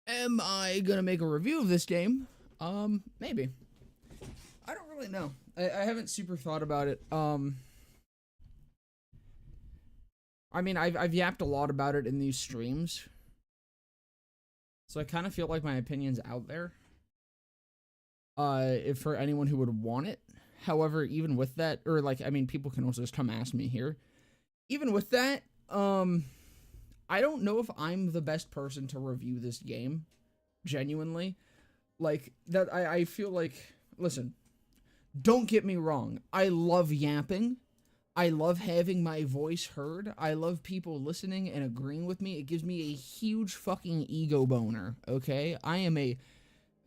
Am I gonna make a review of this game? Maybe. I don't really know. I haven't super thought about it. I mean, I've yapped a lot about it in these streams, so I kind of feel like my opinion's out there. If for anyone who would want it. However, even with that, or like, I mean, people can also just come ask me here. Even with that, I don't know if I'm the best person to review this game. Genuinely. Like, that, I feel like, listen, don't get me wrong. I love yapping. I love having my voice heard. I love people listening and agreeing with me. It gives me a huge fucking ego boner, okay? I am a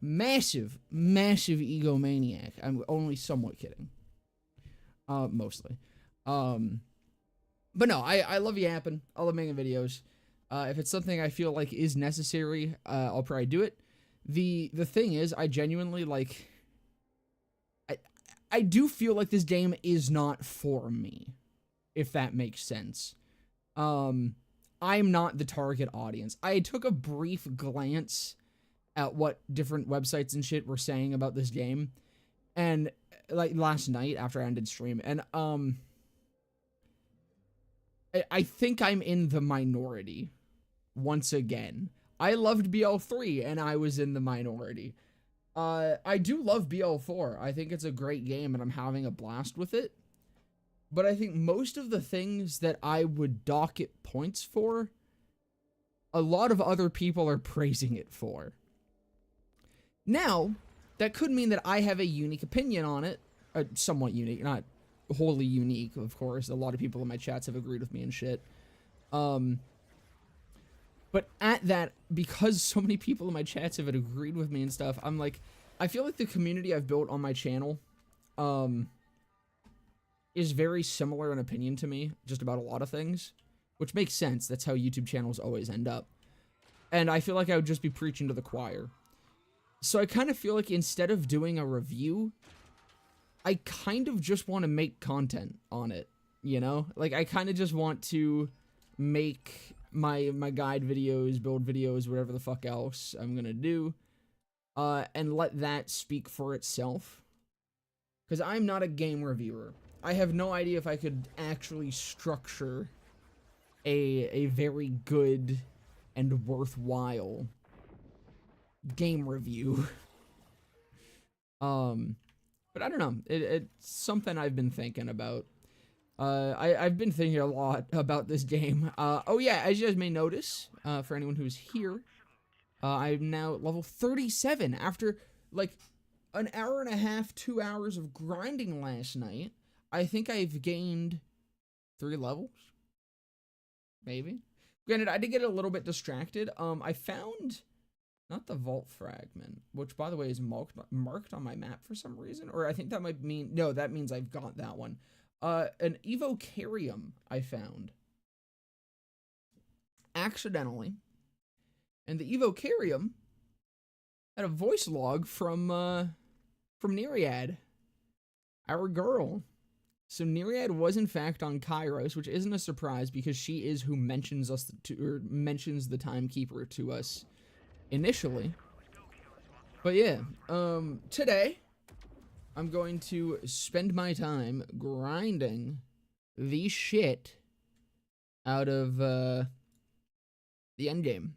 massive, massive egomaniac. I'm only somewhat kidding. Mostly. But no, I love yapping. I love making videos. If it's something I feel like is necessary, I'll probably do it. The thing is, I genuinely, like, I do feel like this game is not for me, if that makes sense. I'm not the target audience. I took a brief glance at what different websites and shit were saying about this game, and, like, last night after I ended stream, and, I think I'm in the minority, once again. I loved BL3, and I was in the minority. I do love BL4. I think it's a great game, and I'm having a blast with it. But I think most of the things that I would dock it points for, a lot of other people are praising it for. Now, that could mean that I have a unique opinion on it. Somewhat unique, not wholly unique, of course. A lot of people in my chats have agreed with me and shit. But at that, because so many people in my chats have agreed with me and stuff, I'm like, I feel like the community I've built on my channel, is very similar in opinion to me, just about a lot of things, which makes sense. That's how YouTube channels always end up. And I feel like I would just be preaching to the choir. So I kind of feel like instead of doing a review, I kind of just want to make content on it, you know? Like, I kind of just want to make my guide videos, build videos, whatever the fuck else I'm gonna do, and let that speak for itself. Because I'm not a game reviewer. I have no idea if I could actually structure a very good and worthwhile game review. But I don't know. It's something I've been thinking about. I've been thinking a lot about this game. Oh yeah, as you guys may notice, for anyone who's here, I'm now at level 37 after, like, an hour and a half, 2 hours of grinding last night. I think I've gained 3 levels. Maybe. Granted, I did get a little bit distracted. I found, not the vault fragment, which, by the way, is marked on my map for some reason. Or I think that might mean, no, that means I've got that one. An evocarium I found accidentally, and the evocarium had a voice log from Nereid, our girl. So Nereid was in fact on Kairos, which isn't a surprise because she is who mentions us to, or mentions the timekeeper to us initially. But yeah, today I'm going to spend my time grinding the shit out of the endgame.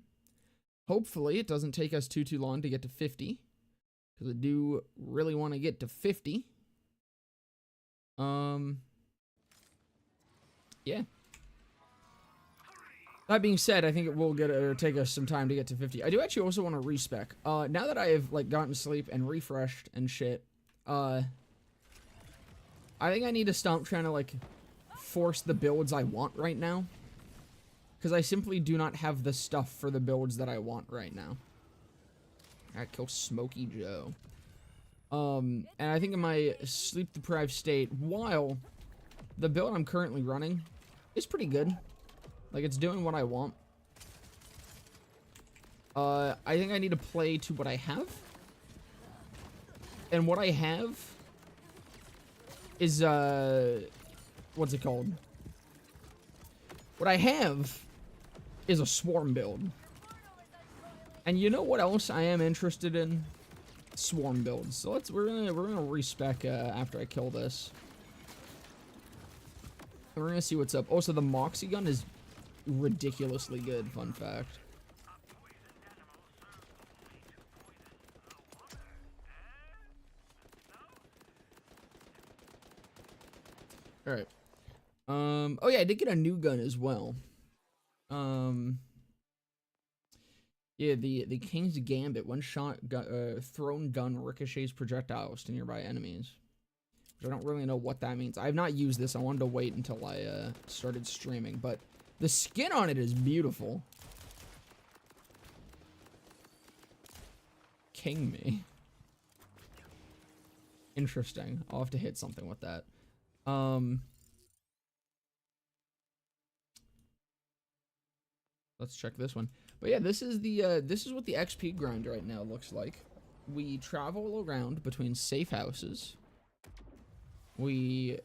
Hopefully it doesn't take us too long to get to 50, because I do really want to get to 50. Yeah. That being said, I think it will take us some time to get to 50. I do actually also want to respec. Now that I have, like, gotten to sleep and refreshed and shit, I think I need to stop trying to, like, force the builds I want right now. Because I simply do not have the stuff for the builds that I want right now. I gotta kill Smokey Joe. And I think in my sleep-deprived state, while the build I'm currently running is pretty good. Like, it's doing what I want. I think I need to play to what I have. And what I have is, what's it called? What I have is a swarm build. And you know what else I am interested in? Swarm builds. So we're gonna respec after I kill this. And we're gonna see what's up. Also, the Moxie gun is ridiculously good, fun fact. Alright. Oh yeah, I did get a new gun as well. Yeah, the King's Gambit. One shot thrown gun ricochets projectiles to nearby enemies. Which I don't really know what that means. I have not used this. I wanted to wait until I started streaming, but the skin on it is beautiful. King me. Interesting. I'll have to hit something with that. Let's check this one. But yeah, this is what the XP grind right now looks like. We travel around between safe houses. We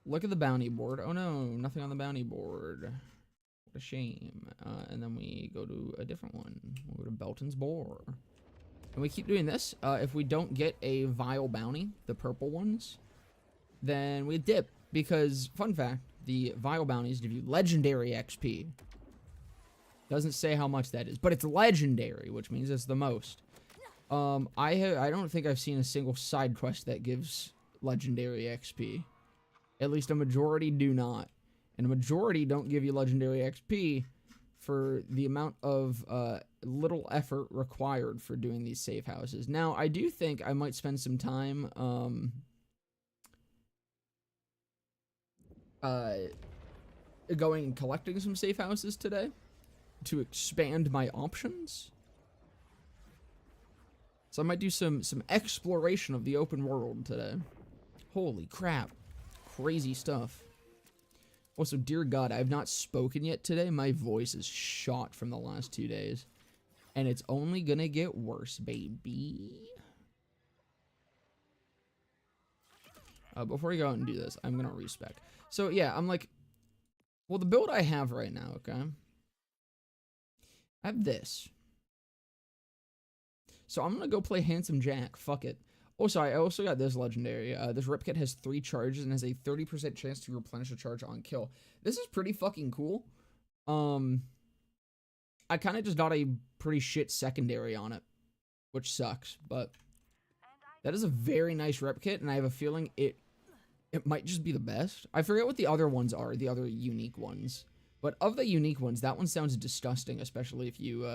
look at the bounty board. Oh no, nothing on the bounty board. What a shame. And then we go to a different one. We'll go to Belton's Boar. And we keep doing this. If we don't get a vile bounty, the purple ones, then we dip. Because, fun fact, the vile bounties give you legendary XP. Doesn't say how much that is, but it's legendary, which means it's the most. I don't think I've seen a single side quest that gives legendary XP. At least a majority do not. And a majority don't give you legendary XP for the amount of little effort required for doing these safe houses. Now, I do think I might spend some time going and collecting some safe houses today to expand my options. So I might do some exploration of the open world today. Holy crap. Crazy stuff. Also, dear God, I have not spoken yet today. My voice is shot from the last 2 days. And it's only gonna get worse, baby. Before we go out and do this, I'm gonna respec. So yeah, I'm like, well, the build I have right now, okay? I have this. So I'm gonna go play Handsome Jack. Fuck it. Also, I also got this legendary. This rip kit has 3 charges and has a 30% chance to replenish a charge on kill. This is pretty fucking cool. I kind of just got a pretty shit secondary on it, which sucks, but that is a very nice rep kit, and I have a feeling it might just be the best. I forget what the other ones are, the other unique ones. But of the unique ones, that one sounds disgusting, especially if you,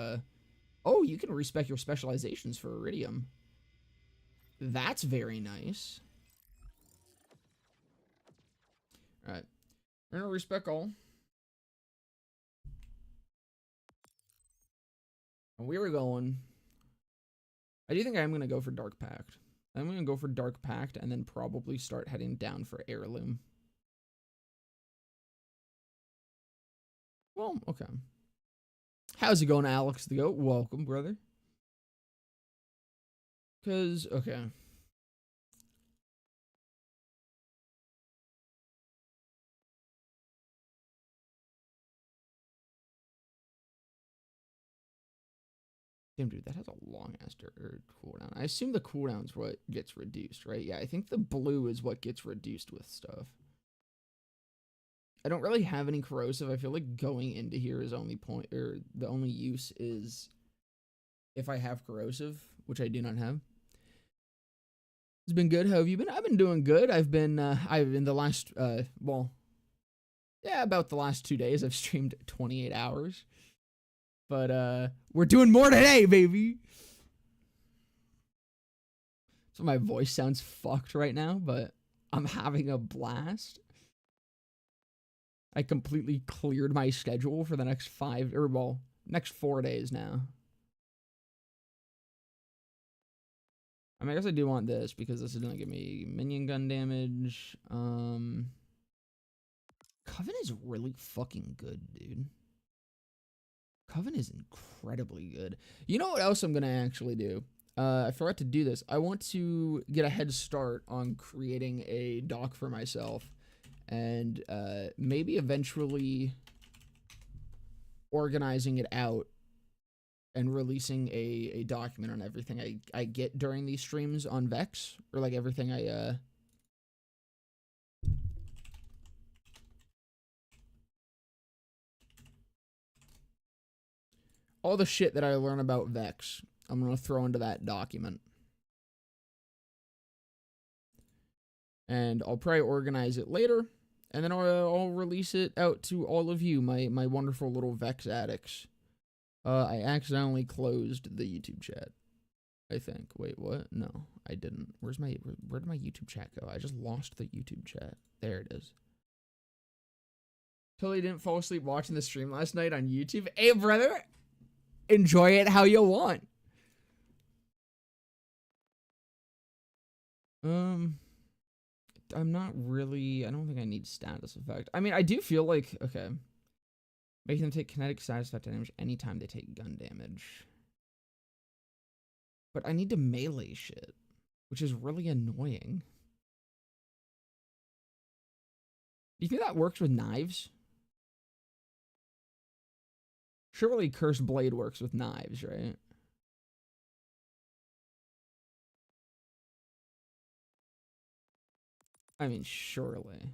oh, you can respec your specializations for Iridium. That's very nice. Alright. We're gonna respec all. And we were going. I do think I'm gonna go for Dark Pact. I'm gonna go for Dark Pact and then probably start heading down for Heirloom. Well, okay. How's it going, Alex the Goat? Welcome, brother. Because, okay. Damn, dude, that has a long-ass cooldown. I assume the cooldown's what gets reduced, right? Yeah, I think the blue is what gets reduced with stuff. I don't really have any corrosive. I feel like going into here is only point, or the only use is if I have corrosive, which I do not have. It's been good. How have you been? I've been doing good. I've been in the last, well, yeah, about the last 2 days, I've streamed 28 hours. But, we're doing more today, baby. So my voice sounds fucked right now, but I'm having a blast. I completely cleared my schedule for the next next 4 days now. I mean, I guess I do want this because this is gonna give me minion gun damage. Coven is really fucking good, dude. Coven is incredibly good. You know what else I'm gonna actually do? I forgot to do this. I want to get a head start on creating a dock for myself. And maybe eventually organizing it out and releasing a document on everything I get during these streams on Vex, or like everything all the shit that I learn about Vex, I'm gonna throw into that document. And I'll probably organize it later, and then I'll release it out to all of you, my wonderful little Vex addicts. I accidentally closed the YouTube chat, I think. Wait, what? No, I didn't. Where did my YouTube chat go? I just lost the YouTube chat. There it is. Totally didn't fall asleep watching the stream last night on YouTube. Hey, brother, enjoy it how you want. I'm not really, I don't think I need status effect. I mean, I do feel like, okay, making them take kinetic status effect damage anytime they take gun damage. But I need to melee shit, which is really annoying. Do you think that works with knives? Surely Cursed Blade works with knives, right? I mean, surely.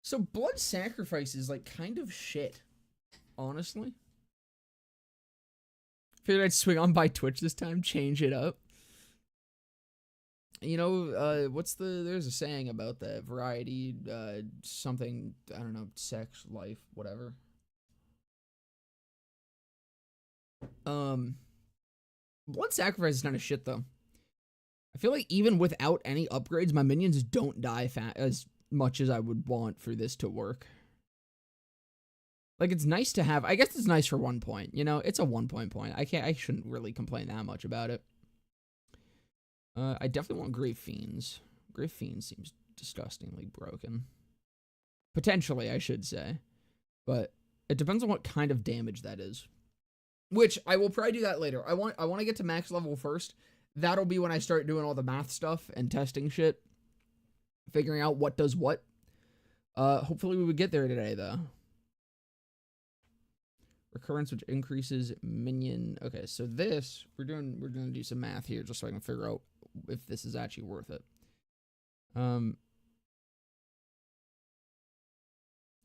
So blood sacrifice is like kind of shit, honestly. Figured I'd swing on by Twitch this time, change it up. You know, there's a saying about that, variety, something, I don't know, sex, life, whatever. Blood sacrifice is kind of shit, though. I feel like even without any upgrades, my minions don't die as much as I would want for this to work. Like, it's nice to have, I guess it's nice for 1 point, you know? It's a 1 point. I shouldn't really complain that much about it. I definitely want Grave Fiends. Grave Fiends seems disgustingly broken. Potentially, I should say. But it depends on what kind of damage that is. Which, I will probably do that later. I want to get to max level first. That'll be when I start doing all the math stuff and testing shit. Figuring out what does what. Hopefully we would get there today, though. Recurrence, which increases minion. Okay, so this, we're gonna do some math here just so I can figure out if this is actually worth it.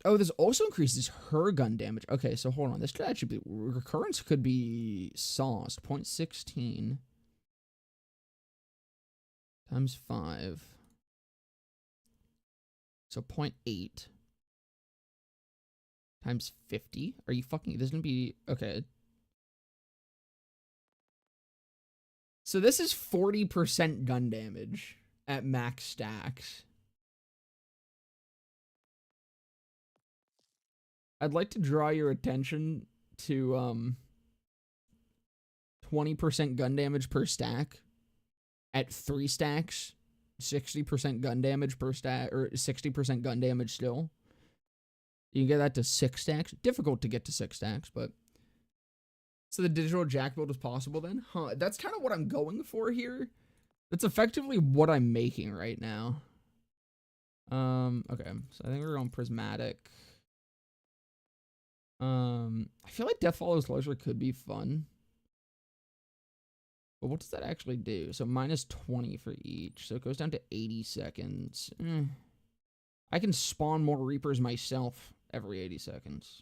Oh, this also increases her gun damage. Okay, so hold on. This could actually be, recurrence could be sauced. 0.16 times 5. So 0.8 times 50. Are you fucking, this is gonna be, okay. So this is 40% gun damage at max stacks. I'd like to draw your attention to 20% gun damage per stack at 3 stacks, 60% gun damage per stack, or 60% gun damage still. You can get that to 6 stacks. Difficult to get to 6 stacks, but so the digital jack build is possible then? Huh, that's kind of what I'm going for here. That's effectively what I'm making right now. Okay, so I think we're going prismatic. I feel like Death Follows Leisure could be fun. But what does that actually do? So minus 20 for each. So it goes down to 80 seconds. I can spawn more Reapers myself every 80 seconds.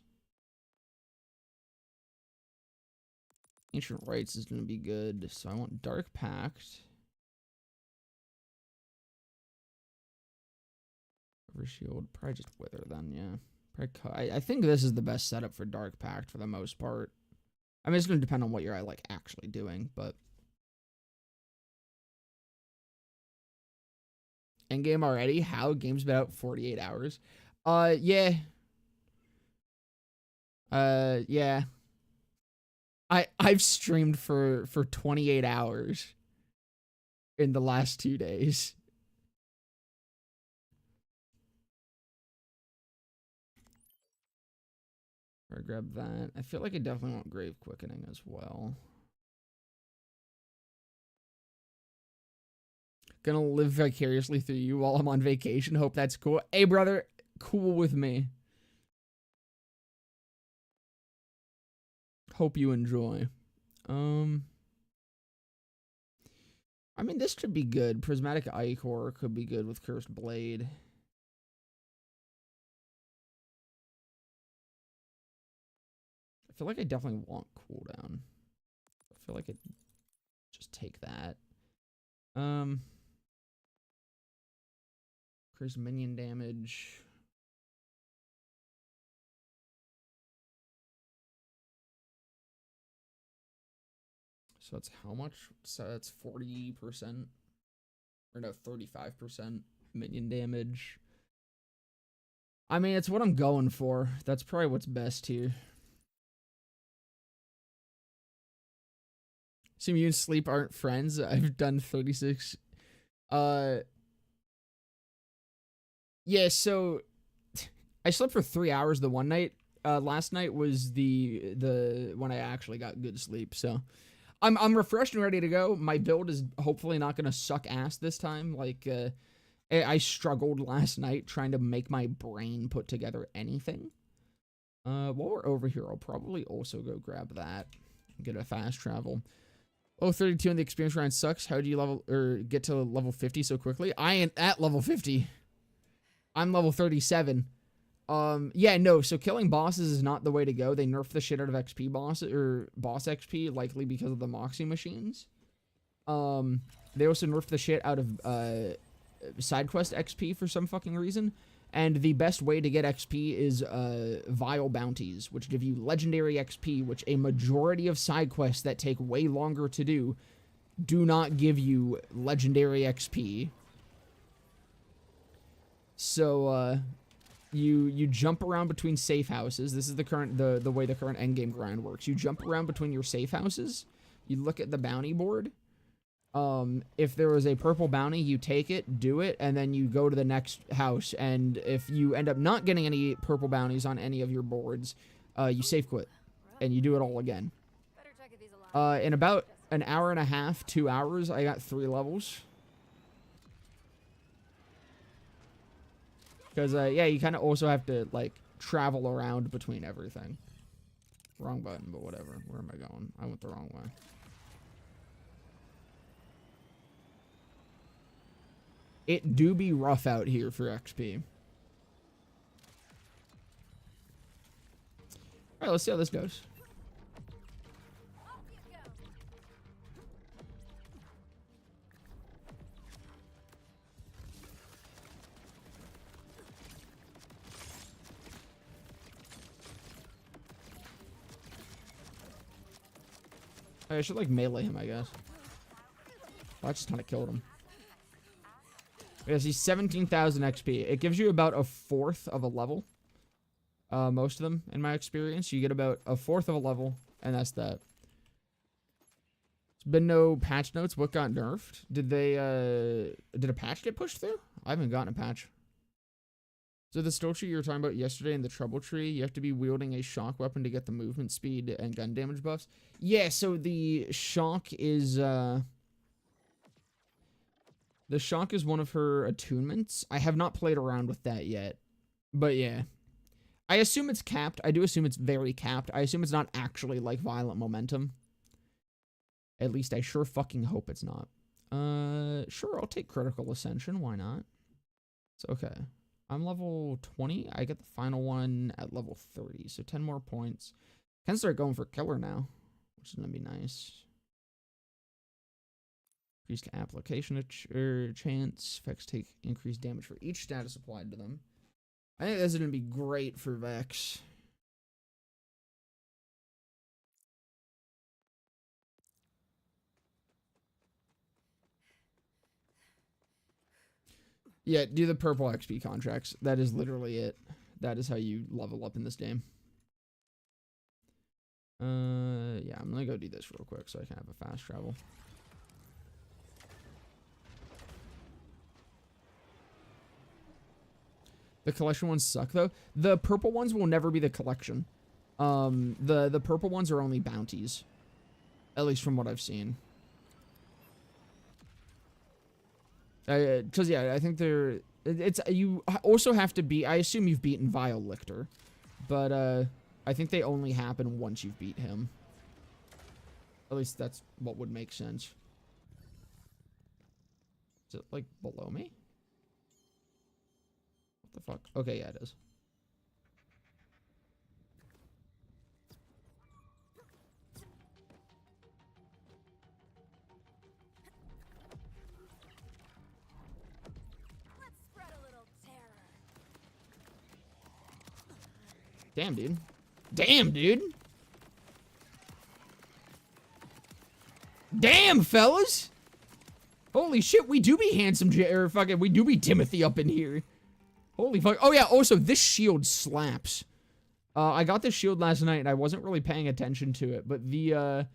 Ancient Rites is going to be good. So I want Dark Pact. River Shield. Probably just Wither then, yeah. I think this is the best setup for Dark Pact for the most part. I mean, it's going to depend on what you're like actually doing, but endgame already? How? Game's been out 48 hours. Yeah. Yeah. I've streamed for 28 hours in the last 2 days. Or grab that. I feel like I definitely want Grave Quickening as well. Gonna live vicariously through you while I'm on vacation. Hope that's cool. Hey, brother. Cool with me. Hope you enjoy. I mean, this could be good. Prismatic Ichor could be good with Cursed Blade. I feel like I definitely want cooldown. I feel like it just take that. Increase minion damage. So that's how much? So that's 40%. Or no, 35% minion damage. I mean, it's what I'm going for. That's probably what's best here. Assume you and sleep aren't friends. I've done 36. Yeah, so I slept for 3 hours the one night. Last night was the when I actually got good sleep. So I'm refreshed and ready to go. My build is hopefully not gonna suck ass this time. Like I struggled last night trying to make my brain put together anything. While we're over here, I'll probably also go grab that. Get a fast travel. Oh, 32 on the experience round sucks. How do you level or get to level 50 so quickly? I ain't at level 50. I'm level 37. Yeah, no, so killing bosses is not the way to go. They nerf the shit out of XP bosses or boss XP, likely because of the Moxie machines. They also nerf the shit out of side quest XP for some fucking reason. And the best way to get XP is vile bounties, which give you legendary XP, which a majority of side quests that take way longer to do not give you legendary XP. So you jump around between safe houses. This is the way the current endgame grind works. You jump around between your safe houses. You look at the bounty board. If there was a purple bounty, you take it, do it, and then you go to the next house. And if you end up not getting any purple bounties on any of your boards, you safe quit, and you do it all again. In about an hour and a half, 2 hours, I got 3 levels. Because, yeah, you kind of also have to, like, travel around between everything. Wrong button, but whatever. Where am I going? I went the wrong way. It do be rough out here for XP. Alright, let's see how this goes. I should, like, melee him, I guess. Oh, I just kind of killed him. Yeah, see, 17,000 XP. It gives you about a fourth of a level. Most of them, in my experience. You get about a fourth of a level, and that's that. There's been no patch notes. What got nerfed? Did a patch get pushed through? I haven't gotten a patch. So the skill tree you were talking about yesterday in the trouble tree, you have to be wielding a shock weapon to get the movement speed and gun damage buffs. Yeah, so the shock is one of her attunements. I have not played around with that yet. But yeah. I assume it's capped. I do assume it's very capped. I assume it's not actually like violent momentum. At least I sure fucking hope it's not. Sure, I'll take critical ascension. Why not? It's okay. I'm level 20. I get the final one at level 30. So 10 more points. Can start going for killer now, which is going to be nice. Increased application chance. Vex take increased damage for each status applied to them. I think this is going to be great for Vex. Yeah, do the purple XP contracts. That is literally it. That is how you level up in this game. Yeah, I'm gonna go do this real quick so I can have a fast travel. The collection ones suck though. The purple ones will never be the collection. The purple ones are only bounties. At least from what I've seen. Because, yeah, I think they're... It's you also have to be... I assume you've beaten Vile Lictor. But, I think they only happen once you've beat him. At least that's what would make sense. Is it, like, below me? What the fuck? Okay, yeah, it is. Damn, dude. Damn, dude. Damn, fellas. Holy shit, we do be handsome, or fucking, we do be Timothy up in here. Holy fuck. Oh, yeah, also, this shield slaps. I got this shield last night, and I wasn't really paying attention to it, but the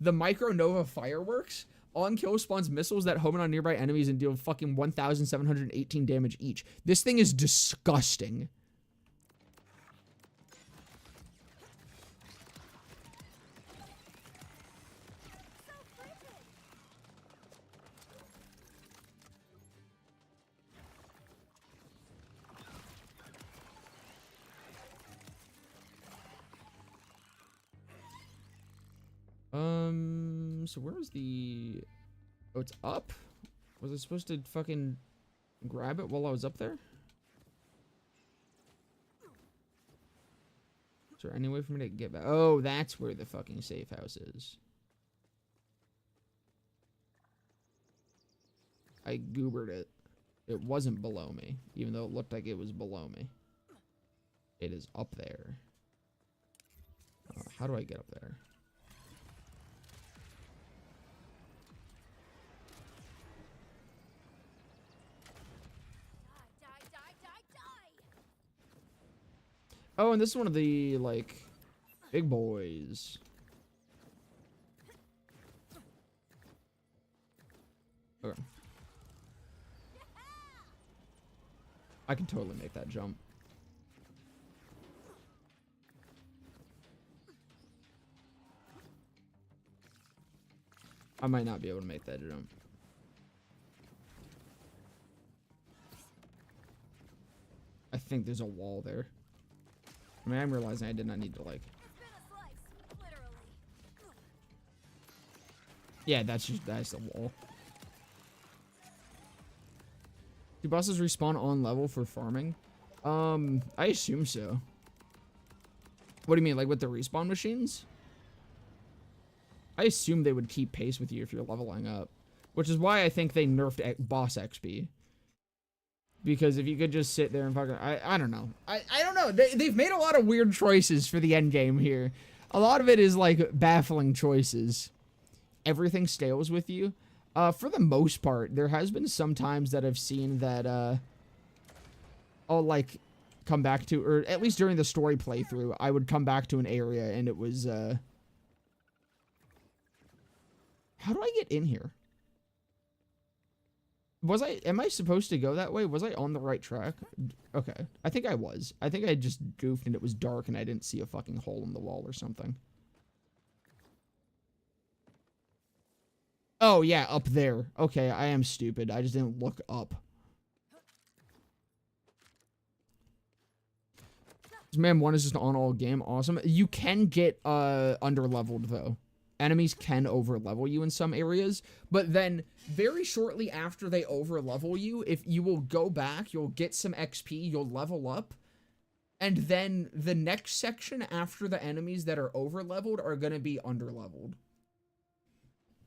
Micronova fireworks on kill spawns missiles that home in on nearby enemies and deal fucking 1,718 damage each. This thing is disgusting. So where's the... Oh, it's up? Was I supposed to fucking grab it while I was up there? Is there any way for me to get back? Oh, that's where the fucking safe house is. I goobered it. It wasn't below me, even though it looked like it was below me. It is up there. How do I get up there? Oh, and this is one of the, like, big boys. Okay. I can totally make that jump. I might not be able to make that jump. I think there's a wall there. I mean, I'm realizing I did not need to, like... Yeah, that's the wall. Do bosses respawn on level for farming? I assume so. What do you mean, like with the respawn machines? I assume they would keep pace with you if you're leveling up. Which is why I think they nerfed boss XP. Because if you could just sit there and fucking... I don't know. I don't know. They've made a lot of weird choices for the end game here. A lot of it is, like, baffling choices. Everything scales with you. For the most part, there has been some times that I've seen that, I'll, like, come back to... Or at least during the story playthrough, I would come back to an area and it was, How do I get in here? Am I supposed to go that way? Was I on the right track? Okay. I think I was. I think I just goofed and it was dark and I didn't see a fucking hole in the wall or something. Oh, yeah, up there. Okay, I am stupid. I just didn't look up. Man 1 is just an on-all game. Awesome. You can get, under-leveled, though. Enemies can over-level you in some areas, but then very shortly after they over-level you, if you will go back, you'll get some XP, you'll level up, and then the next section after the enemies that are over-leveled are going to be under-leveled.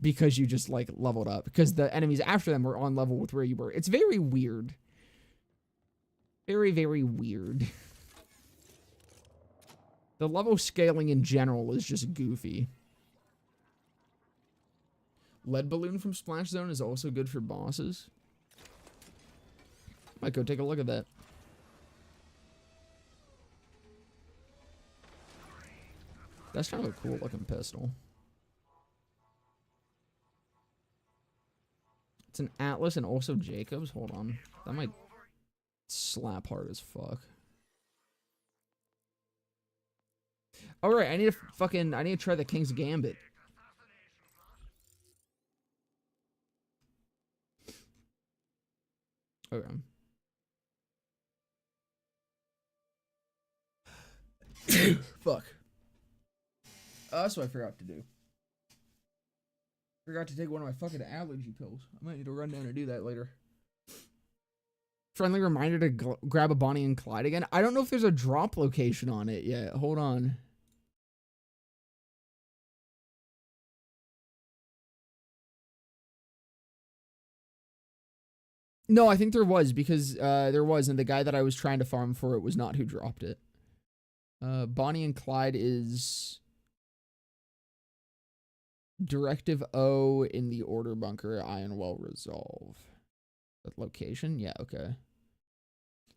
Because you just, like, leveled up. Because the enemies after them were on level with where you were. It's very weird. Very, very weird. The level scaling in general is just goofy. Lead balloon from Splash Zone is also good for bosses. Might go take a look at that. That's kind of a cool looking pistol. It's an Atlas and also Jacobs. Hold on. That might slap hard as fuck. Alright, I need to try the King's Gambit. Okay. Fuck. That's what I forgot to do. Forgot to take one of my fucking allergy pills. I might need to run down and do that later. Friendly reminder to grab a Bonnie and Clyde again. I don't know if there's a drop location on it yet. Hold on. No, I think there was, because there was, and the guy that I was trying to farm for it was not who dropped it. Bonnie and Clyde is Directive O in the order bunker, Ironwell Resolve. That location? Yeah, okay.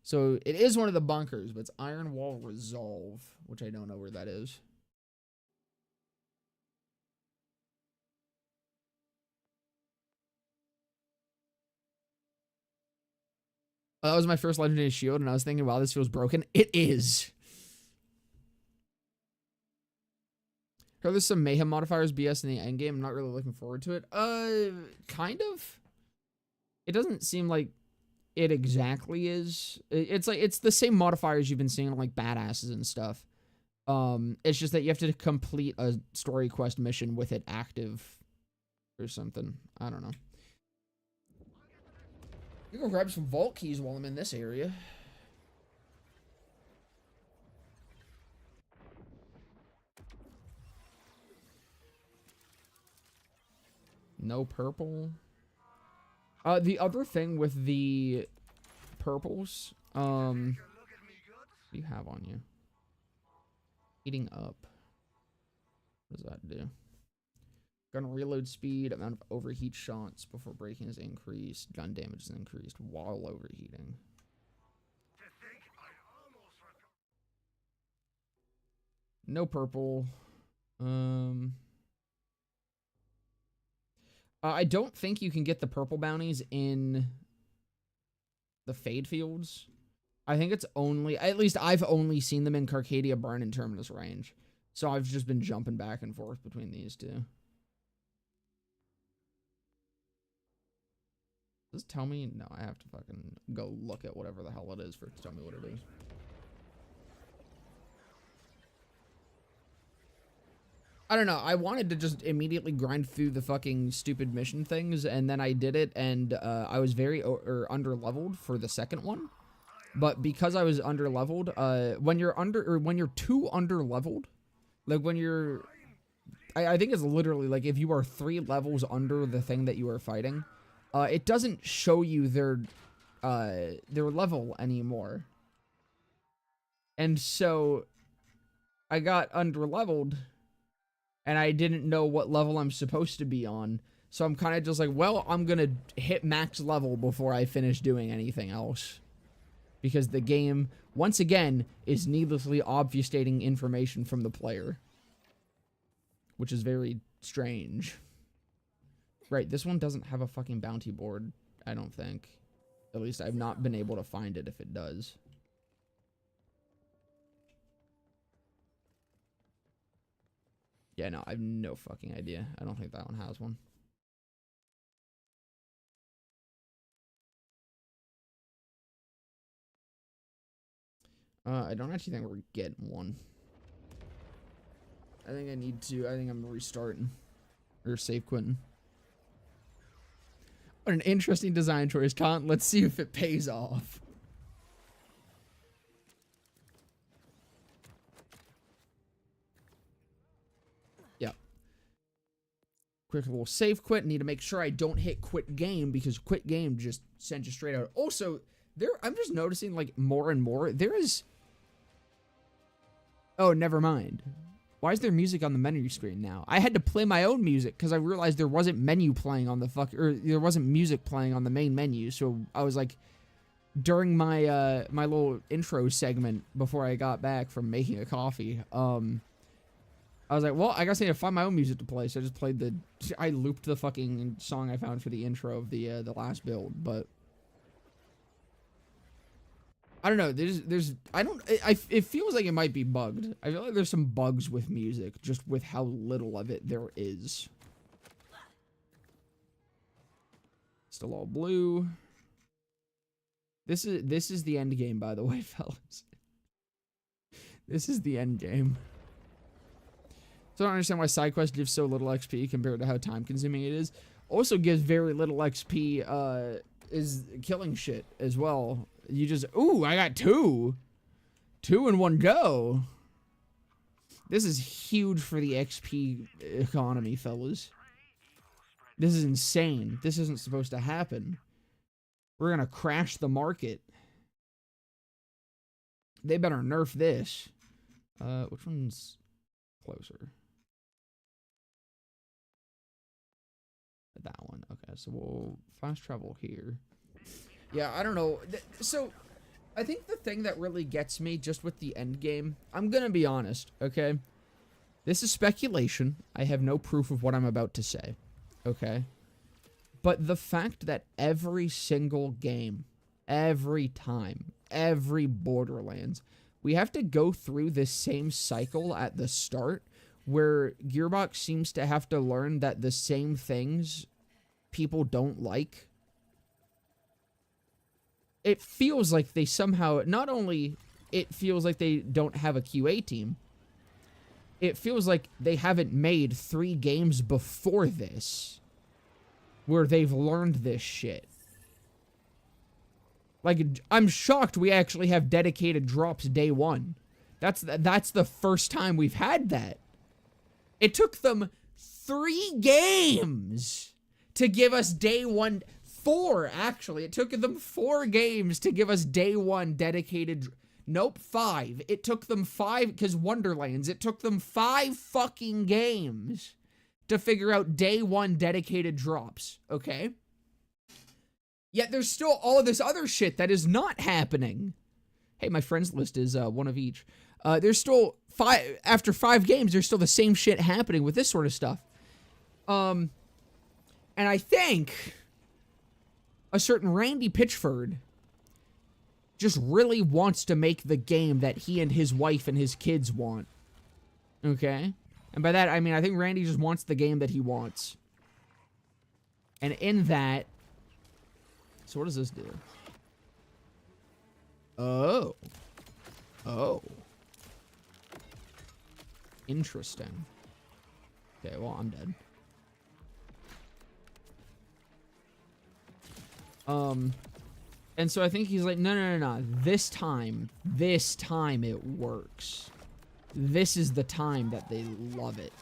So it is one of the bunkers, but it's Ironwall Resolve, which I don't know where that is. That was my first legendary shield, and I was thinking, wow, this feels broken. It is. Heard there's some mayhem modifiers BS in the endgame. I'm not really looking forward to it. Kind of. It doesn't seem like it exactly is. It's like it's the same modifiers you've been seeing on like badasses and stuff. It's just that you have to complete a story quest mission with it active or something. I don't know. You can grab some vault keys while I'm in this area. No purple. The other thing with the purples, what do you have on you? Heating up. What does that do? Gun reload speed, amount of overheat shots before breaking is increased. Gun damage is increased while overheating. No purple. I don't think you can get the purple bounties in the Fade Fields. I think it's only, at least I've only seen them in Carcadia Burn and Terminus Range. So I've just been jumping back and forth between these two. Does this tell me? No, I have to fucking go look at whatever the hell it is for it to tell me what it is. I don't know. I wanted to just immediately grind through the fucking stupid mission things, and then I did it, and I was very under-leveled for the second one. But because I was under-leveled, when you're too under-leveled, like when you're, I think it's literally like if you are 3 levels under the thing that you are fighting, it doesn't show you their level anymore. And so I got under-leveled, and I didn't know what level I'm supposed to be on. So I'm kind of just like, well, I'm going to hit max level before I finish doing anything else. Because the game, once again, is needlessly obfuscating information from the player. Which is very strange. Right, this one doesn't have a fucking bounty board, I don't think. At least I've not been able to find it if it does. Yeah, no, I have no fucking idea. I don't think that one has one. I don't actually think we're getting one. I think I'm restarting. Or save quitting. What an interesting design choice, Con. Let's see if it pays off. Yep. Quick little save quit. Need to make sure I don't hit quit game, because quit game just sends you straight out. Also, I'm just noticing like more and more. There is. Oh, never mind. Why is there music on the menu screen now? I had to play my own music because I realized there wasn't menu playing on the there wasn't music playing on the main menu. So I was like, during my my little intro segment before I got back from making a coffee, I was like, well, I guess I need to find my own music to play. So I just played I looped the fucking song I found for the intro of the last build, but. I don't know. It feels like it might be bugged. I feel like there's some bugs with music, just with how little of it there is. Still all blue. This is the end game, by the way, fellas. This is the end game. So I don't understand why side quests give so little XP compared to how time consuming it is. Also gives very little XP, is killing shit as well. You just, ooh, I got 2. 2 in one go. This is huge for the XP economy, fellas. This is insane. This isn't supposed to happen. We're gonna crash the market. They better nerf this. Which one's closer? That one. Okay, so we'll fast travel here. Yeah, I don't know. So, I think the thing that really gets me just with the end game, I'm gonna be honest, okay? This is speculation. I have no proof of what I'm about to say, okay? But the fact that every single game, every time, every Borderlands, we have to go through this same cycle at the start where Gearbox seems to have to learn that the same things people don't like. It feels like they somehow, not only it feels like they don't have a QA team, it feels like they haven't made 3 games before this where they've learned this shit. Like, I'm shocked we actually have dedicated drops day 1. That's the first time we've had that. It took them 3 games to give us day 1. 4, actually. It took them 4 games to give us day 1 dedicated. Nope, 5. It took them 5, because Wonderlands. It took them 5 fucking games to figure out day 1 dedicated drops, okay? Yet there's still all of this other shit that is not happening. Hey, my friends list is 1 of each. There's still 5, after 5 games, there's still the same shit happening with this sort of stuff. And I think a certain Randy Pitchford just really wants to make the game that he and his wife and his kids want. Okay? And by that, I mean, I think Randy just wants the game that he wants. And in that... So what does this do? Oh. Oh. Interesting. Okay, well, I'm dead. And so I think he's like, no. This time it works. This is the time that they love it.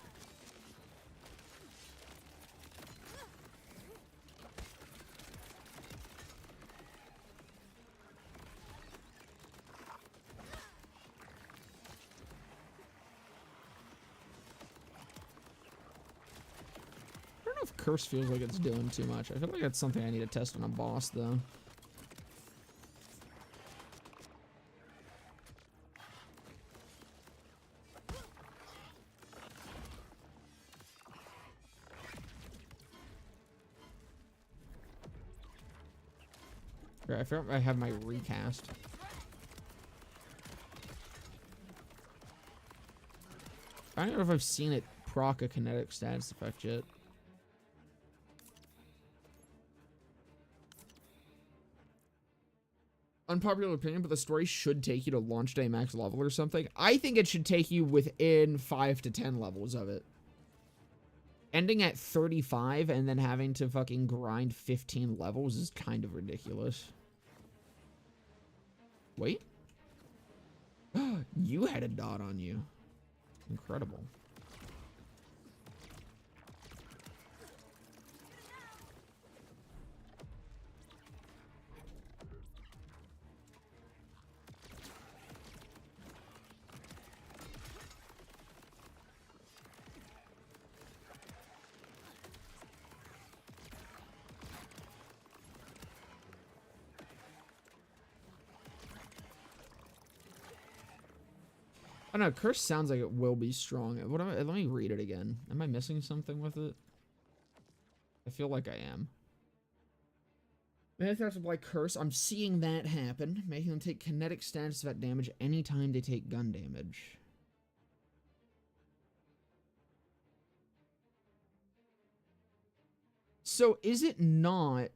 I don't know if Curse feels like it's doing too much. I feel like that's something I need to test on a boss, though. I forgot I have my recast. I don't know if I've seen it proc a kinetic status effect yet. Unpopular opinion, but the story should take you to launch day max level or something. I think it should take you within 5 to 10 levels of it. Ending at 35 and then having to fucking grind 15 levels is kind of ridiculous. Wait. You had a dot on you. Incredible. I don't know, Curse sounds like it will be strong. Let me read it again. Am I missing something with it? I feel like I am. Manufactured by Curse, I'm seeing that happen, making them take kinetic status effect damage anytime they take gun damage. So is it not...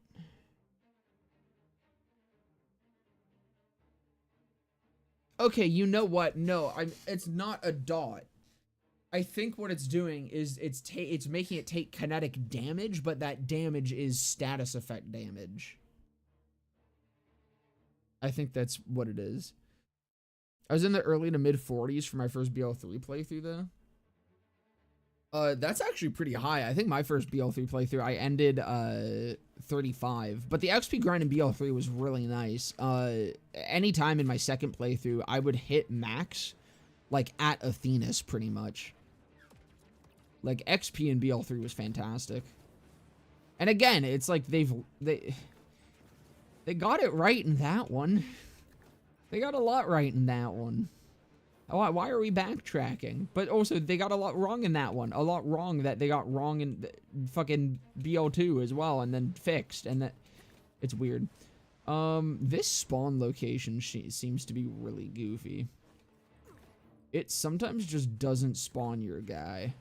Okay, you know what? No, it's not a dot. I think what it's doing is it's making it take kinetic damage, but that damage is status effect damage. I think that's what it is. I was in the early to mid 40s for my first BL3 playthrough though. That's actually pretty high. I think my first BL3 playthrough, I ended 35, but the XP grind in BL3 was really nice. Anytime in my second playthrough, I would hit max, like at Athena's pretty much. Like XP in BL3 was fantastic. And again, it's like they got it right in that one. They got a lot right in that one. Why are we backtracking? But also, they got a lot wrong in that one. A lot wrong that they got wrong in fucking BL2 as well, and then fixed. And that it's weird. This spawn location seems to be really goofy. It sometimes just doesn't spawn your guy.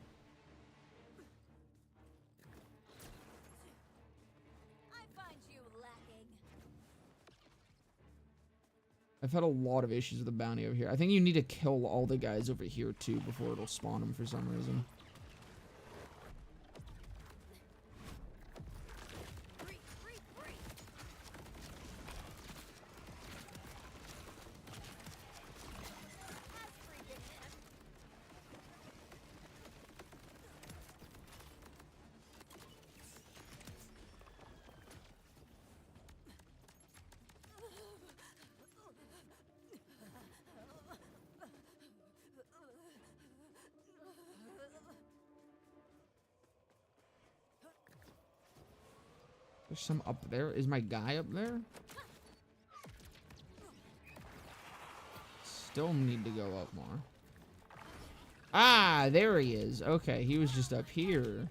I've had a lot of issues with the bounty over here. I think you need to kill all the guys over here too before it'll spawn them for some reason. There's some up there. Is my guy up there? Still need to go up more. Ah, there he is. Okay, he was just up here.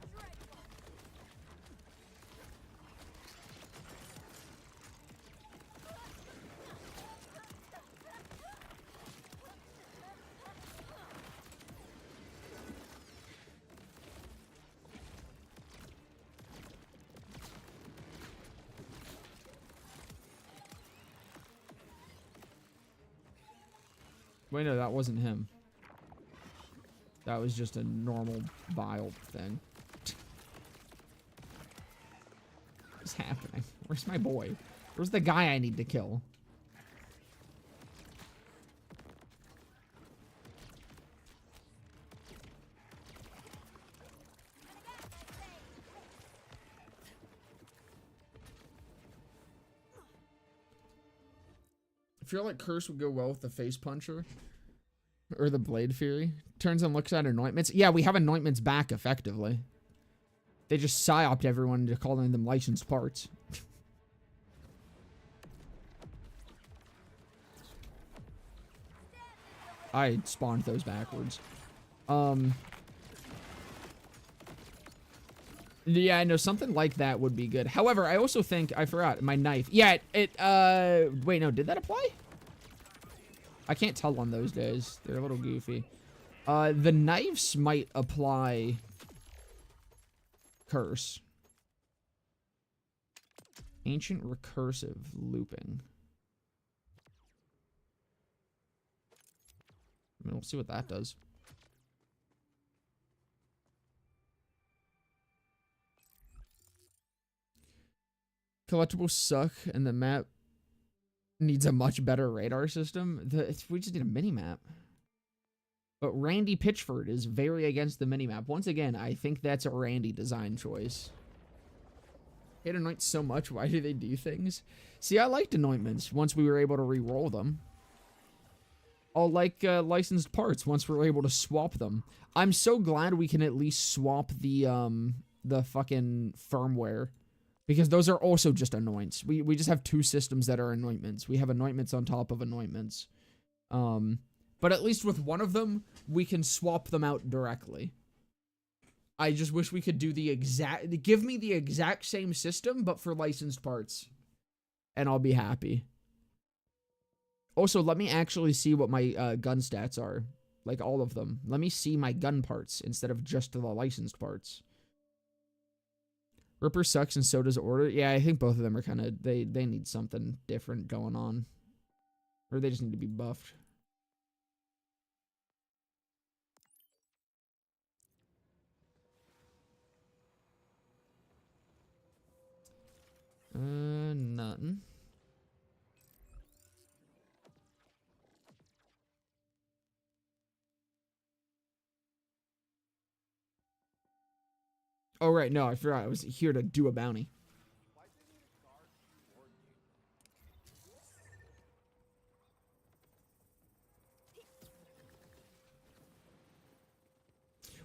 Wait, no, that wasn't him. That was just a normal bile thing. What's happening? Where's my boy? Where's the guy I need to kill? I feel like Curse would go well with the Face Puncher. Or the Blade Fury. Turns and looks at anointments. Yeah, we have anointments back, effectively. They just psyoped everyone into calling them licensed parts. I spawned those backwards. Yeah, I know, something like that would be good. However, I also think, I forgot, my knife. Yeah, wait, no, did that apply? I can't tell on those days. They're a little goofy. The knives might apply Curse. Ancient recursive looping. I mean, we'll see what that does. Collectibles suck, and the map needs a much better radar system. We just need a mini-map. But Randy Pitchford is very against the mini-map. Once again, I think that's a Randy design choice. I hate anoints so much. Why do they do things? See, I liked anointments once we were able to re-roll them. I'll like licensed parts once we're able to swap them. I'm so glad we can at least swap the fucking firmware. Because those are also just anoints. We just have two systems that are anointments. We have anointments on top of anointments. But at least with one of them, we can swap them out directly. I just wish we could do the exact... Give me the exact same system, but for licensed parts. And I'll be happy. Also, let me actually see what my gun stats are. Like, all of them. Let me see my gun parts instead of just the licensed parts. Ripper sucks and so does Order. Yeah, I think both of them are kind of... They need something different going on. Or they just need to be buffed. Nothing. Oh, right. No, I forgot. I was here to do a bounty.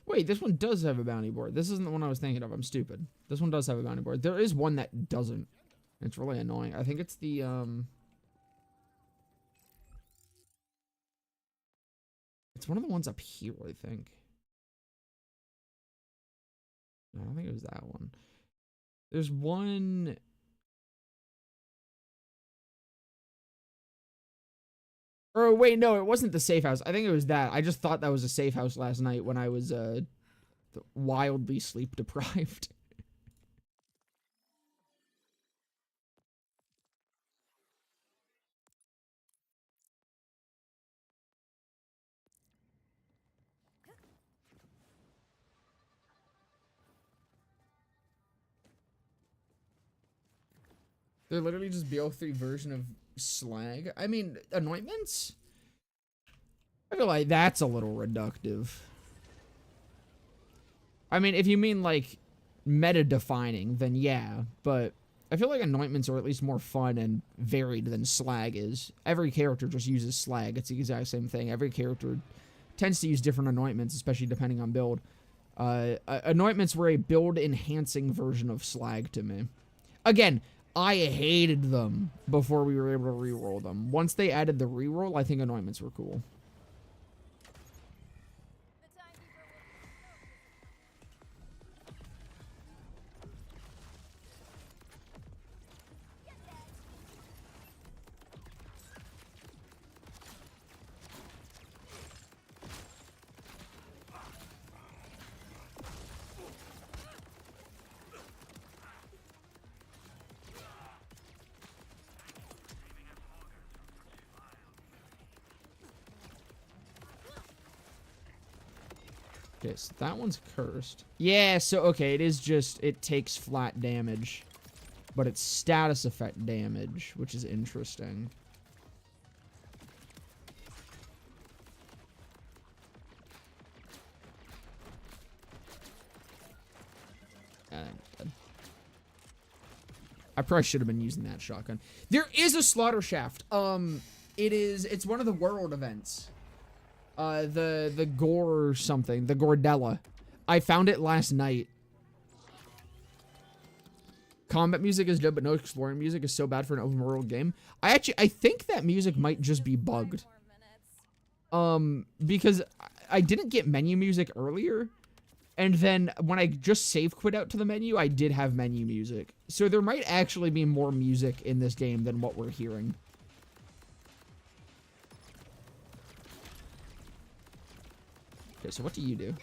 Wait, this one does have a bounty board. This isn't the one I was thinking of. I'm stupid. This one does have a bounty board. There is one that doesn't. It's really annoying. I think it's the, it's one of the ones up here, I think. No, I don't think it was that one. There's one... Or wait, no, it wasn't the safe house. I think it was that. I just thought that was a safe house last night when I was, wildly sleep deprived. They're literally just BO3 version of slag. I mean, anointments? I feel like that's a little reductive. I mean, if you mean, like, meta-defining, then yeah. But I feel like anointments are at least more fun and varied than slag is. Every character just uses slag. It's the exact same thing. Every character tends to use different anointments, especially depending on build. Anointments were a build-enhancing version of slag to me. Again, I hated them before we were able to reroll them. Once they added the reroll, I think anointments were cool. Okay, so that one's cursed. Yeah, so, okay, it is just, it takes flat damage. But it's status effect damage, which is interesting. I probably should have been using that shotgun. There is a slaughter shaft. It's one of the world events. The gore or something, the Gordella. I found it last night. Combat music is good, but no exploring music is so bad for an open world game. I think that music might just be bugged. Because I didn't get menu music earlier, and then when I just save quit out to the menu, I did have menu music. So there might actually be more music in this game than what we're hearing. Okay, so what do you do?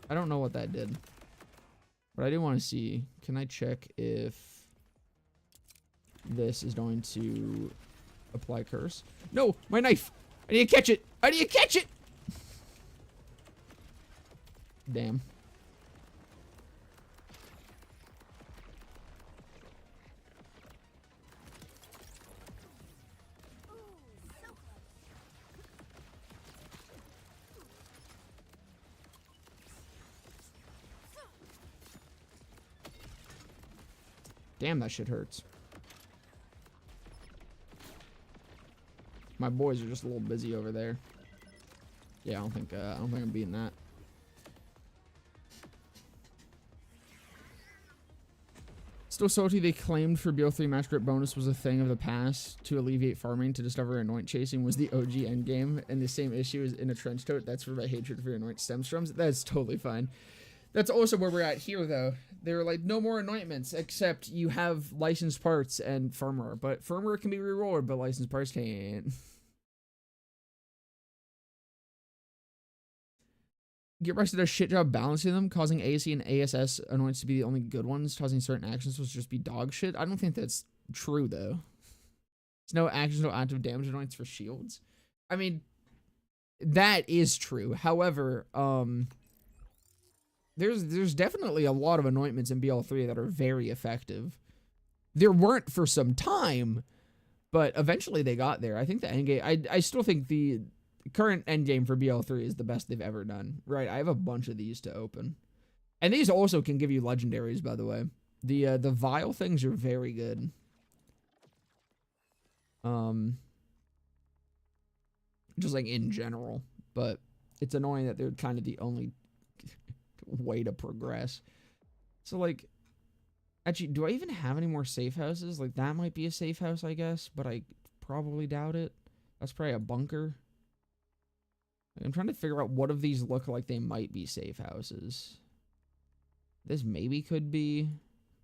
I don't know what that did. But I do want to see. Can I check if this is going to apply curse? No! My knife! I need to catch it! I need to catch it! Damn. Damn, that shit hurts. My boys are just a little busy over there. Yeah, I don't think I'm beating that. Still salty they claimed for BO3 match grip bonus was a thing of the past to alleviate farming to discover anoint chasing was the OG endgame, and the same issue is in a trench coat. That's where my hatred for anoint stems from. That's totally fine. That's also where we're at here, though. They're like, no more anointments, except you have licensed parts and firmware. But firmware can be rerolled, but licensed parts can't. Gearbox did a shit job balancing them, causing AC and ASS anoints to be the only good ones, causing certain actions to just be dog shit. I don't think that's true, though. There's no actions, no active damage anoints for shields. I mean, that is true. However, There's definitely a lot of anointments in BL3 that are very effective. There weren't for some time, but eventually they got there. I think the endgame, I still think the current endgame for BL3 is the best they've ever done. Right, I have a bunch of these to open. And these also can give you legendaries, by the way. The vial things are very good. Just like in general, but it's annoying that they're kind of the only way to progress. So like, actually, do I even have any more safe houses? Like that might be a safe house, I guess, but I probably doubt it. That's probably a bunker. I'm trying to figure out what of these look like they might be safe houses. This maybe could be.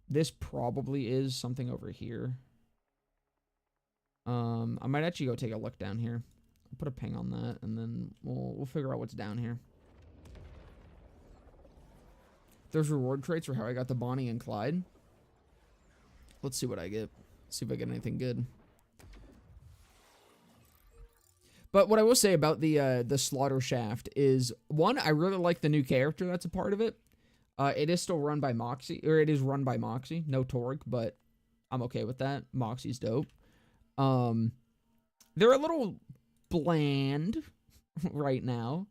This probably is something over here. I might actually go take a look down here. I'll put a ping on that, and then we'll figure out what's down here. There's reward traits for how I got the Bonnie and Clyde. Let's see what I get. See if I get anything good. But what I will say about the Slaughter Shaft is, one, I really like the new character that's a part of it. It is still run by Moxie, or it is run by Moxie, no Torg, but I'm okay with that. Moxie's dope. They're a little bland right now.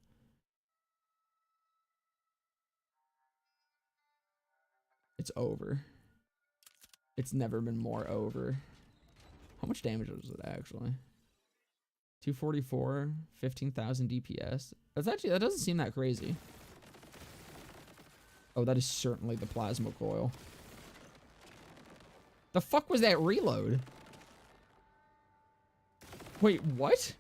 It's over. It's never been more over. How much damage was it actually? 244, 15,000 DPS. That's actually, that doesn't seem that crazy. Oh, that is certainly the plasma coil. The fuck was that reload? Wait, what?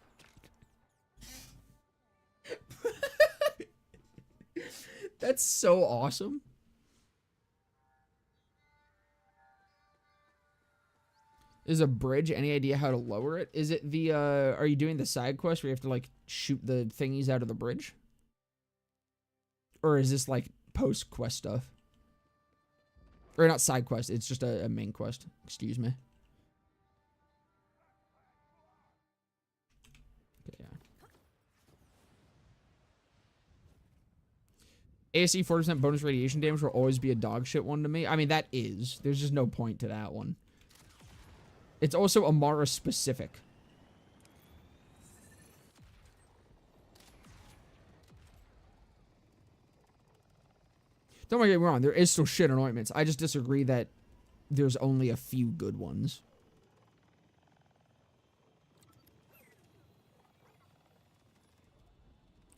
That's so awesome. Is a bridge, any idea how to lower it? Is it the, are you doing the side quest where you have to, like, shoot the thingies out of the bridge? Or is this, like, post-quest stuff? Or not side quest, it's just a main quest. Excuse me. Okay, yeah. ASC 40% bonus radiation damage will always be a dog shit one to me. I mean, that is. There's just no point to that one. It's also Amara specific. Don't get me wrong, there is still shit anointments. I just disagree that there's only a few good ones.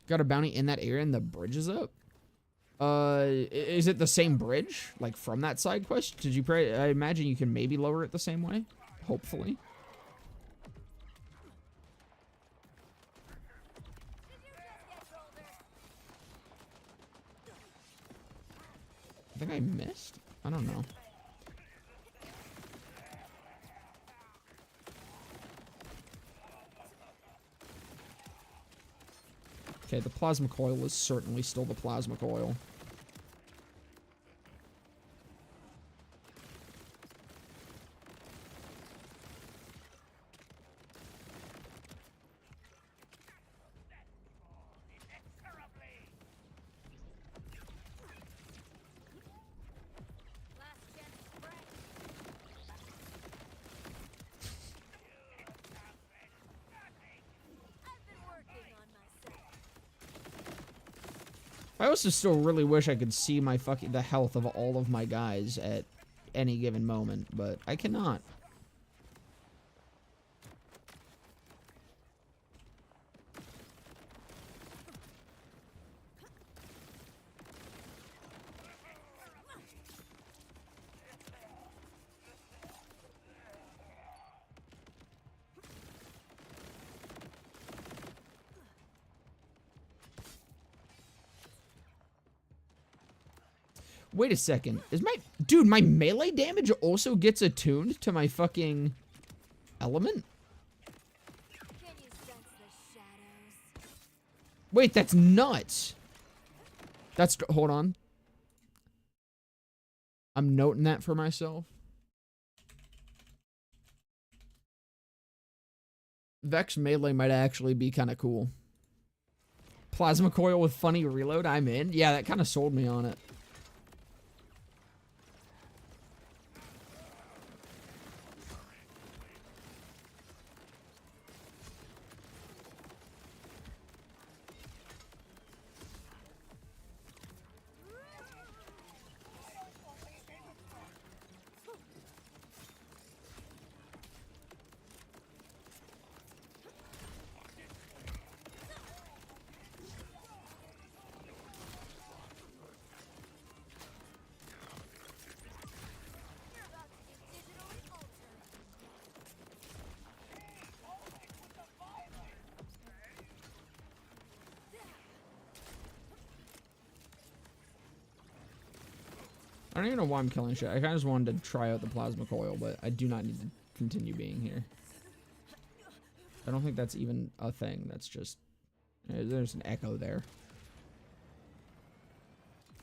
Got a bounty in that area and the bridge is up? Is it the same bridge? Like from that side quest? Did you pray? I imagine you can maybe lower it the same way. Hopefully. I think I missed. I don't know. Okay, the plasma coil is certainly still the plasma coil. I also still really wish I could see my the health of all of my guys at any given moment, but I cannot. Wait a second. Is my... Dude, my melee damage also gets attuned to my fucking element? Can you sense the shadows? Wait, that's nuts. That's... Hold on. I'm noting that for myself. Vex melee might actually be kind of cool. Plasma coil with funny reload, I'm in. Yeah, that kind of sold me on it. I don't even know why I'm killing shit. I kind of just wanted to try out the plasma coil, but I do not need to continue being here. I don't think that's even a thing. That's just... There's an echo there.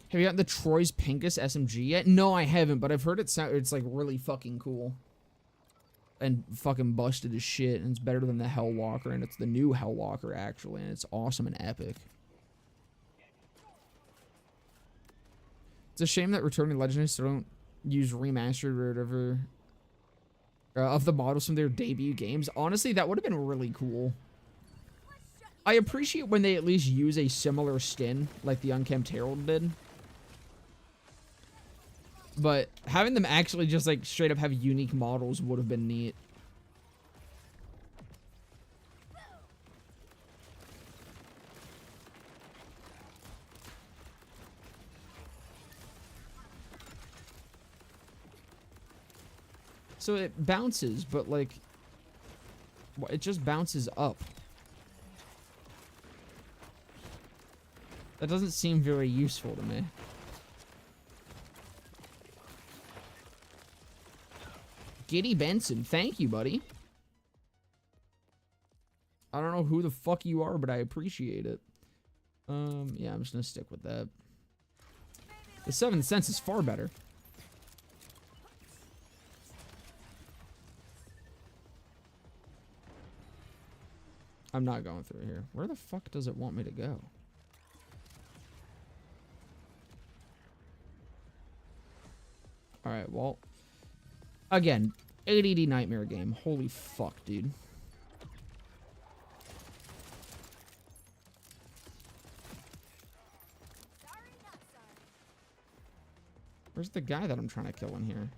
Have you gotten the Troy's Pincus SMG yet? No, I haven't, but I've heard it's like really fucking cool. And fucking busted as shit, and it's better than the Hellwalker, and it's the new Hellwalker, actually, and it's awesome and epic. It's a shame that returning Legendaries don't use remastered or whatever of the models from their debut games. Honestly, that would have been really cool. I appreciate when they at least use a similar skin, like the Unkempt Herald did. But having them actually just, like, straight up have unique models would have been neat. So it bounces, but, like, it just bounces up. That doesn't seem very useful to me. Giddy Benson, thank you, buddy. I don't know who the fuck you are, but I appreciate it. Yeah, I'm just gonna stick with that. The 7th Sense is far better. I'm not going through here. Where the fuck does it want me to go? Alright, well... Again, ADD Nightmare game. Holy fuck, dude. Where's the guy that I'm trying to kill in here?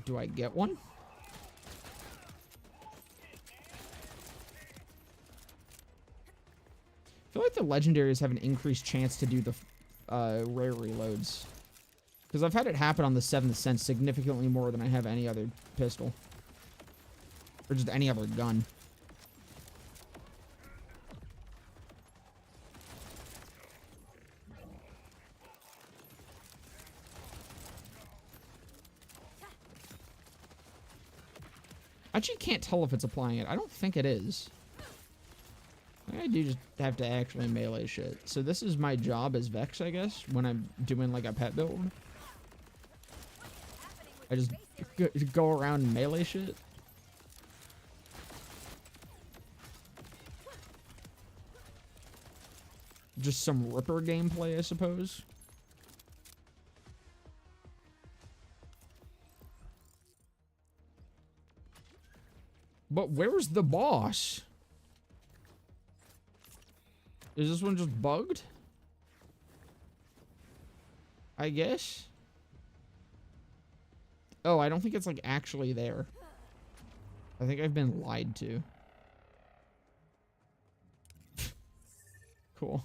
Do I get one? I feel like the legendaries have an increased chance to do the rare reloads. Because I've had it happen on the 7th Sense significantly more than I have any other pistol. Or just any other gun. I actually can't tell if it's applying it. I don't think it is. I do just have to actually melee shit. So this is my job as Vex, I guess, when I'm doing like a pet build. I just go around and melee shit. Just some Ripper gameplay, I suppose. But where's the boss? Is this one just bugged? I guess. Oh, I don't think it's like actually there. I think I've been lied to. Cool.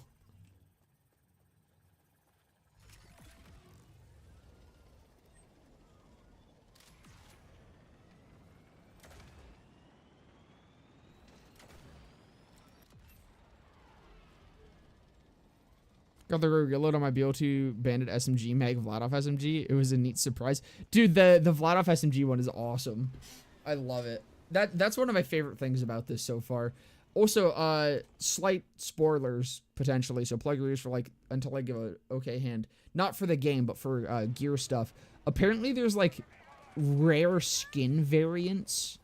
Got the reload on my BO2 Bandit SMG Mag Vladov SMG. It was a neat surprise. Dude, the Vladov SMG one is awesome. I love it. That's one of my favorite things about this so far. Also, slight spoilers, potentially, so plug your ears for, like, until I give a okay hand. Not for the game, but for gear stuff. Apparently, there's, like, rare skin variants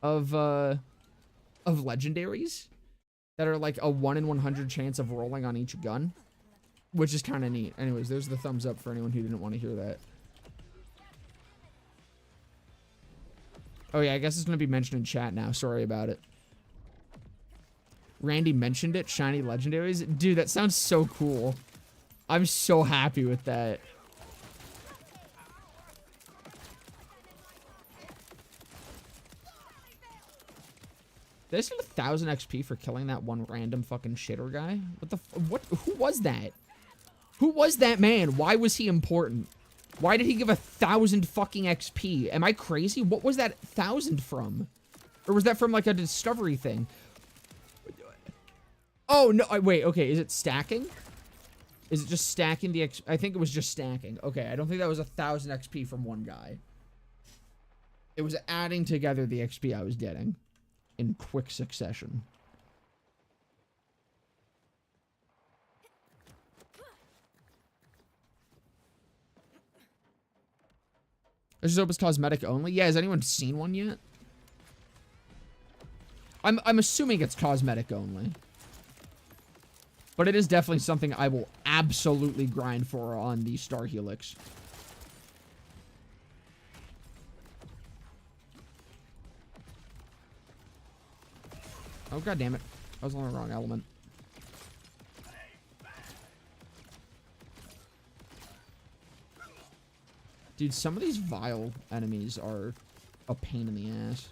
of legendaries that are, like, a 1 in 100 chance of rolling on each gun. Which is kind of neat. Anyways, there's the thumbs up for anyone who didn't want to hear that. Oh yeah, I guess it's going to be mentioned in chat now. Sorry about it. Randy mentioned it. Shiny legendaries. Dude, that sounds so cool. I'm so happy with that. Did I get 1,000 XP for killing that one random fucking shitter guy? What? Who was that? Who was that man? Why was he important? Why did he give 1,000 fucking XP? Am I crazy? What was that 1,000 from? Or was that from like a discovery thing? Oh, no. Wait, okay. Is it stacking? Is it just stacking the XP? I think it was just stacking. Okay, I don't think that was 1,000 XP from one guy. It was adding together the XP I was getting in quick succession. This is cosmetic only? Yeah, has anyone seen one yet? I'm assuming it's cosmetic only. But it is definitely something I will absolutely grind for on the Star Helix. Oh, god damn it. I was on the wrong element. Dude, some of these vile enemies are a pain in the ass.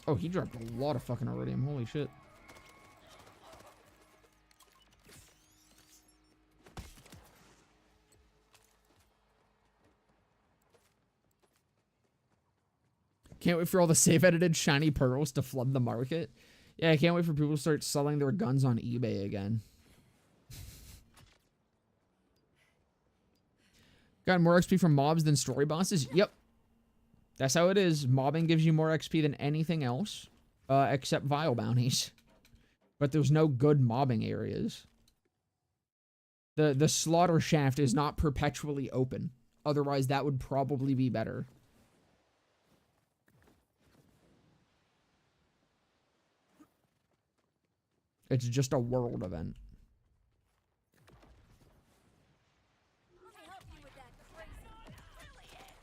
Oh, he dropped a lot of fucking iridium. Holy shit. Can't wait for all the save edited shiny pearls to flood the market. Yeah, I can't wait for people to start selling their guns on eBay again. Got more XP from mobs than story bosses? Yep. That's how it is. Mobbing gives you more XP than anything else, except vile bounties. But there's no good mobbing areas. The slaughter shaft is not perpetually open. Otherwise, that would probably be better. It's just a world event. Let me help you with that crazy. Really is.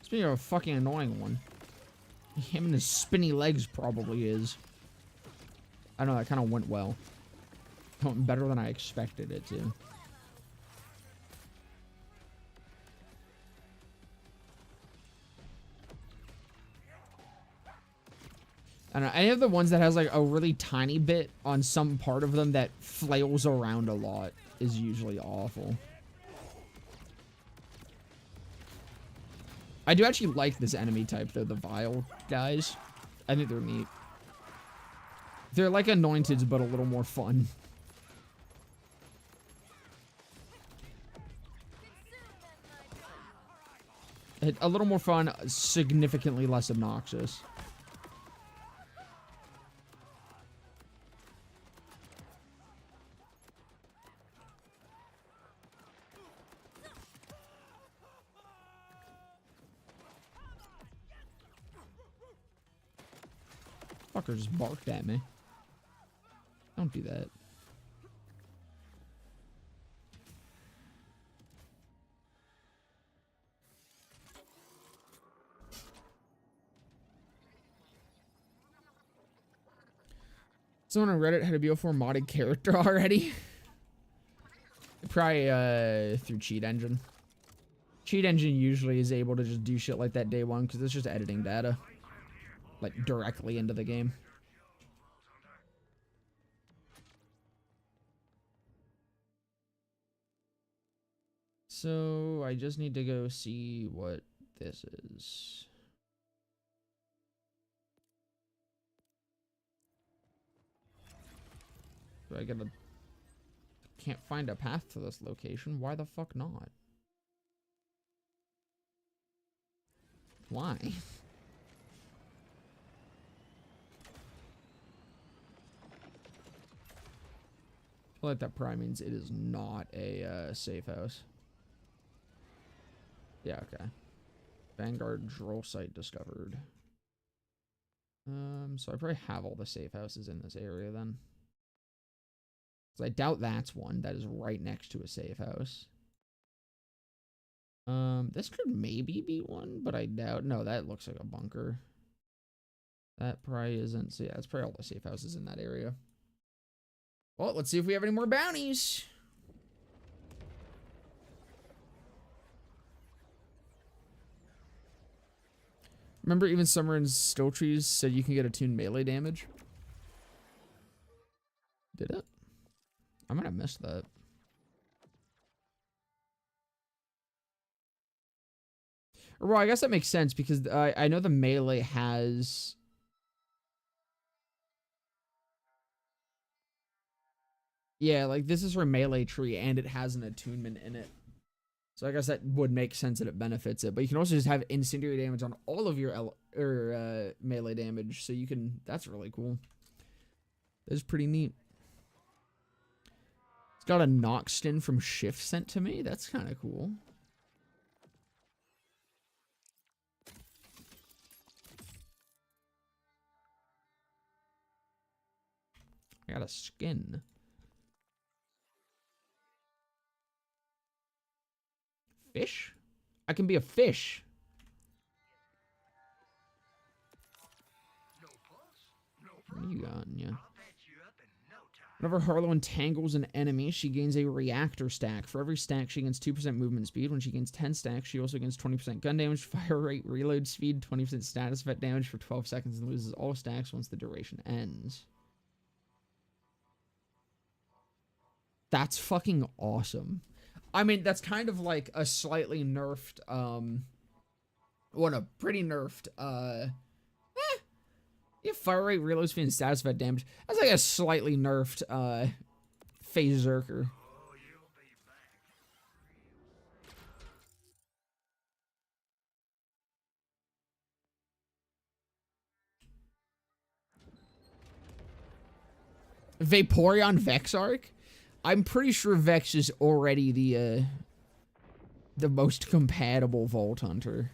Speaking of a fucking annoying one. Him and his spinny legs probably is. I know, that kind of went well. Went better than I expected it to. I don't know, any of the ones that has like a really tiny bit on some part of them that flails around a lot is usually awful. I do actually like this enemy type though, the vile guys. I think they're neat. They're like anointeds, but a little more fun. A little more fun, significantly less obnoxious. Fucker just barked at me. Don't do that. Someone on Reddit had a BO4 modded character already. Probably through Cheat Engine. Cheat Engine usually is able to just do shit like that day one because it's just editing data. Like, directly into the game. So I just need to go see what this is. Do I gotta... Can't find a path to this location. Why the fuck not? Why? I feel like that probably means it is not a safe house. Yeah, okay. Vanguard drill site discovered. So I probably have all the safe houses in this area then. So I doubt that's one that is right next to a safe house. This could maybe be one, but I doubt. No, that looks like a bunker. That probably isn't. So yeah, it's probably all the safe houses in that area. Well, let's see if we have any more bounties. Remember, even Summer and Still Trees said you can get attuned melee damage? Did it? I might have missed that. Well, I guess that makes sense because I know the melee has... Yeah, like this is her melee tree and it has an attunement in it. So I guess that would make sense that it benefits it. But you can also just have incendiary damage on all of your melee damage. So you can... That's really cool. That's pretty neat. It's got a Noxton from Shift sent to me. That's kind of cool. I got a skin. Fish? I can be a fish. What are you got? Yeah. Whenever Harlow entangles an enemy, she gains a reactor stack. For every stack, she gains 2% movement speed. When she gains 10 stacks, she also gains 20% gun damage, fire rate, reload speed, 20% status effect damage for 12 seconds, and loses all stacks once the duration ends. That's fucking awesome. I mean, that's kind of like a slightly nerfed, well, no, pretty nerfed, yeah, fire rate, reload speed, and status effect damage. That's like a slightly nerfed, phase Zerker. Vaporeon Vex arc? I'm pretty sure Vex is already the most compatible Vault Hunter.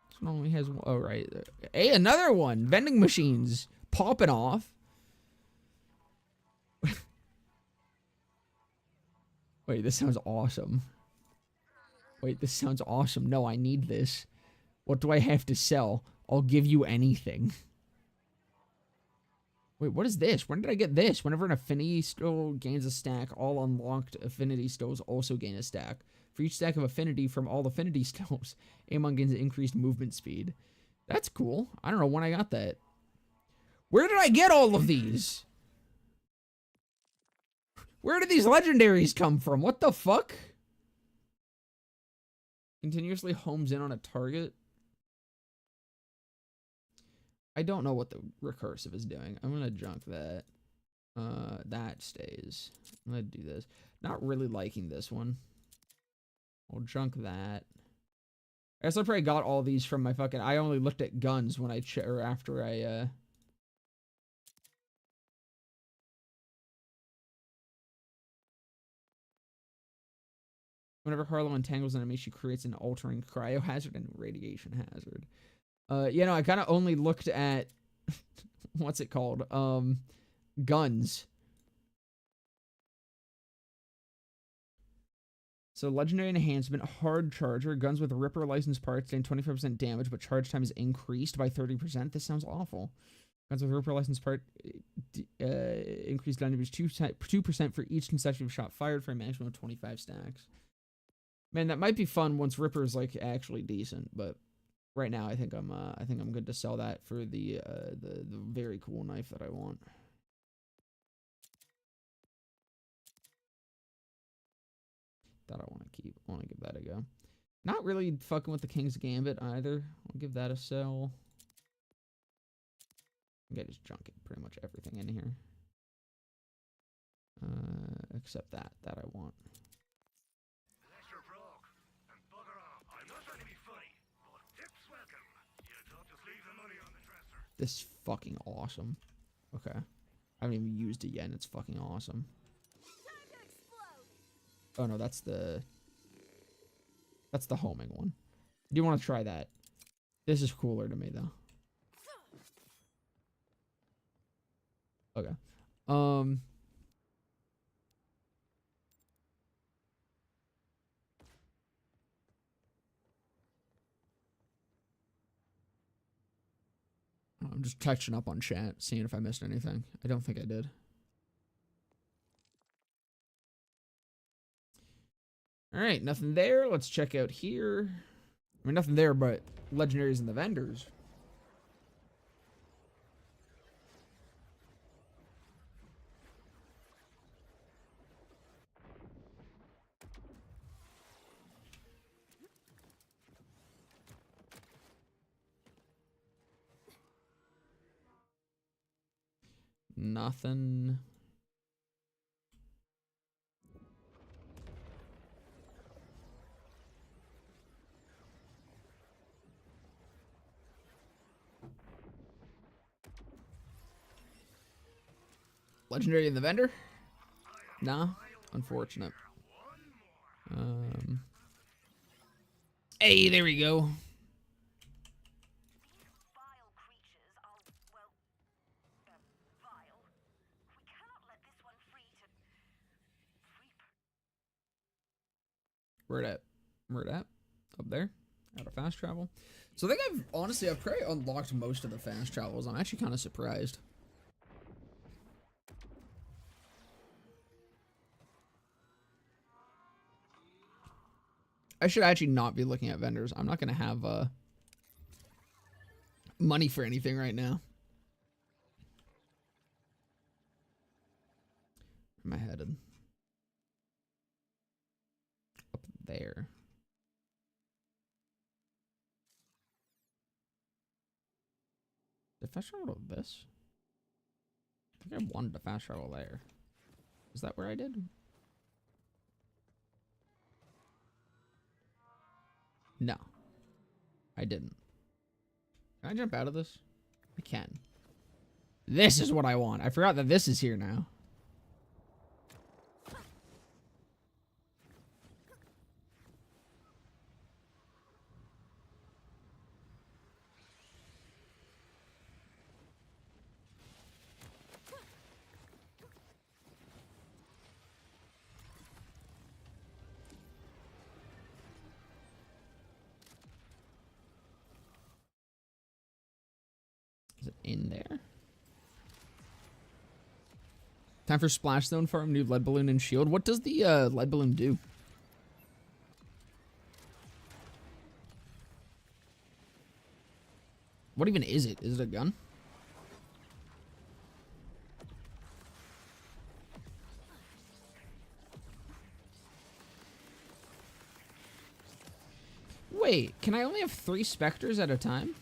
This one only has one. Oh, right. Hey, another one! Vending machines popping off. Wait, this sounds awesome. Wait, this sounds awesome. No, I need this. What do I have to sell? I'll give you anything. Wait, what is this? When did I get this? Whenever an affinity still gains a stack, all unlocked affinity stills also gain a stack. For each stack of affinity from all affinity stills, Amon gains increased movement speed. That's cool. I don't know when I got that. Where did I get all of these? Where did these legendaries come from? What the fuck? Continuously homes in on a target. I don't know what the recursive is doing. I'm gonna junk that. That stays. I'm gonna do this. Not really liking this one. I'll junk that. I guess I probably got all these from my fucking... I only looked at guns when I... or after I, Whenever Harlow entangles an enemy, she creates an altering cryo hazard and radiation hazard. You know, I kind of only looked at... what's it called? Guns. So, legendary enhancement, hard charger. Guns with Ripper license parts gain 25% damage, but charge time is increased by 30%. This sounds awful. Guns with Ripper license part increased damage 2% for each consecutive shot fired for a maximum of 25 stacks. Man, that might be fun once Ripper is like actually decent, but right now I think I'm good to sell that for the very cool knife that I want. That I want to keep. I want to give that a go. Not really fucking with the King's Gambit either. I'll give that a sell. I think I just junk it pretty much everything in here. Except that. That I want. This is fucking awesome. Okay. I haven't even used it yet, and it's fucking awesome. Oh no, that's the homing one. Do you want to try that? This is cooler to me though. Okay. I'm just catching up on chat, seeing if I missed anything. I don't think I did. All right, nothing there. Let's check out here. I mean, nothing there, but legendaries in the vendors. Nothing. Legendary in the vendor? Nah, unfortunate. Hey, there we go. Where it at? Where it at? Up there? Out of fast travel. So I think I've probably unlocked most of the fast travels. I'm actually kind of surprised. I should actually not be looking at vendors. I'm not going to have money for anything right now. Where am I headed? Up there. Did I fast travel to this? I think I wanted to fast travel there. Is that where I did? No. I didn't. Can I jump out of this? I can. This is what I want. I forgot that this is here now. Is it in there? Time for Splashstone farm, new lead balloon and shield. What does the lead balloon do? What even is it? Is it a gun? Wait, can I only have 3 specters at a time?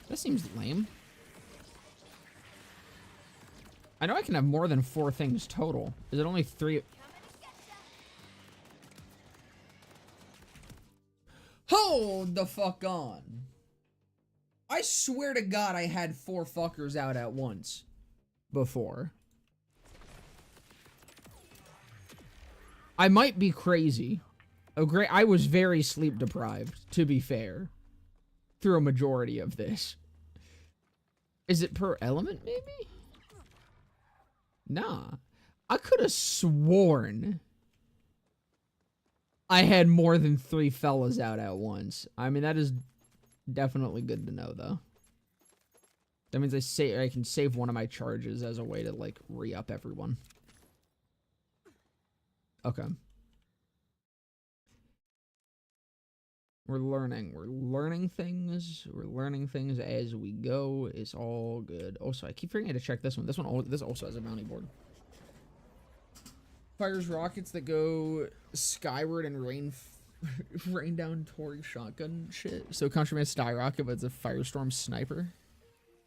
That seems lame. I know I can have more than 4 things total. Is it only 3? Hold the fuck on. I swear to God I had 4 fuckers out at once before. I might be crazy. Oh, great. I was very sleep deprived, to be fair, through a majority of this. Is it per element, maybe? Nah. I could have sworn I had more than 3 fellas out at once. I mean, that is definitely good to know, though. That means I can save one of my charges as a way to, like, re-up everyone. Okay. We're learning. We're learning things. We're learning things as we go. It's all good. Also, I keep forgetting to check this one. This also has a bounty board. Fires rockets that go skyward and rain down toward shotgun shit. So Contraband Skyrocket, but it's a Firestorm sniper.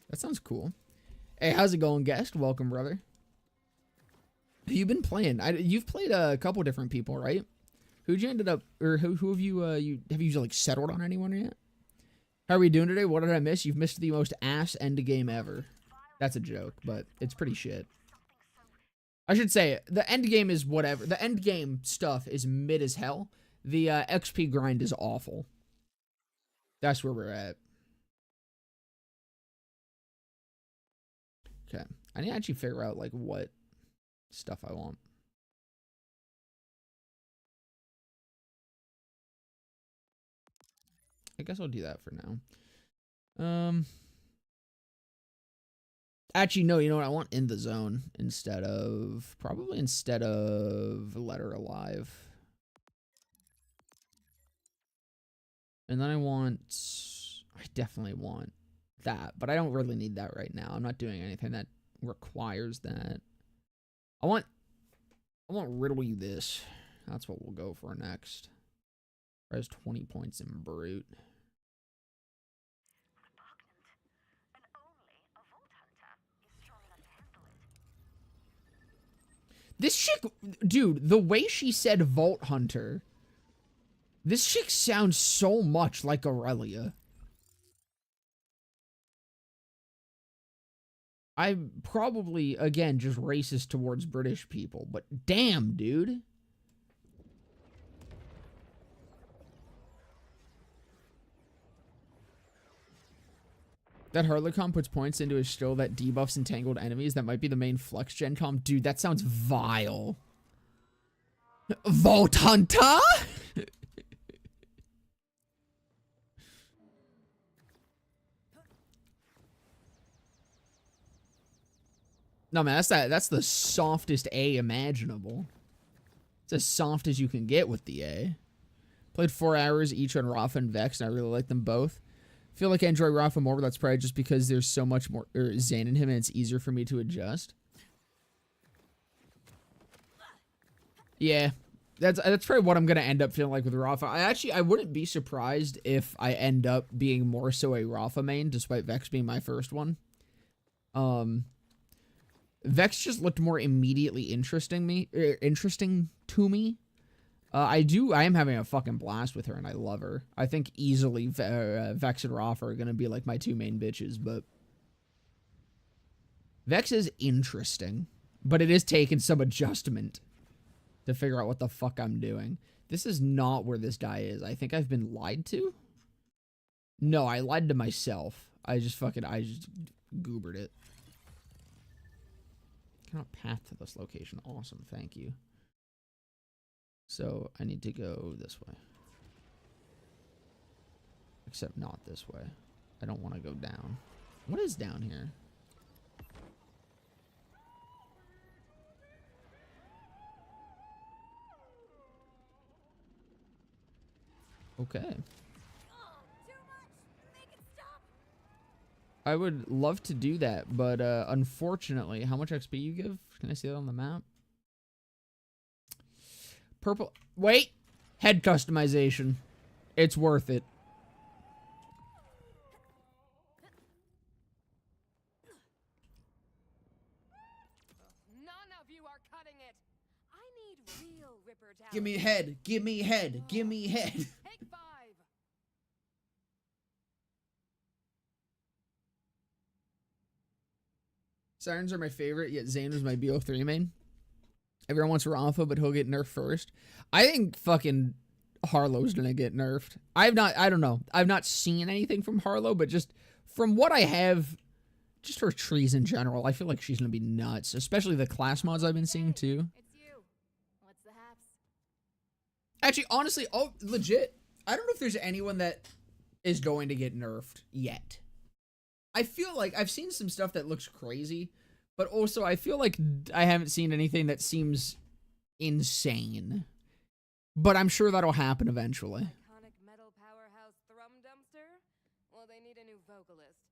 That sounds cool. Hey, how's it going, guest? Welcome, brother. You've been playing. You've played a couple different people, right? Who'd you ended up, or who have you, have you like settled on anyone yet? How are we doing today? What did I miss? You've missed the most ass end game ever. That's a joke, but it's pretty shit. I should say, the end game is whatever. The end game stuff is mid as hell. The XP grind is awful. That's where we're at. Okay. I need to actually figure out, like, what stuff I want. I guess I'll do that for now. Actually, no, you know what? I want In the Zone instead of... Probably instead of Let Her Alive. And then I definitely want that. But I don't really need that right now. I'm not doing anything that requires that. I want Riddle You This. That's what we'll go for next. Has 20 points in Brute. This chick, dude, the way she said Vault Hunter, this chick sounds so much like Aurelia. I'm probably, again, just racist towards British people, but damn, dude. That Harlequin puts points into his skill that debuffs entangled enemies. That might be the main flex gen comp. Dude, that sounds vile. Vault Hunter? No, man, that's the softest A imaginable. It's as soft as you can get with the A. Played 4 hours each on Rafa and Vex, and I really like them both. Feel like I enjoy Rafa more, but that's probably just because there's so much more Zane in him and it's easier for me to adjust. Yeah, that's probably what I'm gonna end up feeling like with Rafa. I wouldn't be surprised if I end up being more so a Rafa main, despite Vex being my first one. Vex just looked more immediately interesting to me. I am having a fucking blast with her, and I love her. I think easily Vex and Rafa are going to be like my two main bitches, but Vex is interesting, but it is taking some adjustment to figure out what the fuck I'm doing. This is not where this guy is. I think I've been lied to. No, I lied to myself. I just goobered it. Cannot path to this location. Awesome, thank you. So I need to go this way. Except not this way. I don't want to go down. What is down here? Okay. I would love to do that, but unfortunately, how much XP you give? Can I see that on the map? Purple. Wait! Head customization. It's worth it. None of you are cutting it. I need real Ripper talent. Give me head. Give me head. Give me head. Take 5. Sirens are my favorite, yet Zane was my BO3 main. Everyone wants Rafa, but he'll get nerfed first. I think fucking Harlow's gonna get nerfed. I don't know. I've not seen anything from Harlow, but just from what I have, just her trees in general, I feel like she's gonna be nuts. Especially the class mods I've been seeing too. It's you. What's the haps? Actually, honestly, oh, legit, I don't know if there's anyone that is going to get nerfed yet. I feel like I've seen some stuff that looks crazy, but also I feel like I haven't seen anything that seems insane. But I'm sure that'll happen eventually. Iconic metal need a new vocalist.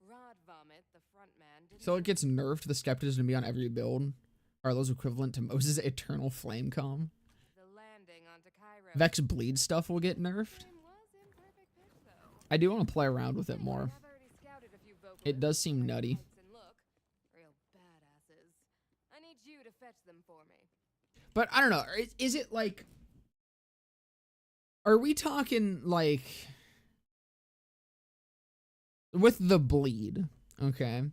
Rod Vomit, the frontman, didn't So it gets nerfed. The Skepta is gonna be on every build. Are those equivalent to Moses' Eternal Flame Com? the landing onto Cairo. Vex Bleed stuff will get nerfed. Game was imperfect pitch, though. I do want to play around with it more. I've already scouted a few vocalists It does seem with nutty. types and look. Real badasses. I need you to fetch them for me. But I don't know. Is it like... Are we talking like... With the bleed, okay?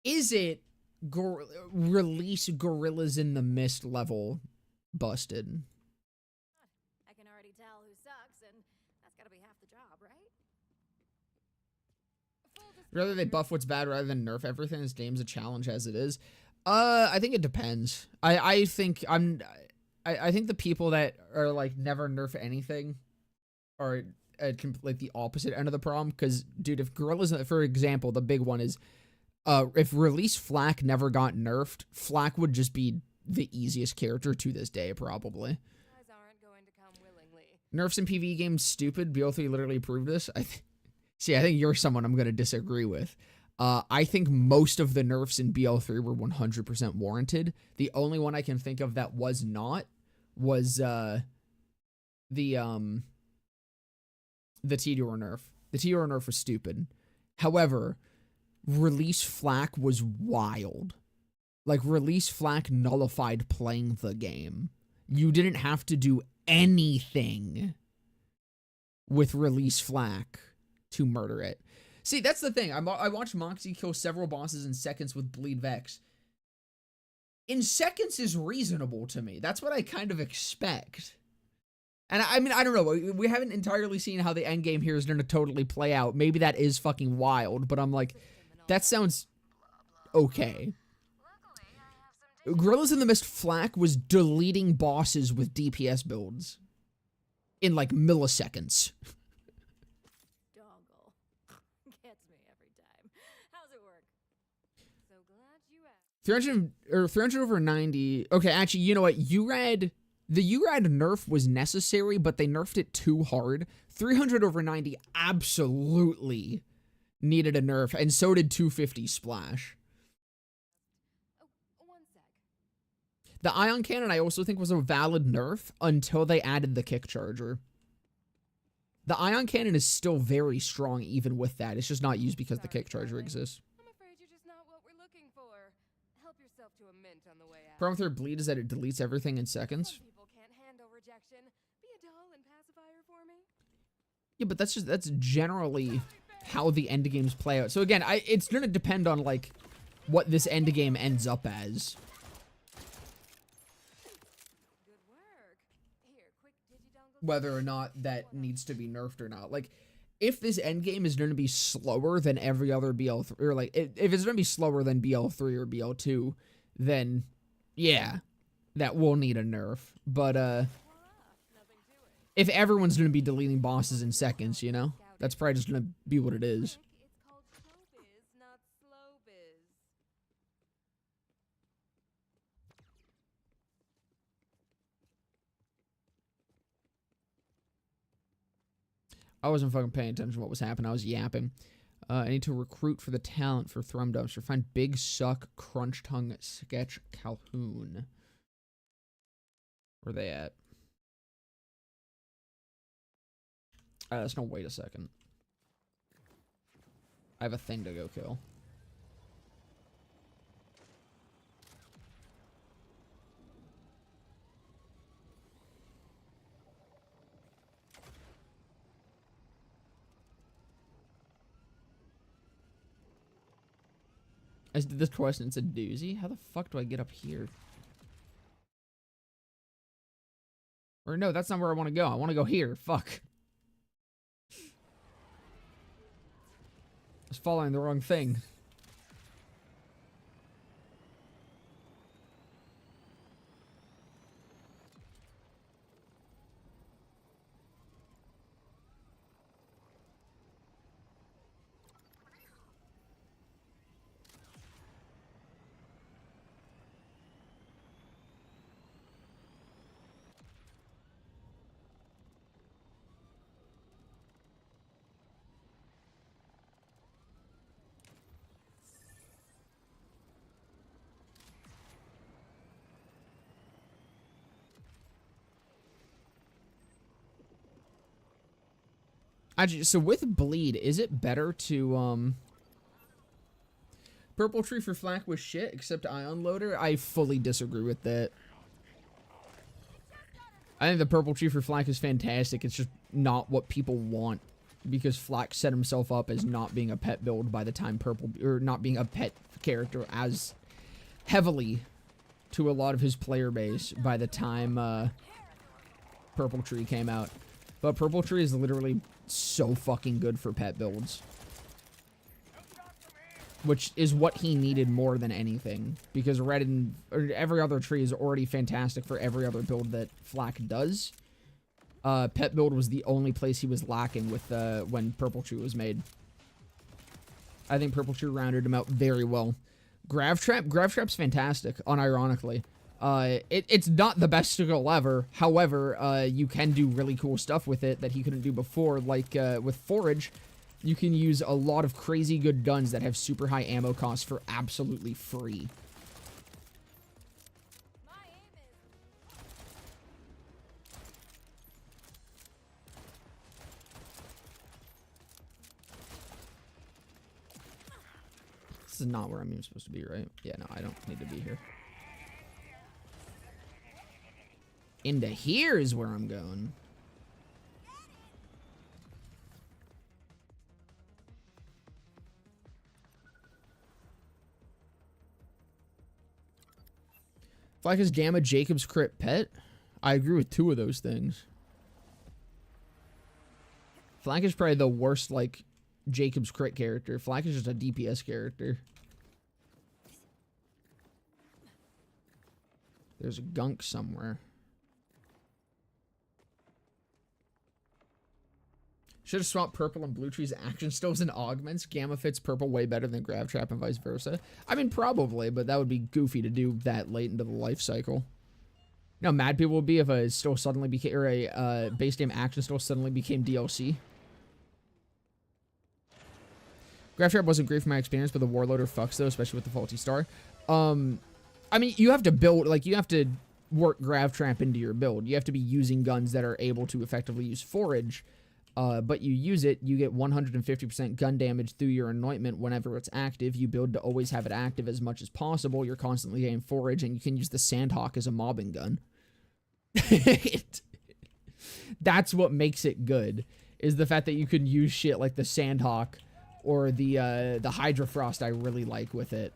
Is it release Gorillas in the Mist level busted? I can already tell who sucks, and that's gotta be half the job, right? Rather they buff what's bad rather than nerf everything. This game's a challenge as it is. I think it depends. I think the people that are like never nerf anything are like the opposite end of the problem. Because dude, if Gorillas, for example, the big one is if release Flak never got nerfed, Flak would just be the easiest character to this day probably. Guys aren't going to come willingly. Nerfs in PvE games stupid. BO3 literally proved this. I think you're someone I'm gonna disagree with. I think most of the nerfs in BL3 were 100% warranted. The only one I can think of that was not was the T-Door nerf. The T-Door nerf was stupid. However, release Flak was wild. Like, release Flak nullified playing the game. You didn't have to do anything with release Flak to murder it. See, that's the thing. I watched Moxie kill several bosses in seconds with Bleed Vex. In seconds is reasonable to me. That's what I kind of expect. And I mean, I don't know. We haven't entirely seen how the end game here is going to totally play out. Maybe that is fucking wild, but I'm like, that sounds okay. Gorillas in the Mist Flak was deleting bosses with DPS builds in like milliseconds. Dongle. Gets me every time. How's it work? So glad you asked. 300 over 90. Okay, actually, you know what? The URAD nerf was necessary, but they nerfed it too hard. 300 over 90 absolutely needed a nerf, and so did 250 Splash. Oh, one sec. The Ion Cannon, I also think, was a valid nerf until they added the Kick Charger. The Ion Cannon is still very strong even with that. It's just not used because the Kick Charger exists. I'm afraid you're just not what we're looking for. Help yourself to a mint on the way out. Problem with their bleed is that it deletes everything in seconds. Some people can't handle rejection. Be a doll and pacifier for me. Yeah, but that's generally how the end games play out. So again, it's gonna depend on like what this end game ends up as. Good work. Here, quick digidongle. Whether or not that needs to be nerfed or not. Like, if this end game is going to be slower than every other BL3, or like, if it's going to be slower than BL3 or BL2, then yeah, that will need a nerf. But Voila, nothing to it. if everyone's going to be deleting bosses in seconds, you know, that's probably just going to be what it is. It's called showbiz, not slow biz. I wasn't fucking paying attention to what was happening. I was yapping. I need to recruit for the talent for Thrum Dumpster. Find Big Suck, Crunch Tongue, Sketch, Calhoun. Where they at? Let's go wait a second. I have a thing to go kill. I just did this twice and it's a doozy. How the fuck do I get up here? Or no, that's not where I want to go. I want to go here. Fuck. I was following the wrong thing. Actually, so with bleed, is it better to purple tree for flak was shit except ion loader? I fully disagree with that. I think the purple tree for flak is fantastic. It's just not what people want because flak set himself up as not being a pet build by the time purple, or not being a pet character as heavily to a lot of his player base by the time purple tree came out. But purple tree is literally so fucking good for pet builds, which is what he needed more than anything, because red and or every other tree is already fantastic for every other build that flak does. Pet build was the only place he was lacking with when purple tree was made. I think purple tree rounded him out very well. Grav trap's fantastic, unironically. It's not the best skill ever. However, you can do really cool stuff with it that he couldn't do before. Like with forage, you can use a lot of crazy good guns that have super high ammo costs for absolutely free. This is not where I'm even supposed to be, right? Yeah, no, I don't need to be here. Into here is where I'm going. Flak is Gamma Jacob's crit pet. I agree with two of those things. Flak is probably the worst, like, Jacob's crit character. Flak is just a DPS character. There's a gunk somewhere. Should have swapped purple and blue trees action stills and augments. Gamma fits purple way better than Grav Trap and vice versa. I mean, probably, but that would be goofy to do that late into the life cycle. You know how mad people would be if a still suddenly became, or a base game action still suddenly became DLC. Grav Trap wasn't great from my experience, but the Warloader fucks though, especially with the faulty star. I mean, you have to build, like, you have to work Grav Trap into your build. You have to be using guns that are able to effectively use forage. But you use it, you get 150% gun damage through your anointment whenever it's active. You build to always have it active as much as possible. You're constantly getting forage, and you can use the Sandhawk as a mobbing gun. That's what makes it good, is the fact that you can use shit like the Sandhawk or the Hydra Frost I really like with it,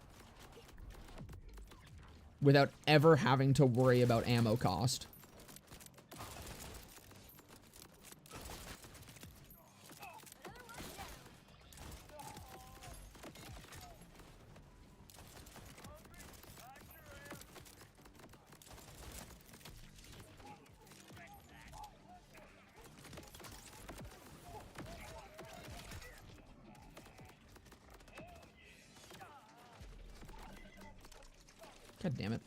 without ever having to worry about ammo cost. God damn it.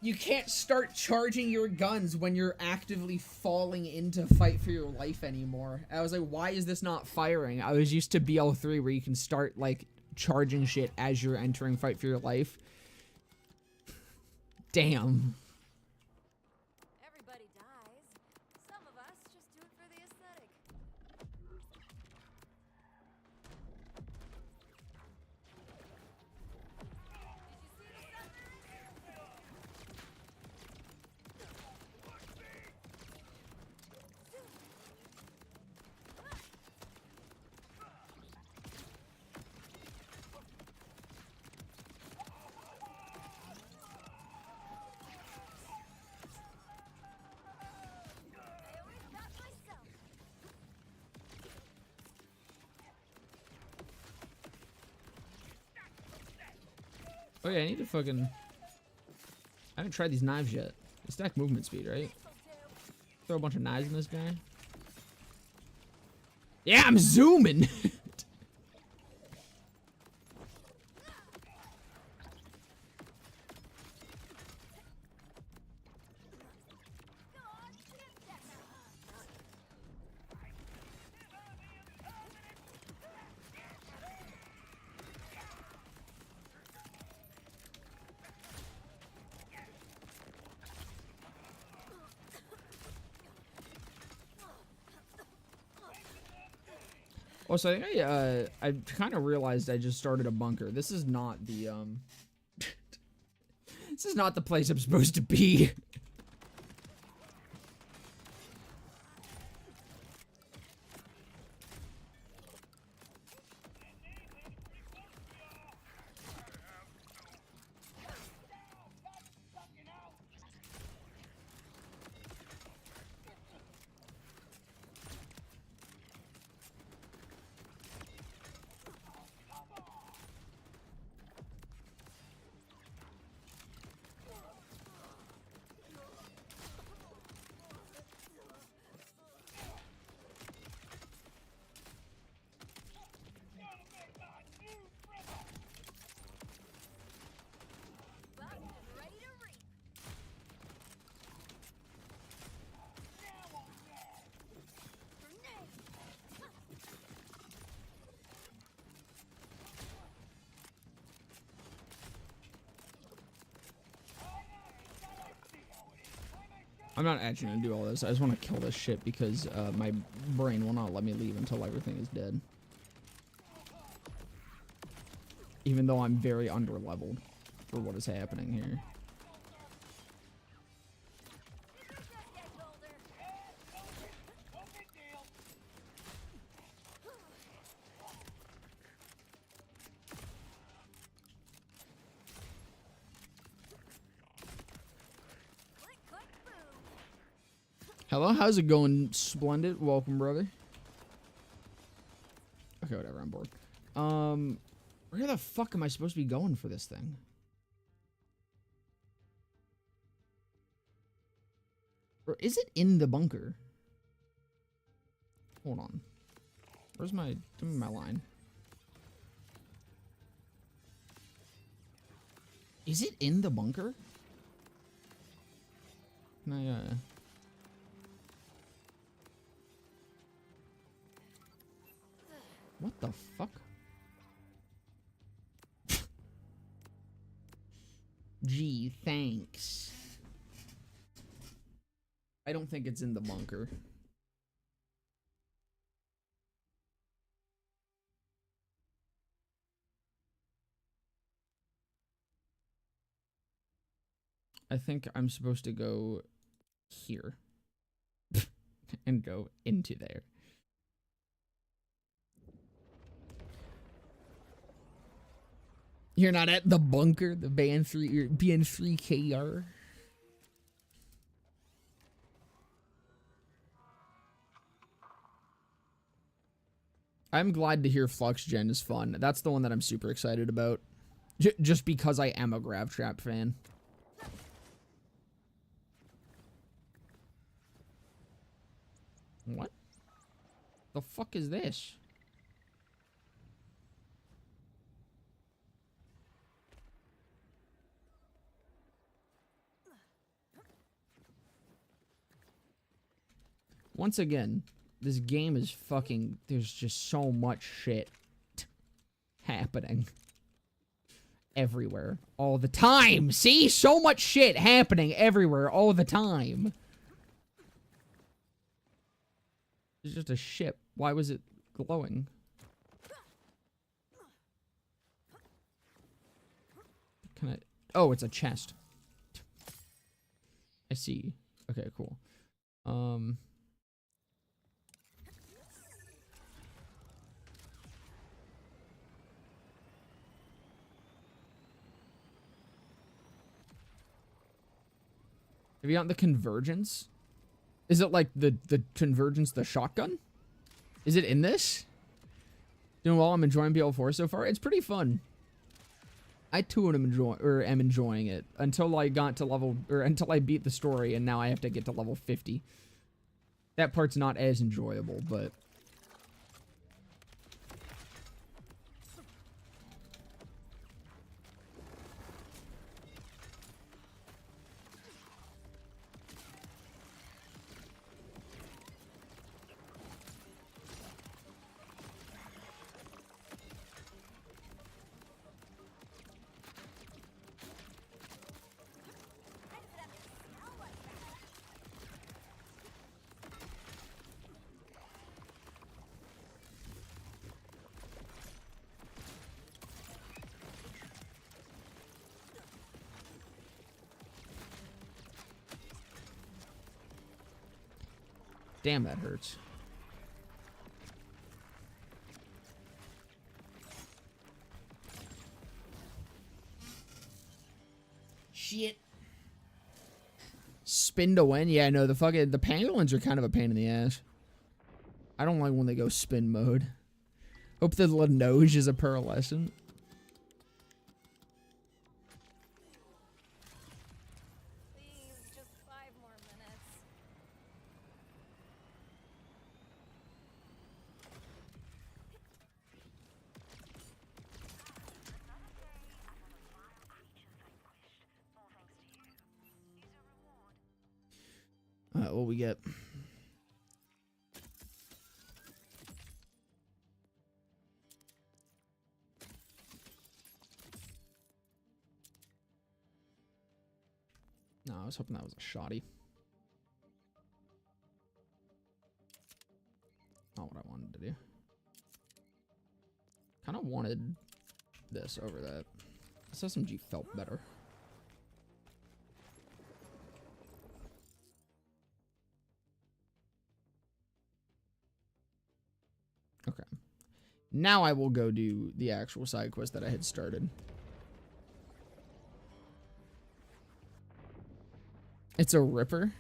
You can't start charging your guns when you're actively falling into fight for your life anymore. I was like, why is this not firing? I was used to BL3 where you can start, like, charging shit as you're entering fight for your life. Damn. Everybody dies. Some of us just do it for the aesthetic. Oh yeah, I need to fucking... I haven't tried these knives yet. They stack movement speed, right? Throw a bunch of knives in this guy. Yeah, I'm zooming! Also, I think I kind of realized I just started a bunker. This is not the this is not the place I'm supposed to be. Bucked and ready to reap. Grenade. I'm not actually gonna do all this. I just want to kill this shit because my brain will not let me leave until everything is dead. Even though I'm very underleveled for what is happening here. Just get colder. Click, click, boom. Hello, how's it going, Splendid? Welcome, brother. Okay, whatever, I'm bored. Where the fuck am I supposed to be going for this thing? Or is it in the bunker? Hold on. Where's my... Give me my line. Is it in the bunker? Can I, What the fuck? Gee, thanks. I don't think it's in the bunker. I think I'm supposed to go here. And go into there. You're not at the bunker, the BN3 or BN3KR. I'm glad to hear Flux Gen is fun. That's the one that I'm super excited about. Just because I am a Grav Trap fan. What? The fuck is this? Once again, this game is fucking... There's just so much shit happening. Everywhere. All the time! See? So much shit happening everywhere all the time. It's just a ship. Why was it glowing? Can I... Oh, it's a chest. I see. Okay, cool. Have you gotten the convergence? Is it like the convergence, the shotgun? Is it in this? Doing well. I'm enjoying BL4 so far. It's pretty fun. I too am enjoying it until I got to level, or until I beat the story, and now I have to get to level 50. That part's not as enjoyable, but Damn, that hurts. Shit. Spin to win? Yeah, no, the pangolins are kind of a pain in the ass. I don't like when they go spin mode. Hope the Linoge is a pearlescent. Please, just 5 more minutes. Alright, what we get? No, I was hoping that was a shoddy. Not what I wanted to do. Kind of wanted this over that. This SMG felt better. Okay. Now I will go do the actual side quest that I had started. It's a ripper?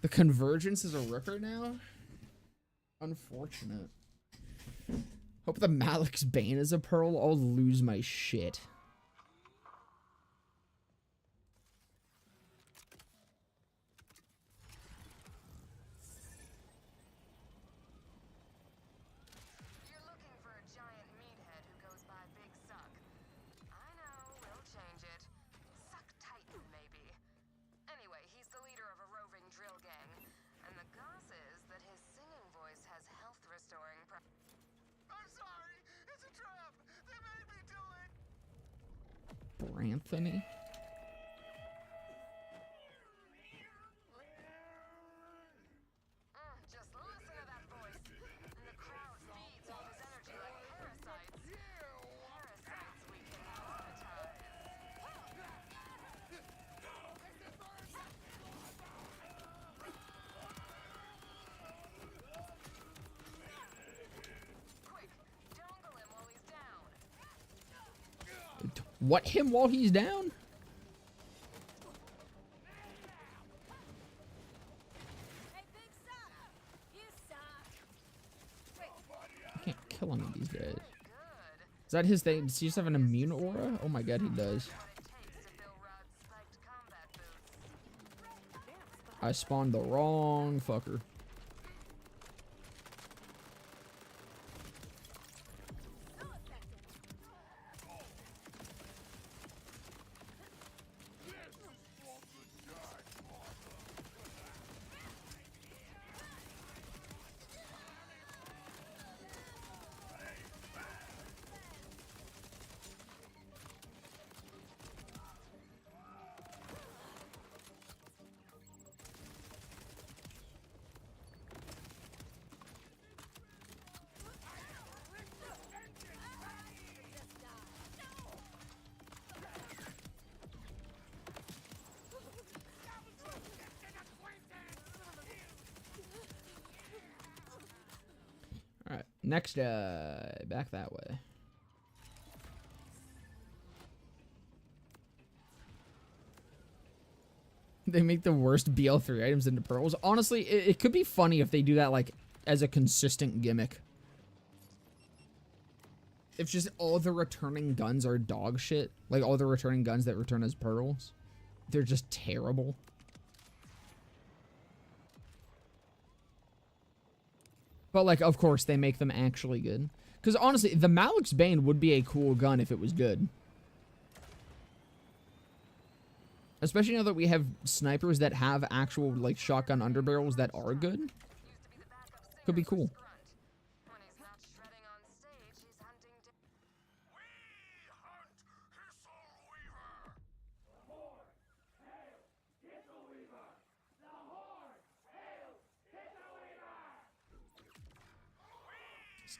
The convergence is a ripper now? Unfortunate. Hope the Malik's Bane is a pearl. I'll lose my shit. You're looking for a giant meathead who goes by Big Suck. I know, we'll change it. Suck Titan, maybe. Anyway, he's the leader of a roving drill gang, and the goss is that his singing voice has health-restoring I'm sorry! It's a trap! They made me do it! Branthony? Just listen to that voice. And the crowd feeds off his energy like parasites. Parasites we can hypnotize. Quick, dangle him while he's down. What, him while he's down? Hey, Big Suck! You suck! I can't kill any of these guys. Good. Is that his thing? Does he just have an immune aura? Oh my god, he does. What it takes to fill Rod's spiked combat boots. I spawned the wrong fucker. So effective! Alright, next, back that way. They make the worst BL3 items into pearls. Honestly, it could be funny if they do that, like, as a consistent gimmick. If just all the returning guns are dog shit, like all the returning guns that return as pearls, they're just terrible. But, like, of course, they make them actually good. Because, honestly, the Malik's Bane would be a cool gun if it was good. Especially now that we have snipers that have actual, like, shotgun underbarrels that are good. Could be cool. When he's not shredding on stage, he's hunting We hunt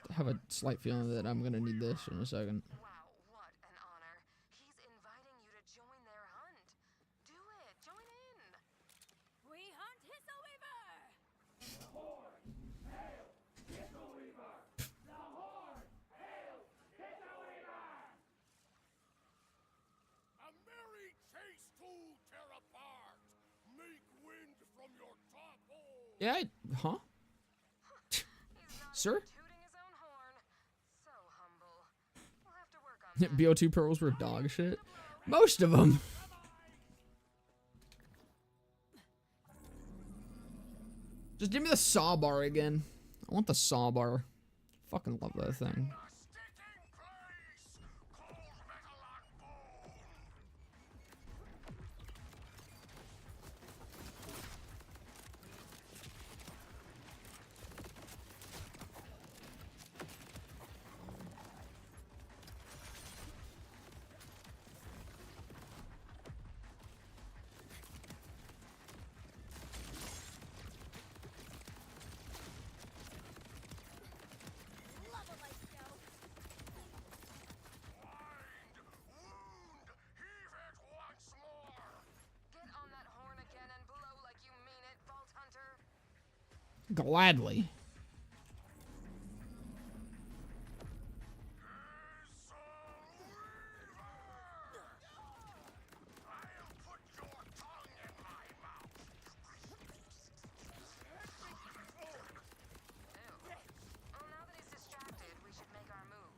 I have a slight feeling that I'm gonna need this in a second. Wow, what an honor. He's inviting you to join their hunt. Do it. Join in. We hunt Hisselweaver! Yeah, huh? He's not Sir? even tooting his own horn. So humble. We'll have to work on that. BO2 pearls were dog shit. Most of them. Just give me the saw bar again. I want the saw bar. Fucking love that thing. Gladly. Well, now that he's distracted, we should make our move.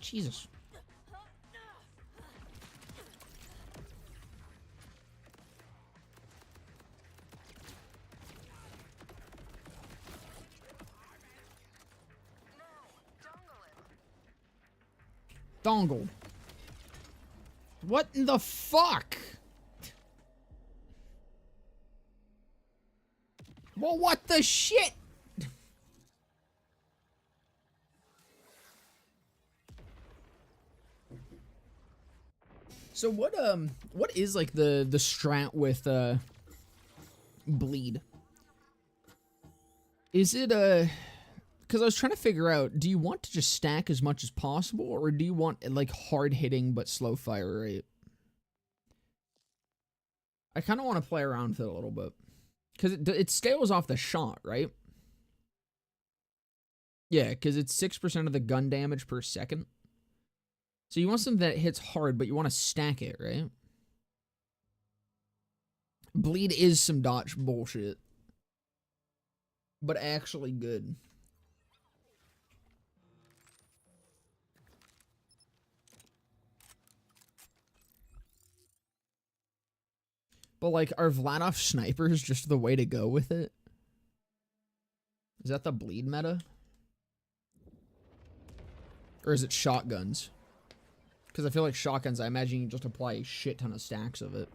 Jesus. Dongle. What in the fuck? Well, what the shit? So what is like the strat with bleed? Is it because I was trying to figure out, do you want to just stack as much as possible, or do you want like hard hitting but slow fire rate? I kind of want to play around with it a little bit because it scales off the shot, right? Yeah, because it's 6% of the gun damage per second. So you want something that hits hard, but you want to stack it, right? Bleed is some dodge bullshit, but actually good. But like, are Vladov snipers just the way to go with it? Is that the bleed meta? Or is it shotguns? Because I feel like shotguns, I imagine you just apply a shit ton of stacks of it.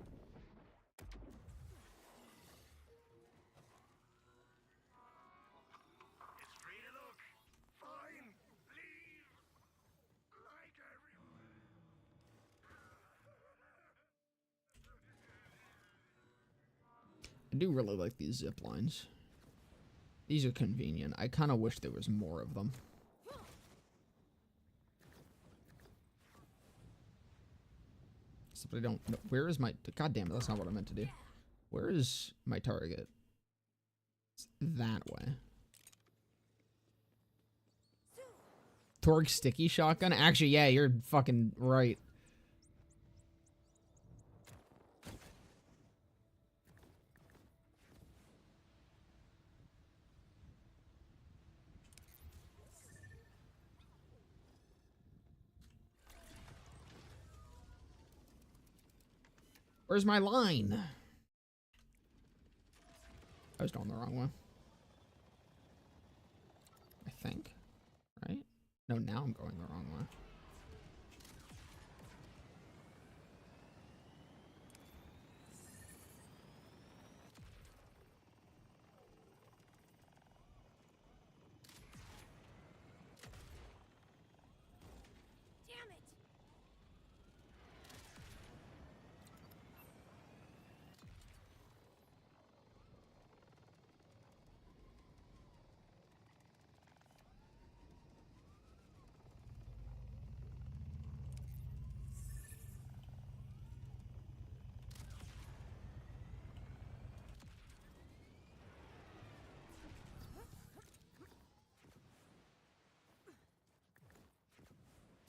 I do really like these zip lines. These are convenient. I kind of wish there was more of them. Except I don't know. Where is my... God damn it, that's not what I meant to do. Where is my target? It's that way. Torgue sticky shotgun? Actually, yeah, you're fucking right. Where's my line? I was going the wrong way. I think. Right? No, now I'm going the wrong way. Damn it!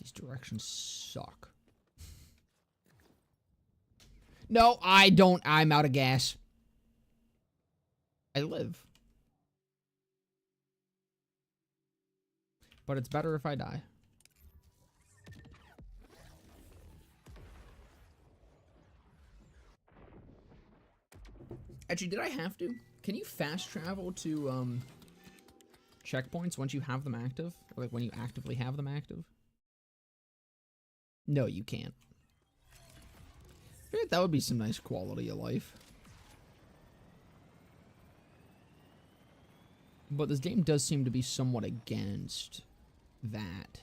These directions suck. No, I don't. I'm out of gas. I live. But it's better if I die. Actually, did I have to? Can you fast travel to checkpoints once you have them active? Or like when you actively have them active? No, you can't. I feel like that would be some nice quality of life. But this game does seem to be somewhat against that.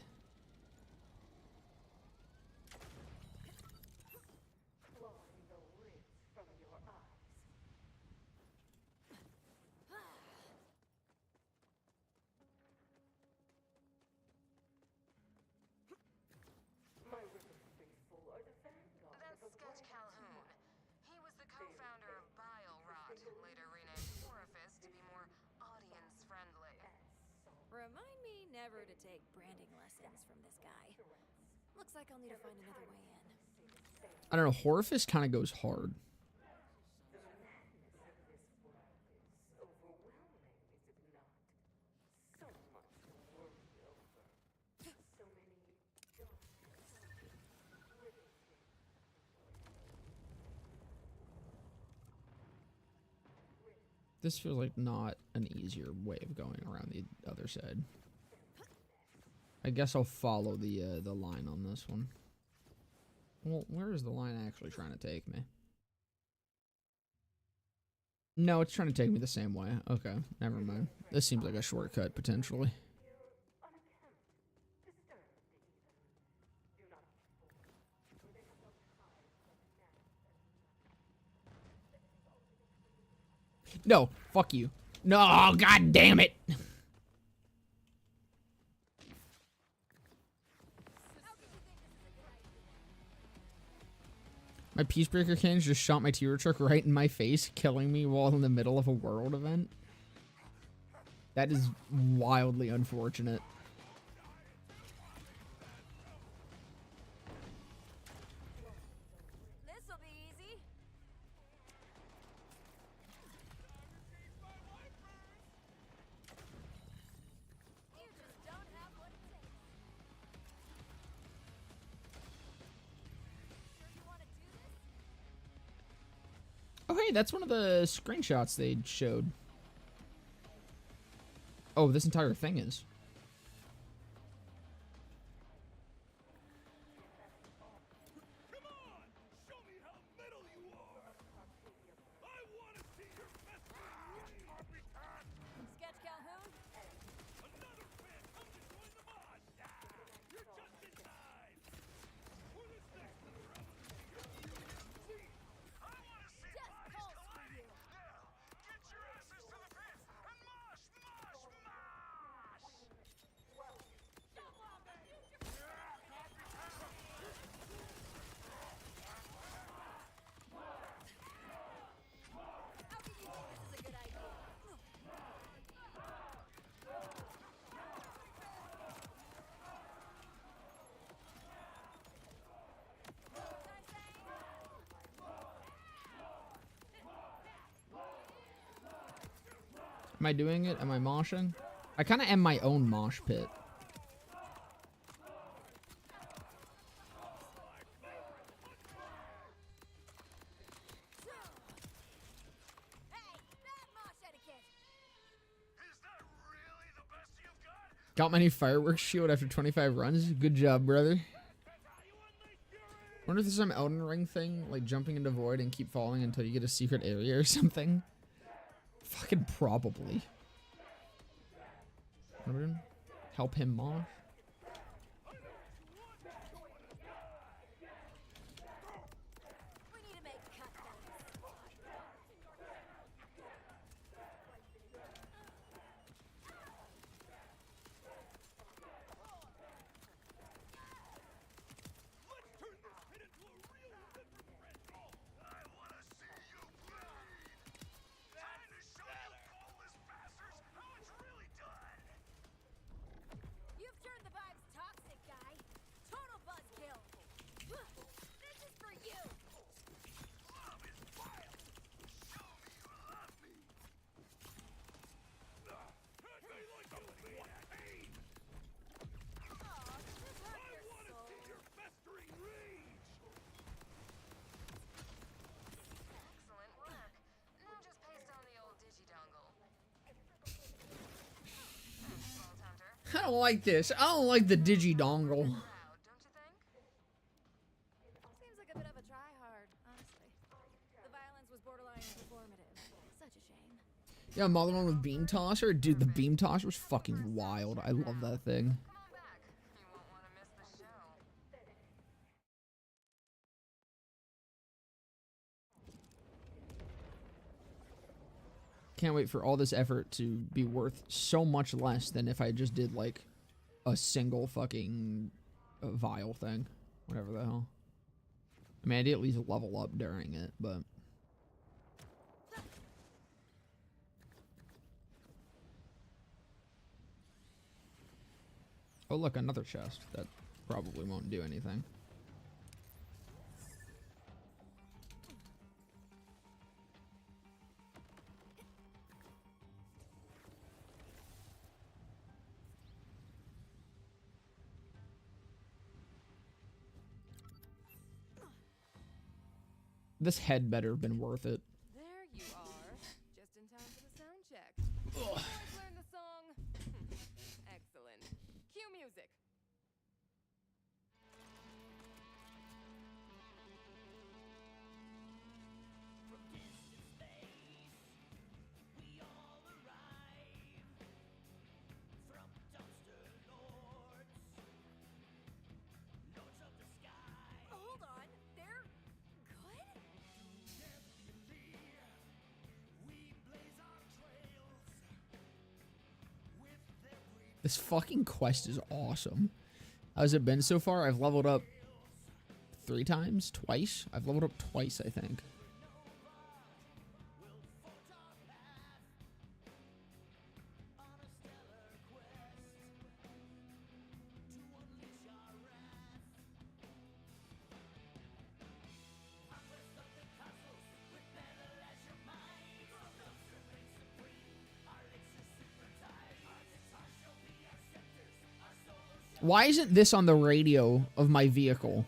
That's Sketch Calhoun. He was the co-founder of Bile Rot, later renamed Orifice to be more audience-friendly. Remind me never to take branding lessons from this guy. Looks like I'll need to find another way in. I don't know, Horifist kind of goes hard. This feels like not an easier way of going around the other side. I guess I'll follow the line on this one. Well, where is the line actually trying to take me? No, it's trying to take me the same way. Okay, never mind. This seems like a shortcut, potentially. No, fuck you. No, god damn it. My Peacebreaker cannons just shot my T-Rex truck right in my face, killing me while in the middle of a world event. That is wildly unfortunate. This'll be easy. You just don't have what it takes. Sure you want to do this? Oh, hey, that's one of the screenshots they showed. Oh, this entire thing is. Sketch Calhoun? How can you think this is a good idea? Am I doing it? Am I moshing? I kind of am my own mosh pit. Hey, bad mosh etiquette. Got my new fireworks shield after 25 runs. Good job, brother. Wonder if there's some Elden Ring thing, like jumping into void and keep falling until you get a secret area or something. Fucking probably. Help him mosh. We need to make cutbacks. You've turned don't like this. I don't like the digi dongle. Proud, don't you think? Seems like a bit of a try-hard, honestly. The violence was borderline performative. Such a shame. Yeah, another one with beam tosser. Dude, the beam tosser was fucking wild. I love that thing. Come on back. You won't want to miss the show. Can't wait for all this effort to be worth so much less than if I just did like a single fucking vial thing. Whatever the hell. I mean, I did at least level up during it, but... Oh, look, another chest. That probably won't do anything. This head better have been worth it. There you are. Just in time for the sound check. You guys learn the song? Excellent. Cue music. Hold on, they're good? This fucking quest is awesome. How's it been so far? I've leveled up 3 times? Twice? I've leveled up twice, I think. Why isn't this on the radio of my vehicle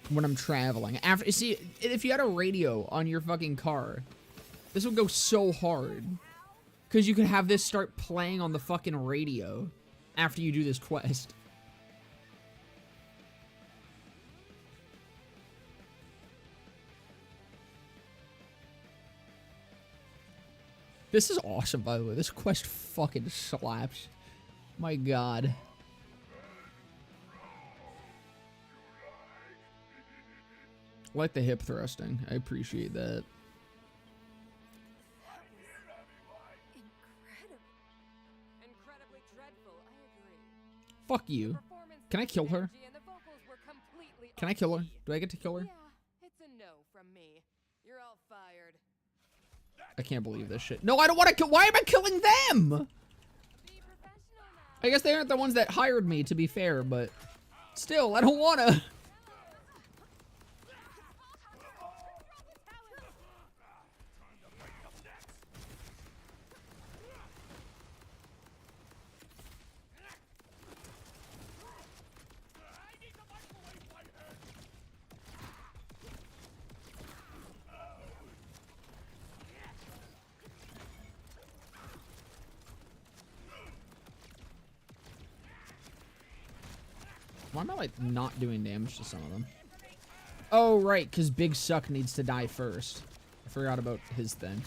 when I'm traveling? After, see, if you had a radio on your fucking car, this would go so hard. Because you could have this start playing on the fucking radio after you do this quest. This is awesome, by the way. This quest fucking slaps. My god. I like the hip thrusting. I appreciate that. Incredibly dreadful, I agree. Fuck you. Performance, Can I kill her? energy, and the vocals were completely Can I kill her? off-key. Do I get to kill her? Yeah, it's a no from me. You're all fired. I can't believe this shit. No, I don't want to kill. Why am I killing them? Be professional now. I guess they aren't the ones that hired me, to be fair, but still, I don't want to. Why am I, like, not doing damage to some of them? Oh, right, because Big Suck needs to die first. I forgot about his thing.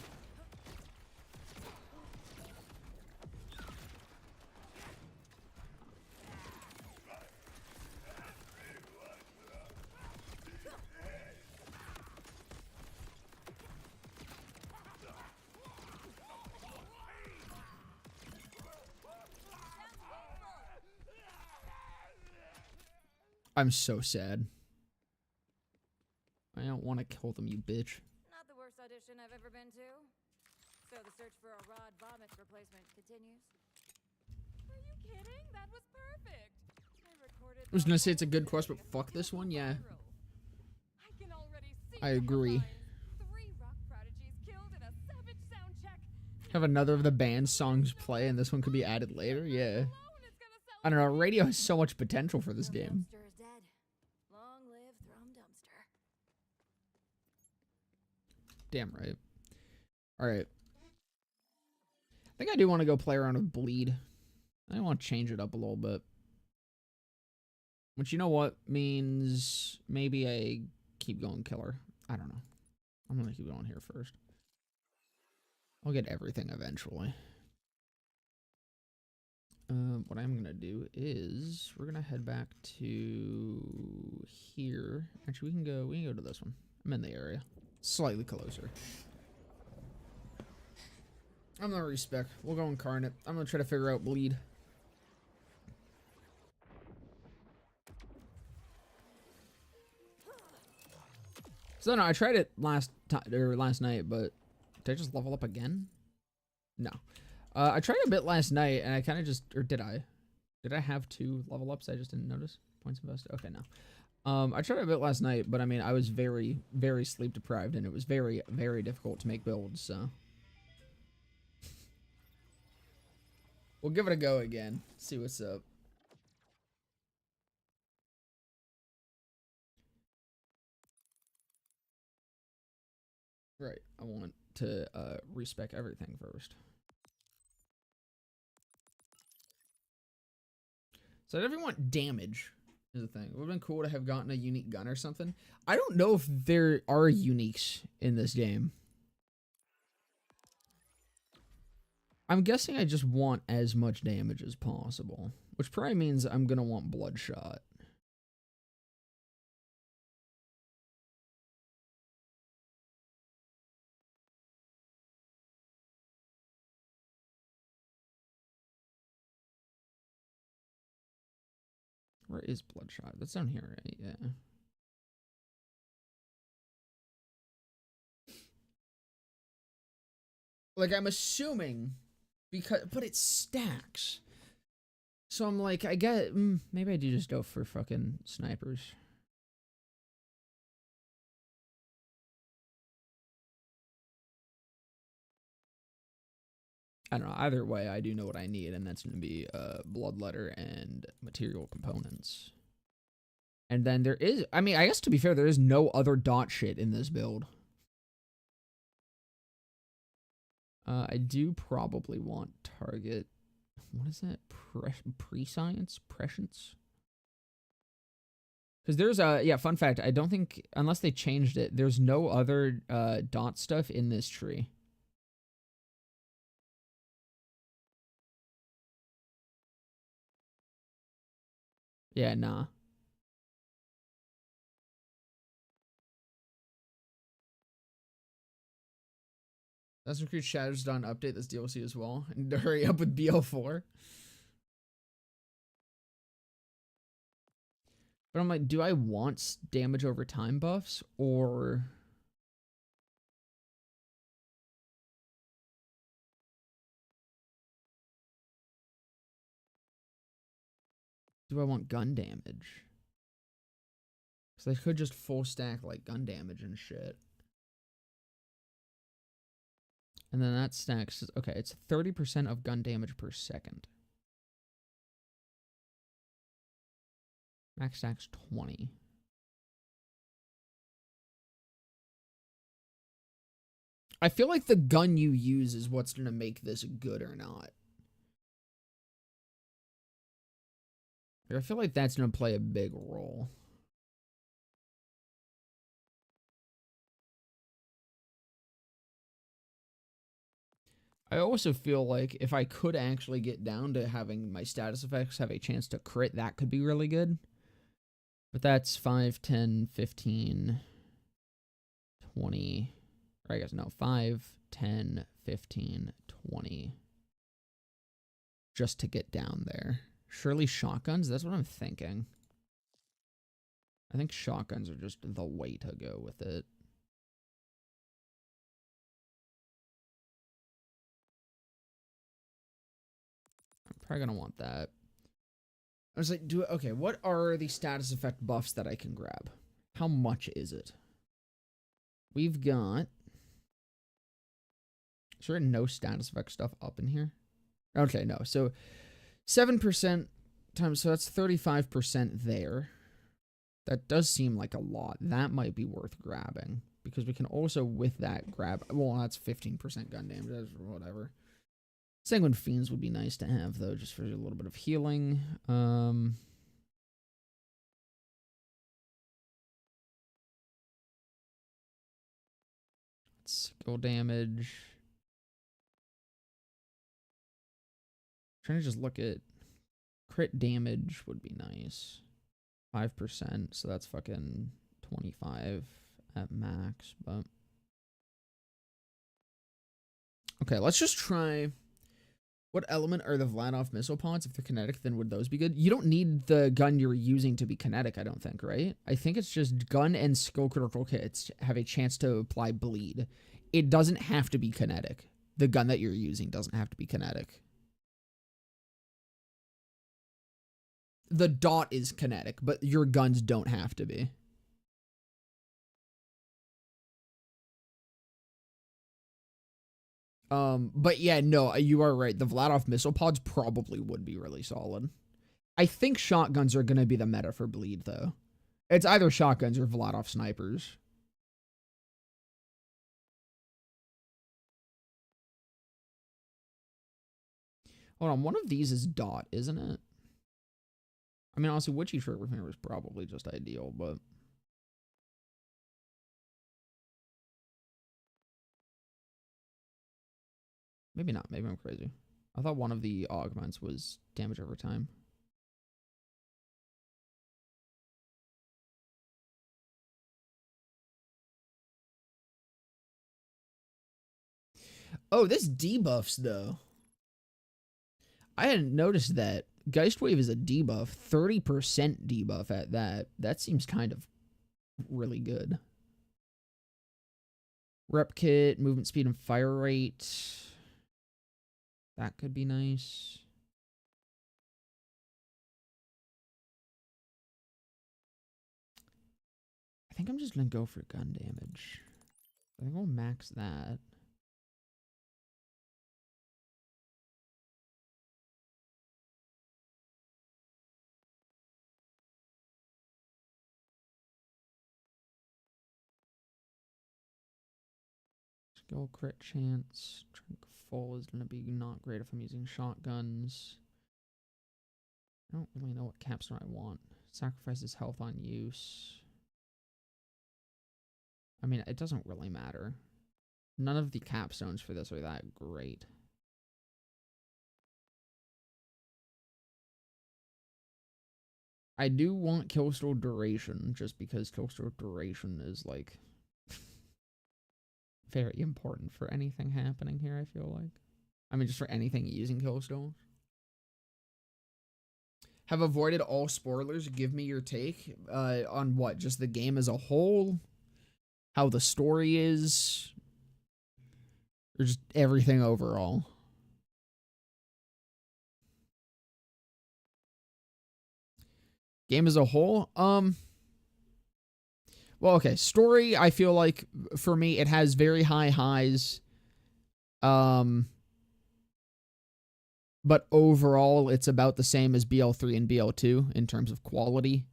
I'm so sad. I don't want to kill them, you bitch. Not the worst audition I've ever been to. So the search for a Rod Vomit replacement continues. Are you kidding? That was perfect. I recorded I was the gonna say it's a whole good quest, thing but as fuck a this one, viral. yeah. I can already see I the agree. headlines. 3 rock prodigies killed in a savage sound check. Have another of the band's songs play, and this one could be added later? Yeah. Alone is gonna sell I don't know, radio has so much potential for this Thrum game. Dumpster is dead. Long live Thrum Dumpster. Damn right. Alright. think I do want to go play around with bleed. I want to change it up a little bit. Which, you know what, means maybe I keep going killer. I don't know. I'm going to keep going here first. I'll get everything eventually. What I'm going to do is we're going to head back to here. Actually, we can go to this one. I'm in the area. Slightly closer. I'm going to respec. We'll go incarnate. I'm going to try to figure out bleed. So no, I tried it last night, but did I just level up again? No. I tried a bit last night, and I kind of just, or did I? Did I have 2 level ups? I just didn't notice. Points invested. Okay, no. I tried a bit last night, but I mean, I was very, very sleep deprived, and it was very, very difficult to make builds. So we'll give it a go again. See what's up. Right, I want to respec everything first. So I definitely want damage is the thing. It would have been cool to have gotten a unique gun or something. I don't know if there are uniques in this game. I'm guessing I just want as much damage as possible, which probably means I'm going to want bloodshot. Where is bloodshot? That's down here, right? Yeah. Like, I'm assuming because, but it stacks. So I'm like, I get, maybe I do just go for fucking snipers. I don't know. Either way, I do know what I need, and that's going to be bloodletter and material components. And then there is, I mean, I guess to be fair, there is no other dot shit in this build. I do probably want target. What is that? Prescience? Prescience? Because there's a, yeah, fun fact. I don't think, unless they changed it, there's no other dot stuff in this tree. Yeah, nah. Assassin's Creed Shadows Dawn update this DLC as well. And to hurry up with BL4. But I'm like, do I want damage over time buffs or... do I want gun damage? Because I could just full stack like gun damage and shit. And then that stacks, okay, it's 30% of gun damage per second. Max stacks 20. I feel like the gun you use is what's going to make this good or not. I feel like that's going to play a big role. I also feel like if I could actually get down to having my status effects have a chance to crit, that could be really good. But that's 5, 10, 15, 20, or I guess no, 5, 10, 15, 20. Just to get down there. Surely shotguns? That's what I'm thinking. I think shotguns are just the way to go with it. Probably gonna want that. I was like, okay, what are the status effect buffs that I can grab? How much is it? We've got... is there no status effect stuff up in here? Okay, no. So 7% times, so that's 35% there. That does seem like a lot. That might be worth grabbing. Because we can also, with that, grab... well, that's 15% gun damage. That's whatever. Sanguine Fiends would be nice to have, though, just for a little bit of healing. Skill damage. Trying to just look at crit damage would be nice. 5%, so that's fucking 25 at max, but okay, let's just try. What element are the Vladov missile pods? If they're kinetic, then would those be good? You don't need the gun you're using to be kinetic, I don't think, right? I think it's just gun and skill critical hits have a chance to apply bleed. It doesn't have to be kinetic. The gun that you're using doesn't have to be kinetic. The dot is kinetic, but your guns don't have to be. But yeah, no, you are right. The Vladov missile pods probably would be really solid. I think shotguns are going to be the meta for bleed, though. It's either shotguns or Vladov snipers. Hold on, one of these is dot, isn't it? I mean, honestly, Witchy Trigger Finger is probably just ideal, but maybe not. Maybe I'm crazy. I thought one of the augments was damage over time. Oh, this debuffs, though. I hadn't noticed that. Geist Wave is a debuff. 30% debuff at that. That seems kind of really good. Rep kit, movement speed, and fire rate. That could be nice. I think I'm just going to go for gun damage. I think I'll max that. Skill crit chance. Drink full is going to be not great if I'm using shotguns. I don't really know what capstone I want. Sacrifices health on use. I mean, it doesn't really matter. None of the capstones for this are that great. I do want Killstore duration, just because Killstore duration is, like, very important for anything happening here, I feel like. I mean, just for anything using Killstore. Have avoided all spoilers. Give me your take on what? Just the game as a whole? How the story is? Or just everything overall? Game as a whole? Well, okay. Story, I feel like, for me, it has very high highs. But overall, it's about the same as BL3 and BL2 in terms of quality.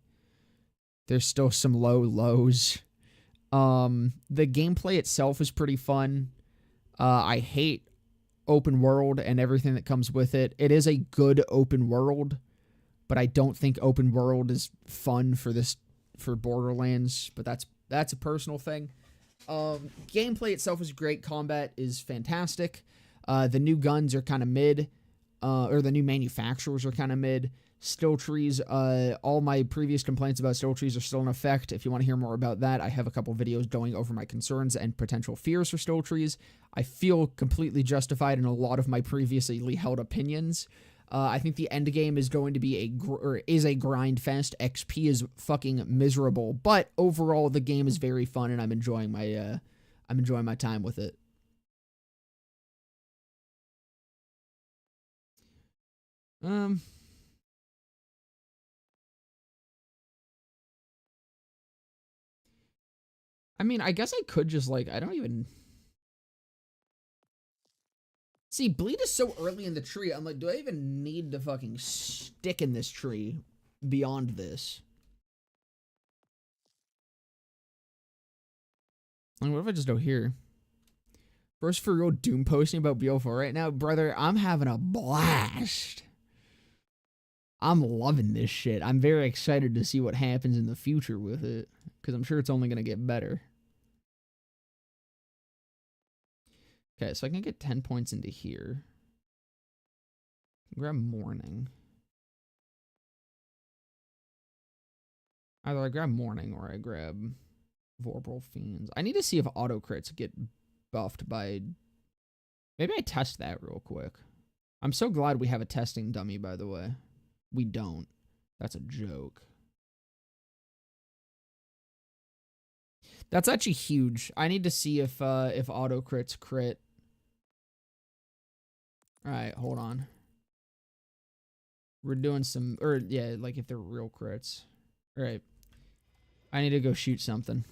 There's still some low lows. The gameplay itself is pretty fun. I hate open world and everything that comes with it. It is a good open world, but I don't think open world is fun for Borderlands, but that's a personal thing. Gameplay itself is great. Combat is fantastic. The new guns are kind of mid, or the new manufacturers are kind of mid. Still trees, all my previous complaints about still trees are still in effect. If you want to hear more about that, I have a couple videos going over my concerns and potential fears for still trees. I feel completely justified in a lot of my previously held opinions. I think the end game is going to be a grind fest. XP is fucking miserable, but overall the game is very fun and I'm enjoying my time with it. I mean, I guess I could just, like, I don't even... See, bleed is so early in the tree. I'm like, do I even need to fucking stick in this tree beyond this? Like, what if I just go here? First for real doom posting about BO4 right now. Brother, I'm having a blast. I'm loving this shit. I'm very excited to see what happens in the future with it. Because I'm sure it's only going to get better. Okay, so I can get 10 points into here. Grab Morning. Either I grab Morning or I grab Vorpal Fiends. I need to see if auto crits get buffed by... Maybe I test that real quick. I'm so glad we have a testing dummy, by the way. We don't. That's a joke. That's actually huge. I need to see if auto crits crit. Alright, hold on. We're doing some... Or, yeah, like if they're real crits. Alright. I need to go shoot something.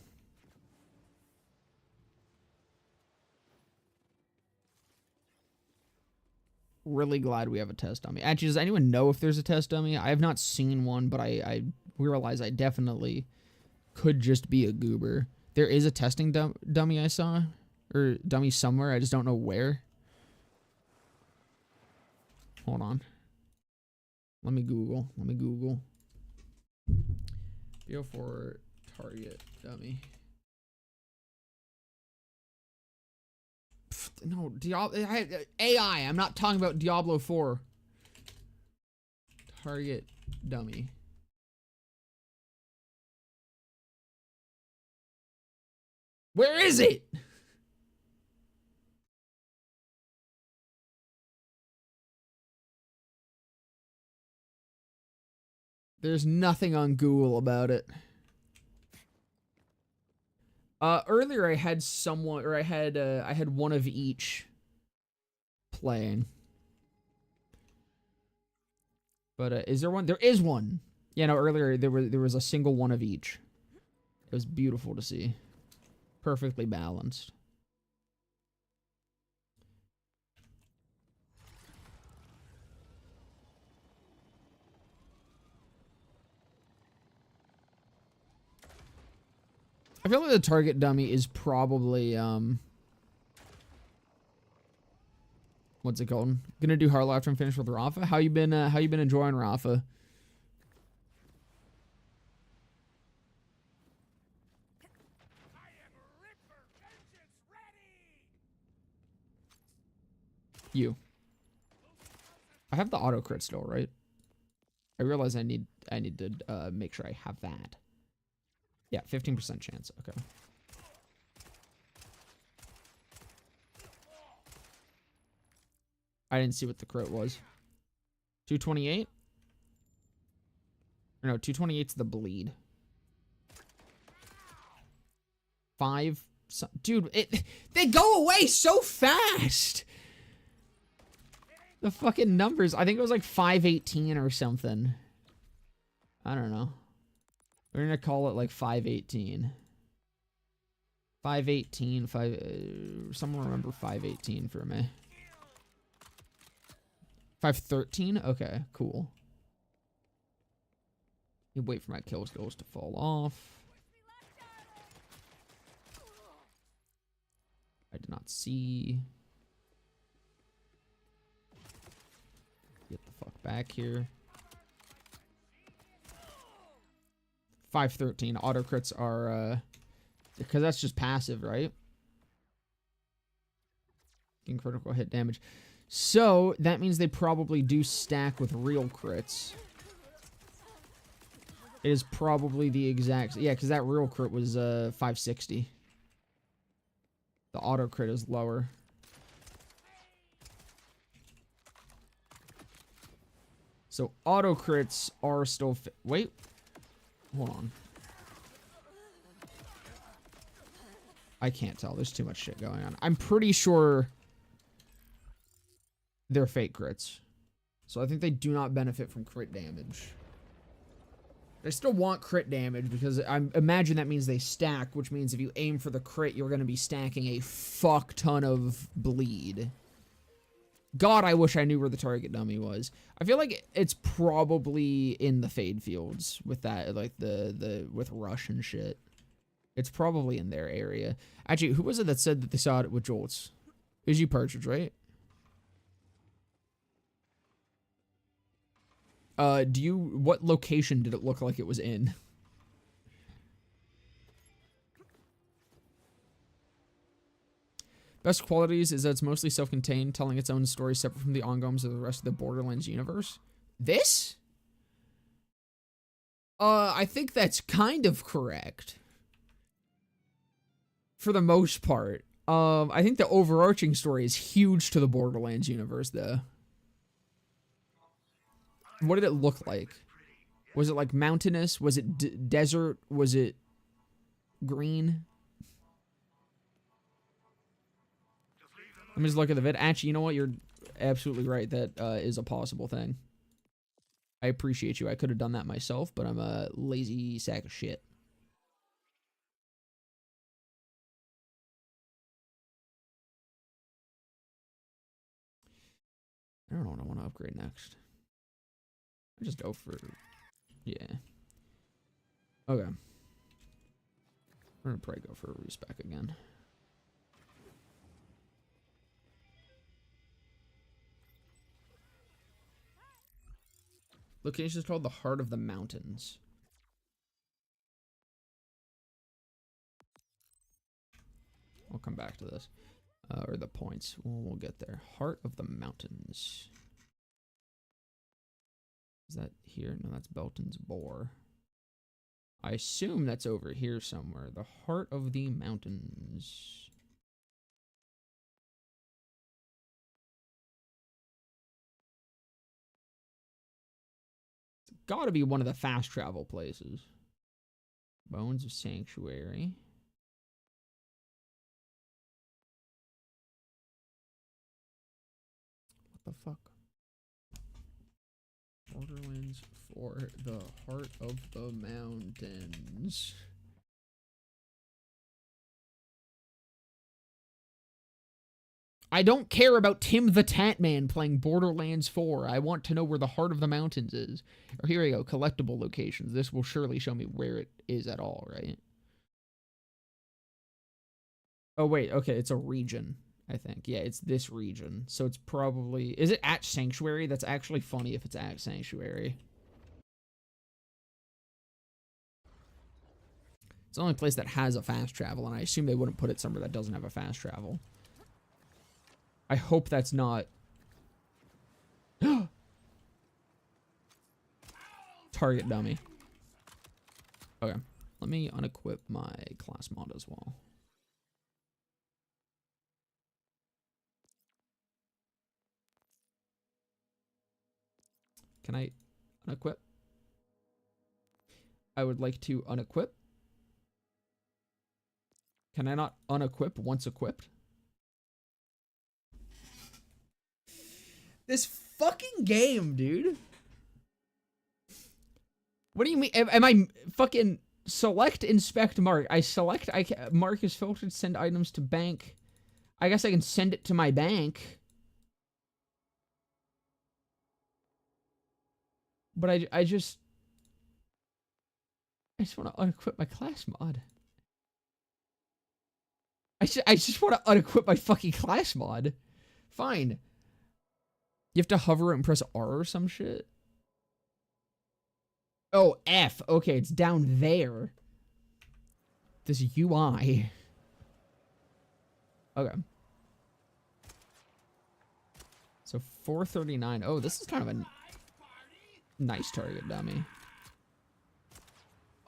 Really glad we have a test dummy. Actually, does anyone know if there's a test dummy? I have not seen one, but I realize I definitely could just be a goober. There is a testing dummy I saw. Or dummy somewhere. I just don't know where. Hold on. Let me Google. BO4 target dummy. No, AI. I'm not talking about Diablo 4. Target dummy. Where is it? There's nothing on Google about it. Earlier I had someone, or I had one of each playing. But is there one? There is one. Yeah, no, earlier there was a single one of each. It was beautiful to see. Perfectly balanced. I feel like the target dummy is probably, what's it called? Gonna do hard after I'm finished with Rafa. How you been enjoying Rafa? You. I have the auto crit still, right? I realize I need to make sure I have that. Yeah, 15% chance. Okay. I didn't see what the crit was. 228? Or no, 228's the bleed. 5. Dude, they go away so fast. The fucking numbers. I think it was like 518 or something. I don't know. We're gonna call it like 518. 518, someone remember 518 for me. 513? Okay, cool. You wait for my kills to fall off. I did not see. Get the fuck back here. 513. Auto crits are, because that's just passive, right? Getting critical hit damage. So, that means they probably do stack with real crits. It is probably the exact... Yeah, because that real crit was 560. The auto crit is lower. So, auto crits are still... Wait. Hold on. I can't tell. There's too much shit going on. I'm pretty sure they're fake crits. So I think they do not benefit from crit damage. They still want crit damage because I imagine that means they stack, which means if you aim for the crit, you're going to be stacking a fuck ton of bleed. God, I wish I knew where the target dummy was. I feel like it's probably in the fade fields with that, like with rush and shit. It's probably in their area. Actually, who was it that said that they saw it with jolts? Is you Partridge, right? What location did it look like it was in? Best qualities is that it's mostly self-contained, telling its own story separate from the ongoings of the rest of the Borderlands universe. This? I think that's kind of correct. For the most part. I think the overarching story is huge to the Borderlands universe, though. What did it look like? Was it like mountainous? Was it desert? Was it green? Let me just look at the vid. Actually, you know what? You're absolutely right. That is a possible thing. I appreciate you. I could have done that myself, but I'm a lazy sack of shit. I don't know what I want to upgrade next. I just go for... Yeah. Okay. We're gonna probably go for a respec again. Location is called the Heart of the Mountains. I'll come back to this. Or the points. We'll get there. Heart of the Mountains. Is that here? No, that's Belton's Boar. I assume that's over here somewhere. The Heart of the Mountains. It's gotta be one of the fast travel places. Bones of Sanctuary. What the fuck? Borderlands for the Heart of the Mountains. I don't care about Tim the Tatman playing Borderlands 4. I want to know where the Heart of the Mountains is. Or here we go, collectible locations. This will surely show me where it is at all, right? Oh, wait, okay, it's a region, I think. Yeah, it's this region. So it's probably... Is it at Sanctuary? That's actually funny if it's at Sanctuary. It's the only place that has a fast travel, and I assume they wouldn't put it somewhere that doesn't have a fast travel. I hope that's not... Target dummy. Okay. Let me unequip my class mod as well. Can I unequip? I would like to unequip. Can I not unequip once equipped? This fucking game, dude. What do you mean? Am I fucking select inspect mark? I select, mark is filtered, send items to bank. I guess I can send it to my bank. But I just want to unequip my class mod. I just want to unequip my fucking class mod. Fine. You have to hover it and press R or some shit. Oh, F. Okay, it's down there. This UI. Okay. So 439. Oh, this is kind of a nice target dummy.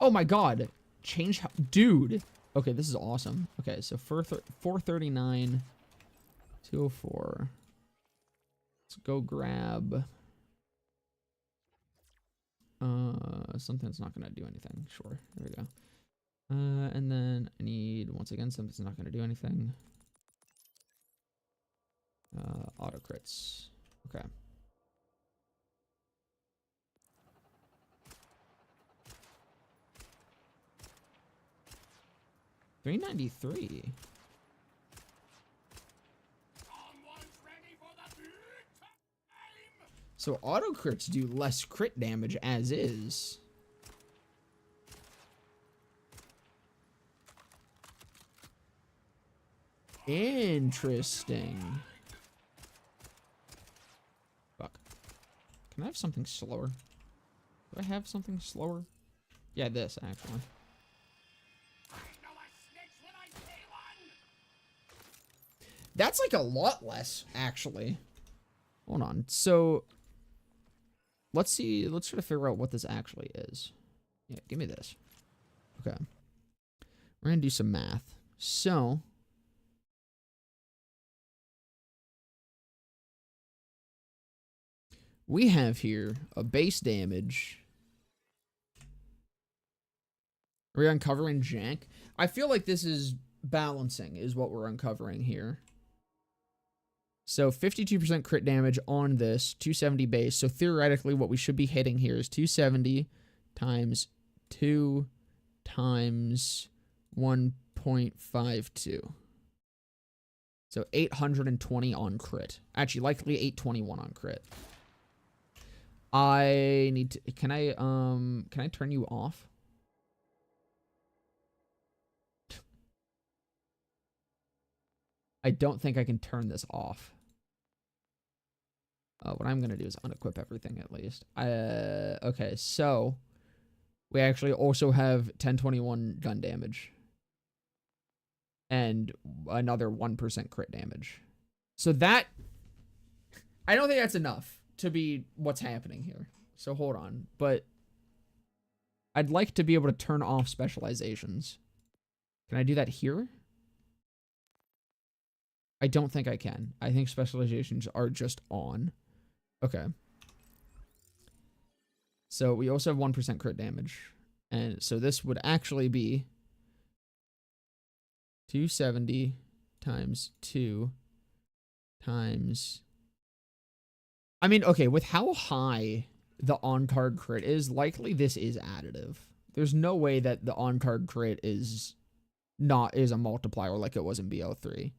Oh my god. Change how... Dude. Okay, this is awesome. Okay, so 439. 204. Let's go grab... something that's not gonna do anything. Sure, there we go. And then I need, once again, something that's not gonna do anything. Auto crits. Okay. $393. So auto crits do less crit damage as is. Interesting. Fuck. Can I have something slower? Do I have something slower? Yeah, this, actually. That's like a lot less, actually. Hold on. So, let's see. Let's try to figure out what this actually is. Yeah, give me this. Okay. We're going to do some math. So, we have here a base damage. Are we uncovering jank? I feel like this is balancing is what we're uncovering here. So 52% crit damage on this, 270 base. So theoretically what we should be hitting here is 270 times 2 times 1.52. So 820 on crit. Actually, likely 821 on crit. I need to, can I turn you off? I don't think I can turn this off. What I'm going to do is unequip everything at least. Okay, so we actually also have 1021 gun damage. And another 1% crit damage. So that, I don't think that's enough to be what's happening here. So hold on. But I'd like to be able to turn off specializations. Can I do that here? I don't think I can. I think specializations are just on. Okay. So we also have 1% crit damage. And so this would actually be 270 times 2 times... I mean, okay, with how high the on-card crit is, likely this is additive. There's no way that the on-card crit is a multiplier like it was in BO3.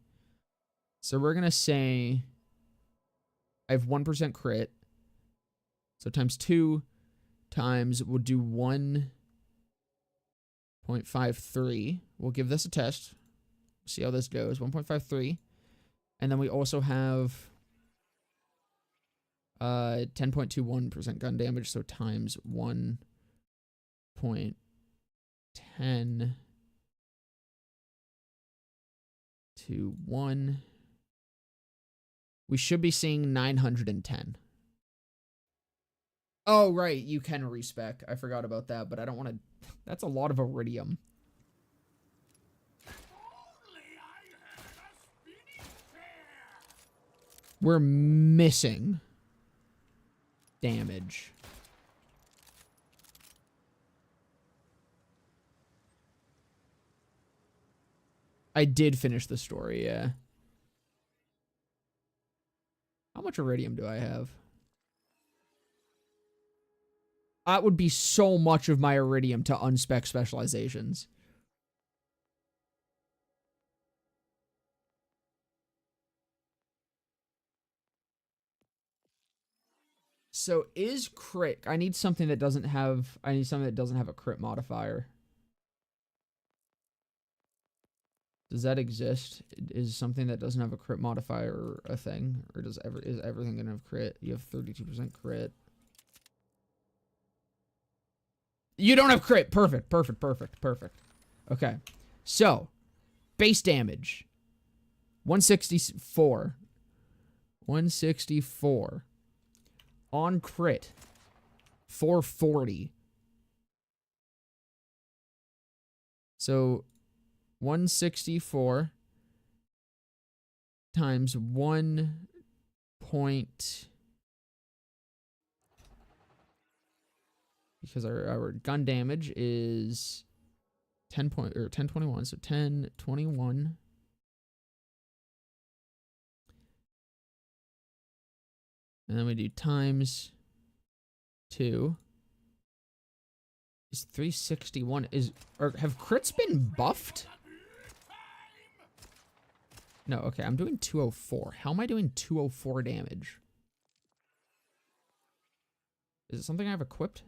So we're going to say I have 1% crit. So times 2 times, we'll do 1.53. We'll give this a test. See how this goes. 1.53. And then we also have 10.21% gun damage. So times 1.10 to 1. We should be seeing 910. Oh, right. You can respec. I forgot about that, but I don't want to... That's a lot of iridium. We're missing damage. I did finish the story, yeah. How much iridium do I have? That would be so much of my iridium to unspec specializations. So is crit... I need something that doesn't have... I need something that doesn't have a crit modifier. Does that exist? Is something that doesn't have a crit modifier a thing? Or is everything gonna have crit? You have 32% crit. You don't have crit. Perfect, perfect, perfect, perfect. Okay. So, base damage. 164. 164. On crit. 440. So, 164 times 1 point... Because our gun damage is 1021, so 1021. And then we do times 2. Is 361 have crits been buffed? No, okay, I'm doing 204. How am I doing 204 damage? Is it something I have equipped?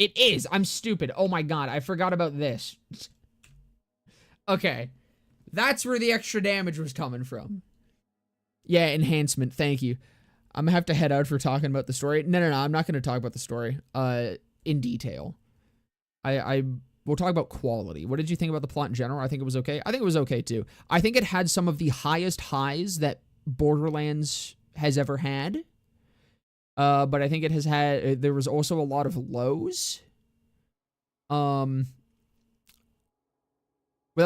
It is. I'm stupid. Oh my god, I forgot about this. Okay. That's where the extra damage was coming from. Yeah, enhancement. Thank you. I'm gonna have to head out for talking about the story. No, I'm not gonna talk about the story in detail. We'll talk about quality. What did you think about the plot in general? I think it was okay. I think it was okay too. I think it had some of the highest highs that Borderlands has ever had. But I think it has had, there was also a lot of lows. Without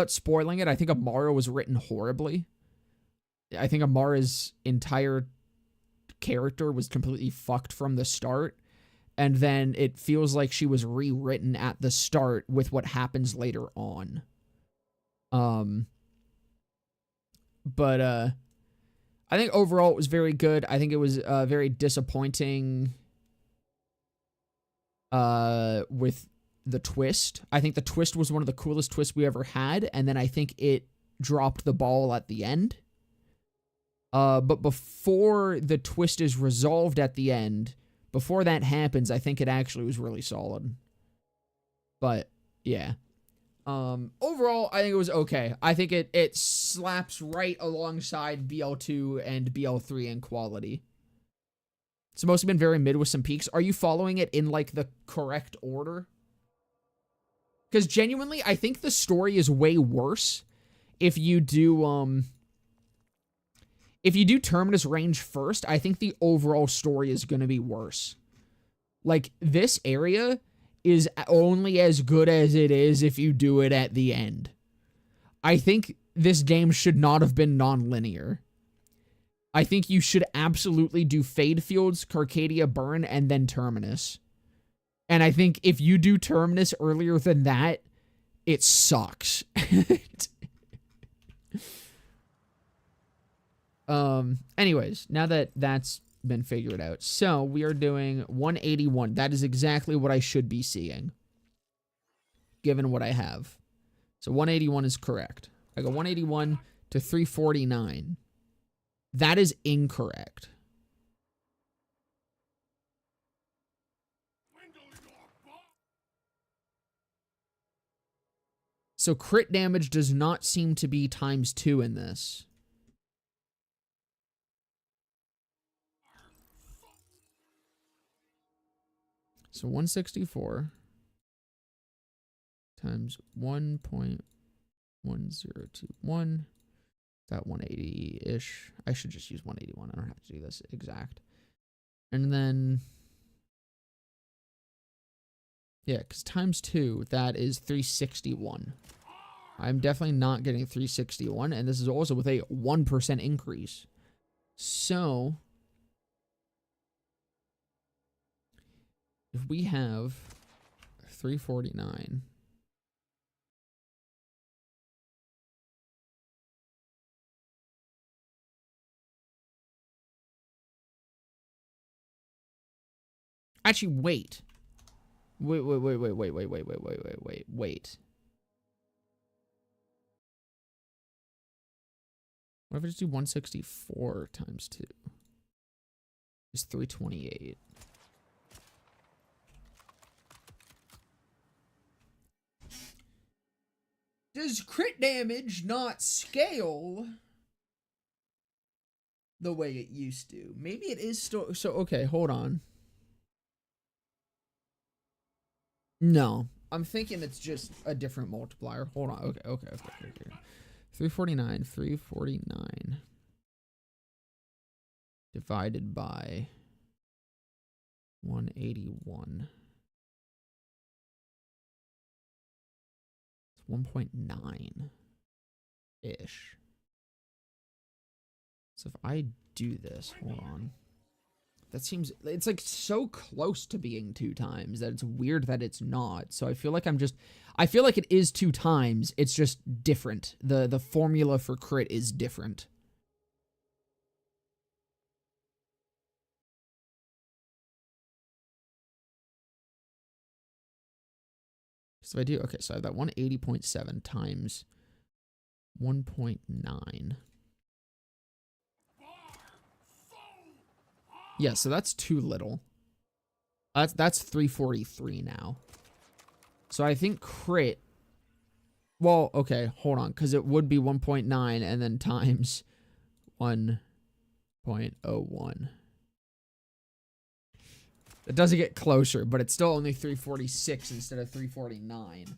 spoiling it, I think Amara was written horribly. I think Amara's entire character was completely fucked from the start. And then it feels like she was rewritten at the start with what happens later on. But I think overall it was very good. I think it was very disappointing with the twist. I think the twist was one of the coolest twists we ever had, and then I think it dropped the ball at the end. But before the twist is resolved at the end, before that happens, I think it actually was really solid. But yeah. Overall, I think it was okay. I think it slaps right alongside BL2 and BL3 in quality. It's mostly been very mid with some peaks. Are you following it in, like, the correct order? Because genuinely, I think the story is way worse if you do, if you do Terminus Range first. I think the overall story is going to be worse. Like, this area is only as good as it is if you do it at the end. I think this game should not have been non-linear. I think you should absolutely do Fade Fields, Carcadia Burn, and then Terminus. And I think if you do Terminus earlier than that, it sucks. Anyways, now that that's been figured out. So, we are doing 181. That is exactly what I should be seeing, given what I have. So, 181 is correct. I go 181 to 349. That is incorrect. So, crit damage does not seem to be ×2 in this. So 164 times 1.1021, that 180-ish. I should just use 181. I don't have to do this exact. And then, yeah, because ×2, that is 361. I'm definitely not getting 361, and this is also with a 1% increase. So, if we have 349 actually wait. Wait. What if I just do 164 times 2? It's 328. Does crit damage not scale the way it used to? Maybe it is still... So, okay, hold on. No. I'm thinking it's just a different multiplier. Hold on. Okay. 349 divided by 181. 1.9-ish. So if I do this, hold on. That seems, it's like so close to being 2 times that it's weird that it's not. So I feel like I feel like it is 2 times. It's just different. The formula for crit is different. So if I do, okay, so I have that 180.7 times 1.9. Yeah, so that's too little. That's 343 now. So I think crit. Well, okay, hold on, because it would be 1.9 and then times 1.01. It doesn't get closer, but it's still only 346 instead of 349.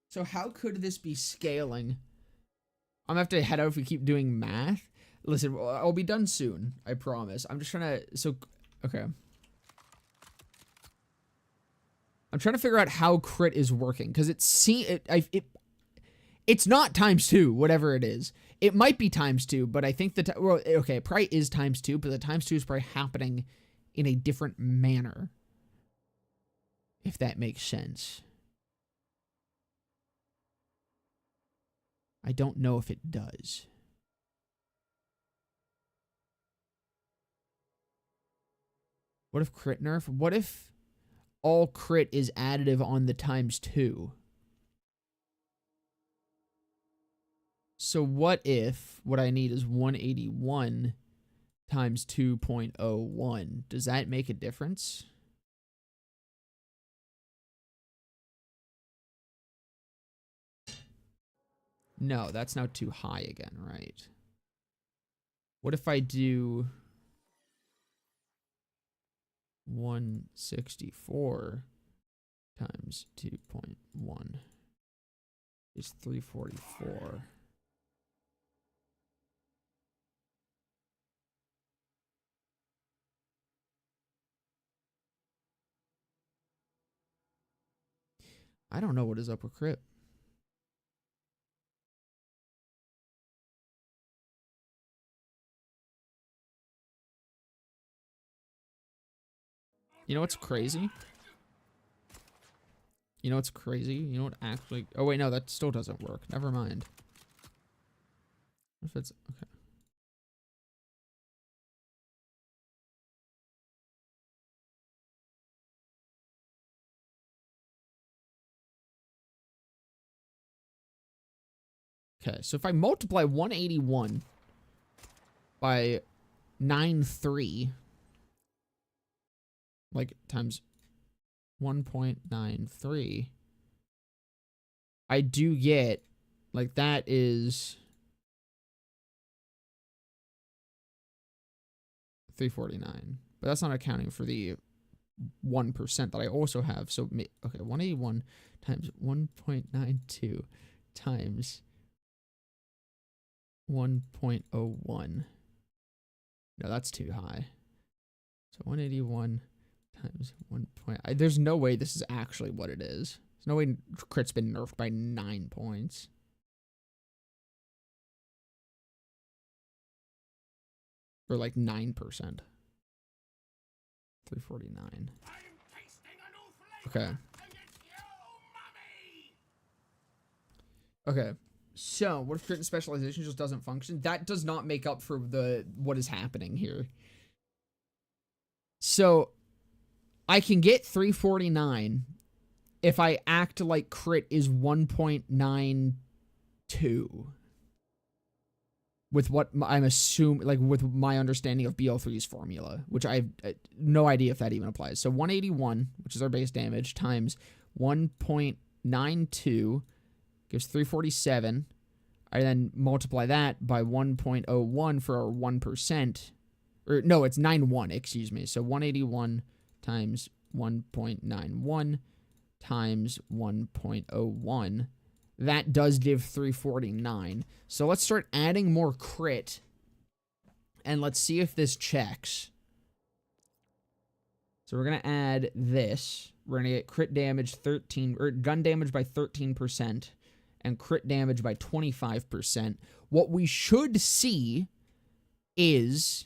So how could this be scaling? I'm gonna have to head out if we keep doing math. Listen, I'll be done soon. I promise. I'm just trying to. So, okay. I'm trying to figure out how crit is working because it's not ×2, whatever it is. It might be ×2, but I think well, okay, it probably is ×2, but the ×2 is probably happening in a different manner, if that makes sense. I don't know if it does. What if crit nerf? What if all crit is additive on the ×2? So what if what I need is 181 times 2.01? Does that make a difference? No, that's now too high again, right? What if I do 164 times 2.1 is 344. I don't know what is up with crit. You know what's crazy? You know what's crazy? You know what actually... Oh, wait, no, that still doesn't work. Never mind. What if it's... Okay. Okay, so if I multiply 181 by 93, like times 1.93, I do get, like, that is 349. But that's not accounting for the 1% that I also have. So, okay, 181 times 1.92 times 1.01. No, that's too high. So 181 times 1. There's no way this is actually what it is. There's no way crit's been nerfed by 9 points. Or like 9%. 349. Okay. Okay. So, what if crit and specialization just doesn't function? That does not make up for what is happening here. So, I can get 349 if I act like crit is 1.92. With what I'm assuming, like with my understanding of BL3's formula, which I have no idea if that even applies. So 181, which is our base damage, times 1.92 gives 347. I then multiply that by 1.01 for our 1%. Or no, it's 91, excuse me. So 181 times 1.91 times 1.01. That does give 349. So let's start adding more crit. And let's see if this checks. So we're going to add this. We're going to get crit damage 13, or gun damage by 13%, and crit damage by 25%. What we should see is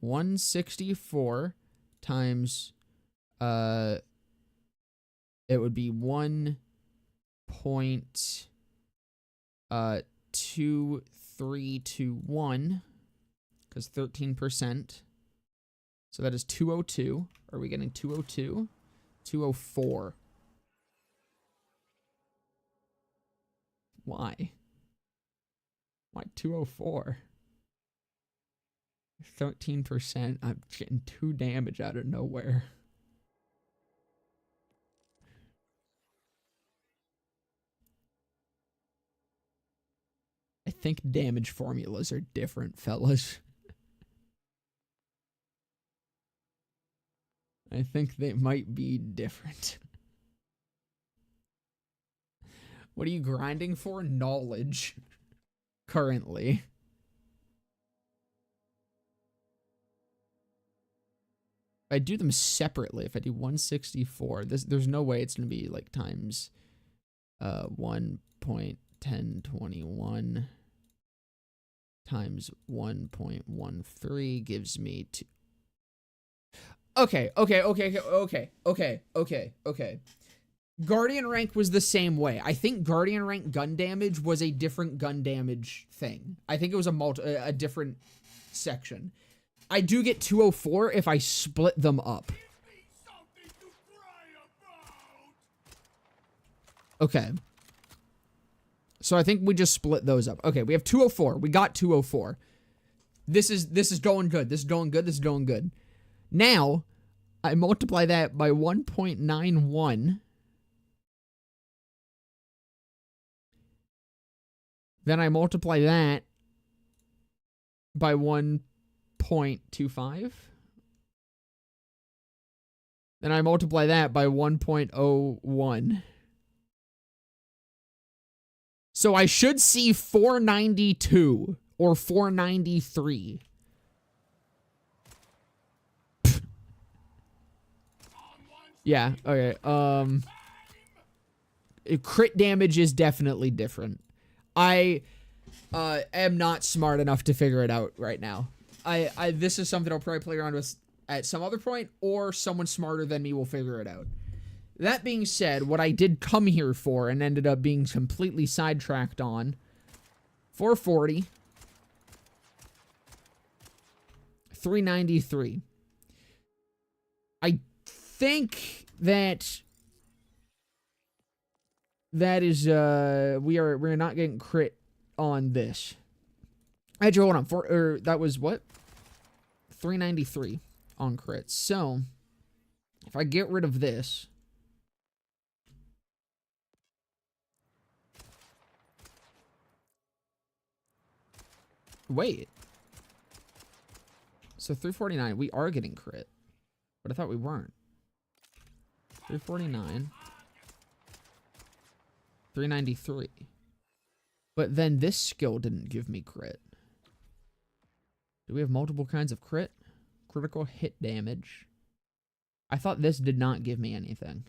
164 times, it would be 1.2321, because 13%. So that is 202. Are we getting 202? 204. Why? Why 204? 13%. I'm getting 2 damage out of nowhere. I think damage formulas are different, fellas. I think they might be different. What are you grinding for? Knowledge. Currently. If I do them separately, if I do 164, there's no way it's going to be like times 1.1021 times 1.13 gives me 2. Okay. Guardian rank was the same way. I think Guardian rank gun damage was a different gun damage thing. I think it was a different section. I do get 204 if I split them up. Okay. So I think we just split those up. Okay, we have 204. We got 204. This is going good. This is going good. This is going good. Now, I multiply that by 1.91. Then I multiply that by 1.25. Then I multiply that by 1.01. So I should see 492 or 493. Yeah, okay. Crit damage is definitely different. I am not smart enough to figure it out right now. This is something I'll probably play around with at some other point, or someone smarter than me will figure it out. That being said, what I did come here for and ended up being completely sidetracked on, 440, 393. I think that is we're not getting crit on this. Actually, hold on. That was what? 393 on crit. So if I get rid of this, wait. So 349, we are getting crit. But I thought we weren't. 349. 393. But then this skill didn't give me crit. Do we have multiple kinds of crit? Critical hit damage. I thought this did not give me anything.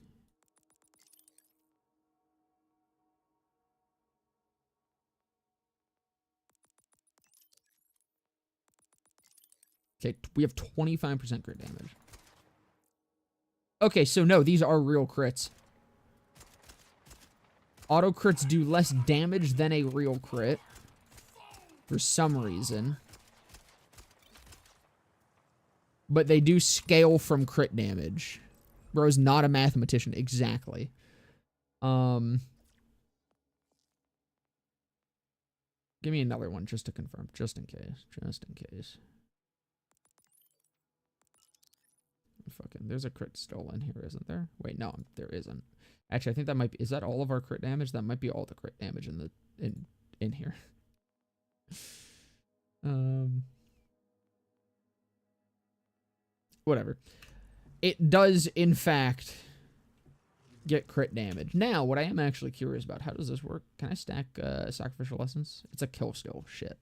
Okay, we have 25% crit damage. Okay, so no, these are real crits. Auto crits do less damage than a real crit. For some reason. But they do scale from crit damage. Bro's not a mathematician. Exactly. Give me another one just to confirm. Just in case. Just in case. Fucking, there's a crit still in here, isn't there? Wait, no, there isn't. Actually, I think that might be, is that all of our crit damage? That might be all the crit damage in here. Whatever. It does, in fact, get crit damage. Now, what I am actually curious about, how does this work? Can I stack Sacrificial Essence? It's a kill skill. Shit.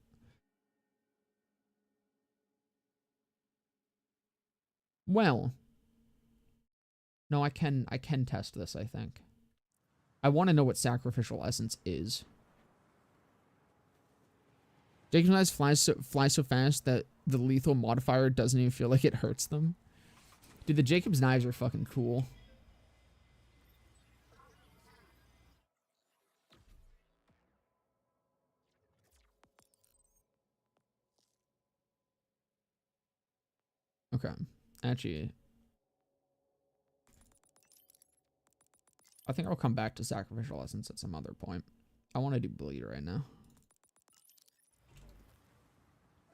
Well, no, I can test this, I think. I want to know what Sacrificial Essence is. Jacob's knives fly so fast that the lethal modifier doesn't even feel like it hurts them. Dude, the Jacob's knives are fucking cool. Okay. Actually, I think I'll come back to Sacrificial Essence at some other point. I want to do Bleed right now.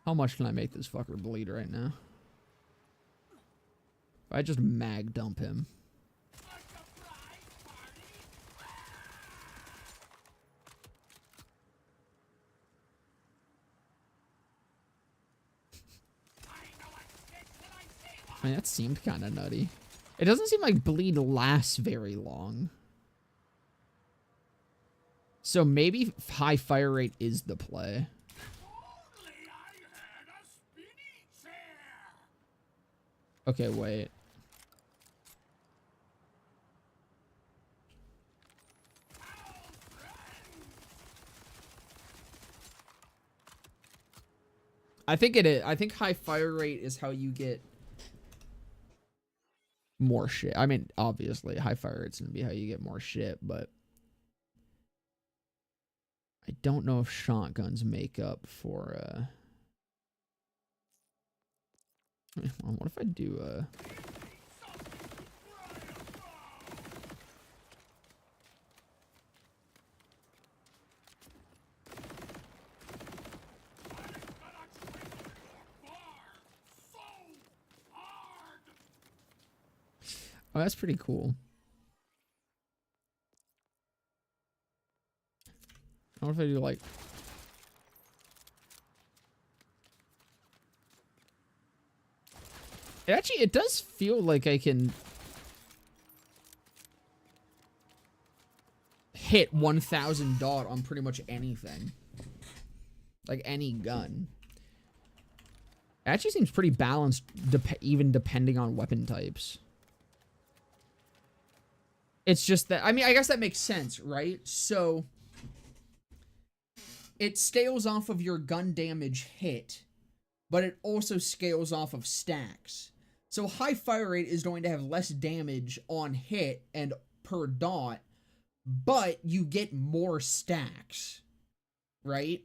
How much can I make this fucker bleed right now? If I just mag dump him. I mean, that seemed kind of nutty. It doesn't seem like bleed lasts very long. So maybe high fire rate is the play. Okay, wait. I think it is. I think high fire rate is how you get more shit. I mean, obviously, high fire rate's gonna be how you get more shit, but I don't know if shotguns make up for what if I do Oh, that's pretty cool. What if I do like it does feel like I can hit 1000 dot on pretty much anything. Like any gun. It actually seems pretty balanced even depending on weapon types. It's just that, I mean, I guess that makes sense, right? So it scales off of your gun damage hit, but it also scales off of stacks. So high fire rate is going to have less damage on hit and per dot, but you get more stacks, right?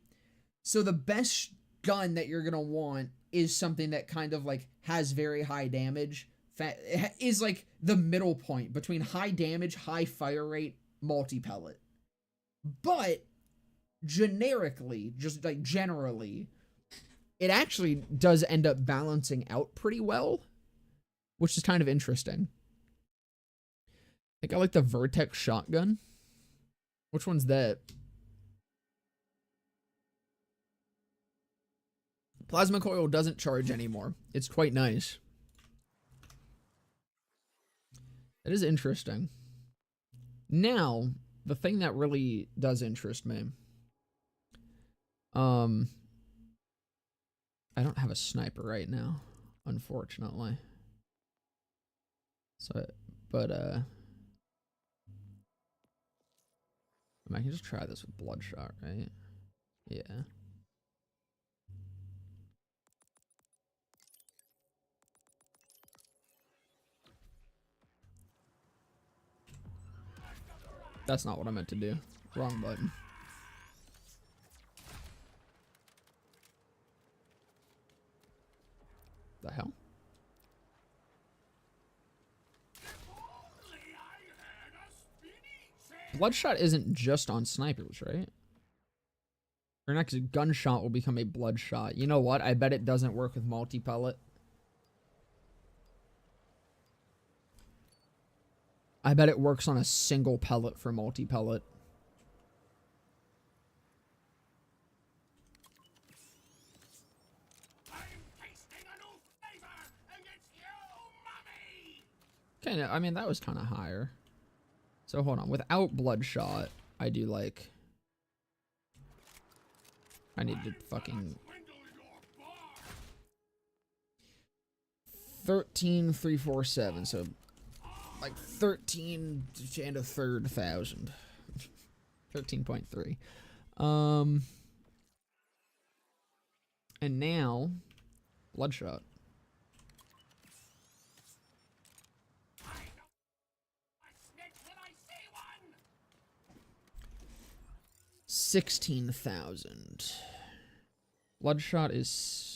So the best gun that you're going to want is something that kind of like has very high damage, is like the middle point between high damage, high fire rate, multi-pellet. But generically, just like generally, it actually does end up balancing out pretty well, which is kind of interesting. I think I like the Vertex shotgun. Which one's that? Plasma coil doesn't charge anymore. It's quite nice. It is interesting. Now, the thing that really does interest me. I don't have a sniper right now, unfortunately. So, but I mean, I can just try this with Bloodshot, right? Yeah. That's not what I meant to do. Wrong button. The hell? Bloodshot isn't just on snipers, right? Your next gunshot will become a bloodshot. You know what? I bet it doesn't work with multi-pellet. I bet it works on a single pellet for multi-pellet. Okay, I mean, that was kind of higher. So hold on. Without bloodshot, I do like... I need to fucking... 13,347, so like 13 and a third thousand. 13.3. And now bloodshot. $16,000. Bloodshot is...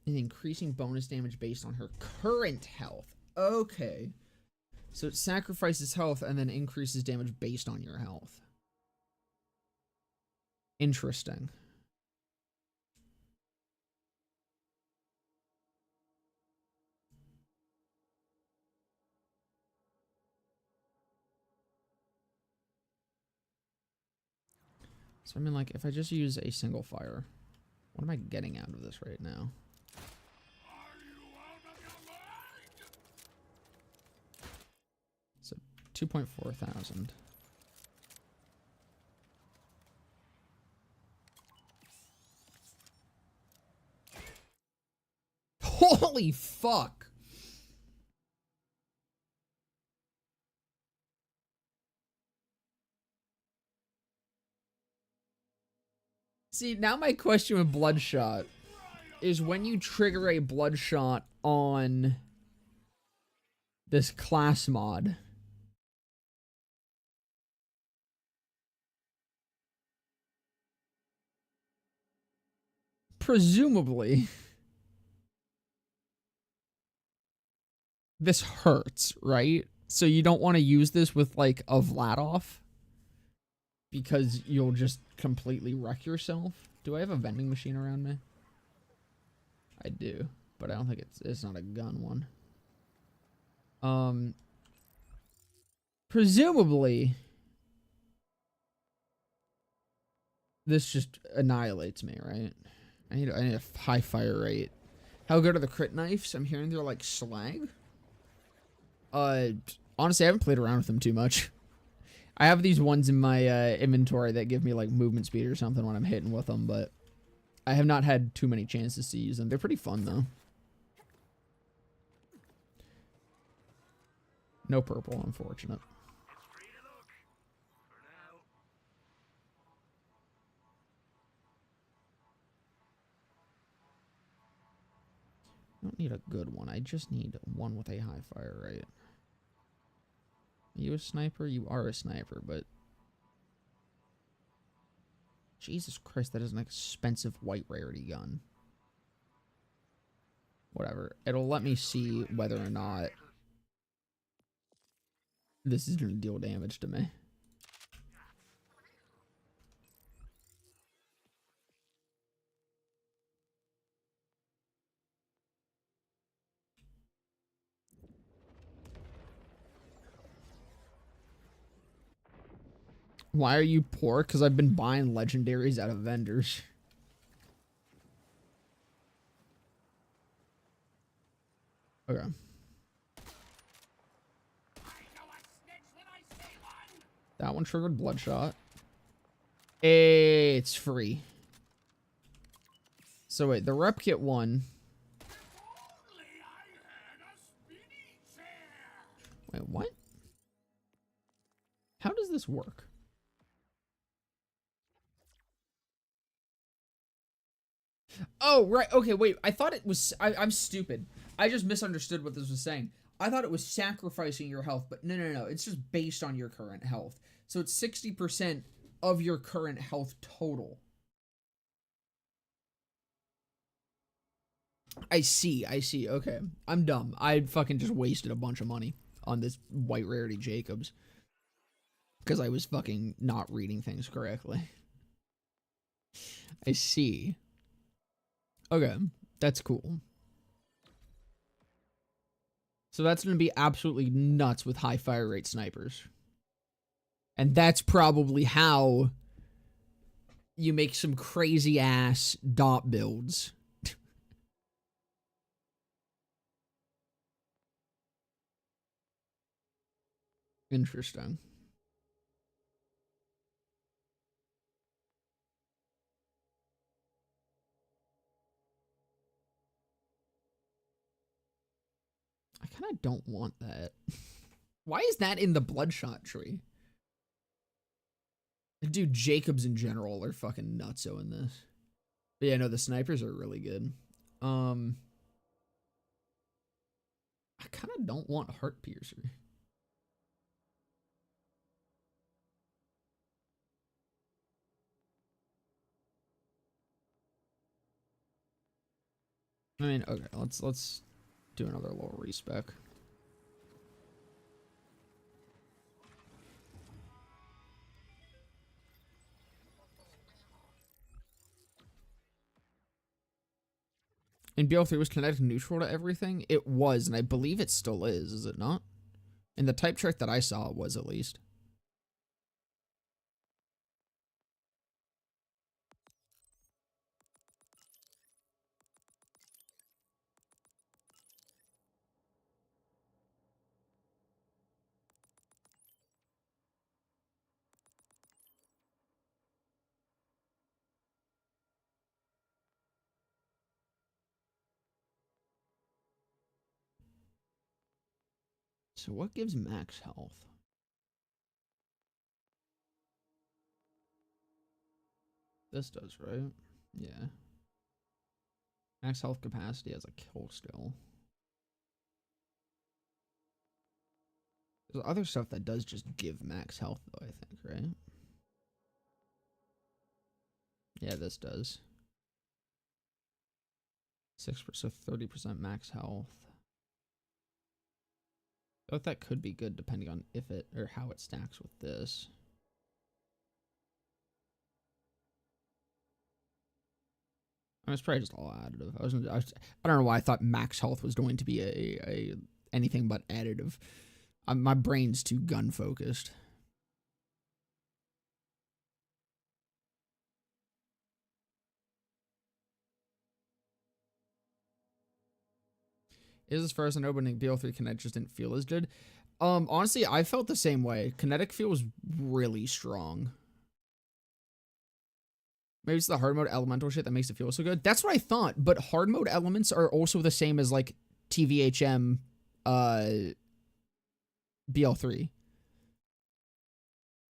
And increasing bonus damage based on her current health. Okay. So it sacrifices health and then increases damage based on your health. Interesting. So I mean, like, if I just use a single fire, what am I getting out of this right now? So 2.4 thousand. Holy fuck! See, now my question with Bloodshot is when you trigger a Bloodshot on this class mod, presumably this hurts, right? So you don't want to use this with like a Vladoff because you'll just completely wreck yourself. Do I have a vending machine around me? I do, but I don't think it's not a gun one. Presumably this just annihilates me, right? I need a high fire rate. How good are the crit knives? I'm hearing they're like slag. Honestly, I haven't played around with them too much. I have these ones in my inventory that give me like movement speed or something when I'm hitting with them, but I have not had too many chances to use them. They're pretty fun though. No purple, unfortunate. I don't need a good one. I just need one with a high fire rate. Are you a sniper? You are a sniper, but Jesus Christ, that is an expensive white rarity gun. Whatever. It'll let me see whether or not this is going to deal damage to me. Why are you poor? Because I've been buying legendaries out of vendors. Okay. That one triggered Bloodshot. It's free. So wait, the rep kit one. Wait, what? How does this work? Oh, right. Okay, wait. I thought it was... I'm stupid. I just misunderstood what this was saying. I thought it was sacrificing your health, but no. It's just based on your current health. So it's 60% of your current health total. I see. Okay. I'm dumb. I fucking just wasted a bunch of money on this white rarity Jacobs. Because I was fucking not reading things correctly. I see. Okay. That's cool. So that's going to be absolutely nuts with high fire rate snipers. And that's probably how you make some crazy ass dot builds. Interesting. I kind of don't want that. Why is that in the Bloodshot tree? Dude, Jacobs in general are fucking nutso in this. But yeah, no, the snipers are really good. I kind of don't want Heart Piercer. I mean, okay, let's do another little respec. And BL3 was kinetic neutral to everything? It was, and I believe it still is it not? In the type chart that I saw, it was at least. So what gives max health? This does, right? Yeah. Max health capacity as a kill skill. There's other stuff that does just give max health, though, I think, right? Yeah, this does. 6%, so 30% max health. I thought that could be good depending on if it or how it stacks with this. I mean, it's probably just all additive. I don't know why I thought max health was going to be a anything but additive. My brain's too gun focused. Is as far as an opening, BL3 Kinetic just didn't feel as good. Honestly, I felt the same way. Kinetic feels really strong. Maybe it's the hard mode elemental shit that makes it feel so good. That's what I thought, but hard mode elements are also the same as like TVHM BL3.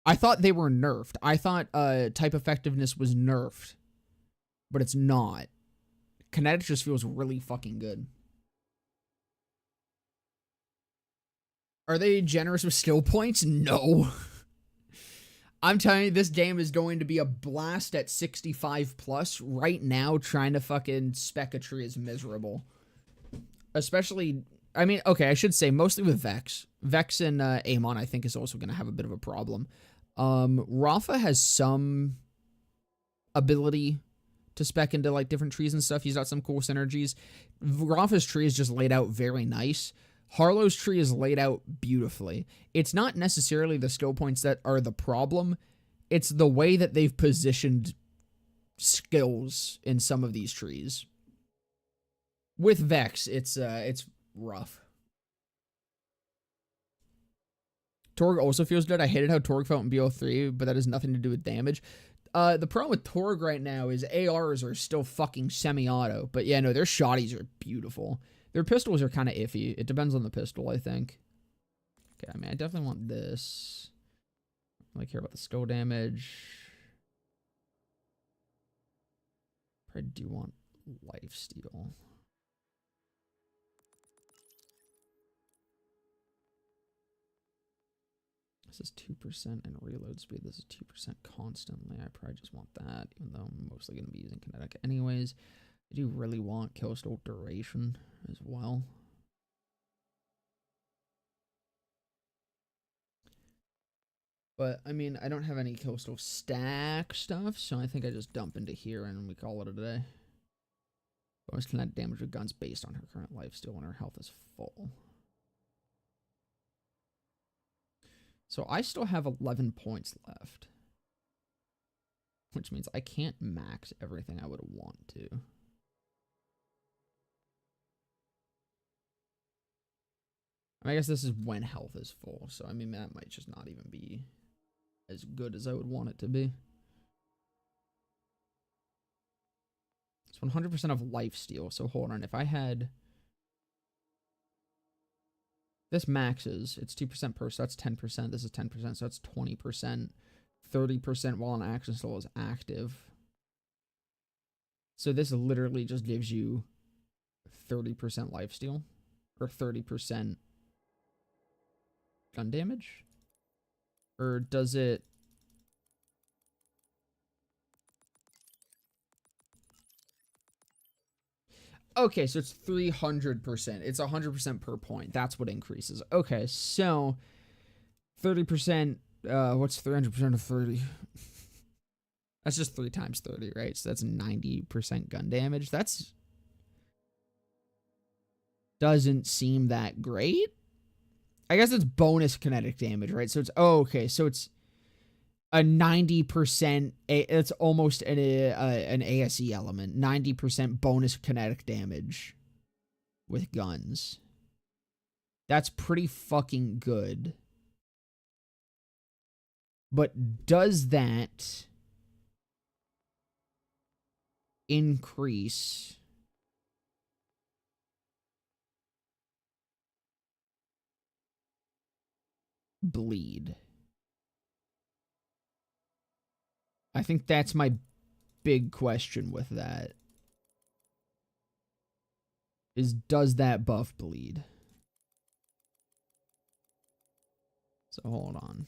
I thought they were nerfed. I thought type effectiveness was nerfed, but it's not. Kinetic just feels really fucking good. Are they generous with skill points? No. I'm telling you, this game is going to be a blast at 65 plus. Right now, trying to fucking spec a tree is miserable. Especially, I mean, okay, I should say mostly with Vex. Vex and Amon, I think, is also going to have a bit of a problem. Rafa has some ability to spec into like different trees and stuff. He's got some cool synergies. Rafa's tree is just laid out very nice. Harlow's tree is laid out beautifully. It's not necessarily the skill points that are the problem. It's the way that they've positioned skills in some of these trees. With Vex, it's rough. Torg also feels good. I hated how Torg felt in BO3, but that has nothing to do with damage. The problem with Torg right now is ARs are still fucking semi-auto. But yeah, no, their shotties are beautiful. Their pistols are kind of iffy. It depends on the pistol, I think. Okay, I mean, I definitely want this. I don't really care about the skill damage. Probably do want lifesteal. This is 2% and reload speed. This is 2% constantly. I probably just want that, even though I'm mostly going to be using kinetic anyways. I do really want killstone duration as well. But, I mean, I don't have any killstone stack stuff, so I think I just dump into here and we call it a day. Bonus kinetic damage with guns based on her current lifesteal when her health is full. So I still have 11 points left. Which means I can't max everything I would want to. I guess this is when health is full, so I mean that might just not even be as good as I would want it to be. It's 100% of lifesteal, so hold on. If I had... This maxes, it's 2% per, so that's 10%. This is 10%, so that's 20%. 30% while an action still is active. So this literally just gives you 30% lifesteal, or 30% gun damage? Or does it... Okay, so it's 300%. It's 100% per point. That's what increases. Okay, so 30%, what's 300% of 30? That's just 3 times 30, right? So that's 90% gun damage. That's doesn't seem that great. I guess it's bonus kinetic damage, right? So it's, oh, okay, so it's a 90%, it's almost an ASE element. 90% bonus kinetic damage with guns. That's pretty fucking good. But does that increase bleed? I think that's my big question with that. Is does that buff bleed? So hold on.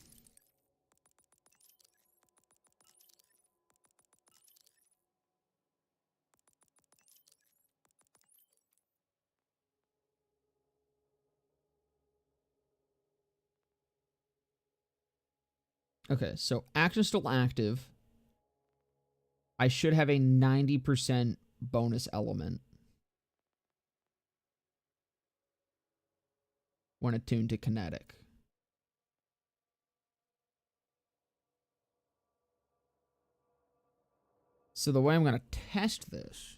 Okay, so action still active. I should have a 90% bonus element when attuned to kinetic. So the way I'm going to test this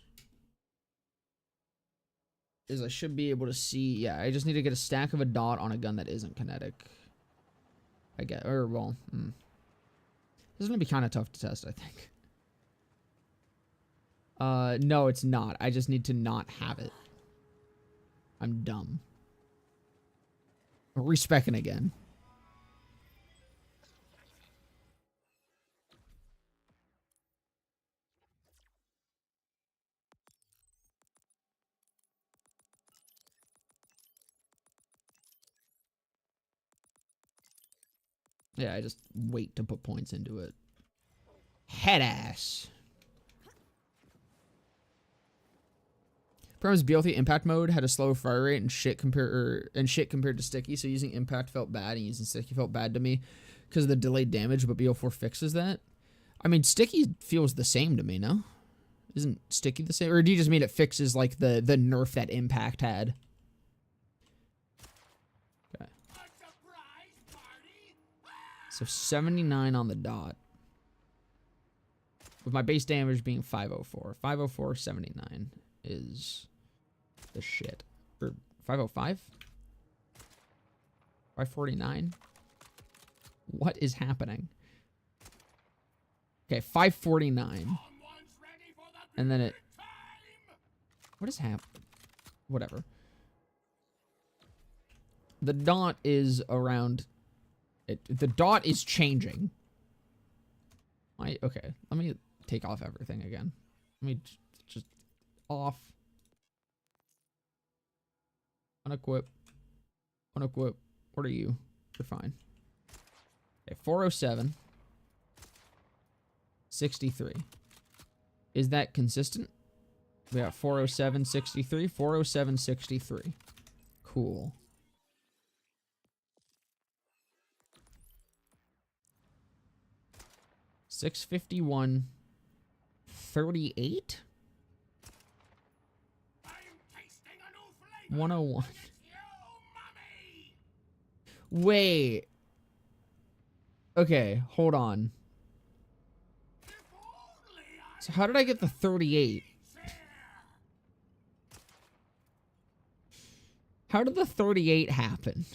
is I should be able to see, yeah, I just need to get a stack of a dot on a gun that isn't kinetic. I get, or well, this is going to be kind of tough to test, I think. No, it's not. I just need to not have it. I'm dumb. Respecking again. Yeah, I just wait to put points into it. Head ass. Problem is BLT impact mode had a slower fire rate and shit compared to sticky, so using impact felt bad and using sticky felt bad to me because of the delayed damage, but BO4 fixes that. I mean, sticky feels the same to me, no? Isn't sticky the same? Or do you just mean it fixes like the nerf that impact had? Okay. So 79 on the dot. With my base damage being 504. 504, 79 is the shit. Or 505? 549? What is happening? Okay, 549. And then it... What is happening? Whatever. The dot is around... the dot is changing. Okay, let me take off everything again. Let me just off. Unequip. Unequip. What are you? You're fine. Okay, 407. 63. Is that consistent? We got 407, 63. 407, 63. Cool. $651, 38. 101. Wait. Okay, hold on. So how did I get the 38? How did the 38 happen?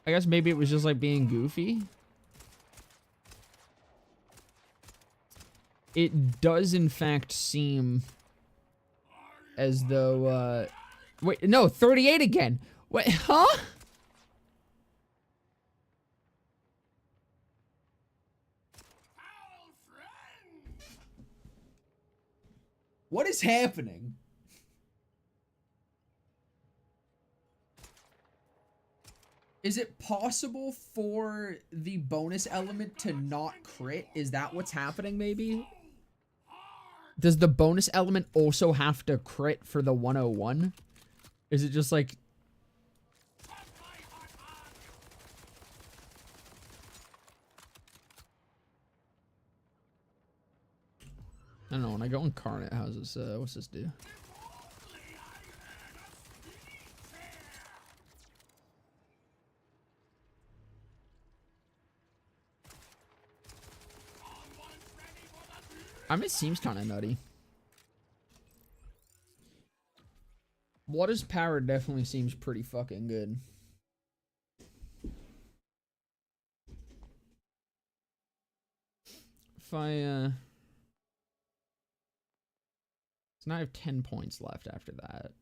I guess maybe it was just like being goofy. It does in fact seem as though, wait, no, 38 again. Wait, huh? What is happening? Is it possible for the bonus element to not crit? Is that what's happening, maybe? Does the bonus element also have to crit for the 101? Is it just like... I don't know, when I go incarnate, how's this, what's this do? I mean, it seems kind of nutty. Blood is Power definitely seems pretty fucking good. If I, so now I have 10 points left after that.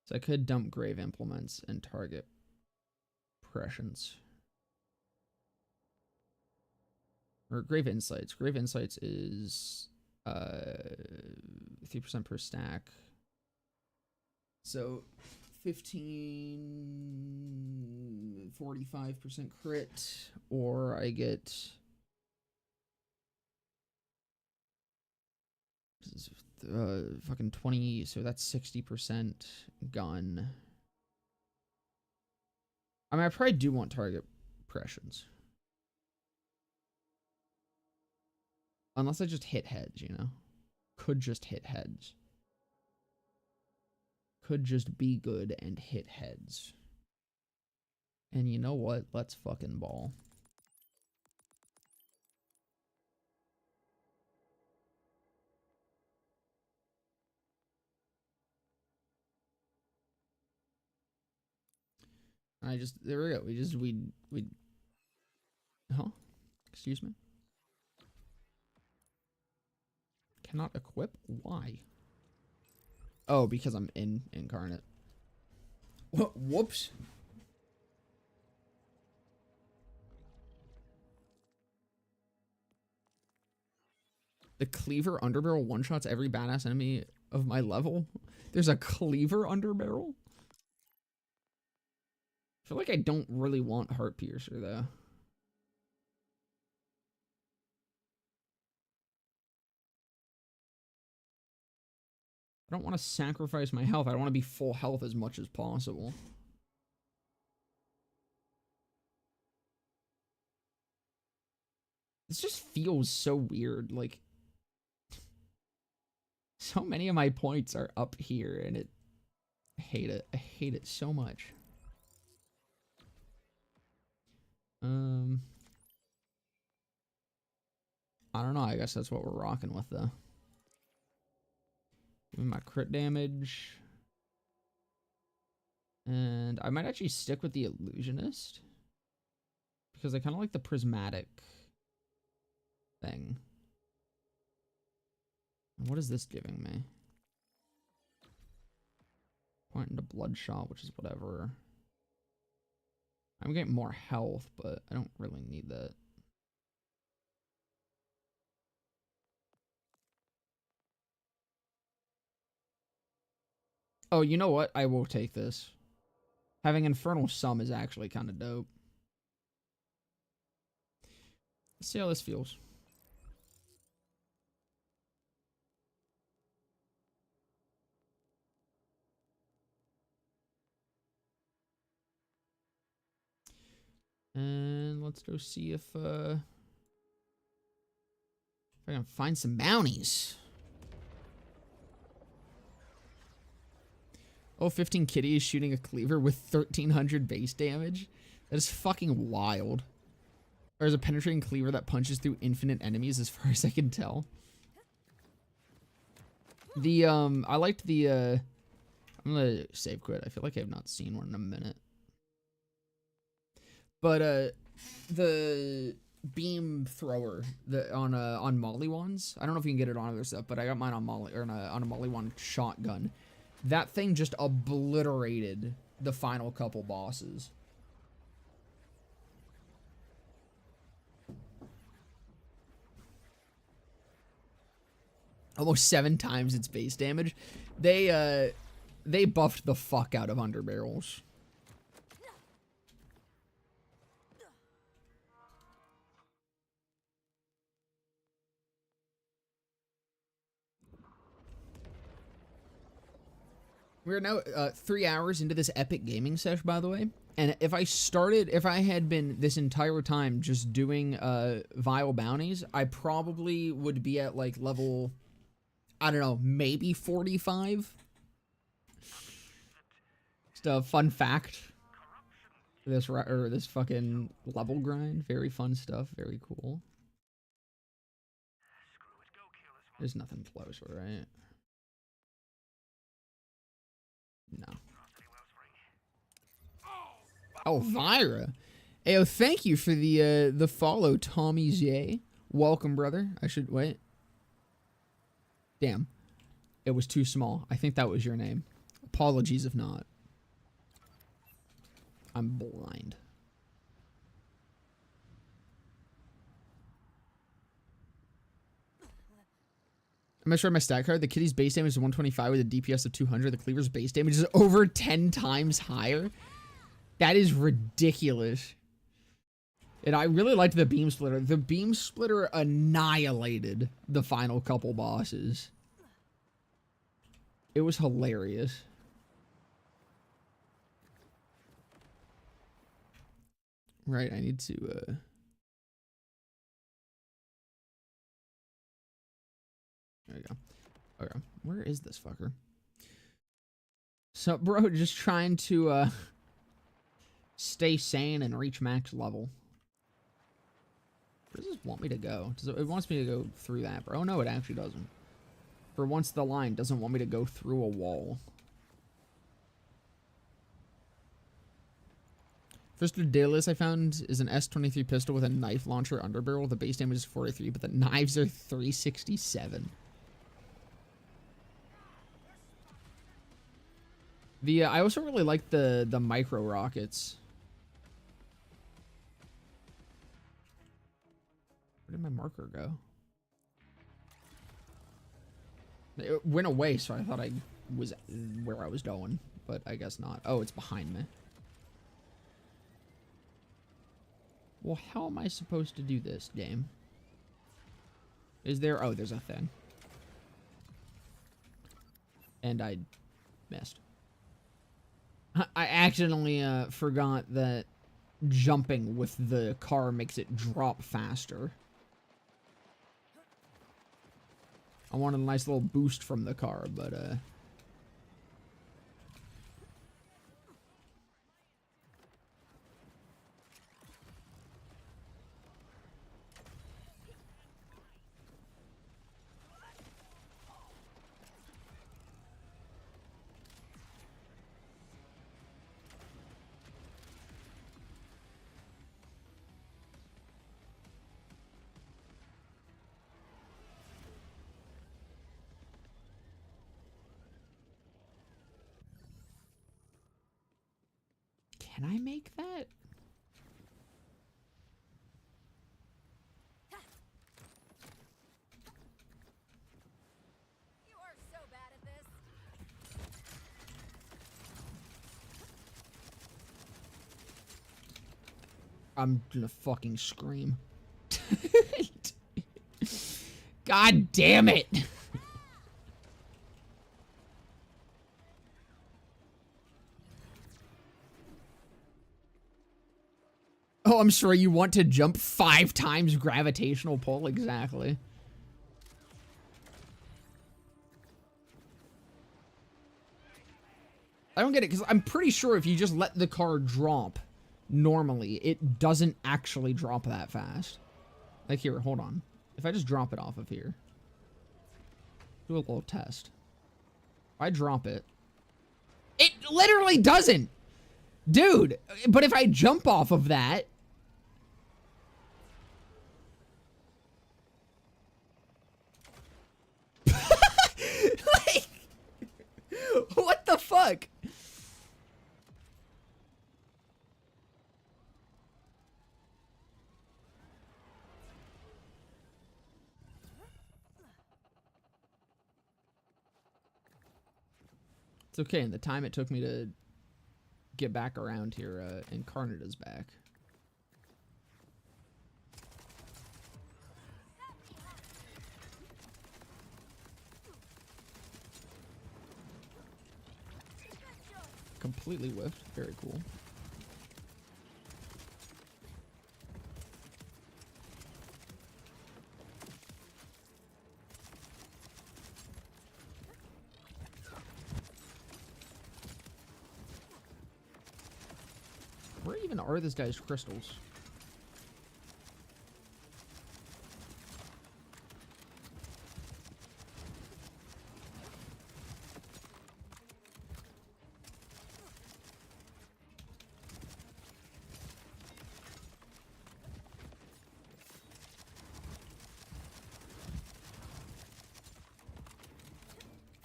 So I could dump Grave Implements and target Prescience. Or Grave Insights. Grave Insights is 3% per stack. So 15, 45% crit, or I get fucking 20, so that's 60% gun. I mean, I probably do want target Prescience. Unless I just hit heads, you know? Could just hit heads. Could just be good and hit heads. And you know what? Let's fucking ball. There we go. Huh? Excuse me? Cannot equip? Why? Oh, because I'm incarnate. Whoops. The Cleaver Underbarrel one-shots every badass enemy of my level? There's a Cleaver Underbarrel? I feel like I don't really want Heart Piercer, though. I don't want to sacrifice my health. I don't want to be full health as much as possible. This just feels so weird. Like, so many of my points are up here, and I hate it. I hate it so much. I don't know. I guess that's what we're rocking with, though. Give me my crit damage. And I might actually stick with the Illusionist. Because I kind of like the Prismatic thing. And what is this giving me? Point into Bloodshot, which is whatever. I'm getting more health, but I don't really need that. Oh, you know what? I will take this. Having Infernal Sum is actually kind of dope. Let's see how this feels. And let's go see if I can find some bounties. Oh, 15 Kitty is shooting a cleaver with 1300 base damage. That is fucking wild. Or is a penetrating cleaver that punches through infinite enemies, as far as I can tell. The I liked the I'm gonna save quit. I feel like I have not seen one in a minute. But the beam thrower on Molly ones. I don't know if you can get it on other stuff, but I got mine on Molly, or on a Molly one shotgun. That thing just obliterated the final couple bosses. Almost 7 times its base damage. They buffed the fuck out of underbarrels. We're now 3 hours into this epic gaming sesh, by the way. And if I had been this entire time just doing vile bounties, I probably would be at like level, I don't know, maybe 45. Just a fun fact. This fucking level grind, very fun stuff, very cool. There's nothing closer, right? No. Elvira. Ayo, thank you for the follow, Tommy J. Welcome, brother. I should wait. Damn. It was too small. I think that was your name. Apologies if not. I'm blind. I'm gonna show my stat card. The kitty's base damage is 125 with a DPS of 200. The cleaver's base damage is over 10 times higher. That is ridiculous. And I really liked the beam splitter. The beam splitter annihilated the final couple bosses. It was hilarious. Right, I need to there you go. Okay, where is this fucker? So, bro, just trying to stay sane and reach max level. Where does this want me to go? It wants me to go through that, bro. Oh, no, it actually doesn't. For once, the line doesn't want me to go through a wall. First ridiculous I found is an S23 pistol with a knife launcher underbarrel. The base damage is 43, but the knives are 367. I also really like the micro rockets. Where did my marker go? It went away, so I thought I was where I was going, but I guess not. Oh, it's behind me. Well, how am I supposed to do this, game? Is there... Oh, there's a thing. And I missed. I accidentally forgot that jumping with the car makes it drop faster. I wanted a nice little boost from the car, but can I make that? You are so bad at this. I'm gonna fucking scream. God damn it! Oh, I'm sorry, you want to jump 5 times gravitational pull? Exactly. I don't get it, because I'm pretty sure if you just let the car drop normally, it doesn't actually drop that fast. Like here, hold on. If I just drop it off of here. Do a little test. If I drop it. It literally doesn't! Dude, but if I jump off of that... like... What the fuck? It's okay, in the time it took me to get back around here, Incarnata's back. completely whiffed. Very cool. Where even are this guy's crystals?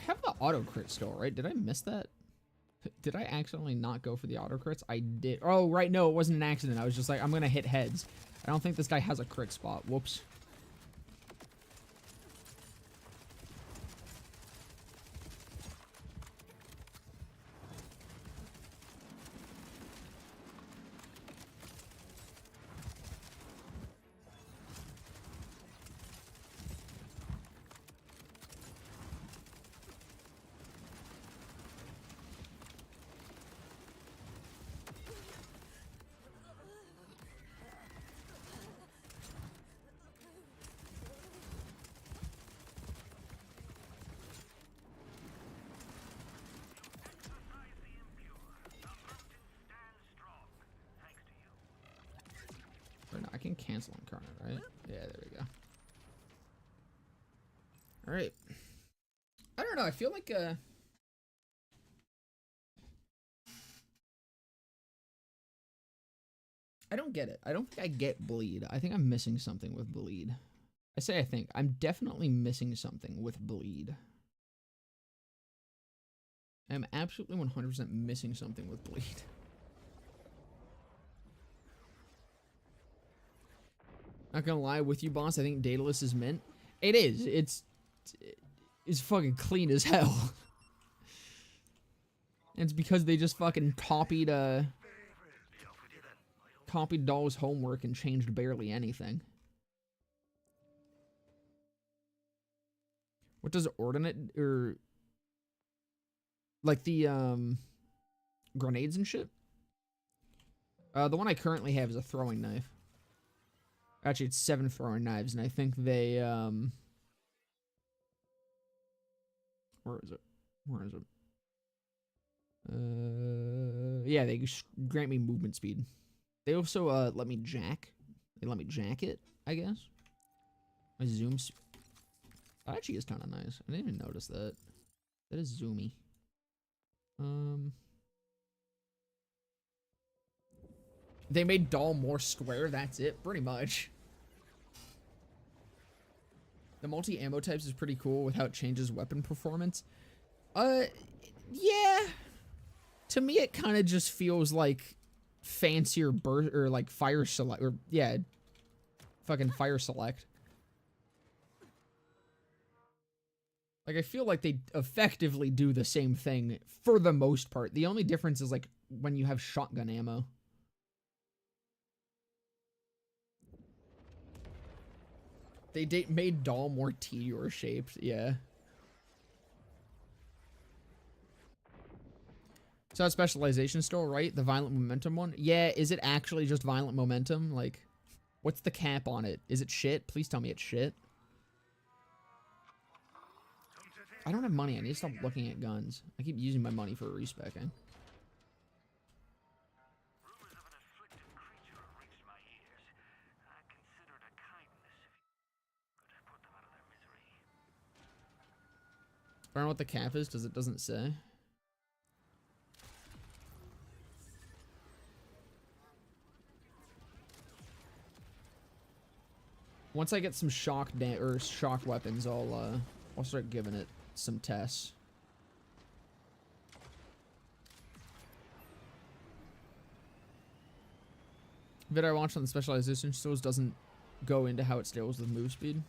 I have the auto crit still, right? Did I miss that? Did I accidentally not go for the auto crits? I did. Oh, right. No, it wasn't an accident. I was just like, I'm going to hit heads. I don't think this guy has a crit spot. Whoops. I can cancel Incarnate, right? Yeah, there we go. Alright. I don't know, I feel like, I don't get it. I don't think I get Bleed. I think I'm missing something with Bleed. I say I think. I'm definitely missing something with Bleed. I'm absolutely 100% missing something with Bleed. Not gonna lie with you, boss. I think Daedalus is mint. It is. It's fucking clean as hell. And it's because they just fucking copied Doll's homework and changed barely anything. What does ordinate or like the grenades and shit? The one I currently have is a throwing knife. Actually, it's 7 throwing knives, and I think they, where is it? Where is it? Yeah, they grant me movement speed. They also, let me jack. They let me jack it, I guess. My zoom that actually is kind of nice. I didn't even notice that. That is zoomy. They made Doll more square, that's it, pretty much. The multi-ammo types is pretty cool with how it changes weapon performance. Yeah. To me, it kind of just feels like fancier burst, or like fire select, or yeah, fucking fire select. Like, I feel like they effectively do the same thing for the most part. The only difference is like when you have shotgun ammo. They made Doll more T-Yor shaped, yeah. So that specialization still, right? The violent momentum one? Yeah, is it actually just violent momentum? Like, what's the cap on it? Is it shit? Please tell me it's shit. I don't have money. I need to stop looking at guns. I keep using my money for respecking. I don't know what the cap is because it doesn't say. Once I get some shock weapons, I'll start giving it some tests. Video I watched on the specialization stills doesn't go into how it scales with move speed.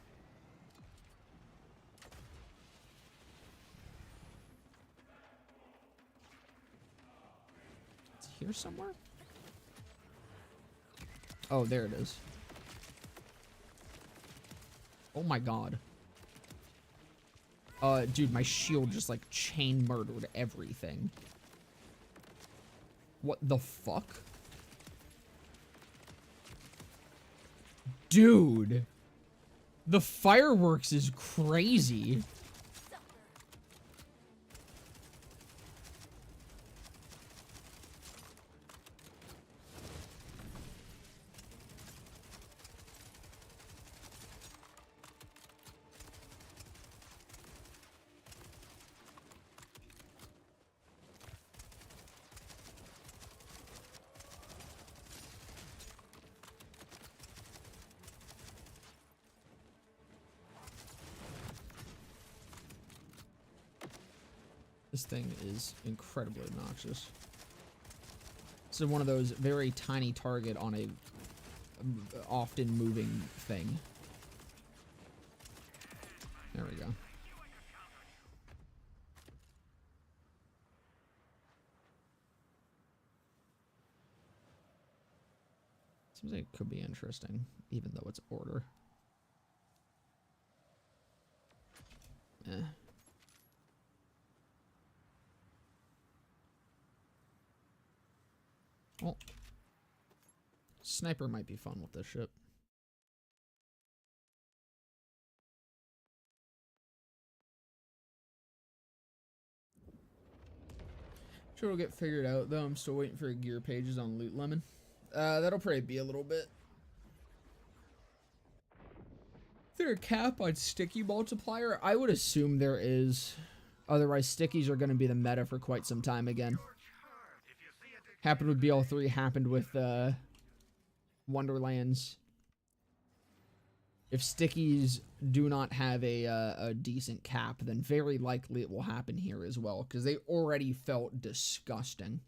It's here somewhere? Oh, there it is. Oh my god. Dude, my shield just like chain murdered everything. What the fuck? Dude. The fireworks is crazy. This thing is incredibly obnoxious. This is one of those very tiny target on a often moving thing. There we go. Seems like it could be interesting, even though it's order. Eh. Well, sniper might be fun with this ship. Sure, it'll get figured out though. I'm still waiting for gear pages on Loot Lemon. That'll probably be a little bit. Is there a cap on sticky multiplier? I would assume there is. Otherwise, stickies are going to be the meta for quite some time again. Happened with BL3, happened with Wonderlands. If stickies do not have a decent cap, then very likely it will happen here as well, because they already felt disgusting.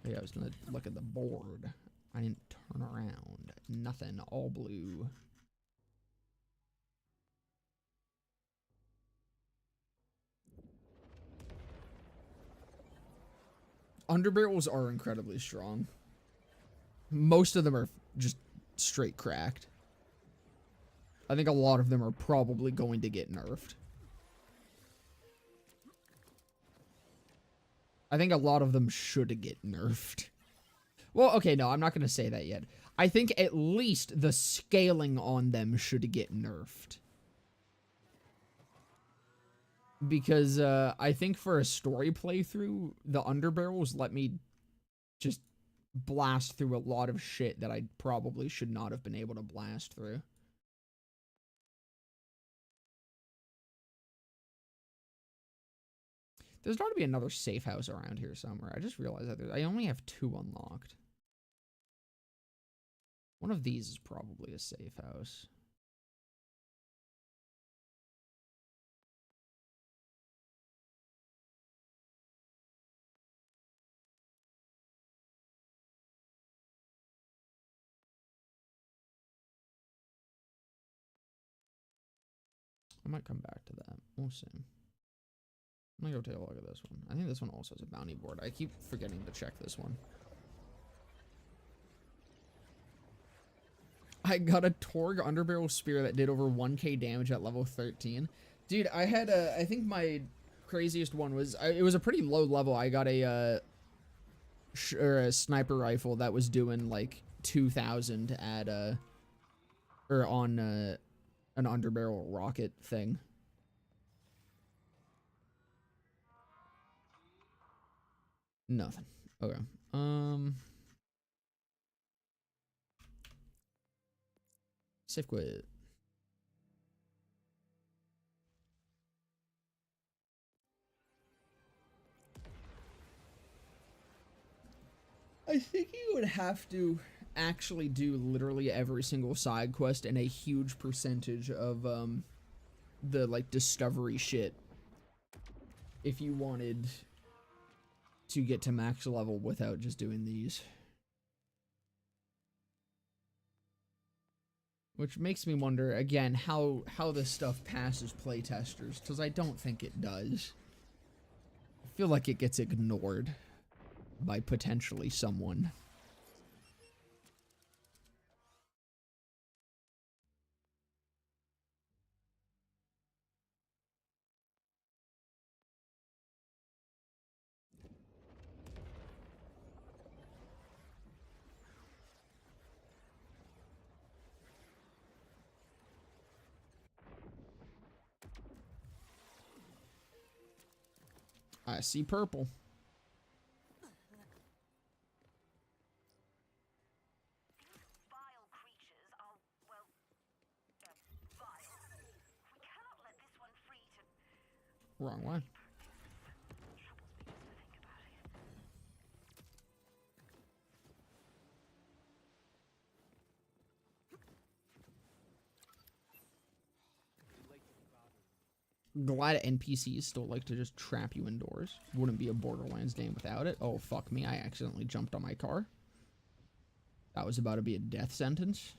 Yeah, I was gonna look at the board. I didn't turn around. Nothing. All blue. Underbarrels are incredibly strong. Most of them are just straight cracked. I think a lot of them are probably going to get nerfed. I think a lot of them should get nerfed. Well, okay, no, I'm not going to say that yet. I think at least the scaling on them should get nerfed. Because I think for a story playthrough, the underbarrels let me just blast through a lot of shit that I probably should not have been able to blast through. There's got to be another safe house around here somewhere. I just realized that I only have 2 unlocked. One of these is probably a safe house. I might come back to that. We'll see. I'm gonna go take a look at this one. I think this one also has a bounty board. I keep forgetting to check this one. I got a Torg underbarrel spear that did over 1k damage at level 13. Dude, I had I think my craziest one was, it was a pretty low level. I got a sniper rifle that was doing like 2,000 at or on an underbarrel rocket thing. Nothing. Okay. Safe quit. I think you would have to actually do literally every single side quest and a huge percentage of the like discovery shit if you wanted to get to max level without just doing these. Which makes me wonder again how this stuff passes playtesters, because I don't think it does. I feel like it gets ignored by potentially someone. I see purple. Vile creatures are, well, vile. We cannot let this one free to Wrong way. troubles me just to think about it. Glad NPCs still like to just trap you indoors. Wouldn't be a Borderlands game without it. Oh, fuck me. I accidentally jumped on my car. That was about to be a death sentence.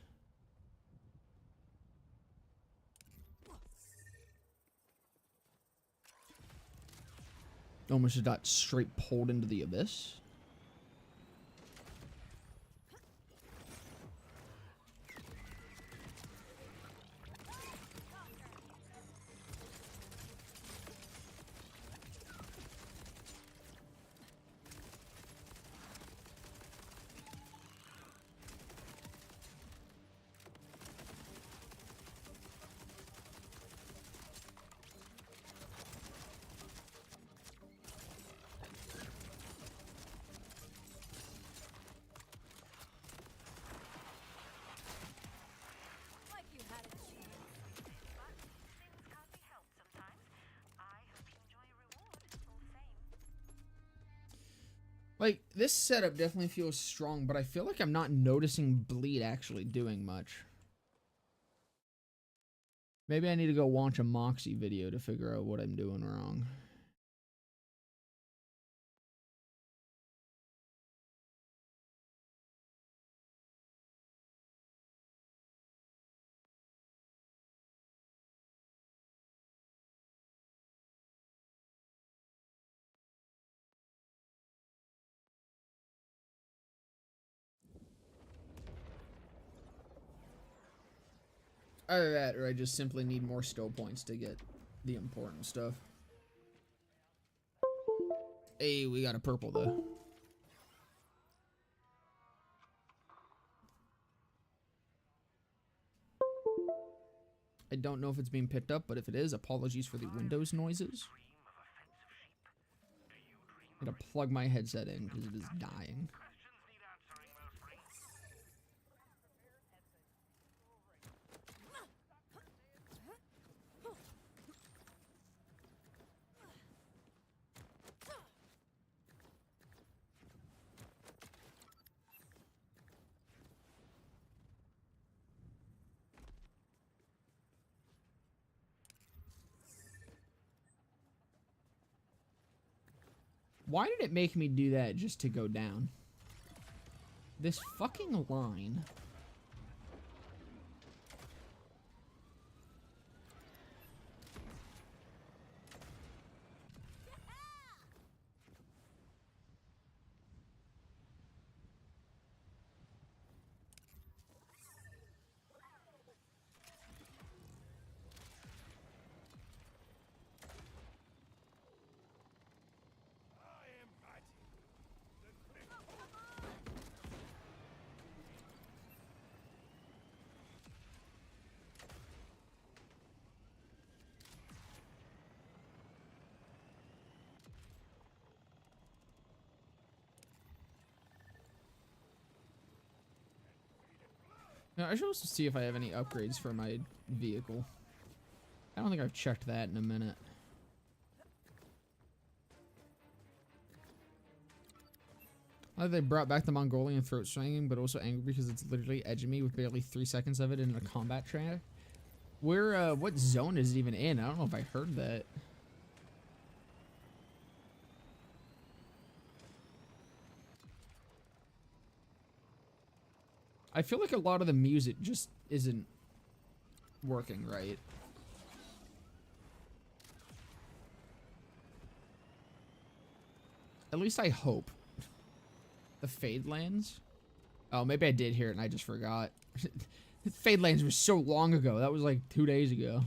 Almost just got straight pulled into the abyss. Like you had a chance. But things can't be helped sometimes. I hope you enjoy your reward, all the same. Like, this setup definitely feels strong, but I feel like I'm not noticing bleed actually doing much. Maybe I need to go watch a Moxie video to figure out what I'm doing wrong. Either that, or I just simply need more skill points to get the important stuff. Hey, we got a purple though. I don't know if it's being picked up, but if it is, apologies for the Windows noises. I'm gonna plug my headset in because it is dying. Why did it make me do that just to go down? This fucking line. Now, I should also see if I have any upgrades for my vehicle. I don't think I've checked that in a minute. They brought back the Mongolian throat swinging, but also angry because it's literally edging me with barely 3 seconds of it in a combat track. Where, what zone is it even in? I don't know if I heard that. I feel like a lot of the music just isn't working right. At least I hope. The Fadelands? Oh, maybe I did hear it and I just forgot. Fadelands was so long ago. That was like 2 days ago.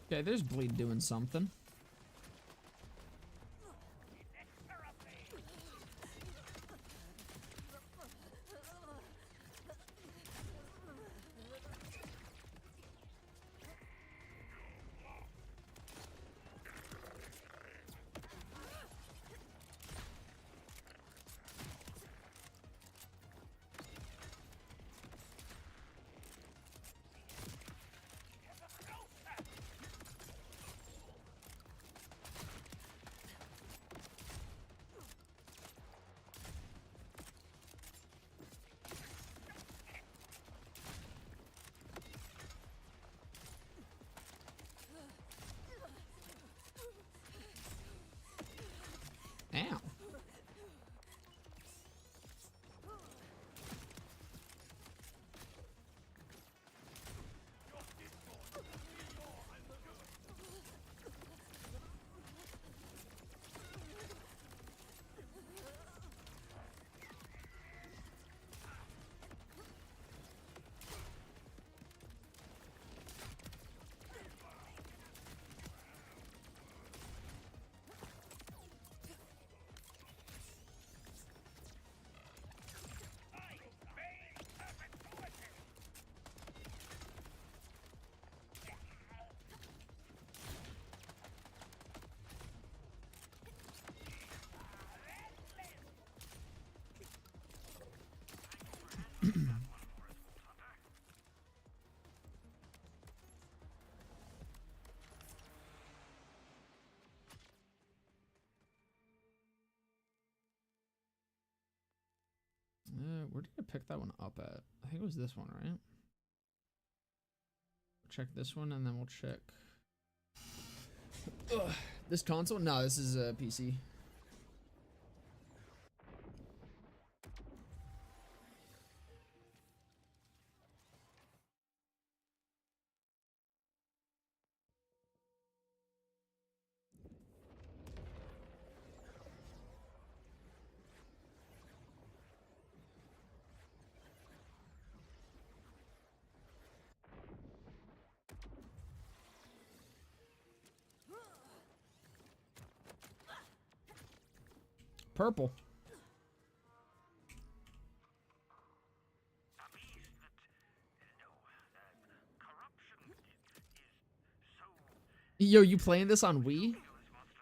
Okay, there's Bleed doing something. Ow. Where did I pick that one up at? I think it was this one, right? Check this one, and then we'll check. Ugh. This console? No, this is a PC. Purple. Yo, you playing this on Wii?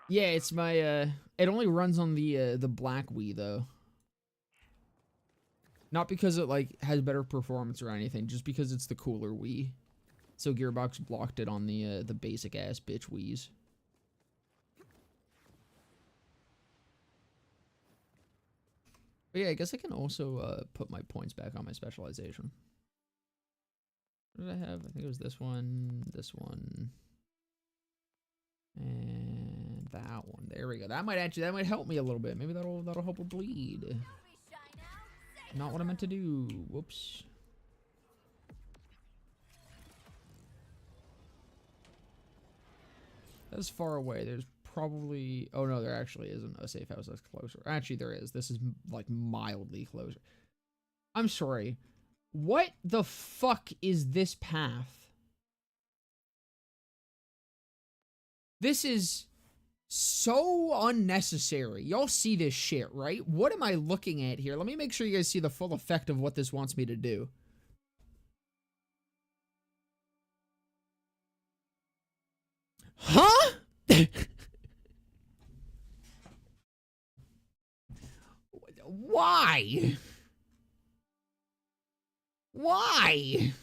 Yeah, it's my it only runs on the black Wii though. Not because it like has better performance or anything, just because it's the cooler Wii. So Gearbox blocked it on the basic ass bitch Wiis. But yeah, I guess I can also put my points back on my specialization. What did I have? I think it was this one, and that one. There we go. That might help me a little bit. Maybe that'll help her bleed. Not what I meant to do. Whoops. That's far away. There's probably... Oh, no, there actually isn't a safe house that's closer. Actually, there is. This is, like, mildly closer. I'm sorry. What the fuck is this path? This is so unnecessary. Y'all see this shit, right? What am I looking at here? Let me make sure you guys see the full effect of what this wants me to do. Huh? Why? Why?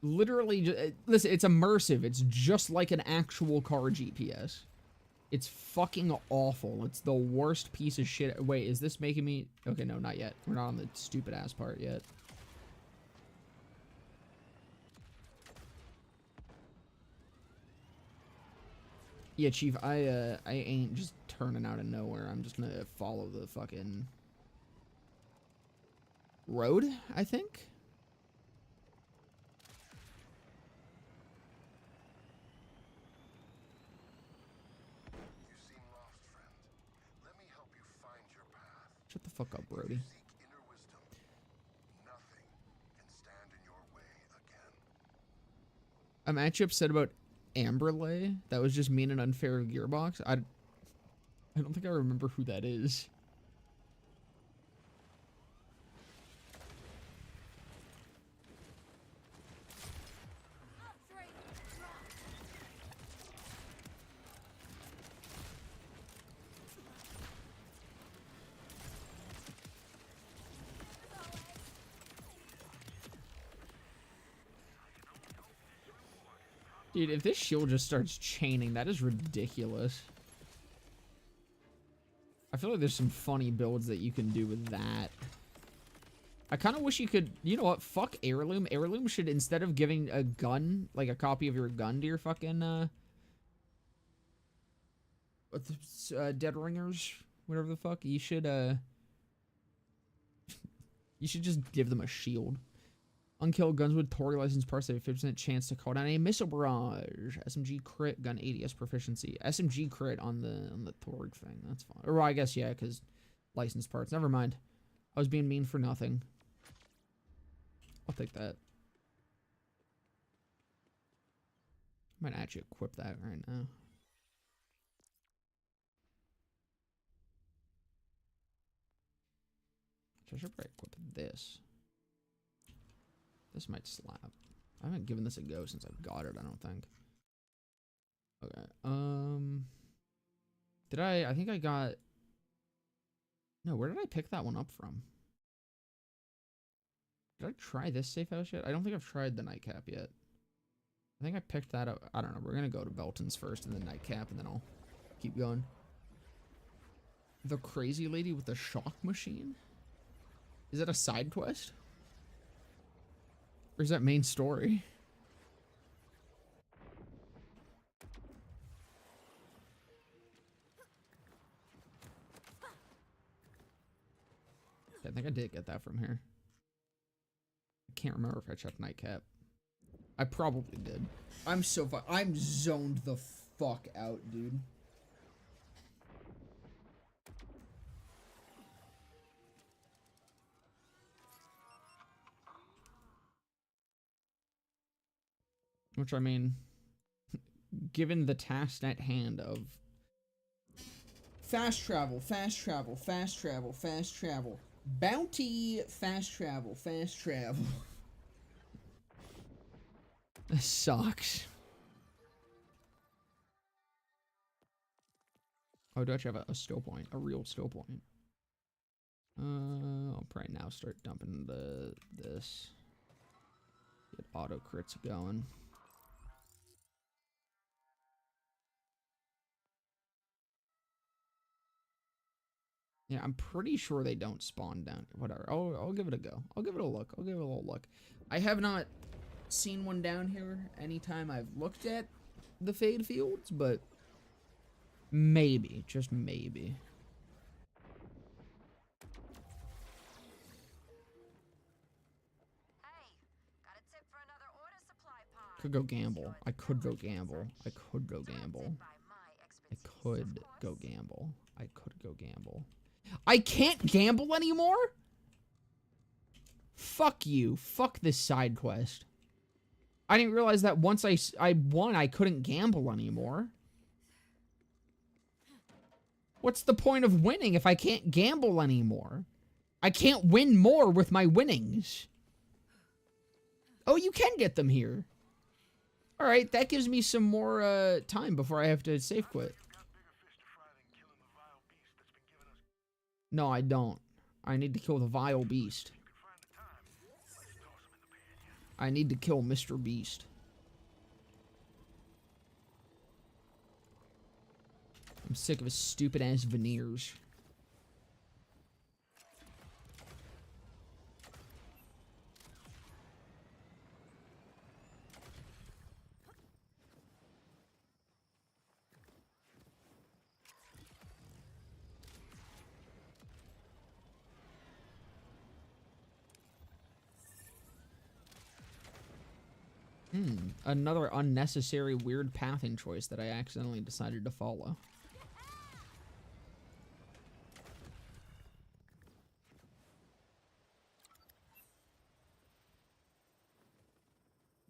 Literally, listen, it's immersive. It's just like an actual car GPS. It's fucking awful. It's the worst piece of shit. Wait, is this making me... Okay, no, not yet. We're not on the stupid ass part yet. Yeah, Chief, I ain't just turning out of nowhere. I'm just gonna follow the fucking road, I think. You seem lost, friend. Let me help you find your path. Shut the fuck up, Brody. Seek inner wisdom. I'm actually upset about Amberlay. That was just mean and unfair Gearbox. I don't think I remember who that is. Dude, if this shield just starts chaining, that is ridiculous. I feel like there's some funny builds that you can do with that. I kind of wish you could, you know what, fuck Heirloom. Heirloom should, instead of giving a gun, like a copy of your gun to your fucking, Dead Ringers, whatever the fuck, you should just give them a shield. Unkilled guns with Tory license parts have a 50% chance to call down a missile barrage. SMG crit, gun ADS proficiency. SMG crit on the Tory thing. That's fine. Or I guess, yeah, because license parts. Never mind. I was being mean for nothing. I'll take that. I might actually equip that right now. I should probably equip this. This might slap. I haven't given this a go since I got it, I don't think. Okay. Did I think I got... No, where did I pick that one up from? Did I try this safe house yet? I don't think I've tried the nightcap yet. I think I picked that up. I don't know. We're gonna go to Belton's first and then nightcap, and then I'll keep going. The crazy lady with the shock machine? Is that a side quest? Or is that main story? I think I did get that from here. I can't remember if I checked nightcap. I probably did. I'm zoned the fuck out, dude. Which, I mean, given the task at hand of fast travel, fast travel, fast travel, fast travel, bounty, fast travel, fast travel. This sucks. Oh, do I actually have a still point? A real still point? I'll probably now start dumping this. Get auto crits going. Yeah, I'm pretty sure they don't spawn down. Whatever. I'll give it a go. I'll give it a look. I'll give it a little look. I have not seen one down here anytime I've looked at the Fade Fields, but maybe, just maybe. Hey, got a tip for another order supply pod. Could go gamble. I could go gamble. I could go gamble. I could go gamble. I could go gamble. I can't gamble anymore? Fuck you. Fuck this side quest. I didn't realize that once I won, I couldn't gamble anymore. What's the point of winning if I can't gamble anymore? I can't win more with my winnings. Oh, you can get them here. Alright, that gives me some more time before I have to safe quit. No, I don't. I need to kill the vile beast. I need to kill Mr. Beast. I'm sick of his stupid ass veneers. Another unnecessary weird pathing choice that I accidentally decided to follow.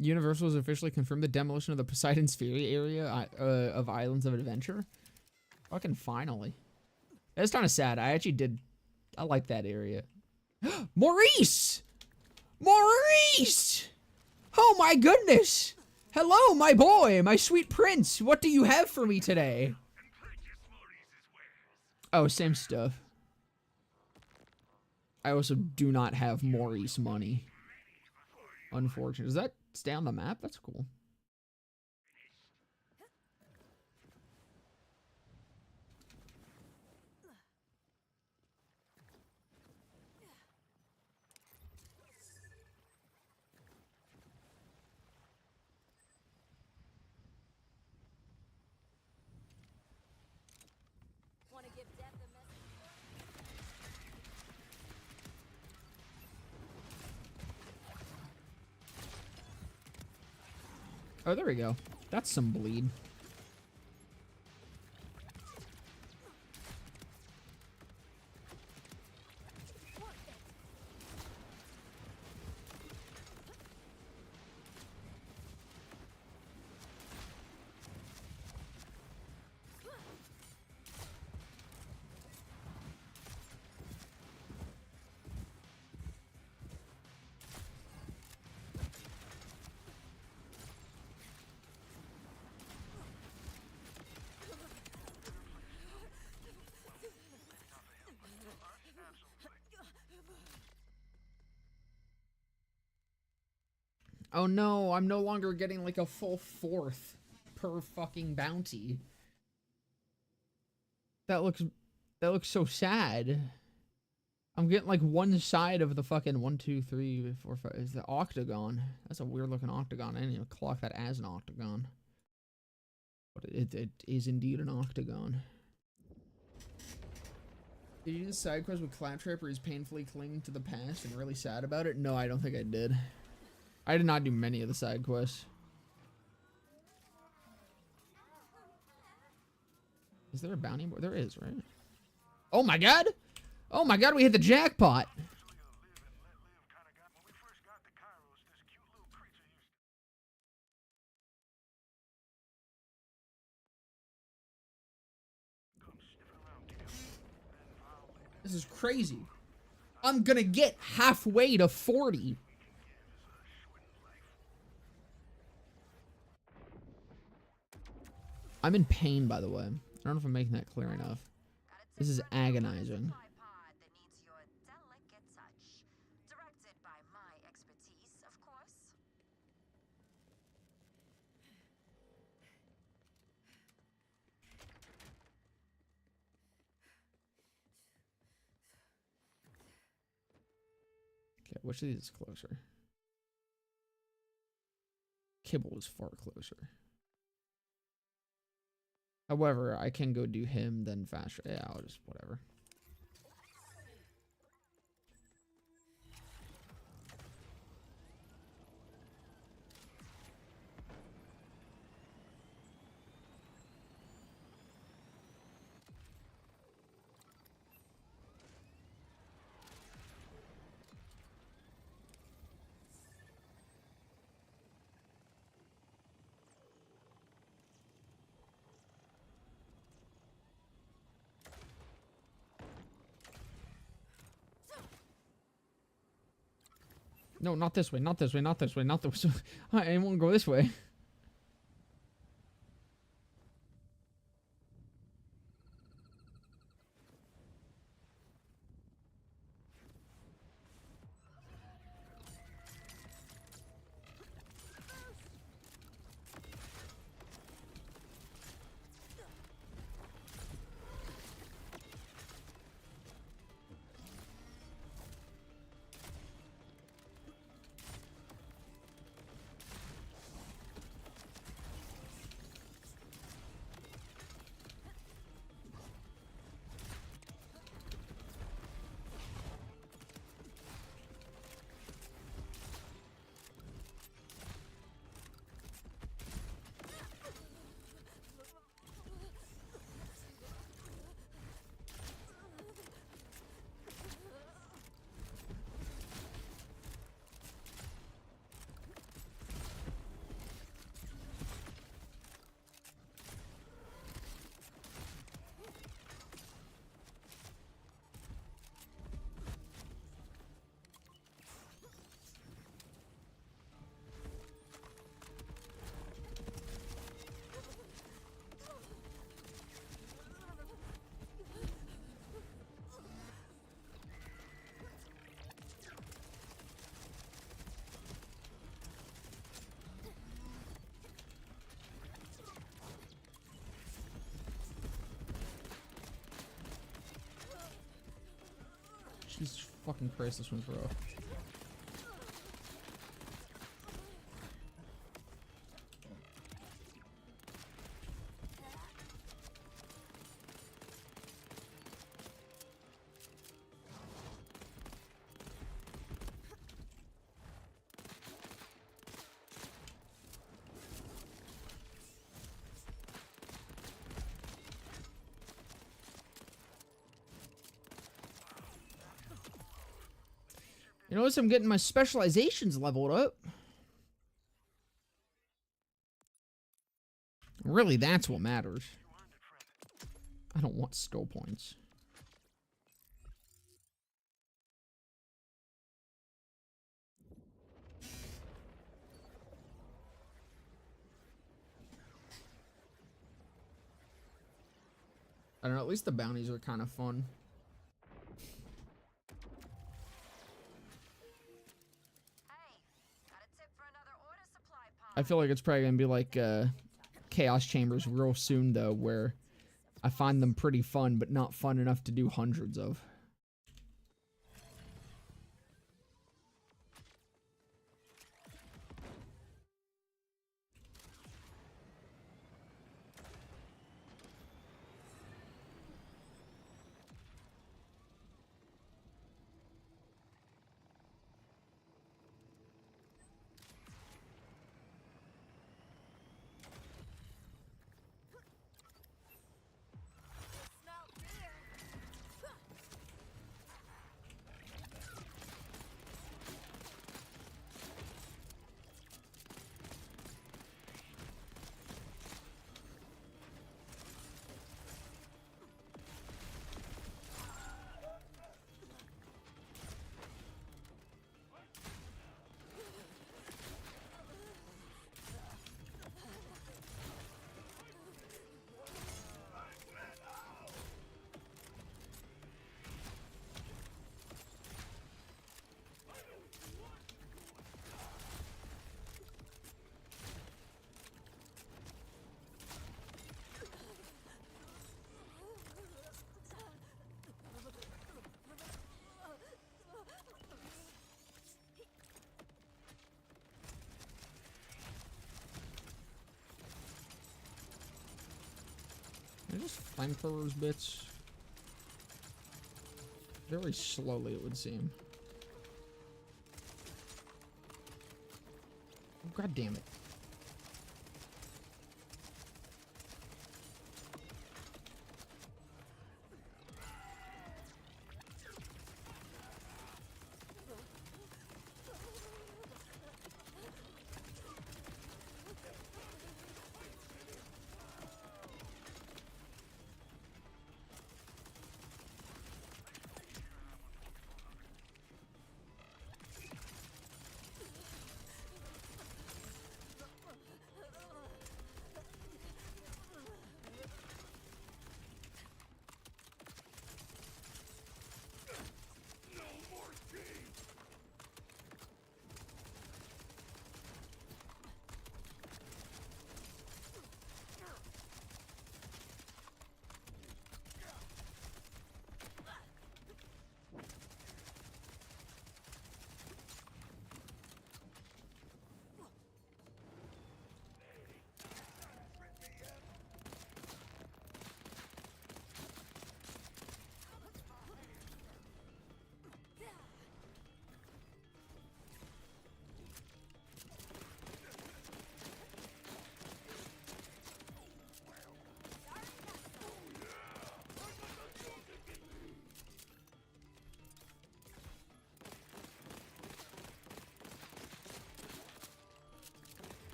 Universal has officially confirmed the demolition of the Poseidon's Fury area of Islands of Adventure. Fucking finally. That's kind of sad. I like that area. Maurice! Maurice! Oh my goodness! Hello, my boy, my sweet prince. What do you have for me today? Oh, same stuff. I also do not have Maurice money. Unfortunate. Does that stay on the map? That's cool. Want to give Death a message? Oh, there we go. That's some bleed. Oh no, I'm no longer getting like a full 4th per fucking bounty. That looks so sad. I'm getting like one side of the fucking 1, 2, 3, 4, 5. Is the octagon? That's a weird looking octagon. I didn't even clock that as an octagon. But it is indeed an octagon. Did you do the side quest with Claptrap where he's painfully clinging to the past and really sad about it? No, I don't think I did. I did not do many of the side quests. Is there a bounty board? There is, right? Oh my god! Oh my god, we hit the jackpot! This is crazy. I'm gonna get halfway to 40. I'm in pain, by the way. I don't know if I'm making that clear enough. This is agonizing. Tripod that needs your delicate touch. Directed by my expertise, of course. Okay, which of these is closer? Kibble is far closer. However, I can go do him, then faster. Yeah, I'll just, whatever. No, not this way, not this way, not this way, not this way. I won't go this way. Jesus fucking Christ, this one's rough. You notice I'm getting my specializations leveled up. Really, that's what matters. I don't want skill points. I don't know, at least the bounties are kind of fun. I feel like it's probably gonna be like Chaos Chambers real soon though, where I find them pretty fun, but not fun enough to do hundreds of. They're just flamethrowers, bitch. Very slowly, it would seem. Oh, God damn it.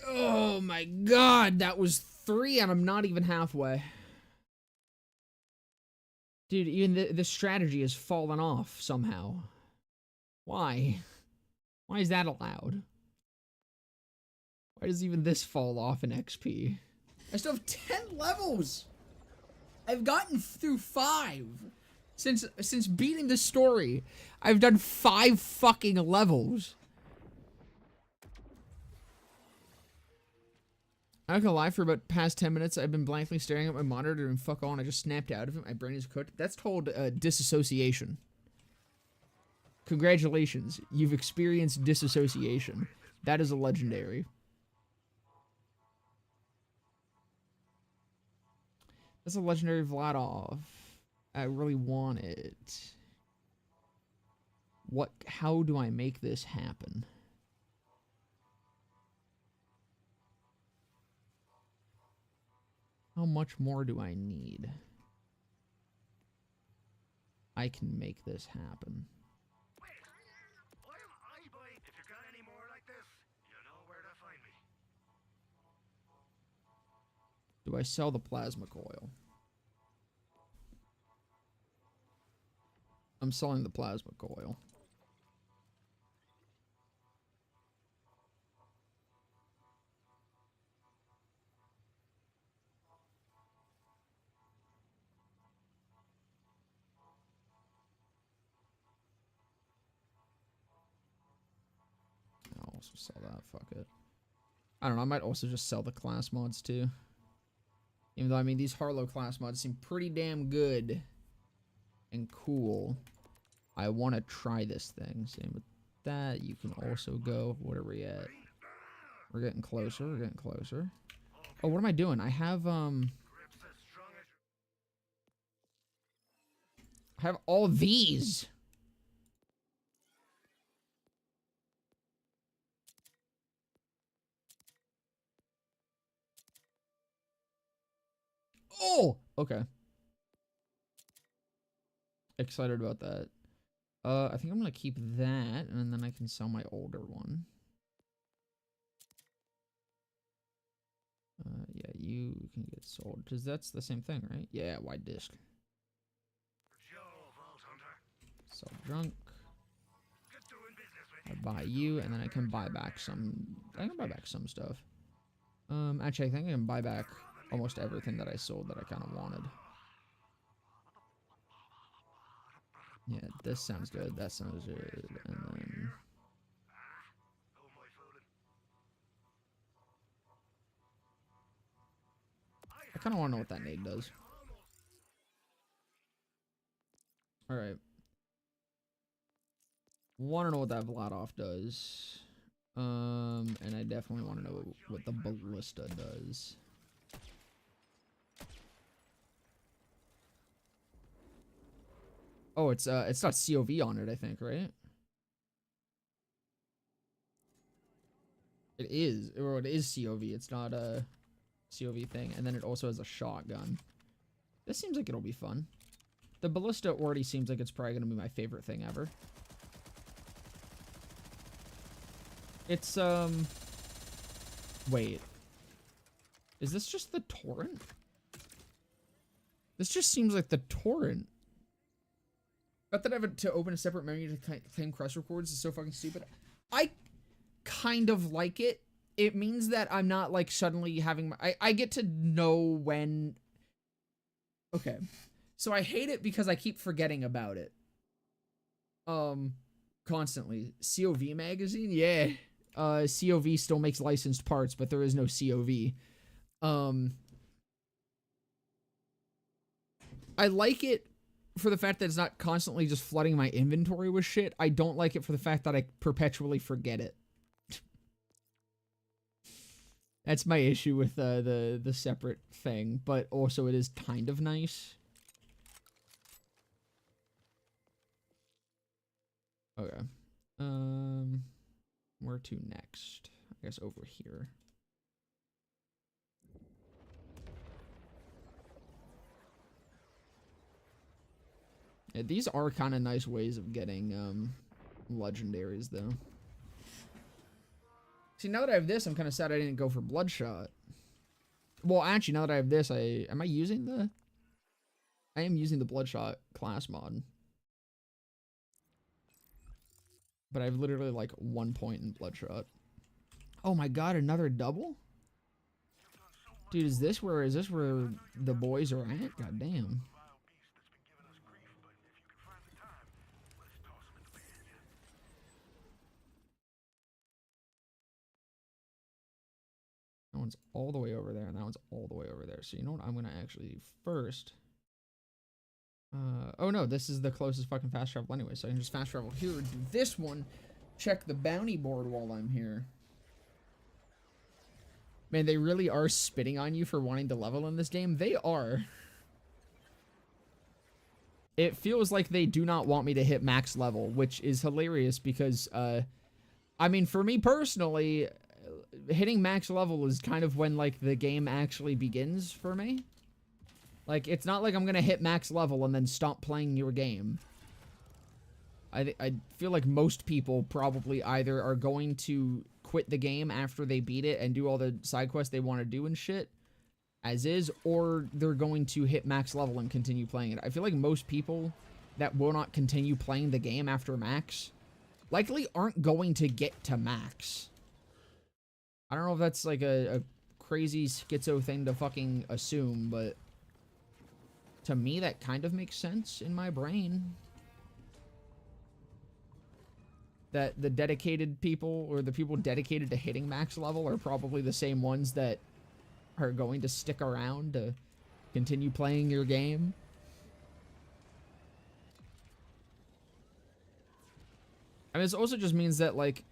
Oh my God, that was 3 and I'm not even halfway. Dude, even the strategy has fallen off somehow. Why? Why is that allowed? Why does even this fall off in XP? I still have 10 levels! I've gotten through 5. Since beating the story, I've done 5 fucking levels. I'm not gonna lie, for about past 10 minutes, I've been blankly staring at my monitor and fuck all, and I just snapped out of it. My brain is cooked. That's called disassociation. Congratulations, you've experienced disassociation. That is a legendary. That's a legendary Vladov. I really want it. What? How do I make this happen? How much more do I need? I can make this happen. If you got any more like this, you know where to find me. Do I sell the plasma coil? I'm selling the plasma coil. I'll also sell that. Fuck it. I don't know. I might also just sell the class mods too. Even though, I mean, these Harlow class mods seem pretty damn good and cool. I want to try this thing. Same with that. You can also go. What are we at? We're getting closer. We're getting closer. Oh, what am I doing? I have all these. Oh, okay. Excited about that. I think I'm gonna keep that, and then I can sell my older one. Yeah, you can get sold, because that's the same thing, right? Yeah, wide disc. Sell junk. I buy you, and then I can buy back some. I can buy back some stuff. Actually, I think I can buy back almost everything that I sold that I kind of wanted. Yeah, this sounds good. That sounds good. And then I kind of want to know what that nade does. All right. Want to know what that Vladov does. And I definitely want to know what the ballista does. Oh, it's got COV on it, I think, right? It is, or it is COV. It's not a COV thing, and then it also has a shotgun. This seems like it'll be fun. The ballista already seems like it's probably gonna be my favorite thing ever. It's wait. Is this just the torrent? This just seems like the torrent. But that I have to open a separate menu to claim crush records is so fucking stupid. I kind of like it. It means that I'm not like suddenly having my, I get to know when. Okay. So I hate it because I keep forgetting about it. Constantly. COV magazine? Yeah. COV still makes licensed parts, but there is no COV. I like it for the fact that it's not constantly just flooding my inventory with shit. I don't like it for the fact that I perpetually forget it. That's my issue with the separate thing, but also it is kind of nice. Okay. Where to next? I guess over here. Yeah, these are kind of nice ways of getting legendaries, though. See, now that I have this, I'm kind of sad I didn't go for Bloodshot. Well, actually, now that I have this, am I using the... I am using the Bloodshot class mod. But I have literally, like, 1 point in Bloodshot. Oh my god, another double? Dude, is this where the boys are at? God damn. That one's all the way over there, and that one's all the way over there. So you know what? I'm gonna actually do first. Oh no, this is the closest fucking fast travel anyway, so I can just fast travel here, do this one, check the bounty board while I'm here. Man, they really are spitting on you for wanting to level in this game. They are. It feels like they do not want me to hit max level, which is hilarious because, I mean, for me personally, hitting max level is kind of when, like, the game actually begins for me. Like, it's not like I'm gonna hit max level and then stop playing your game. I feel like most people probably either are going to quit the game after they beat it and do all the side quests they want to do and shit, as is, or they're going to hit max level and continue playing it. I feel like most people that will not continue playing the game after max likely aren't going to get to max. I don't know if that's like a crazy schizo thing to fucking assume, but to me that kind of makes sense in my brain. That the dedicated people, or the people dedicated to hitting max level, are probably the same ones that are going to stick around to continue playing your game. I mean, this also just means that, like,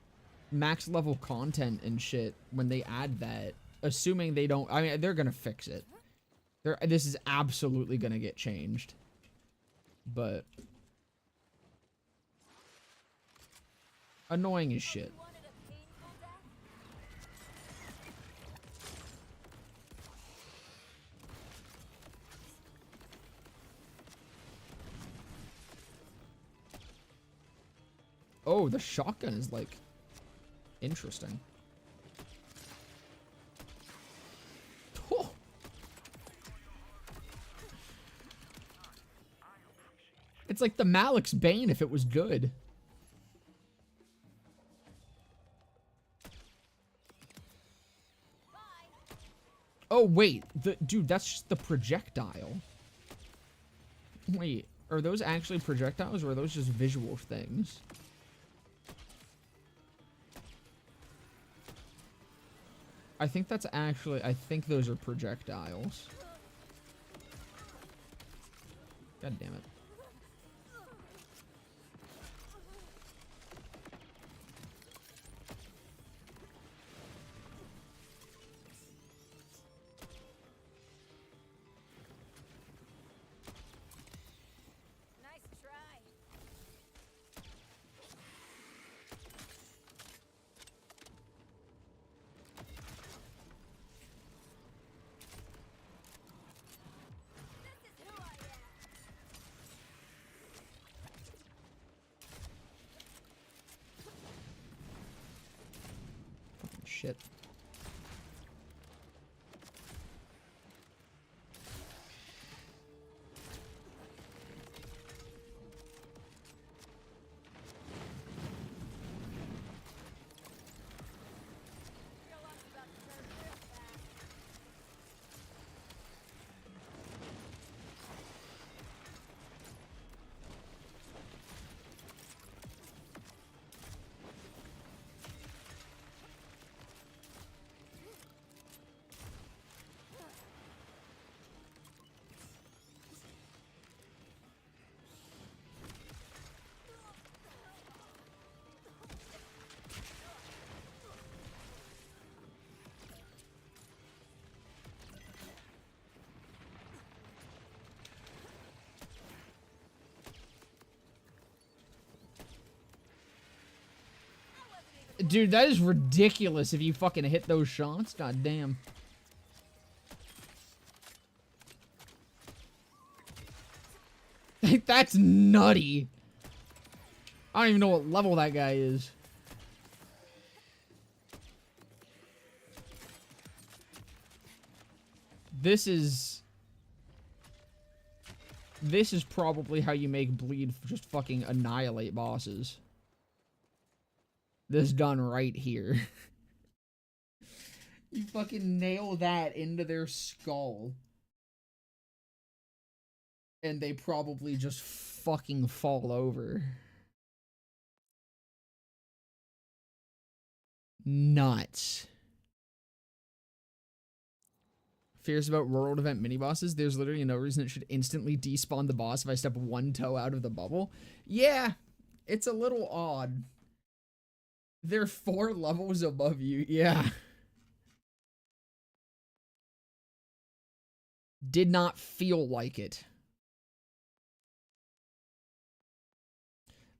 max level content and shit, when they add that, assuming they don't, I mean, they're gonna fix it. This is absolutely gonna get changed. But annoying as shit. Oh, the shotgun is, like, interesting. Oh. It's like the Malik's Bane if it was good. Oh, wait. Dude, that's just the projectile. Wait, are those actually projectiles, or are those just visual things? I think that's actually, I think those are projectiles. God damn it. Nice try. This is who I am. Fucking shit. Your luck's about to turn real fast. Dude, that is ridiculous if you fucking hit those shots. God damn. That's nutty. I don't even know what level that guy is. This is probably how you make bleed just fucking annihilate bosses. This done right here. You fucking nail that into their skull. And they probably just fucking fall over. Nuts. Fears about world event mini bosses. There's literally no reason it should instantly despawn the boss if I step one toe out of the bubble. Yeah, it's a little odd. They're 4 levels above you. Yeah. Did not feel like it.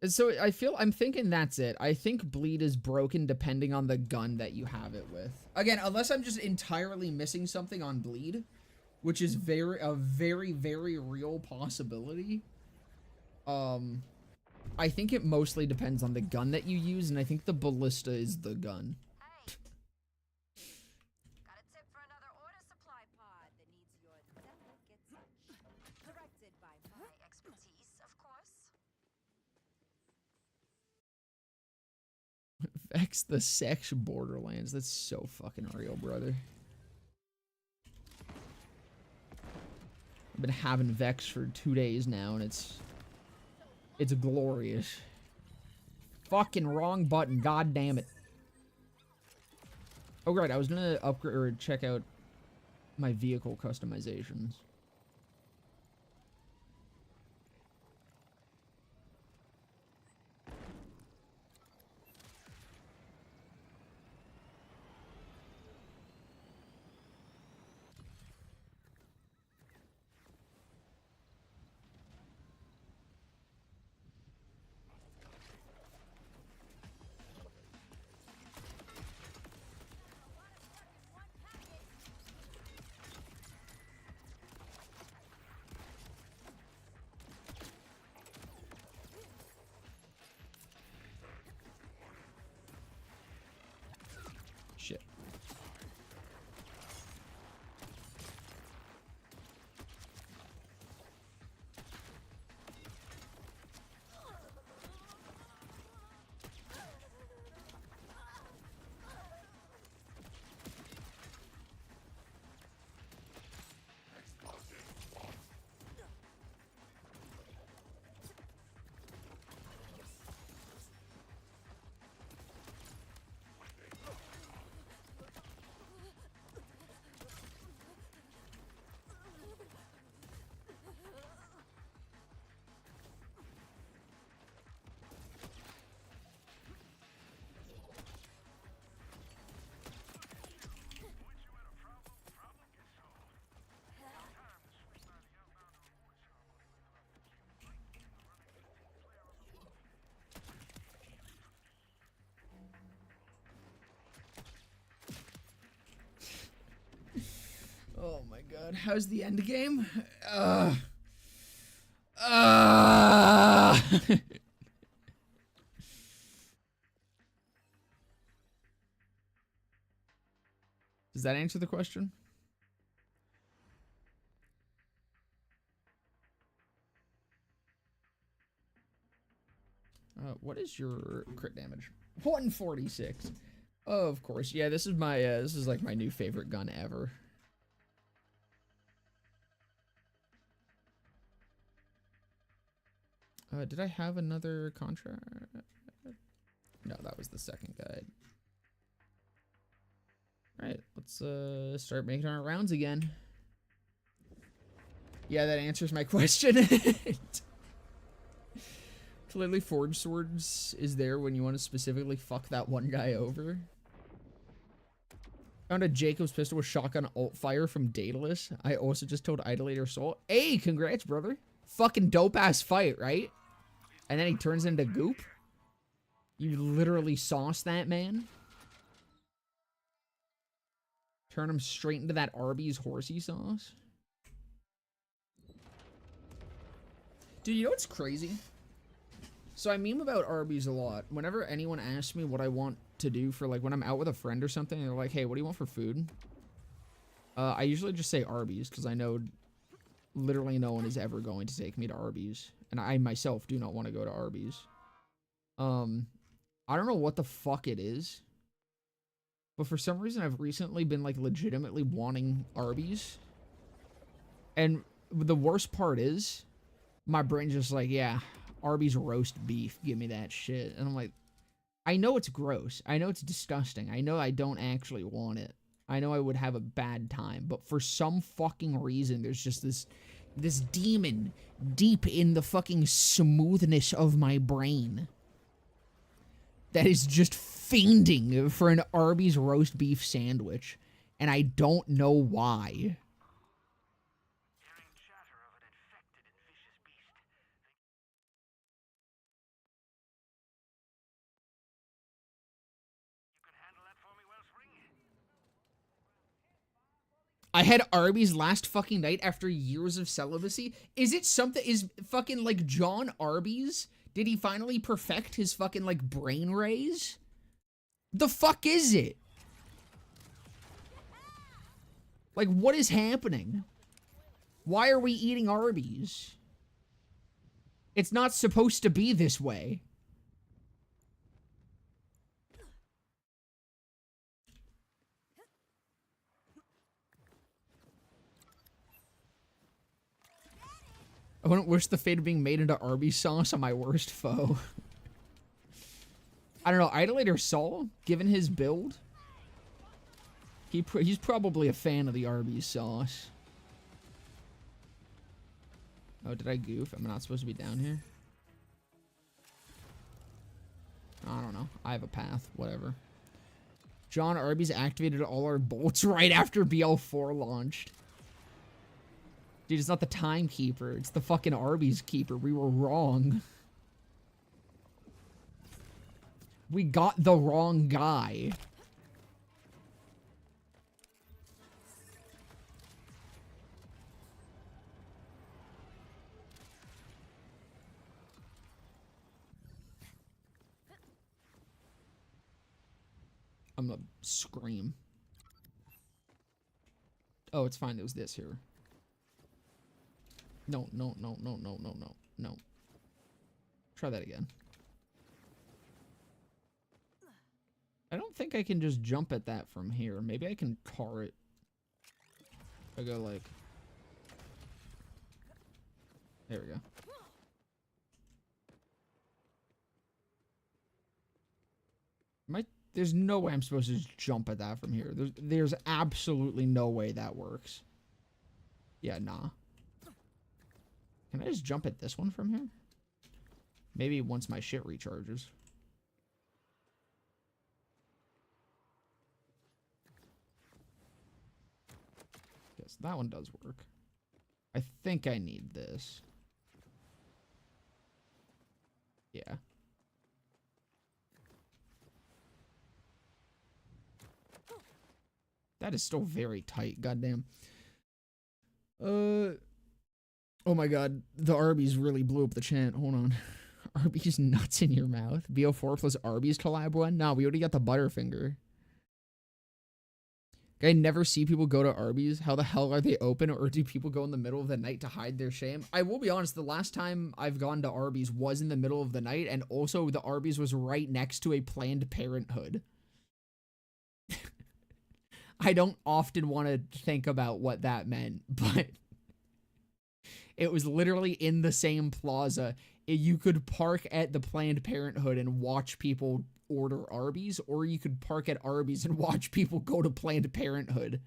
So I'm thinking that's it. I think bleed is broken depending on the gun that you have it with. Again, unless I'm just entirely missing something on bleed, which is a very, very real possibility. I think it mostly depends on the gun that you use, and I think the ballista is the gun. Hey. Got a tip for another order supply pod that needs your delicate touch. Directed by my expertise, of course. Vex the sex Borderlands. That's so fucking real, brother. I've been having Vex for 2 days now, and it's glorious. Fucking wrong button, god damn it. Oh right, I was gonna upgrade or check out my vehicle customizations. Shit. Oh my god, how's the end game? Does that answer the question? What is your crit damage? 146. Oh, of course. Yeah, this is my this is like my new favorite gun ever. Did I have another contract? No, that was the second guide. Alright, let's start making our rounds again. Yeah, that answers my question. Clearly Forge Swords is there when you want to specifically fuck that one guy over. Found a Jacob's pistol with shotgun alt fire from Daedalus. I also just told Idolator Soul. Hey, congrats, brother. Fucking dope ass fight, right? And then he turns into goop. You literally sauce that man. Turn him straight into that Arby's horsey sauce. Dude, you know what's crazy? So I meme about Arby's a lot. Whenever anyone asks me what I want to do for, like, when I'm out with a friend or something, they're like, hey, what do you want for food? I usually just say Arby's, because I know literally no one is ever going to take me to Arby's. And I myself do not want to go to Arby's. I don't know what the fuck it is. But for some reason, I've recently been, like, legitimately wanting Arby's. And the worst part is, my brain's just like, yeah, Arby's roast beef, give me that shit. And I'm like, I know it's gross. I know it's disgusting. I know I don't actually want it. I know I would have a bad time, but for some fucking reason, there's just this demon deep in the fucking smoothness of my brain that is just fiending for an Arby's roast beef sandwich, and I don't know why. Hearing chatter of an infected and vicious beast. You can handle that for me, Wellspring? I had Arby's last fucking night after years of celibacy. Is it something, is fucking like John Arby's? Did he finally perfect his fucking like brain rays? The fuck is it? Like, what is happening? Why are we eating Arby's? It's not supposed to be this way. I wouldn't wish the fate of being made into Arby's sauce on my worst foe. I don't know, Idolator Saul, given his build, he's probably a fan of the Arby's sauce. Oh, did I goof? Am I not supposed to be down here? I don't know. I have a path. Whatever. John Arby's activated all our bolts right after BL4 launched. Dude, it's not the timekeeper. It's the fucking Arby's keeper. We were wrong. We got the wrong guy. I'm gonna scream. Oh, it's fine. There was this here. No, no, no, no, no, no, no, no. Try that again. I don't think I can just jump at that from here. Maybe I can car it. I go like... There we go. There's no way I'm supposed to just jump at that from here. There's absolutely no way that works. Yeah, nah. Can I just jump at this one from here? Maybe once my shit recharges. Yes, that one does work. I think I need this. Yeah. That is still very tight, goddamn. Oh my god, the Arby's really blew up the chant. Hold on. Arby's nuts in your mouth. BO4 plus Arby's collab one? Nah, we already got the Butterfinger. I never see people go to Arby's. How the hell are they open? Or do people go in the middle of the night to hide their shame? I will be honest, the last time I've gone to Arby's was in the middle of the night, and also the Arby's was right next to a Planned Parenthood. I don't often want to think about what that meant, but it was literally in the same plaza. You could park at the Planned Parenthood and watch people order Arby's, or you could park at Arby's and watch people go to Planned Parenthood.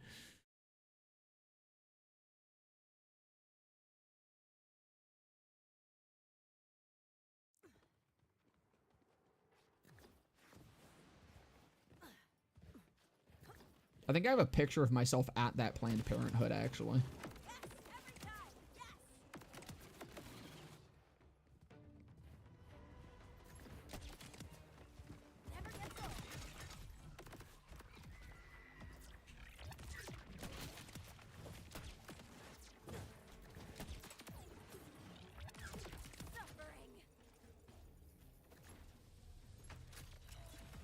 I think I have a picture of myself at that Planned Parenthood, actually.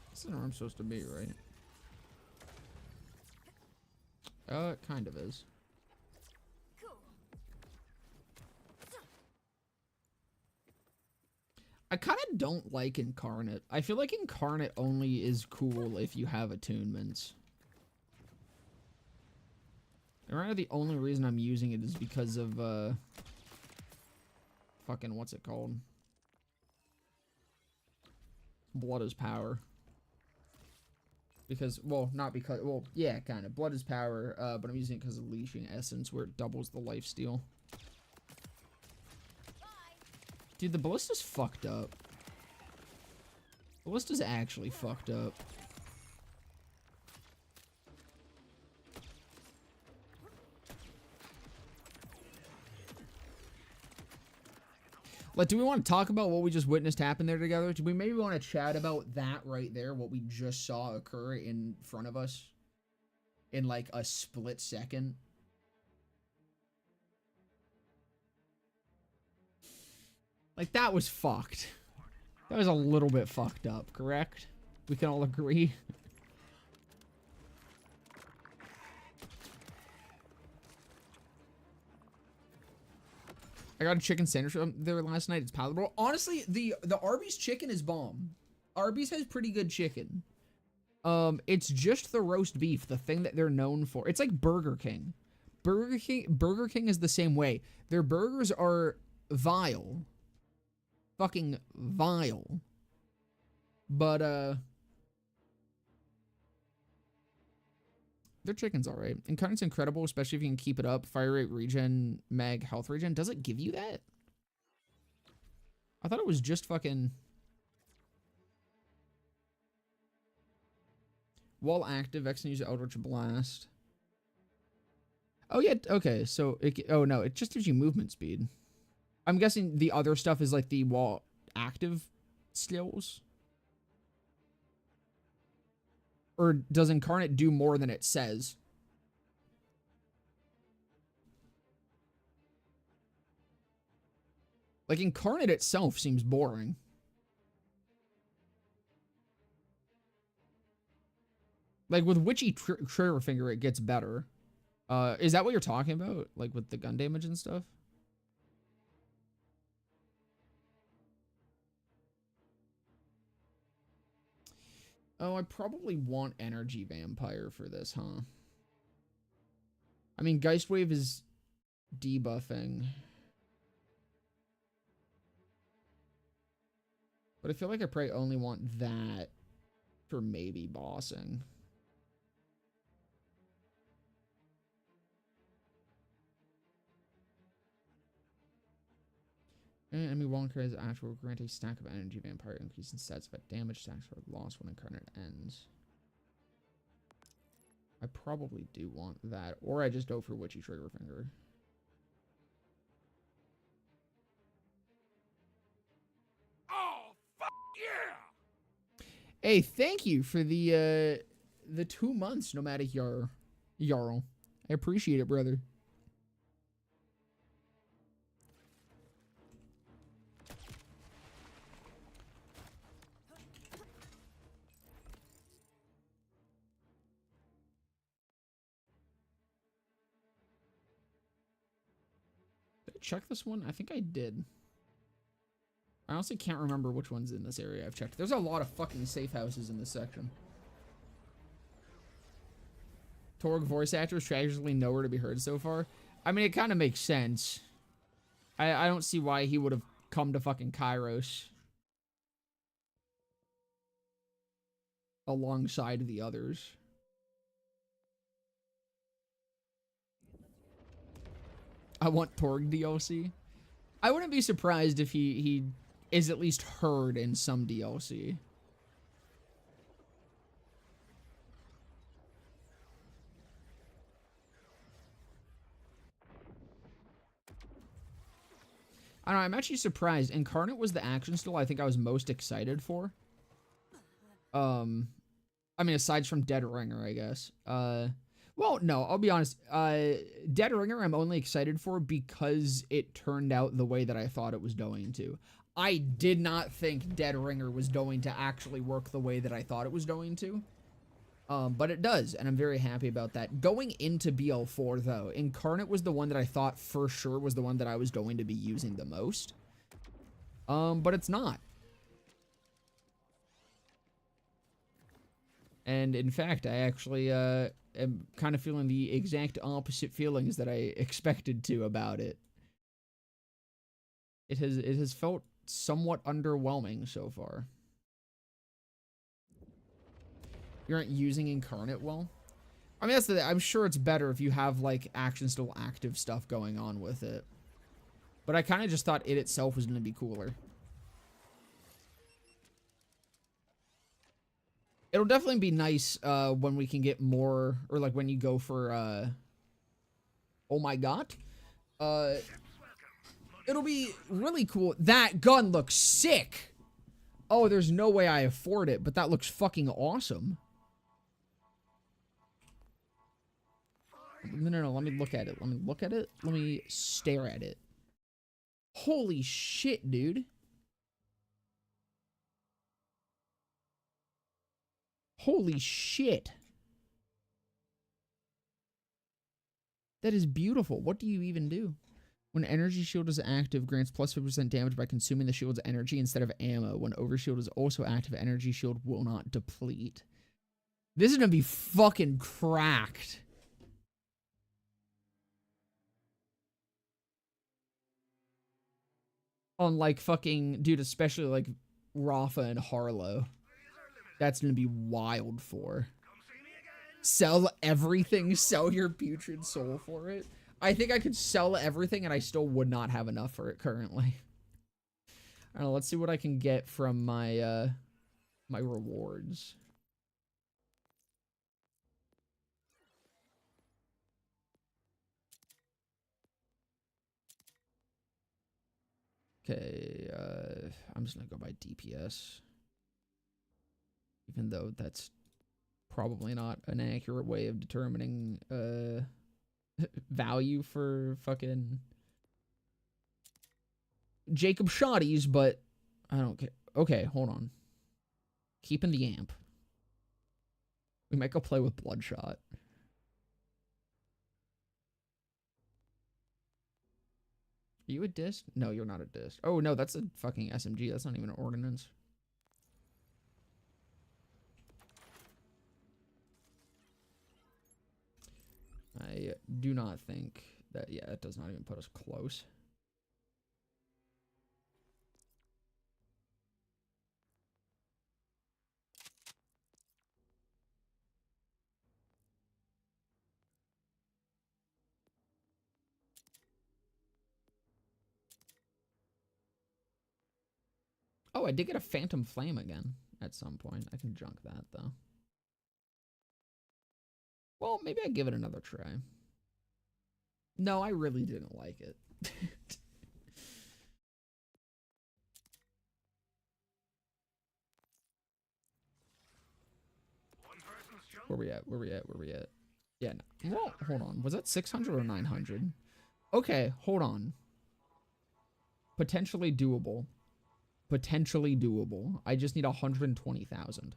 This is where I'm supposed to be, right? It kind of is. I kind of don't like Incarnate. I feel like Incarnate only is cool if you have attunements. And right now the only reason I'm using it is because of, fucking, what's it called? Blood is power. Because, well, not because, well, yeah, kind of. Blood is power, but I'm using it because of leashing essence, where it doubles the lifesteal. Dude, the ballista's fucked up. Ballista's actually fucked up. Like, do we want to talk about what we just witnessed happen there together? Do we maybe want to chat about that right there, what we just saw occur in front of us in like a split second? Like, that was fucked. That was a little bit fucked up, correct? We can all agree. I got a chicken sandwich from there last night. It's palatable. Honestly, the Arby's chicken is bomb. Arby's has pretty good chicken. It's just the roast beef, the thing that they're known for. It's like Burger King. Burger King is the same way. Their burgers are vile. Fucking vile. But, their chicken's alright. Incarnate's incredible, especially if you can keep it up. Fire rate regen, mag, health regen. Does it give you that? I thought it was just fucking... While active, X can use Eldritch Blast. Oh, yeah. Okay, so... oh, no. It just gives you movement speed. I'm guessing the other stuff is like the while active skills. Or does Incarnate do more than it says? Like, Incarnate itself seems boring. Like, with Witchy Triggerfinger, it gets better. Is that what you're talking about? Like, with the gun damage and stuff? Oh, I probably want Energy Vampire for this, huh? I mean, Geist Wave is debuffing. But I feel like I probably only want that for maybe bossing. Enemy Wonker has actual grant a stack of Energy Vampire, increasing stats, but damage stacks are lost when Incarnate ends. I probably do want that, or I just go for Witchy Triggerfinger. Oh, fuck yeah! Hey, thank you for the 2 months, Nomadic Jarl. I appreciate it, brother. Check this one? I think I did. I honestly can't remember which one's in this area I've checked. There's a lot of fucking safe houses in this section. Torg voice actors tragically nowhere to be heard so far. I mean, it kind of makes sense. I don't see why he would have come to fucking Kairos alongside the others. I want Torg DLC. I wouldn't be surprised if he is at least heard in some DLC. I don't know, I'm actually surprised. Incarnate was the action skill I think I was most excited for. I mean, aside from Dead Ringer, I guess. Well, no, I'll be honest. Dead Ringer I'm only excited for because it turned out the way that I thought it was going to. I did not think Dead Ringer was going to actually work the way that I thought it was going to. But it does, and I'm very happy about that. Going into BL4, though, Incarnate was the one that I thought for sure was the one that I was going to be using the most. But it's not. And in fact, I actually am kind of feeling the exact opposite feelings that I expected to about it. It has felt somewhat underwhelming so far. You aren't using Incarnate well. I mean, I'm sure it's better if you have, like, action still active stuff going on with it. But I kind of just thought it itself was going to be cooler. It'll definitely be nice when we can get more, or like when you go for, oh my god. It'll be really cool. That gun looks sick. Oh, there's no way I afford it, but that looks fucking awesome. No, let me look at it. Let me look at it. Let me stare at it. Holy shit, dude. Holy shit. That is beautiful. What do you even do? When energy shield is active, grants plus 50% damage by consuming the shield's energy instead of ammo. When overshield is also active, energy shield will not deplete. This is gonna be fucking cracked. On like fucking, dude, especially like Rafa and Harlow. That's gonna be wild for. Sell everything, sell your putrid soul for it. I think I could sell everything and I still would not have enough for it currently. I don't know, let's see what I can get from my my rewards. Okay, I'm just gonna go by DPS. Even though that's probably not an accurate way of determining value for fucking Jacob Shotties, but I don't care. Okay, hold on. Keeping the amp. We might go play with Bloodshot. Are you a disc? No, you're not a disc. Oh, no, that's a fucking SMG. That's not even an ordnance. I do not think that, yeah, it does not even put us close. Oh, I did get a Phantom Flame again at some point. I can junk that, though. Well, maybe I give it another try. No, I really didn't like it. Where we at? Where we at? Where we at? Yeah, no. Well, hold on. Was that 600 or 900? Okay, hold on. Potentially doable. Potentially doable. I just need 120,000.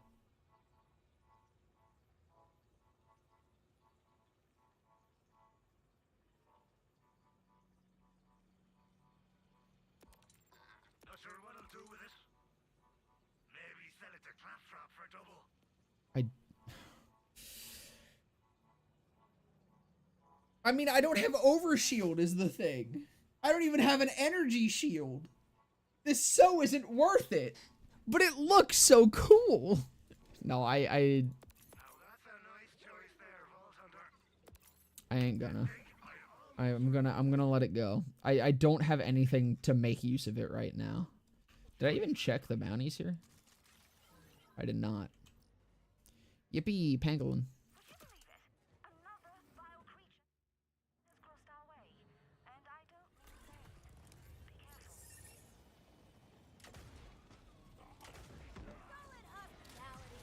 Not sure what I'll do with it. Maybe sell it to Claptrap for double. I mean, I don't have overshield is the thing. I don't even have an energy shield. This so isn't worth it. But it looks so cool. No, Now that's a nice choice there, Vault Hunter. I ain't gonna. I'm gonna let it go. I don't have anything to make use of it right now. Did I even check the bounties here? I did not. Yippee, pangolin. Would you believe it? Another vile creature has crossed our way, and I don't mean to say. Be careful. Solid hospitality.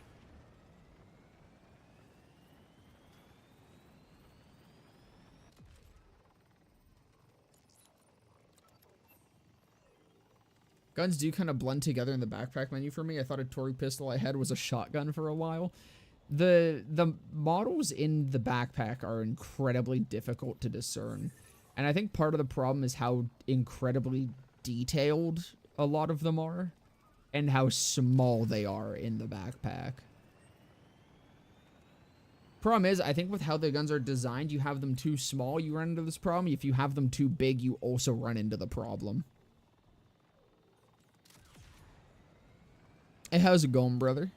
Guns do kind of blend together in the backpack menu for me. I thought a Tory pistol I had was a shotgun for a while. The models in the backpack are incredibly difficult to discern. And I think part of the problem is how incredibly detailed a lot of them are. And how small they are in the backpack. Problem is, I think with how the guns are designed, you have them too small, you run into this problem. If you have them too big, you also run into the problem. Hey, how's it going, brother?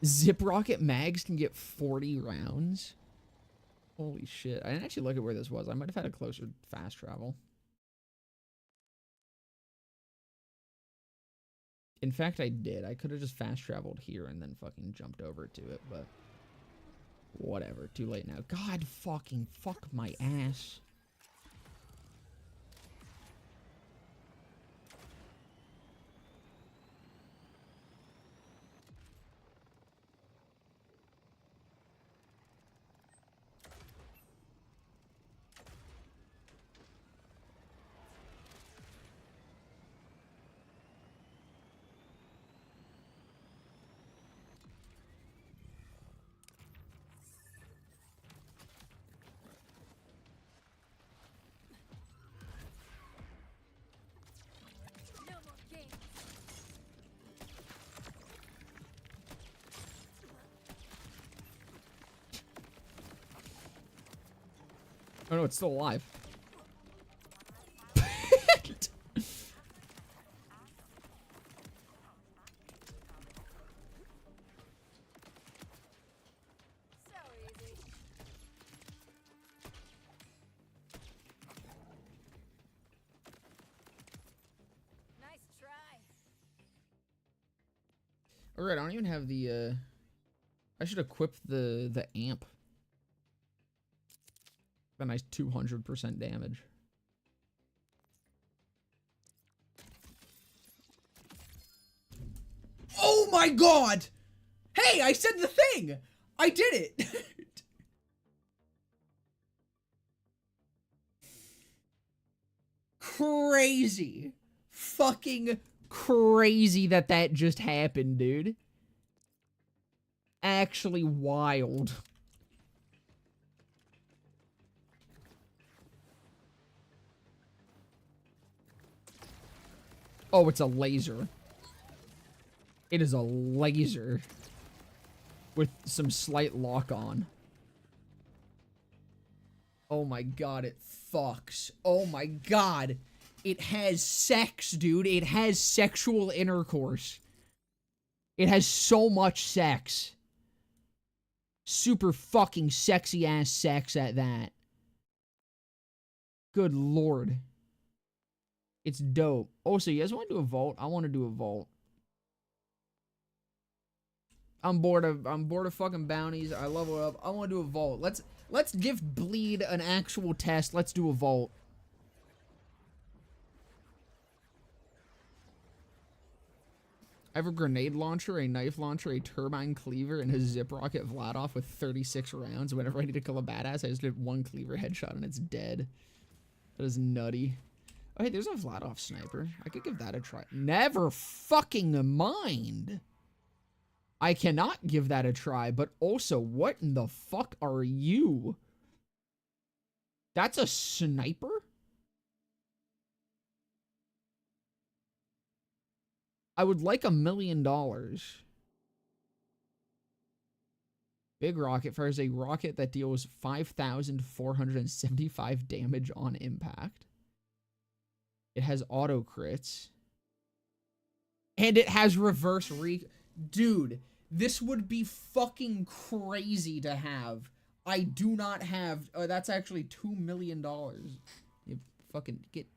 Zip rocket mags can get 40 rounds. Holy shit. I didn't actually look at where this was. I might have had a closer fast travel. In fact, I did. I could have just fast traveled here and then fucking jumped over to it, but whatever. Too late now. God fucking fuck my ass. No more games. Oh no, it's still alive. So easy. Nice try. Alright, I don't even have the, I should equip the amp. A nice 200% damage. Oh my god! Hey, I said the thing! I did it! Crazy. Fucking crazy that that just happened, dude. Actually wild. Oh, it's a laser. It is a laser. With some slight lock on. Oh my god, it fucks. Oh my god. It has sex, dude. It has sexual intercourse. It has so much sex. Super fucking sexy ass sex at that. Good lord. It's dope. Oh, so you guys want to do a vault? I want to do a vault. I'm bored of fucking bounties. I level up. I want to do a vault. Let's give Bleed an actual test. Let's do a vault. I have a grenade launcher, a knife launcher, a turbine cleaver, and a zip rocket Vladoff with 36 rounds. Whenever I need to kill a badass, I just did one cleaver headshot and it's dead. That is nutty. Oh, hey, there's a Vladoff sniper. I could give that a try. Never fucking mind. I cannot give that a try, but also, what in the fuck are you? That's a sniper? I would like $1 million. Big rocket fires a rocket that deals 5,475 damage on impact. It has auto crits. And it has reverse Dude, this would be fucking crazy to have. I do not have... Oh, that's actually $2 million. You fucking get...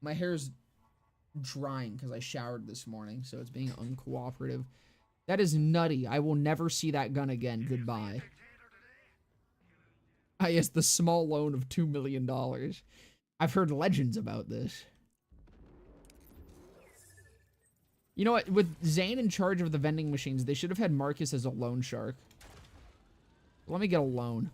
My hair's drying because I showered this morning, so it's being uncooperative. That is nutty. I will never see that gun again. Goodbye. Ah, yes, the small loan of $2 million. I've heard legends about this. You know what? With Zane in charge of the vending machines, they should have had Marcus as a loan shark. Let me get a loan.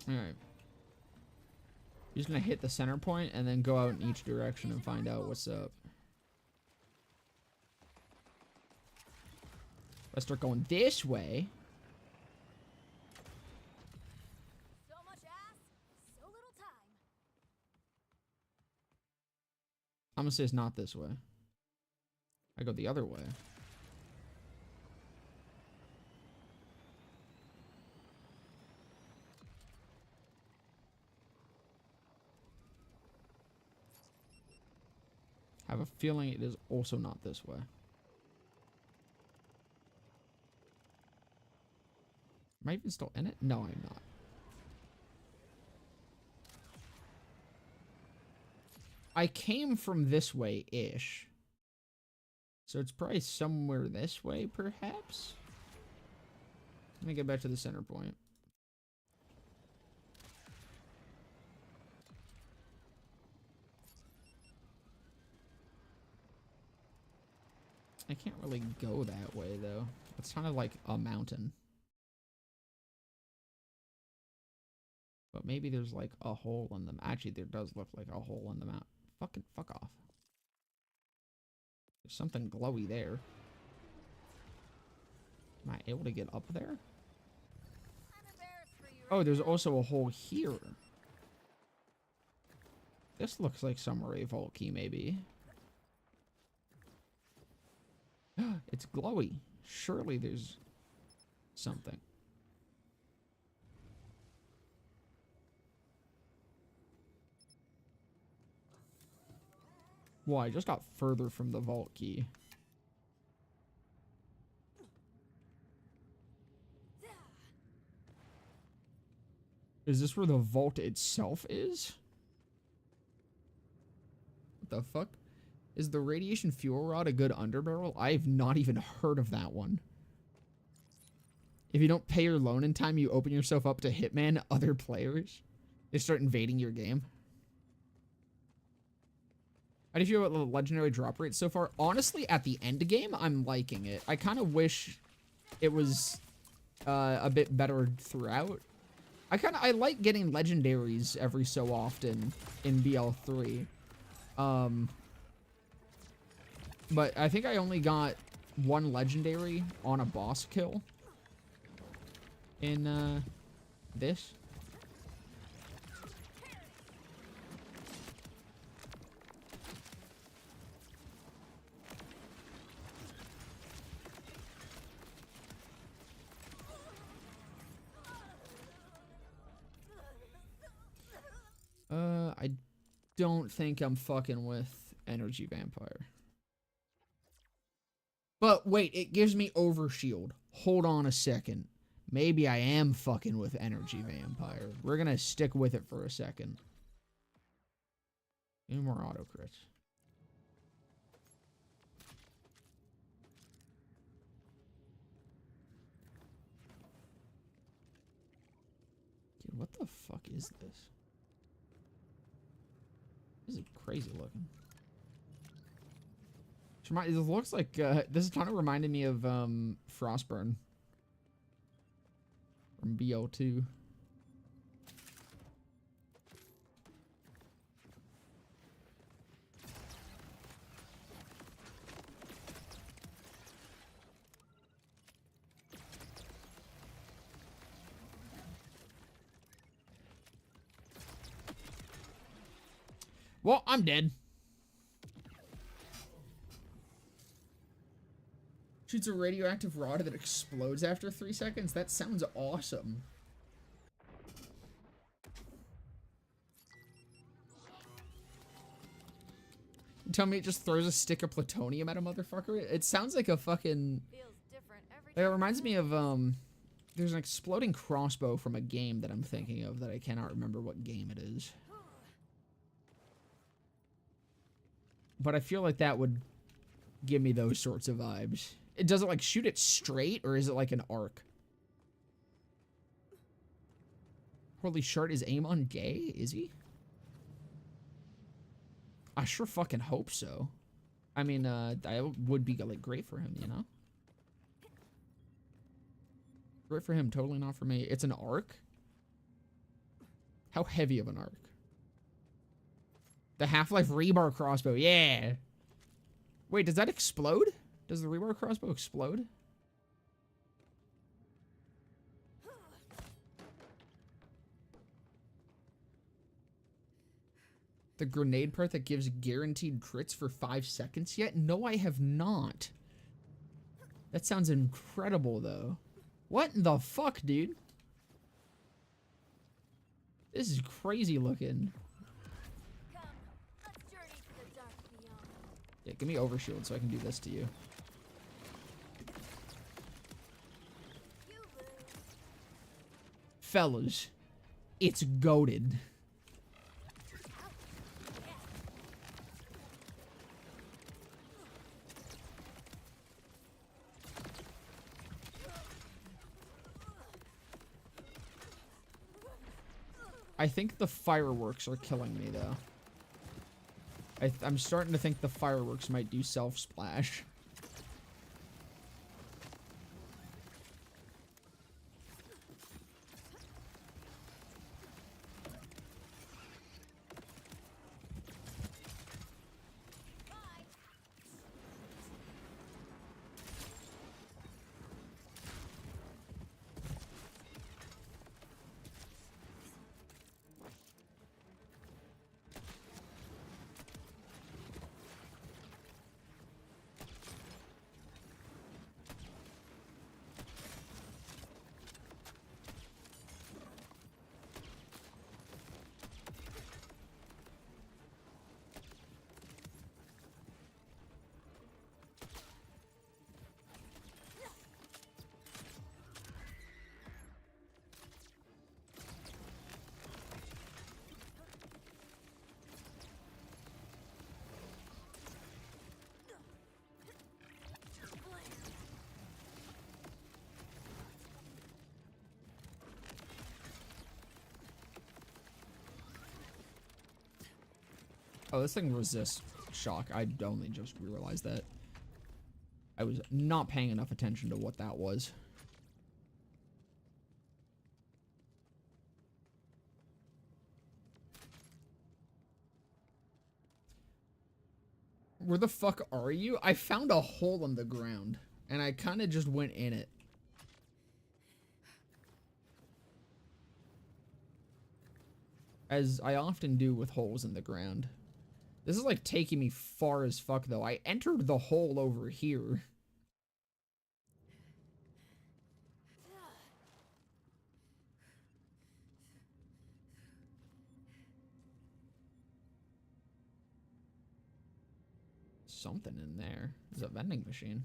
Alright. You're just gonna hit the center point and then go out in each direction and find out what's up. I start going this way. So much ass, so little time. I'm gonna say it's not this way. I go the other way. I have a feeling it is also not this way. Am I even still in it? No, I'm not. I came from this way-ish. So it's probably somewhere this way, perhaps? Let me get back to the center point. I can't really go that way, though. It's kind of like a mountain. But maybe there's like a hole in them. Actually, there does look like a hole in the mountain. Fucking fuck off. There's something glowy there. Am I able to get up there? I'm embarrassed for you. Oh, there's also a hole here. This looks like somewhere a vault key, maybe. It's glowy. Surely there's something. Well, I just got further from the vault key. Is this where the vault itself is? What the fuck? Is the radiation fuel rod a good underbarrel? I've not even heard of that one. If you don't pay your loan in time, you open yourself up to hitman other players. They start invading your game. How do you feel about the legendary drop rate so far? Honestly, at the end game, I'm liking it. I kind of wish it was a bit better throughout. I like getting legendaries every so often in BL3. But I think I only got one legendary on a boss kill in this. I don't think I'm fucking with Energy Vampire. But wait, it gives me Overshield. Hold on a second. Maybe I am fucking with Energy Vampire. We're gonna stick with it for a second. Any more auto crits. Dude, what the fuck is this? This is crazy looking. It looks like, this is kind of reminding me of, Frostburn. From BO2. Well, I'm dead. Shoots a radioactive rod that explodes after 3 seconds? That sounds awesome. Tell me it just throws a stick of plutonium at a motherfucker? It sounds like a fucking... Feels different every Like, it time. reminds me of, there's an exploding crossbow from a game that I'm thinking of that I cannot remember what game it is. But I feel like that would give me those sorts of vibes. Does it, like, shoot it straight, or is it, like, an arc? Holy shart, is Amon gay? Is he? I sure fucking hope so. I mean, that would be, like, great for him, you know? Great for him, totally not for me. It's an arc? How heavy of an arc? The Half-Life rebar crossbow, yeah! Wait, does that explode? Does the rebar crossbow explode? the grenade part that gives guaranteed crits for 5 seconds yet? No, I have not. That sounds incredible, though. What the fuck, dude? This is crazy looking. Come, let's journey to the dark beyond. Yeah, give me overshield so I can do this to you. You lose. Fellas, it's goated. I think the fireworks are killing me, though. I'm starting to think the fireworks might do self-splash. Oh, this thing resists shock. I only just realized that. I was not paying enough attention to what that was. Where the fuck are you? I found a hole in the ground, and I kind of just went in it. As I often do with holes in the ground. This is like taking me far as fuck, though. I entered the hole over here. Something in there. There's a vending machine.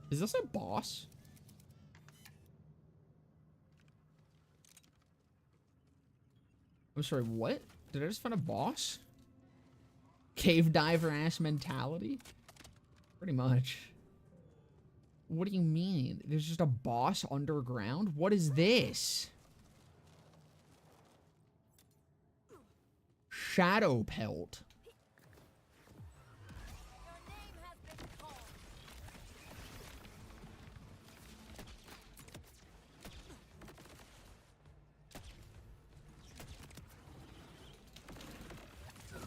Is this a boss? I'm sorry, what? Did I just find a boss? Cave diver ass mentality? Pretty much. What do you mean? There's just a boss underground? What is this? Shadow pelt. Your name has been called.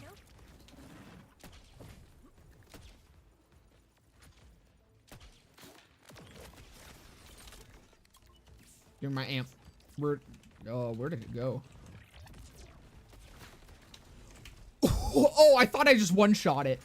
Nope. You're my amp. Where did it go? Oh, I thought I just one-shot it.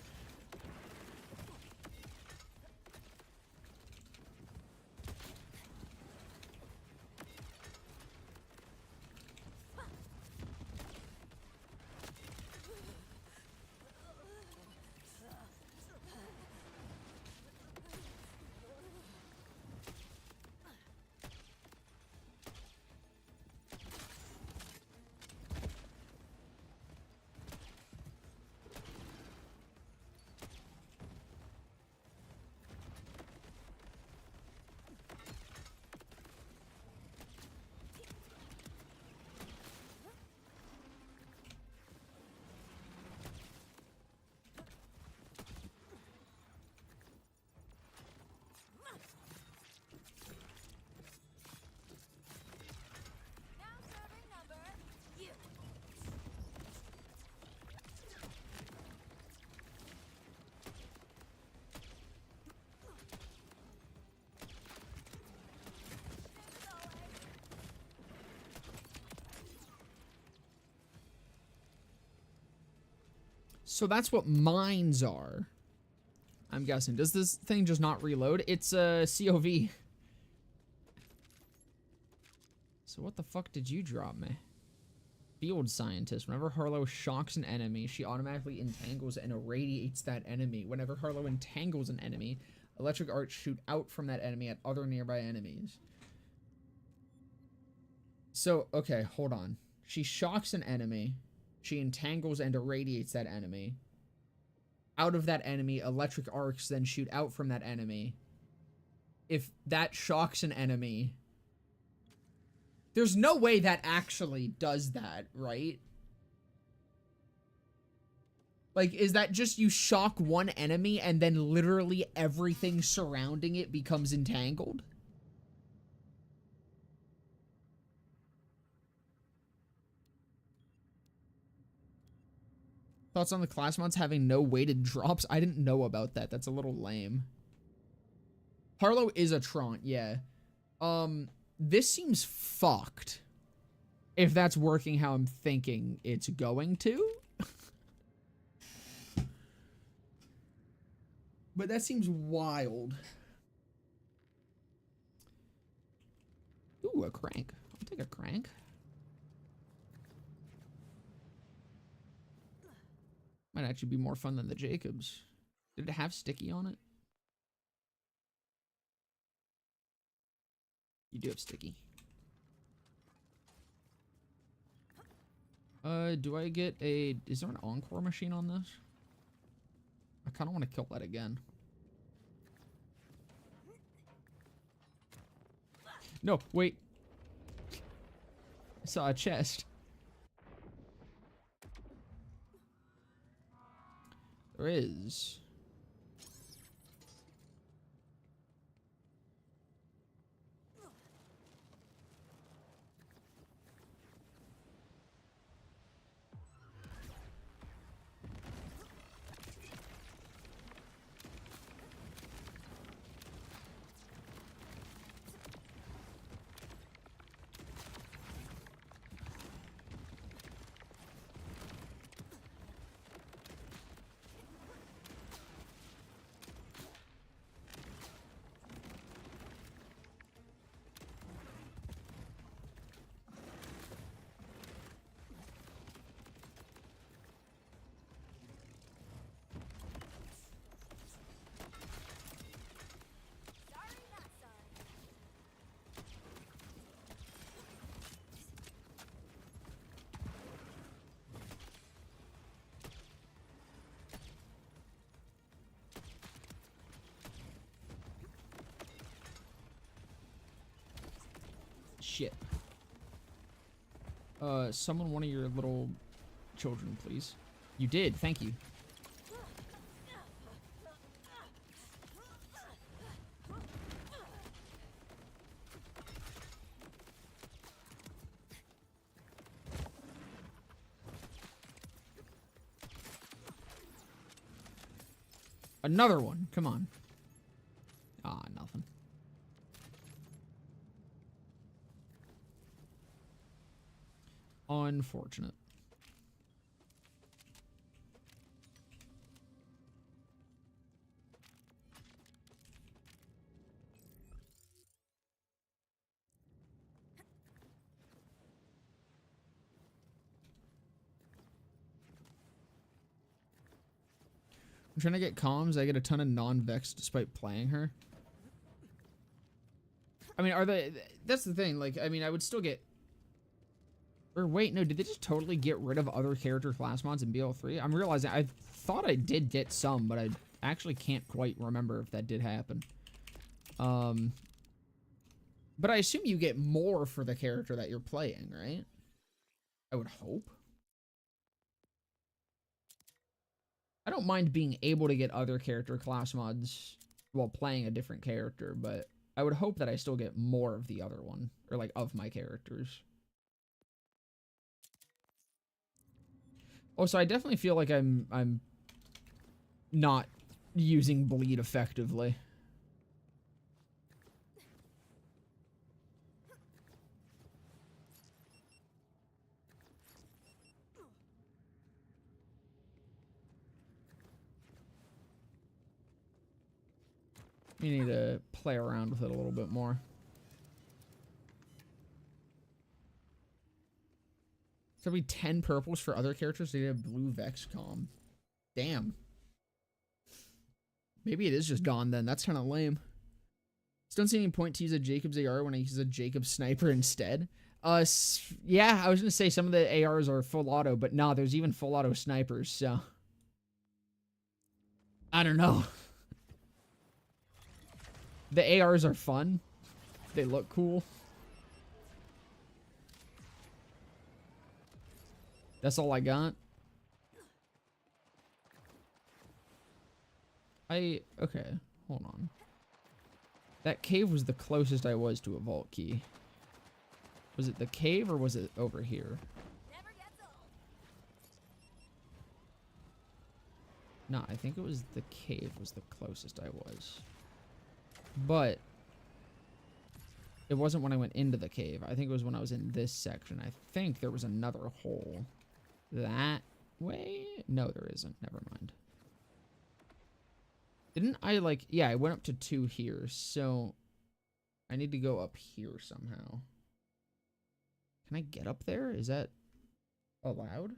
So that's what mines are. I'm guessing. Does this thing just not reload? It's a COV. So what the fuck did you drop me? Field scientist. Whenever Harlow shocks an enemy, she automatically entangles and irradiates that enemy. Whenever Harlow entangles an enemy, electric arcs shoot out from that enemy at other nearby enemies. So, okay, hold on. She shocks an enemy. She entangles and irradiates that enemy. Out of that enemy, electric arcs then shoot out from that enemy. If that shocks an enemy... There's no way that actually does that, right? Like, is that just you shock one enemy and then literally everything surrounding it becomes entangled? Thoughts on the class mods having no weighted drops? I didn't know about that. That's a little lame. Harlow is a Traunt, yeah. This seems fucked. If that's working how I'm thinking it's going to. But that seems wild. Ooh, a crank. I'll take a crank. Might actually be more fun than the Jacobs. Did it have sticky on it? You do have sticky. Do I get a... Is there an encore machine on this? I kind of want to kill that again. No, wait. I saw a chest. There is. Shit. Summon one of your little children, please. You did, thank you. Another one, come on. Ah, nothing. Unfortunate. I'm trying to get comms. I get a ton of non-vex despite playing her. I mean, are they... That's the thing. Like, I mean, I would still get... Or wait, no, did they just totally get rid of other character class mods in BL3? I'm realizing, I thought I did get some, but I actually can't quite remember if that did happen. But I assume you get more for the character that you're playing, right? I would hope. I don't mind being able to get other character class mods while playing a different character, but I would hope that I still get more of the other one, or like of my characters. Oh, so I definitely feel like I'm not using bleed effectively. You need to play around with it a little bit more. So be 10 purples for other characters. So you have blue VEXCOM. Damn. Maybe it is just gone then. That's kind of lame. Just don't see any point to use a Jacob's AR when I use a Jacob's sniper instead. Yeah, I was gonna say some of the ARs are full auto, but no, there's even full auto snipers. So I don't know. The ARs are fun. They look cool. That's all I got. Okay, hold on. That cave was the closest I was to a vault key. Was it the cave or was it over here? Never gets old. No, I think it was the cave was the closest I was. But it wasn't when I went into the cave. I think it was when I was in this section. I think there was another hole. That way? No, there isn't. Never mind. Didn't I like... Yeah, I went up to 2 here, so I need to go up here somehow. Can I get up there? Is that allowed?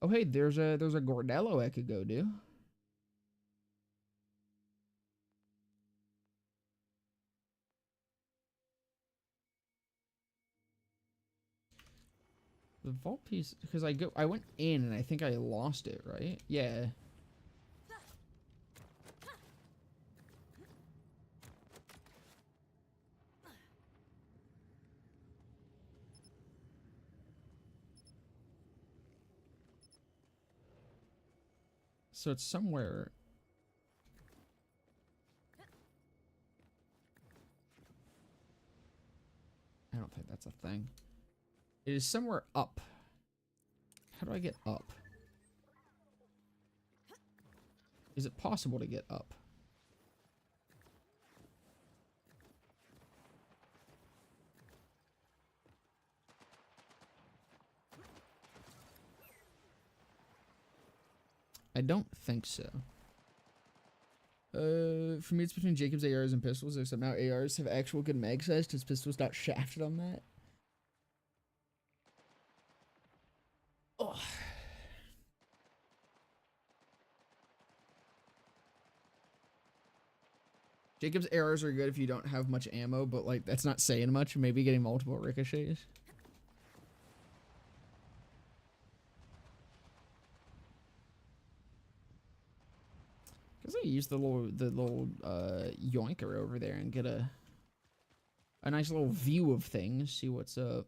Oh, hey, there's a Gordello I could go do. The vault piece, because I went in and I think I lost it, right? Yeah. So it's somewhere. I don't think that's a thing. It is somewhere up. How do I get up? Is it possible to get up? I don't think so. For me, it's between Jacob's ARs and pistols, except now ARs have actual good mag size because pistols got shafted on that. Oh. Jacob's ARs are good if you don't have much ammo, but like that's not saying much. Maybe getting multiple ricochets. Cause I use the little yoinker over there and get a nice little view of things. See what's up.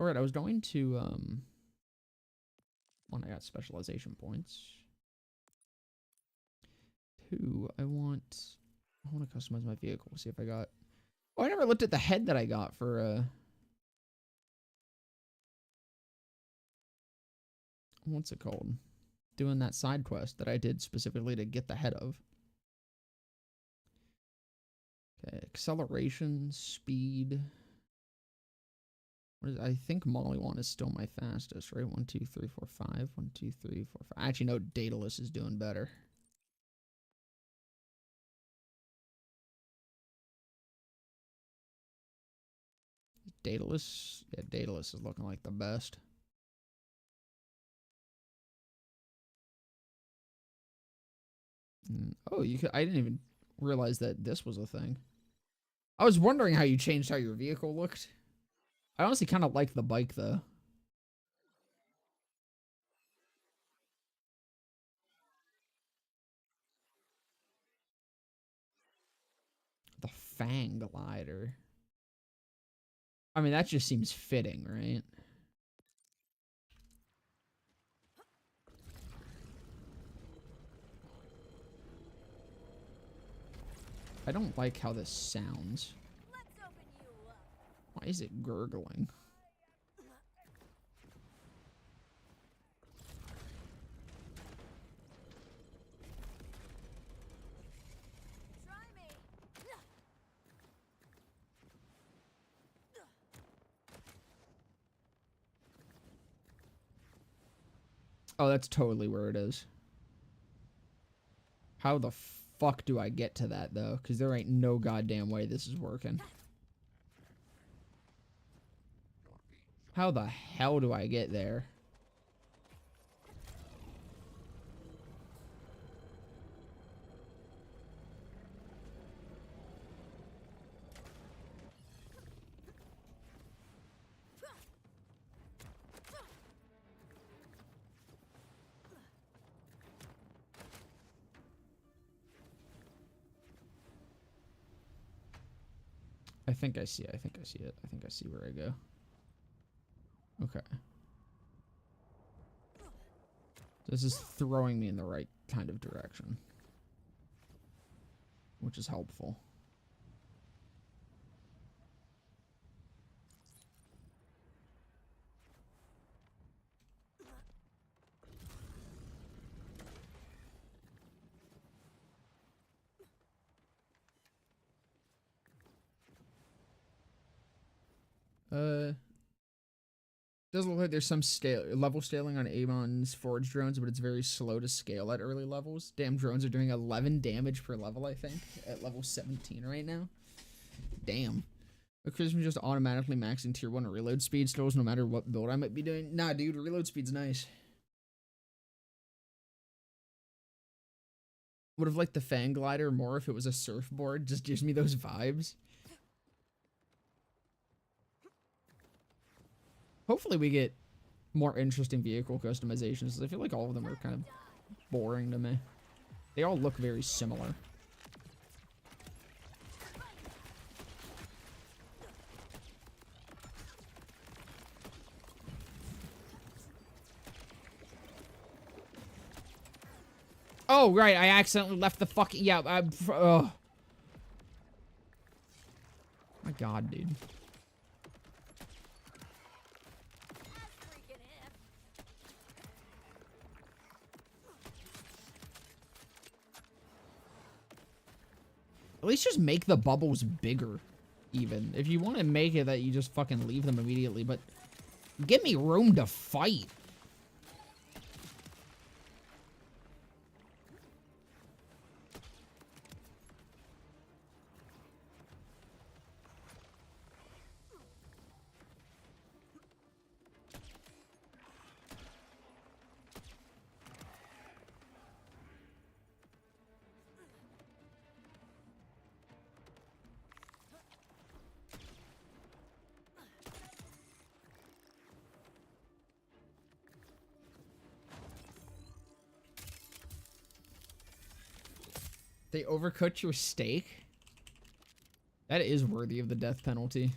All right, I was going to one, I got specialization points. 2, I want to customize my vehicle. See if I got. Oh, I never looked at the head that I got for what's it called? Doing that side quest that I did specifically to get the head of. Okay, acceleration, speed. What is, I think Molly1 is still my fastest, right? 1, 2, 3, 4, 5. 1, 2, 3, 4, 5. Actually, no, Daedalus is doing better. Daedalus? Yeah, Daedalus is looking like the best. Oh, you could, I didn't even realize that this was a thing. I was wondering how you changed how your vehicle looked. I honestly kind of like the bike, though. The Fang Glider. I mean, that just seems fitting, right? I don't like how this sounds. Let's open you up. Why is it gurgling? Try me. Oh, that's totally where it is. How the fuck do I get to that, though? Because there ain't no goddamn way this is working. How the hell do I get there? I think I see it. I think I see it. I think I see where I go. Okay. This is throwing me in the right kind of direction, which is helpful. Does look like there's some level scaling on Amon's forge drones, but it's very slow to scale at early levels. Damn, drones are doing 11 damage per level, I think, at level 17 right now. Damn. Because I'm just automatically maxing tier 1 reload speed skills no matter what build I might be doing. Nah, dude, reload speed's nice. Would have liked the Fang Glider more if it was a surfboard. Just gives me those vibes. Hopefully we get more interesting vehicle customizations. I feel like all of them are kind of boring to me. They all look very similar. Oh, right. I accidentally left the fucking... Yeah, my God, dude. At least just make the bubbles bigger, even. If you want to make it that you just fucking leave them immediately, but give me room to fight. They overcooked your steak? That is worthy of the death penalty.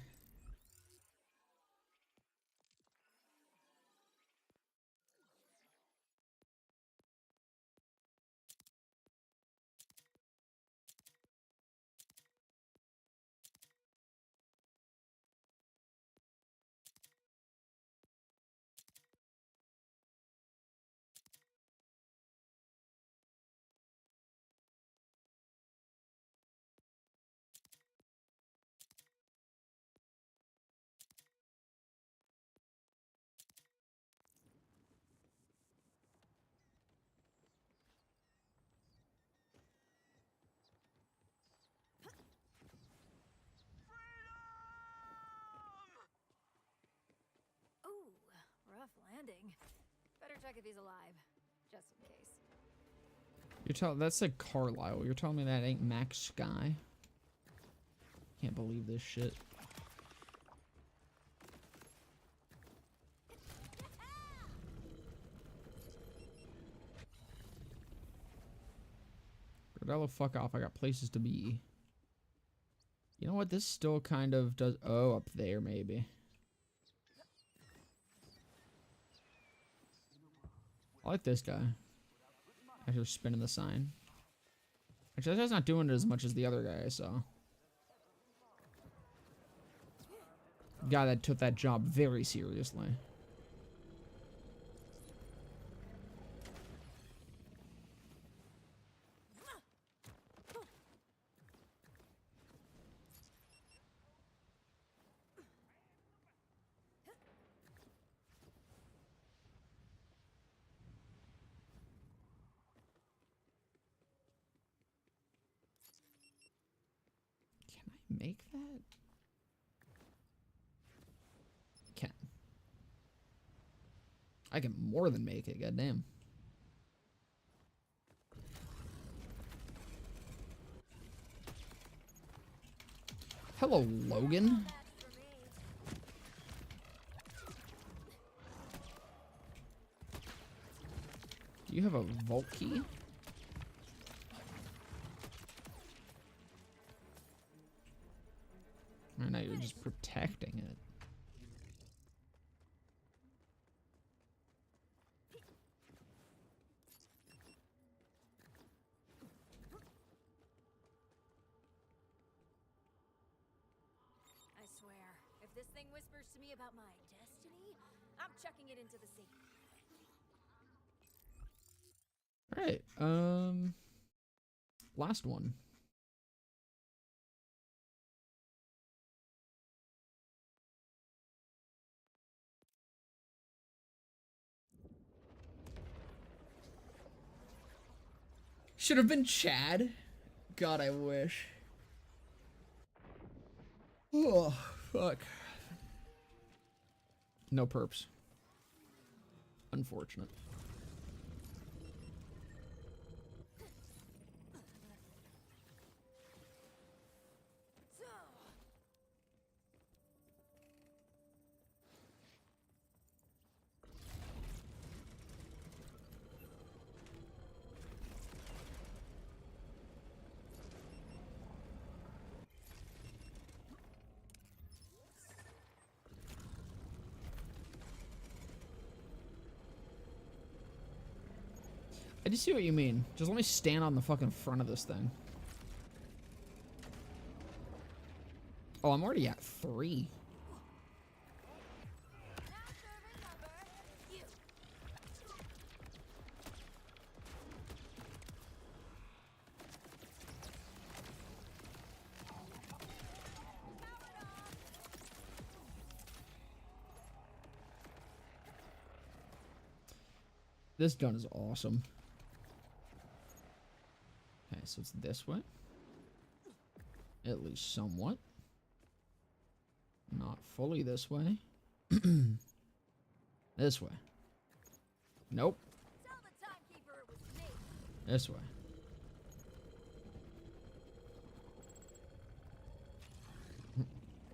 Ooh, rough landing. Better check if he's alive, just in case. You're telling that's like Carlisle. You're telling me that ain't Max Sky? Can't believe this shit. Gordella, fuck off. I got places to be. You know what? This still kind of does. Oh, up there, maybe. I like this guy. After spinning the sign. Actually, that guy's not doing it as much as the other guy I saw. Guy that took that job very seriously. make that? Can. I can more than make it, goddamn. Hello, Logan. Do you have a vault key? Or now you're just protecting it. I swear, if this thing whispers to me about my destiny, I'm chucking it into the sea. Alright, last one. Should have been Chad. God, I wish. Oh, fuck. No perps. Unfortunate. I just see what you mean. Just let me stand on the fucking front of this thing. Oh, I'm already at 3. This gun is awesome. Okay, so it's this way. At least somewhat. Not fully this way. This way. Nope. Tell the timekeeper it was me. This way.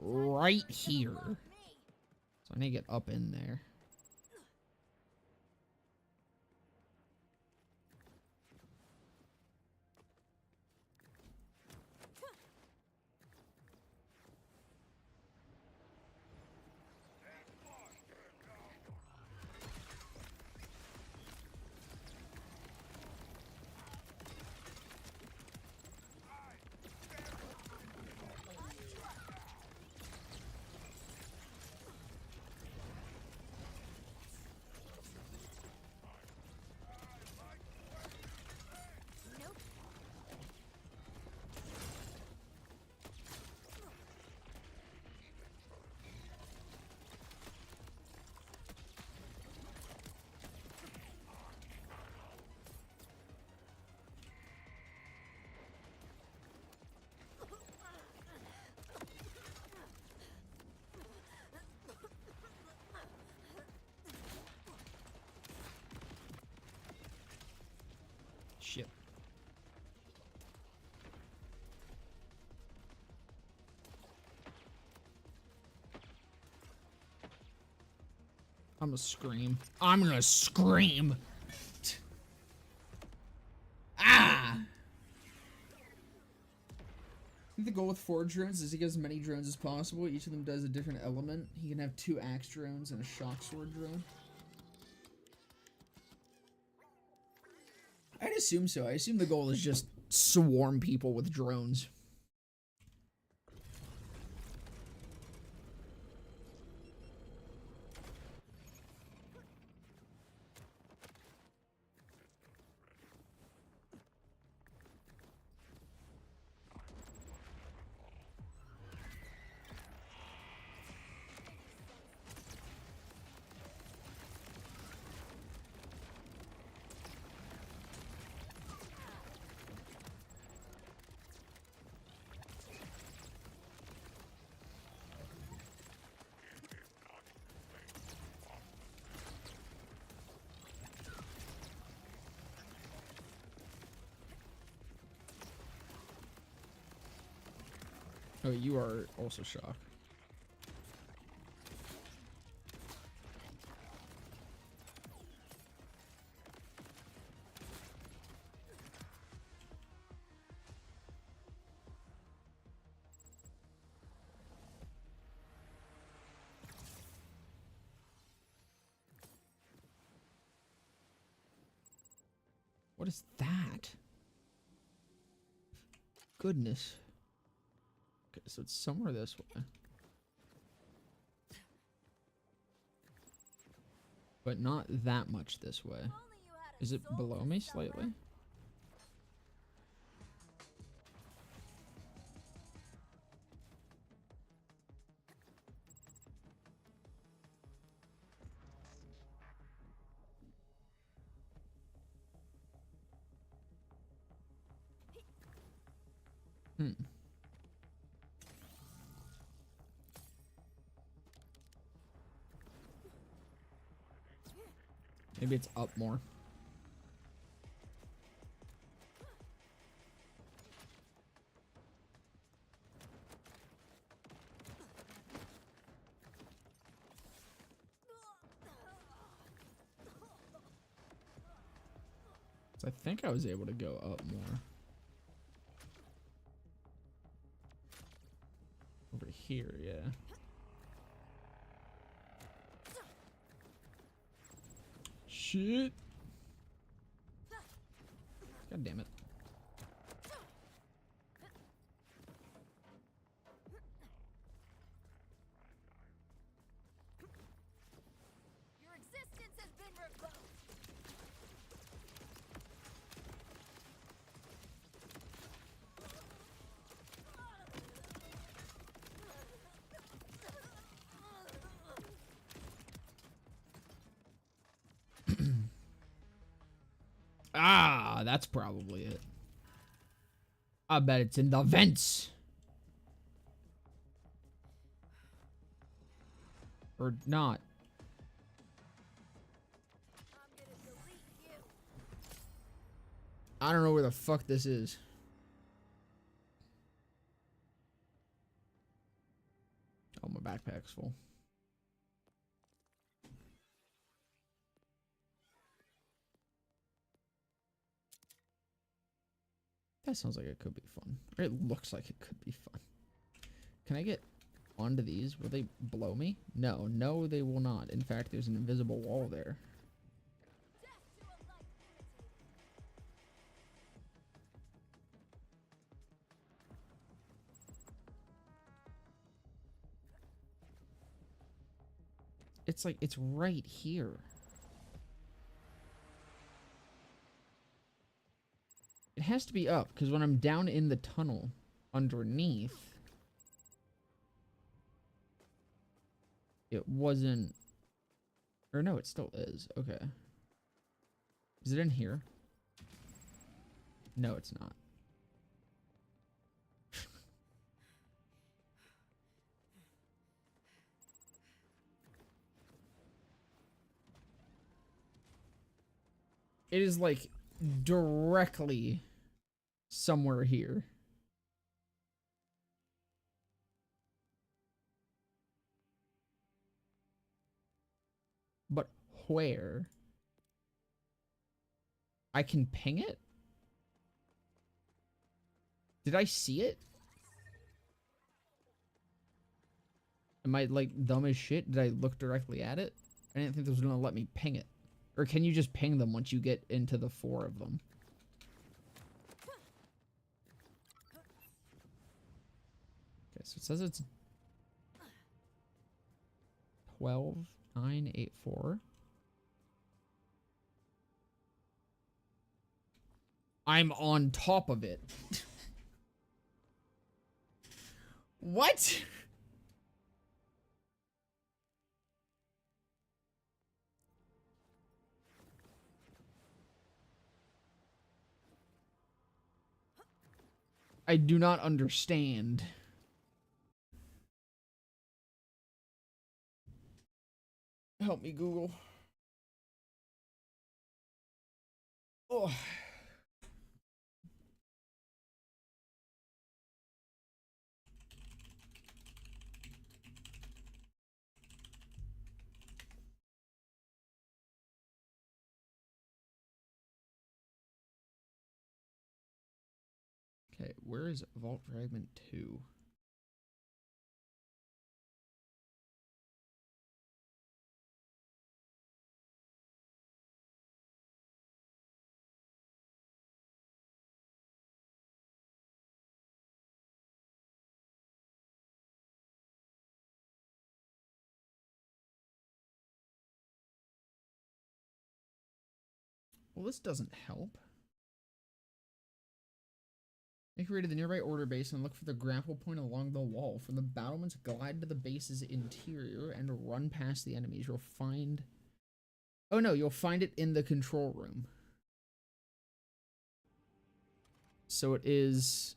Right here. So I need to get up in there. Shit. I'm gonna scream. I'm gonna scream. Ah! I think the goal with 4 drones is to get as many drones as possible. Each of them does a different element. He can have 2 axe drones and a shock sword drone. I'd assume so. I assume the goal is just swarm people with drones. Oh, you are also shocked. What is that? Goodness. Okay, so it's somewhere this way. But not that much this way. Is it below me slightly? Hmm. Maybe it's up more. So I think I was able to go up more. Over here, yeah. Shit. God damn it. Your existence has been revoked. Ah, that's probably it. I bet it's in the vents. Or not. I'm gonna delete you. I don't know where the fuck this is. Oh, my backpack's full. That sounds like it could be fun. Or it looks like it could be fun. Can I get onto these? Will they blow me? No, no, they will not. In fact, there's an invisible wall there. Death to a light imitator. It's like, it's right here. It has to be up, because when I'm down in the tunnel underneath, it wasn't... Or no, it still is. Okay. Is it in here? No, it's not. It is like directly somewhere here. But where? I can ping it? Did I see it? Am I like dumb as shit? Did I look directly at it? I didn't think this was gonna let me ping it. Or can you just ping them once you get into the 4 of them? Okay, so it says it's 12,984. I'm on top of it. What? I do not understand. Help me, Google. Oh. where is Vault Fragment 2? Well, this doesn't help. Make your way to the nearby order base and look for the grapple point along the wall. From the battlements, glide to the base's interior and run past the enemies. You'll find... Oh no, you'll find it in the control room. So it is...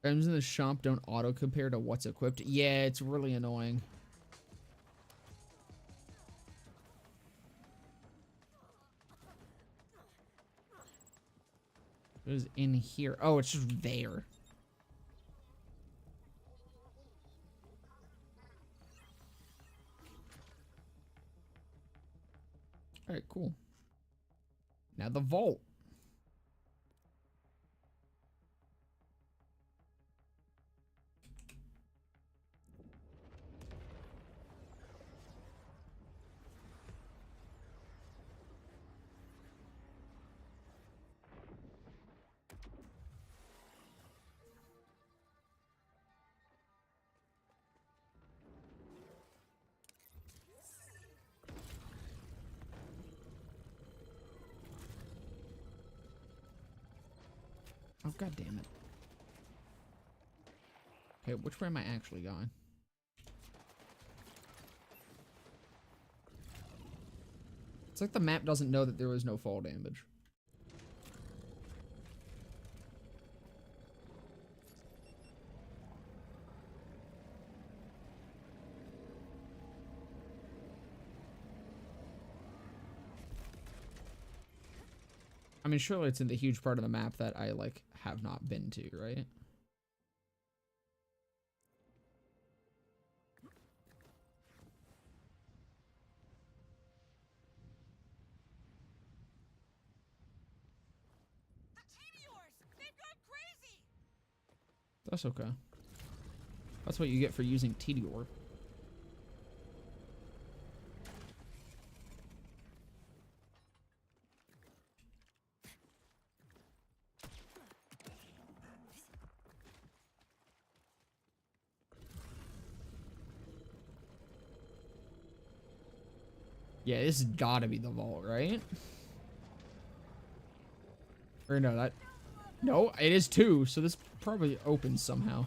Items in the shop don't auto-compare to what's equipped. Yeah, it's really annoying. It is in here. Oh, it's just there. Alright, cool. Now the vault. Oh, god damn it. Okay, which way am I actually going? It's like the map doesn't know that there was no fall damage. I mean, surely it's in the huge part of the map that I, like, have not been to, right? That's okay. That's what you get for using Tedior. Yeah, this has gotta be the vault, right? Or no, that... No, it is 2, so this probably opens somehow.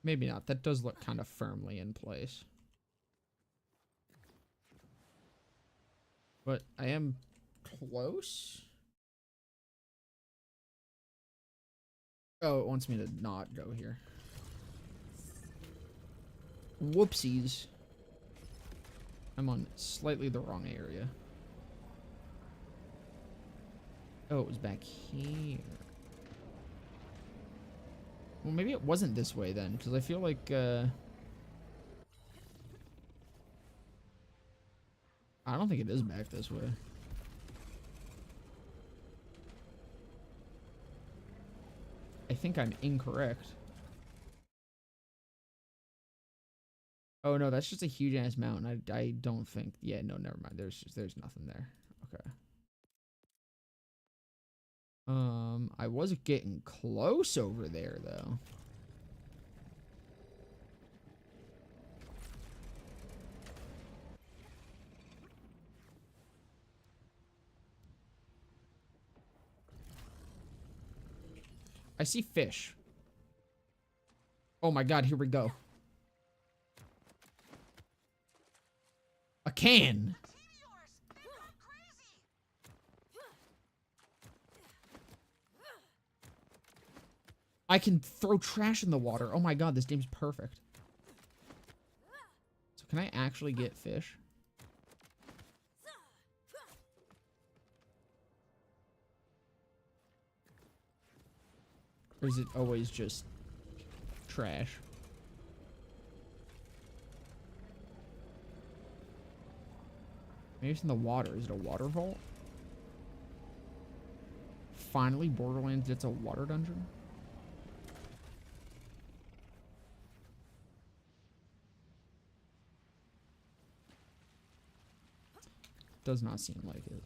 Maybe not. That does look kind of firmly in place. But I am close. Oh, it wants me to not go here. Whoopsies. I'm on slightly the wrong area. Oh, it was back here. Well, maybe it wasn't this way then, because I feel like, I don't think it is back this way. I think I'm incorrect. Oh no, that's just a huge ass mountain. I don't think. Yeah, no, never mind. There's nothing there. Okay. I was getting close over there though. I see fish. Oh my god, here we go. A can. I can throw trash in the water. Oh my god, this game's perfect. So can I actually get fish? Or is it always just trash? Maybe it's in the water. Is it a water vault? Finally, Borderlands gets a water dungeon? Does not seem like it.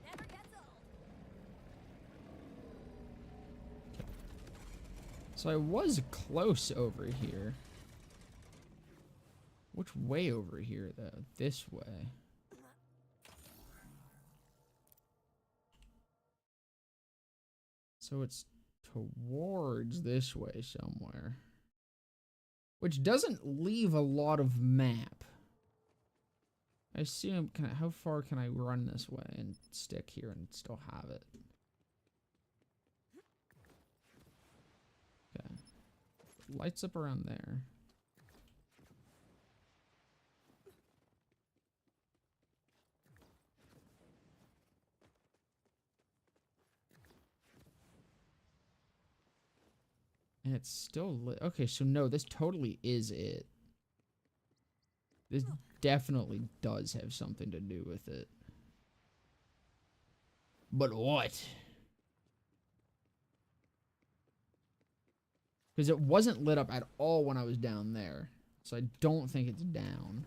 Never gets old. So I was close over here. Which way over here, though? This way. So it's towards this way somewhere. Which doesn't leave a lot of map. I assume, how far can I run this way and stick here and still have it? Okay. Lights up around there. And it's still lit. Okay, so no, this totally is it. This definitely does have something to do with it. But what? Because it wasn't lit up at all when I was down there. So I don't think it's down.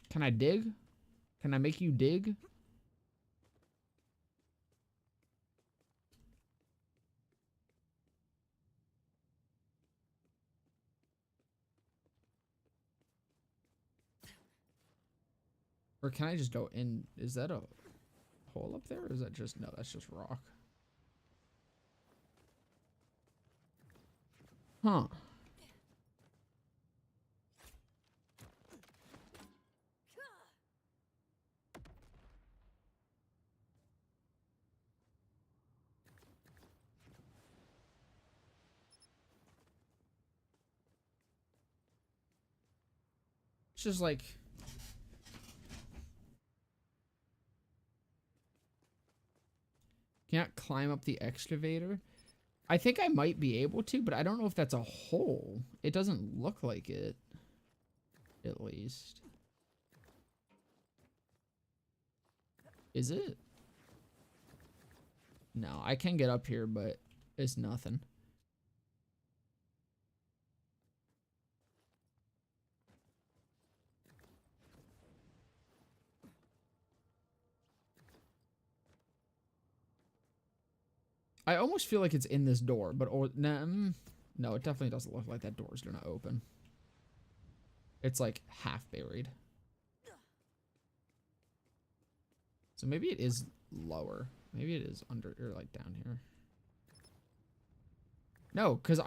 Can I dig? Can I make you dig? Or can I just go in? Is that a hole up there? Or is that just... No, that's just rock. Huh. It's just like... Can't climb up the excavator? I think I might be able to, but I don't know if that's a hole. It doesn't look like it. At least. Is it? No, I can get up here, but it's nothing. I almost feel like it's in this door, but no, it definitely doesn't look like that door's gonna open. It's like half buried. So maybe it is lower. Maybe it is under or like down here. No, because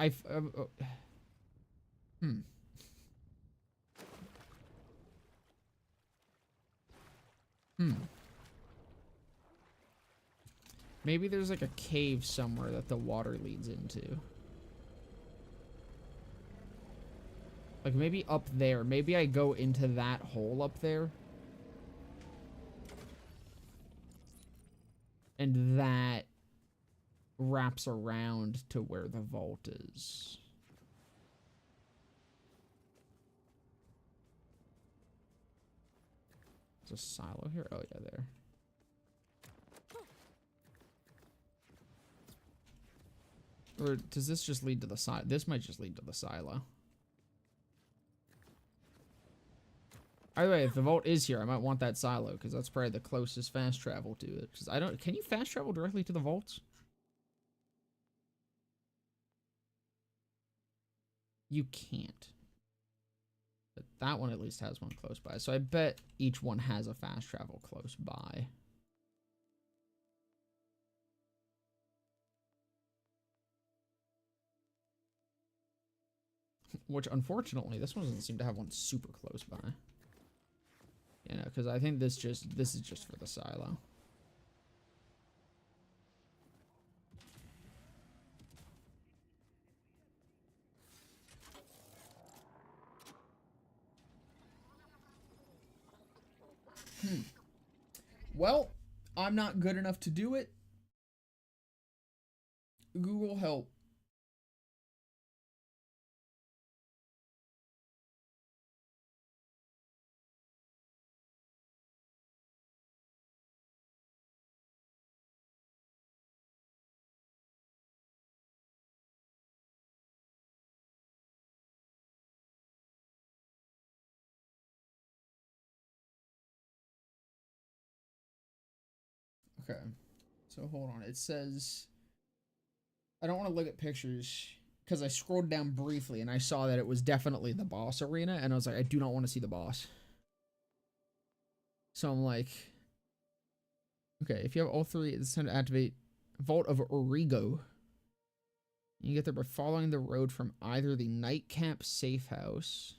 Maybe there's like a cave somewhere that the water leads into. Like maybe up there. Maybe I go into that hole up there. And that wraps around to where the vault is. There's a silo here? Oh yeah, there. Or does this just lead to the silo? This might just lead to the silo. Either way, if the vault is here, I might want that silo, because that's probably the closest fast travel to it. Because I don't... Can you fast travel directly to the vaults? You can't. But that one at least has one close by. So I bet each one has a fast travel close by. Which, unfortunately, this one doesn't seem to have one super close by. You know, because I think this is just for the silo. Well, I'm not good enough to do it. Google help. Okay, so hold on. It says, I don't want to look at pictures because I scrolled down briefly and I saw that it was definitely the boss arena, and I was like, I do not want to see the boss. So I'm like, okay, if you have all three, it's time to activate Vault of Origo. You get there by following the road from either the Nightcap Safe House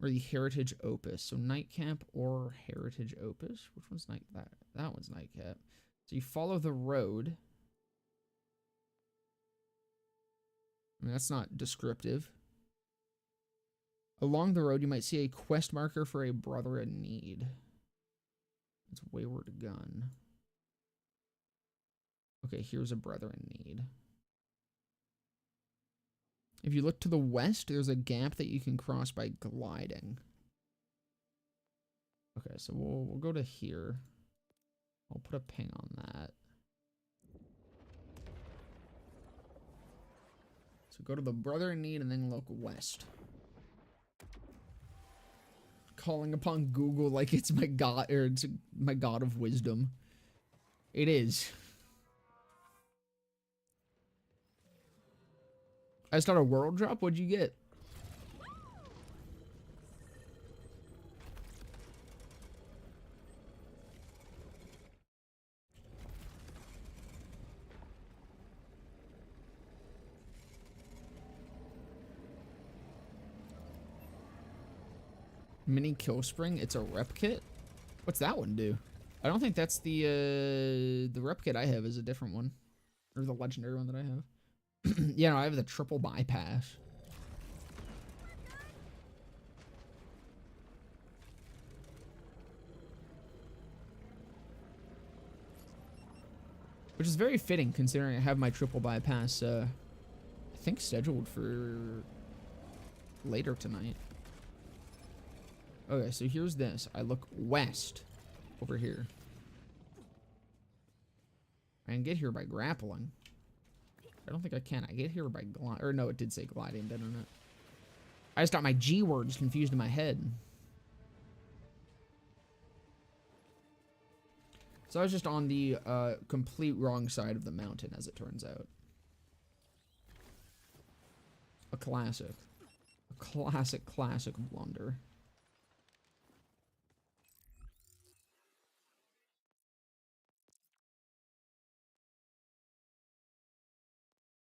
or the Heritage Opus. So Nightcap or Heritage Opus? Which one's that one's Nightcap. So you follow the road. I mean, that's not descriptive. Along the road, you might see a quest marker for a brother in need. It's Wayward Gun. Okay, here's a brother in need. If you look to the west, there's a gap that you can cross by gliding. Okay, so we'll go to here. I'll put a ping on that. So go to the brother in need and then look west. Calling upon Google like it's my god, or it's my god of wisdom. It is. I just got a world drop. What'd you get? Mini kill spring. It's a rep kit. What's that one do? I don't think that's the rep kit I have is a different one, or the legendary one that I have. Yeah, no, I have the triple bypass. Which is very fitting considering I have my triple bypass, I think scheduled for later tonight. Okay, so here's this. I look west over here. I can get here by grappling. I don't think I can. I get here by gliding. Or no, it did say gliding, didn't it? I just got my G words confused in my head. So I was just on the complete wrong side of the mountain, as it turns out. A classic. A classic blunder.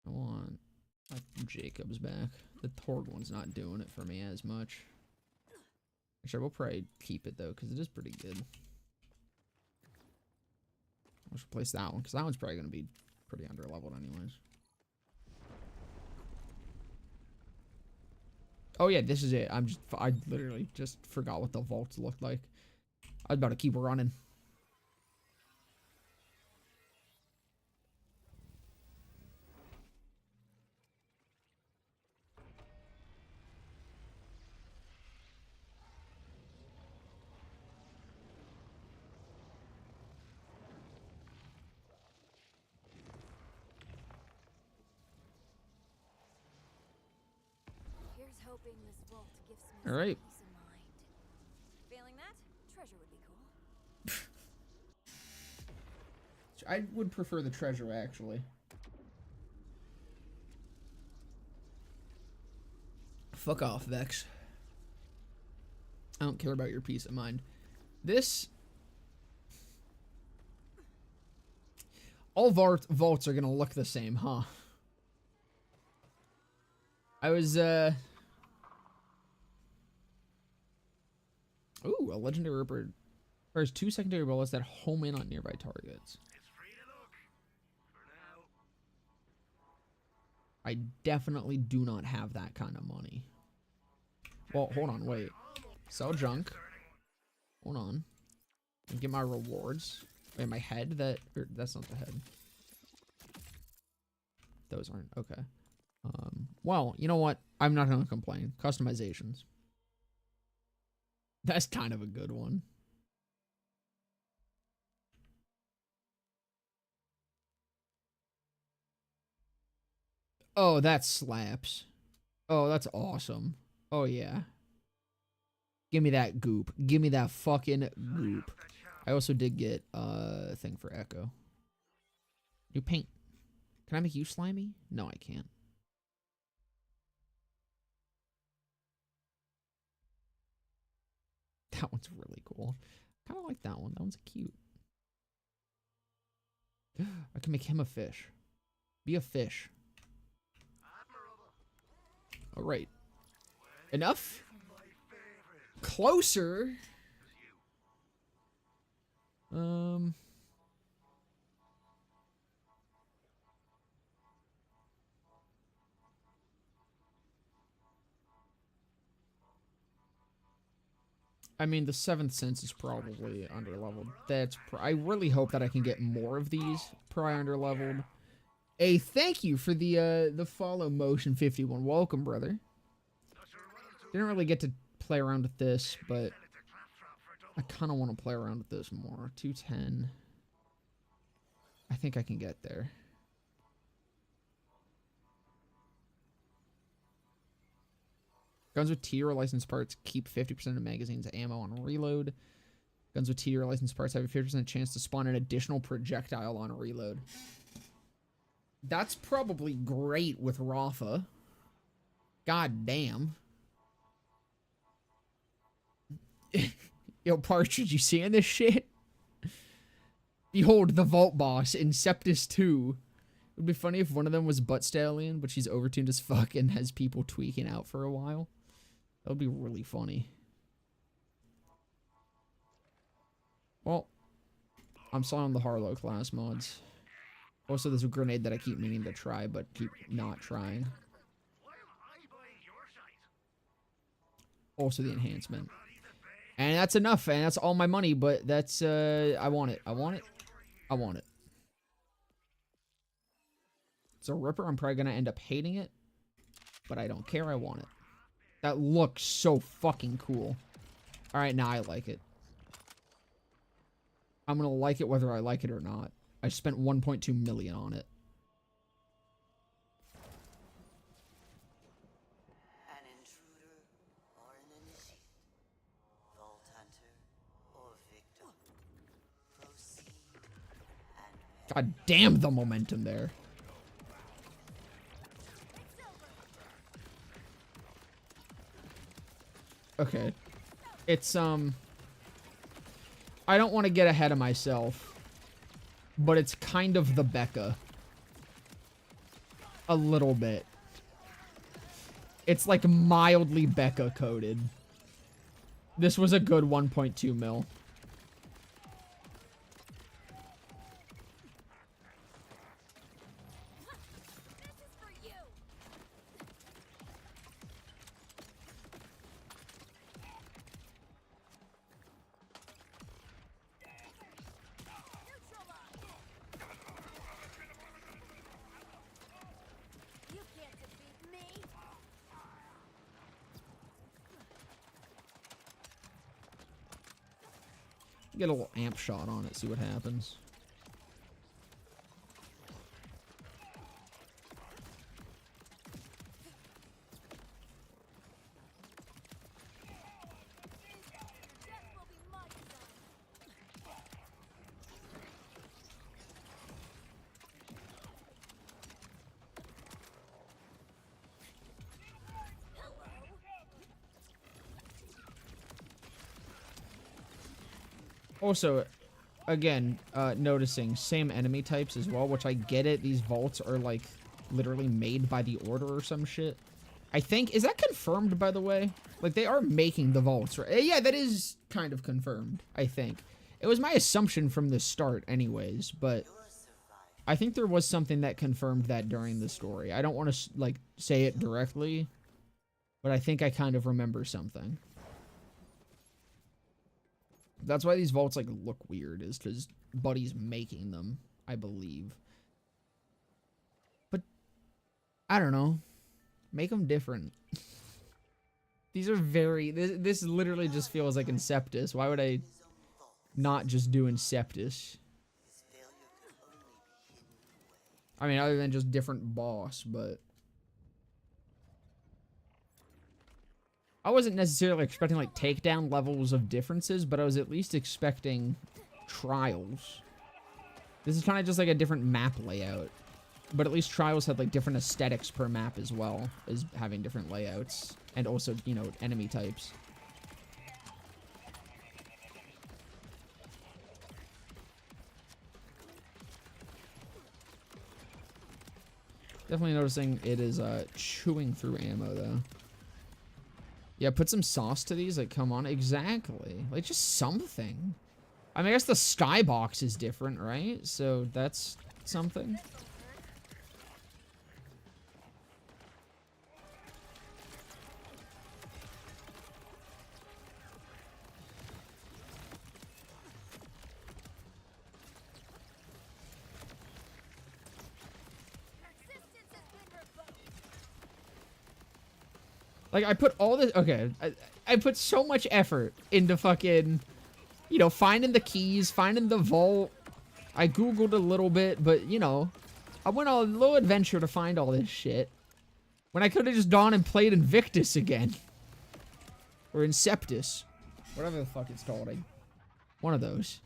I want Jacob's back. The Torg one's not doing it for me as much. Actually, we'll probably keep it, though, because it is pretty good. Let's replace that one, because that one's probably going to be pretty under-leveled anyways. Oh, yeah, this is it. I literally just forgot what the vaults looked like. I was about to keep running. hoping this vault gives me All right. peace of mind. Failing that, treasure would be cool. I would prefer the treasure, actually. Fuck off, Vex. I don't care about your peace of mind. This... All vaults are gonna look the same, huh? I was, Ooh, a legendary ripper. There's 2 secondary bullets that home in on nearby targets. It's free to look. For now. I definitely do not have that kind of money. Well, hold on, wait. Sell junk. Hold on. And get my rewards. Wait, my head? That's not the head. Those aren't. Okay. Well, you know what? I'm not gonna complain. Customizations. That's kind of a good one. Oh, that slaps. Oh, that's awesome. Oh, yeah. Give me that goop. Give me that fucking goop. I also did get a thing for Echo. New paint. Can I make you slimy? No, I can't. That one's really cool. I kind of like that one. That one's cute. I can make him a fish. Be a fish. All right. Enough? Closer? I mean, the 7th sense is probably underleveled. I really hope that I can get more of these probably underleveled. Hey, thank you for the follow motion 51. Welcome, brother. Didn't really get to play around with this, but I kind of want to play around with this more. 210. I think I can get there. Guns with T or licensed parts keep 50% of magazines ammo on reload. Guns with T or licensed parts have a 50% chance to spawn an additional projectile on reload. That's probably great with Rafa. God damn. Yo, Partridge, you seeing this shit? Behold the Vault Boss in Septus 2. It would be funny if one of them was Butt Stallion, but she's overtuned as fuck and has people tweaking out for a while. That would be really funny. Well, I'm selling the Harlow class mods. Also, there's a grenade that I keep meaning to try, but keep not trying. Also, the enhancement. And that's enough, and that's all my money, but that's, I want it. I want it. I want it. It's a Ripper. I'm probably gonna end up hating it, but I don't care. I want it. That looks so fucking cool. Alright, now I like it. I'm gonna like it whether I like it or not. I spent 1.2 million on it. An intruder or an initiate, vault hunter or victim. Proceed and God damn the momentum there. Okay. It's, I don't want to get ahead of myself, but it's kind of the Becca. A little bit. It's like mildly Becca coded. This was a good 1.2 mil. Get a little amp shot on it, see what happens. Also, again, noticing same enemy types as well, which I get it. These vaults are like literally made by the Order or some shit. I think, is that confirmed, by the way? Like, they are making the vaults, right? Yeah, that is kind of confirmed, I think. It was my assumption from the start anyways, but I think there was something that confirmed that during the story. I don't want to, like, say it directly, but I think I kind of remember something. That's why these vaults, like, look weird, is because Buddy's making them, I believe. But, I don't know. Make them different. These are very... This literally just feels like Inceptus. Why would I not just do Inceptus? I mean, other than just different boss, but... I wasn't necessarily expecting, like, takedown levels of differences, but I was at least expecting trials. This is kind of just, like, a different map layout. But at least trials had, like, different aesthetics per map as well, as having different layouts. And also, you know, enemy types. Definitely noticing it is, chewing through ammo, though. Yeah, put some sauce to these. Like, come on. Exactly. Like, just something. I mean, I guess the skybox is different, right? So, that's something. Like, I put all this... Okay, I put so much effort into fucking... You know, finding the keys, finding the vault. I Googled a little bit, but, you know... I went on a little adventure to find all this shit. When I could have just gone and played Invictus again. Or Inceptus. Whatever the fuck it's called. One of those.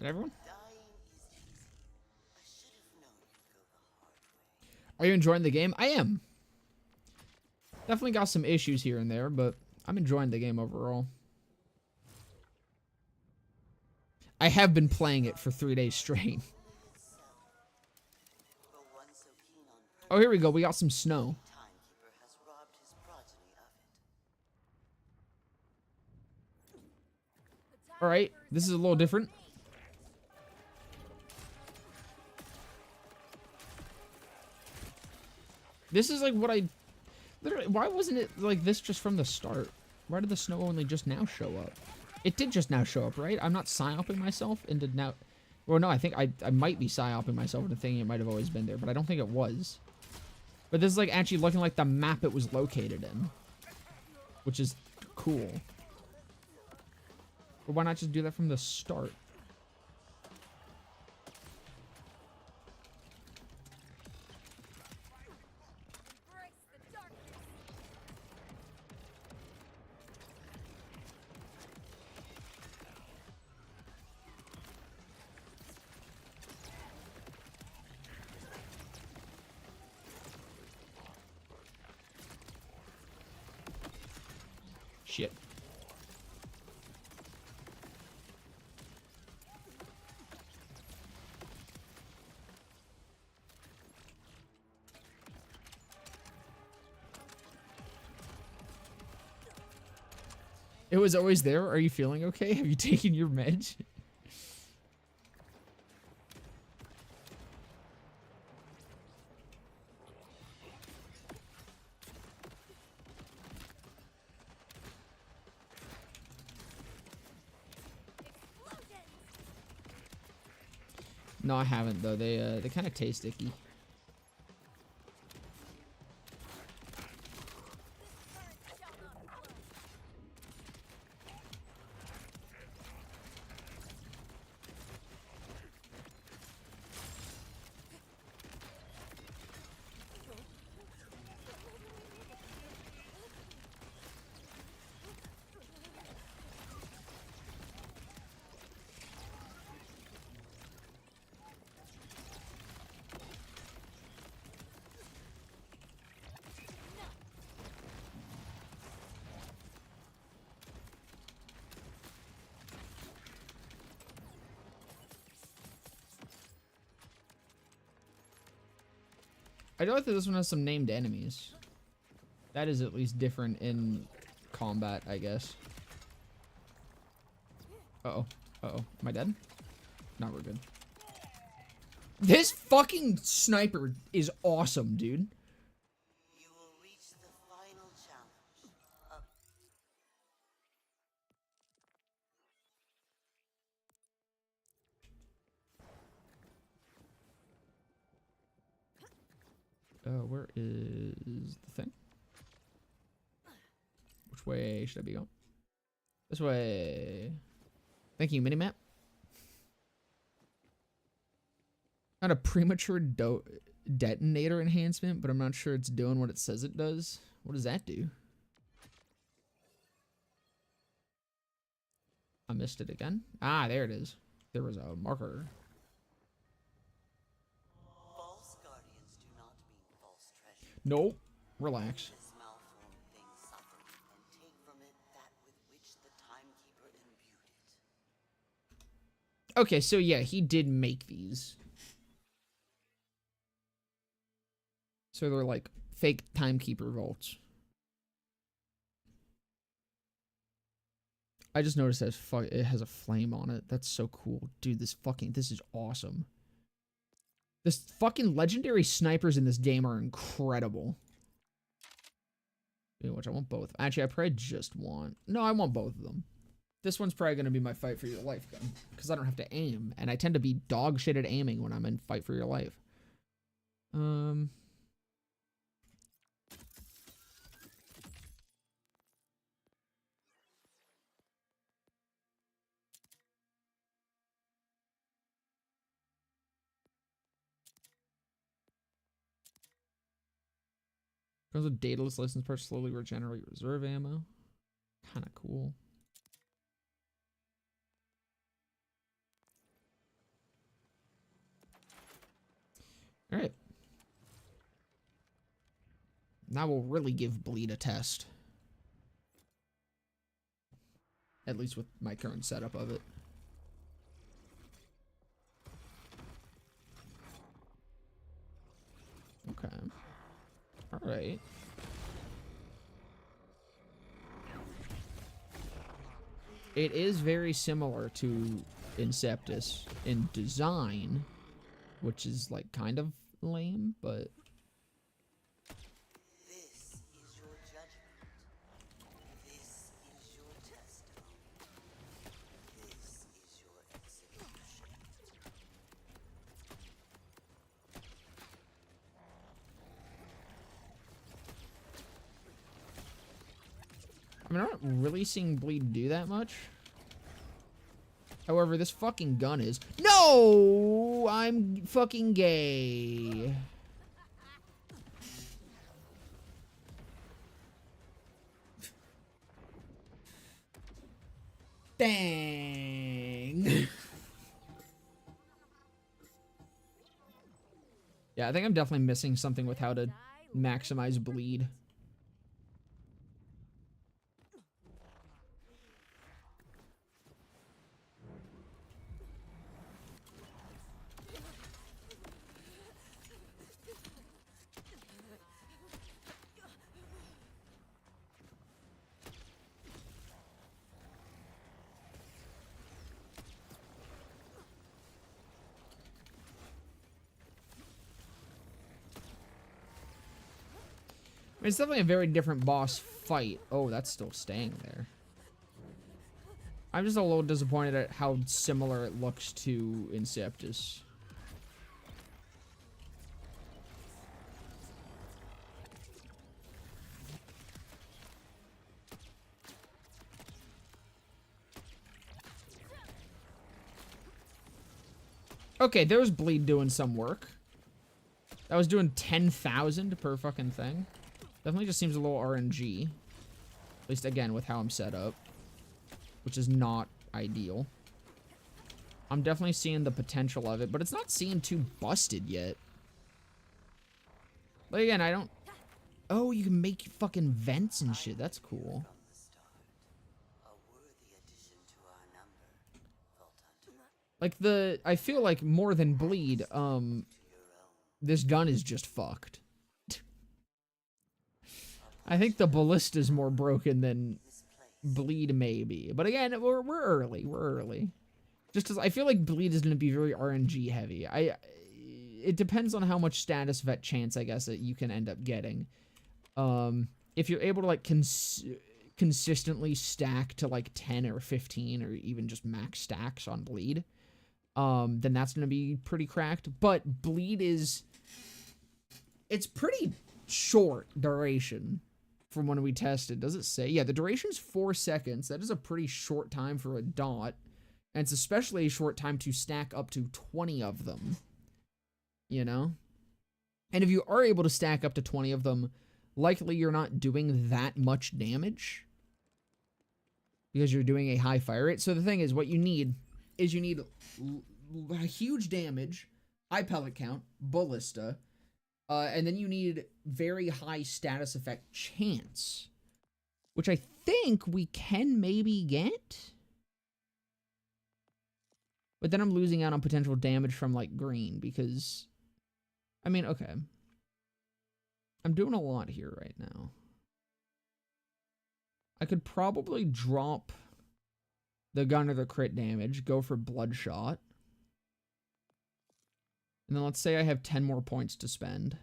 Everyone? Are you enjoying the game? I am. Definitely got some issues here and there, but I'm enjoying the game overall. I have been playing it for 3 days straight. Oh, here we go. We got some snow. All right. This is a little different. This is like what I... Literally, why wasn't it like this just from the start? Why did the snow only just now show up? It did just now show up, right? I'm not psyoping myself into now... Well, no, I think I might be psyoping myself into thinking it might have always been there, but I don't think it was. But this is like actually looking like the map it was located in. Which is cool. But why not just do that from the start? Shit. It was always there. Are you feeling okay? Have you taken your meds? No, I haven't though. They kind of taste icky. I know that this one has some named enemies. That is at least different in combat, I guess. Uh-oh. Uh-oh. Am I dead? No, we're good. This fucking sniper is awesome, dude. You will reach the final challenge. Where is the thing? Which way should I be going? This way. Thank you, minimap. Not a premature detonator enhancement, but I'm not sure it's doing what it says it does. What does that do? I missed it again. Ah, there it is. There was a marker. False guardians do not mean false treasure. Nope. Relax. This malformed thing suffer and take from it that with which the timekeeper imbued it. Okay, so yeah, he did make these. So they're like fake timekeeper vaults. I just noticed that it has a flame on it. That's so cool. Dude, this is awesome. This fucking legendary snipers in this game are incredible. Which I want both. Actually, I probably just want... No, I want both of them. This one's probably going to be my fight for your life gun. Because I don't have to aim. And I tend to be dog shit at aiming when I'm in fight for your life. Comes with dataless license parts, slowly regenerate reserve ammo. Kind of cool. All right. Now we'll really give bleed a test. At least with my current setup of it. Okay. Alright. It is very similar to Inceptus in design, which is like kind of lame, but... This is your judgment. This is your testimony. This is your execution. I mean, I'm not really seeing bleed do that much. However, this fucking gun is... No! I'm fucking gay. Dang. Yeah, I think I'm definitely missing something with how to maximize bleed. It's definitely a very different boss fight. Oh, that's still staying there. I'm just a little disappointed at how similar it looks to Inceptus. Okay, there's bleed doing some work. That was doing 10,000 per fucking thing. Definitely just seems a little RNG. At least, again, with how I'm set up. Which is not ideal. I'm definitely seeing the potential of it, but it's not seeming too busted yet. But again, I don't... Oh, you can make fucking vents and shit. That's cool. From the start, a worthy addition to our number, Vault Hunter. Like, I feel like more than bleed, To your own. this gun is just fucked. I think the ballista's more broken than bleed, maybe. But again, we're early. We're early. Just as I feel like bleed is going to be very RNG heavy. It depends on how much status vet chance, I guess, that you can end up getting. If you're able to, like, consistently stack to, like, 10 or 15 or even just max stacks on bleed, then that's going to be pretty cracked. But bleed is... It's pretty short duration from when we tested. Does it say? Yeah, the duration is 4 seconds. That is a pretty short time for a dot. And it's especially a short time to stack up to 20 of them. You know? And if you are able to stack up to 20 of them, likely you're not doing that much damage. Because you're doing a high fire rate. So the thing is, what you need is you need huge damage, high pellet count, ballista, and then you need very high status effect chance, which I think we can maybe get. But then I'm losing out on potential damage from, like, green, because, I mean, okay. I'm doing a lot here right now. I could probably drop the gun or the crit damage, go for bloodshot. And then let's say I have 10 more points to spend.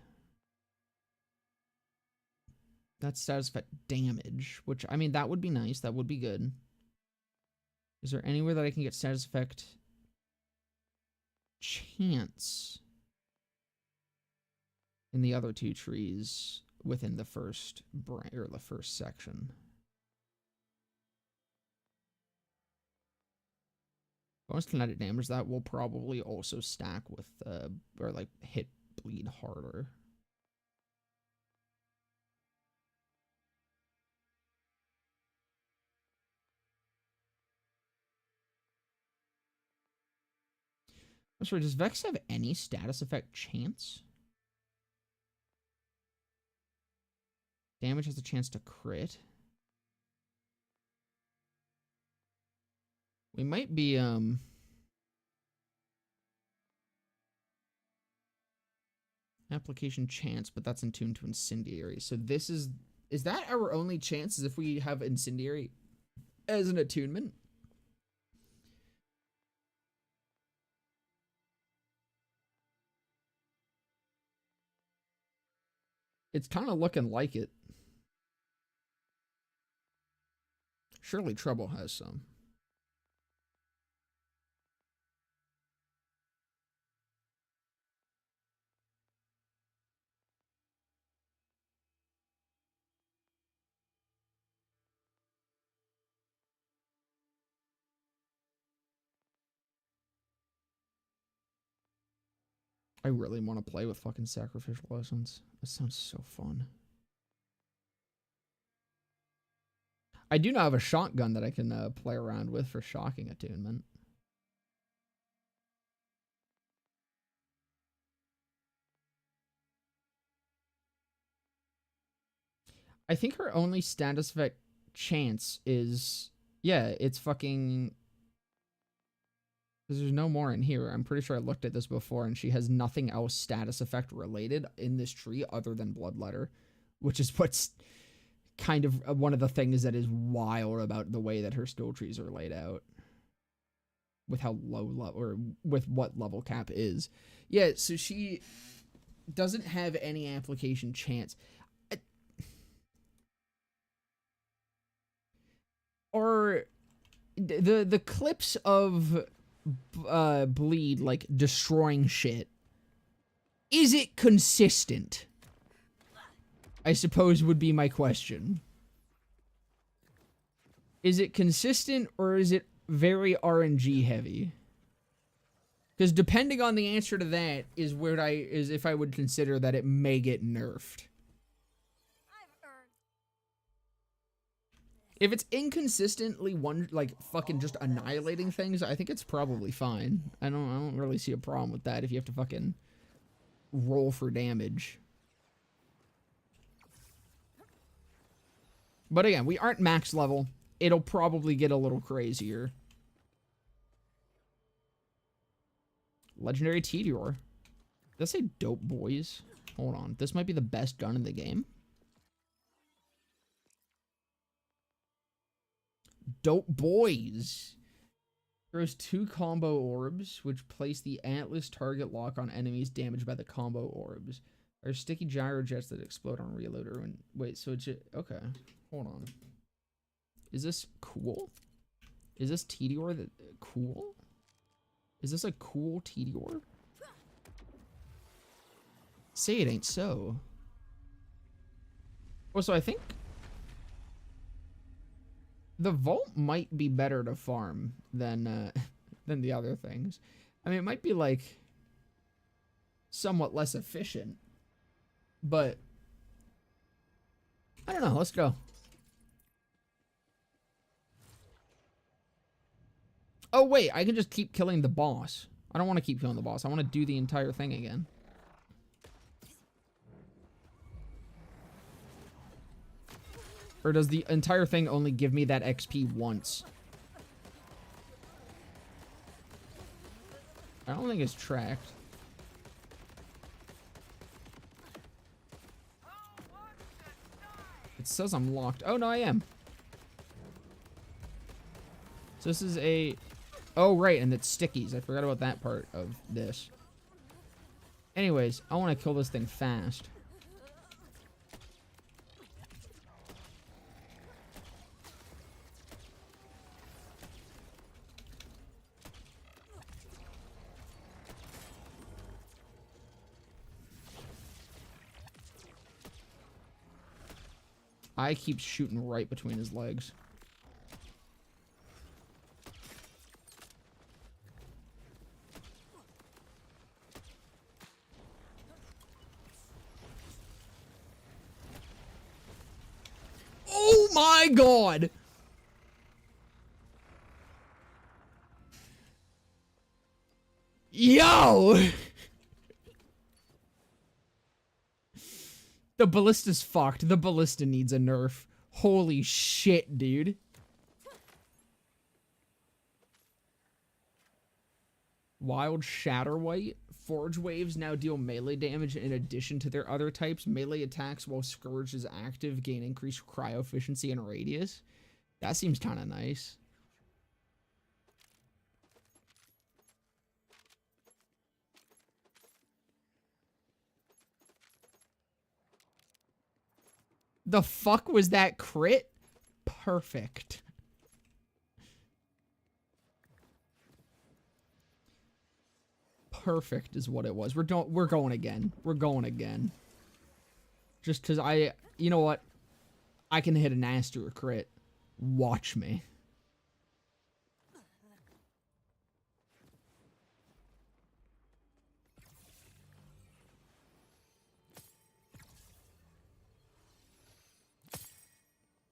That's status effect damage, which, I mean, that would be nice. That would be good. Is there anywhere that I can get status effect chance in the other two trees within the first or the first section? Bonus kinetic damage, that will probably also stack with, or like hit bleed harder. I'm sorry, does Vex have any status effect chance? Damage has a chance to crit. We might be, application chance, but that's in tune to incendiary. So this is that our only chance, is if we have incendiary as an attunement? It's kind of looking like it. Surely Trouble has some. I really want to play with fucking sacrificial essence. That sounds so fun. I do now have a shotgun that I can play around with for shocking attunement. I think her only status effect chance is... Yeah, it's fucking... Because there's no more in here. I'm pretty sure I looked at this before, and she has nothing else status effect related in this tree other than Bloodletter, which is what's kind of one of the things that is wild about the way that her skill trees are laid out. With how low level, or with what level cap is. Yeah, so she doesn't have any application chance. Or the clips of bleed, like, destroying shit, is it consistent? I suppose would be my question. Is it consistent, or is it very RNG heavy? Because depending on the answer to that is where is if I would consider that it may get nerfed. I've earned. If it's inconsistently fucking just annihilating things, I think it's probably fine. I don't really see a problem with that if you have to fucking roll for damage. But again, we aren't max level. It'll probably get a little crazier. Legendary Tedior. Did I say dope boys? Hold on. This might be the best gun in the game. Dope boys. Throws 2 combo orbs, which place the Atlas target lock on enemies damaged by the combo orbs. There are sticky gyro jets that explode on reloader. And wait, so it's okay. Hold on. Is this cool? Is this Tedior that cool? Is this a cool Tedior? Say it ain't so. Oh, so I think the vault might be better to farm than the other things. I mean, it might be like somewhat less efficient, but I don't know. Let's go. Oh, wait, I can just keep killing the boss. I don't want to keep killing the boss. I want to do the entire thing again. Or does the entire thing only give me that XP once? I don't think it's tracked. It says I'm locked. Oh, no, I am. So this is a... Oh, right, and it's stickies. I forgot about that part of this. Anyways, I want to kill this thing fast. I keep shooting right between his legs. Oh my god! Yo! The ballista's fucked. The ballista needs a nerf. Holy shit, dude. Wild Shatterwhite. Forge waves now deal melee damage in addition to their other types. Melee attacks while Scourge is active gain increased cryo efficiency and radius. That seems kind of nice. The fuck was that crit? Perfect. Perfect is what it was. We're going again. We're going again. Just because you know what? I can hit an ass to a crit. Watch me.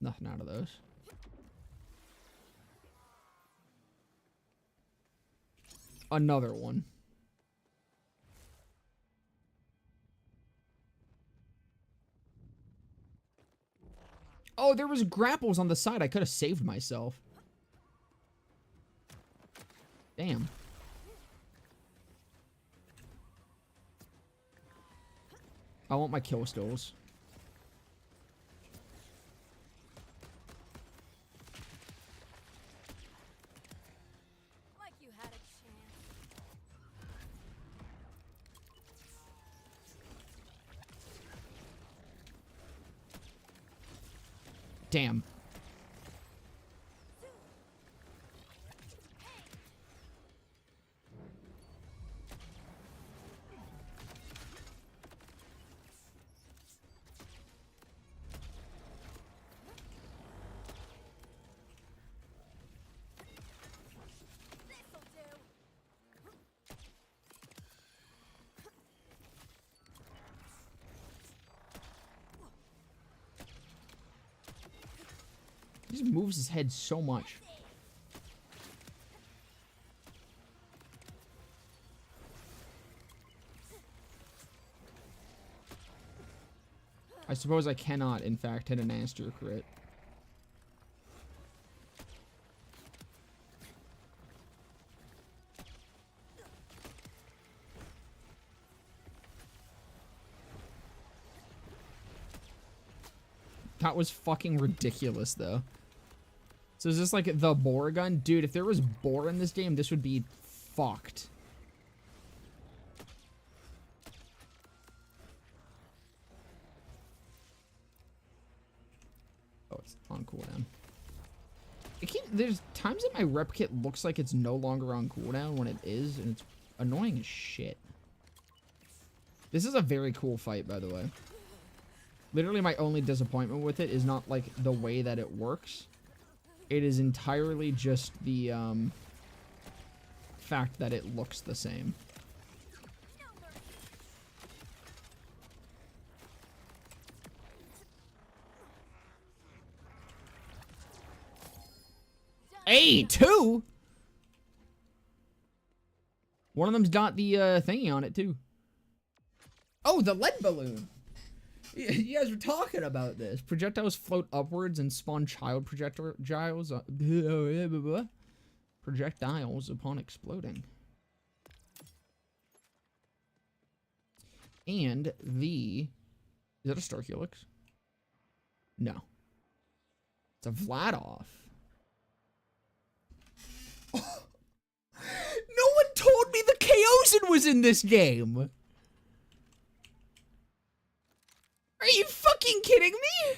Nothing out of those. Another one. Oh, there was grapples on the side. I could have saved myself. Damn. I want my kill stills. Like you had a chance. Damn. This'll do. He just moves his head so much. I suppose I cannot, in fact, hit an Aster crit. That was fucking ridiculous, though. So is this like the boar gun? Dude, if there was boar in this game, this would be fucked. Oh, it's on cooldown. There's times that my rep kit looks like it's no longer on cooldown when it is, and it's annoying as shit. This is a very cool fight, by the way. Literally, my only disappointment with it is not, like, the way that it works. It is entirely just the, fact that it looks the same. Hey, two? One of them's got the, thingy on it, too. Oh, the lead balloon! You guys were talking about this. Projectiles float upwards and spawn child projectiles upon exploding. And the... Is that a Star Helix? No. It's a Vladov. No one told me the Chaosin was in this game! Are you fucking kidding me?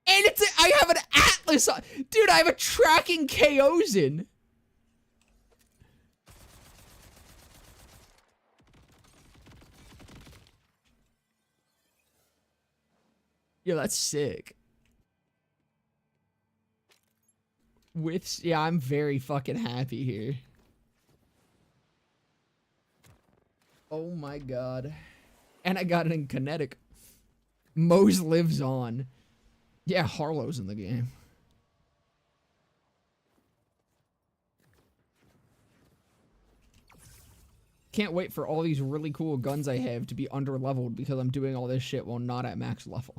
And I have an Atlas on. Dude, I have a tracking Chaosin. Yo, that's sick. Yeah, I'm very fucking happy here. Oh my god. And I got it in kinetic. Mose lives on. Yeah, Harlow's in the game. Can't wait for all these really cool guns I have to be under-leveled because I'm doing all this shit while not at max level.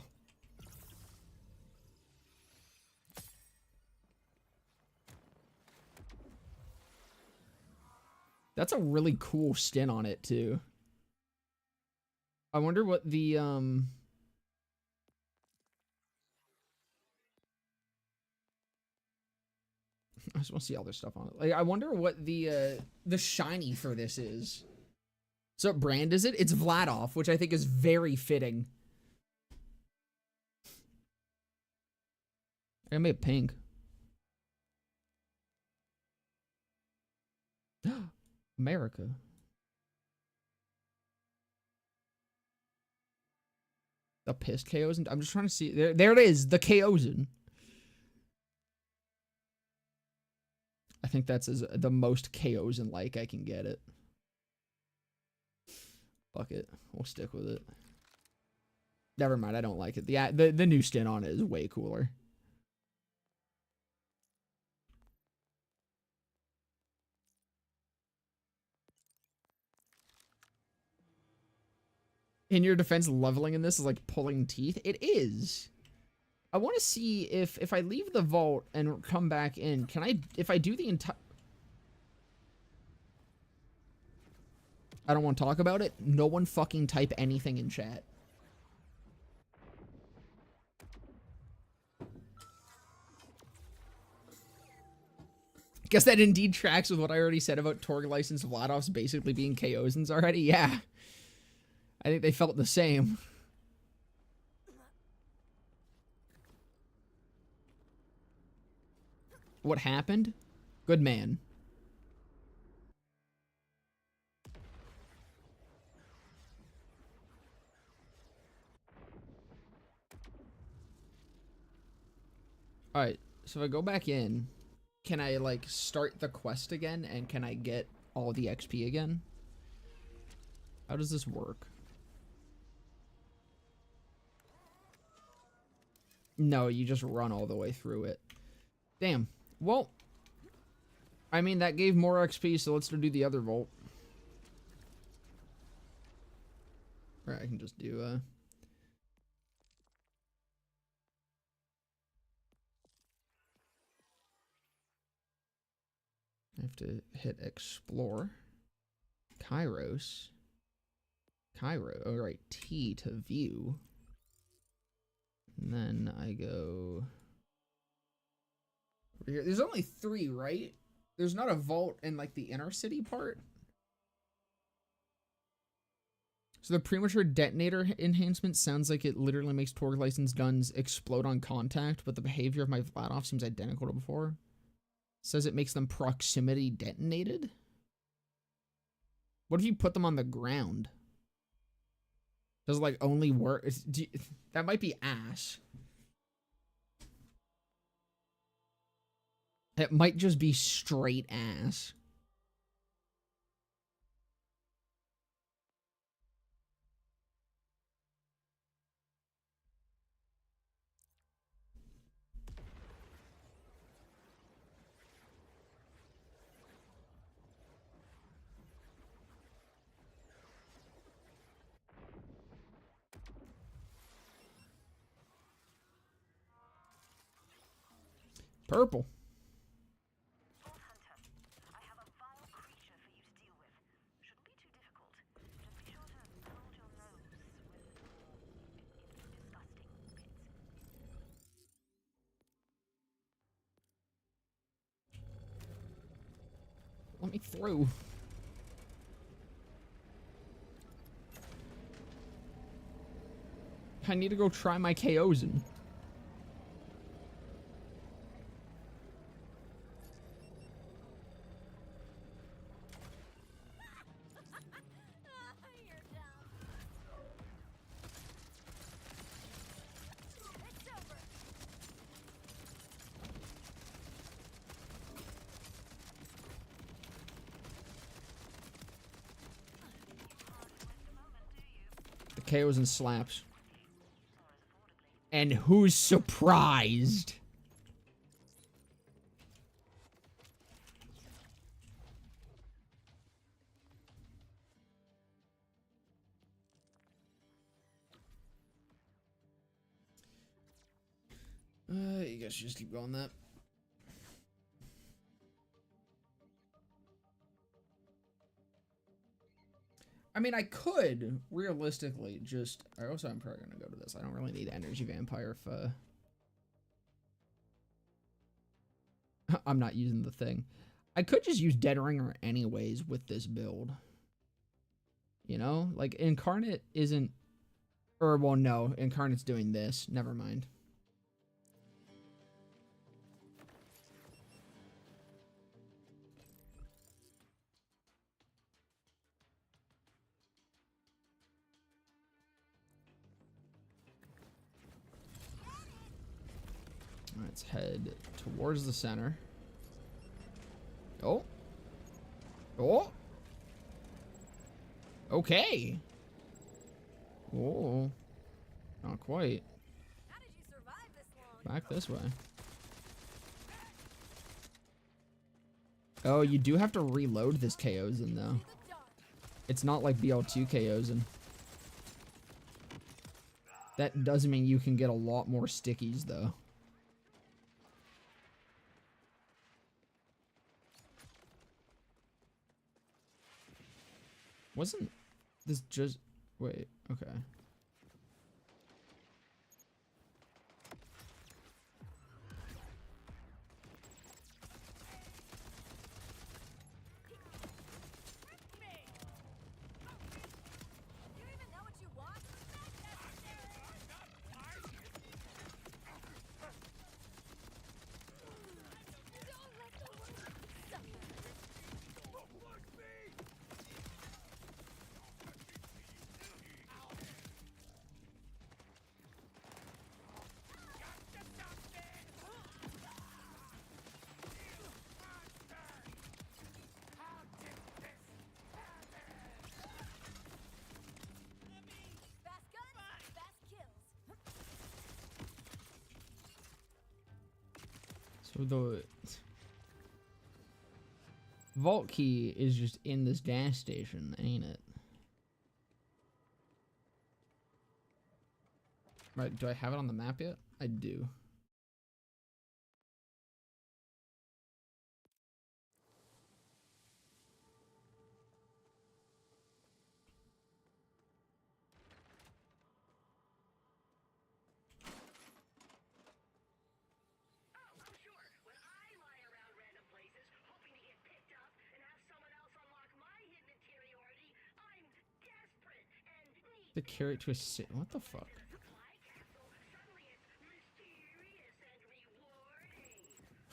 That's a really cool skin on it, too. I wonder what the, I just want to see all this stuff on it. Like, I wonder what the shiny for this is. So what brand is it? It's Vladov, which I think is very fitting. I made it pink. America. The pissed Chaosin? I'm just trying to see. There it is. The Chaosin. I think that's the most Chaosin-like I can get it. Fuck it. We'll stick with it. Never mind. I don't like it. The new skin on it is way cooler. In your defense, leveling in this is like pulling teeth. It is. I want to see if I leave the vault and come back in, can I, if I do the entire... I don't want to talk about it. No one fucking type anything in chat. Guess that indeed tracks with what I already said about Torg license Vladovs basically being Chaosins already. Yeah. I think they felt the same. What happened? Good man. Alright, so if I go back in, can I, like, start the quest again, and can I get all the XP again? How does this work? No, you just run all the way through it. Damn. Well, I mean, that gave more XP, so let's do the other vault. Or I can just do, I have to hit explore. Kairos. Cairo. Oh, right. T to view. And then I go over here. There's only 3, right? There's not a vault in like the inner city part. So the premature detonator enhancement sounds like it literally makes torque license guns explode on contact, but the behavior of my Vladov seems identical to before. Says it makes them proximity detonated. What if you put them on the ground? Does it like only work? That might be ass. It might just be straight ass. Purple. Vault Hunter, I have a vile creature for you to deal with. Shouldn't be too difficult. Just be sure to hold your nose with disgusting bits. Let me through. I need to go try my KOs in. You're dumb. It's over. The KOs and slaps. And who's surprised? You guys should just keep going that. I mean, I could realistically just. I also am probably gonna go to this. I don't really need energy vampire if I'm not using the thing. I could just use Dead Ringer anyways with this build. You know, like Incarnate isn't, or well, no, Incarnate's doing this. Never mind. Let's head towards the center. Oh. Oh. Okay. Oh. Not quite. How did you survive this long? Back this way. Oh, you do have to reload this KOs in though. It's not like BL2 KOs in. That does mean you can get a lot more stickies though. Wasn't this just... Wait, okay. You even know what you want? That's necessary. Don't let the world suffer. So the vault key is just in this gas station, ain't it? Right, do I have it on the map yet? I do. To carry it to a city. What the fuck?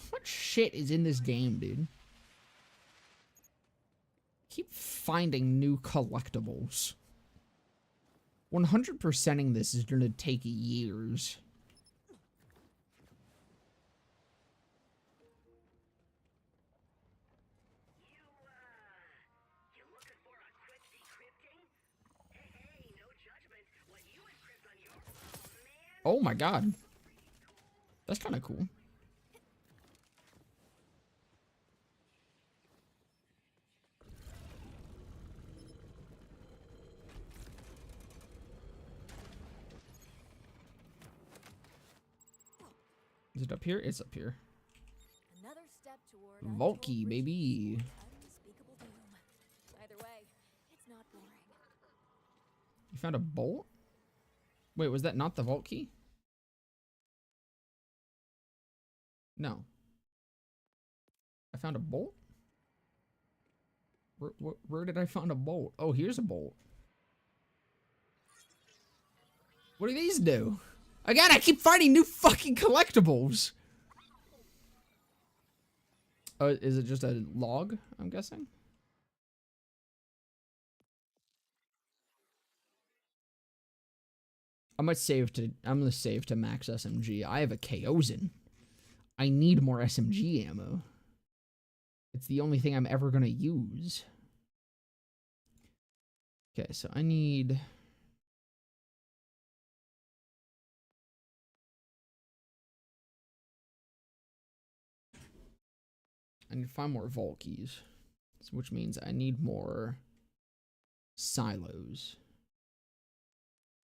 What shit is in this game, dude? Keep finding new collectibles. 100%ing this is gonna take years. Oh my god. That's kind of cool. Is it up here? It's up here. Another step toward Vault key, baby. unspeakable doom. Either way, it's not boring. You found a bolt? Wait, was that not the vault key? No. I found a bolt? Where did I find a bolt? Oh, here's a bolt. What do these do? Again, I keep finding new fucking collectibles. Oh, is it just a log, I'm guessing? I'm gonna save to max SMG. I have a Chaosin. I need more SMG ammo. It's the only thing I'm ever gonna use. Okay, so I need to find more vault keys, which means I need more silos.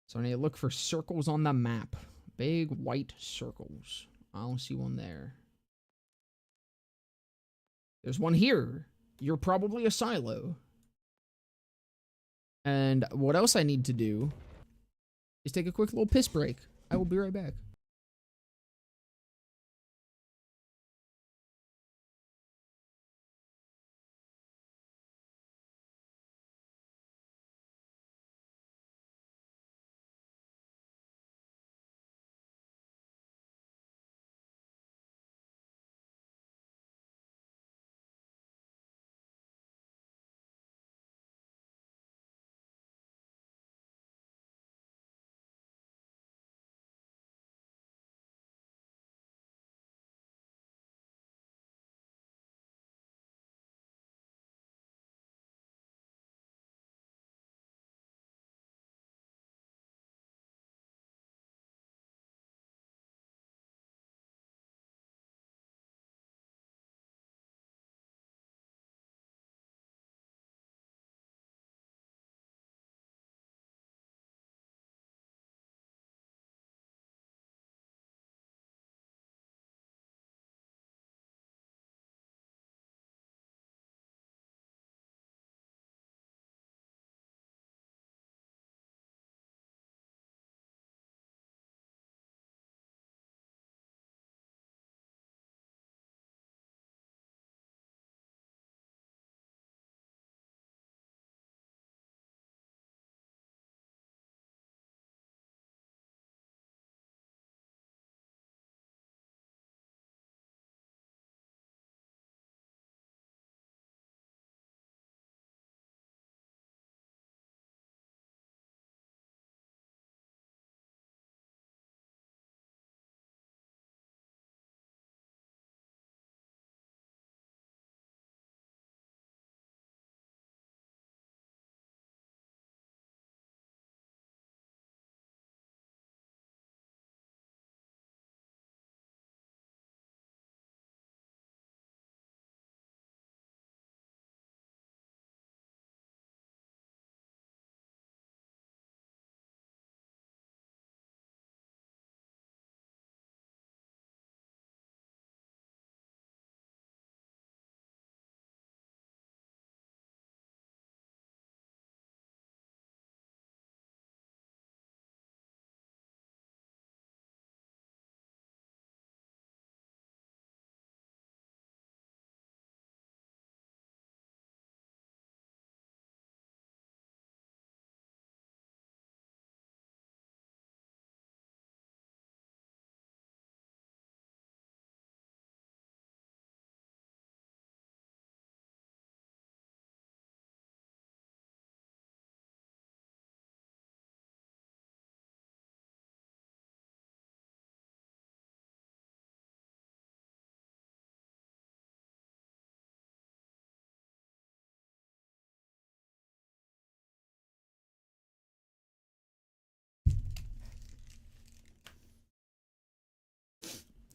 So I need to look for circles on the map. Big white circles. I don't see one there. There's one here. You're probably a silo. And what else I need to do is take a quick little piss break. I will be right back.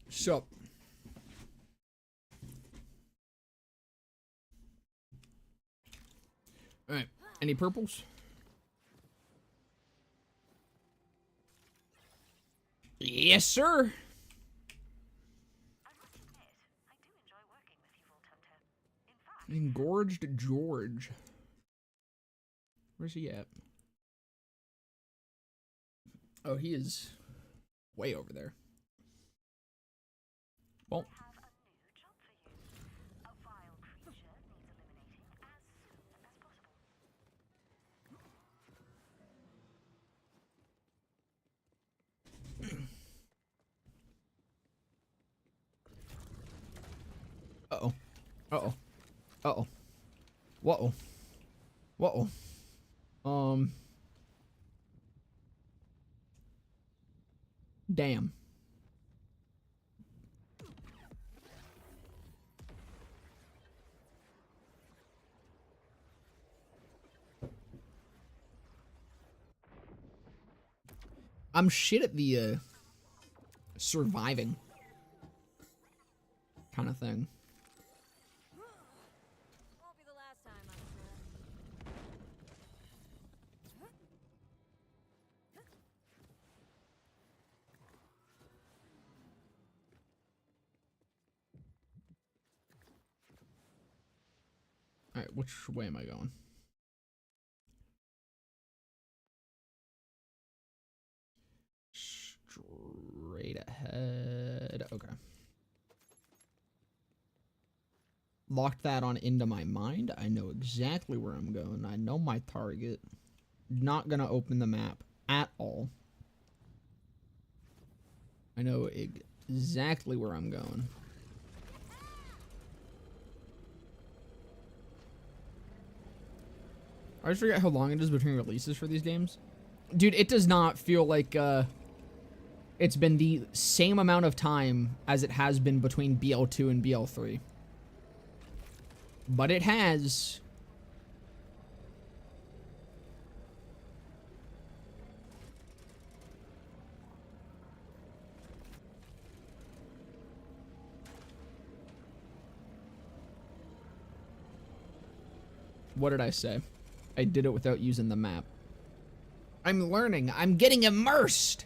So. Alright. Any purples? Yes, sir. I must admit, I do enjoy working with you, Vault Hunter. In fact, Engorged George. Where's he at? Oh, he is way over there. Well, I have a new job for you. A vile creature needs eliminating as soon as possible. uh-oh. Uh-oh. Uh-oh. Whoa. Whoa. Damn. I'm shit at the, surviving kind of thing. Won't be the last time, I'm sure. Alright, which way am I going? Straight ahead. Okay. Locked that on into my mind. I know exactly where I'm going. I know my target. Not gonna open the map at all. I know exactly where I'm going. I always forget how long it is between releases for these games. Dude, it does not feel like, it's been the same amount of time as it has been between BL2 and BL3. But it has. What did I say? I did it without using the map. I'm learning. I'm getting immersed.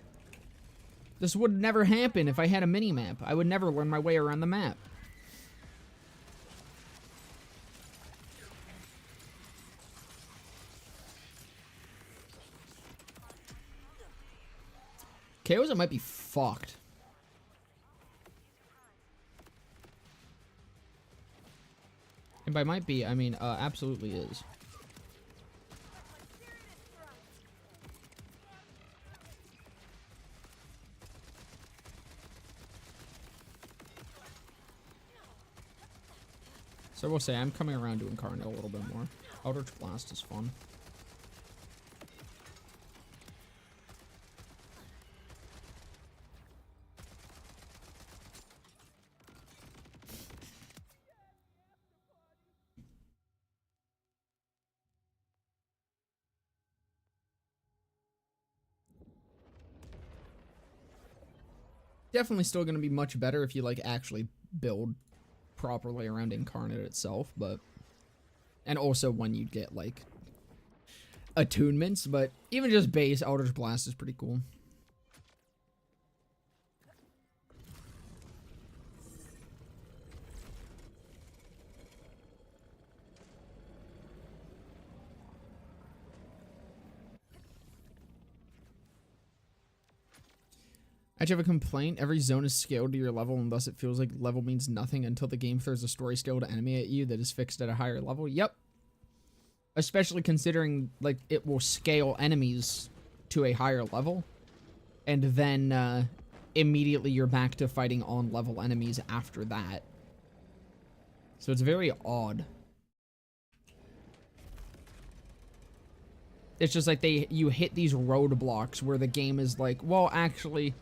This would never happen if I had a mini-map. I would never learn my way around the map. KOs, it might be fucked. And by might be, I mean, absolutely is. So I will say, I'm coming around to Incarnate a little bit more. Eldritch Blast is fun. Definitely still going to be much better if you, like, actually build properly around Incarnate itself, but... And also when you get, like, attunements, but even just base, Eldritch Blast is pretty cool. I actually have a complaint. Every zone is scaled to your level, and thus it feels like level means nothing until the game throws a story-scaled enemy at you that is fixed at a higher level. Yep. Especially considering, like, it will scale enemies to a higher level, and then immediately you're back to fighting on-level enemies after that. So it's very odd. It's just like you hit these roadblocks where the game is like, well, actually...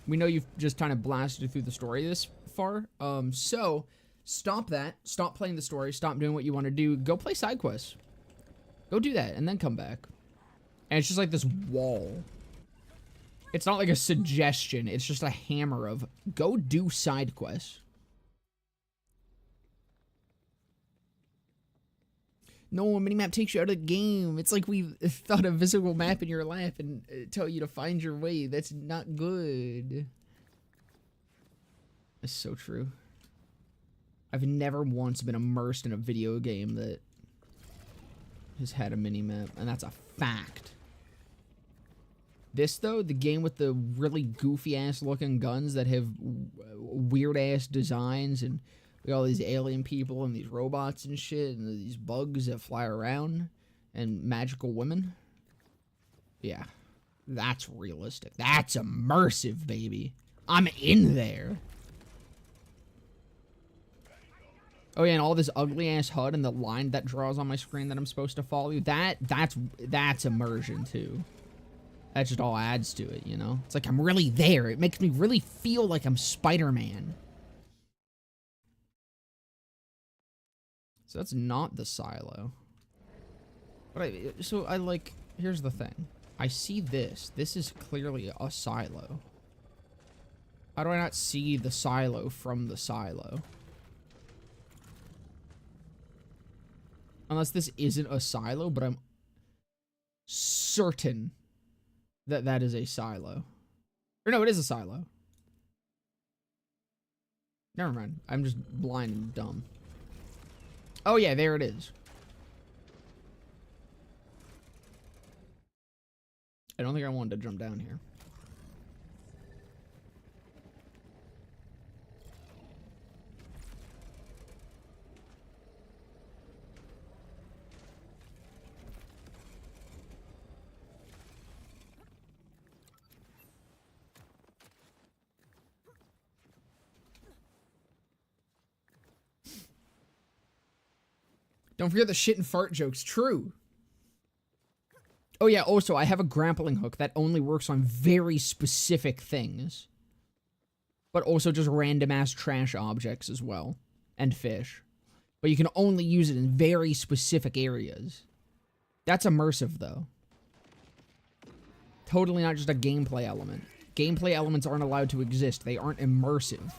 We know you've just kind of blasted through the story this far, so stop that. Stop playing the story. Stop doing what you want to do. Go play side quests. Go do that, and then come back. And it's just like this wall. It's not like a suggestion. It's just a hammer of go do side quests. No, a minimap takes you out of the game. It's like we thought a physical map in your lap and tell you to find your way. That's not good. That's so true. I've never once been immersed in a video game that has had a minimap, and that's a fact. This, though, the game with the really goofy-ass looking guns that have weird-ass designs and all these alien people and these robots and shit and these bugs that fly around and magical women. Yeah, that's realistic. That's immersive, baby. I'm in there. Oh yeah, and all this ugly-ass HUD and the line that draws on my screen that I'm supposed to follow. That's immersion, too. That just all adds to it, you know? It's like I'm really there. It makes me really feel like I'm Spider-Man. So that's not the silo. But here's the thing. I see this. This is clearly a silo. How do I not see the silo from the silo? Unless this isn't a silo, but I'm certain that that is a silo. Or no, it is a silo. Never mind. I'm just blind and dumb. Oh yeah, there it is. I don't think I wanted to jump down here. Don't forget the shit and fart jokes. True. Oh yeah, also, I have a grappling hook that only works on very specific things. But also just random-ass trash objects as well. And fish. But you can only use it in very specific areas. That's immersive, though. Totally not just a gameplay element. Gameplay elements aren't allowed to exist. They aren't immersive.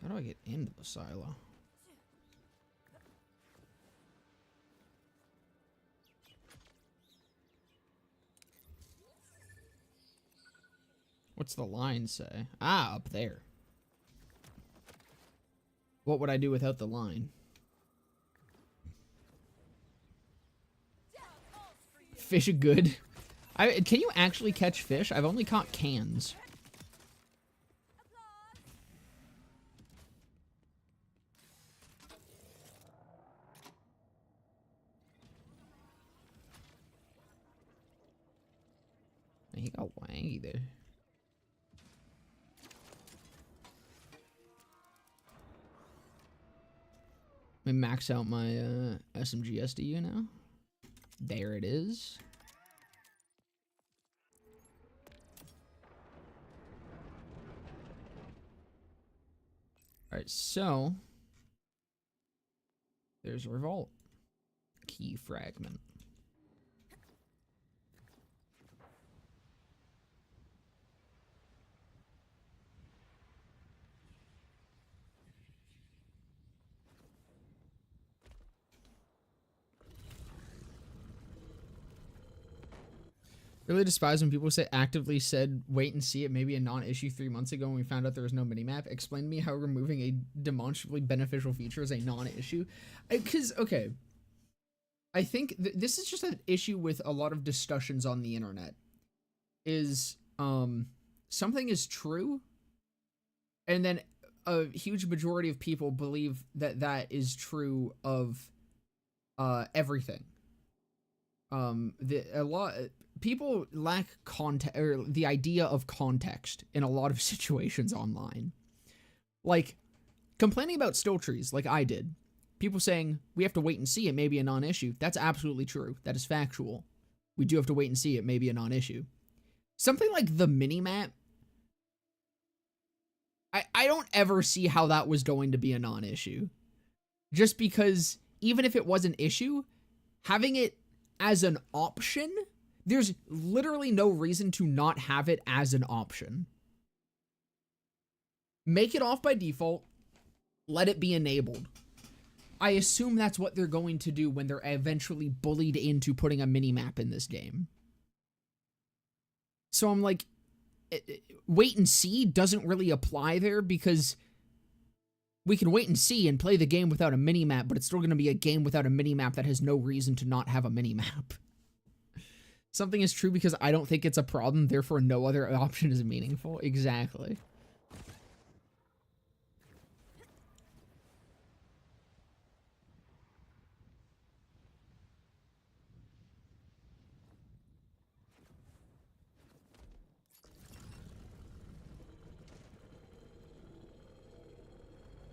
How do I get into the silo? What's the line say? Ah, up there. What would I do without the line? Fish are good. Can you actually catch fish? I've only caught cans. He got wangy there. Let me max out my SMG SDU now. There it is. Alright, so there's a revolt. Key fragment. Really despise when people say actively said wait and see it maybe a non-issue 3 months ago when we found out there was no minimap. Explain to me how removing a demonstrably beneficial feature is a non-issue. Because, okay, I think this is just an issue with a lot of discussions on the internet. Is something is true, and then a huge majority of people believe that that is true of everything. People lack context, or the idea of context in a lot of situations online. Like complaining about still trees, like I did. People saying we have to wait and see, it may be a non-issue. That's absolutely true. That is factual. We do have to wait and see, it may be a non-issue. Something like the minimap, I don't ever see how that was going to be a non-issue. Just because even if it was an issue, having it as an option, there's literally no reason to not have it as an option. Make it off by default, let it be enabled. I assume that's what they're going to do when they're eventually bullied into putting a minimap in this game. So I'm like, wait and see doesn't really apply there, because we can wait and see and play the game without a minimap, but it's still going to be a game without a minimap that has no reason to not have a minimap. Something is true because I don't think it's a problem, therefore no other option is meaningful. Exactly.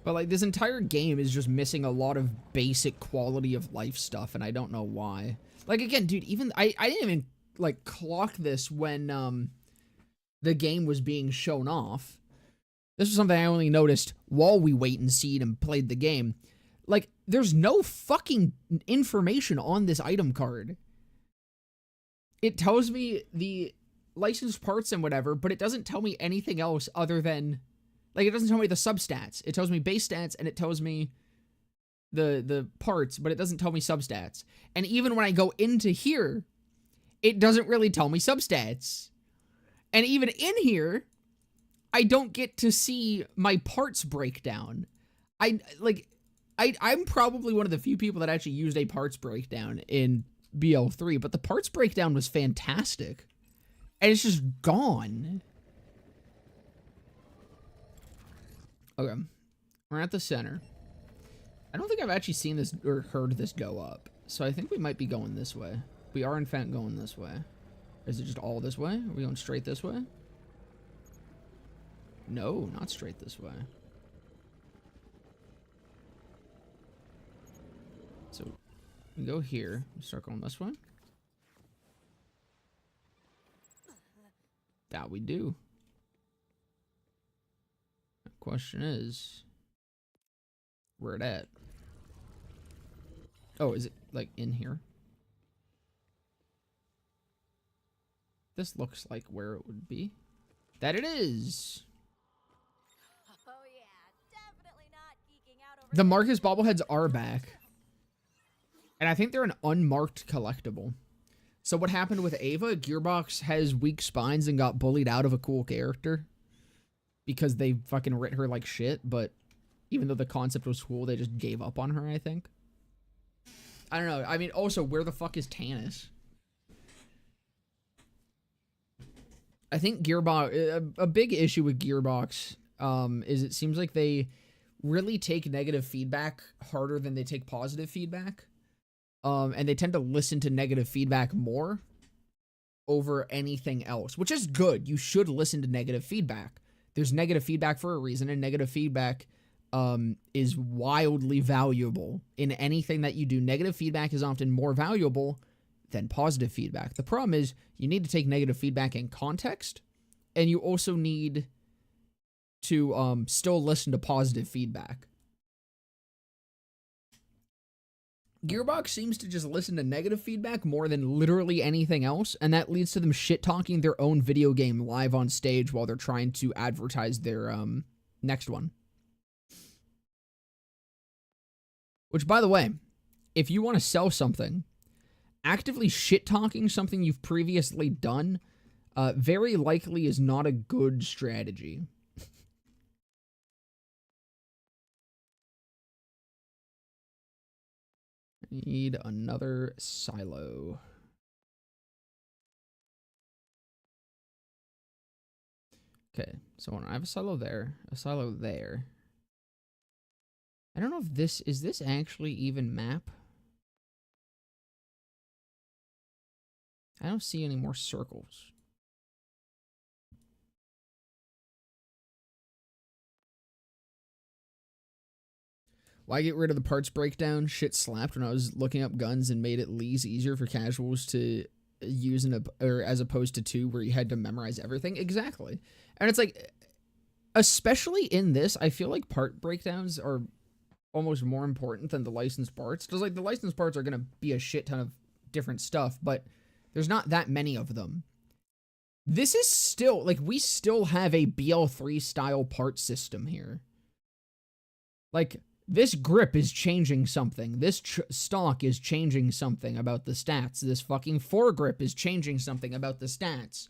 But, like, this entire game is just missing a lot of basic quality of life stuff, and I don't know why. Like, again, dude, even, I didn't even, like, clock this when, the game was being shown off. This was something I only noticed while we wait and see and played the game. Like, there's no fucking information on this item card. It tells me the licensed parts and whatever, but it doesn't tell me anything else other than... Like, it doesn't tell me the substats. It tells me base stats, and it tells me the parts, but it doesn't tell me substats. And even when I go into here, it doesn't really tell me substats. And even in here, I don't get to see my parts breakdown. I'm probably one of the few people that actually used a parts breakdown in BL3, but the parts breakdown was fantastic. And it's just gone. Okay, we're at the center. I don't think I've actually seen this or heard this go up, so I think we might be going this way. We are in fact going this way. Is it just all this way? Are we going straight this way? No, not straight this way. So we go here, we start going this way. That we do. Question is, where it at? Oh, is it like in here? This looks like where it would be. That it is. Oh yeah, definitely not geeking out over The Marcus bobbleheads are back. And I think they're an unmarked collectible. So what happened with Ava, Gearbox has weak spines and got bullied out of a cool character. Because they fucking writ her like shit, but even though the concept was cool, they just gave up on her, I think. I don't know. I mean, also, where the fuck is Tannis? I think Gearbox... A big issue with Gearbox is it seems like they really take negative feedback harder than they take positive feedback. And they tend to listen to negative feedback more over anything else, which is good. You should listen to negative feedback. There's negative feedback for a reason, and negative feedback is wildly valuable in anything that you do. Negative feedback is often more valuable than positive feedback. The problem is you need to take negative feedback in context, and you also need to still listen to positive feedback. Gearbox seems to just listen to negative feedback more than literally anything else, and that leads to them shit-talking their own video game live on stage while they're trying to advertise their next one. Which, by the way, if you want to sell something, actively shit-talking something you've previously done very likely is not a good strategy. Need another silo. Okay, so I have a silo there, a silo there. I don't know if this, is this actually even map? I don't see any more circles. Why get rid of the parts breakdown? Shit slapped when I was looking up guns and made it easier for casuals to use or as opposed to 2 where you had to memorize everything. Exactly. And it's like, especially in this, I feel like part breakdowns are almost more important than the licensed parts. Because like the licensed parts are going to be a shit ton of different stuff, but there's not that many of them. This is still, like, we still have a BL3 style part system here. Like, this grip is changing something. This stock is changing something about the stats. This fucking foregrip is changing something about the stats.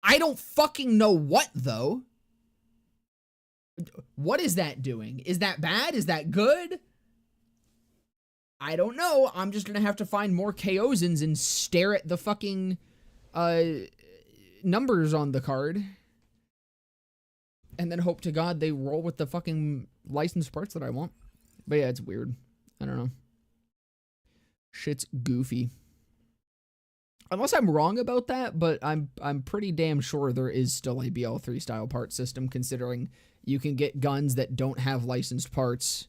I don't fucking know what, though. What is that doing? Is that bad? Is that good? I don't know. I'm just gonna have to find more Chaosins and stare at the fucking numbers on the card. And then hope to God they roll with the fucking licensed parts that I want. But yeah, it's weird. I don't know. Shit's goofy. Unless I'm wrong about that, but I'm pretty damn sure there is still a BL3 style part system, considering you can get guns that don't have licensed parts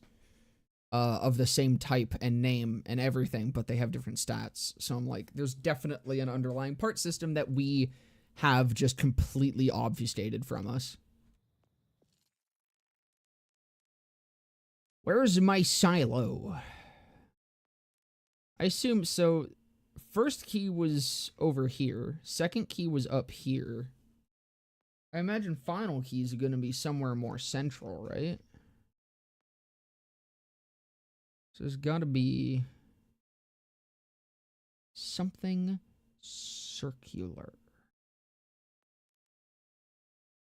of the same type and name and everything, but they have different stats. So I'm like, there's definitely an underlying part system that we have just completely obfuscated from us. Where's my silo? I assume, so first key was over here. Second key was up here. I imagine final key is going to be somewhere more central, right? So there's got to be something circular.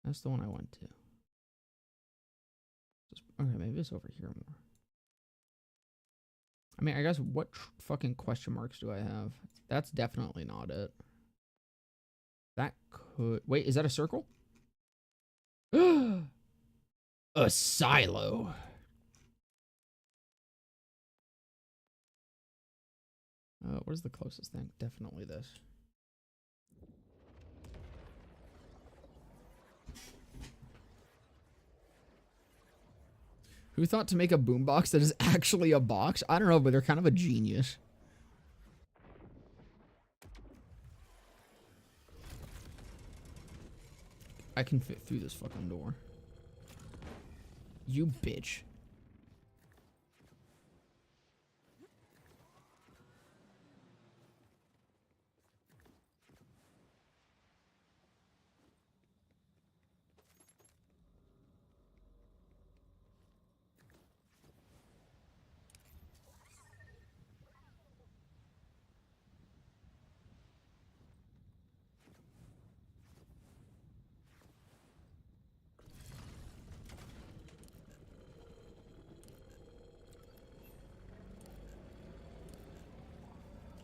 That's the one I went to. Okay, maybe it's over here more. I mean, I guess what fucking question marks do I have? That's definitely not it. That could... Wait, is that a circle? A silo. Where's the closest thing? Definitely this. Who thought to make a boombox that is actually a box? I don't know, but they're kind of a genius. I can fit through this fucking door. You bitch.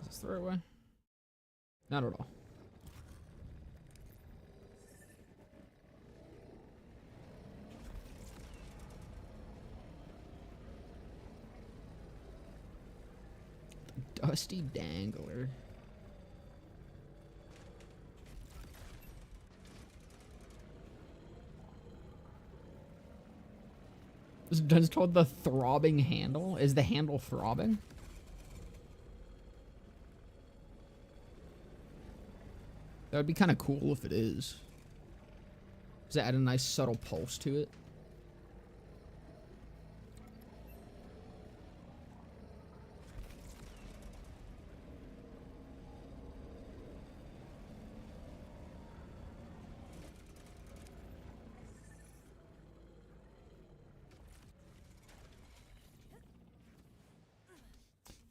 Is this the right way? Not at all. Dusty Dangler. It's called the throbbing handle. Is the handle throbbing? That would be kind of cool if it is. Does that add a nice subtle pulse to it?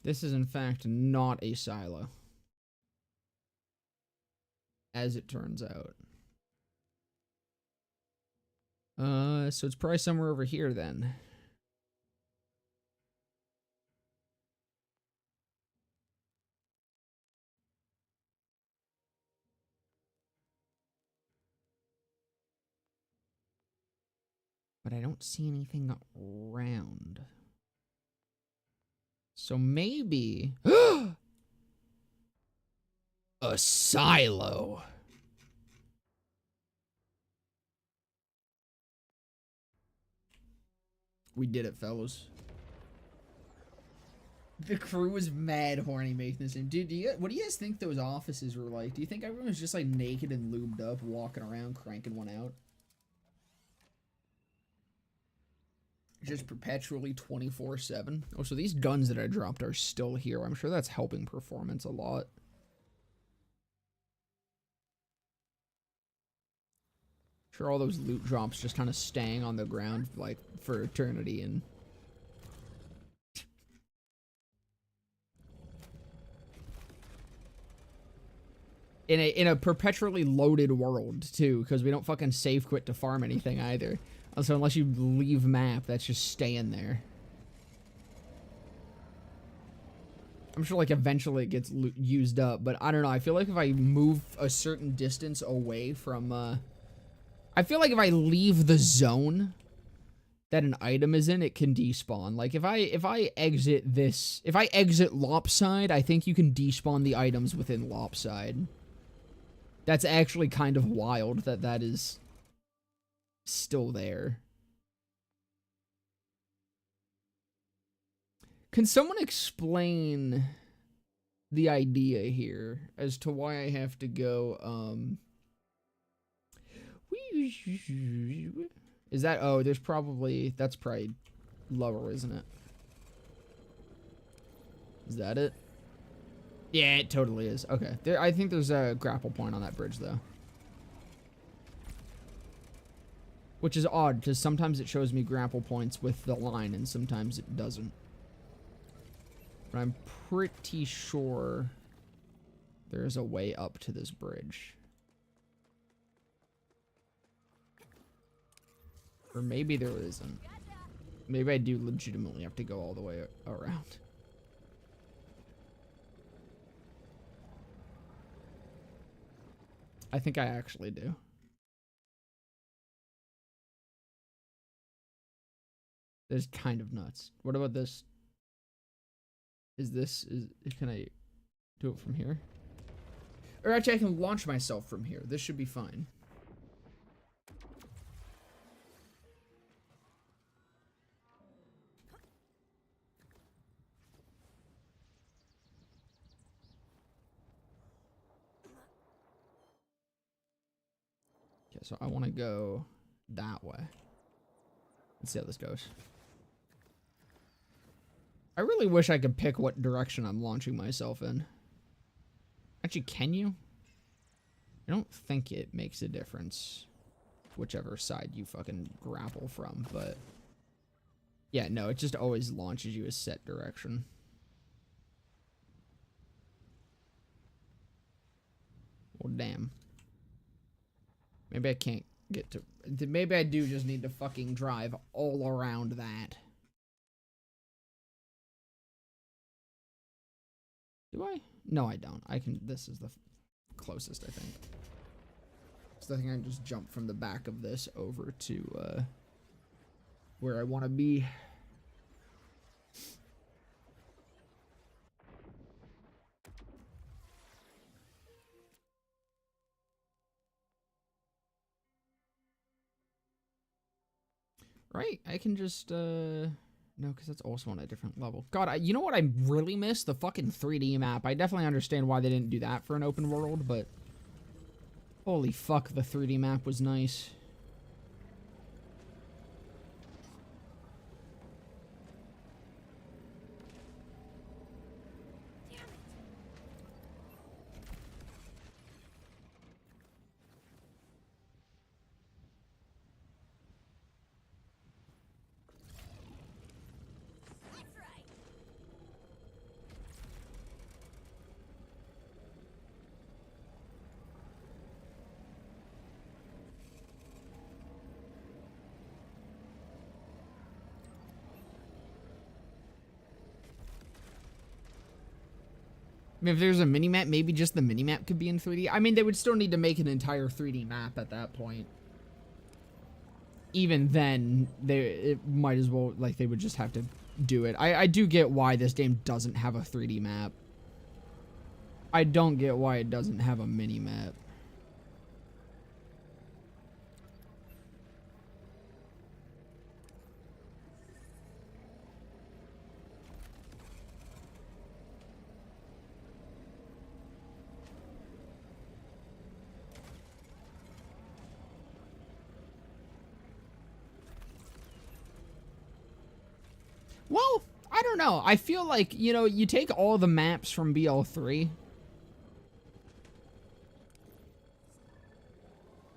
This is in fact not a silo, as it turns out. So it's probably somewhere over here then. but I don't see anything around. So maybe a silo. We did it, fellas. The crew was mad horny making this game. Dude, what do you guys think those offices were like? Do you think everyone was just like naked and lubed up, walking around, cranking one out? Just perpetually 24/7. Oh, so these guns that I dropped are still here. I'm sure that's helping performance a lot. Sure, all those loot drops just kind of staying on the ground like for eternity and. In a perpetually loaded world too, because we don't fucking save quit to farm anything either. So unless you leave map, that's just staying there. I'm sure like eventually it gets used up, but I don't know. I feel like if I move a certain distance away from, I feel like if I leave the zone that an item is in, it can despawn. Like if I exit this, if I exit Lopside, I think you can despawn the items within Lopside. That's actually kind of wild that that is still there. Can someone explain the idea here as to why I have to go, is that, oh, there's probably, that's probably lower, isn't it? Is that it? Yeah, it totally is. Okay. I think there's a grapple point on that bridge, though. Which is odd, because sometimes it shows me grapple points with the line, and sometimes it doesn't. But I'm pretty sure there's a way up to this bridge. Or maybe there isn't. Maybe I do legitimately have to go all the way around. I think I actually do. This is kind of nuts. What about this? Can I do it from here? Or actually I can launch myself from here. This should be fine. Okay, so I want to go that way. Let's see how this goes. I really wish I could pick what direction I'm launching myself in. Actually, can you? I don't think it makes a difference whichever side you fucking grapple from, but yeah, no, it just always launches you a set direction. Well, damn. Maybe I can't get to... Maybe I do just need to fucking drive all around that. Do I? No, I don't. I can... This is the closest, I think. So I think I can just jump from the back of this over to, where I want to be. Right, I can just, no, because that's also on a different level. God, you know what I really miss? The fucking 3D map. I definitely understand why they didn't do that for an open world, but holy fuck, the 3D map was nice. I mean, if there's a mini-map, maybe just the mini-map could be in 3D. I mean, they would still need to make an entire 3D map at that point. even then, it might as well, like, they would just have to do it. I do get why this game doesn't have a 3D map. I don't get why it doesn't have a mini map. Well, I don't know. I feel like, you know, you take all the maps from BL3.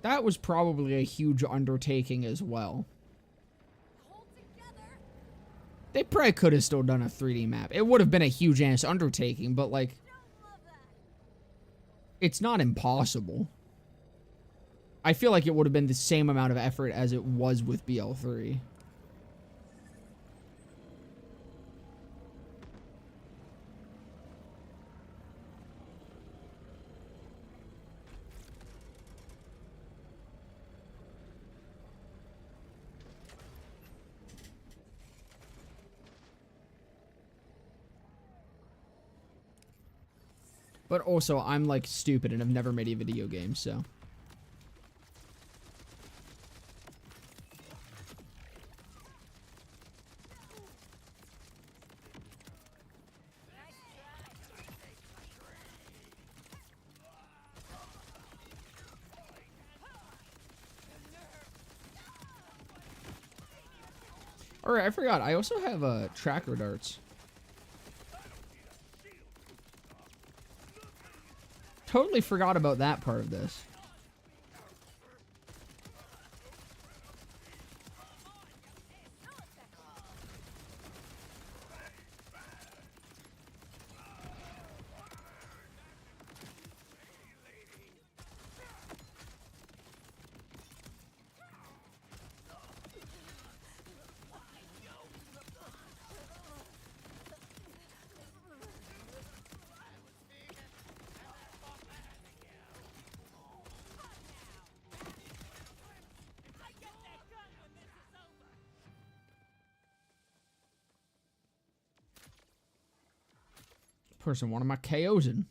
That was probably a huge undertaking as well. They probably could have still done a 3D map. It would have been a huge ass undertaking, but like, it's not impossible. I feel like it would have been the same amount of effort as it was with BL3. But also, I'm like stupid and have never made a video game, so. Alright, I forgot. I also have tracker darts. Totally forgot about that part of this. Person one of my KOs in.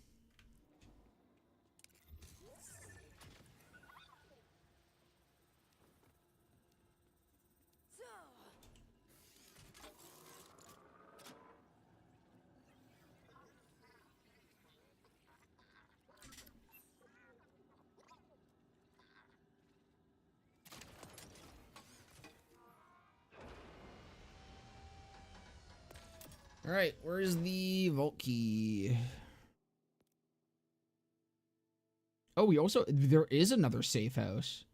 All right, where's the vault key? Oh, there is another safe house.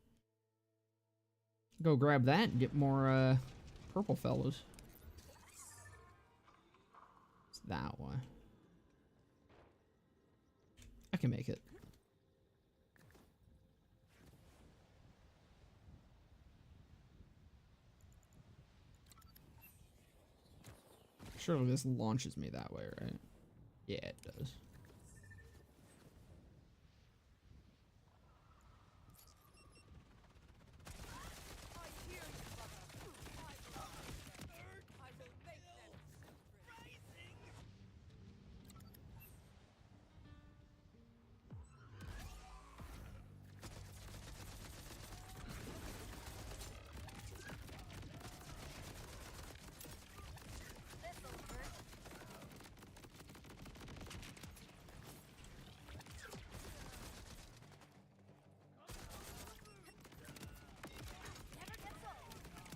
Go grab that and get more, purple fellows. It's that one. I can make it. Surely this launches me that way, right? Yeah, it does.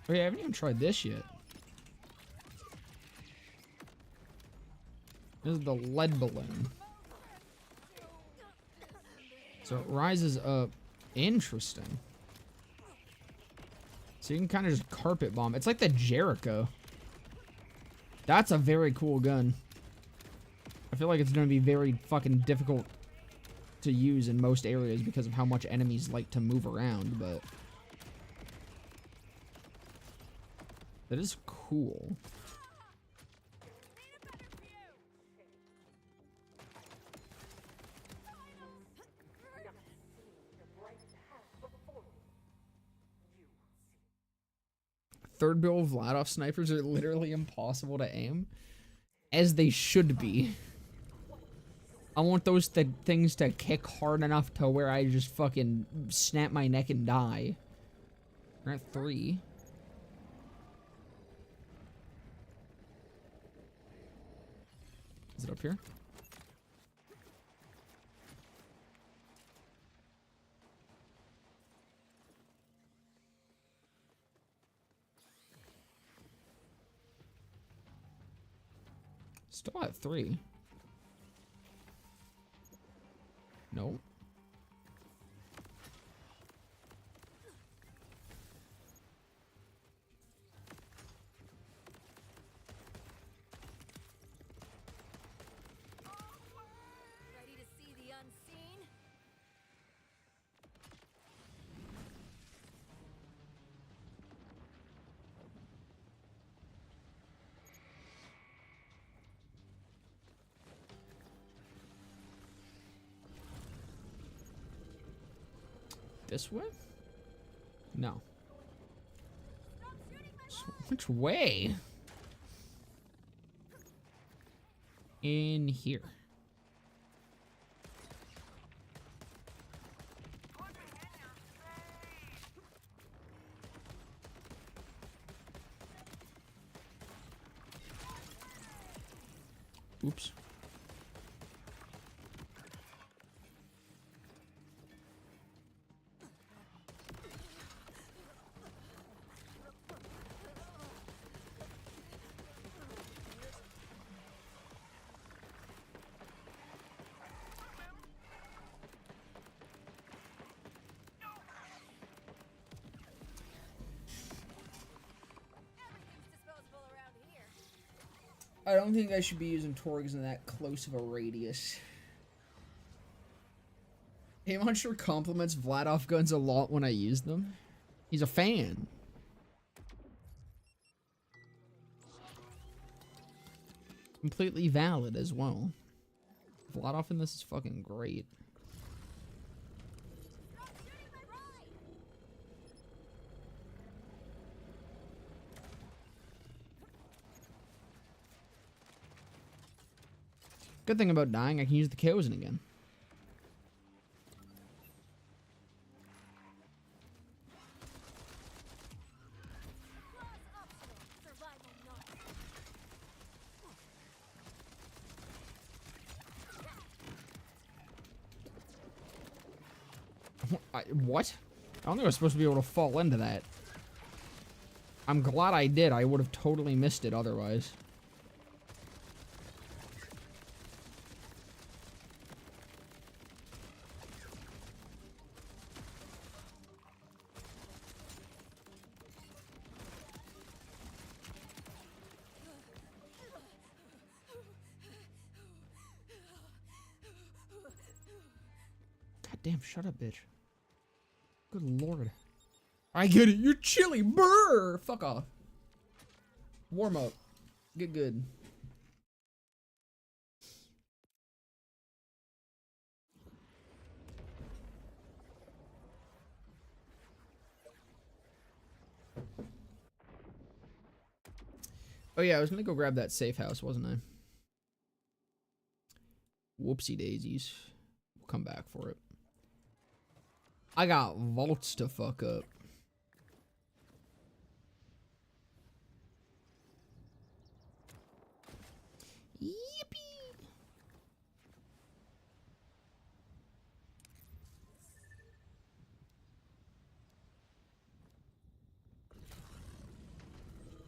Oh yeah, I haven't even tried this yet. This is the lead balloon. So it rises up. Interesting. So you can kind of just carpet bomb. It's like the Jericho. That's a very cool gun. I feel like it's going to be very fucking difficult to use in most areas because of how much enemies like to move around, but that is cool. third build Vladov snipers are literally impossible to aim. As they should be. I want those things to kick hard enough to where I just fucking snap my neck and die. We're at 3. Is it up here? Still at 3. Nope. Ready to see the unseen? This way? No. Which way? In here. Oops. Everything's disposable around here. I don't think I should be using Torgs in that close of a radius. Hamon sure compliments Vladov guns a lot when I use them. He's a fan. Completely valid as well. Vladov in this is fucking great. Good thing about dying, I can use the Kyozen again. What? I don't think I was supposed to be able to fall into that. I'm glad I did. I would have totally missed it otherwise. God damn, shut up, bitch. Good lord. I get it. You're chilly. Brr. Fuck off. Warm up. Get good. Oh yeah, I was gonna go grab that safe house, wasn't I? Whoopsie daisies. We'll come back for it. I got vaults to fuck up. Yippee!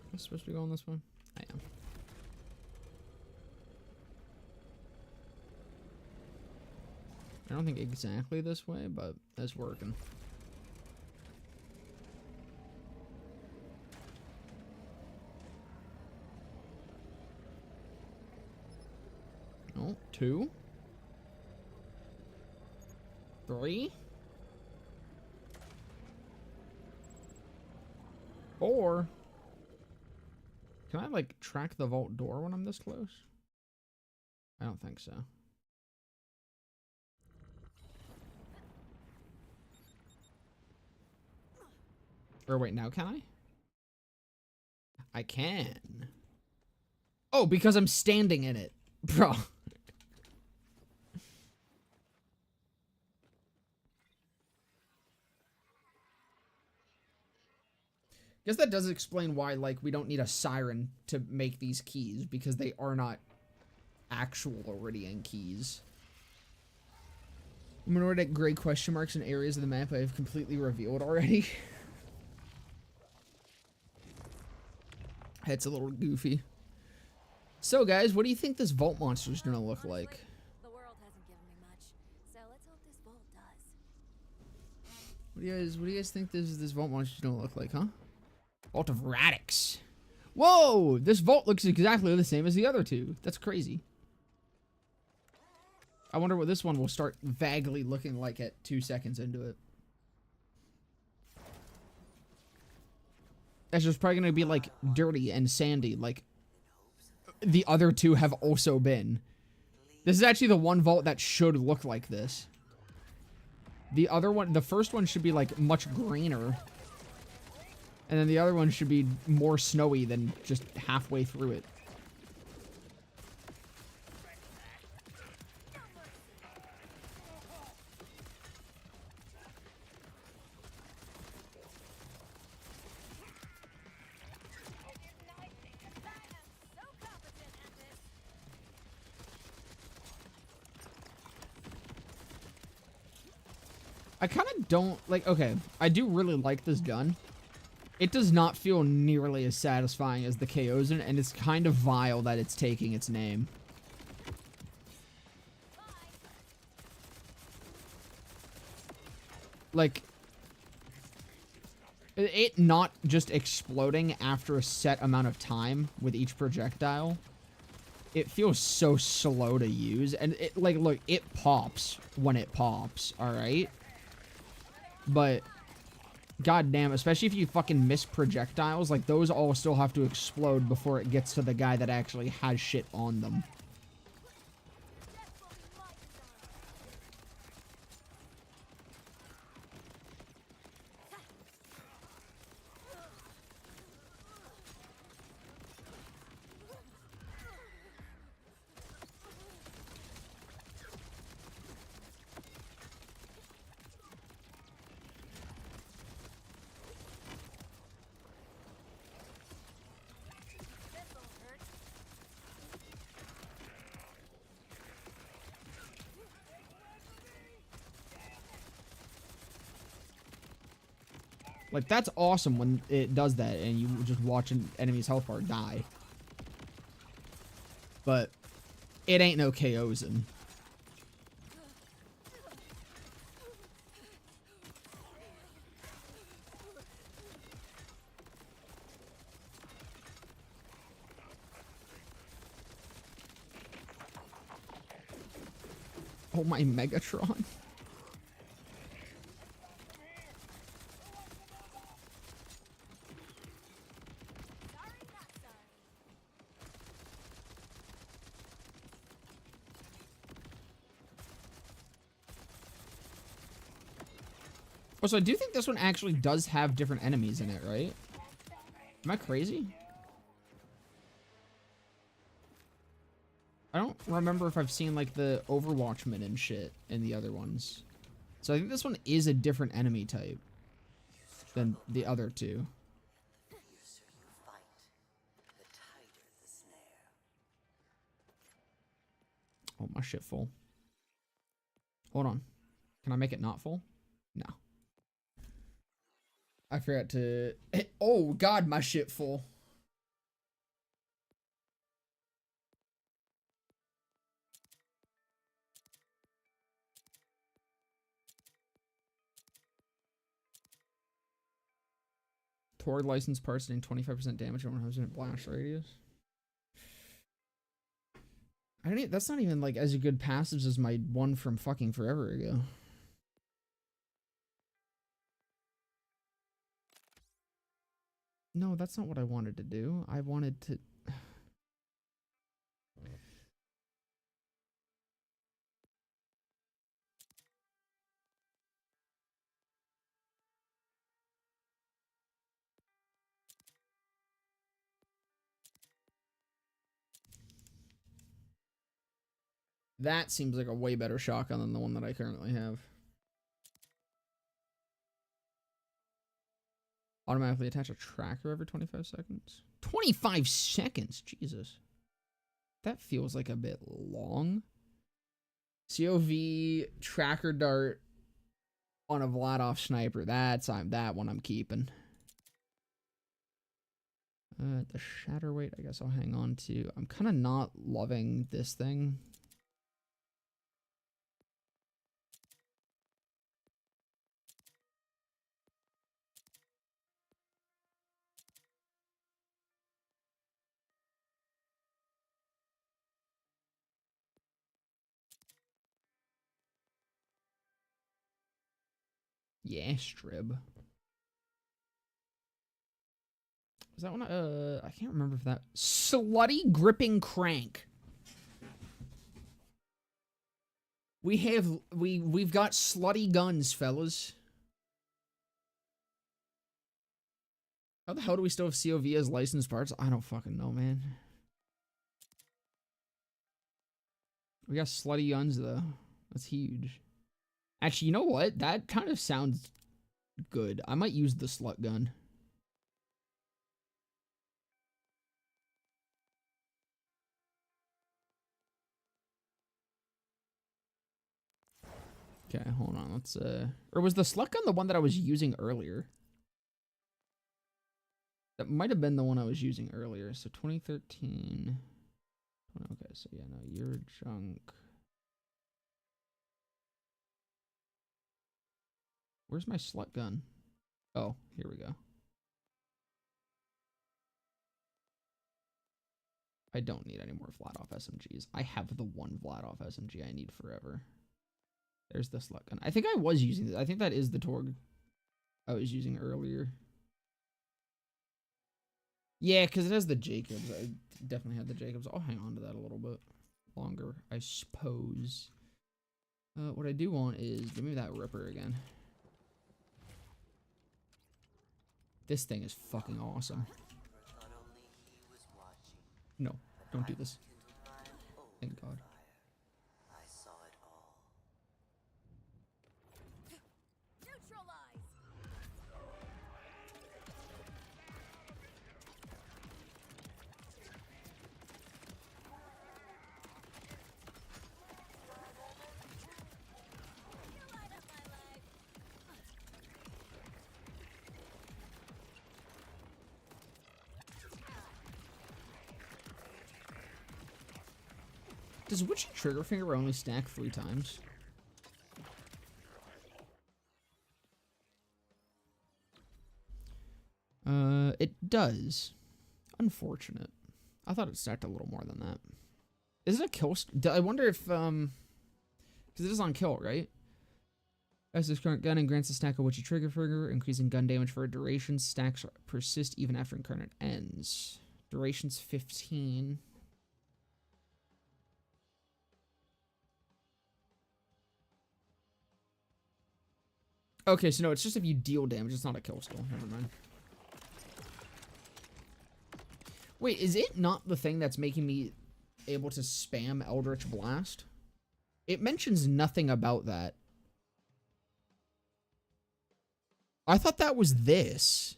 Am I supposed to be going this way? I am. I don't think exactly this way, but that's working. Oh, 2. 3. 4. Can I, like, track the vault door when I'm this close? I don't think so. Or wait, now can I? I can. Oh, because I'm standing in it. Bro. Guess that does explain why, like, we don't need a siren to make these keys, because they are not actual Iridian keys. I'm gonna at gray question marks in areas of the map I have completely revealed already. That's a little goofy. So, guys, what do you think this vault monster is gonna look like? The world hasn't given me much, so let's hope this vault does. What do you guys think this vault monster is gonna look like, huh? Vault of Radix. Whoa! This vault looks exactly the same as the other two. That's crazy. I wonder what this one will start vaguely looking like at 2 seconds into it. That's just probably gonna be like dirty and sandy, like the other two have also been. This is actually the one vault that should look like this. The other one, the first one should be like much greener. And then the other one should be more snowy than just halfway through it. I kind of don't like, okay, I do really like this gun. It does not feel nearly as satisfying as the Chaosan, and it's kind of vile that it's taking its name. Like, it not just exploding after a set amount of time with each projectile. It feels so slow to use, and it, like, look, it pops when it pops, alright? But god damn, especially if you fucking miss projectiles, like those all still have to explode before it gets to the guy that actually has shit on them. Like, that's awesome when it does that and you just watch an enemy's health bar die. But it ain't no Chaosan. Oh, my Megatron. Also, I do think this one actually does have different enemies in it, right? Am I crazy? I don't remember if I've seen, like, the Overwatchmen and shit in the other ones. So I think this one is a different enemy type than the other two. The fiercer you fight, the tighter the snare. Oh, my shit full. Hold on. Can I make it not full? No. I forgot to... Oh, God, my shit full. Toward licensed parts doing 25% damage on 100% blast radius. I don't. That's not even like as good passives as my one from fucking forever ago. No, that's not what I wanted to do. I wanted to. That seems like a way better shotgun than the one that I currently have. Automatically attach a tracker every 25 seconds. 25 seconds? Jesus. That feels like a bit long. COV tracker dart on a Vladov sniper. That one I'm keeping. The shatter weight, I guess I'll hang on to. I'm kind of not loving this thing. Yeah, strib. Is that one? I can't remember if that slutty gripping crank. We've got slutty guns, fellas. How the hell do we still have COV as licensed parts? I don't fucking know, man. We got slutty guns though. That's huge. Actually, you know what? That kind of sounds good. I might use the slut gun. Okay, hold on. Let's or was the slut gun the one that I was using earlier? That might have been the one I was using earlier. So 2013. Okay, so yeah, no, you're junk. Where's my slut gun? Oh, here we go. I don't need any more Vladov SMGs. I have the one Vladov SMG I need forever. There's the slut gun. I think I was using this. I think that is the Torg I was using earlier. Yeah, because it has the Jacobs. I definitely had the Jacobs. I'll hang on to that a little bit longer, I suppose. What I do want is, give me that Ripper again. This thing is fucking awesome. No, don't do this. Thank God. I saw it all. Neutralize. You light up my leg. Does Witchy Trigger Finger only stack 3 times? It does. Unfortunate. I thought it stacked a little more than that. Is it a kill? I wonder if, because it is on kill, right? As this current gun and grants a stack of Witchy Trigger Finger, increasing gun damage for a duration. Stacks persist even after Incarnate ends. Duration's 15. Okay, so no, it's just if you deal damage. It's not a kill still. Never mind. Wait, is it not the thing that's making me able to spam Eldritch Blast? It mentions nothing about that. I thought that was this.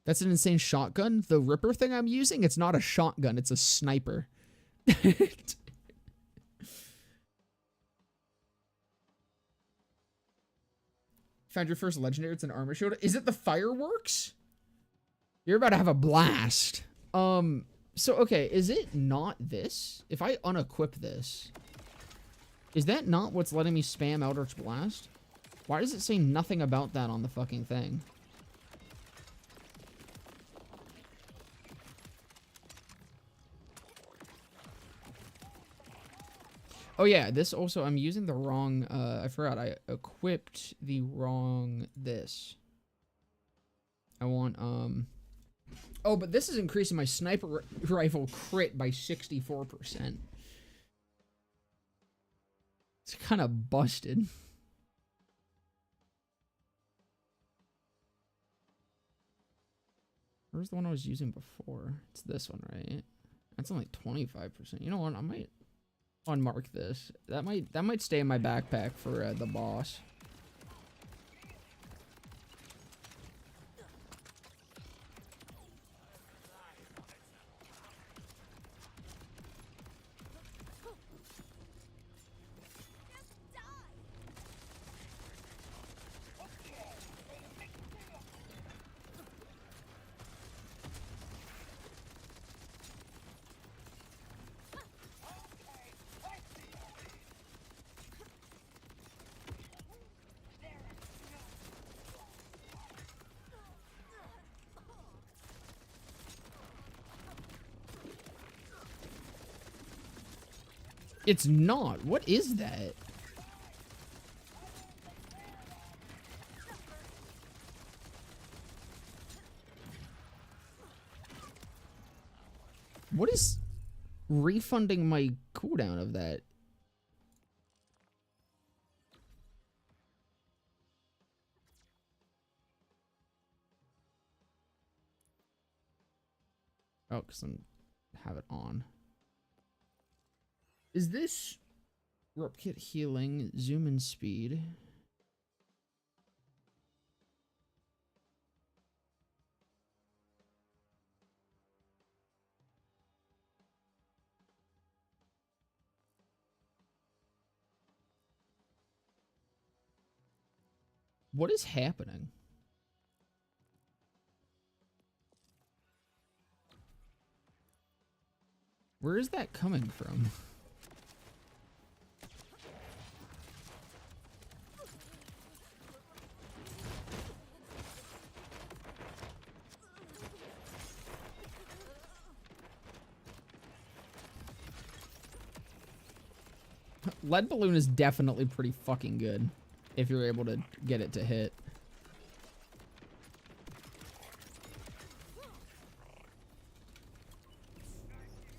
That's an insane shotgun. The Ripper thing I'm using, it's not a shotgun. It's a sniper. Found your first legendary. It's an armor shield. Is it the fireworks? You're about to have a blast. So okay, is it not this? If I unequip this, is that not what's letting me spam Eldritch Blast? Why does it say nothing about that on the fucking thing? Oh yeah, this also, I'm using the wrong, I forgot, I equipped the wrong this. I want, oh, but this is increasing my sniper rifle crit by 64%. It's kind of busted. Where's the one I was using before? It's this one, right? That's only 25%. You know what? I might unmark this. That might stay in my backpack for the boss. It's not. What is that? What is refunding my cooldown of that? Oh, because I have it on. Is this Rope Kit healing, zoom and speed? What is happening? Where is that coming from? Lead balloon is definitely pretty fucking good if you're able to get it to hit.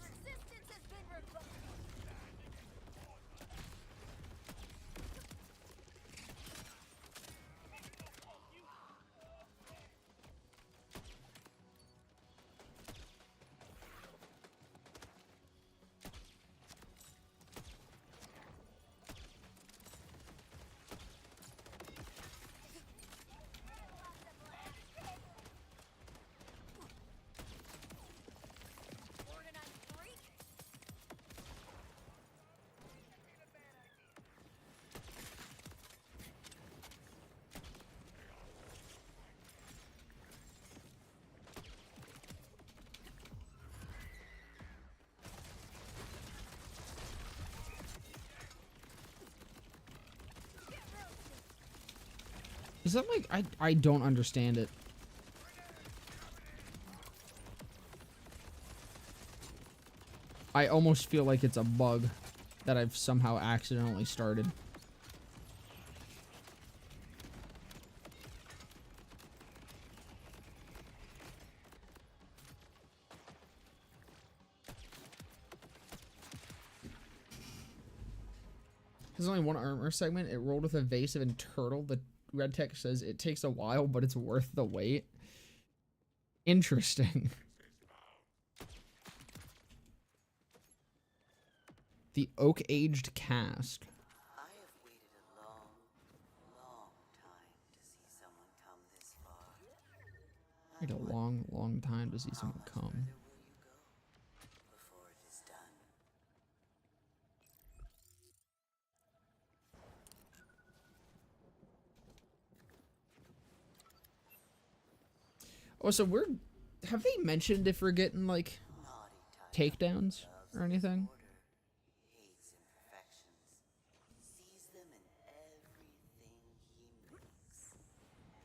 Resistance has been revoked. Organized freak. Is that like I don't understand it. I almost feel like it's a bug that I've somehow accidentally started. There's only one armor segment. It rolled with evasive and turtle. The red text says it takes a while, but it's worth the wait. Interesting. The oak-aged cask. I have waited a long, long time to see someone come this far. Wait a long, long time to see someone come. Where will you go before it is done? Oh, so have they mentioned if we're getting like Naughty type takedowns or anything? order hates imperfections, sees them in everything he makes,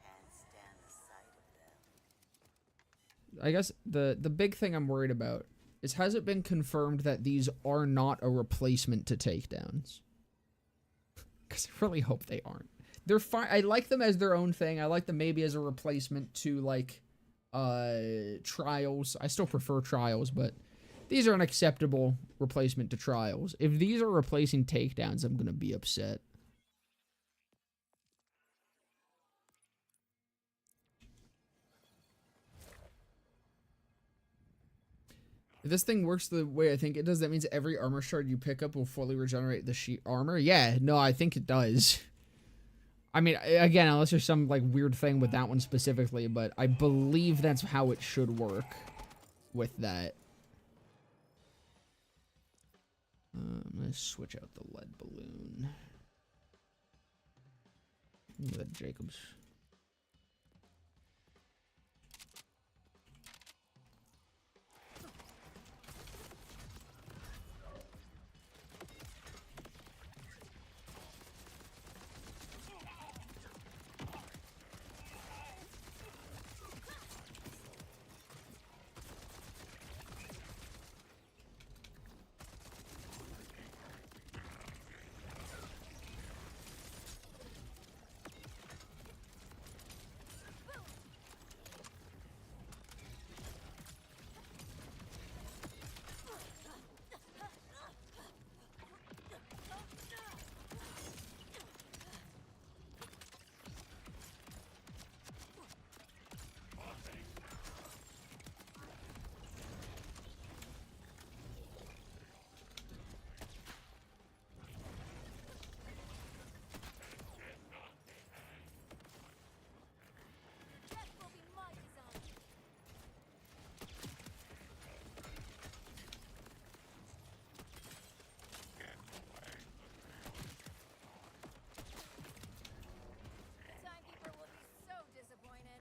can't stand the sight of them. I guess the big thing I'm worried about is, has it been confirmed that these are not a replacement to takedowns? Because I really hope they aren't. They're fine. I like them as their own thing. I like them maybe as a replacement to like trials. I still prefer trials, but these are an acceptable replacement to trials. If these are replacing takedowns, I'm gonna be upset. If this thing works the way I think it does, that means every armor shard you pick up will fully regenerate the sheet armor. Yeah, no, I think it does. I mean, again, unless there's some like weird thing with that one specifically, but I believe that's how it should work with that. I'm gonna switch out the lead balloon. With Jacobs. Timekeeper will be so disappointed.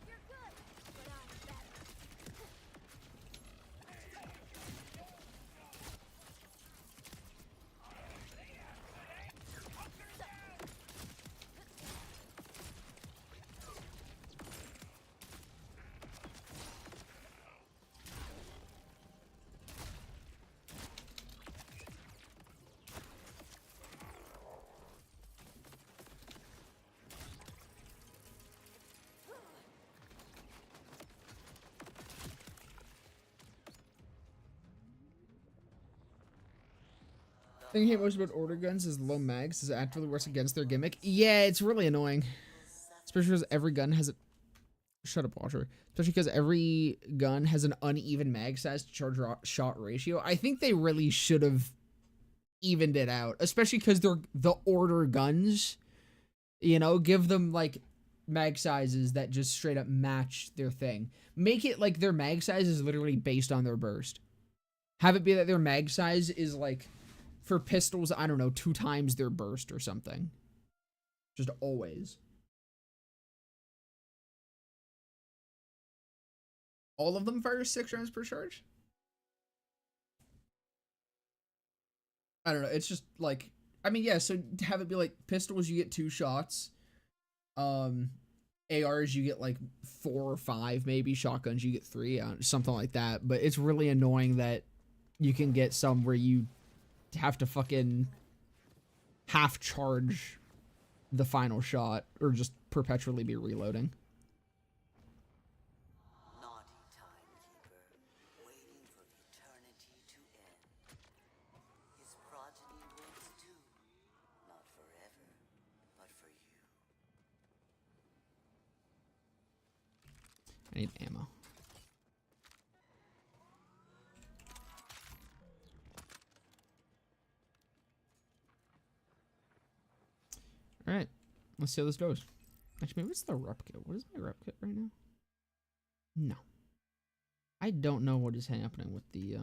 You're good, but I'm better. Thing I hate most about order guns is low mags. Does it actively works against their gimmick? Yeah, it's really annoying. Especially because every gun has a... Shut up, Watcher. Especially because every gun has an uneven mag size to charge shot ratio. I think they really should have evened it out. Especially because they're the order guns. You know, give them, like, mag sizes that just straight up match their thing. Make it like their mag size is literally based on their burst. Have it be that their mag size is, like... For pistols, I don't know, 2 times their burst or something. Just always. All of them fire 6 rounds per charge? I don't know, it's just like... I mean, yeah, so have it be like pistols, you get 2 shots. ARs, you get like 4 or 5 maybe. Shotguns, you get 3, something like that. But it's really annoying that you can get some where you... have to fucking half charge the final shot or just perpetually be reloading. Naughty timekeeper, waiting for eternity to end. His progeny waits too, not forever, but for you. I need ammo. Alright, let's see how this goes. Actually, what's the rep kit? What is my rep kit right now? No. I don't know what is happening with the,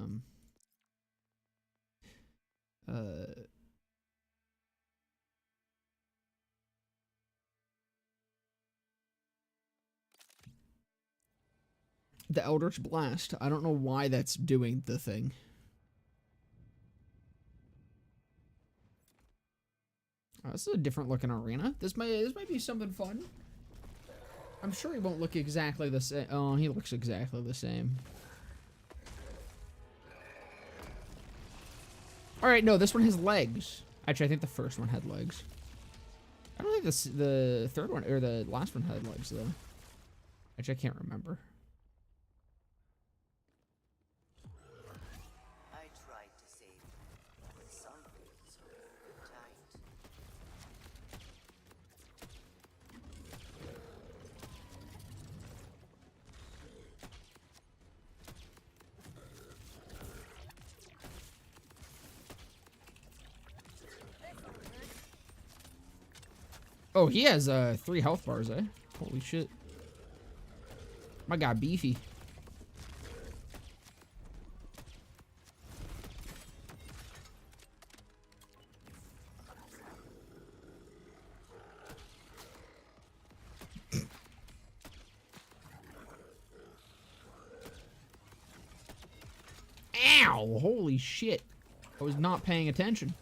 the Eldritch Blast. I don't know why that's doing the thing. Oh, this is a different looking arena. This might be something fun. I'm sure he won't look exactly the same. Oh, he looks exactly the same. Alright, no, this one has legs. Actually, I think the first one had legs. I don't think the third one, or the last one had legs, though. Actually, I can't remember. Oh, he has 3 health bars, eh? Holy shit. My guy beefy. Ow! Holy shit. I was not paying attention.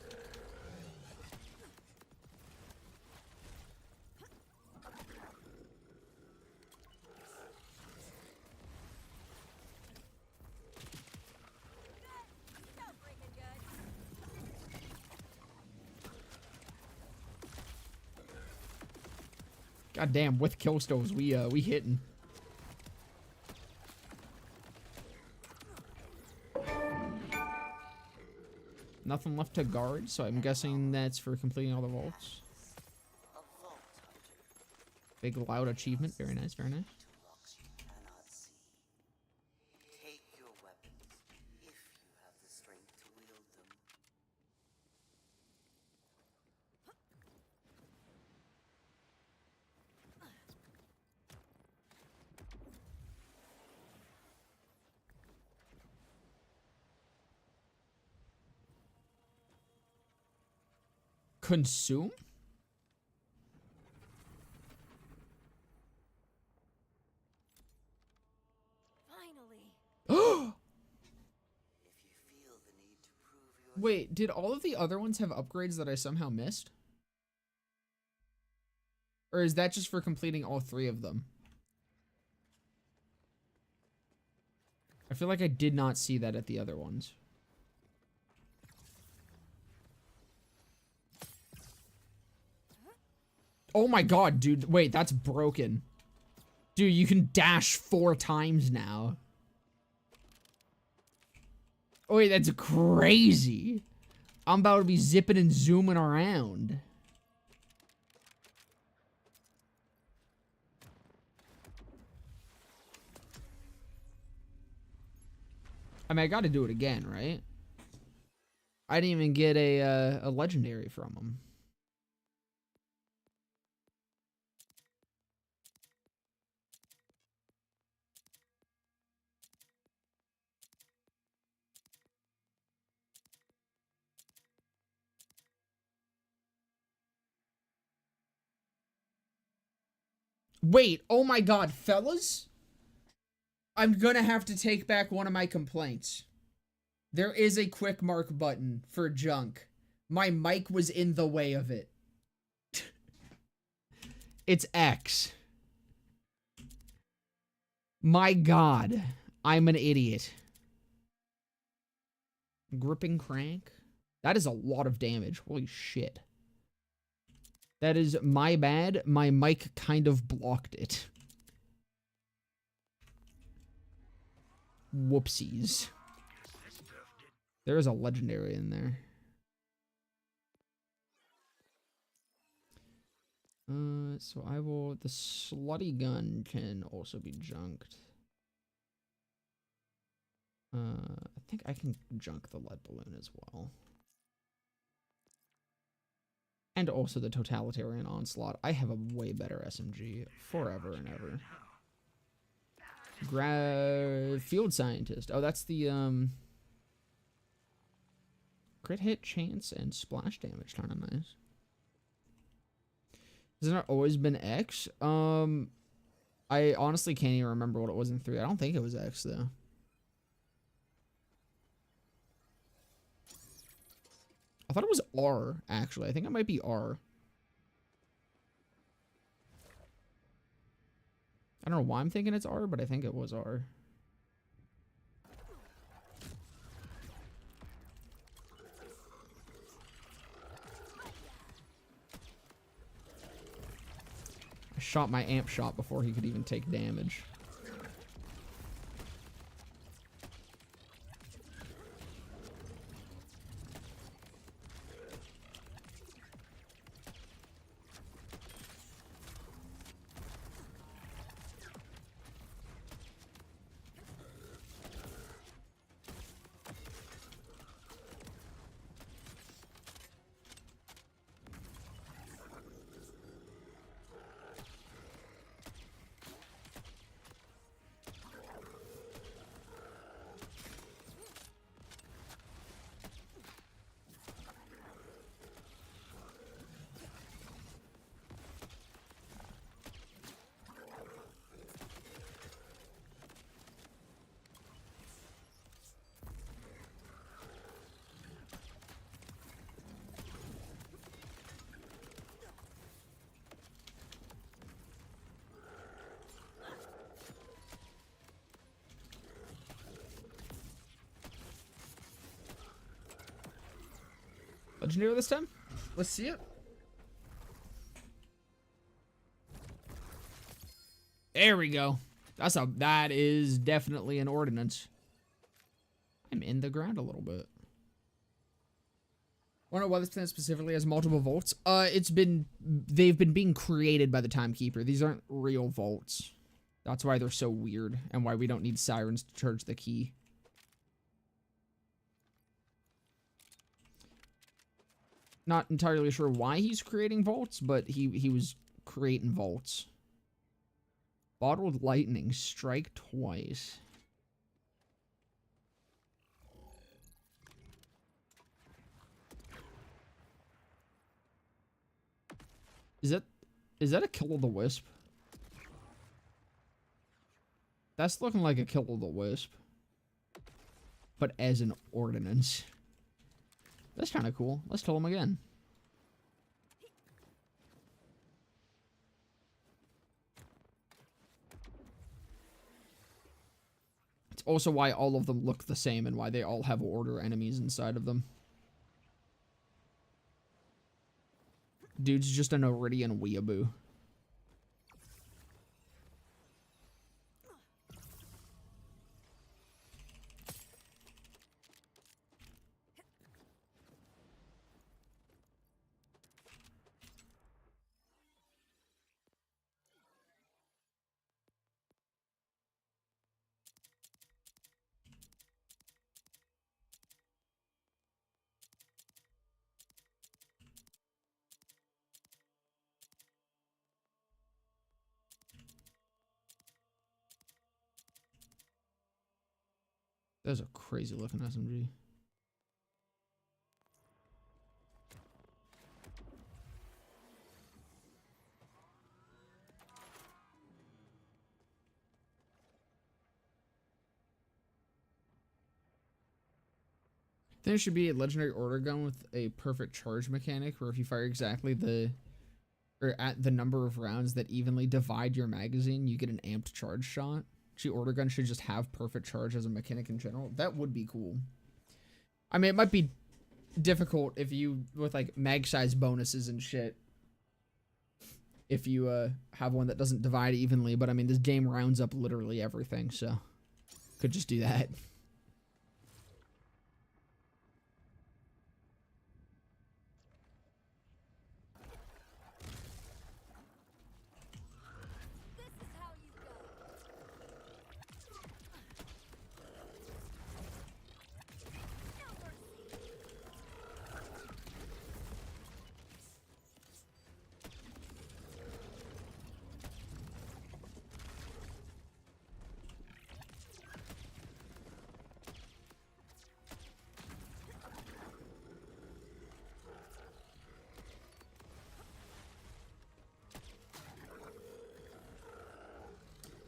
God damn, with kill stoves, we hitting. Nothing left to guard, so I'm guessing that's for completing all the vaults. A vault hunter. Big loud achievement. Very nice, very nice. Rocks you cannot see. Take your weapons, if you have the strength to wield them. Consume? Finally. If you feel the need to prove your Wait, did all of the other ones have upgrades that I somehow missed? Or is that just for completing all 3 of them? I feel like I did not see that at the other ones. Oh my god, dude. Wait, that's broken. Dude, you can dash 4 times now. Oh wait, that's crazy. I'm about to be zipping and zooming around. I mean, I gotta do it again, right? I didn't even get a legendary from him. Wait, oh my god, fellas? I'm gonna have to take back one of my complaints. There is a quick mark button for junk. My mic was in the way of it. It's X. My god, I'm an idiot. Gripping crank? That is a lot of damage. Holy shit. That is my bad. My mic kind of blocked it. Whoopsies. There is a legendary in there. So I will... The slutty gun can also be junked. I think I can junk the lead balloon as well. And also the totalitarian onslaught. I have a way better SMG forever and ever. Field scientist. Oh, that's the crit hit chance and splash damage. Kind of nice. Has it not always been X? I honestly can't even remember what it was in 3. I don't think it was X though. I thought it was R, actually. I think it might be R. I don't know why I'm thinking it's R, but I think it was R. I shot my amp shot before he could even take damage. Legendary this time? Let's see it. There we go. That is definitely an ordinance. I'm in the ground a little bit. Wonder why this planet specifically has multiple vaults. They've been being created by the Timekeeper. These aren't real vaults. That's why they're so weird and why we don't need sirens to charge the key. Not entirely sure why he's creating vaults, but he was creating vaults. Bottled lightning, strike twice. Is that a kill of the wisp? That's looking like a kill of the wisp. But as an ordinance. That's kind of cool. Let's tell him again. It's also why all of them look the same and why they all have order enemies inside of them. Dude's just an Iridian weeaboo. That's a crazy looking SMG. There should be a legendary order gun with a perfect charge mechanic where if you fire exactly at the number of rounds that evenly divide your magazine, you get an amped charge shot. Actually, order gun should just have perfect charge as a mechanic in general. That would be cool. I mean, it might be difficult if you, with like mag size bonuses and shit, if you have one that doesn't divide evenly, but I mean, this game rounds up literally everything, so could just do that.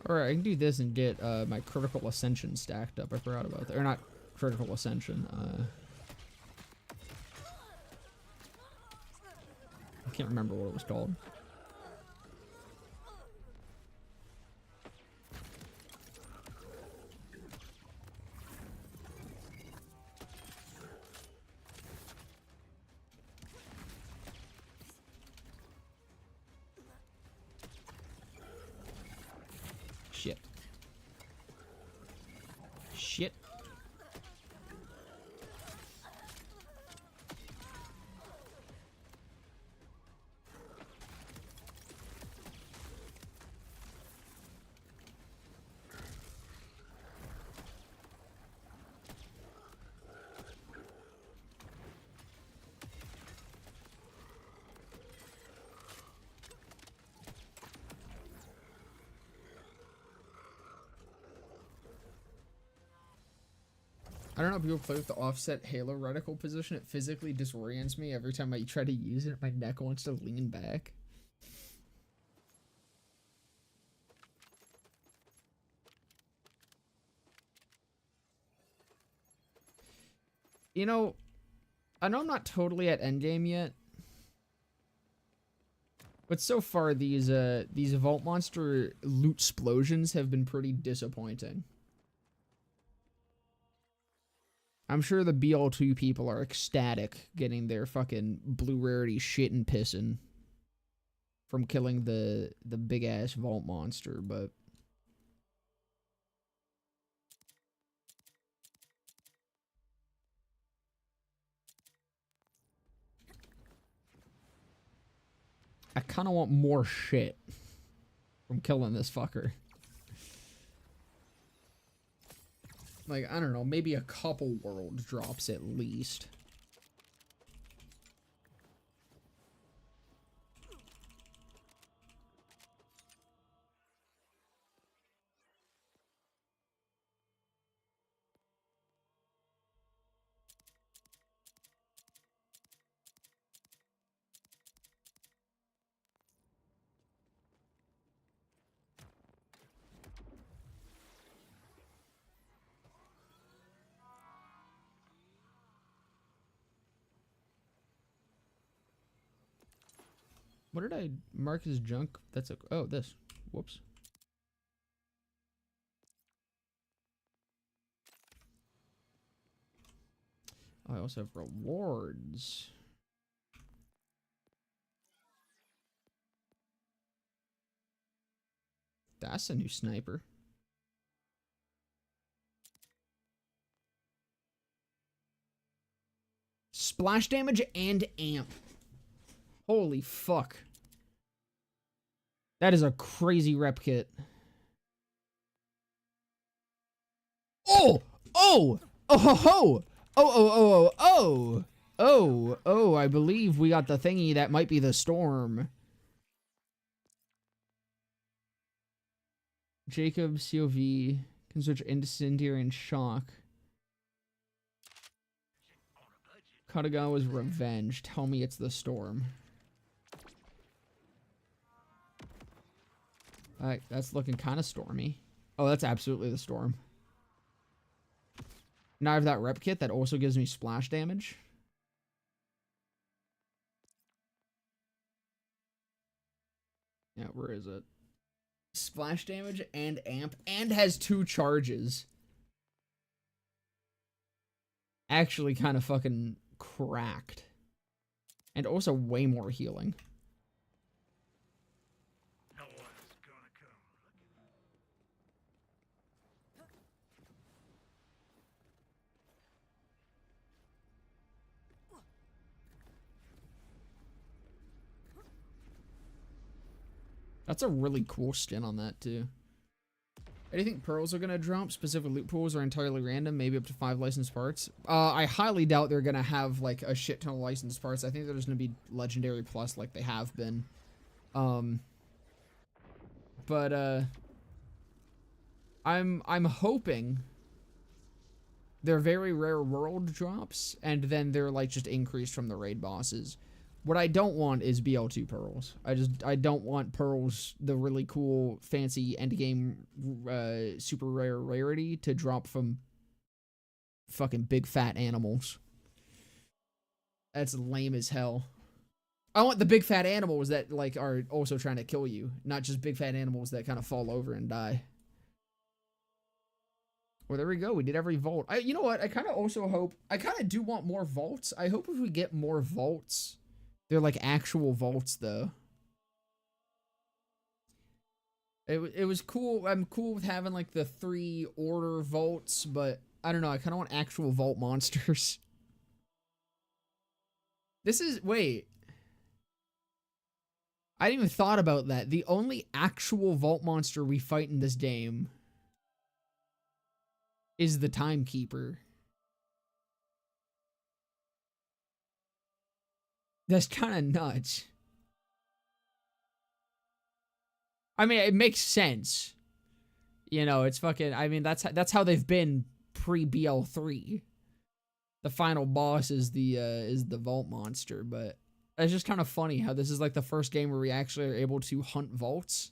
Alright, I can do this and get my critical ascension stacked up. I forgot about that. Or not critical ascension. I can't remember what it was called. Shit. Shit. I don't know if people play with the offset halo reticle position. It physically disorients me every time I try to use it. My neck wants to lean back. You know, I know I'm not totally at endgame yet, but so far these Vault Monster loot explosions have been pretty disappointing. I'm sure the BL2 people are ecstatic getting their fucking blue rarity shit and pissing from killing the big ass vault monster, but I kind of want more shit from killing this fucker. Like, I don't know, maybe a couple world drops at least. What did I mark as junk? That's a, oh, this. Whoops. I also have rewards. That's a new sniper. Splash damage and amp. Holy fuck. That is a crazy rep kit. Oh! Oh! Oh ho ho! Oh oh oh oh oh! Oh, oh, I believe we got the thingy that might be the storm. Jacob COV can switch incendiary and shock. Katagawa's revenge. Tell me it's the storm. Alright, that's looking kind of stormy. Oh, that's absolutely the storm. Now I have that rep kit that also gives me splash damage. Yeah, where is it? Splash damage and amp, and has 2 charges. Actually kind of fucking cracked. And also way more healing. No one's gonna come. That's a really cool skin on that, too. I do think pearls are going to drop. Specific loot pools are entirely random, maybe up to 5 licensed parts. I highly doubt they're going to have, like, a shit ton of licensed parts. I think they're just going to be legendary plus like they have been. I'm hoping they're very rare world drops, and then they're, like, just increased from the raid bosses. What I don't want is BL2 pearls. I don't want pearls, the really cool, fancy endgame, super rare rarity, to drop from fucking big fat animals. That's lame as hell. I want the big fat animals that, like, are also trying to kill you, not just big fat animals that kind of fall over and die. Well, there we go. We did every vault. You know what? I kind of also hope, I kind of do want more vaults. I hope if we get more vaults, they're like actual vaults, though. It was cool. I'm cool with having like the 3 order vaults, but I don't know. I kind of want actual vault monsters. This is, wait. I didn't even thought about that. The only actual vault monster we fight in this game is the Timekeeper. That's kind of nuts. I mean, it makes sense. You know, it's fucking, I mean, that's how they've been pre-BL3. The final boss is the vault monster, but it's just kind of funny how this is like the first game where we actually are able to hunt vaults.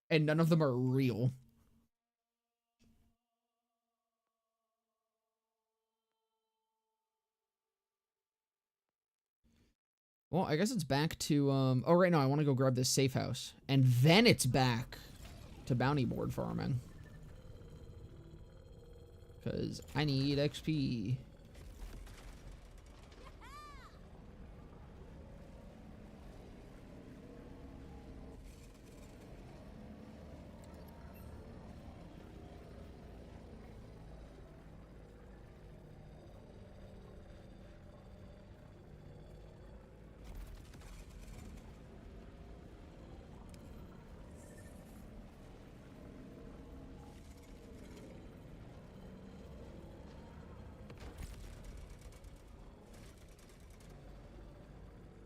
And none of them are real. Well, I guess it's back to, oh, right now, I want to go grab this safe house. And then it's back to bounty board farming. Because I need XP.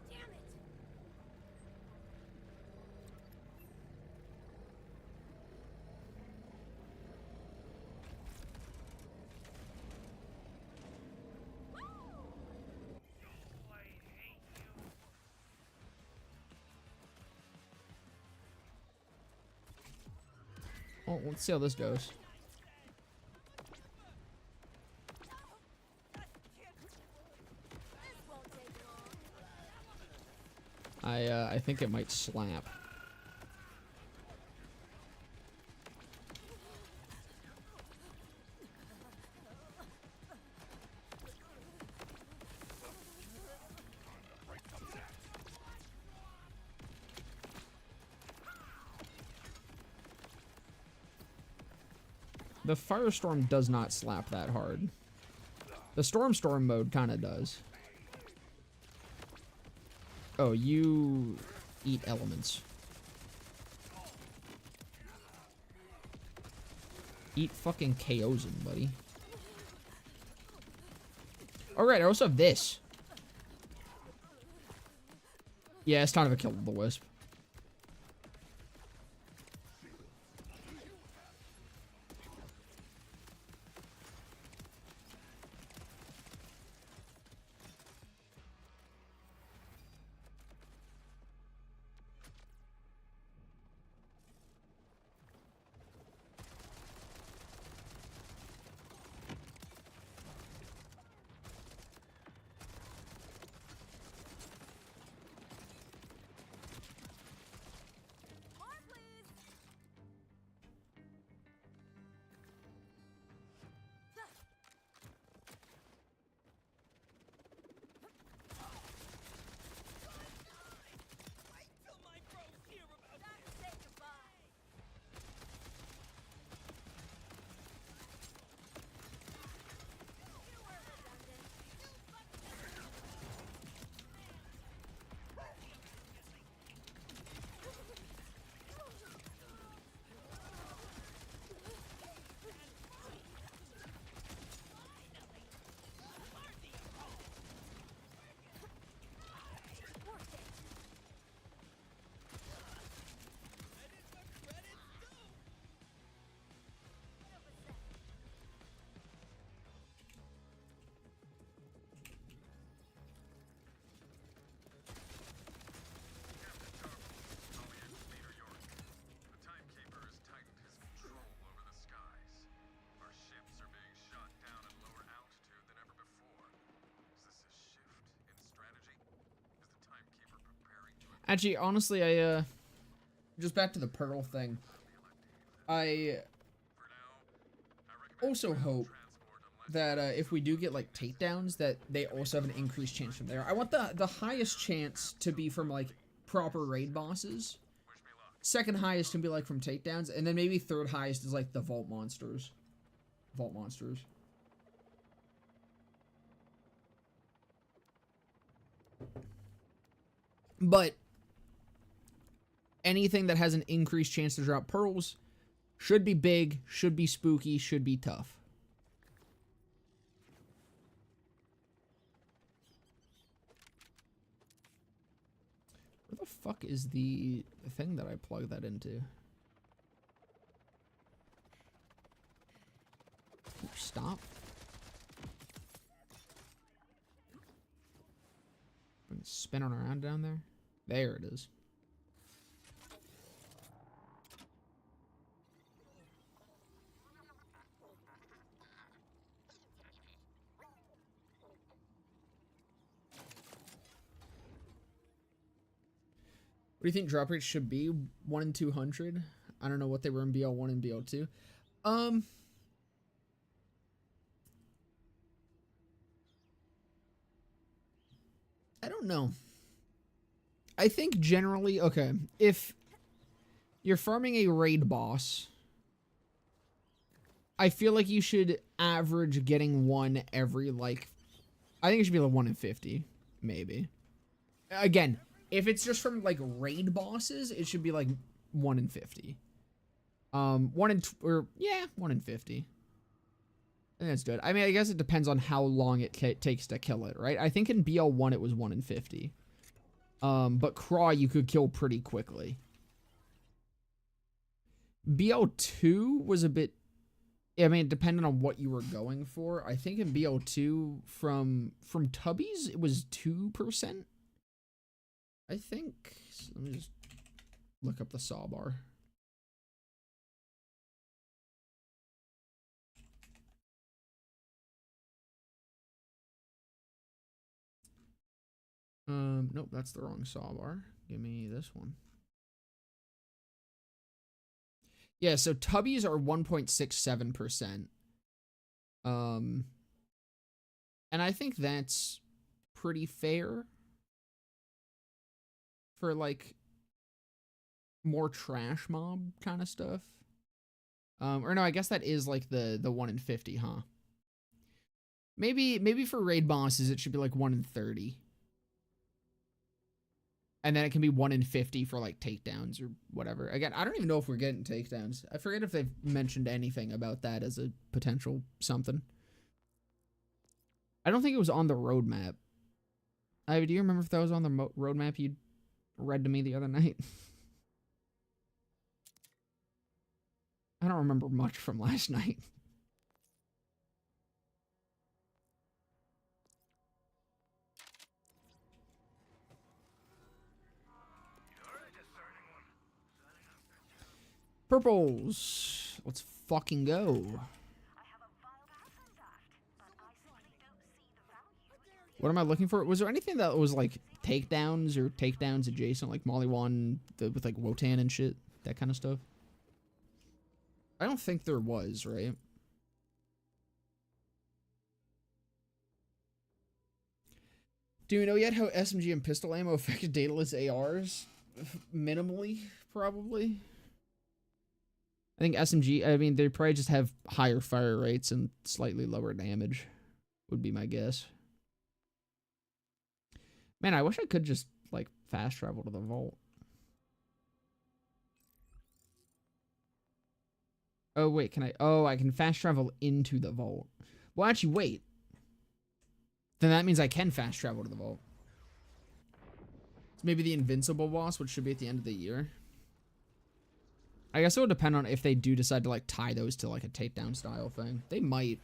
Damn it! Well, let's see how this goes. This won't take long. I think it might slap. The Firestorm does not slap that hard. The Storm mode kind of does. Oh, you eat elements. Eat fucking KOs him, buddy. Alright, I also have this. Yeah, it's time to kill the Wisp. More, please. Time to say goodbye. You were redundant. Leader York. The Timekeeper has tightened his control over the skies. Our ships are being shot down at lower altitude than ever before. Is this a shift in strategy? Is the Timekeeper preparing to... Actually, honestly, just back to the Pearl thing. I For now, I recommend also hope transport unless that if we do get like takedowns, that they also have an increased chance from there. I want the highest chance to be from like proper raid bosses. wish me luck. Second highest can be like from takedowns, and then maybe third highest is like the vault monsters. Vault monsters. But anything that has an increased chance to drop pearls should be big, should be spooky, should be tough. Where the fuck is the thing that I plug that into? Ooh, stop. Spinning around down there. There it is. What do you think drop rates should be? 1 in 200? I don't know what they were in BL1 and BL2. I don't know. I think generally, okay, if you're farming a raid boss, I feel like you should average getting one every, like, I think it should be like 1 in 50, maybe. Again, if it's just from, like, raid bosses, it should be, like, 1 in 50. 1 in, 1 in 50. I think that's good. I mean, I guess it depends on how long it takes to kill it, right? I think in BL1 it was 1 in 50. But Craw you could kill pretty quickly. BL2 was a bit... I mean, depending on what you were going for. I think in BL2 from Tubbies, it was 2%. I think... So let me just look up the saw bar. Nope, that's the wrong saw bar. Give me this one. Yeah, so Tubbies are 1.67%. And I think that's pretty fair for, like, more trash mob kind of stuff. Or no, I guess that is, like, the 1 in 50, huh? Maybe for raid bosses, it should be, like, 1 in 30. And then it can be 1 in 50 for, like, takedowns or whatever. Again, I don't even know if we're getting takedowns. I forget if they've mentioned anything about that as a potential something. I don't think it was on the roadmap. Ivy, do you remember if that was on the roadmap you read to me the other night? I don't remember much from last night. Purples. Let's fucking go. I have a vile draft, but I simply don't see the value. What am I looking for? Was there anything that was like takedowns or takedowns adjacent, like Molly 1 with like Wotan and shit? That kind of stuff? I don't think there was, right? Do we know yet how SMG and pistol ammo affect dataless ARs? Minimally, probably. I think SMG, I mean, they probably just have higher fire rates and slightly lower damage, would be my guess. Man, I wish I could just, like, fast travel to the vault. Oh, wait, can I? Oh, I can fast travel into the vault. Well, actually, wait. Then that means I can fast travel to the vault. So maybe the Invincible boss, which should be at the end of the year. I guess it would depend on if they do decide to, like, tie those to, like, a takedown style thing. They might.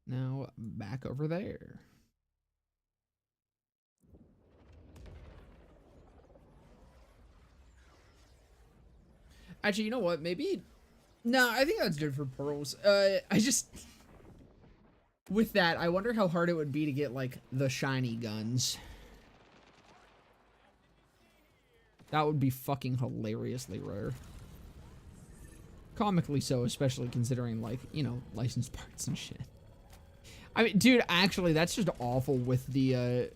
Now, back over there. Actually, you know what? Maybe... No, I think that's good for pearls. I just... With that, I wonder how hard it would be to get, like, the shiny guns. That would be fucking hilariously rare. Comically so, especially considering, like, you know, licensed parts and shit. I mean, dude, actually, that's just awful with the,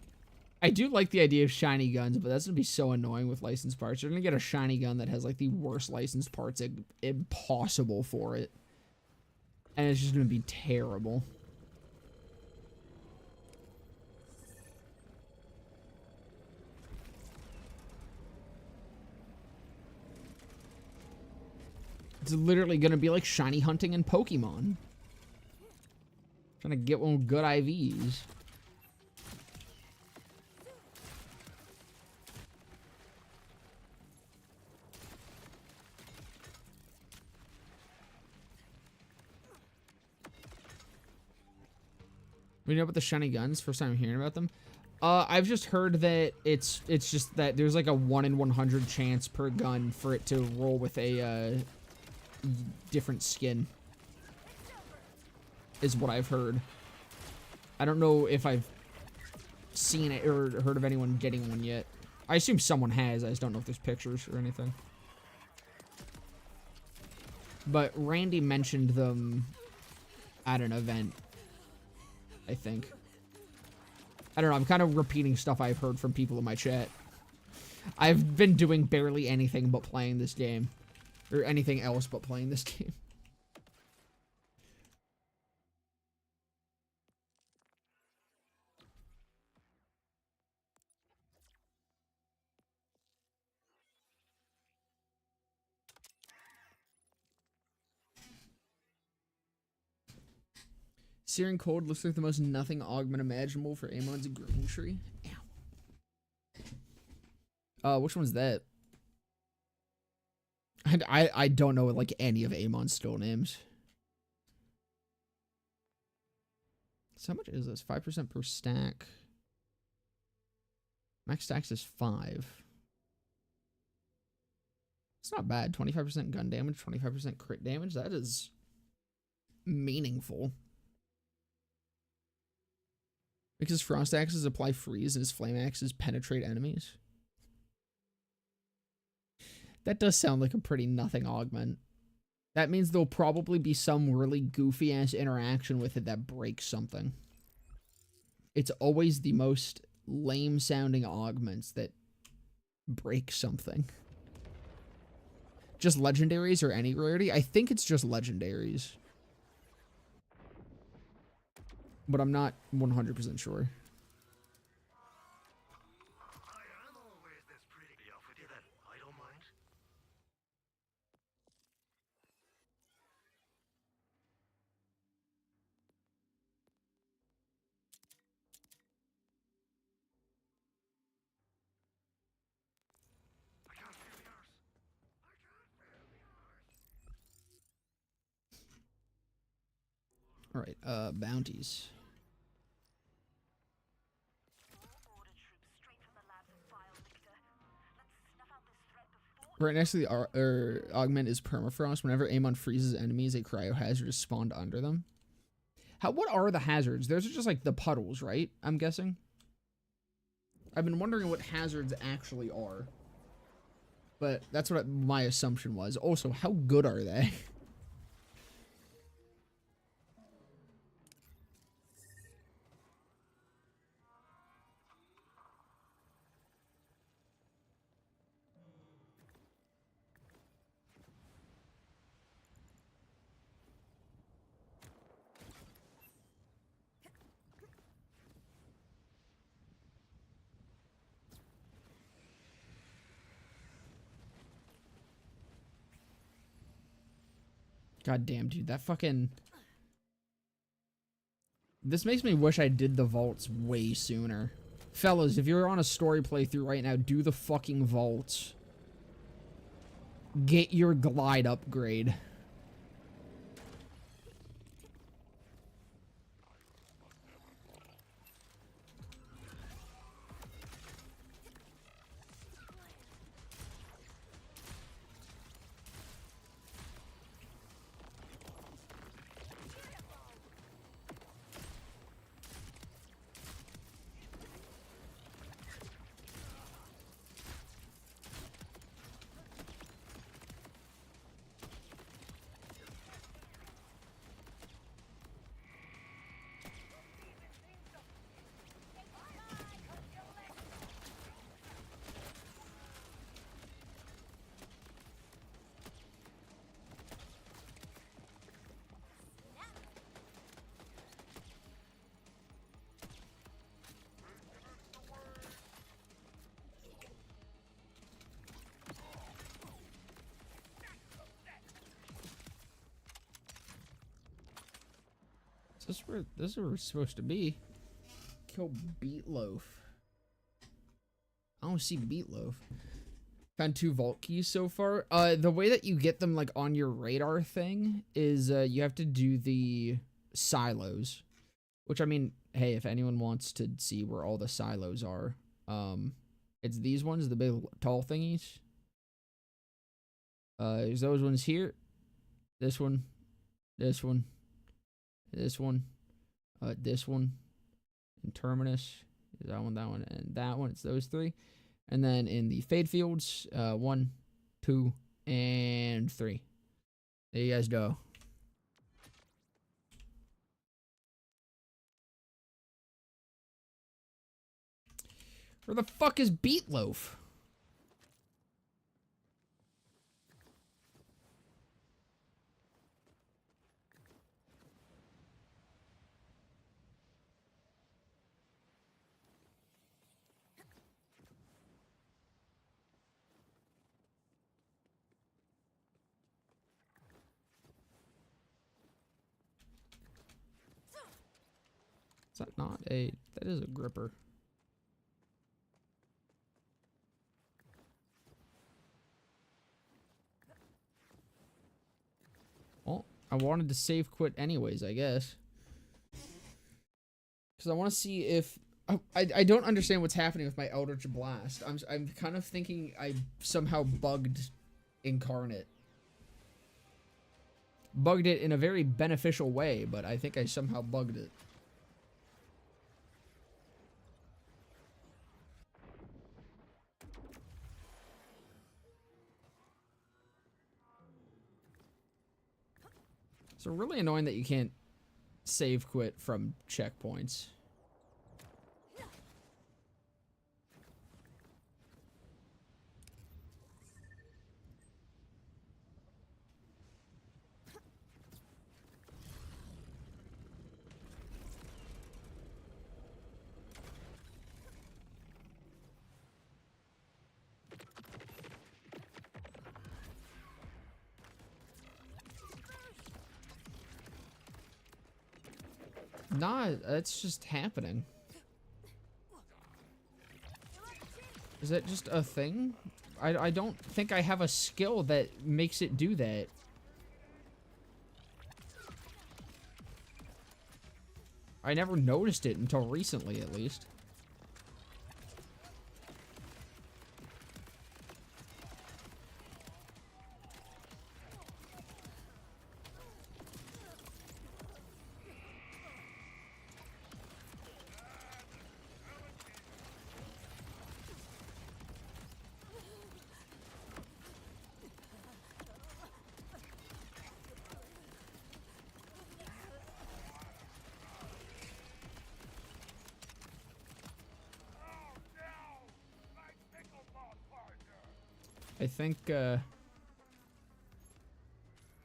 I do like the idea of shiny guns, but that's gonna be so annoying with licensed parts. You're gonna get a shiny gun that has like the worst licensed parts impossible for it, and it's just gonna be terrible. It's literally gonna be like shiny hunting in Pokemon. Trying to get one with good IVs. We know about the shiny guns. First time I'm hearing about them. I've just heard that it's just that there's like a 1 in 100 chance per gun for it to roll with a different skin. Is what I've heard. I don't know if I've seen it or heard of anyone getting one yet. I assume someone has. I just don't know if there's pictures or anything. But Randy mentioned them at an event, I think. I don't know, I'm kind of repeating stuff I've heard from people in my chat. I've been doing barely anything but playing this game. Or anything else but playing this game. Searing Cold looks like the most nothing augment imaginable for Amon's green tree. Ow. Which one's that? I don't know like any of Amon's still names. So how much is this? 5% per stack. Max stacks is 5. It's not bad. 25% gun damage, 25% crit damage. That is meaningful. Because frost axes apply freeze and his flame axes penetrate enemies. That does sound like a pretty nothing augment. That means there'll probably be some really goofy ass interaction with it that breaks something. It's always the most lame sounding augments that break something. Just legendaries or any rarity? I think it's just legendaries. But I'm not 100% sure. I am always this pretty. Be off with you then. I don't mind. I can't feel the arse. I can't feel the arse. Alright, bounties. All order troops straight from the labs of Vile Victor. Let's snuff out this threat before. Right next to the augment is permafrost. Whenever Amon freezes enemies, a cryohazard is spawned under them. What are the hazards? Those are just like the puddles, right? I'm guessing. I've been wondering what hazards actually are. But that's what my assumption was. Also, how good are they? God damn, dude, that fucking... This makes me wish I did the vaults way sooner. Fellas, if you're on a story playthrough right now, do the fucking vaults. Get your glide upgrade. This is where we're supposed to be. Kill Beetloaf. I don't see Beetloaf. Found 2 vault keys so far. The way that you get them like on your radar thing is you have to do the silos. Which, I mean, hey, if anyone wants to see where all the silos are, it's these ones, the big tall thingies. There's those ones here. This one. This one. This one. This one. And Terminus. That one, and that one. It's those 3. And then in the fade fields, 1, 2, and 3. There you guys go. Where the fuck is Beetloaf? Is that not a... That is a gripper. Well, I wanted to save quit anyways, I guess. Because I want to see if... I don't understand what's happening with my Eldritch Blast. I'm kind of thinking I somehow bugged Incarnate. Bugged it in a very beneficial way, but I think I somehow bugged it. So really annoying that you can't save quit from checkpoints. Nah, it's just happening. Is that just a thing? I don't think I have a skill that makes it do that. I never noticed it until recently, at least.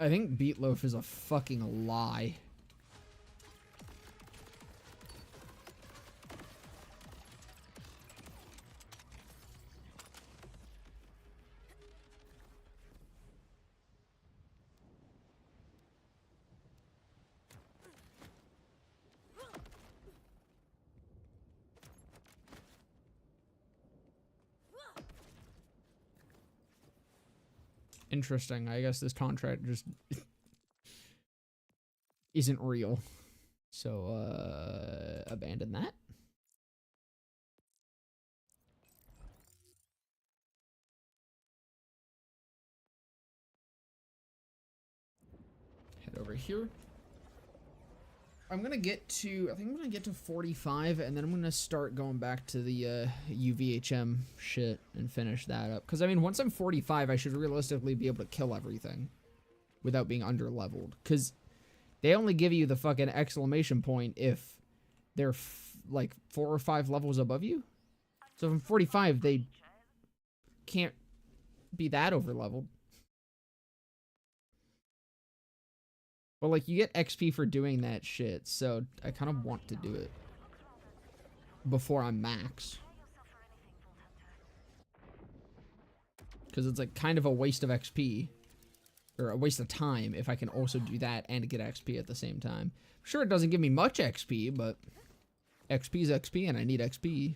I think Beetloaf is a fucking lie. Interesting. I guess this contract just isn't real. So, abandon that. Head over here. I'm gonna get to, I think I'm gonna get to 45, and then I'm gonna start going back to the UVHM shit and finish that up. Because, I mean, once I'm 45, I should realistically be able to kill everything without being under-leveled. Because they only give you the fucking exclamation point if they're, like, 4 or 5 levels above you. So if I'm 45, they can't be that over-leveled. Well, like, you get XP for doing that shit, so I kind of want to do it before I'm max. Because it's, like, kind of a waste of XP or a waste of time if I can also do that and get XP at the same time. Sure, it doesn't give me much XP, but XP is XP and I need XP.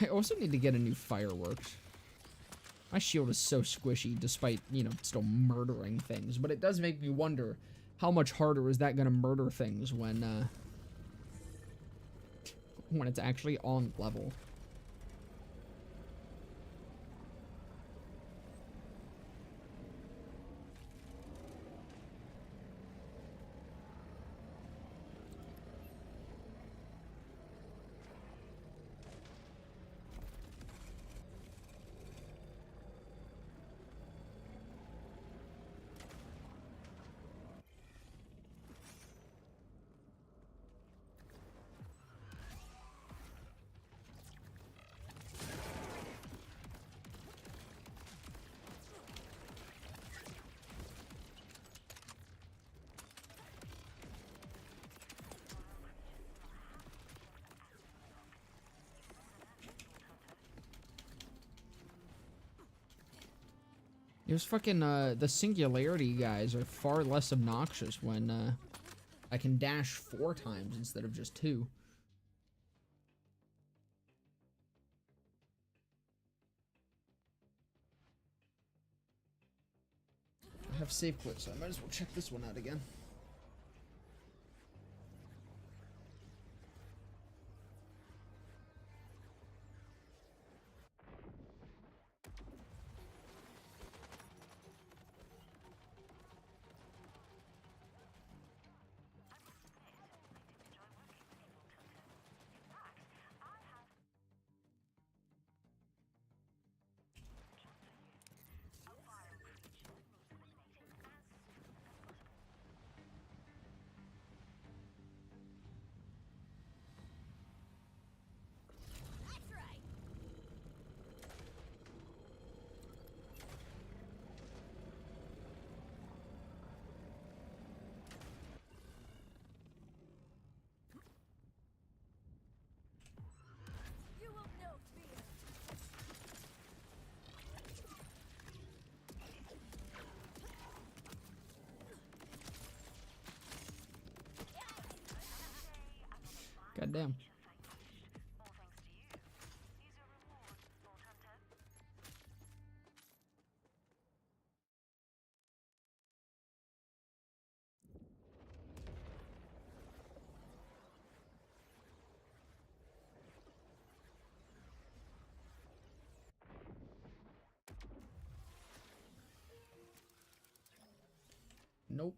I also need to get a new fireworks. My shield is so squishy despite, you know, still murdering things. But it does make me wonder how much harder is that going to murder things when it's actually on level. Those fucking, the singularity guys are far less obnoxious when, I can dash 4 times instead of just 2. I have save quit, so I might as well check this one out again. God damn. Nope.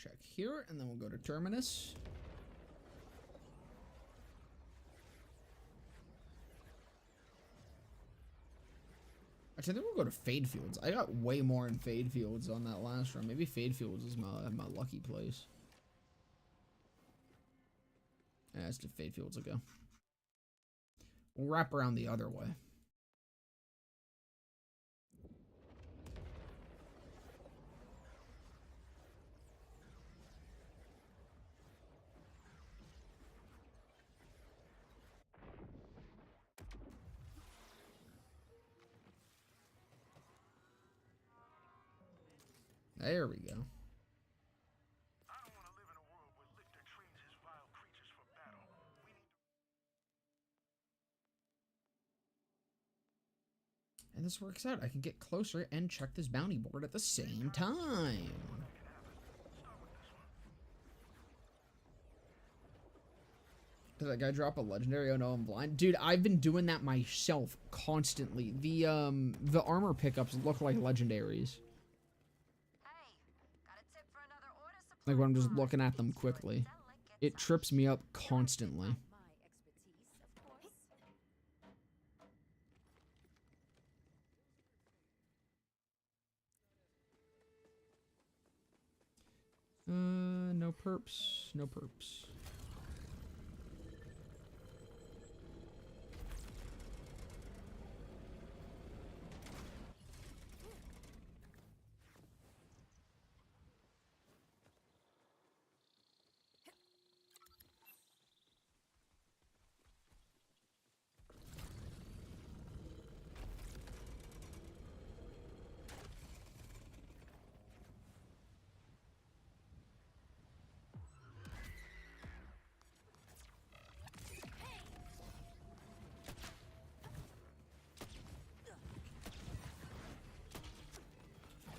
Check here, and then we'll go to Terminus. Actually, I think we'll go to Fade Fields. I got way more in Fade Fields on that last run. Maybe Fade Fields is my lucky place. Yeah, let's do Fade Fields again. We'll wrap around the other way. There we go. I don't want to live in a world where Lichter trains his vile creatures for battle. We need And this works out. I can get closer and check this bounty board at the same time. Did that guy drop a legendary? Oh no, I'm blind. Dude, I've been doing that myself constantly. The armor pickups look like legendaries. Like when I'm just looking at them quickly. It trips me up constantly. No perps. No perps.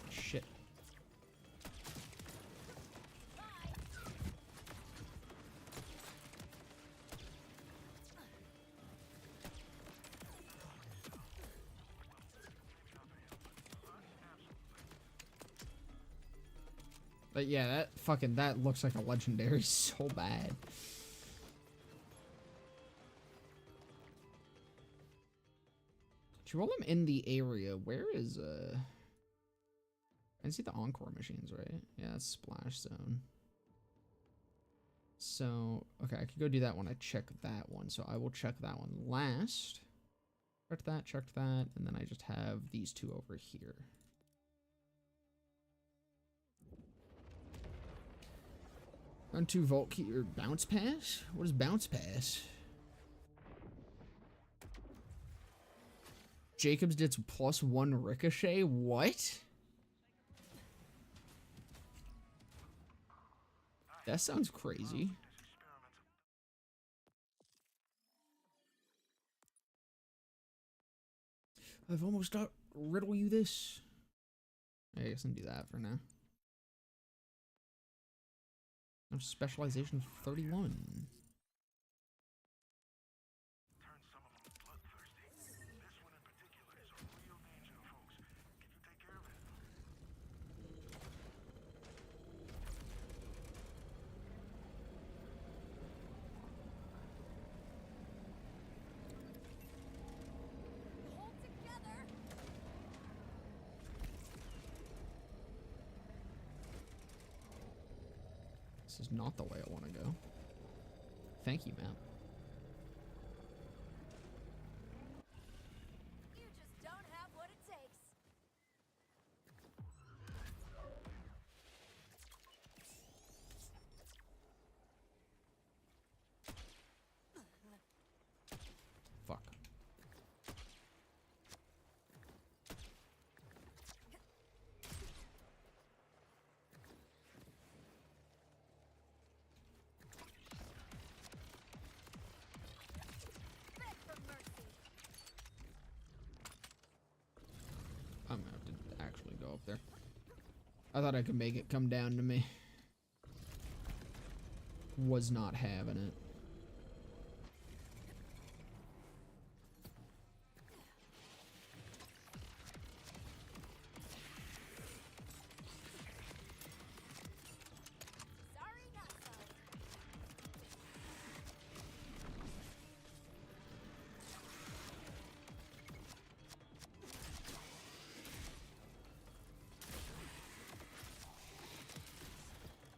Shit. But yeah, that looks like a legendary so bad. While I'm in the area, where is I can see the encore machines, right? Yeah, that's Splash Zone. So, okay, I could go do that when I check that one. So I will check that one last. Checked that, and then I just have these two over here. On 2 Vault Key or Bounce Pass? What is Bounce Pass? Jacobs did +1 Ricochet? What? That sounds crazy. I've almost got riddle you this. I guess I'll do that for now. No specialization 31. Hold together. This is not the way I want to go. Thank you, ma'am. You just don't have what it takes. Fuck. Beg for mercy. I'm gonna have to actually go up there. I thought I could make it come down to me. Was not having it. Sorry, not sorry.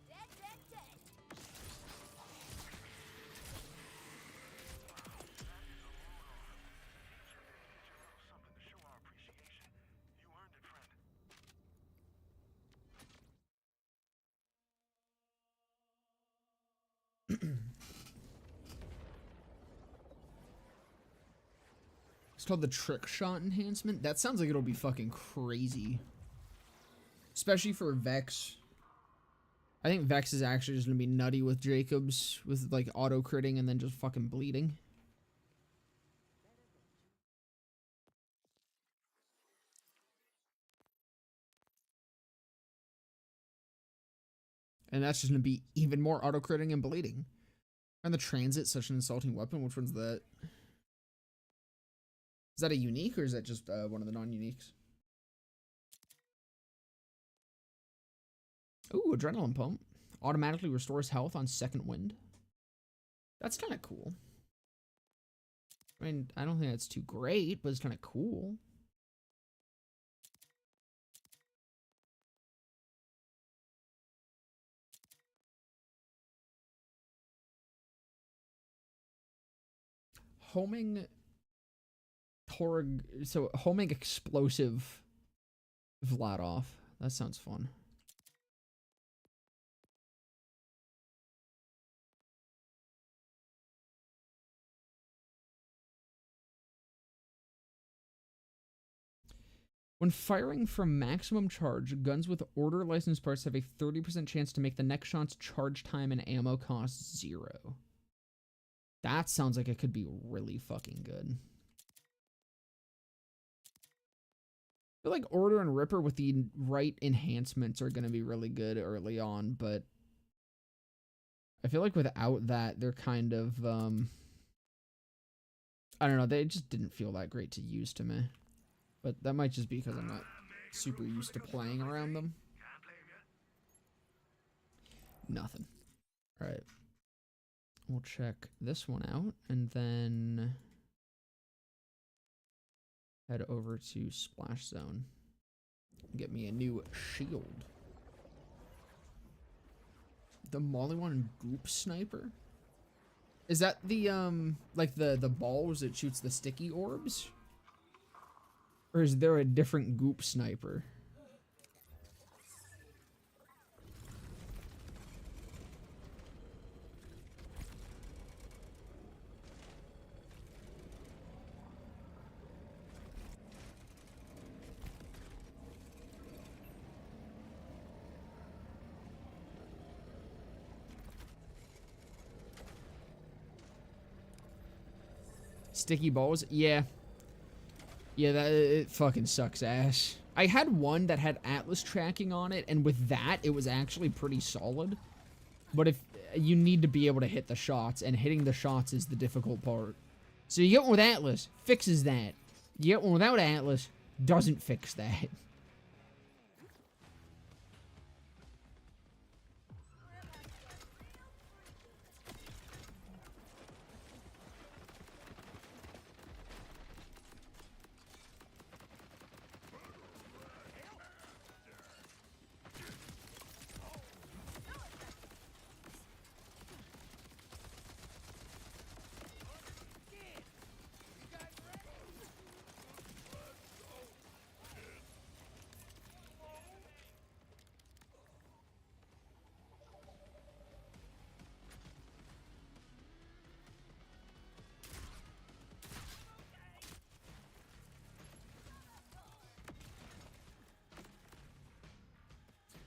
Dead, dead, dead. Something to show our appreciation. You earned it, friend. It's called the trick shot enhancement. That sounds like it'll be fucking crazy. Especially for Vex. I think Vex is actually just gonna be nutty with Jacobs with like auto critting and then just fucking bleeding. And that's just gonna be even more auto critting and bleeding. And the transit, such an insulting weapon. Which one's that? Is that a unique or is that just one of the non-uniques? Ooh, adrenaline pump. Automatically restores health on second wind. That's kind of cool. I mean, I don't think that's too great, but it's kind of cool. Homing homing explosive Vladov. That sounds fun. When firing from maximum charge, guns with order license parts have a 30% chance to make the next shot's charge time and ammo cost 0. That sounds like it could be really fucking good. I feel like Order and Ripper with the right enhancements are going to be really good early on, but I feel like without that, they're kind of, I don't know, they just didn't feel that great to use to me. But that might just be because I'm not super used to playing around them. Nothing. Alright. We'll check this one out, and then head over to Splash Zone. Get me a new shield. The Mollywan Goop Sniper? Is that the, like the balls that shoots the sticky orbs? Or is there a different Goop Sniper? Sticky balls? Yeah. Yeah, it fucking sucks ass. I had one that had Atlas tracking on it, and with that, it was actually pretty solid. But if you need to be able to hit the shots, and hitting the shots is the difficult part. So you get one with Atlas, fixes that. You get one without Atlas, doesn't fix that.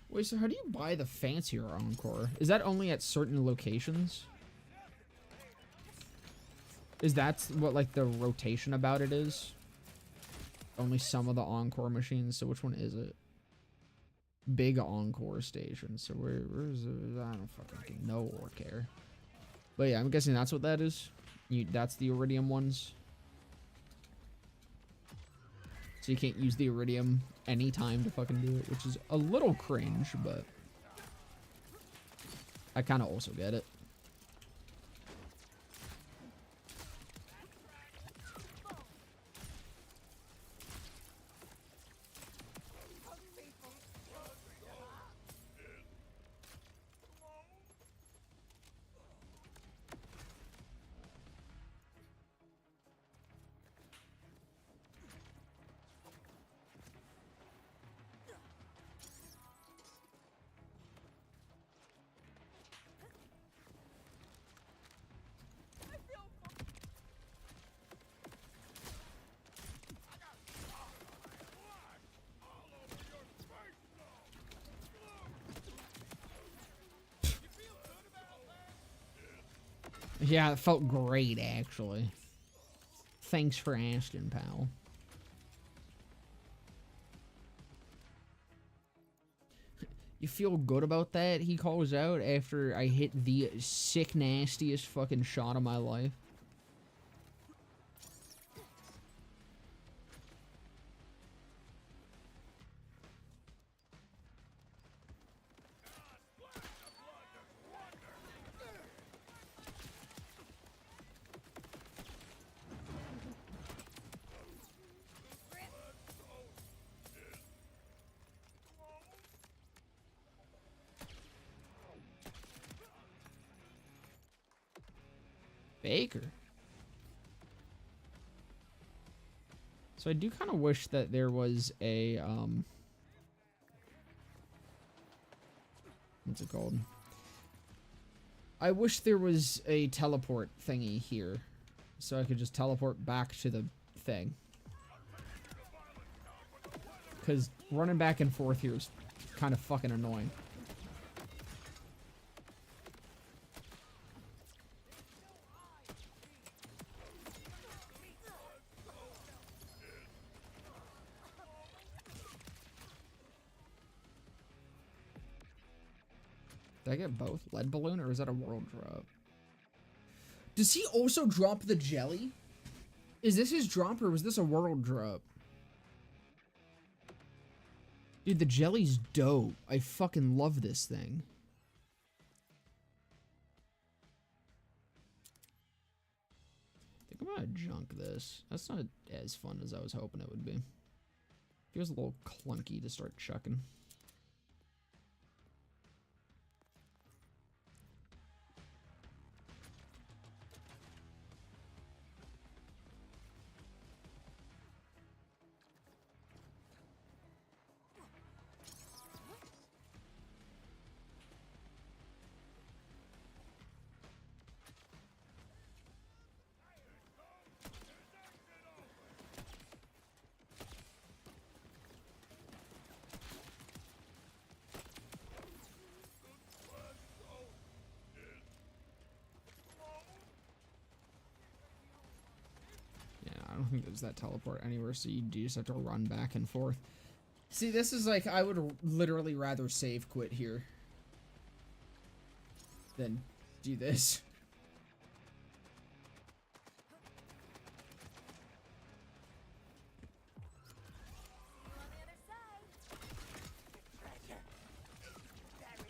Wait, so how do you buy the fancier Encore? Is that only at certain locations? Is that what, like, the rotation about it is? Only some of the Encore machines, so which one is it? Big Encore station, so where's it? I don't fucking know or care. But yeah, I'm guessing that's what that is. That's the Iridium ones. So you can't use the Iridium anytime to fucking do it, which is a little cringe, but I kind of also get it. Yeah, it felt great, actually. Thanks for asking, pal. You feel good about that? He calls out after I hit the sick, nastiest fucking shot of my life. Baker. So I do kind of wish that there was a, what's it called? I wish there was a teleport thingy here, so I could just teleport back to the thing. Because running back and forth here is kind of fucking annoying. Did I get both? Lead balloon, or is that a world drop? Does he also drop the jelly? Is this his drop, or was this a world drop? Dude, the jelly's dope. I fucking love this thing. I think I'm gonna junk this. That's not as fun as I was hoping it would be. Feels a little clunky to start chucking. I don't think there's that teleport anywhere, so you do just have to run back and forth. See, this is like, I would literally rather save quit here than do this.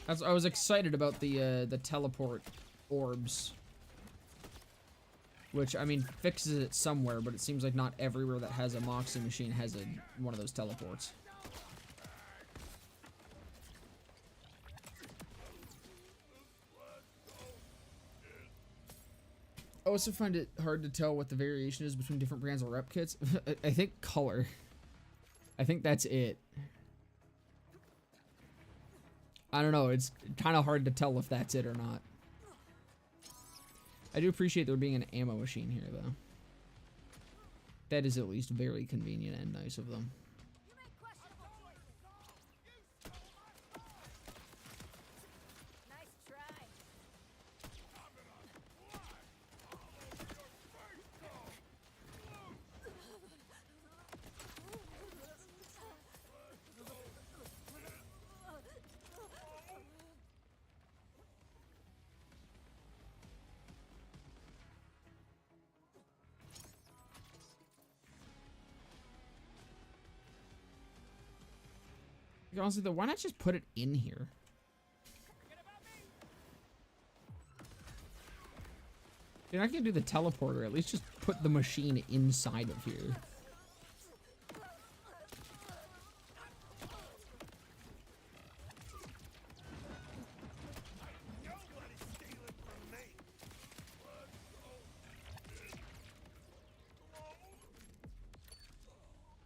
I was excited about the teleport orbs. Which, I mean, fixes it somewhere, but it seems like not everywhere that has a Moxie machine has one of those teleports. I also find it hard to tell what the variation is between different brands of rep kits. I think color. I think that's it. I don't know, it's kind of hard to tell if that's it or not. I do appreciate there being an ammo machine here, though. That is at least very convenient and nice of them. Nice try. Honestly, though, why not just put it in here? You're not gonna do the teleporter. At least just put the machine inside of here.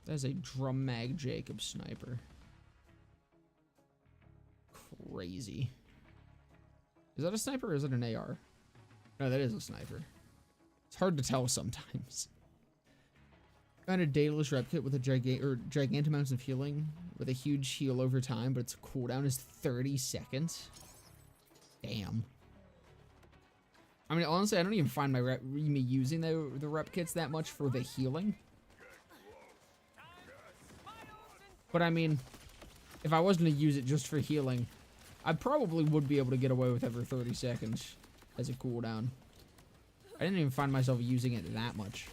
That is a drum mag Jacob sniper. Crazy. Is that a sniper or is it an AR? No, that is a sniper. It's hard to tell sometimes. Found a dataless rep kit with a gigantic amounts of healing with a huge heal over time, but its cooldown is 30 seconds. Damn. I mean, honestly, I don't even find me using the rep kits that much for the healing. But I mean, if I wasn't to use it just for healing, I probably would be able to get away with every 30 seconds as a cooldown. I didn't even find myself using it that much.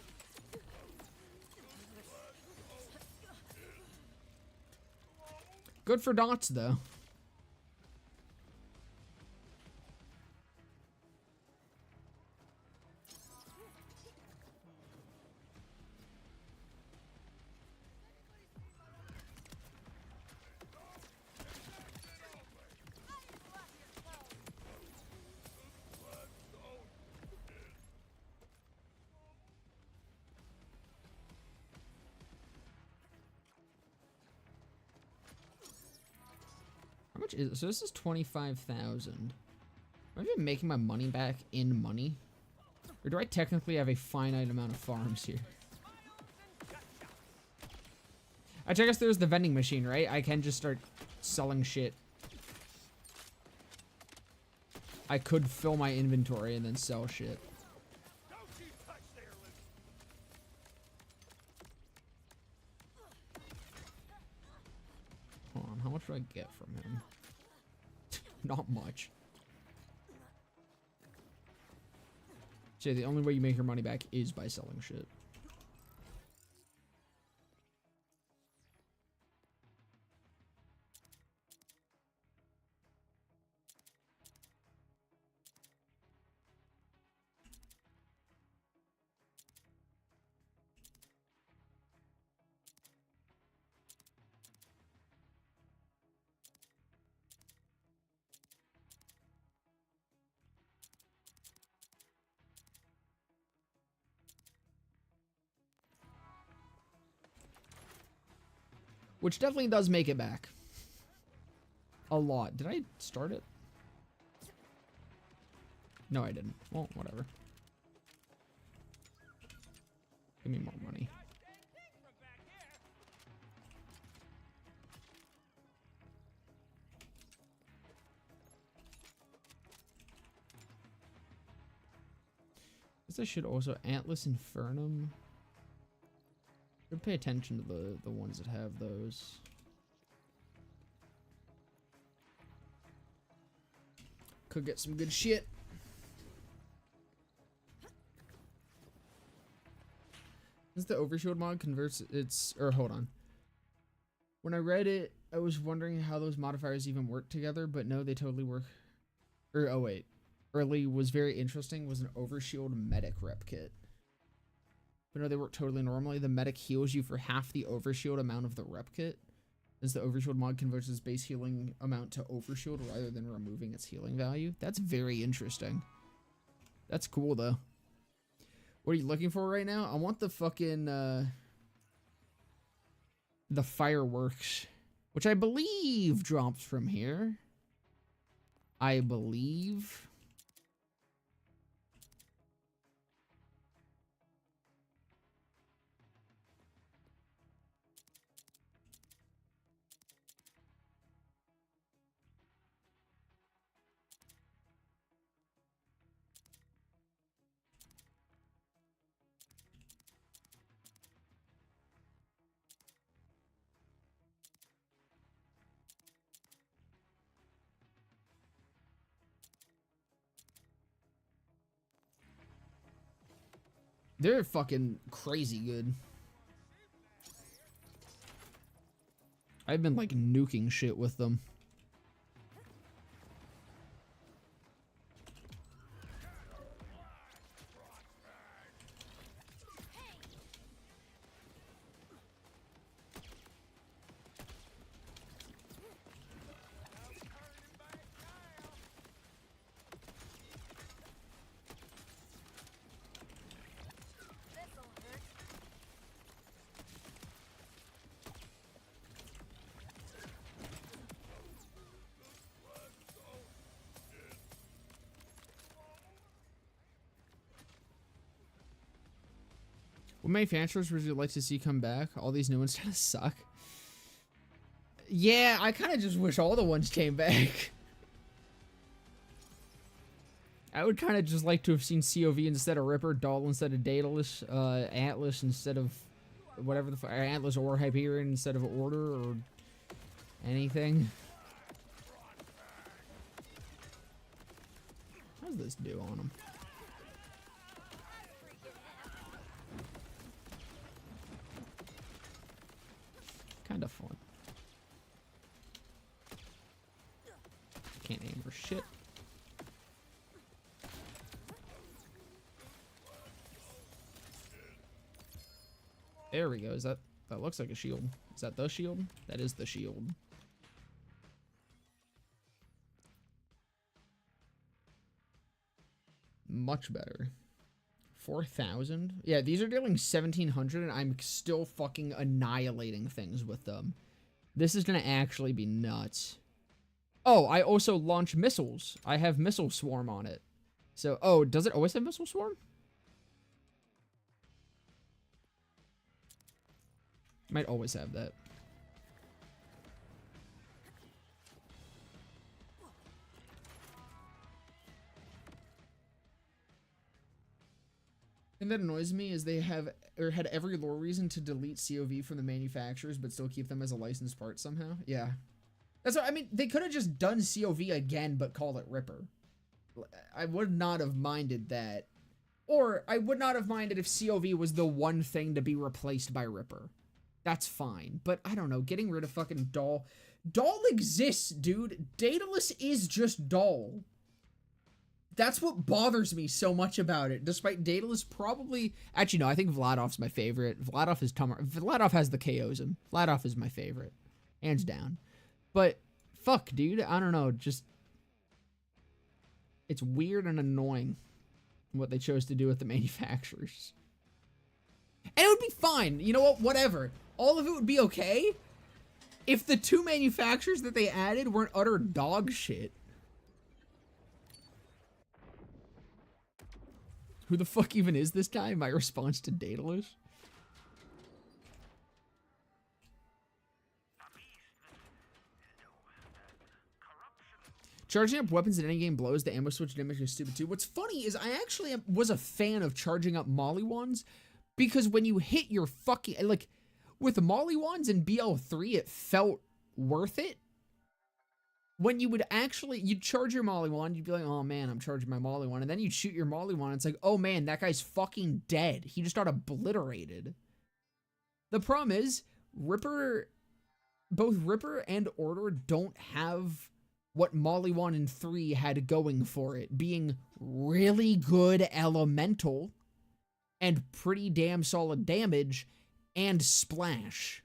Good for dots, though. much is, so this is 25,000. Am I even making my money back in money? Or do I technically have a finite amount of farms here? I guess there's the vending machine, right? I can just start selling shit. I could fill my inventory and then sell shit. Hold on, how much do I get from him? Not much. So the only way you make your money back is by selling shit. Which definitely does make it back. A lot. Did I start it? No, I didn't. Well, whatever. Give me more money. Guess I should also Atlas Infernum. Should pay attention to the ones that have those. Could get some good shit. Since the overshield mod converts its, or hold on. When I read it, I was wondering how those modifiers even work together, but no, they totally work. Or oh wait, early was very interesting was an overshield medic rep kit. But no, they work totally normally. The medic heals you for half the overshield amount of the rep kit, as the overshield mod converts its base healing amount to overshield rather than removing its healing value. That's very interesting. That's cool though. What are you looking for right now? I want the fucking the fireworks, which I believe drops from here. I believe. They're fucking crazy good. I've been like nuking shit with them. What manufacturers would you like to see come back? All these new ones kind of suck. Yeah, I kind of just wish all the ones came back. I would kind of just like to have seen COV instead of Ripper, Doll instead of Daedalus, Atlas instead of whatever the fuck, Atlas or Hyperion instead of Order or anything. How does this do on them? Kind of fun. Can't aim for shit. There we go. Is that looks like a shield? Is that the shield? That is the shield. Much better. 4,000? Yeah, these are dealing 1,700 and I'm still fucking annihilating things with them. This is gonna actually be nuts. Oh, I also launch missiles. I have missile swarm on it. So, oh, does it always have missile swarm? Might always have that. And that annoys me is they have or had every lore reason to delete COV from the manufacturers, but still keep them as a licensed part somehow. Yeah, that's what I mean. They could have just done COV again, but call it Ripper. I would not have minded that, or I would not have minded if COV was the one thing to be replaced by Ripper. That's fine, but I don't know. Getting rid of fucking Doll. Doll exists, dude. Daedalus is just Doll. That's what bothers me so much about it. Despite Daedalus probably... Actually, no, I think Vladov's my favorite. Vladov is Vladov has the KOs. Vladov is my favorite. Hands down. But, fuck, dude. I don't know. Just... It's weird and annoying what they chose to do with the manufacturers. And it would be fine. You know what? Whatever. All of it would be okay if the two manufacturers that they added weren't utter dog shit. Who the fuck even is this guy? My response to Daedalus. Charging up weapons in any game blows. The ammo switch damage is stupid too. What's funny is I actually was a fan of charging up molly wands because when you hit your fucking... Like, with molly wands in BL3, it felt worth it. When you would actually, you'd charge your molly wand, you'd be like, oh man, I'm charging my molly wand. And then you'd shoot your molly wand. It's like, oh man, that guy's fucking dead. He just got obliterated. The problem is, both Ripper and Order don't have what molly wand in 3 had going for it. Being really good elemental and pretty damn solid damage and splash.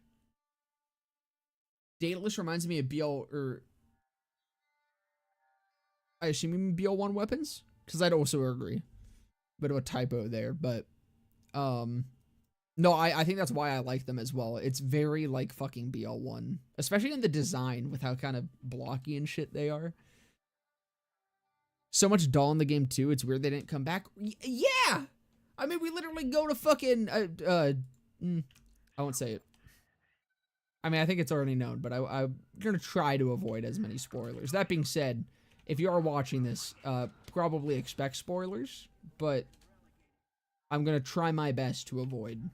Daedalus reminds me of I assume you mean BL1 weapons? Because I'd also agree. Bit of a typo there, but... No, I think that's why I like them as well. It's very like fucking BL1. Especially in the design, with how kind of blocky and shit they are. So much doll in the game too, it's weird they didn't come back. Yeah! I mean, we literally go to fucking... I won't say it. I mean, I think it's already known, but I'm gonna try to avoid as many spoilers. That being said... If you are watching this, probably expect spoilers, but I'm going to try my best to avoid.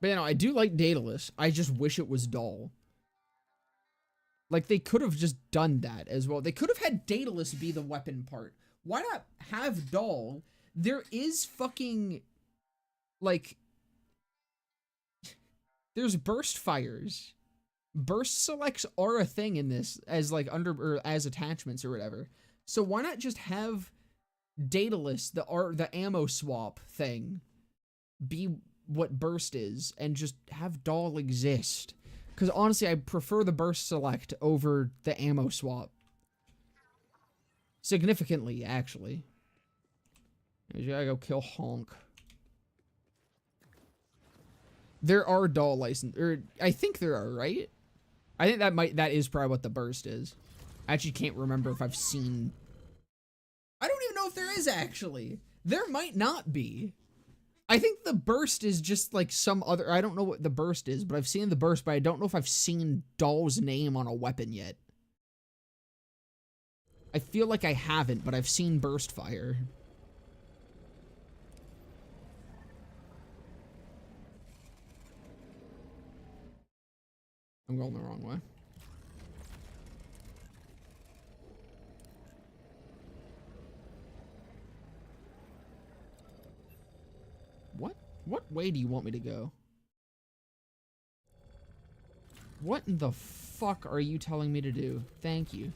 But, you know, I do like Daedalus. I just wish it was Doll. Like, they could have just done that as well. They could have had Daedalus be the weapon part. Why not have Doll? There is fucking, like... There's burst fires. Burst selects are a thing in this as like or as attachments or whatever. So why not just have Daedalus, the ammo swap thing, be what burst is and just have Doll exist? Because honestly, I prefer the burst select over the ammo swap. Significantly, actually. You gotta go kill Honk. There are Doll license, or I think there are, right? I think that is probably what the burst is. I actually can't remember if I've seen. I don't even know if there is actually. There might not be. I think the burst is just like some other. I don't know what the burst is, but I've seen the burst, but I don't know if I've seen Doll's name on a weapon yet. I feel like I haven't, but I've seen burst fire. I'm going the wrong way. What way do you want me to go? What in the fuck are you telling me to do? Thank you.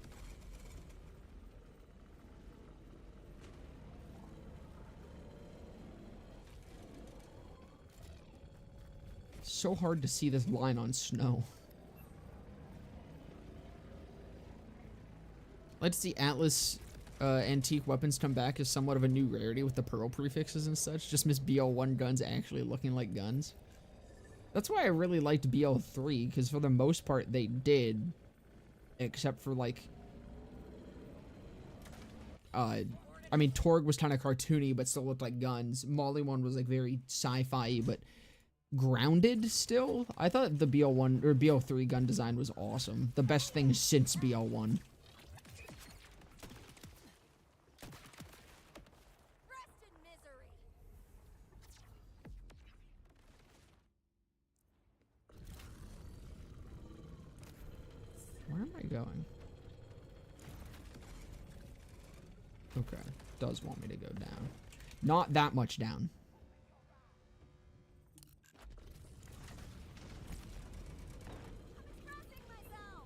So hard to see this line on snow. Let's see Atlas antique weapons come back as somewhat of a new rarity with the pearl prefixes and such. Just miss BL1 guns actually looking like guns. That's why I really liked BL3, because for the most part they did, except for like, I mean, Torg was kind of cartoony but still looked like guns. Molly 1 was like very sci-fi but grounded still. I thought the BL1 or BL3 gun design was awesome. The best thing since BL1. Rest in misery. Where am I going? Okay, does want me to go down. Not that much down. Expressing myself.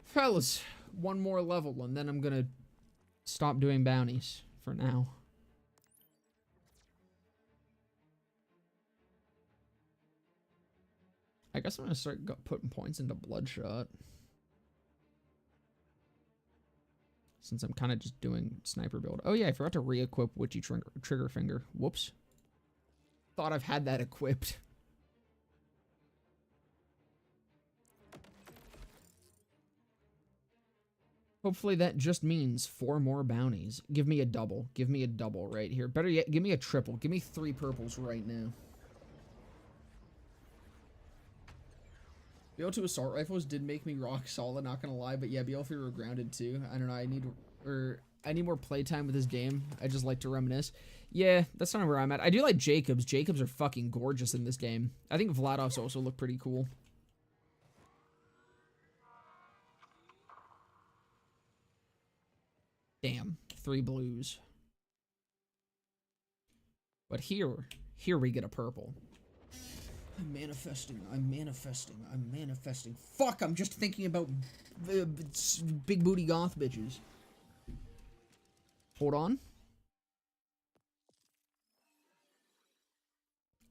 Fellas, one more level and then I'm gonna stop doing bounties for now. I guess I'm gonna start putting points into Bloodshot. Since I'm kind of just doing sniper build. Oh yeah, I forgot to re-equip Witchy Trigger Finger. Whoops. Thought I've had that equipped. Hopefully that just means 4 more bounties. Give me a double. Give me a double right here. Better yet, give me a triple. Give me 3 purples right now. BL2 assault rifles did make me rock solid, not gonna lie, but yeah, BL3 were grounded too. I don't know, I need more playtime with this game. I just like to reminisce. Yeah, that's not where I'm at. I do like Jacobs. Jacobs are fucking gorgeous in this game. I think Vladovs also look pretty cool. Damn, 3 blues. But here we get a purple. I'm manifesting. Fuck, I'm just thinking about big booty goth bitches. Hold on.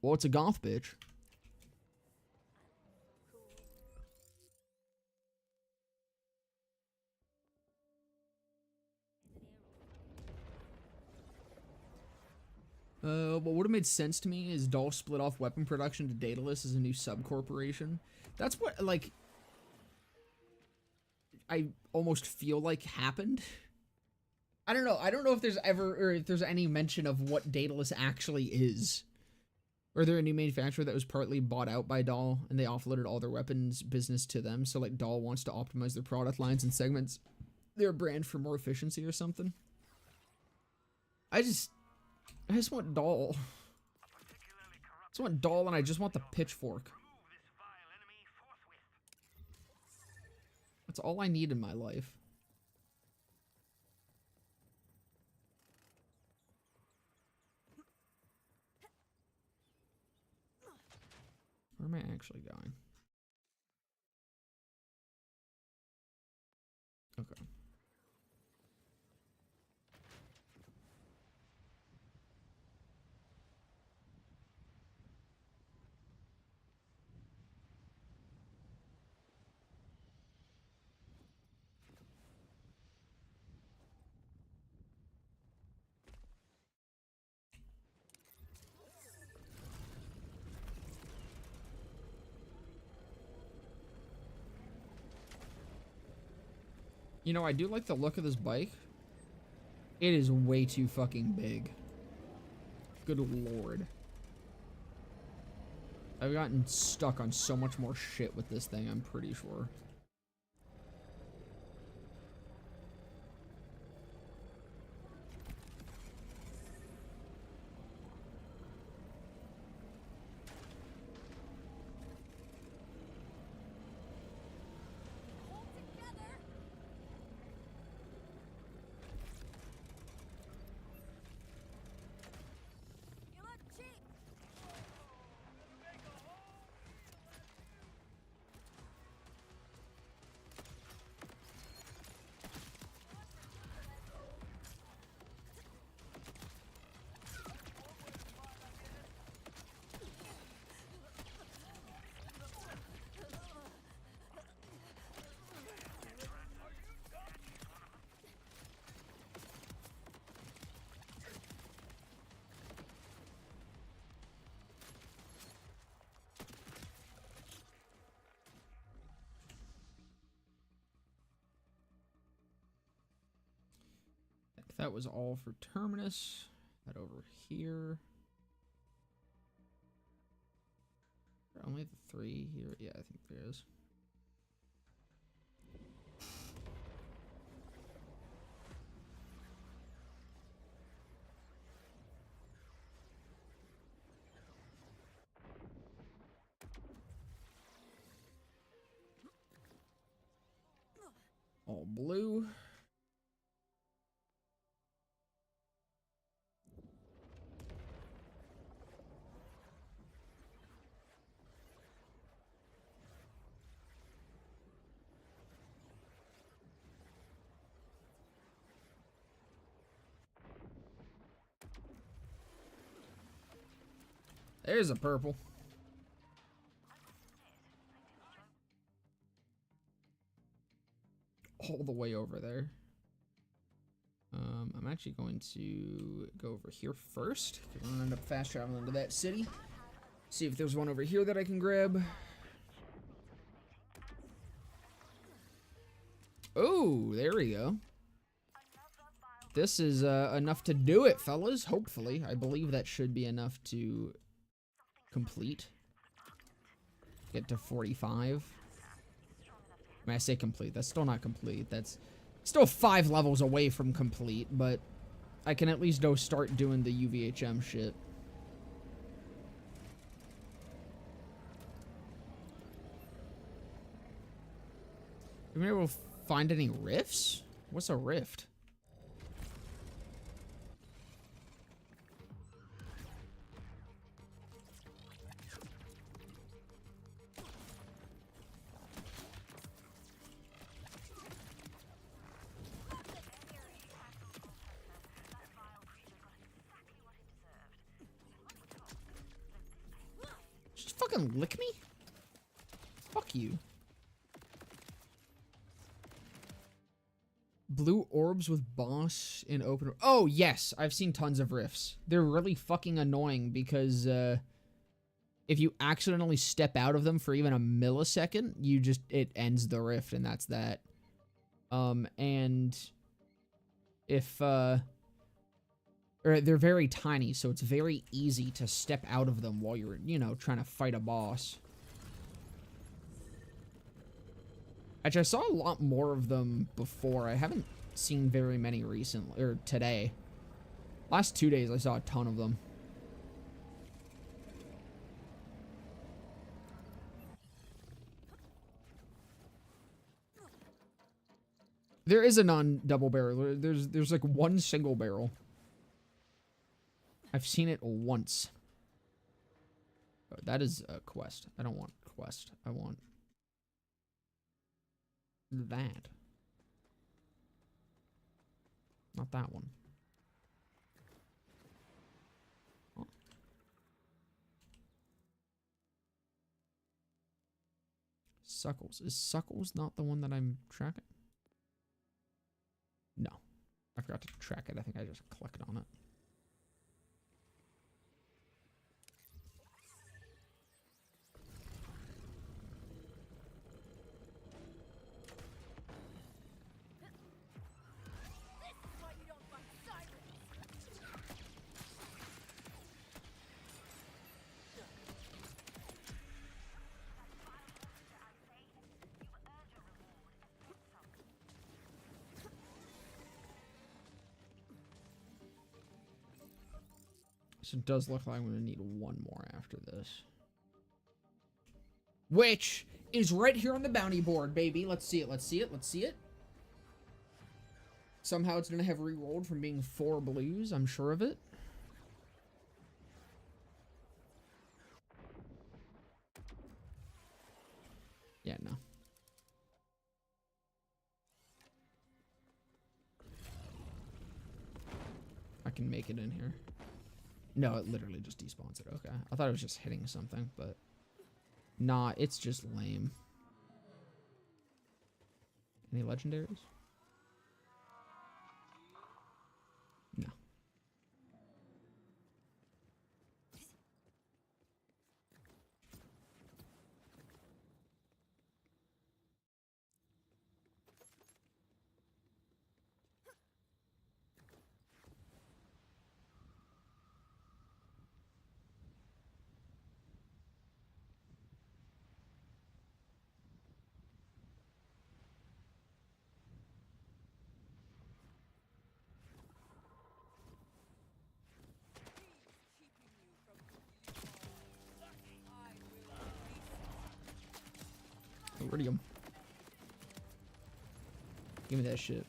Well, it's a goth bitch. What would have made sense to me is Dahl split off weapon production to Daedalus as a new sub-corporation. That's what, like, I almost feel like happened. I don't know. I don't know if there's ever, or if there's any mention of what Daedalus actually is. Or they're a new manufacturer that was partly bought out by Dahl, and they offloaded all their weapons business to them. So, like, Dahl wants to optimize their product lines and segments their brand for more efficiency or something. I just want Dahl. I just want Dahl, and I just want the pitchfork. That's all I need in my life. Where am I actually going? Okay. You know, I do like the look of this bike. It is way too fucking big. Good lord. I've gotten stuck on so much more shit with this thing, I'm pretty sure. You look cheap. That was all for Terminus. That over here. Are only the 3 here? Yeah, I think there is. All blue. There's a purple. All the way over there. I'm actually going to go over here first. I'm gonna end up fast traveling to that city. See if there's one over here that I can grab. Oh, there we go. This is enough to do it, fellas. Hopefully. I believe that should be enough to complete. Get to 45. I mean, I say complete. That's still not complete. That's still 5 levels away from complete, but I can at least go start doing the UVHM shit. Have you been able to find any rifts? What's a rift? Just fucking lick me? Fuck you. Blue orbs with boss in open. Oh, yes. I've seen tons of rifts. They're really fucking annoying because if you accidentally step out of them for even a millisecond, it ends the rift and that's that. And if or they're very tiny, so it's very easy to step out of them while you're, you know, trying to fight a boss. Actually, I saw a lot more of them before. I haven't seen very many recently, or today. Last 2 days, I saw a ton of them. There is a non-double barrel. There's like one single barrel. I've seen it once. Oh, that is a quest. I don't want quest. I want that. Not that one. Oh. Suckles. Is Suckles not the one that I'm tracking? No. I forgot to track it. I think I just clicked on it. So it does look like I'm going to need one more after this. Which is right here on the bounty board, baby. Let's see it, let's see it, let's see it. Somehow it's going to have re-rolled from being 4 blues, I'm sure of it. Yeah, no. I can make it in here. No, it literally just despawns it. Okay. I thought it was just hitting something, but nah, it's just lame. Any legendaries? No. Tritium. Give me that shit.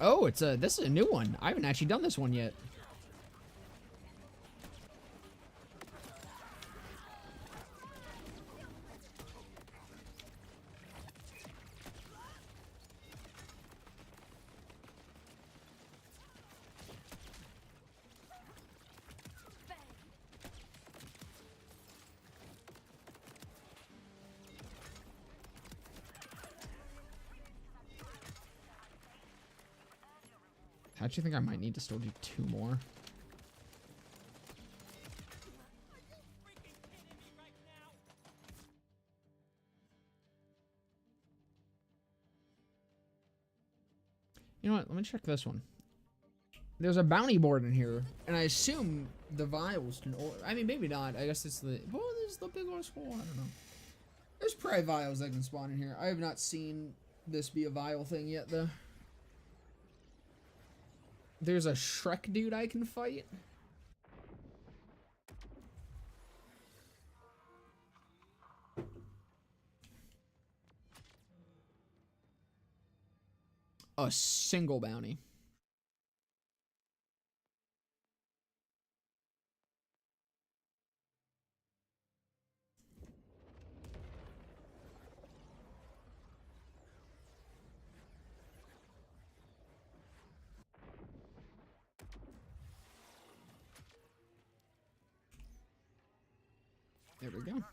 Oh, this is a new one. I haven't actually done this one yet. I actually think I might need to still do 2 more. You know what? Let me check this one. There's a bounty board in here, and I assume the vials can. I mean, maybe not. I guess it's the. Well, there's the big old hole. I don't know. There's probably vials that can spawn in here. I have not seen this be a vial thing yet, though. There's a Shrek dude I can fight. A single bounty. There we go.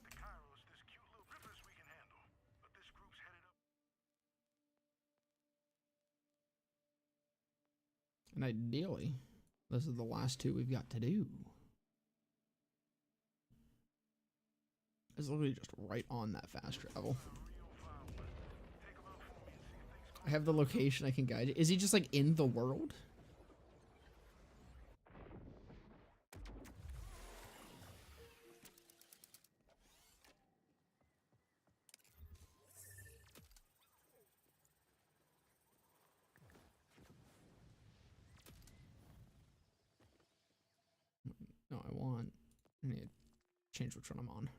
And ideally, this is the last 2 we've got to do. It's literally just right on that fast travel. I have the location I can guide you. Is he just like in the world? No, I need to change which one I'm on.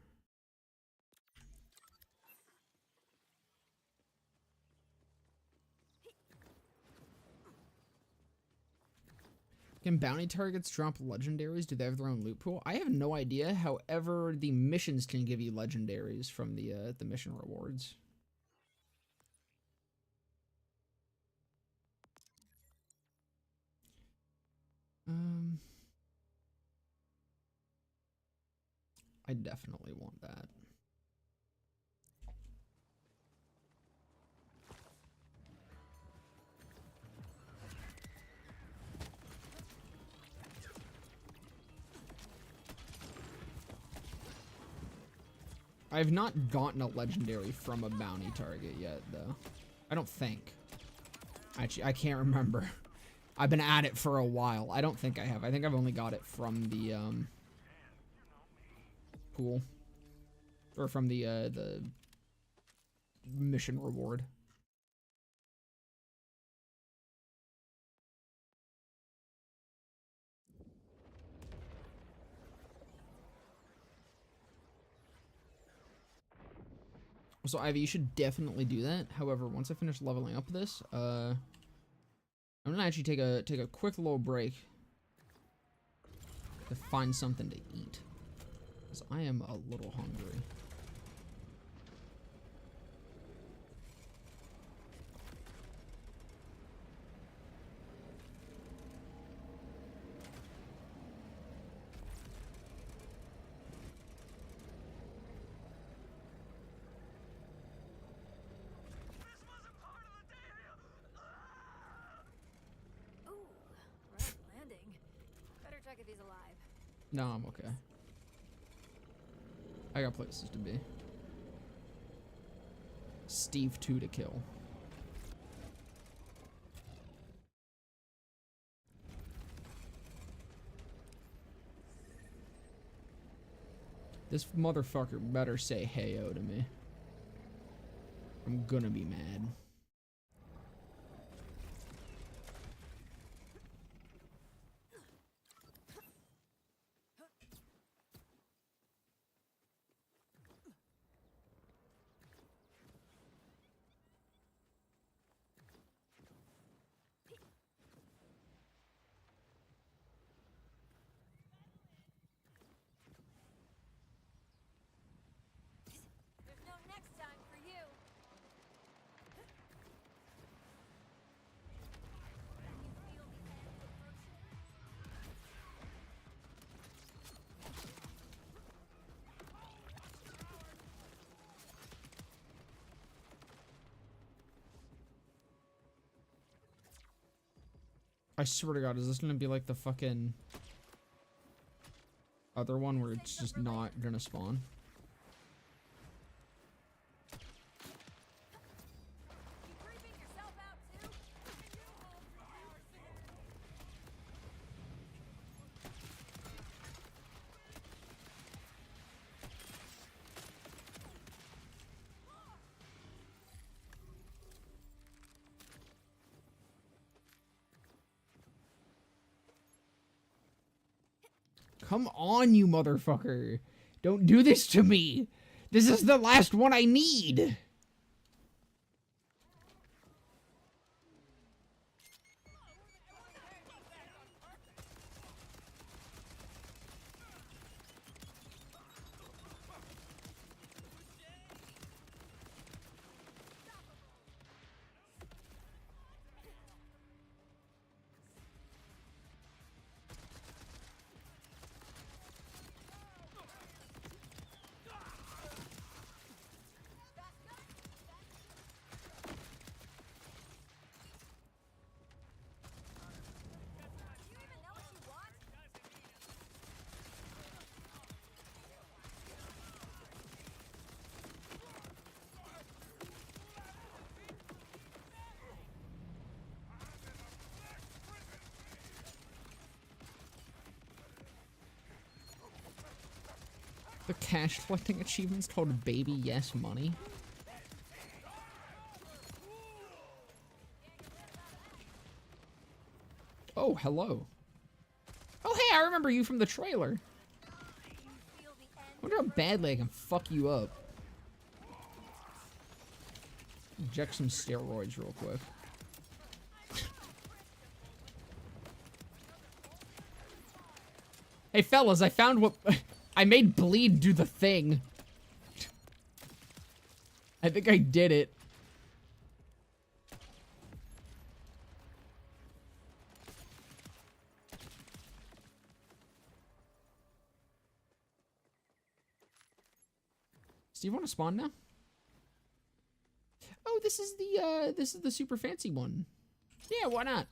Can bounty targets drop legendaries? Do they have their own loot pool? I have no idea. However, the missions can give you legendaries from the mission rewards. I definitely want that. I have not gotten a legendary from a bounty target yet, though. I don't think. Actually, I can't remember. I've been at it for a while. I don't think I have. I think I've only got it from the pool, or from the mission reward. So Ivy, you should definitely do that. However, once I finish leveling up this, I'm gonna actually take a quick little break to find something to eat, because I am a little hungry. If he's alive. No, I'm okay. I got places to be. Steve 2 to kill. This motherfucker better say heyo to me. I'm gonna be mad. I swear to God, is this gonna be like the fucking other one where it's just not gonna spawn? You creeping yourself out too? Come on, you motherfucker. Don't do this to me. This is the last one I need. You even know what you want? The cash collecting achievement's called Baby Yes Money. Oh, hello. Oh, hey, I remember you from the trailer. Feel the end? Wonder how badly I can fuck you up. Inject some steroids real quick. Hey, fellas, I found what... I made bleed do the thing. I think I did it. Steve, want to spawn now? Oh, this is the super fancy one. Yeah, why not?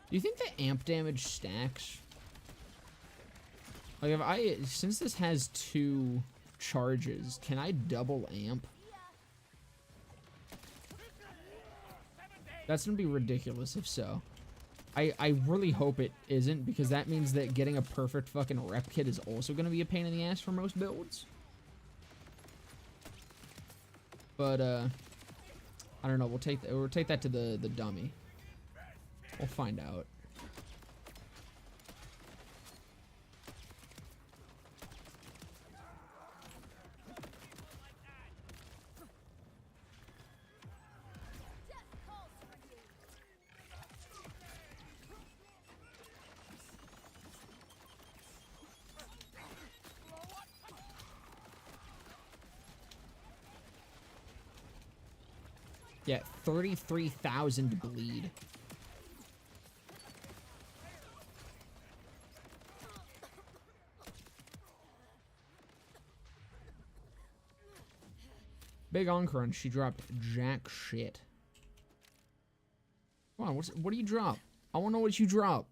Do you think the amp damage stacks? Like, if I, since this has 2 charges, can I double amp? That's gonna be ridiculous if so. I really hope it isn't, because that means that getting a perfect fucking rep kit is also gonna be a pain in the ass for most builds. But, I don't know, we'll take that to the dummy. We'll find out. Yeah, 33,000 bleed. Big on crunch, she dropped jack shit. Come on, what do you drop? I wanna know what you drop.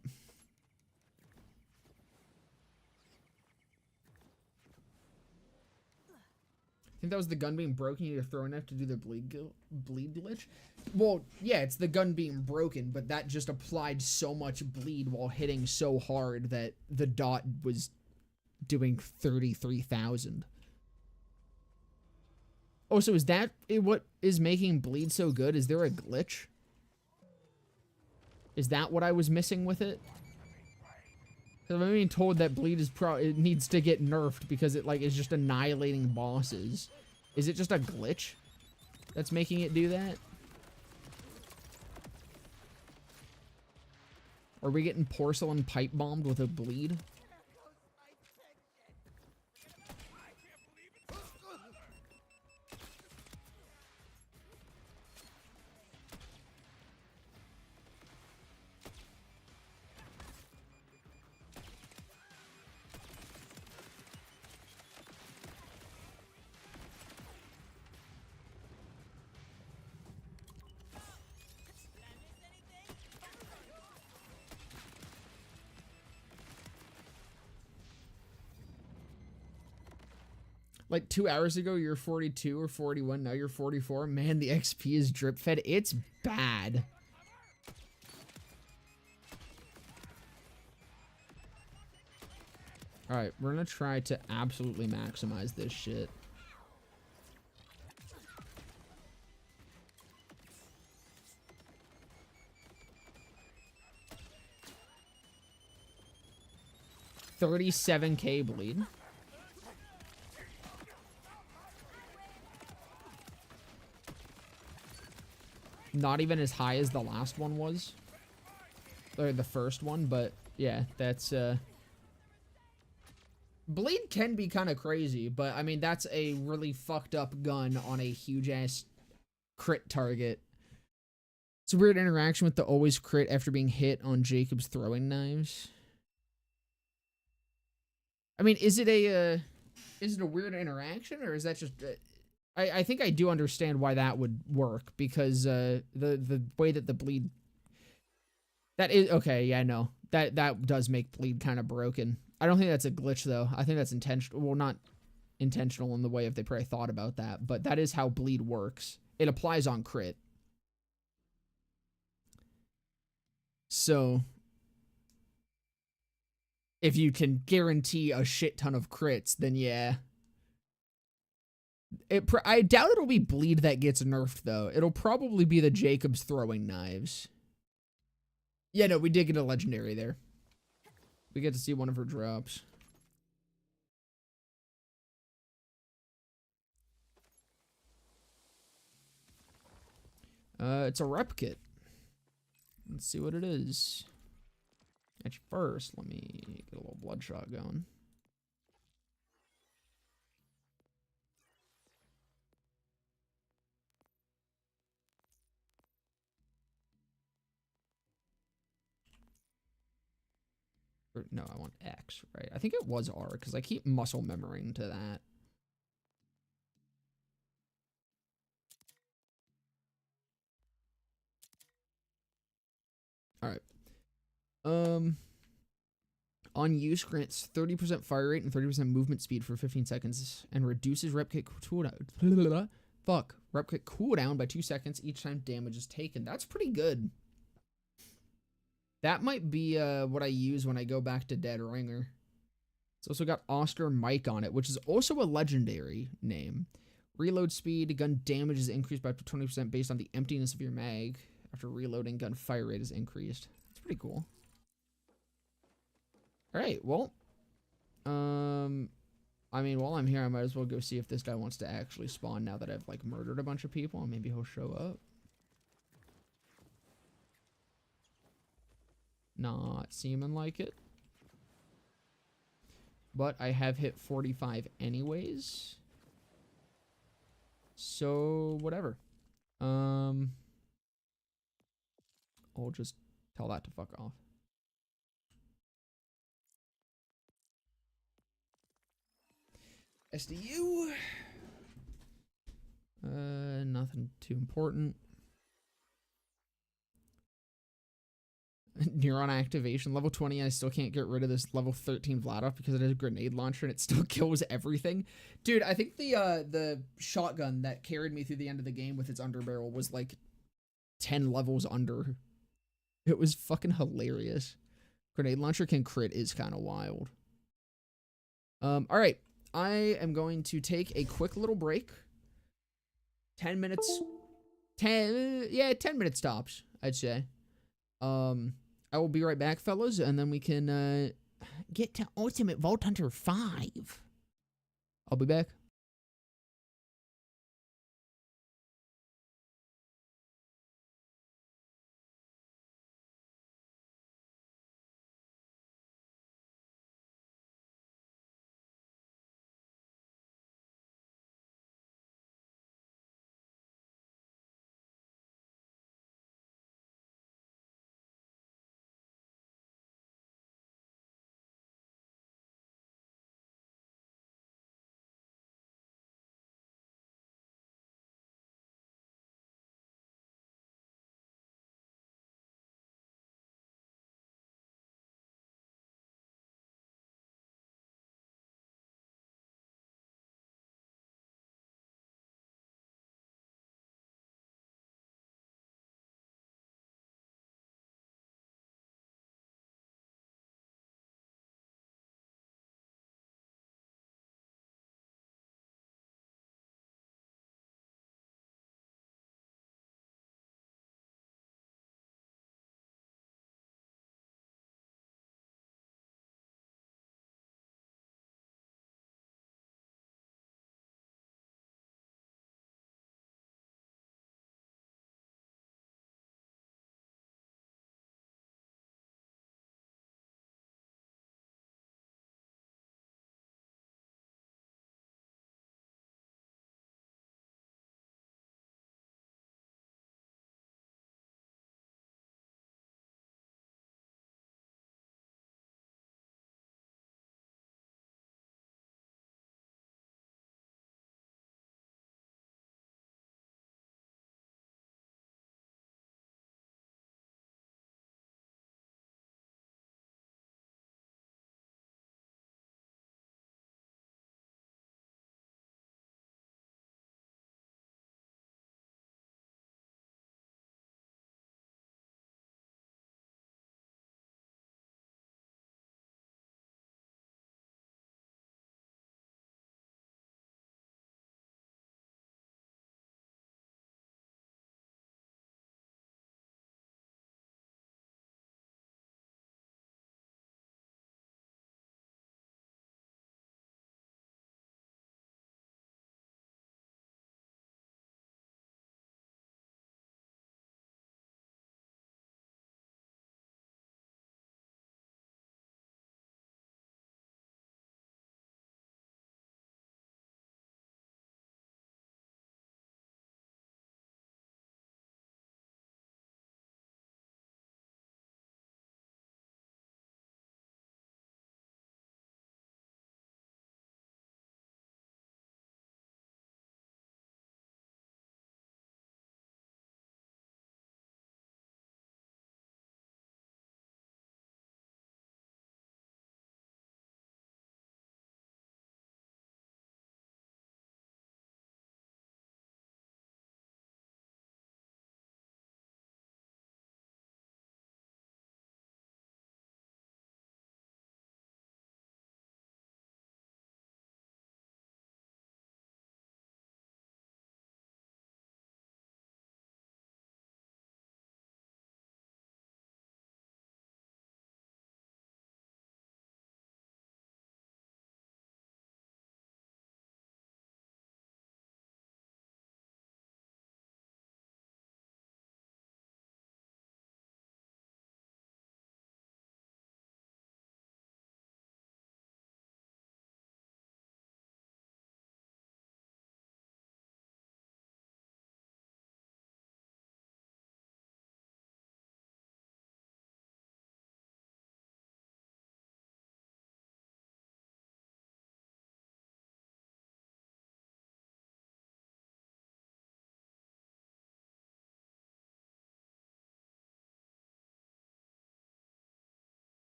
I think that was the gun being broken. You need to throw enough to do the bleed glitch. Well, yeah, it's the gun being broken, but that just applied so much bleed while hitting so hard that the dot was doing 33,000. Oh, so is that what is making bleed so good? Is there a glitch? Is that what I was missing with it? Because I'm being told that bleed is it needs to get nerfed because it is just annihilating bosses. Is it just a glitch that's making it do that? Are we getting porcelain pipe bombed with a bleed? Like 2 hours ago, you're 42 or 41. Now you're 44. Man, the XP is drip fed. It's bad. All right, we're gonna try to absolutely maximize this shit. $37K bleed. Not even as high as the last one was. Or the first one, but yeah, that's bleed can be kind of crazy, but I mean that's a really fucked up gun on a huge ass crit target. It's a weird interaction with the always crit after being hit on Jacob's throwing knives. I mean, is it a weird interaction, or is that just I think I do understand why that would work, because the way that the bleed, that is okay. Yeah, no, that does make bleed kind of broken. I don't think that's a glitch though. I think that's intentional. Well, not intentional in the way if they probably thought about that, but that is how bleed works. It applies on crit. So if you can guarantee a shit ton of crits, then yeah. I doubt it'll be bleed that gets nerfed though. It'll probably be the Jacob's throwing knives. Yeah, no, we did get a legendary there. We get to see one of her drops. It's a rep kit. Let's see what it is. Actually, first, let me get a little bloodshot going. Or, no, I want X, right? I think it was R, because I keep muscle memorying to that. Alright. On use grants 30% fire rate and 30% movement speed for 15 seconds and reduces rep kit cooldown. Fuck. Rep kit cooldown by 2 seconds each time damage is taken. That's pretty good. That might be what I use when I go back to Dead Ringer. It's also got Oscar Mike on it, which is also a legendary name. Reload speed, gun damage is increased by 20% based on the emptiness of your mag. After reloading, gun fire rate is increased. That's pretty cool. Alright, well. I mean, while I'm here, I might as well go see if this guy wants to actually spawn now that I've, like, murdered a bunch of people, and maybe he'll show up. Not seeming like it. But I have hit 45 anyways. So, whatever. I'll just tell that to fuck off. SDU. Nothing too important. Neuron activation level 20. I still can't get rid of this level 13 Vladoff because it has a grenade launcher and it still kills everything. Dude, I think the shotgun that carried me through the end of the game with its underbarrel was like 10 levels under. It was fucking hilarious. Grenade launcher can crit is kind of wild. All right. I am going to take a quick little break. 10 minutes. 10 minutes tops, I'd say. I will be right back, fellas, and then we can get to Ultimate Vault Hunter 5. I'll be back.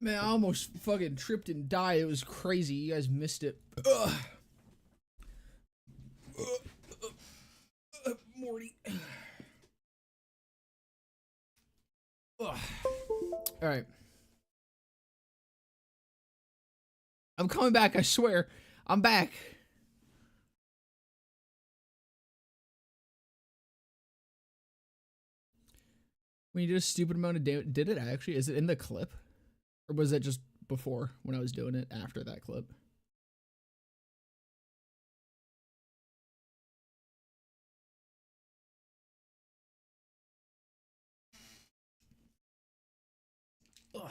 Man, I almost fucking tripped and died. It was crazy. You guys missed it. Ugh. Morty. Ugh. All right. I'm coming back, I swear. I'm back. When you did a stupid amount of damage, did it actually? Is it in the clip? Or was it just before when I was doing it after that clip? Ugh.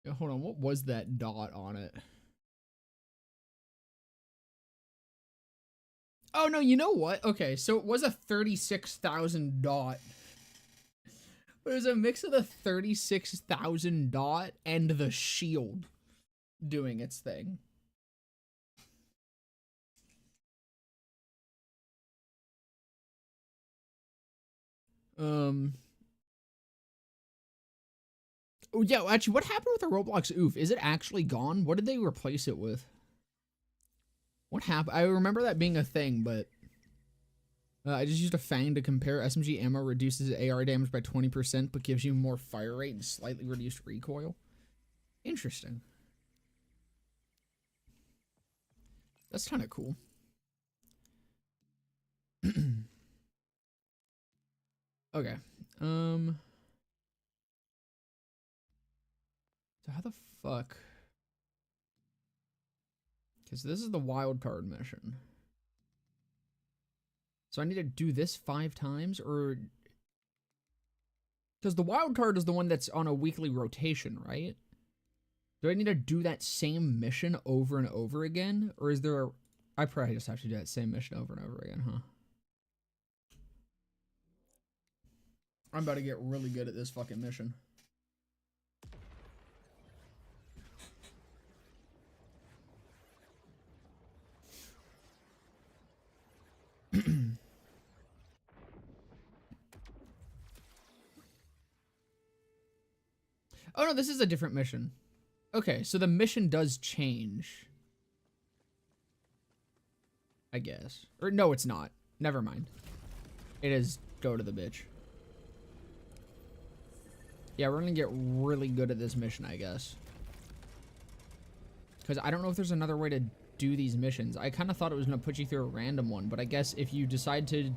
Yeah, hold on, what was that dot on it? Oh no, you know what? Okay, so it was a 36,000 dot. But it was a mix of the 36,000 dot and the shield doing its thing. Oh yeah, actually, what happened with the Roblox oof? Is it actually gone? What did they replace it with? What happened? I remember that being a thing, but I just used a Fang to compare. SMG ammo reduces AR damage by 20%, but gives you more fire rate and slightly reduced recoil. Interesting. That's kind of cool. Okay. So how the fuck? Because this is the wild card mission. So I need to do this 5 times, or... Because the wild card is the one that's on a weekly rotation, right? Do I need to do that same mission over and over again? Or is there a... I probably just have to do that same mission over and over again, huh? I'm about to get really good at this fucking mission. Oh no, this is a different mission. Okay, so the mission does change. I guess. Or no, it's not. Never mind. It is go to the bitch. Yeah, we're gonna get really good at this mission, I guess. Because I don't know if there's another way to do these missions. I kind of thought it was gonna put you through a random one, but I guess if you decide to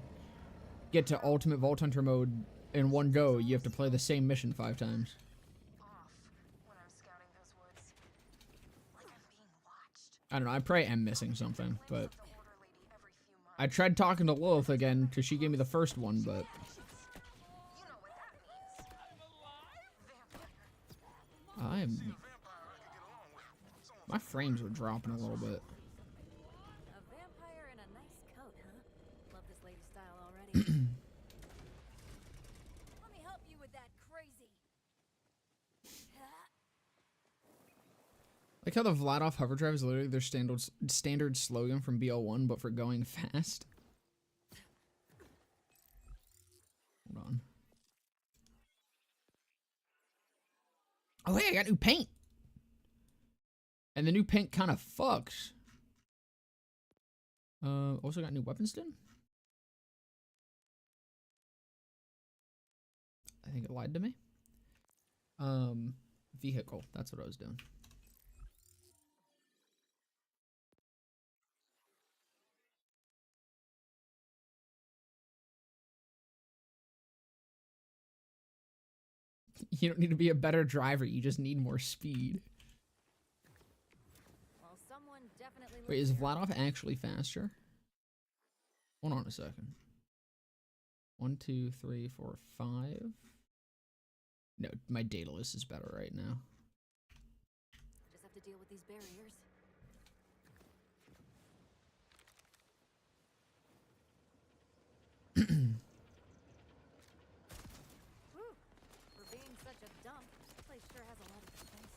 get to Ultimate Vault Hunter mode in one go, you have to play the same mission 5 times. When I'm scouting those woods. Like I'm being watched. I don't know, I probably am missing something, but... The order lady every few months. I tried talking to Lilith again, because she gave me the first one, but... You know what that means. I'm... My frames are dropping a little bit. A vampire in a nice coat, huh? Love this lady's style already. Let me help you with that crazy. Like how the Vladoff hover drive is literally their standard slogan from BL1, but for going fast. Hold on. Oh hey, I got new paint! And the new paint kind of fucks. Also got new weapons done? I think it lied to me. Vehicle, that's what I was doing. You don't need to be a better driver, you just need more speed. Well, someone definitely Wait, is Vladoff actually faster? Hold on a second. 1, 2, 3, 4, 5. No, my data list is better right now. just have to deal with these barriers. Whew. For being such a dump, this place sure has a lot of defense.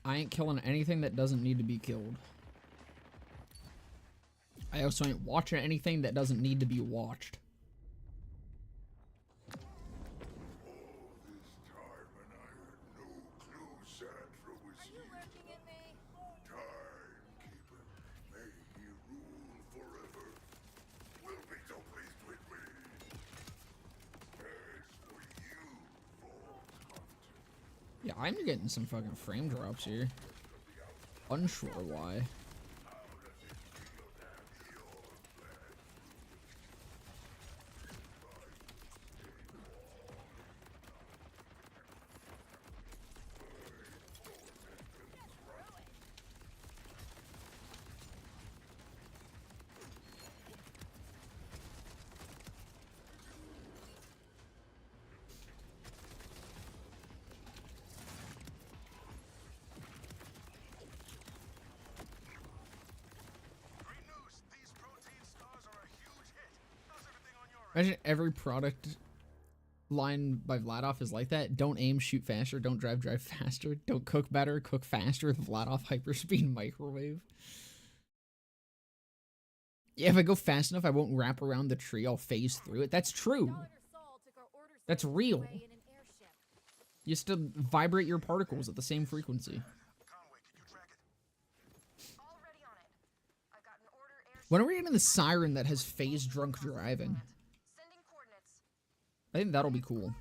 I ain't killing anything that doesn't need to be killed. I also ain't watching anything that doesn't need to be watched. Are you lurking at me? Yeah, I'm getting some fucking frame drops here. Unsure why. Great news! These protein stars are a huge hit. How's everything on your end? Imagine every product line by Vladoff is like that. Don't aim, shoot faster. Don't drive, drive faster. Don't cook better, cook faster. The Vladoff hyperspeed microwave. Yeah, if I go fast enough, I won't wrap around the tree. I'll phase through it. That's true. Governor Saul took our orders That's away real. in an airship. You still vibrate your particles at the same frequency. Conway, can you track it? Already on it. I've got an order airship. When are we getting the siren that has phase drunk driving? Sending coordinates. I think that'll be cool.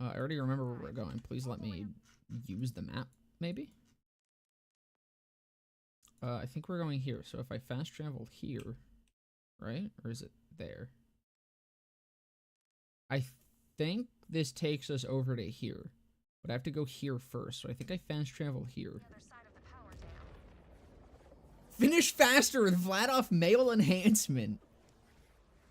I already remember where we're going. Please let me use the map, maybe? I think we're going here. So if I fast travel here, right? Or is it there? I think this takes us over to here. But I have to go here first. So I think I fast travel here. The other side of the power dam. Finish faster with Vladoff Male Enhancement.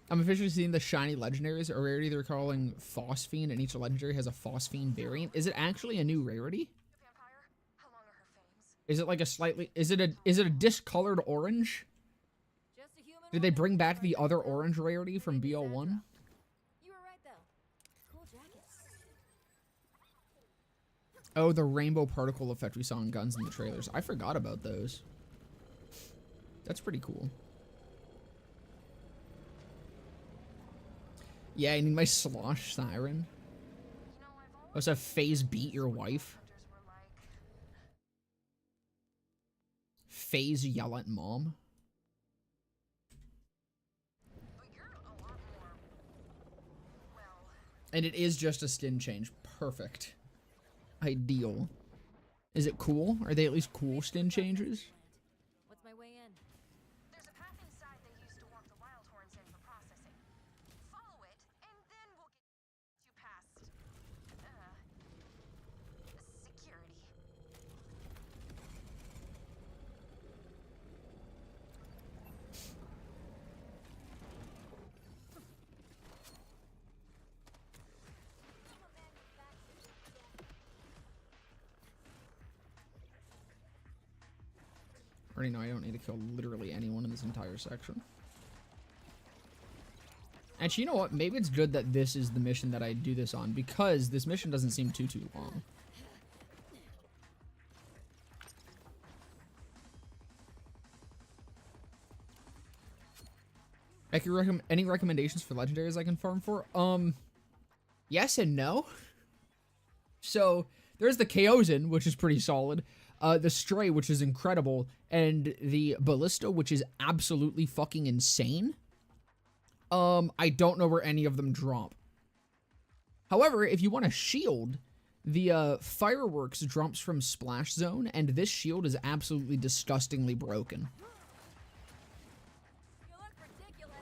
I'm officially seeing the shiny legendaries, a rarity they're calling Phosphine, and each legendary has a Phosphine variant. Is it actually a new rarity? Vampire? How long are her fangs? Is it like a slightly... Is it a discolored orange? Just a human Did they wonder bring what back our the friends other will. orange rarity from Maybe BL1? Sandra. You were right though. Cool jacket. Oh, the rainbow particle effect we saw in Guns in the trailers. I forgot about those. That's pretty cool. Yeah, I need my slosh siren. You know, I've always Also, phase beat your wife. hunters were like. Phase yell at mom. But you're a lot more. Well, And it is just a skin change. Perfect. Ideal. Is it cool? Are they at least cool skin changes? What's my way in? there's a path inside they used to walk the wild horns in for processing. Follow it, and then we'll get you past. Security. I already know I don't need to kill literally anyone in this entire section. Actually, you know what? Maybe it's good that this is the mission that I do this on, because this mission doesn't seem too long. I can any recommendations for legendaries I can farm for? Yes and no. So there's the Chaosin, which is pretty solid. The Stray, which is incredible, and the Ballista, which is absolutely fucking insane. I don't know where any of them drop. However, if you want a shield, the Fireworks drops from Splash Zone, and this shield is absolutely disgustingly broken. You look ridiculous.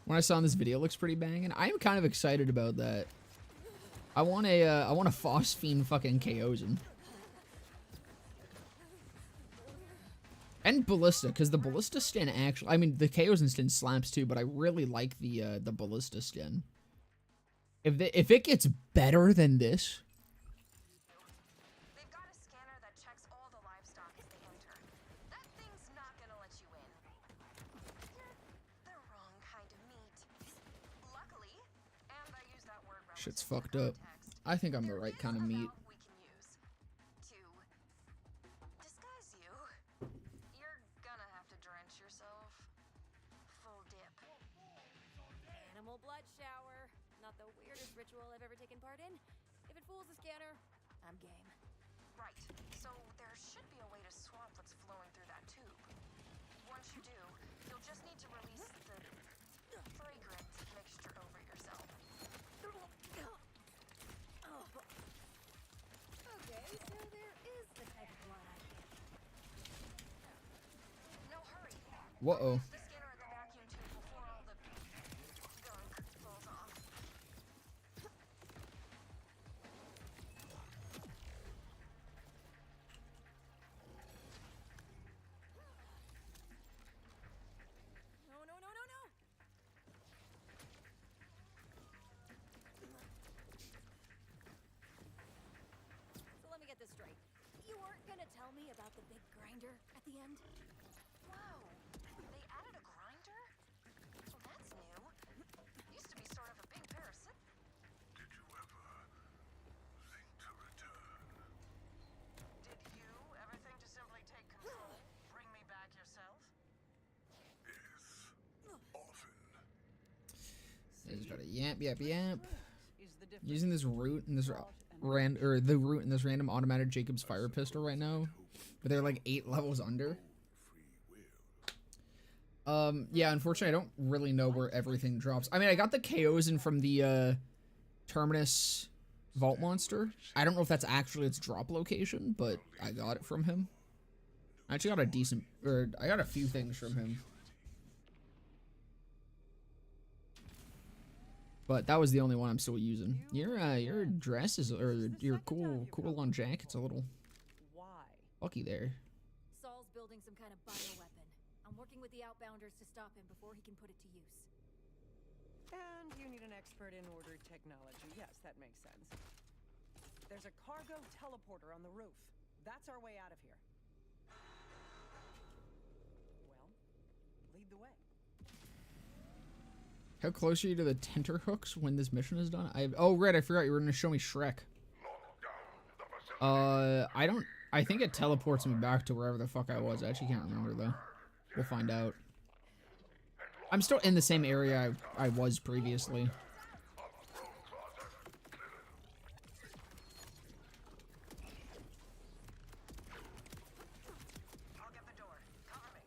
When I saw in this video, it looks pretty banging. I am kind of excited about that. I want a Phosphine fucking Chaosin. And Ballista, because the Ballista skin actually... I mean, the Chaosin skin slaps too, but I really like the Ballista skin. If it gets better than this... They've got a scanner that checks all the livestock as they enter. That thing's not gonna let you in. You're the wrong kind of meat. Luckily, and I Shit's fucked up. I think I'm the right kind of meat. We can use to disguise you. You're gonna have to drench yourself. Full dip. Animal blood shower. Not the weirdest ritual I've ever taken part in. If it fools the scanner, I'm game. Right. So there should be a way to swap what's flowing through that tube. Once you do, you'll just need to release the fragrant mixture over yourself. Okay, so there is the type of blood I get. No hurry. Whoa. Use the scanner at the vacuum tube before all the gunk falls off. No, no, no, no, no! So let me get this straight. You weren't gonna tell me about the big grinder at the end? Wow. They added a grinder? Well, that's new. Used to be sort of a big parasite. Did you ever think to return? Did you ever think to simply take control? Bring me back yourself? Yes. Often. He's got a yamp, yamp, yamp. Is the difference Using this root in this random automatic Jacob's fire pistol right now, but they're like 8 levels under. Yeah, unfortunately, I don't really know where everything drops. I mean, I got the KOs in from the Terminus Vault Monster. I don't know if that's actually its drop location, but I got it from him. I actually got a decent, or I got a few things from him. But that was the only one I'm still using. Your dress is, or your cool on jacket's a little why? lucky there. Saul's building some kind of bioweapon. I'm working with the Outbounders to stop him before he can put it to use. And you need an expert in ordered technology. Yes, that makes sense. There's a cargo teleporter on the roof. That's our way out of here. Well, lead the way. How close are you to the tenterhooks when this mission is done? Oh, right, I forgot you were gonna show me Shrek. I think it teleports me back to wherever the fuck I was. I actually can't remember though. We'll find out. I'm still in the same area I was previously. I'll get the door. Cover me.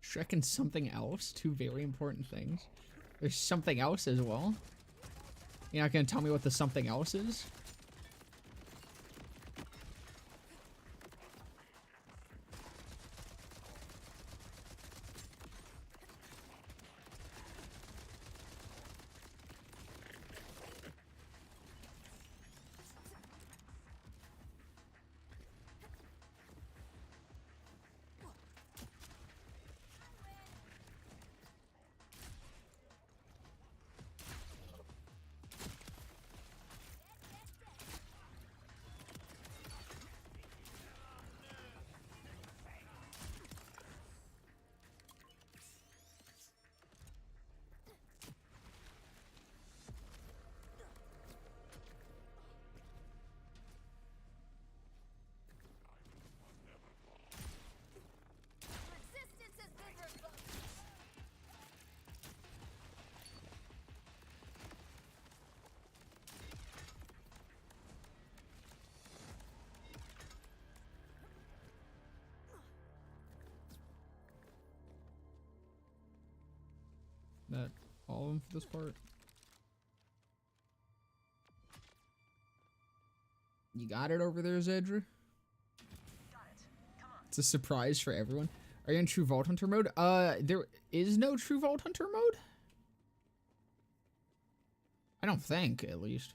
Shrek and something else, 2 very important things. There's something else as well. You're not gonna tell me what the something else is? Resistance has been revoked. That all of them for this part? You got it over there, Zedra? Got it. Come on. It's a surprise for everyone. Are you in True Vault Hunter mode? There is no True Vault Hunter mode? I don't think, at least.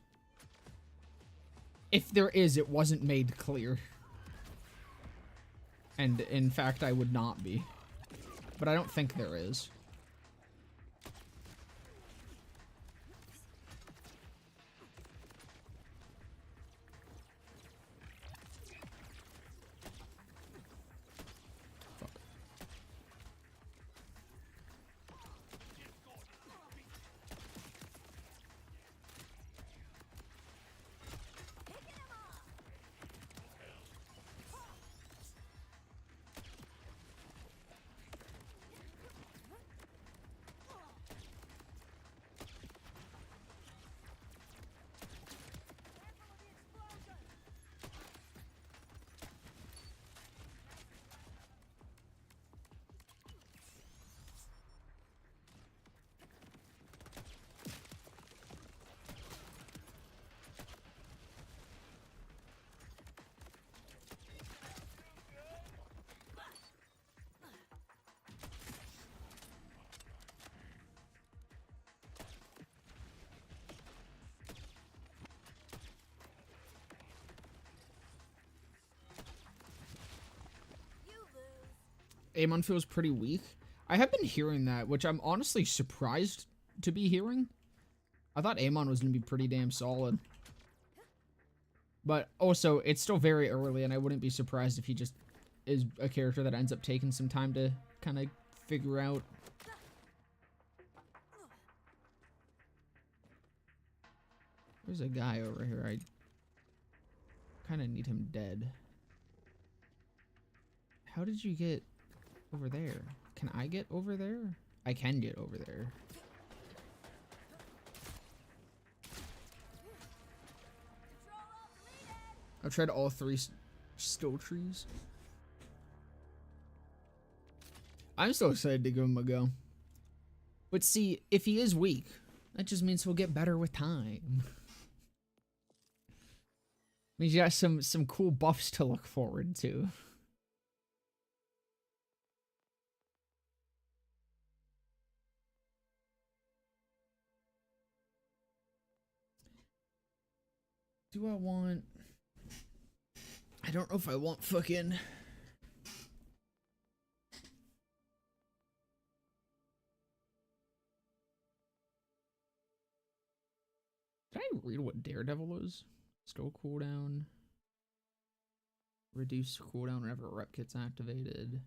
If there is, it wasn't made clear. And, in fact, I would not be. but I don't think there is. Amon feels pretty weak. I have been hearing that, which I'm honestly surprised to be hearing. I thought Amon was going to be pretty damn solid. But also, it's still very early, and I wouldn't be surprised if he just is a character that ends up taking some time to kind of figure out. There's a guy over here. I kind of need him dead. How did you get over there? Can I get over there? I can get over there. I've tried all three skill trees. I'm so excited to give him a go. But see, if he is weak, that just means he'll get better with time. Means you got some cool buffs to look forward to. Do I want... I don't know if I want fucking... Did I read what Daredevil is? Still cooldown. Reduce cooldown whenever a rep gets activated.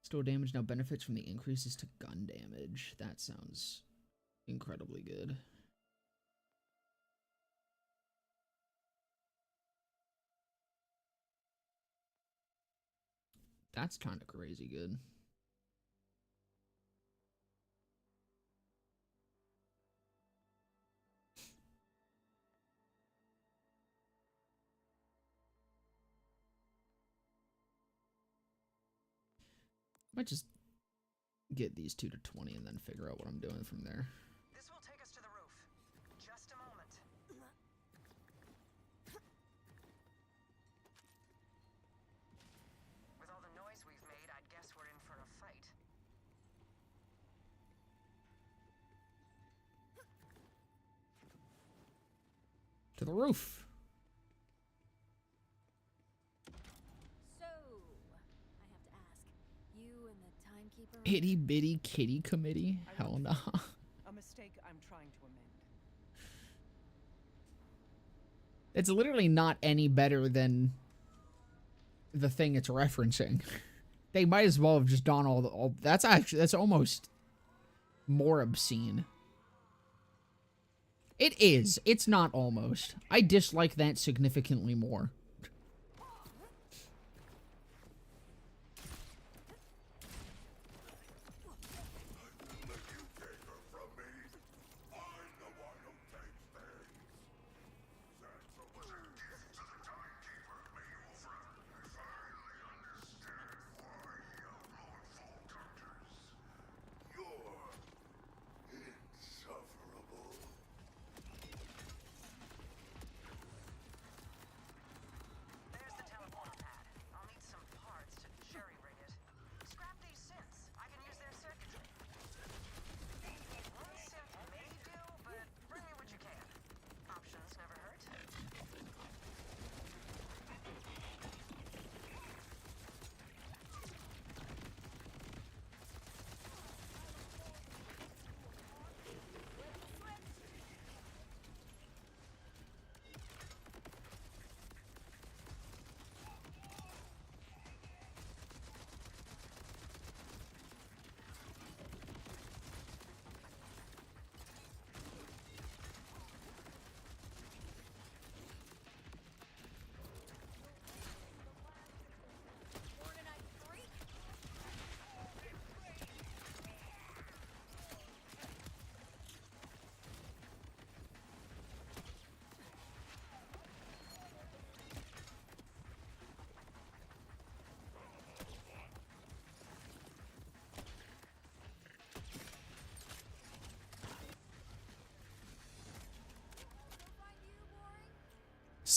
Still damage now benefits from the increases to gun damage. That sounds incredibly good. That's kind of crazy good. Might just get these two to 20 and then figure out what I'm doing from there. This will take us to the roof. Just a moment. With all the noise we've made, I'd guess we're in for a fight. To the roof. So, I have to ask, you and the timekeeper... Itty bitty kitty committee? Hell no. A mistake I'm trying to amend. It's literally not any better than the thing it's referencing. They might as well have just done all that's almost more obscene. It is. It's not almost. I dislike that significantly more.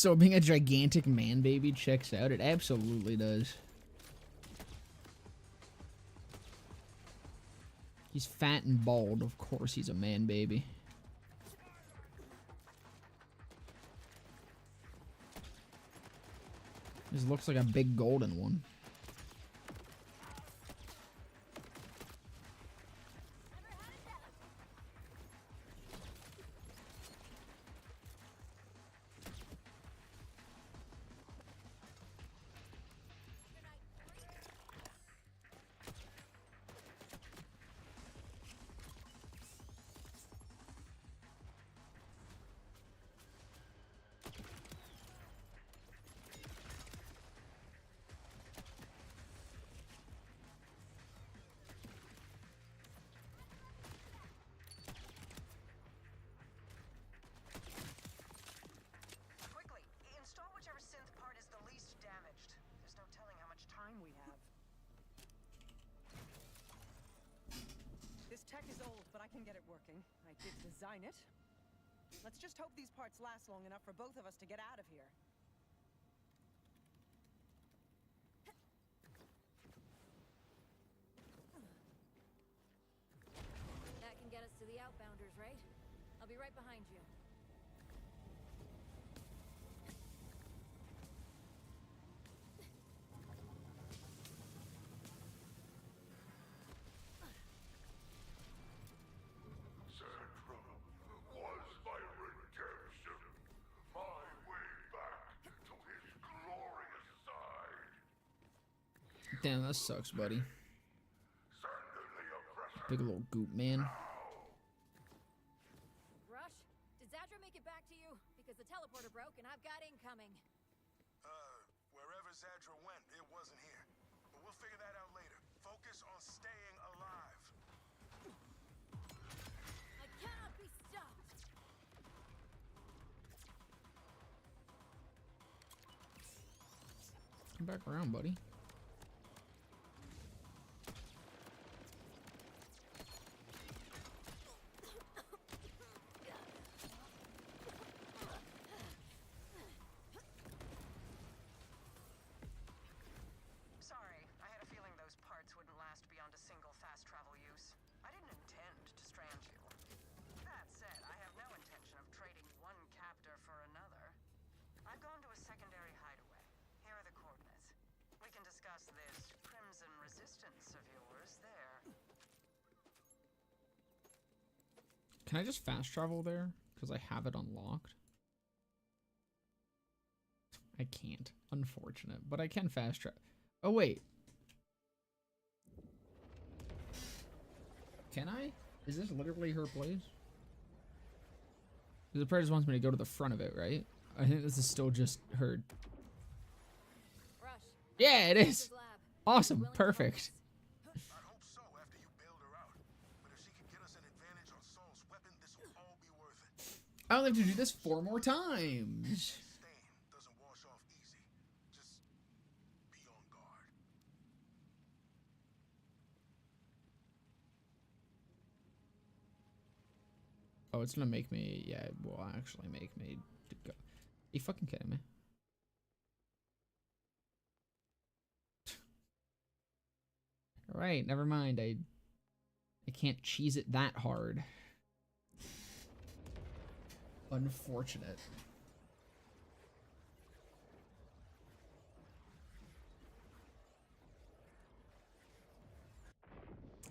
So being a gigantic man baby checks out. It absolutely does. He's fat and bald. Of course he's a man baby. This looks like a big golden one. Quickly, install whichever synth part is the least damaged. There's no telling how much time we have. This tech is old, but I can get it working. I did design it. Let's just hope these parts last long enough for both of us to get out of here. That can get us to the outbounders, right? I'll be right behind you. Sandra was my redemption. My way back to his glorious side. Damn, that sucks, buddy. Send in the oppressor. Big little goop man. Rush, did Zadra make it back to you? Because the teleporter broke and I've got incoming. Wherever Zadra went, it wasn't here. But we'll figure that out later. Focus on staying alive. I cannot be stopped. Come back around, buddy. Sorry, I had a feeling those parts wouldn't last beyond a single fast travel use. I didn't intend to strand you. That said, I have no intention of trading one captor for another. I've gone to a secondary hideaway. Here are the coordinates. We can discuss this crimson resistance of yours there. Can I just fast travel there? Because I have it unlocked. I can't. Unfortunate. But I can fast travel. Oh, wait. Can I? Is this literally her place? The prayer just wants me to go to the front of it, right? I think this is still just her. Rush. Yeah, it is. Zadra's lab. Awesome. Willing to help Perfect. us. I hope so after you bailed her out. But if she can get us an advantage on Saul's weapon, this will all be worth it. I only have to do this 4 more times. Stain doesn't wash off easy. Just be on guard. Oh, it's gonna make me. Yeah, it will actually make me go. Are you fucking kidding me? Alright, never mind. I can't cheese it that hard. Unfortunate.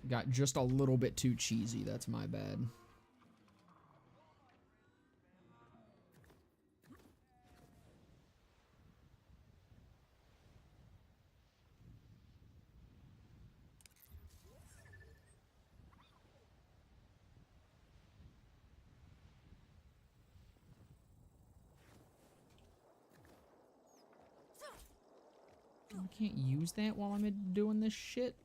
Got just a little bit too cheesy. That's my bad. I can't use that while I'm doing this shit.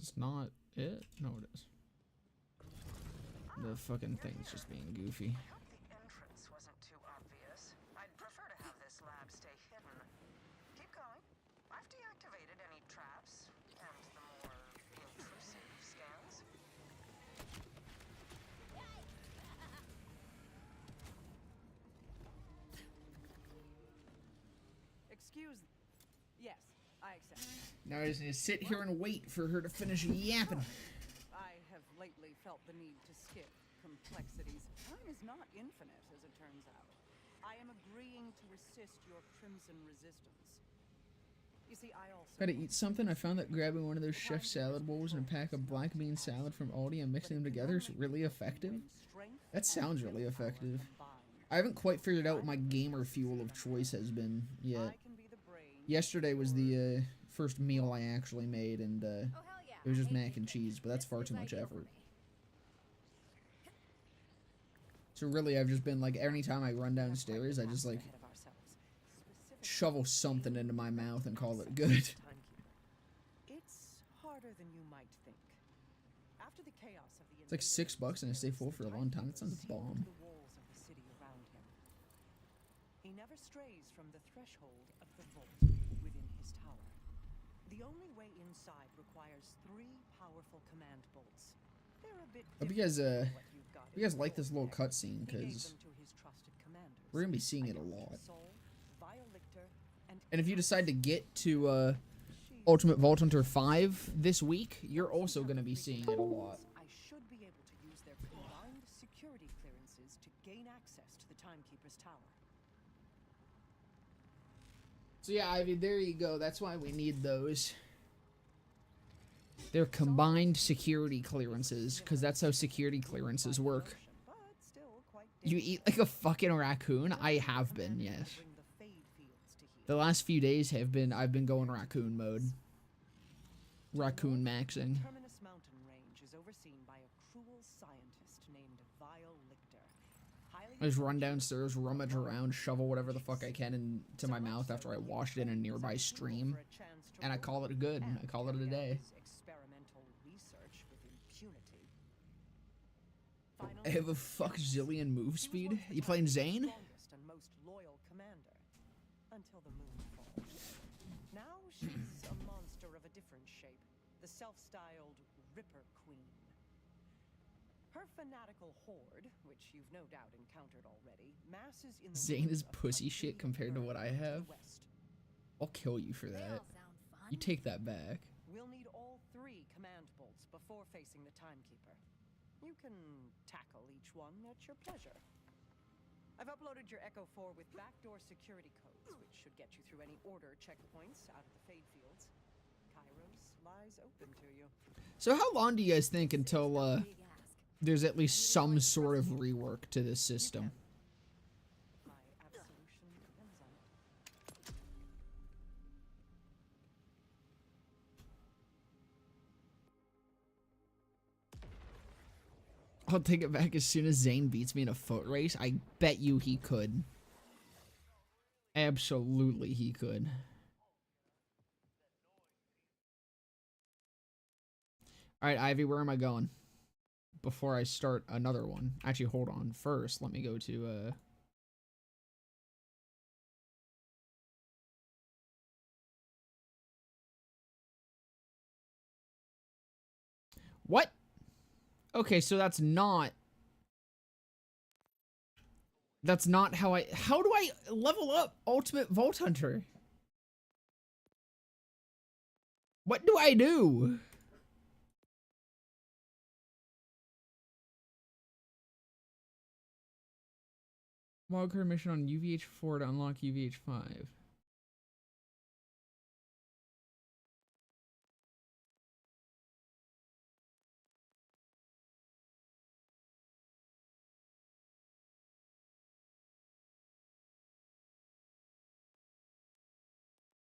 It's not it? No, it is. The fucking thing's just being goofy. I hope the entrance wasn't too obvious. I'd prefer to have this lab stay hidden. Keep going. I've deactivated any traps and the more intrusive scans. Excuse. Yes, I accept. Now I just need to sit here and wait for her to finish yapping. I have lately felt the need to skip complexities. Time is not infinite, as it turns out. I am agreeing to assist your crimson resistance. You see, I also Gotta eat something. I found that grabbing one of those chef salad bowls and a pack of black bean salad from Aldi and mixing them together is really effective. That sounds really effective. I haven't quite figured out what my gamer fuel of choice has been yet. Yesterday was the first meal I actually made, and Oh, hell yeah. it was just I hate mac and chicken. cheese, but that's far This too is much ideal for effort. me. So really, I've just been like, every time I run downstairs, I just like shovel something into my mouth and call it good. It's harder than you might think. After the chaos of the It's like $6 and I stay full for a long time. That sounds bomb. the walls of the city around him. He never strays from the threshold of the vault within his tower. The only way inside requires 3 powerful command bolts. They're a bit Hope you guys, different from what you've got you guys in like this your little deck. cutscene, He gave because them to his trusted commanders. we're gonna be seeing it a lot. Soul, Violictor, And if you decide to get to Ultimate Vault Hunter 5 this week, you're also gonna be seeing it a lot. I should be able to use their combined security clearances to gain access to the Timekeeper's tower. So yeah, Ivy, there you go. That's why we need those. They're combined security clearances, because that's how security clearances work. But still quite You eat like a fucking raccoon? I have been, yes. bring the Fade Fields to heal. The last few days I've been going raccoon mode. Raccoon maxing. Terminus Mountain Range is overseen by a cruel scientist named Violictor. I just run downstairs, rummage around, shovel whatever the fuck I can into my mouth after I wash it in a nearby stream, and I call it good. I call it a day. Experimental research with impunity. I have a fuck zillion move speed. You playing Zane? Strongest and most loyal commander until the moon falls. Now she's a monster of a different shape, the self-styled Ripper Queen. Her fanatical horde, which you've no doubt encountered already, masses in the Zane ruins is of pussy country shit compared to what I to the have. west. I'll kill you for They that. all sound fun. You take that back. We'll need all 3 command bolts before facing the Timekeeper. You can tackle each one at your pleasure. I've uploaded your Echo 4 with backdoor security codes, which should get you through any order checkpoints out of the Fade Fields. Kairos lies open to you. So how long do you guys think until Big ask. there's at least some sort of rework to this system? My absolution depends on it. I'll take it back as soon as Zane beats me in a foot race. I bet you he could. Absolutely he could. Alright, Ivy, where am I going? Before I start another one. Actually, hold on. First, let me go to, What? Okay, so that's not how how do I level up Ultimate Vault Hunter? What do I do? Wildcard mission on UVH4 to unlock UVH5.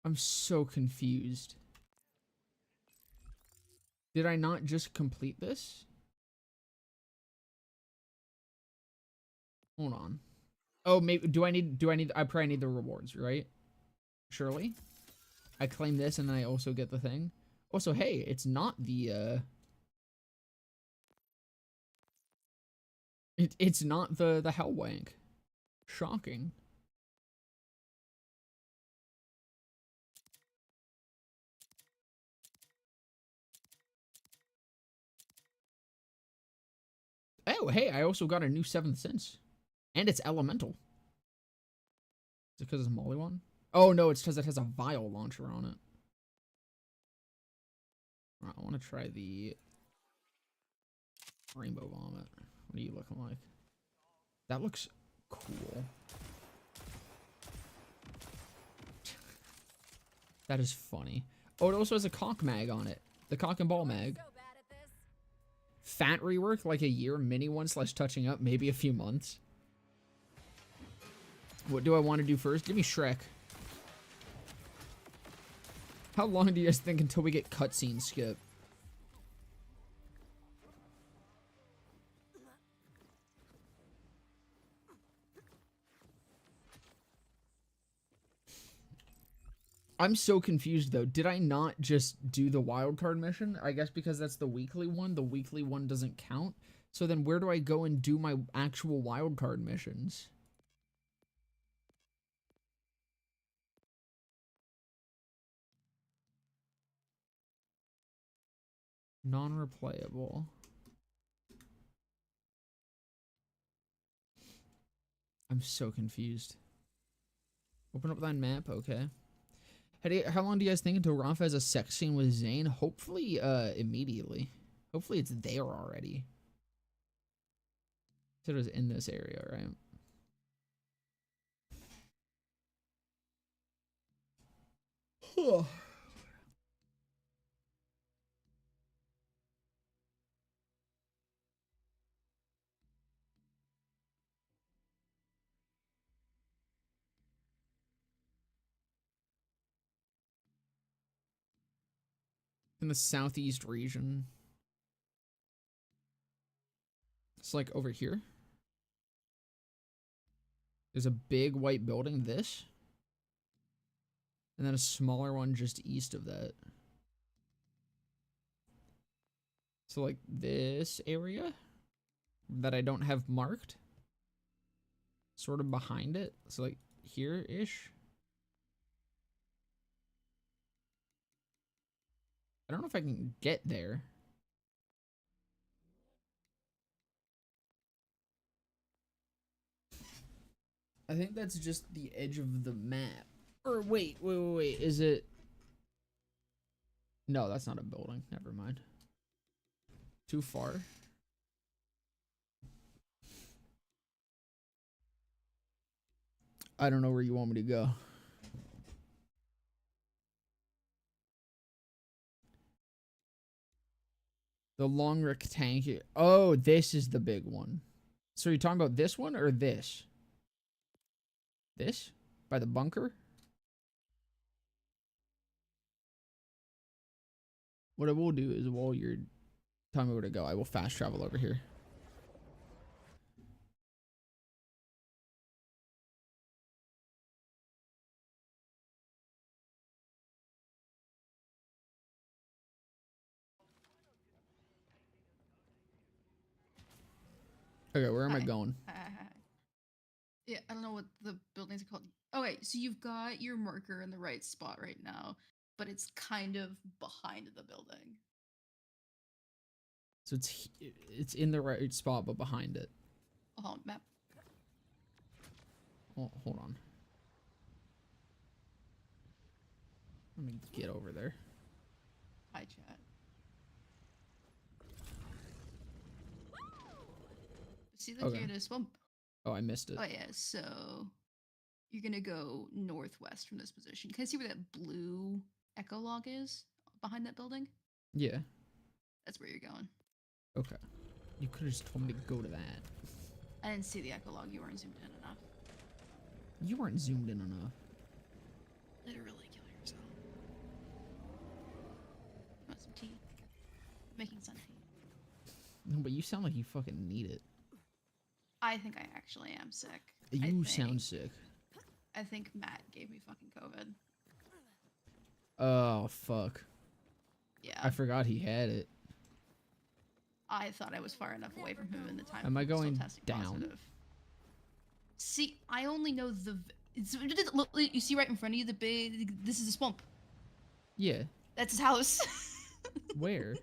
I'm so confused. Did I not just complete this? Hold on. Oh, maybe I probably need the rewards, right? Surely. I claim this and then I also get the thing. Also, hey, it's not the it's not the Hellwank. Shocking. Oh, hey, I also got a new 7th Sense. And it's elemental. Is it because it's Molly one? Oh, no, it's because it has a vial launcher on it. Alright, I want to try the Rainbow Vomit. What are you looking like? That looks cool. That is funny. Oh, it also has a cock mag on it. The cock and ball mag. So bad at this. Fat rework, like a year. Mini one / touching up, maybe a few months. What do I want to do first? Give me Shrek. How long do you guys think until we get cutscene skip? I'm so confused though. Did I not just do the wildcard mission? I guess because that's the weekly one. The weekly one doesn't count. So then where do I go and do my actual wildcard missions? Non-replayable. I'm so confused. Open up that map, okay. How long do you guys think until Rafa has a sex scene with Zane? Hopefully, immediately. Hopefully it's there already. So it was in this area, right? In the southeast region. It's like over here. There's a big white building, this. And then a smaller one just east of that. So like this area that I don't have marked. Sort of behind it. So like here-ish. I don't know if I can get there. I think that's just the edge of the map. Or wait. Is it? No, that's not a building. Never mind. Too far. I don't know where you want me to go. The long rectangle. Oh, this is the big one. So are you talking about this one or this? This? By the bunker? What I will do is while you're telling me where to go, I will fast travel over here. Okay, where am I going? Yeah, I don't know what the buildings are called. Okay, so you've got your marker in the right spot right now, but it's kind of behind the building. So it's in the right spot, but behind it. Oh, map. Oh, hold on. Let me get over there. Hi, chat. See the Okay. swamp? Oh, I missed it. Oh yeah, so you're gonna go northwest from this position. Can I see where that blue echo log is behind that building? Yeah. That's where you're going. Okay. You could have just told me to go to that. I didn't see the echo log. You weren't zoomed in enough. You weren't zoomed in enough. Literally kill yourself. Want some tea? Making sun tea. No, but you sound like you fucking need it. I think I actually am sick. You sound sick. I think Matt gave me fucking COVID. Oh, fuck. Yeah. I forgot he had it. I thought I was far enough away from him in the time. Am I he was still going testing down? positive. See, I only know the. Look, you see right in front of you the big. This is a swamp. Yeah. That's his house. Where?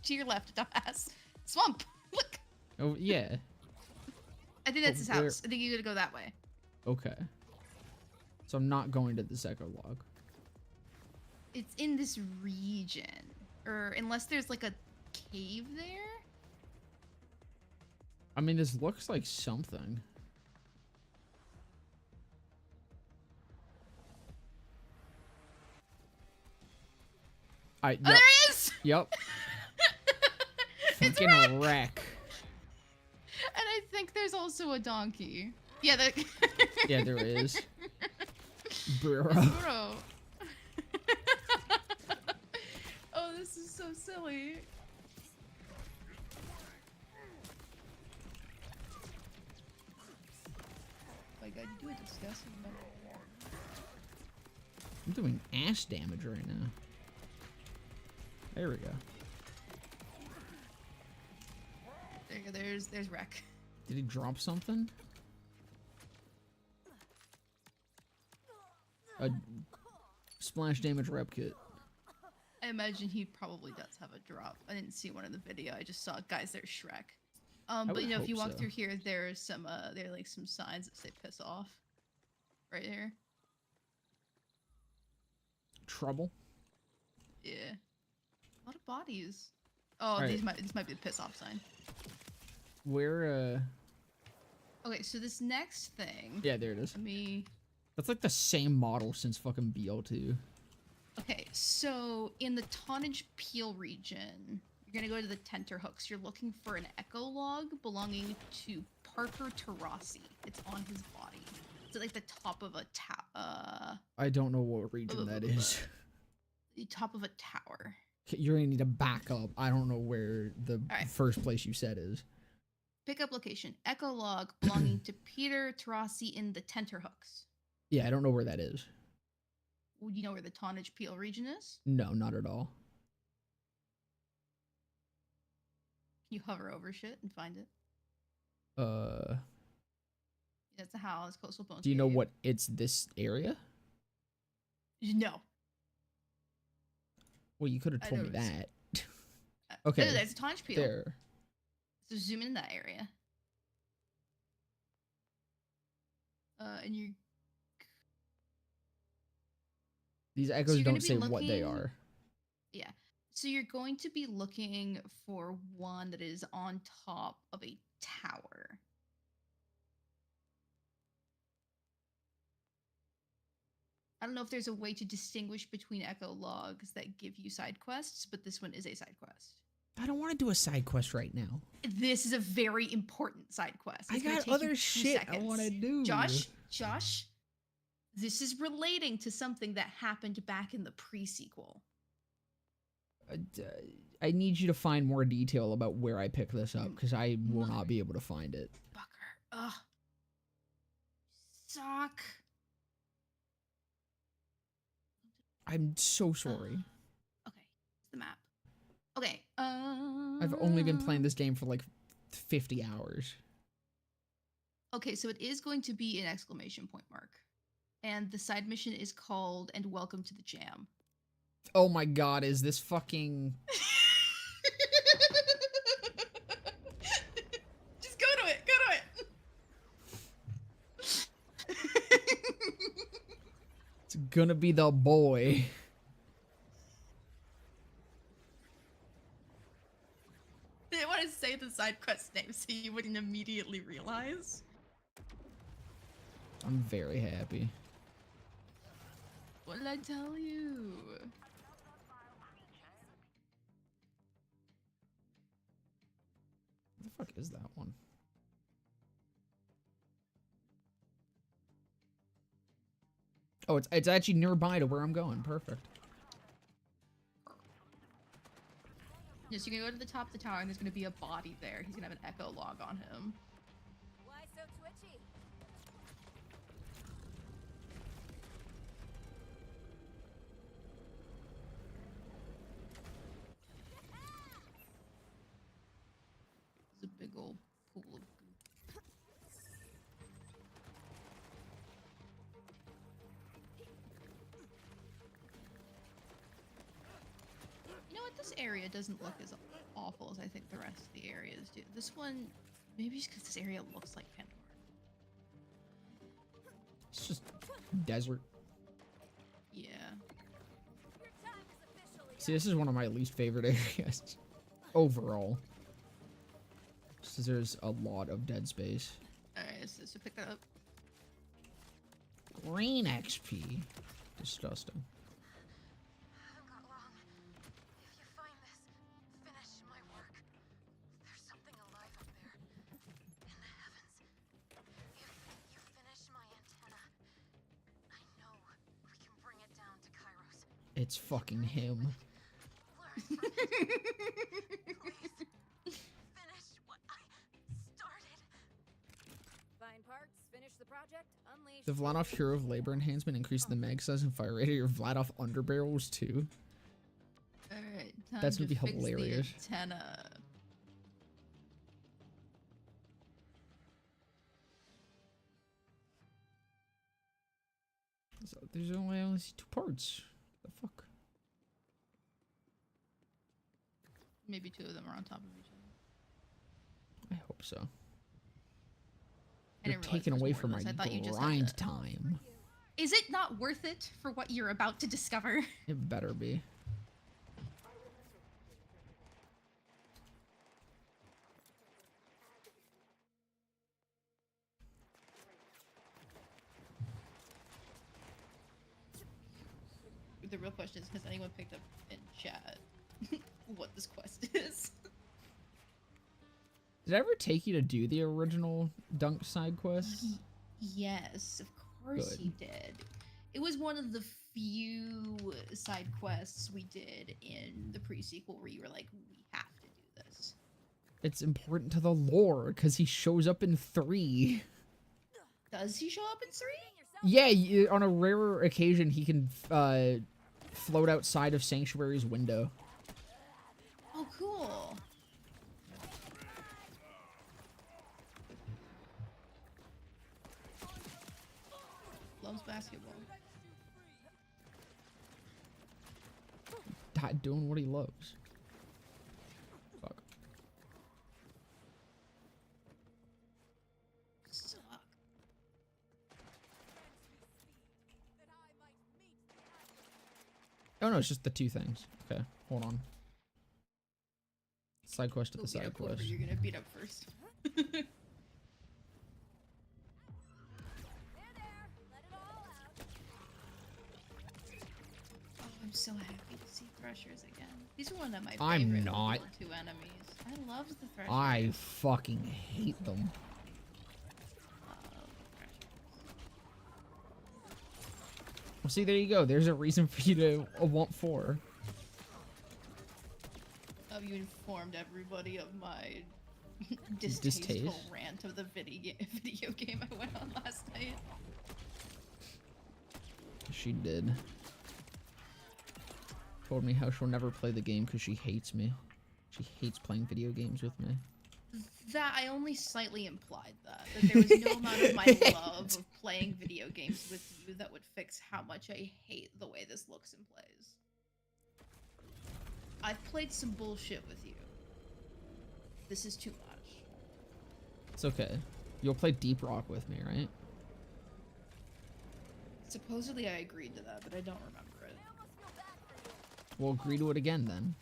To your left, dumbass. Swamp. Look. Oh, yeah. I think that's his where- house. I think you gotta go that way. Okay. So I'm not going to this echolog. It's in this region, or unless there's like a cave there. I mean, this looks like something. Oh, there he is! Yep. It's a Fucking wreck. And I think there's also a donkey. Yeah, Yeah, there is. Bro. Bro. Oh, this is so silly. My god, you do a disgusting I'm doing ass damage right now. There we go. There you go, there's Wreck. Did he drop something? A splash damage rep kit. I imagine he probably does have a drop. I didn't see one in the video. I just saw, guys, there's Shrek. But would you know, if you hope walk so. through here, there's some there are like some signs that say piss off. Right here. Trouble? Yeah. A lot of bodies. Oh, Alright. this might be the piss off sign. Where, Okay, so this next thing. yeah, there it is. Let me. That's like the same model since fucking BL2. Okay, so in the Tonnage Peel region, you're gonna go to the tenterhooks. You're looking for an echo log belonging to Parker Tarasi. It's on his body. It's at like the top of a I don't know what region that is. the top of a tower. You're gonna need to back up. I don't know where the Alright. first place you said is. Pickup location: echo log belonging to Peter Tarasi in the tenterhooks. Yeah, I don't know where that is. Would you know where the Tonnage Peel region is? No, not at all. Can you hover over shit and find it? That's a house, Coastal Bones. Do you know Cave. what it's this area? No. Well, you could have I told me noticed. that. Okay, There's a Tonnage Peel. there. So zoom in that area. And you. These echoes you're gonna don't be say what they looking- are. Yeah. So you're going to be looking for one that is on top of a tower. I don't know if there's a way to distinguish between echo logs that give you side quests, but this one is a side quest. I don't want to do a side quest right now. This is a very important side quest. I It's gonna got take you other 2 shit I seconds. want to do. Josh, this is relating to something that happened back in the pre-sequel. I need you to find more detail about where I pick this up because I will not be able to find it. Fucker. Ugh. Suck. I'm so sorry. Okay, it's the map. Okay. I've only been playing this game for like 50 hours. Okay, so it is going to be an exclamation point mark. And the side mission is called "And Welcome to the Jam." Oh my god, is this fucking... Just go to it. Go to it. It's gonna be the boy. I didn't want to say the side quest name so you wouldn't immediately realize. I'm very happy. What did I tell you? What the fuck is that one? Oh, it's actually nearby to where I'm going. Perfect. Yes, you can go to the top of the tower and there's going to be a body there. He's going to have an echo log on him. Why so twitchy? ol' pool of goo. You know what? This area doesn't look as awful as I think the rest of the areas do. This one, maybe it's because this area looks like Pandora. It's just desert. Yeah. See, this is one of my least favorite areas overall. Just 'cause there's a lot of dead space. Alright, so pick that up. Green XP. Disgusting. Haven't got long. If you find this, finish my work. There's something alive up there. In the heavens. If you finish my antenna, I know we can bring it down to Kairos. It's fucking him. Learn from it. Please. Finish what I started. Find parts, finish the project, unleash. The Vladov Hero of Labor enhancement increases the mag size and fire rate of your Vladov underbarrels too. Alright, time That's to gonna be fix hilarious. The antenna. So there's only 2 parts. The fuck? Maybe 2 of them are on top of each other. I hope so. I You're didn't realize taking there was away more from to my this. I thought you just had grind to- time. Is it not worth it for what you're about to discover? It better be. The real question is, has anyone picked up in chat what this quest is? Did it ever take you to do the original Dunk side quest? Yes, of course Good. he did. It was one of the few side quests we did in the pre-sequel where you were like, we have to do this. It's important to the lore because he shows up in 3. Does he show up in 3? Yeah, on a rare occasion he can float outside of Sanctuary's window. Oh, cool. Loves basketball. Doing what he loves. Fuck. Suck. Oh no, it's just the 2 things. Okay, hold on. Side quest to Go the beat side up whoever quest. you're gonna beat up first. There, there. Let it all out. Oh, I'm so happy to see Threshers again. These are one of my I'm favorite not. 2 enemies. I love the Threshers. I fucking hate them. Love Threshers. Well, see, there you go. There's a reason for you to want 4. Have you informed everybody of my Distaste? distasteful rant of the video game I went on last night? She did. Told me how she'll never play the game because she hates me. She hates playing video games with me. That I only slightly implied that there was no amount of my love of playing video games with you that would fix how much I hate the way this looks and plays. I've played some bullshit with you. This is too much. It's okay. You'll play Deep Rock with me, right? Supposedly I agreed to that, but I don't remember it. We'll agree to it again then.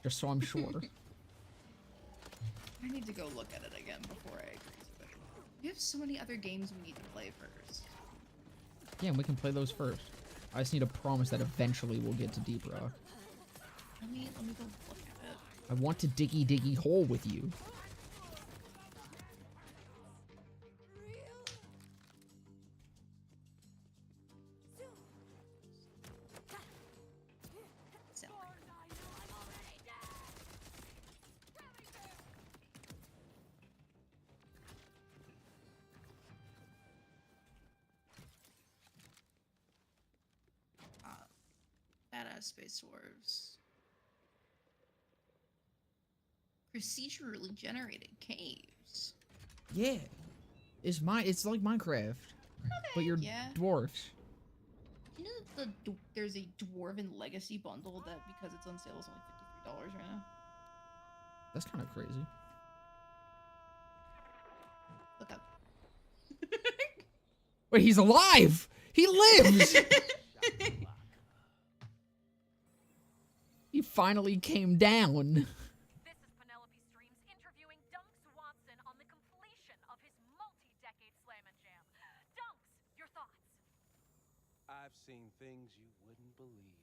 Just so I'm sure. I need to go look at it again before I agree to it. We have so many other games we need to play first. Yeah, and we can play those first. I just need a promise that eventually we'll get to Deep Rock. Let me go look at it. I want to diggy hole with you. So, badass space dwarves. procedurally generated caves. Yeah. It's like Minecraft. But you're yeah. dwarfs. You know that there's a Dwarven Legacy bundle that, because it's on sale, is only $53 right now? That's kind of crazy. Look up. Wait, he's alive! He lives! He finally came down. This is Penelope Streams interviewing Dunks Watson on the completion of his multi-decade slam and jam. Dunks, your thoughts? I've seen things you wouldn't believe.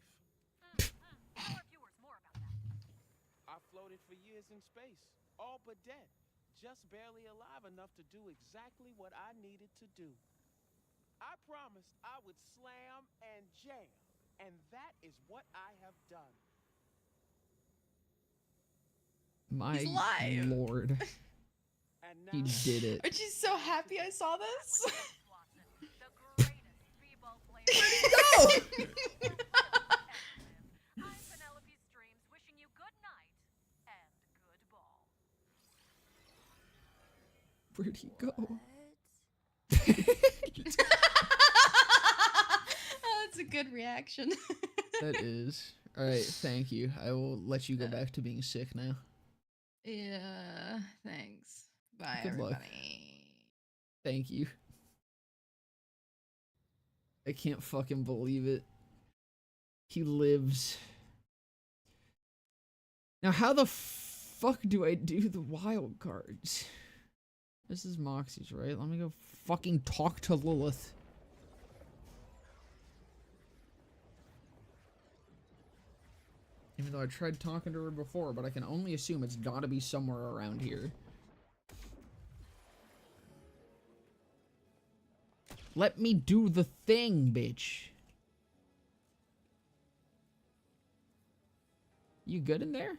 Tell our viewers more about that. I floated for years in space, all but dead, just barely alive enough to do exactly what I needed to do. I promised I would slam and jam, and that is what I have done. My He's alive. lord. And He now, did it. Aren't you so happy I saw this? Watson, the greatest b-ball player. No! I'm Penelope Streams wishing you good night and good ball. Where'd he go? Oh, that's a good reaction. That is. Alright, thank you. I will let you go back to being sick now. Yeah, thanks. Bye, Good luck. everybody. Thank you. I can't fucking believe it. He lives. Now, how the fuck do I do the wild cards? This is Moxie's, right? Let me go fucking talk to Lilith. Even though I tried talking to her before, but I can only assume it's gotta be somewhere around here. Let me do the thing, bitch. You good in there?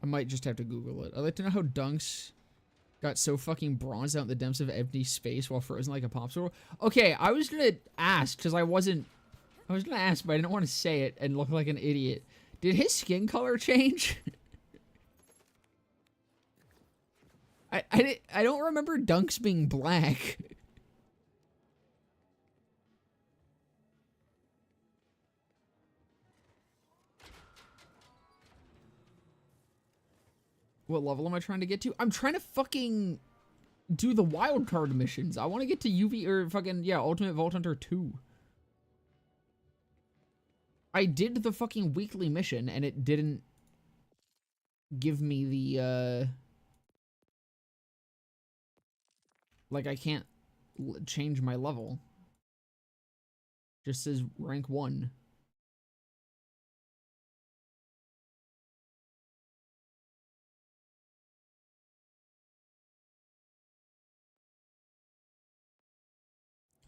I might just have to Google it. I'd like to know how Dunks got so fucking bronzed out in the depths of empty space while frozen like a popsicle. Okay, I was gonna ask, because I was gonna ask, but I didn't want to say it and look like an idiot. Did his skin color change? I don't remember Dunks being black. What level am I trying to get to? I'm trying to fucking do the wild card missions. I want to get to UV or fucking, yeah, Ultimate Vault Hunter 2. I did the fucking weekly mission and it didn't give me the, like, I can't change my level. Just says rank 1.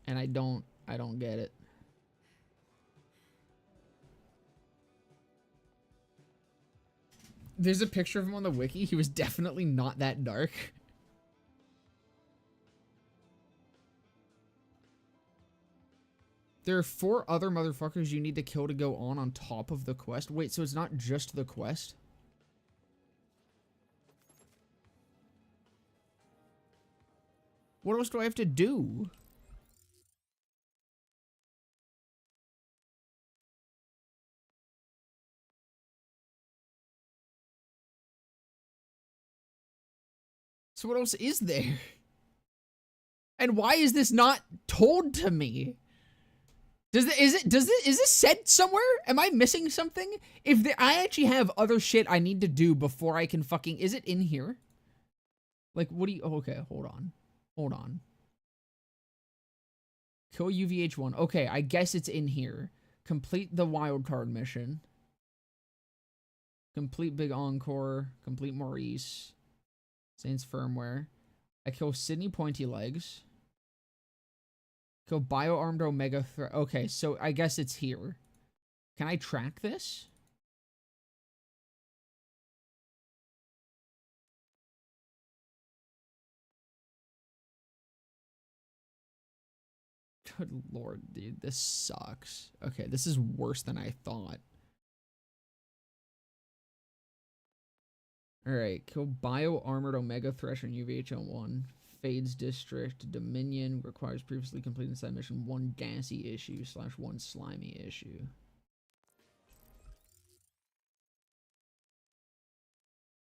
And I don't get it. There's a picture of him on the wiki. He was definitely not that dark. There are 4 other motherfuckers you need to kill to go on top of the quest. Wait, so it's not just the quest? What else do I have to do? So what else is there? And why is this not told to me? Is this said somewhere? Am I missing something? I actually have other shit I need to do before I can fucking, is it in here? Like, what do you, oh, okay, hold on. Hold on. Kill UVH1. Okay, I guess it's in here. Complete the wildcard mission. Complete Big Encore. Complete Maurice. Saints Firmware. I kill Sydney Pointy Legs. Kill Bio-Armed Omega Threat. Okay, so I guess it's here. Can I track this? Good lord, dude. This sucks. Okay, this is worse than I thought. Alright, kill bio-armored Omega Thresh and UVH-01. Fades District. Dominion requires previously completed side mission 1 gassy issue / 1 slimy issue.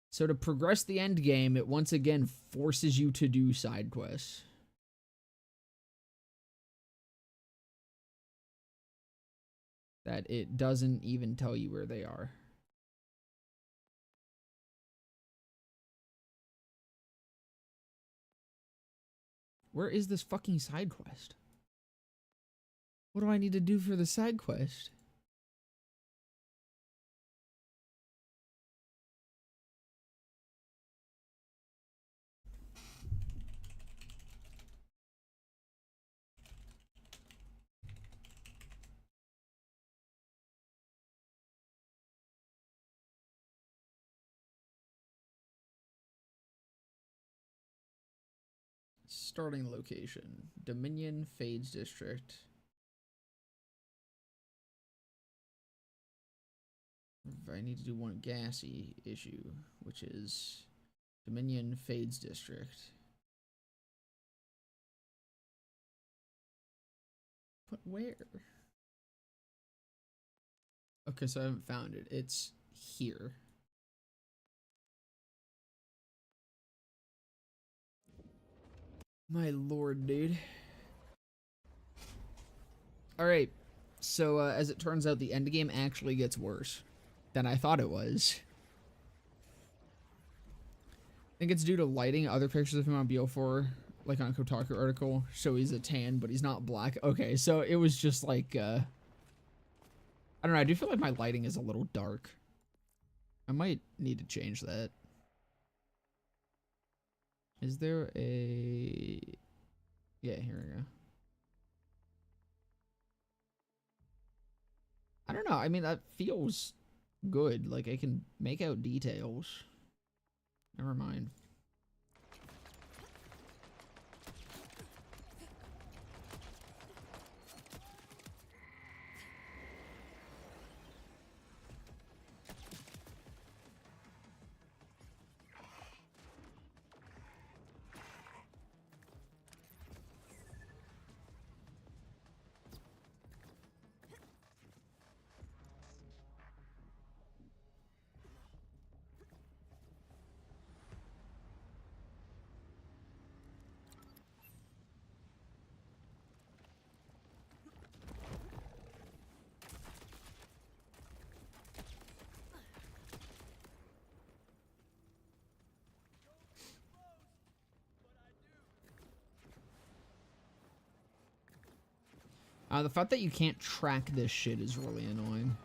So to progress the end game, it once again forces you to do side quests. That it doesn't even tell you where they are. Where is this fucking side quest? What do I need to do for the side quest? Starting location. Dominion Fades District. I need to do 1 gassy issue, which is Dominion Fades District. But where? Okay, so I haven't found it. It's here. My lord, dude. Alright, so as it turns out, the endgame actually gets worse than I thought it was. I think it's due to lighting. Other pictures of him on BO4, like on a Kotaku article, show he's a tan, but he's not black. Okay, so it was just like, I don't know, I do feel like my lighting is a little dark. I might need to change that. Is there a... Yeah, here we go. I don't know. I mean, that feels good. Like, I can make out details. Never mind. The fact that you can't track this shit is really annoying.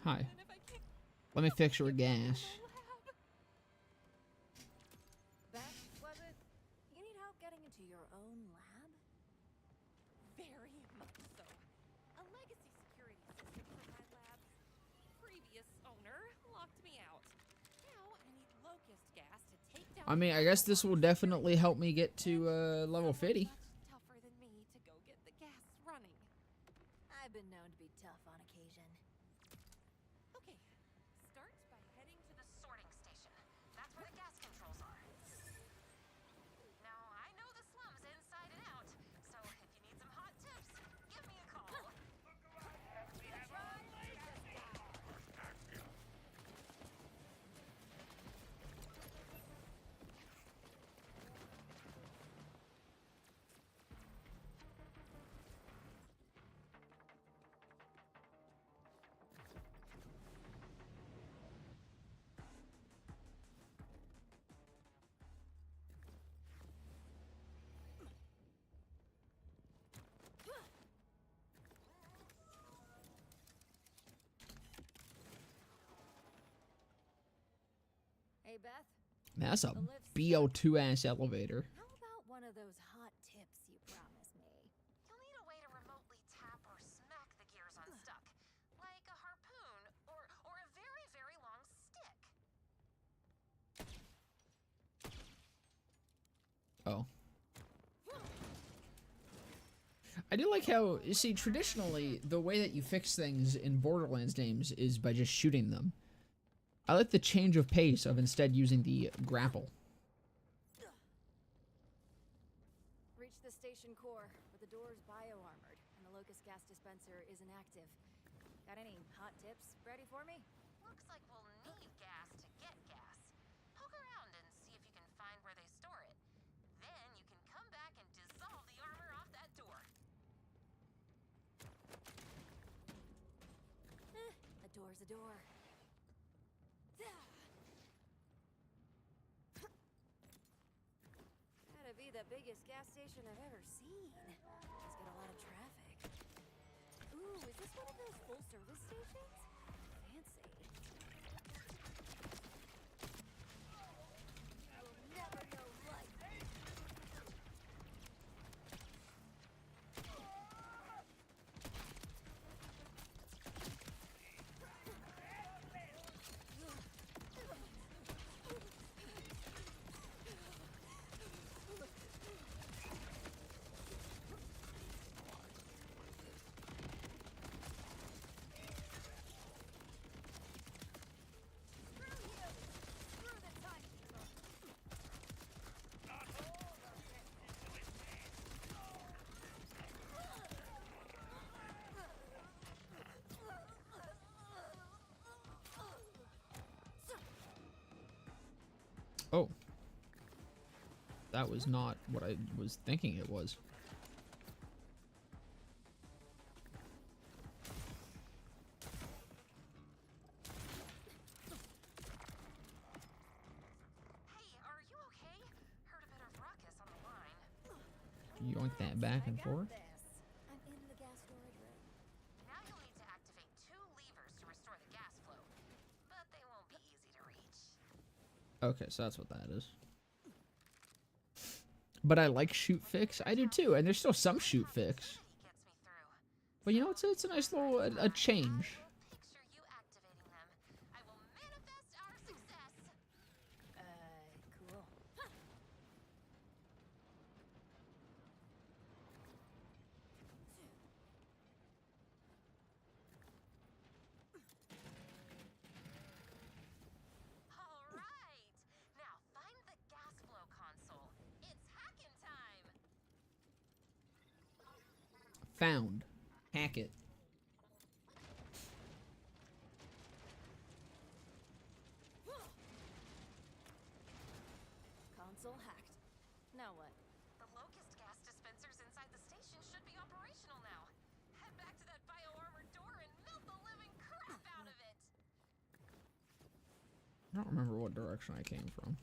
Hi. Let me fix your gas. Beth, was it? You need help getting into your own lab? Very much so. A legacy security system for my lab's previous owner locked me out. Now I need locust gas to take down. I mean, I guess this will definitely help me get to level 50. Much tougher than me to go get the gas running. I've been known to be tough on occasion. Okay, start by heading to The sorting station. That's where the gas controls are. Now, I know the slums inside and out, so if you need some hot tips, give me a call. Hey, Beth, Man, that's a BO2 ass elevator. how about one of those hot tips you promised me? You'll need a way to remotely tap or smack the gears unstuck. Oh. I do like how, you see, traditionally, the way that you fix things in Borderlands games is by just shooting them. I like the change of pace of instead using the grapple. Reach the station core, but the door's bio-armored, and the locust gas dispenser isn't active. Got any hot tips ready for me? Looks like we'll need gas to get gas. Poke around and see if you can find where they store it. Then you can come back and dissolve the armor off that door. A door's a door. Gotta be the biggest gas station I've ever seen. It's got a lot of traffic. Ooh, is this one of those full-service stations? Fancy. I will never know life. Oh. That was not what I was thinking it was. Hey, are you okay? Heard a bit of ruckus on the line. Yoink that back and forth. I'm in the gas storage room. Now you'll need to activate 2 levers to restore the gas flow. But they won't be easy to reach. Okay, so that's what that is. But I like shoot fix. I do too, and there's still some shoot fix. Gets me through. But you know, it's a nice little a change. Picture you activating them. I will manifest our success. Cool. All right. Now find the gas flow console. It's hacking time. Found. Hack it. Console hacked. Now what? The locust gas dispensers inside the station should be operational now. Head back to that bio-armored door and melt the living crap out of it. I don't remember what direction I came from.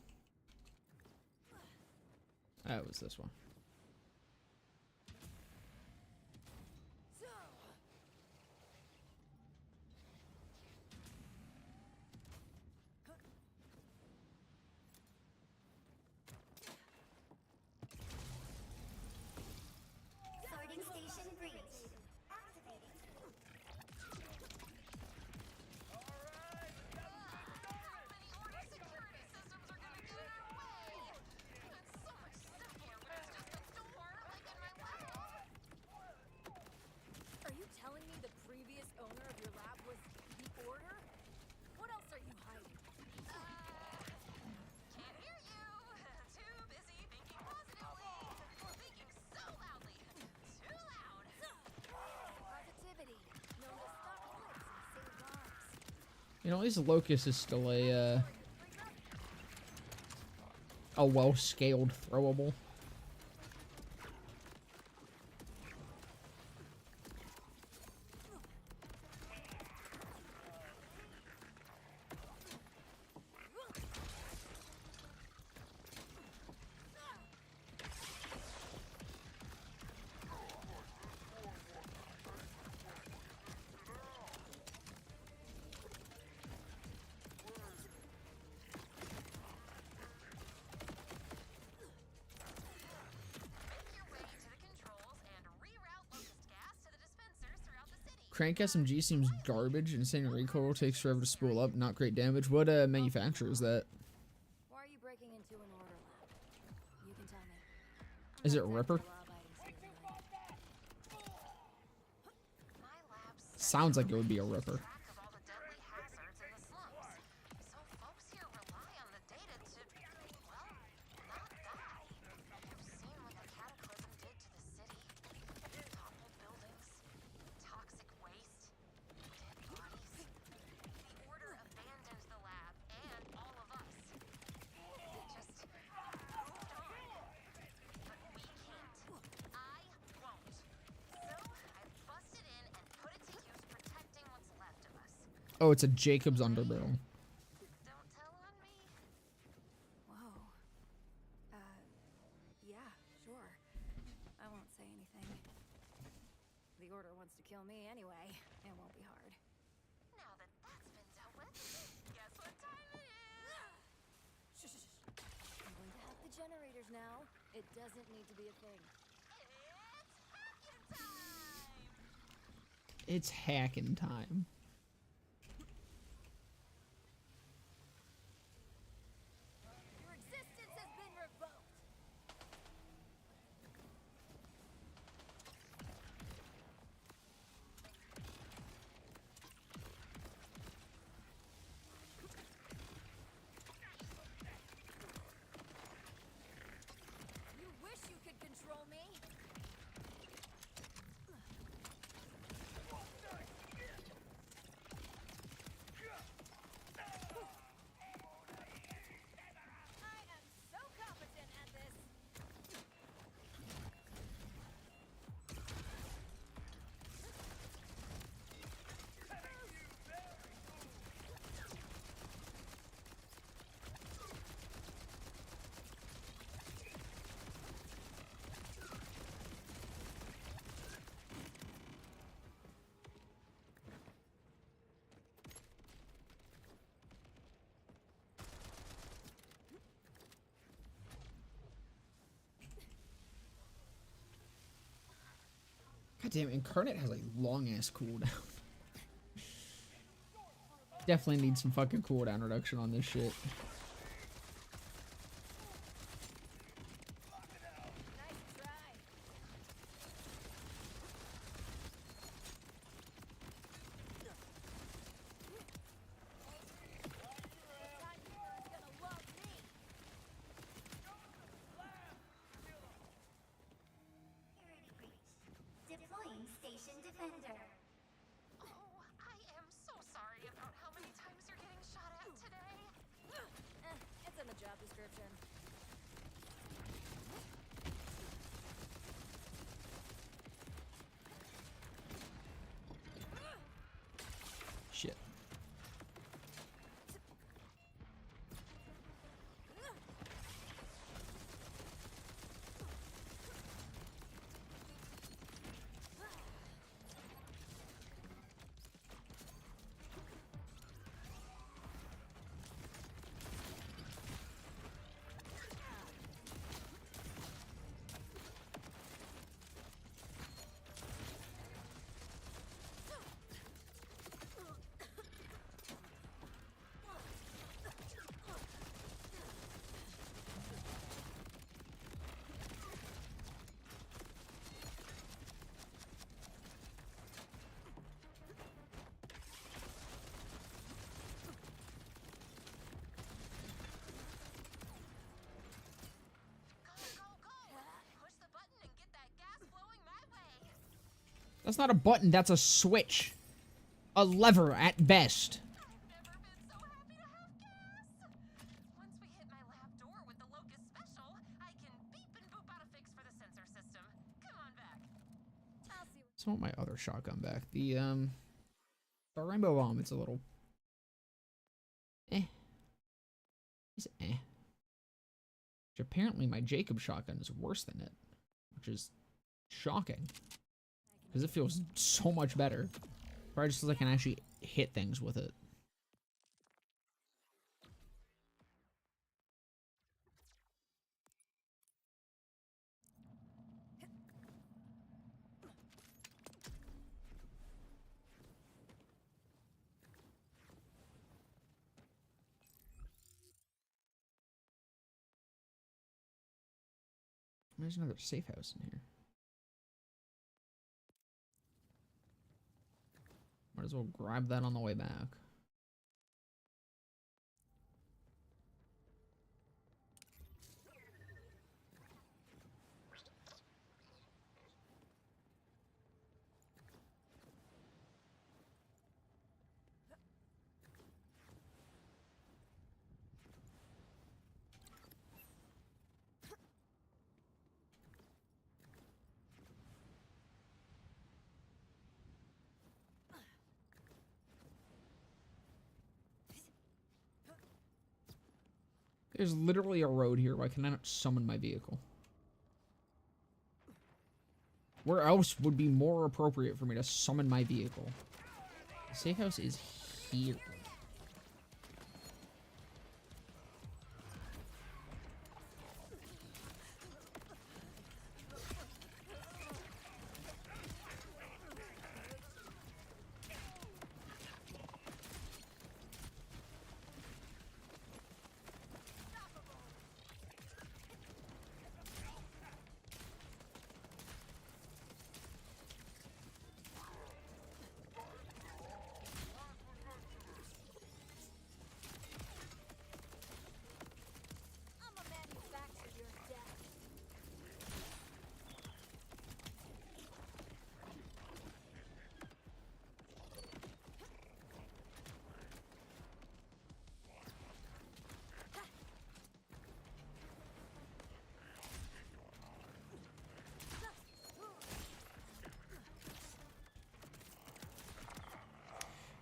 That was this one. Sorting station breached. Activating. How many security systems are gonna get in our way? It's so much simpler when it's just a door, like in my lab. Are you telling me the previous owner of your lab was the Order? What else are you hiding? Can't hear you. Too busy thinking positively. Thinking so loudly. Too loud. Positivity. Known to stop clicks and save lives. You know, at least Locust is still a well-scaled throwable. Make your way to the controls and reroute locust gas to the dispensers throughout the city. Crank SMG seems garbage. Insane recoil takes forever to spool up. Not great damage. What manufacturer is that? Why are you breaking into an Order lab? You can tell me. Is it Ripper? My lab's Sounds like it would be a Ripper. track of all the deadly hazards in the slums. So folks here rely on the data to, well, not die. You've seen what the cataclysm did to the city. Toppled buildings, toxic waste, dead bodies. The Order abandoned the lab and all of us. They just moved on. But we can't. I won't. So I busted in and put it to use protecting what's left of us. Oh, it's a Jacob's underbarrel. Don't tell on me. Whoa. Yeah, sure. I won't say anything. The Order wants to kill me anyway. It won't be hard. Now that that's been dealt with, guess what time it is? Shh, shh, shh. I'm going to hack the generators now. It doesn't need to be a thing. It's hacking time. It's hacking time. Your existence has been revoked. You wish you could control me. I am so competent at this. God damn, Incarnate has a long ass cooldown. Definitely need some fucking cooldown reduction on this shit. Nice try. Timekeeper's gonna love me. Deploying Station Defender. Oh, I am so sorry about how many times you're getting shot at today. It's in the job description. Shit. Push the button and get that gas flowing my way. That's not a button, that's a switch. A lever at best. Never been so happy to have gas. Once we hit my lab door with the Locust Special, I can beep and boop out a fix for the sensor system. Come on back. I'll see. So I want my other shotgun back. The Rainbow Bomb, it's a little It's Which apparently my Jacob shotgun is worse than it, which is shocking. Because it feels so much better. Probably just because I can actually hit things with it. There's another safe house in here. Might as well grab that on the way back. There's literally a road here. Why can I not summon my vehicle? Where else would be more appropriate for me to summon my vehicle? The safe house is here. I'ma manufacture your death.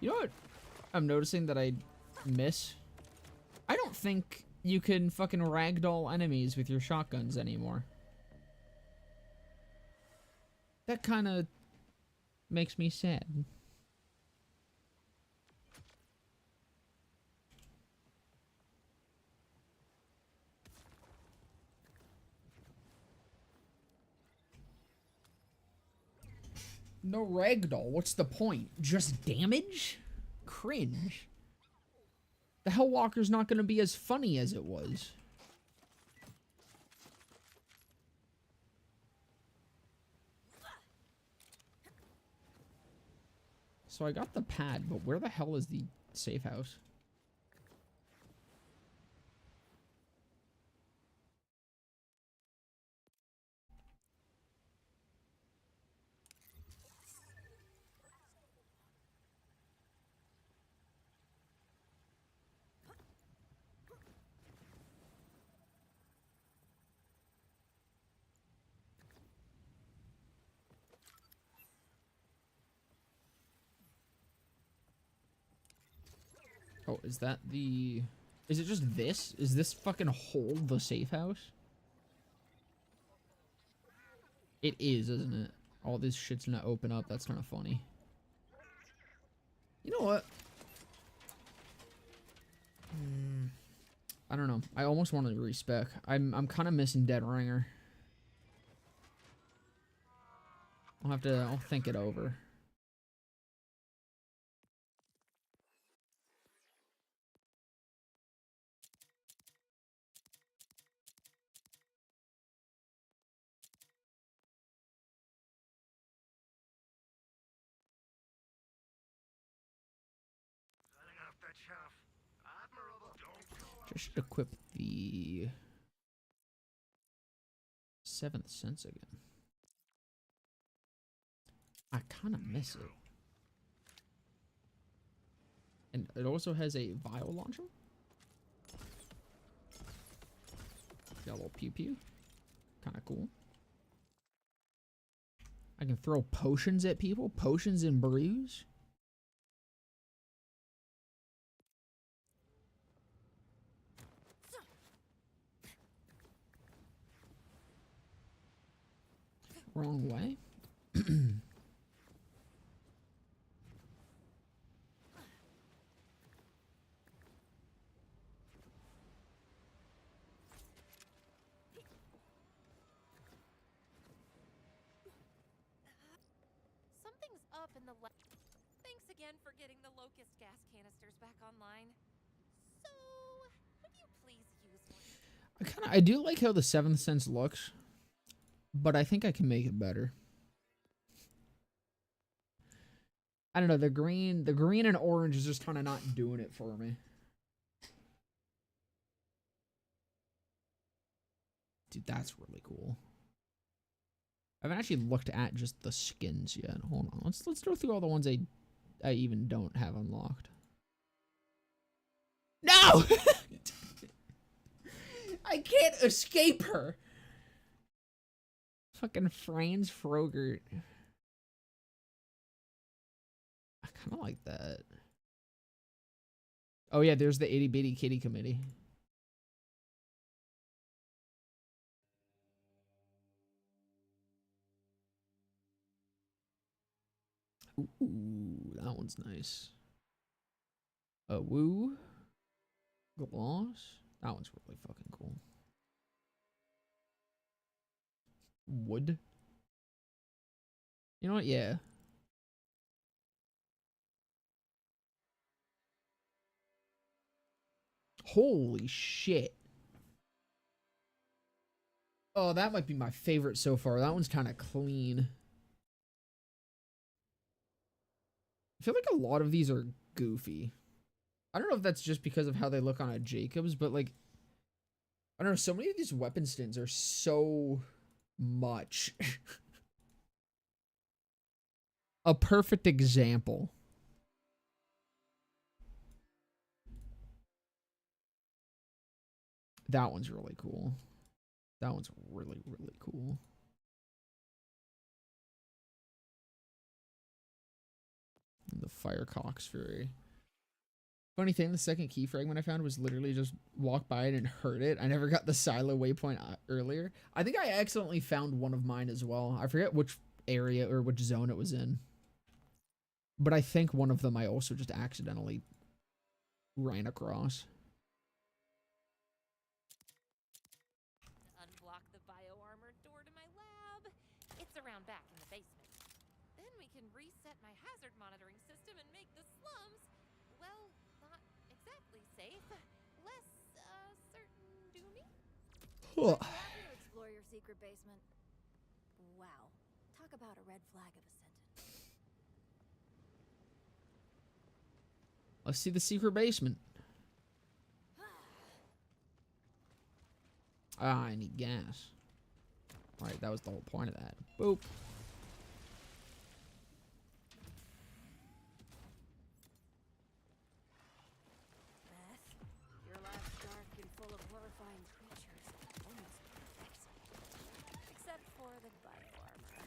You know what I'm noticing that I miss? I don't think you can fucking ragdoll enemies with your shotguns anymore. That kind of makes me sad. No ragdoll. What's the point? Just damage? Cringe. The Hellwalker's not going to be as funny as it was. So I got the pad, but where the hell is the safe house? Oh, is that the... Is it just this? Is this fucking hole the safe house? It is, isn't it? All this shit's gonna open up. That's kind of funny. You know what? I don't know. I almost wanted to respec. I'm kind of missing Dead Ringer. I'll think it over. I should equip the 7th sense again. I kind of miss it. And it also has a vial launcher. Got a little pew pew. Kind of cool. I can throw potions at people. Potions and brews. Wrong way. Something's up in the lab. Thanks again for getting the locust gas canisters back online. So, would you please use one? I do like how the 7th sense looks. but I think I can make it better. I don't know, the green and orange is just kind of not doing it for me. Dude, that's really cool. I haven't actually looked at just the skins yet. Hold on. Let's go through all the ones I even don't have unlocked. No! I can't escape her. Fucking Franz Frogert. I kind of like that. Oh yeah, there's the itty bitty kitty committee. Ooh, that one's nice. A woo. Gloss. That one's really fucking cool. Wood. You know what? Yeah. Holy shit. Oh, that might be my favorite so far. That one's kind of clean. I feel like a lot of these are goofy. I don't know if that's just because of how they look on a Jacobs, but like, I don't know, so many of these weapon skins are so much. A perfect example. That one's really cool. That one's really, really cool. And the Firecox Fury. Funny thing, the second key fragment I found was literally just walk by it and heard it. I never got the silo waypoint earlier. I think I accidentally found one of mine as well. I forget which area or which zone it was in. But I think one of them I also just accidentally ran across. Unblock the bioarmor door to my lab. It's around back in the basement. Then we can reset my hazard monitoring system and make the slums, well, not exactly safe. Less, certain doomy? I'm happy to explore your secret basement. Wow. Talk about a red flag of a sentence. Let's see the secret basement. Ah, I need gas. Alright, that was the whole point of that. Boop. Beth, your lab's dark and full of horrifying creatures. Almost vexing. Except for the bioarmor.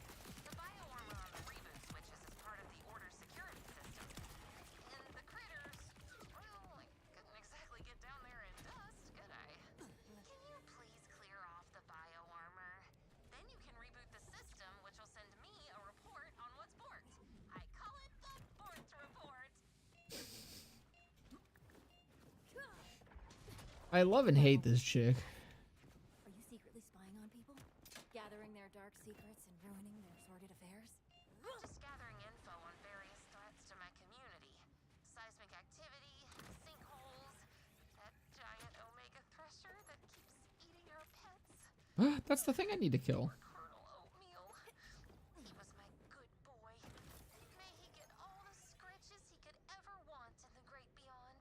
The bioarmor on the reboot switches is part of the Order's security system. And the critters, well, I couldn't exactly get down there in dust, could I? Can you please clear off the bioarmor? Then you can reboot the system, which will send me a report on what's borked. I call it the Borked Report. I love and hate this chick. Are you secretly spying on people? Gathering their dark secrets and ruining their sordid affairs? I'm just gathering info on various threats to my community. Seismic activity, sinkholes, that giant omega thresher that keeps eating our pets. That's the thing I need to kill. Colonel Oatmeal. He was my good boy. May he get all the scritches he could ever want in the great beyond.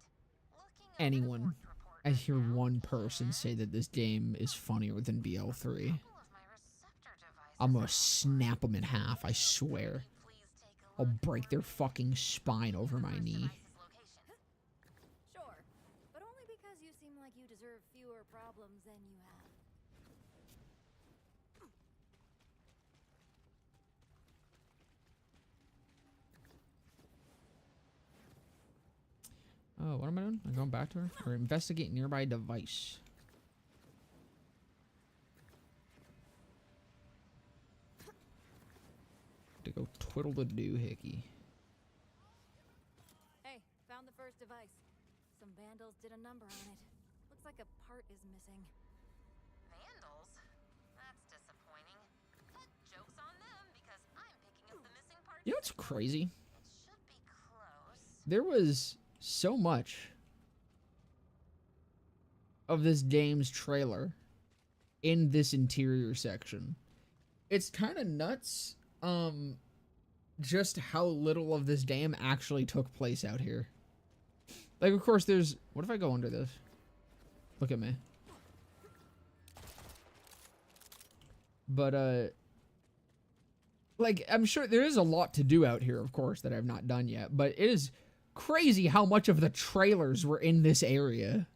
Looking over the Anyone. Borked Report I right hear now, one person and say that this game is funnier than BL3. all of my receptor devices I'm are gonna snap them in half, I swear. Please take a I'll look break their fucking spine over my knee. device's location. Sure, but only because you seem like you deserve fewer problems than you have. Oh, what am I doing? I'm going back to her? Or investigate nearby device. To go twiddle the doohickey. Hey, found the first device. Some vandals did a number on it. Looks like a part is missing. Vandals? That's disappointing. But joke's on them because I'm picking up the missing parts. You know what's crazy? It should be close. There was so much of this game's trailer in this interior section. it's kind of nuts, just how little of this game actually took place out here. Like, of course, there's... What if I go under this? Look at me. But, like, I'm sure there is a lot to do out here, of course, that I've not done yet. But it is crazy how much of the trailers were in this area.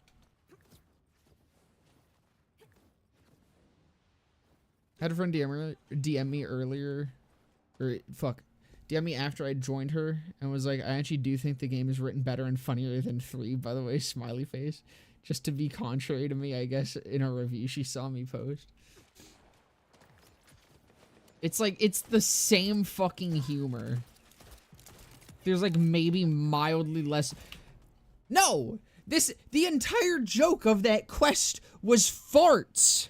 Had a friend DM me earlier, or fuck, DM me after I joined her and was like, I actually do think the game is written better and funnier than 3, by the way, smiley face. Just to be contrary to me, I guess, in a review she saw me post. It's like, it's the same fucking humor. There's like maybe mildly less... No! The entire joke of that quest was farts!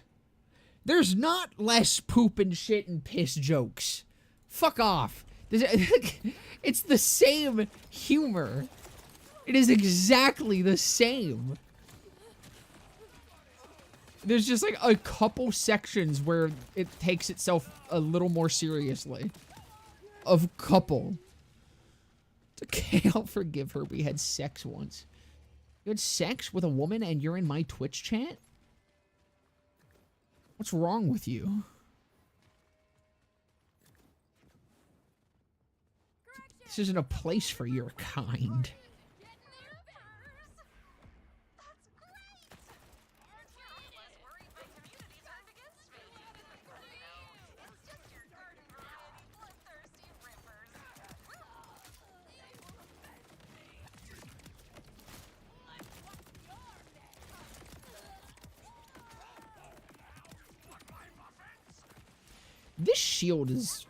There's not less poop and shit and piss jokes. Fuck off. It's the same humor. It is exactly the same. There's just like a couple sections where it takes itself a little more seriously. Of couple. It's okay, I'll forgive her. We had sex once. You had sex with a woman and you're in my Twitch chat? What's wrong with you? This isn't a place for your kind. This shield is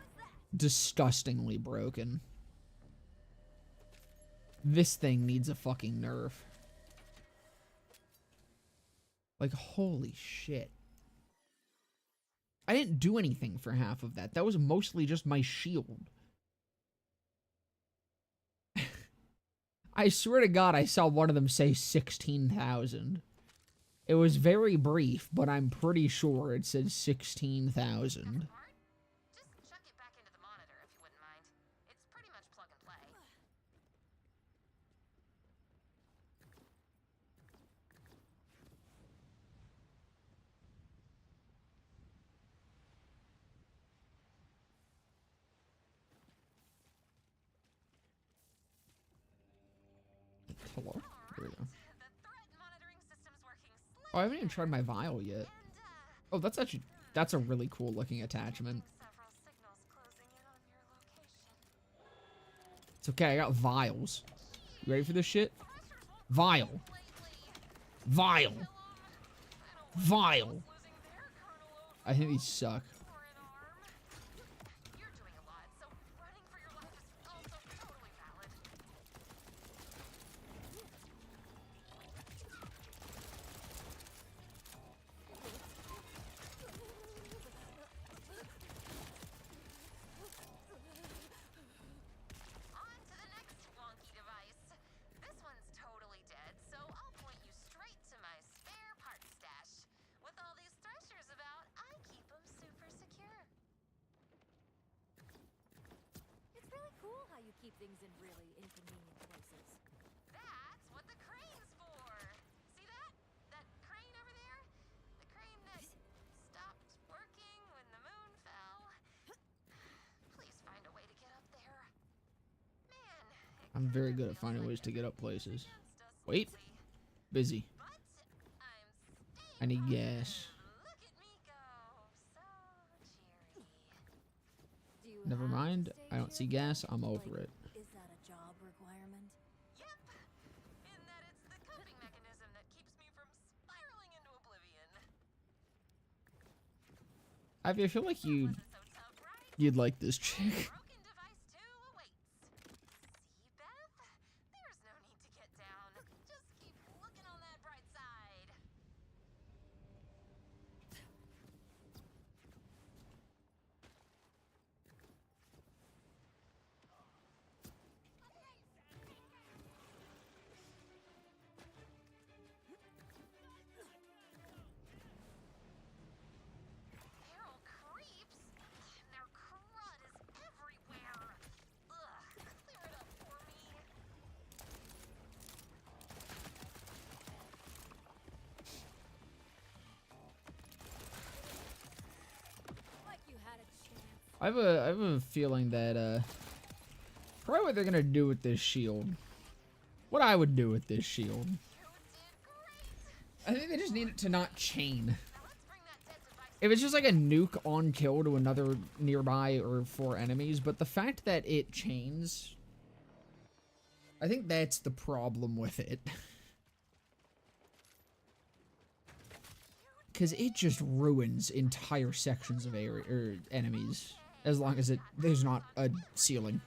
disgustingly broken. This thing needs a fucking nerf. Like, holy shit. I didn't do anything for half of that. That was mostly just my shield. I swear to God, I saw one of them say 16,000. It was very brief, but I'm pretty sure it said 16,000. Hello? There we go. Oh, I haven't even tried my vial yet. Oh, that's a really cool looking attachment. It's okay, I got vials. You ready for this shit? Vial. Vial. Vial. I think these suck. Things in really inconvenient places. That's what the crane's for. See that? That crane over there? The crane that stopped working when the moon fell. Please find a way to get up there. Man. I'm very good at finding ways to get up places. Wait. Busy. I need gas. Never mind. I don't see gas. I'm over it. Is that a job requirement? Yep. In that it's the coping mechanism that keeps me from spiraling into oblivion. Ivy, I feel like you'd like this chick. Broken device 2 awaits. See, Beth? There's no need to get down. Just keep looking on that bright side. Feral creeps? I have a feeling that probably what they're gonna do with this shield. What I would do with this shield. I think they just need it to not chain. If it's just like a nuke on kill to another nearby or 4 enemies, but the fact that it chains, I think that's the problem with it. Because it just ruins entire sections of area or enemies, as long as there's not a ceiling.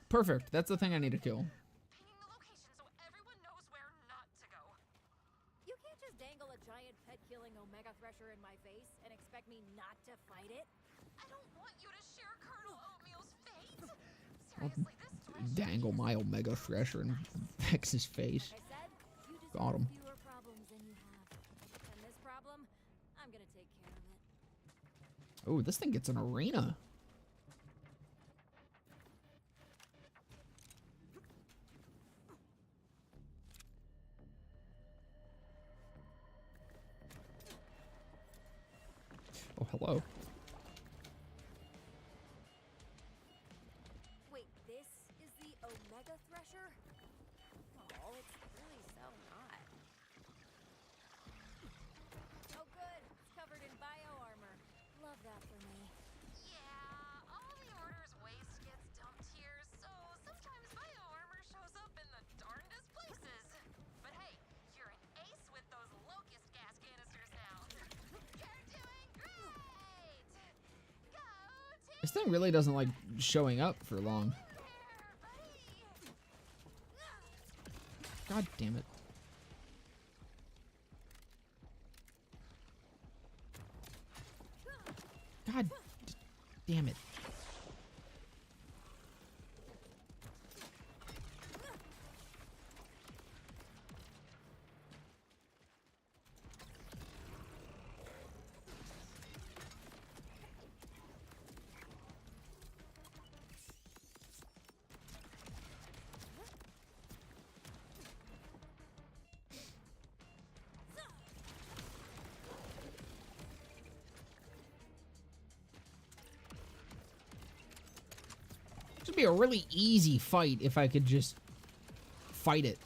Perfect. That's the thing I need to kill. You can't just dangle a giant pet-killing Omega Thresher in my face and expect me not to fight it. I don't want you to share Colonel Oatmeal's fate. I'll Seriously, this dangle my Omega Thresher in Vex's face. Like I said, you just Got him. have fewer problems than you have. And this problem, I'm gonna take care of it. Oh, this thing gets an arena. Oh, hello. Wait, this is the Omega Thresher? Oh, it's really so not. Oh good, it's covered in bio armor. Love that for me. Yeah, all the Order's waste gets dumped here, so sometimes bio armor shows up in the darndest places. But hey, you're an ace with those locust gas canisters now. You're doing great! Go team! This thing really doesn't like showing up for long. God damn it. God damn it. This would be a really easy fight if I could just fight it.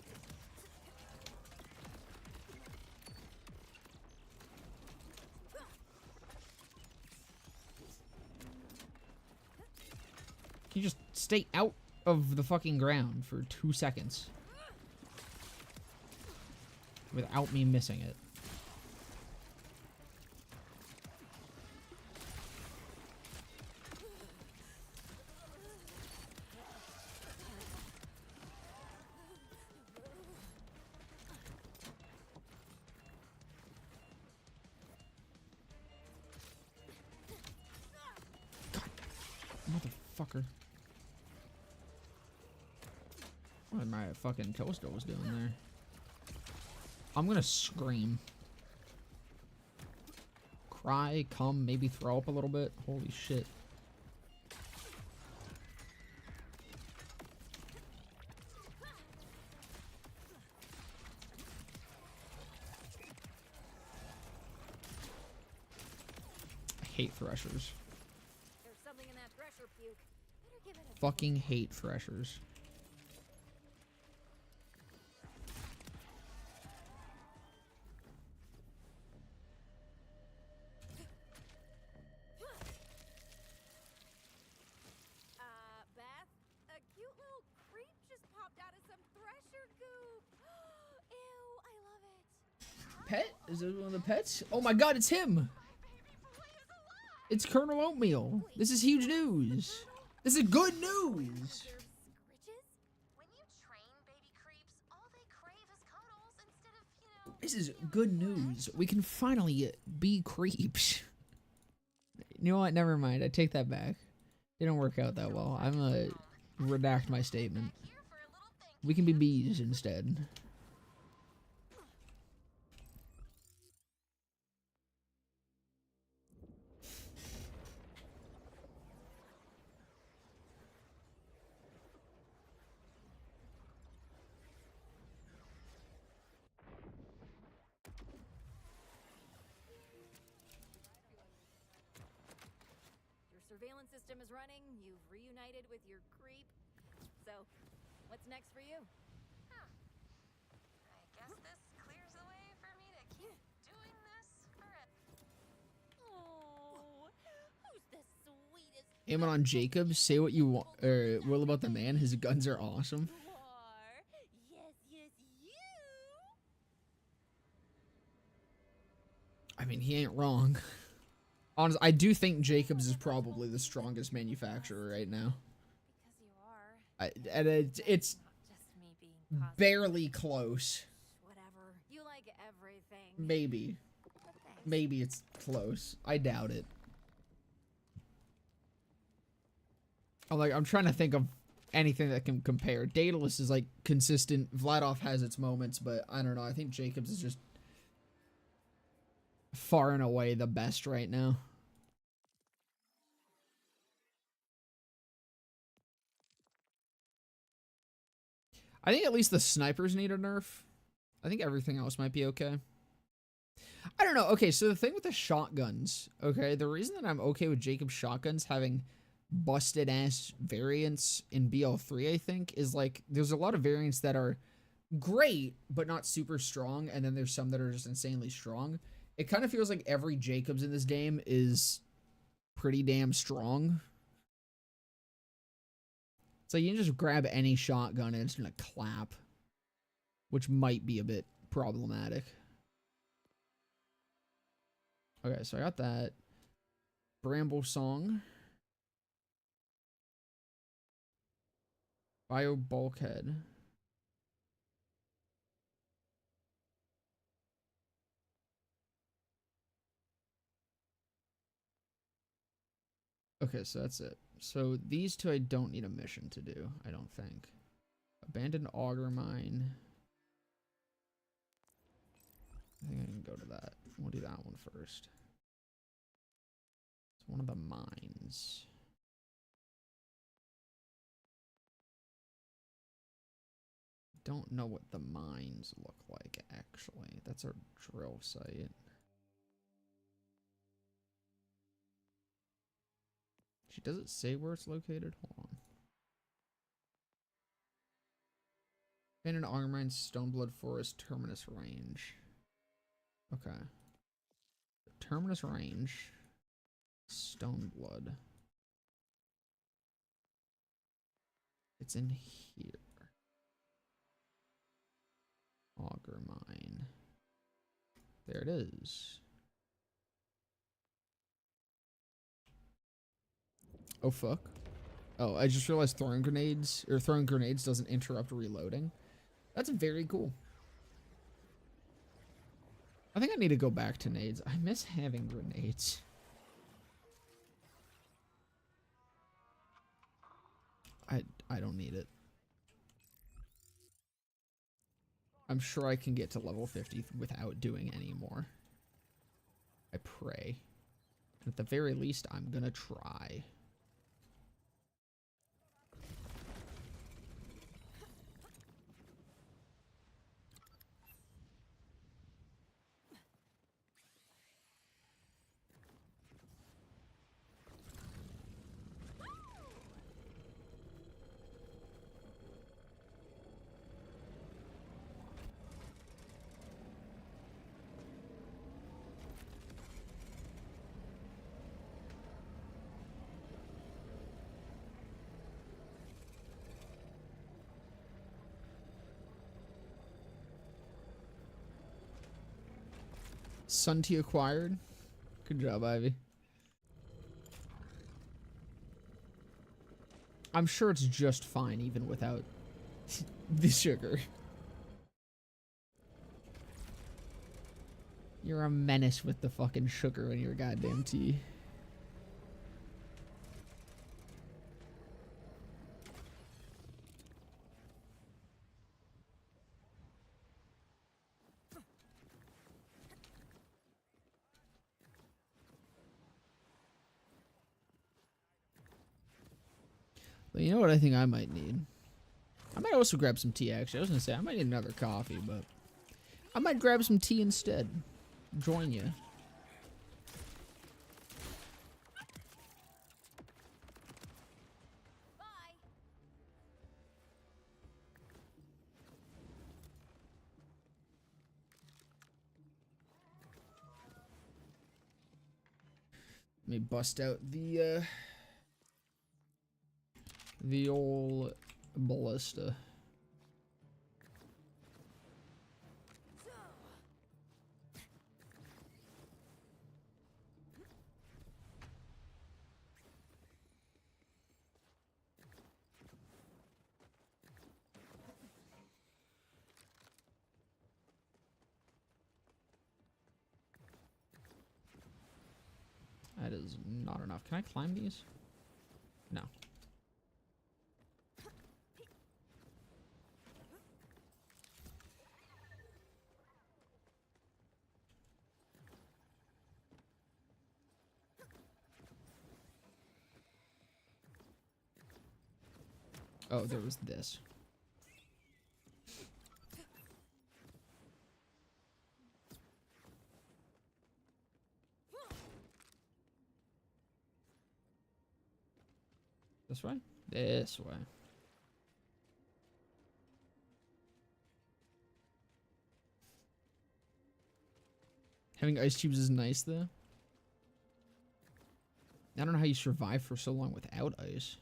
Can you just stay out of the fucking ground for 2 seconds without me missing it? Motherfucker. What my fucking toaster was doing there? I'm gonna scream. Cry, come, maybe throw up a little bit. Holy shit. I hate threshers. There's something in that thresher puke. Better give it a Fucking hate threshers. Beth? A cute little creep just popped out of some thresher goop. Ew, I love it. Pet? Is it one of the pets? Oh my god, it's him! It's Colonel Oatmeal. This is huge news. This is good news. When you train baby creeps, all they crave is cuddles instead of, you know... This is good news. We can finally be creeps. You know what? Never mind. I take that back. Didn't work out that well. I'm gonna redact my statement. We can be bees instead. system is running, you've reunited with your creep. So, what's next for you? Huh. I guess this clears the way for me to keep doing this forever. Oh, who's the sweetest Aiming on Jacob. Say what you want, will about the man. His guns are awesome. you are? Yes, yes, you. I mean, he ain't wrong. Honestly, I do think Jacobs is probably the strongest manufacturer right now. Because you are. And it's Not just me being positive. barely close. Whatever. You like everything. Maybe. But thanks. Maybe it's close. I doubt it. I'm trying to think of anything that can compare. Daedalus is like consistent. Vladov has its moments, but I don't know. I think Jacobs is just far and away the best right now. I think at least the snipers need a nerf. I think everything else might be okay. I don't know. Okay, so the thing with the shotguns, okay, the reason that I'm okay with Jacob's shotguns having busted ass variants in BL3, I think, is like there's a lot of variants that are great but not super strong, and then there's some that are just insanely strong. It kind of feels like every Jacobs in this game is pretty damn strong. So you can just grab any shotgun and it's gonna clap, which might be a bit problematic. Okay, so I got that. Bramble Song. Bio Bulkhead. Okay, so that's it. So these two I don't need a mission to do, I don't think. Abandoned Auger Mine. I think I can go to that. We'll do that one first. It's one of the mines. Don't know what the mines look like, actually. That's our drill site. Does it say where it's located? Hold on. Abandoned Auger Mine, Stoneblood Forest, Terminus Range. Okay. Terminus Range. Stoneblood. It's in here. Auger Mine. There it is. Oh, fuck. Oh, I just realized throwing grenades doesn't interrupt reloading. That's very cool. I think I need to go back to nades. I miss having grenades. I don't need it. I'm sure I can get to level 50 without doing any more. I pray. At the very least, I'm gonna try. Sunty acquired. Good job, Ivy. I'm sure it's just fine even without the sugar. You're a menace with the fucking sugar in your goddamn tea. But you know what I think I might need? I might also grab some tea, actually. I was going to say, I might need another coffee, but I might grab some tea instead. Join you. me bust out the old ballista. That is not enough. Can I climb these? No. Oh, there was this. This way? This way. Having ice cubes is nice, though. I don't know how you survive for so long without ice.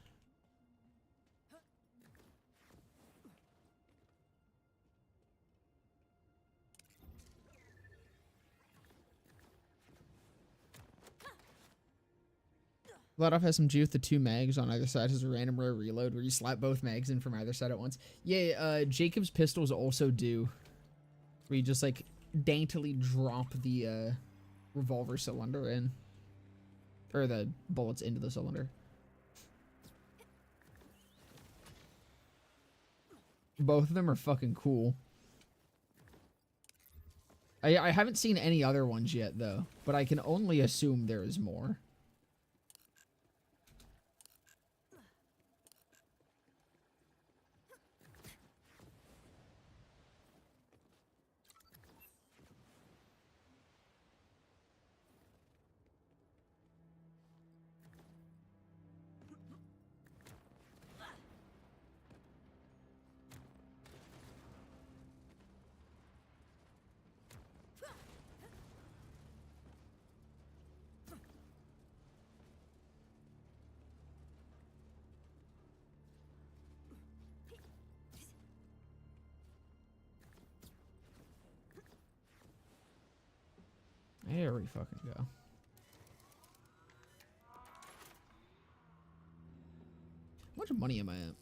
Let off SMG with the 2 mags on either side has a random rare reload where you slap both mags in from either side at once. Yeah, Jacob's pistols also do. Where you just like daintily drop the revolver cylinder in. Or the bullets into the cylinder. Both of them are fucking cool. I haven't seen any other ones yet though, but I can only assume there is more. There we fucking go. How much money am I at?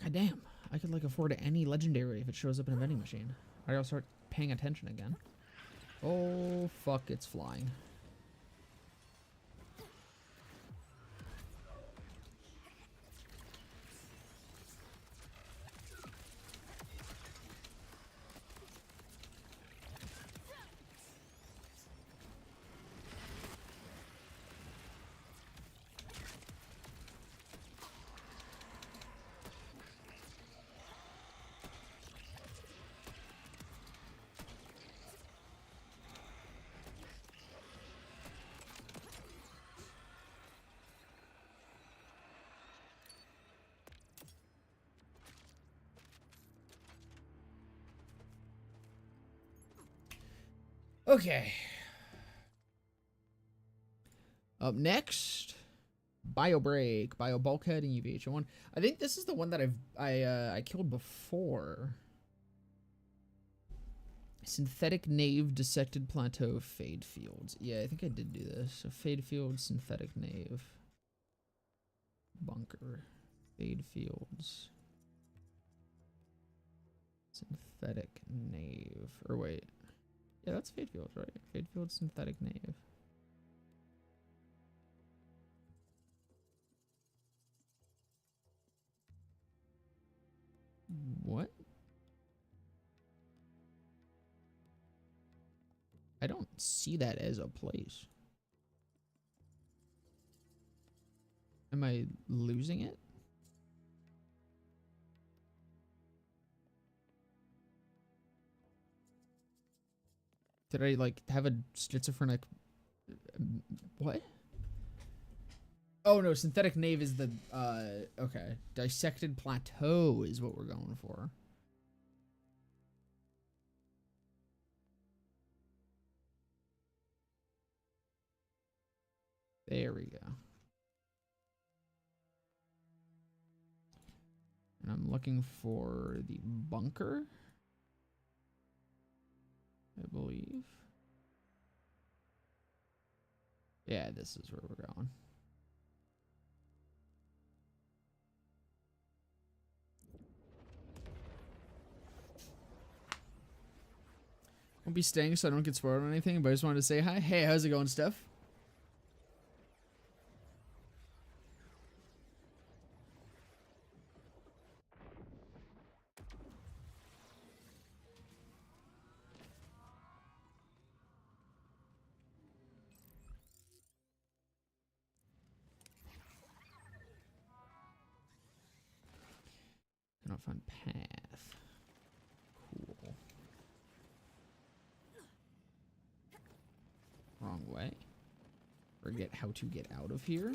God damn. I could like afford any legendary if it shows up in a vending machine. I gotta start paying attention again. Oh fuck, it's flying. Okay. Up next, Bio Break, Bio Bulkhead, and UVH1. I think this is the one that I killed before. Synthetic Nave, Dissected Plateau, Fade Fields. Yeah, I think I did do this. So Fade Fields, Synthetic Nave, Bunker, Fade Fields, Synthetic Nave. Or wait. Yeah, that's Fade Fields, right? Fade Fields, Synthetic Nave. What? I don't see that as a place. Am I losing it? Did I like have a schizophrenic? What? Oh no, Synthetic Nave is the okay. Dissected Plateau is what we're going for. There we go. And I'm looking for the bunker, I believe. Yeah, this is where we're going. Won't be staying so I don't get spoiled or anything, but I just wanted to say hi. Hey, how's it going, Steph? Cannot find path. Cool. Wrong way. Forget how to get out of here.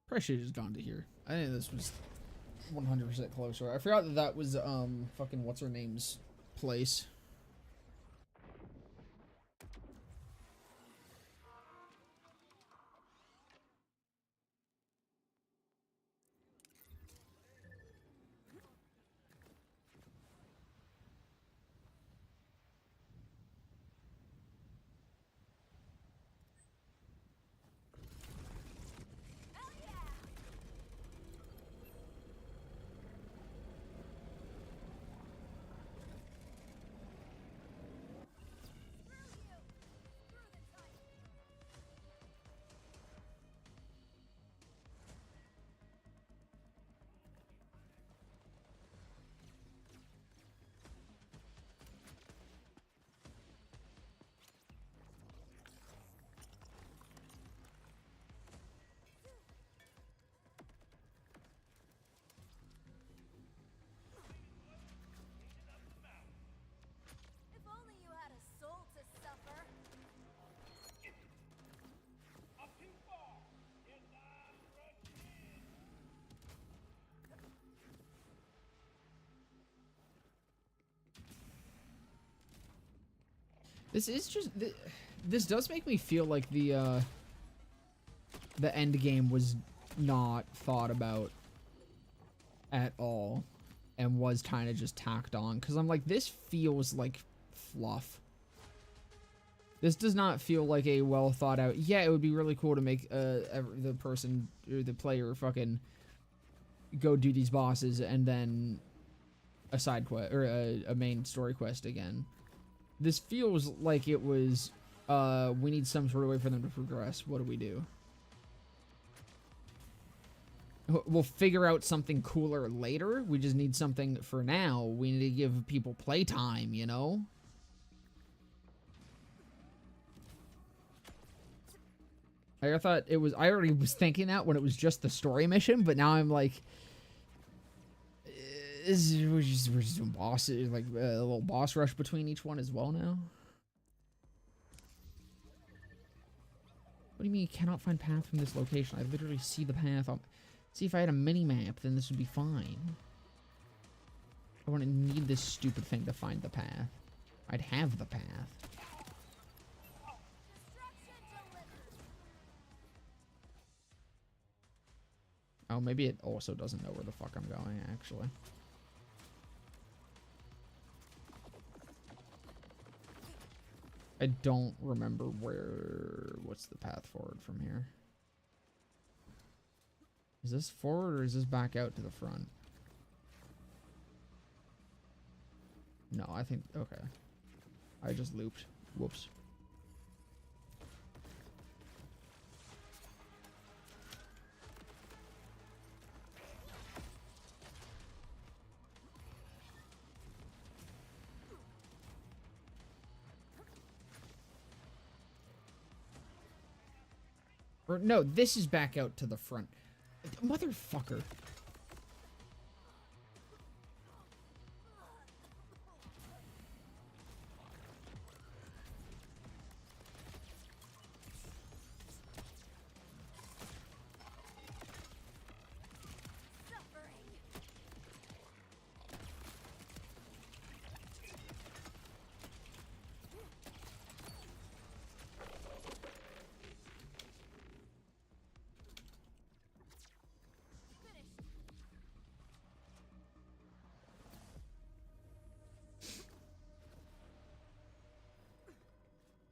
Probably should have just gone to here. I think this was 100% closer. I forgot that that was fucking what's her name's place. If only you had a soul to suffer. This is just this does make me feel like the end game was not thought about at all and was kind of just tacked on, because I'm like, this feels like fluff. This does not feel like a well thought out. Yeah, it would be really cool to make the person or the player fucking go do these bosses and then a side quest or a main story quest again. This feels like it was, we need some sort of way for them to progress. What do we do? We'll figure out something cooler later. We just need something for now. We need to give people playtime, you know? I thought it was, I already was thinking that when it was just the story mission, but now I'm like, we're just doing bosses, like a little boss rush between each one as well now. What do you mean you cannot find path from this location? I literally see the path. See, if I had a mini map, then this would be fine. I wouldn't need this stupid thing to find the path. I'd have the path. Oh, maybe it also doesn't know where the fuck I'm going, actually. I don't remember what's the path forward from here. Is this forward or is this back out to the front? No, I think, okay. I just looped. Whoops. Or no, this is back out to the front. Motherfucker.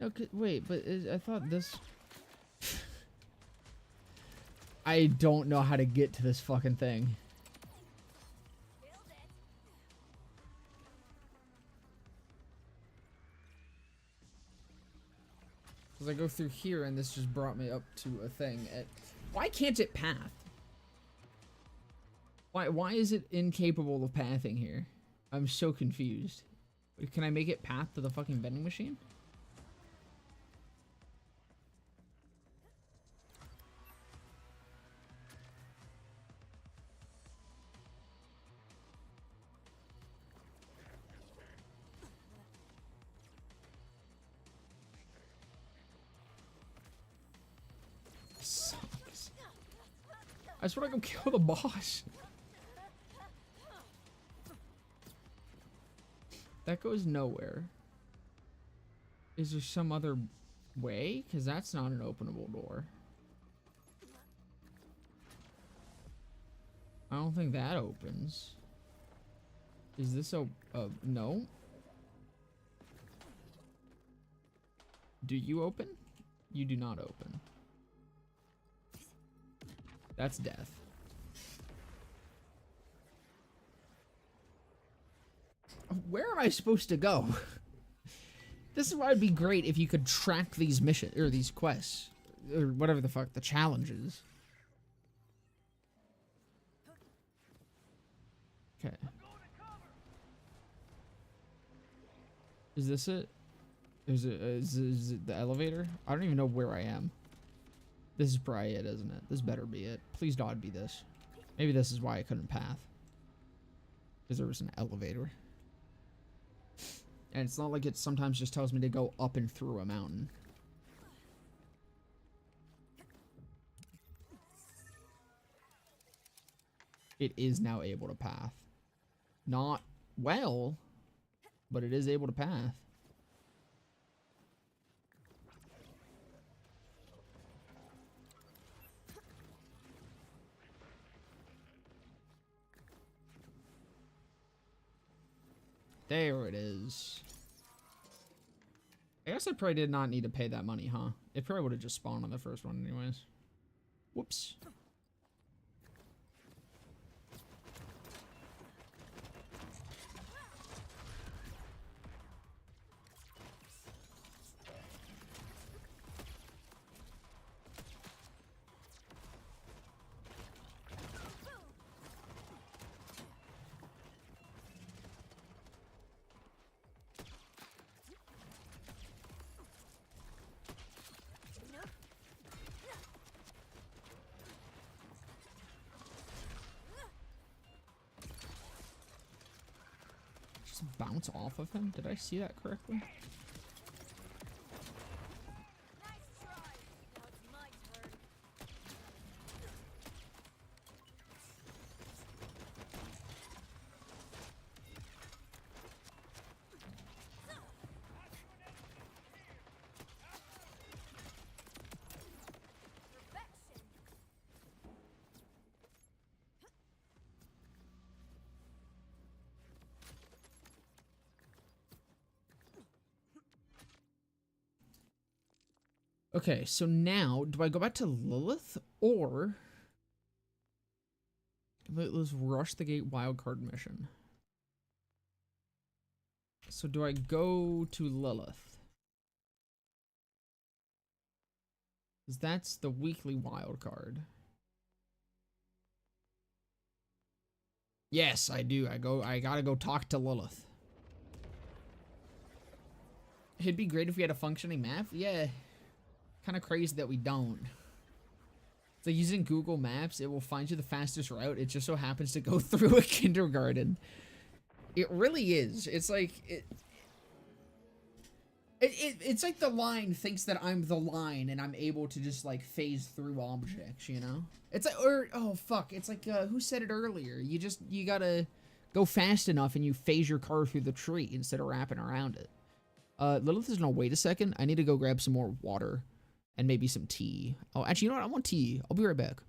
Okay, wait, but I thought this... I don't know how to get to this fucking thing. Because I go through here and this just brought me up to a thing. Why can't it path? Why is it incapable of pathing here? I'm so confused. Can I make it path to the fucking vending machine? Sucks. I just want to go kill the boss. That goes nowhere. Is there some other way? Because that's not an openable door. I don't think that opens. Is this a no? Do you open? You do not open. That's death. Where am I supposed to go? This is why it'd be great if you could track these missions, or these quests, or whatever the fuck, the challenges. Okay. Is this it? Is it the elevator? I don't even know where I am. This is probably it, isn't it? This better be it. Please God be this. Maybe this is why I couldn't path. Because there was an elevator. And it's not like it sometimes just tells me to go up and through a mountain. It is now able to path. Not well, but it is able to path. There it is. I guess I probably did not need to pay that money, huh? It probably would have just spawned on the first one anyways. Whoops. Just bounce off of him? Did I see that correctly? Okay, so now, do I go back to Lilith, or... Let's rush the gate wildcard mission. So do I go to Lilith? Because that's the weekly wildcard. Yes, I do. I gotta go talk to Lilith. It'd be great if we had a functioning map. Yeah. Kind of crazy that we don't. It's like using Google Maps, it will find you the fastest route. It just so happens to go through a kindergarten. It really is. It's like it's like the line thinks that I'm the line and I'm able to just like phase through objects, you know? It's like, or oh fuck, it's like who said it earlier? You gotta go fast enough and you phase your car through the tree instead of wrapping around it. Lilith is no, wait a second. I need to go grab some more water and maybe some tea. Oh, actually, you know what? I want tea. I'll be right back.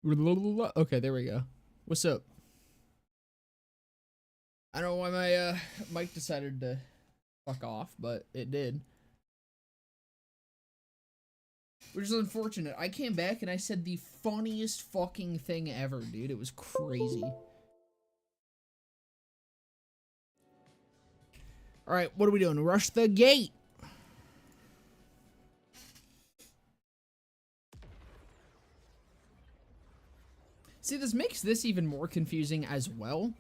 Okay, there we go. What's up? I don't know why my mic decided to fuck off, but it did. Which is unfortunate. I came back and I said the funniest fucking thing ever, dude. It was crazy. Alright, what are we doing? Rush the gate! See, this makes this even more confusing as well.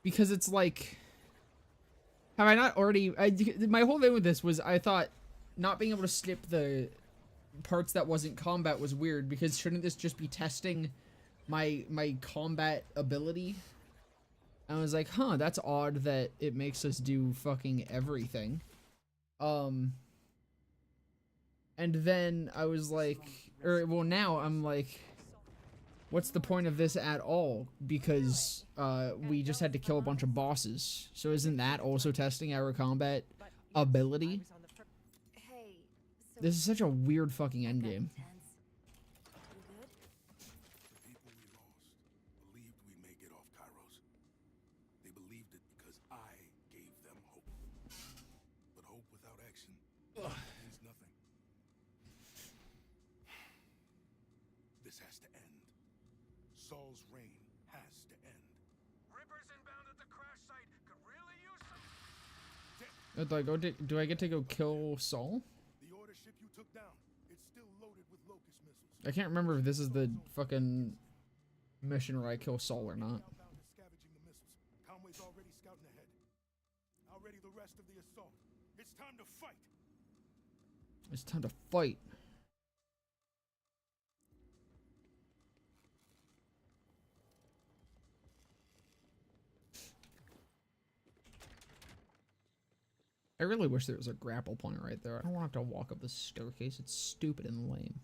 Because it's like... Have I not already... my whole thing with this was I thought not being able to skip the parts that wasn't combat was weird. Because shouldn't this just be testing my combat ability? I was like, huh, that's odd that it makes us do fucking everything. And then I was like... well, now I'm like... What's the point of this at all? Because we just had to kill a bunch of bosses. So isn't that also testing our combat ability? Hey, so This is such a weird fucking endgame. you good? The people we lost believed we may get off Kairos. They believed it because I gave them hope. But hope without action means nothing. This has to end. Saul's reign has to end. Rippers inbound at the crash site could really use some. Do I go? Do I get to go kill Saul? The order ship you took down, it's still loaded with locust missiles. I can't remember if this is the fucking mission where I kill Saul or not. Outbound is scavenging the missiles. Conway's already scouting ahead. I'll ready the rest of the assault. It's time to fight. It's time to fight. I really wish there was a grapple point right there. I don't want to have to walk up the staircase. It's stupid and lame.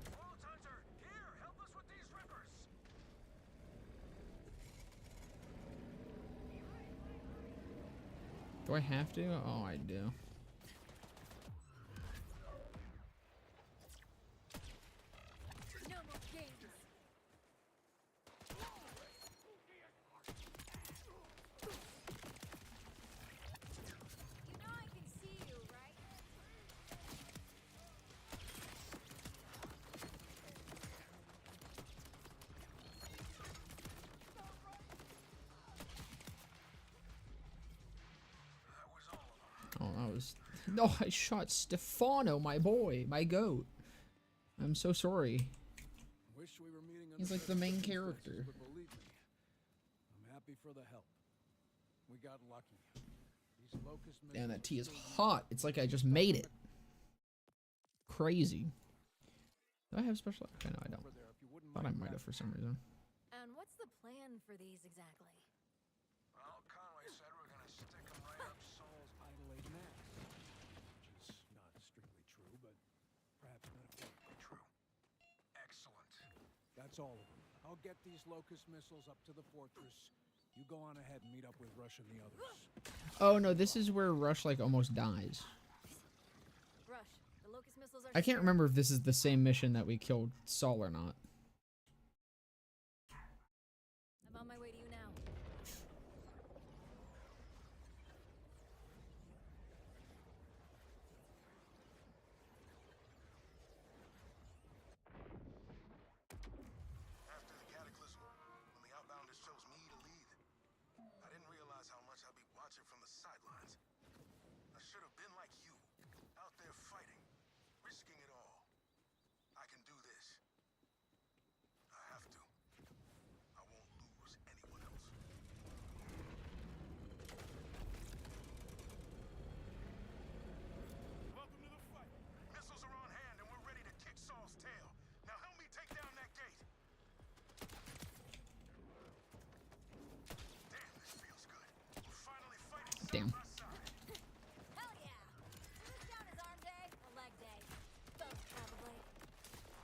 Vault Hunter, here, help us with these rippers. Do I have to? Oh, I do. No more games. You know I can see you, right? That was all of them. Oh, that was... No, I shot Stefano, my boy, my goat. I'm so sorry. Wish we were meeting He's like the main character. But believe me, I'm happy for the help. We got lucky. These locust Damn, that missiles tea is still hot. It's like I just made it. Crazy. Do I have special... Okay, no, I don't. over there if you wouldn't Thought I mind might have for some reason. And what's the plan for these exactly? Well, Conway said we're gonna stick them right up Saul's. idling that. Which is not strictly true, but perhaps metaphorically True. Excellent. That's all of them. I'll get these locust missiles up to the fortress. You go on ahead and meet up with Rush and the others. Oh, no, this is where Rush, like, almost dies. Rush, the locust missiles are I can't remember if this is the same mission that we killed Saul or not. I'm on my way to you now. After the cataclysm, when the outbounders chose me to lead, I didn't realize how much I'd be watching from the sidelines. I should have been like you, out there fighting, risking it all. I can do this. I have to. I won't lose anyone else. Welcome to the fight. Missiles are on hand and we're ready to kick Saul's tail. Now help me take down that gate. Damn, this feels good. We're finally fighting side Damn. by side. Hell yeah! So this count as arm day or leg day? Both, probably.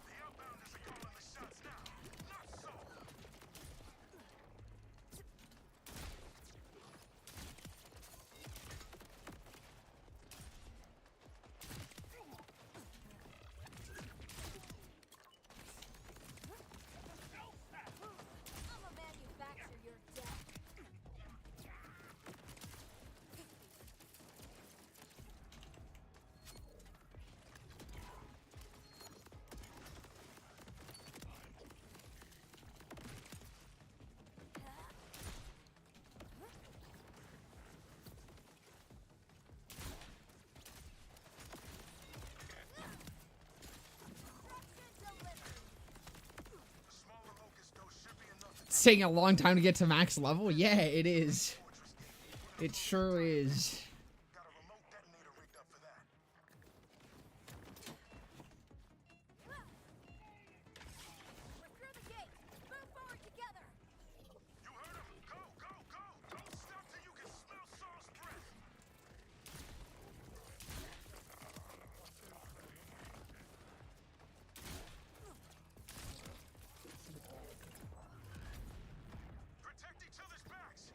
The outbounders are calling the shots now, not Saul. It's taking a long time to get to max level? Yeah, it is. It sure is. Got a remote detonator rigged up for that. We're through the gate. Move forward together. You heard him. Go, go, go. Don't stop till you can smell Saul's breath. Protect each other's backs.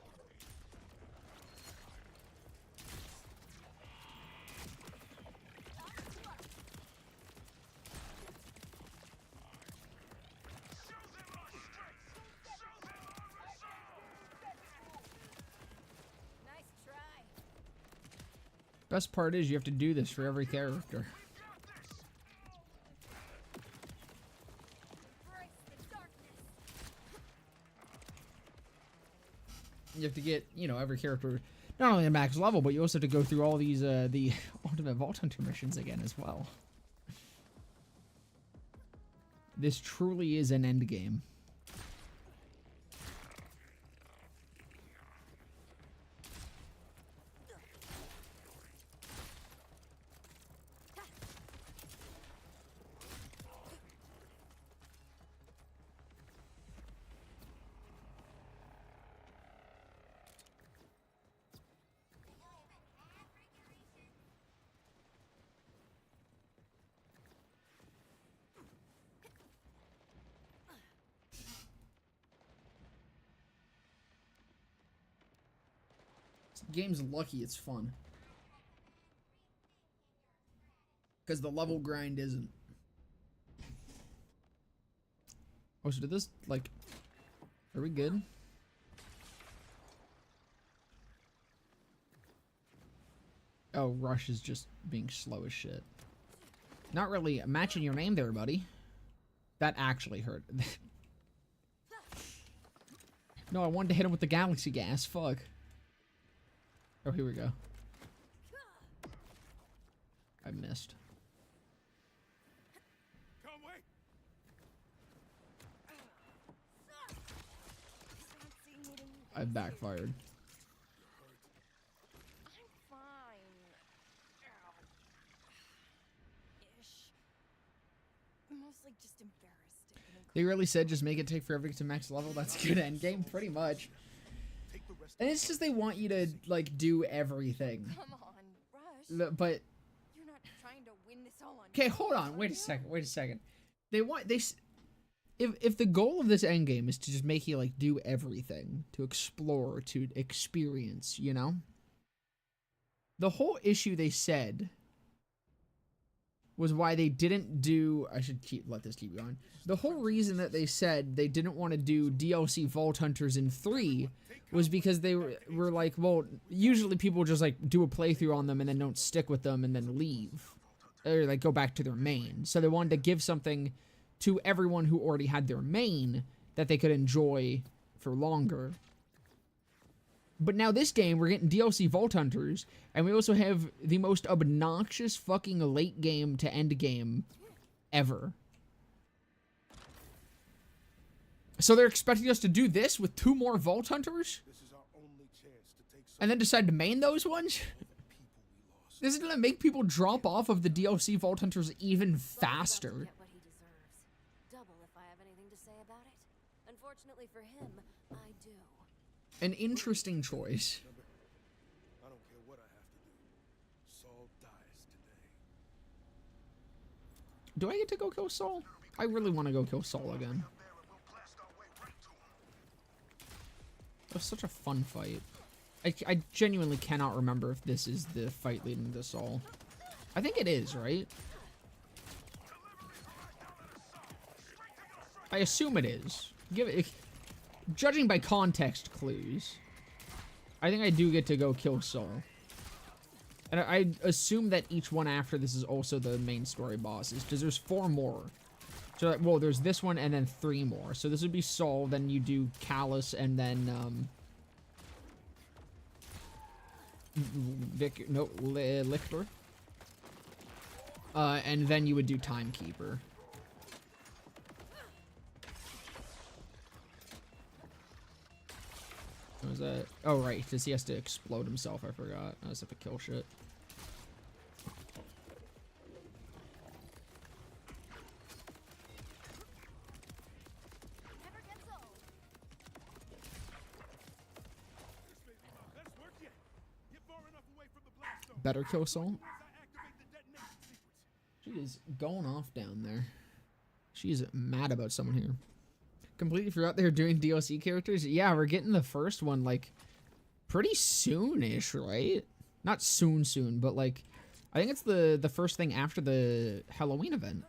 Show them our strength. Show them our resolve. Nice try. Best part is you have to do this for every character. Embrace the darkness. You have to get, you know, every character not only at max level, but you also have to go through all these the Ultimate Vault Hunter missions again as well. This truly is an end game. This game's lucky it's fun. Because the level grind isn't. Oh, so did this, like... Are we good? Oh, Rush is just being slow as shit. Not really matching your name there, buddy. That actually hurt. No, I wanted to hit him with the galaxy gas. Fuck. Oh, here we go. I missed. Come wait. I backfired. I'm fine. Ish. Mostly just embarrassed. at getting They really said just make it take forever to get to max level. That's a good end game, pretty much. And it's just they want you to like do everything. Come on, Rush. But You're not trying to win this all on. okay, hold on. Wait a second. Wait a second. If the goal of this end game is to just make you like do everything, to explore, to experience, you know? The whole issue they said was why they didn't do. I should let this keep going. The whole reason that they said they didn't want to do DLC Vault Hunters in 3 was because they were like, well, usually people just like do a playthrough on them and then don't stick with them and then leave, or like go back to their main. So they wanted to give something to everyone who already had their main that they could enjoy for longer. But now this game, we're getting DLC Vault Hunters, and we also have the most obnoxious fucking late game to end game ever. So they're expecting us to do this with 2 more Vault Hunters? This is our only chance to take some And then decide to main those ones? This is gonna make people drop off of the DLC Vault Hunters even faster. Get what he deserves. Double if I have anything to say about it. Unfortunately for him, I do. An interesting choice. I don't care what I have to do. Saul dies today. Do I get to go kill Saul? I really want to go kill Saul again. It was such a fun fight. I genuinely cannot remember if this is the fight leading to Saul. I think it is, right? I assume it is. Judging by context clues, I think I do get to go kill Saul. And I assume that each one after this is also the main story bosses, because there's 4 more. So, well, there's this one and then 3 more. So this would be Saul, then you do Callus, and then, Lictor. And then you would do Timekeeper. What was that? Oh, right, because he has to explode himself. I forgot. I just have to kill shit. Never gets old. Better kill Soul. She is going off down there. She is mad about someone here. Completely forgot they were doing DLC characters. Yeah, we're getting the first one like pretty soon-ish, right? Not soon, but like I think it's the first thing after the Halloween event.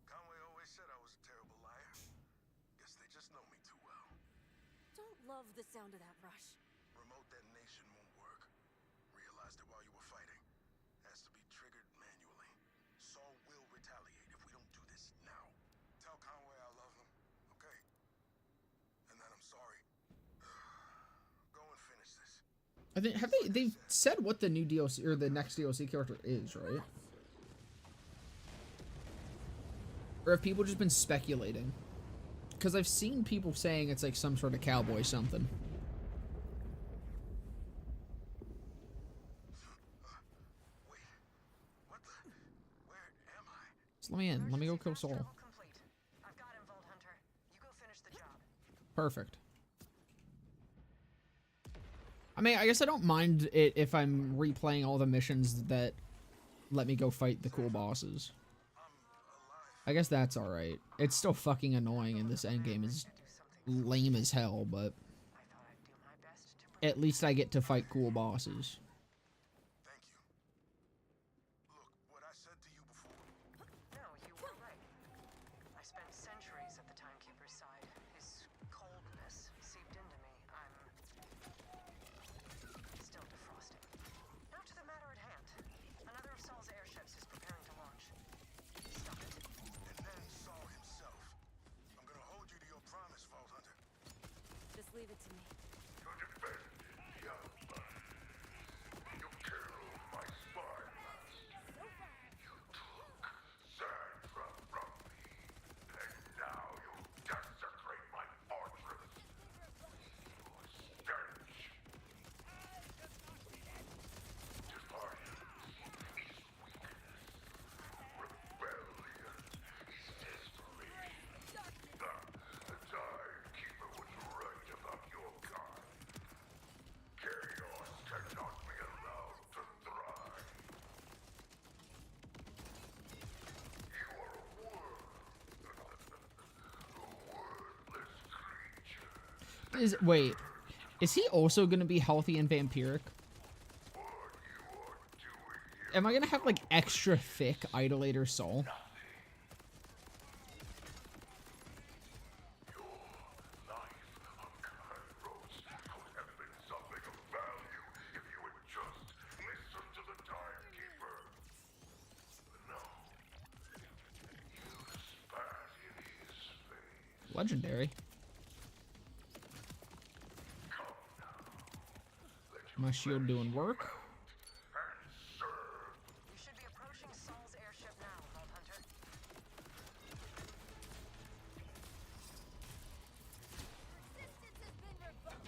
Conway always said I was a terrible liar. Guess they just know me too well. Don't love the sound of that rush. Remote detonation won't work. Realized it while you were fighting. Has to be triggered manually. Saul will retaliate if we don't do this now. Tell Conway I love him, okay? And that I'm sorry. Go and finish this. I think they've said what the new DLC or the next DLC character is, right? Or have people just been speculating? Because I've seen people saying it's like some sort of cowboy something. Wait. What the? Where am I? Just let me in. Let me go kill Soul. Complete. I've got him, Vault Hunter. You go finish the job. Perfect. I mean, I guess I don't mind it if I'm replaying all the missions that let me go fight the cool bosses. I guess that's alright. It's still fucking annoying and this endgame is lame as hell, but at least I get to fight cool bosses. Thank you. Look, what I said to you before. No, you were right. I spent centuries at the Timekeeper's side. His coldness seeped into me. I'm still defrosting. Now to the matter at hand. Another of Saul's airships is preparing to launch. Stop it. And then Saul himself. I'm gonna hold you to your promise, Vault Hunter. Just leave it to me. Wait, is he also gonna be healthy and vampiric? Am I gonna have like extra thick idolator soul? Legendary. My shield doing work. You should be approaching Saul's airship now, Vault Hunter. Resistance has been revoked.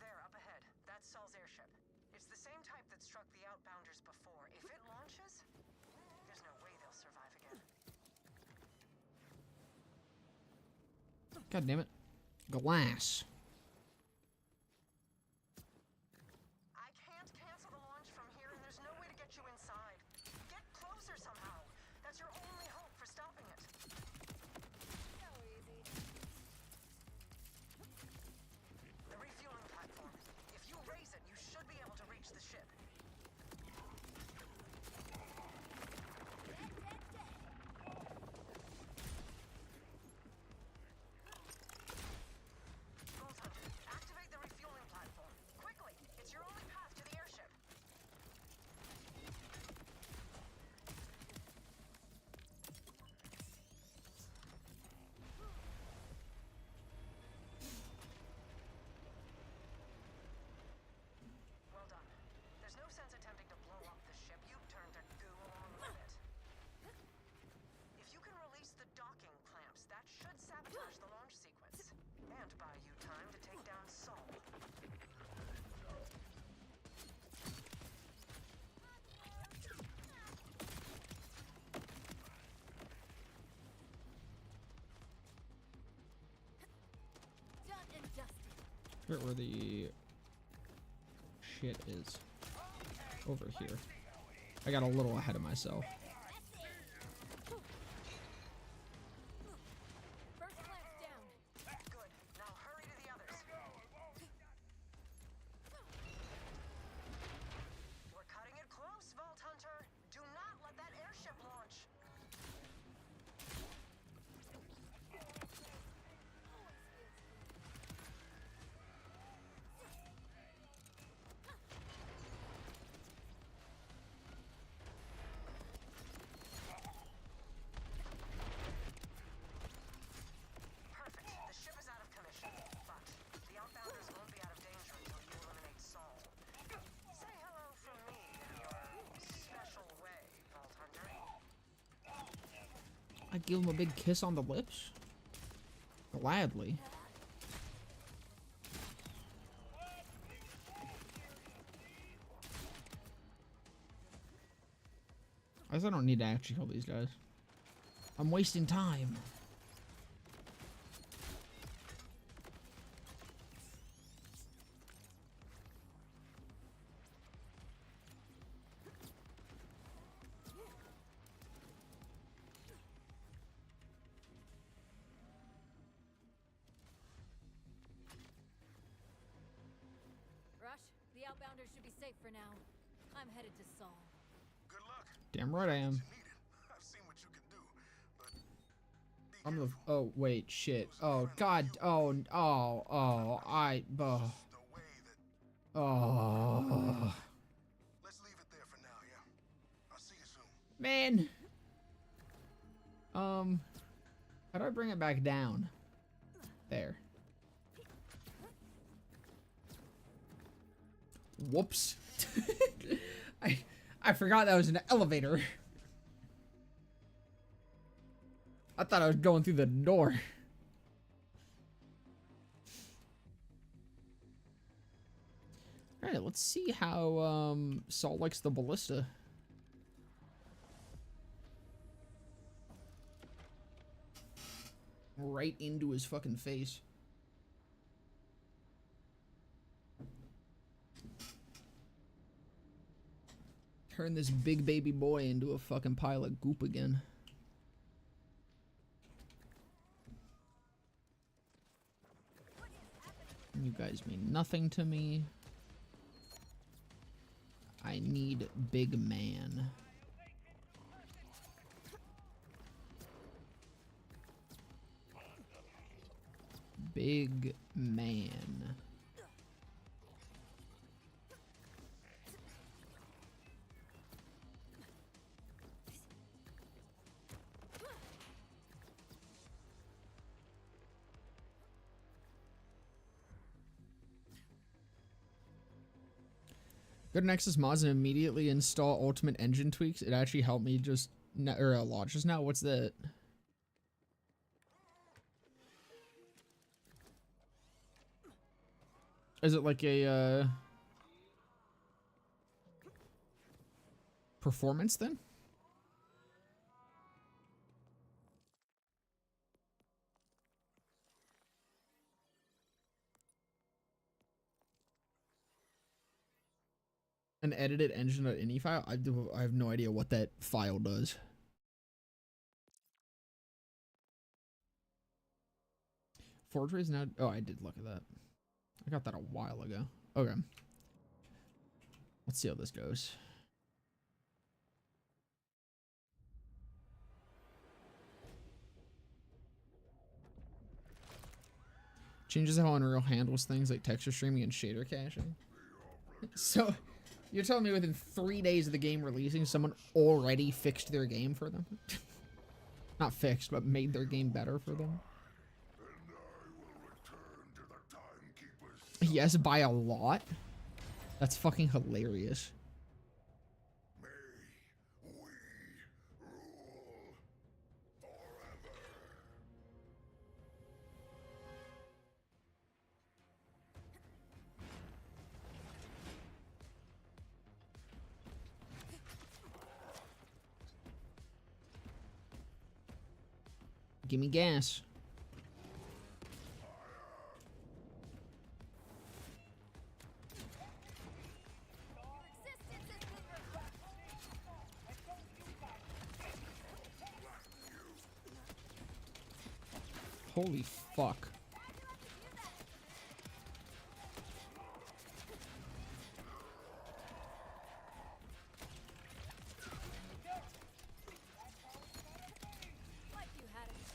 There, up ahead. That's Saul's airship. It's the same type that struck the outbounders before. If it launches, there's no way they'll survive again. God damn it. Glass. I can't cancel the launch from here, and there's no way to get you inside. Get closer somehow. That's your only hope for stopping it. So easy. The refueling platform. If you raise it, you should be able to reach the ship. Vault Hunter, activate the refueling platform. Quickly! It's your only path to the airship. forget where the shit is. Over here. I got a little ahead of myself. First clamp's down. Good. Now hurry to the others. We're cutting it close, Vault Hunter. Do not let that airship launch. Perfect. The ship is out of commission, but the outbounders won't be out of danger until you eliminate Saul. Say hello from me in your special way, Vault Hunter. I give him a big kiss on the lips? Gladly. I guess I don't need to actually kill these guys. I'm wasting time. Rush, the outbounders should be safe for now. I'm headed to Saul. Good luck. Damn right I am. You need it. I've seen what you can do, but be I'm the. careful. Oh wait, shit. Oh god. Oh. I. The way that Oh. let's leave it there for now, yeah? I'll see you soon. Man. How do I bring it back down? There. Whoops. I forgot that was an elevator. I thought I was going through the door. Alright, let's see how Saul likes the ballista. Right into his fucking face. Turn this big baby boy into a fucking pile of goop again. You guys mean nothing to me. I need big man. Big man. Go to Nexus Mods and immediately install Ultimate Engine tweaks. It actually helped me just or a lot just now. What's that? Is it like a performance then? An edited engine.ini file? I have no idea what that file does. Forgery is now. Oh, I did look at that. I got that a while ago. Okay. Let's see how this goes. Changes how Unreal handles things like texture streaming and shader caching. So, you're telling me within 3 days of the game releasing, someone already fixed their game for them? Not fixed, but made their game better for them? Yes, by a lot? That's fucking hilarious. Give me gas. Holy fuck. Like you had a chance.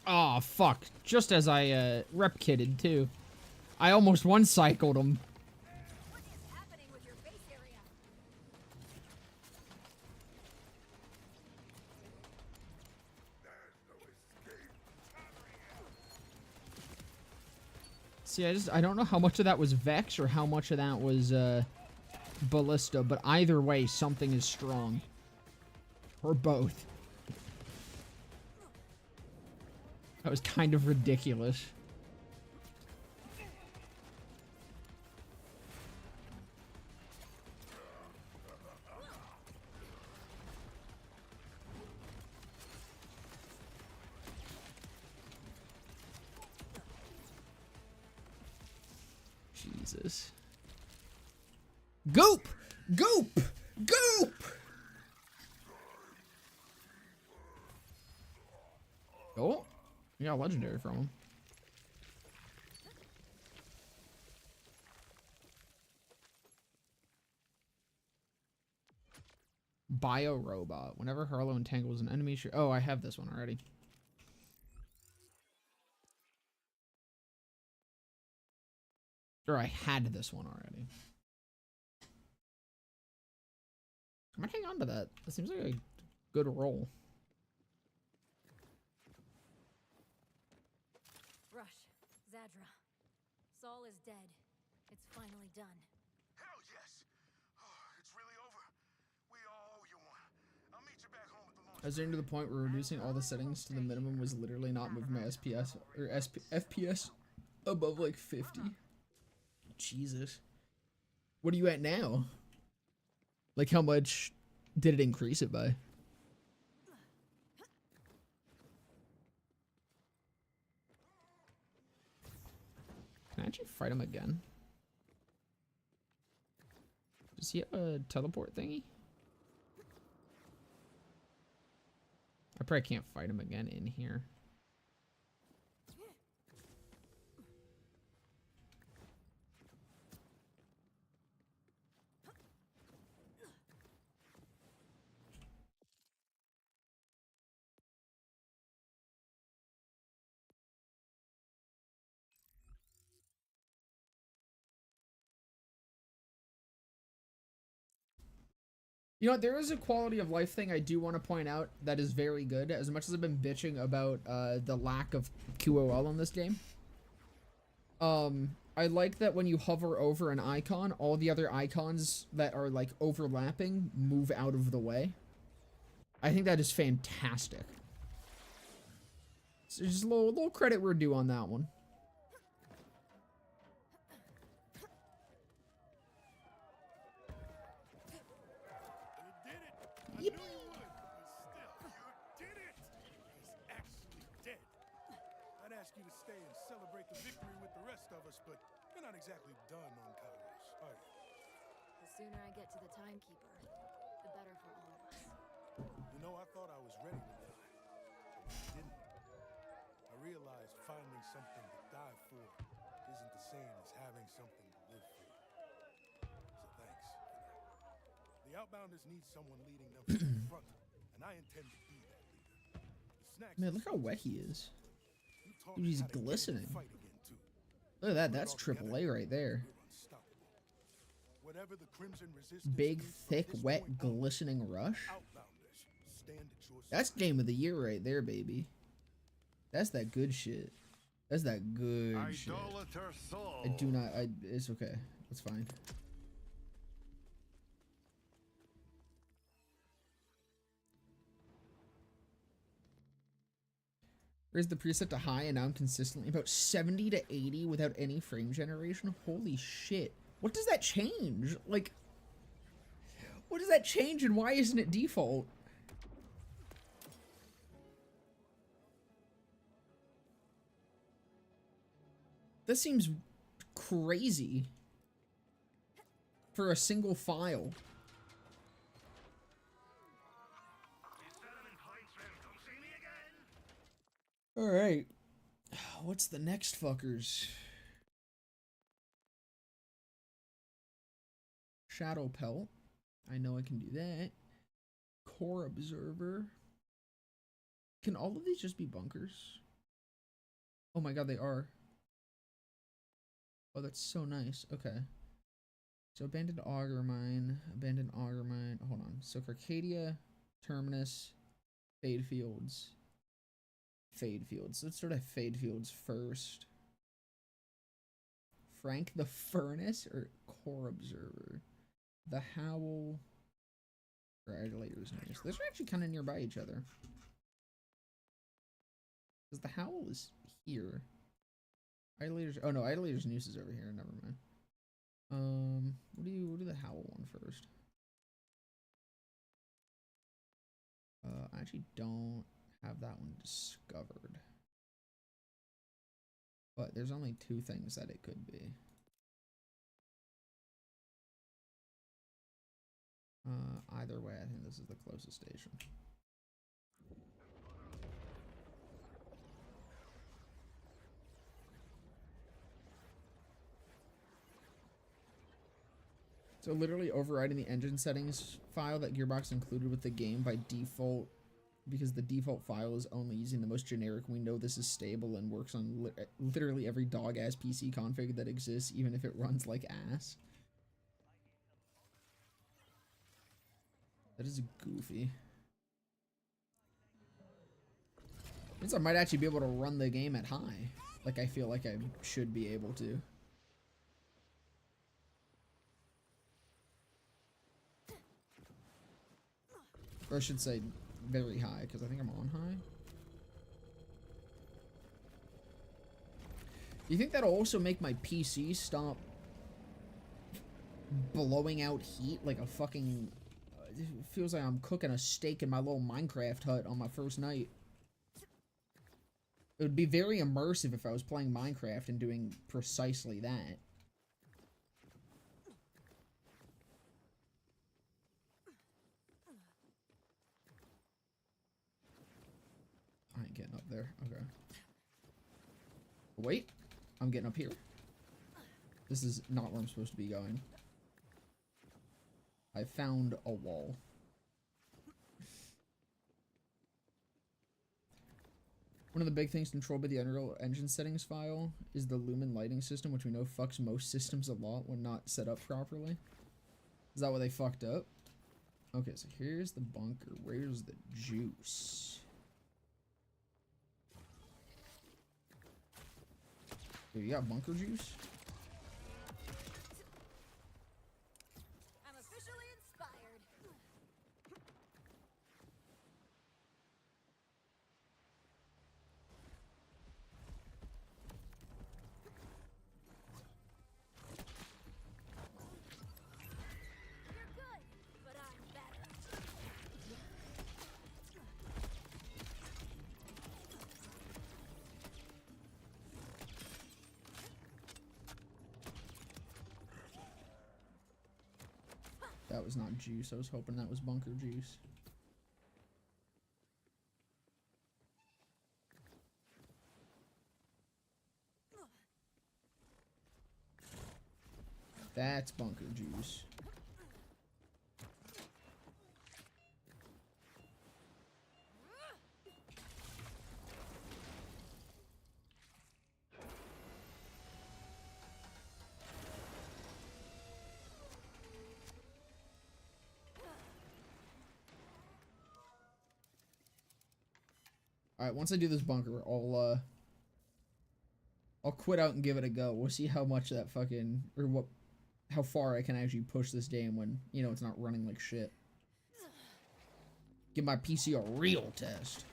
Oh, fuck. Just as I, rep kitted, too. I almost one-cycled him. What is happening with your base area? See, I don't know how much of that was Vex or how much of that was, Ballista, but either way, something is strong. Or both. That was kind of ridiculous. Jesus. Goop! Goop! Goop! Oh. You got a legendary from him. Bio robot. Whenever Harlow entangles an enemy, oh, I have this one already. Or I had this one already. I'm gonna hang on to that. That seems like a good roll. Rush, Zadra. Saul is dead. It's finally done. Hell yes. Oh, it's really over. We all owe you one. I'll meet you back home at the launch. I was getting to the point where reducing all the settings to the minimum was literally not moving my SPS or FPS above like 50. Jesus. What are you at now? Like, how much did it increase it by? Can I actually fight him again? Does he have a teleport thingy? I probably can't fight him again in here. You know what, there is a quality of life thing I do want to point out that is very good. As much as I've been bitching about the lack of QOL in this game. I like that when you hover over an icon, all the other icons that are like overlapping move out of the way. I think that is fantastic. So just a little credit we're due on that one. Ask you to stay and celebrate the victory with the rest of us, but you're not exactly done on Kairos, are you? The sooner I get to the timekeeper, the better for all of us. You know, I thought I was ready to die, but I didn't. I realized finding something to die for isn't the same as having something to live for. So thanks for that. The Outbounders need someone leading them from the front, and I intend to be that leader. The snacks Man, look how wet he is. Dude, he's glistening. Look at that. That's AAA right there. Big, thick, wet, glistening Rush. That's game of the year right there, baby. That's that good shit. That's that good shit. I do not. It's okay. It's fine. Raised the preset to high and now I'm consistently about 70 to 80 without any frame generation. Holy shit. What does that change? Like, what does that change and why isn't it default? That seems crazy for a single file. Alright. What's the next fuckers? Shadow Pelt. I know I can do that. Core Observer. Can all of these just be bunkers? Oh my god, they are. Oh, that's so nice. Okay. So Abandoned Auger Mine. Abandoned Auger Mine. Hold on. So Carcadia, Terminus, Fade Fields. Fade Fields. Let's sort of Fade Fields first. Frank the Furnace or Core Observer? The Howl. Or Idolator's Noose. Those are actually kind of nearby each other. Because the Howl is here. Idolator's. Oh no, Idolator's Noose is over here. Never mind. We'll do the Howl one first. I actually don't have that one discovered. But there's only two things that it could be. Either way, I think this is the closest station. So literally overriding the engine settings file that Gearbox included with the game by default, because the default file is only using the most generic. We know this is stable and works on literally every dog-ass PC config that exists, even if it runs like ass. That is goofy. Means I might actually be able to run the game at high. Like I feel like I should be able to. Or I should say very high, because I think I'm on high. Do you think that'll also make my PC stop blowing out heat like a fucking... it feels like I'm cooking a steak in my little Minecraft hut on my first night. It would be very immersive if I was playing Minecraft and doing precisely that. I ain't getting up there. Okay. Wait. I'm getting up here. This is not where I'm supposed to be going. I found a wall. One of the big things controlled by the Unreal Engine settings file is the lumen lighting system, which we know fucks most systems a lot when not set up properly. Is that what they fucked up? Okay, so here's the bunker. Where's the juice? Dude, you got bunker juice? I'm officially inspired. You're good, but I'm better. That was not juice. I was hoping that was bunker juice. That's bunker juice. Alright, once I do this bunker, I'll quit out and give it a go. We'll see how much that fucking, or how far I can actually push this game when, you know, it's not running like shit. Give my PC a real test.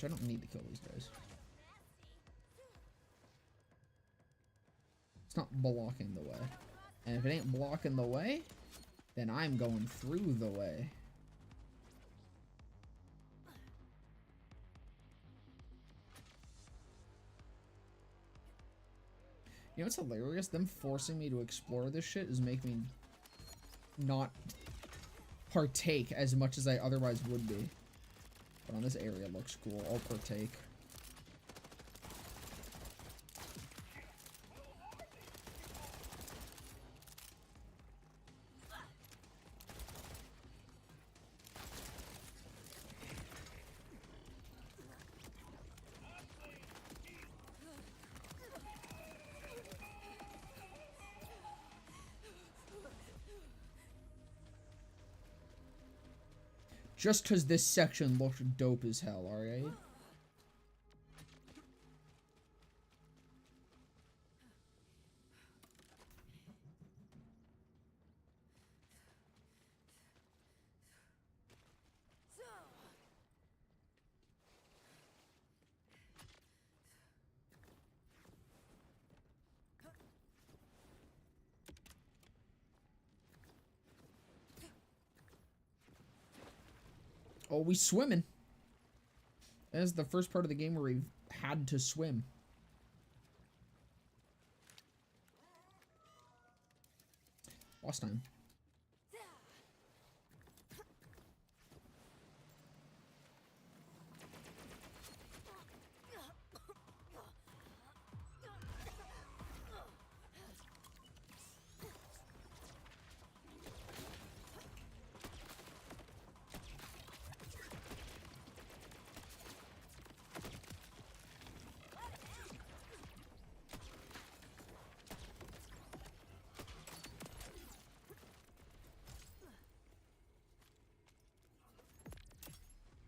Which I don't need to kill these guys. It's not blocking the way. And if it ain't blocking the way, then I'm going through the way. You know what's hilarious? Them forcing me to explore this shit is making me not partake as much as I otherwise would be. But on this area looks cool. I'll partake. Just because this section looked dope as hell, alright? Oh, we swimming. That's the first part of the game where we've had to swim. Boss time.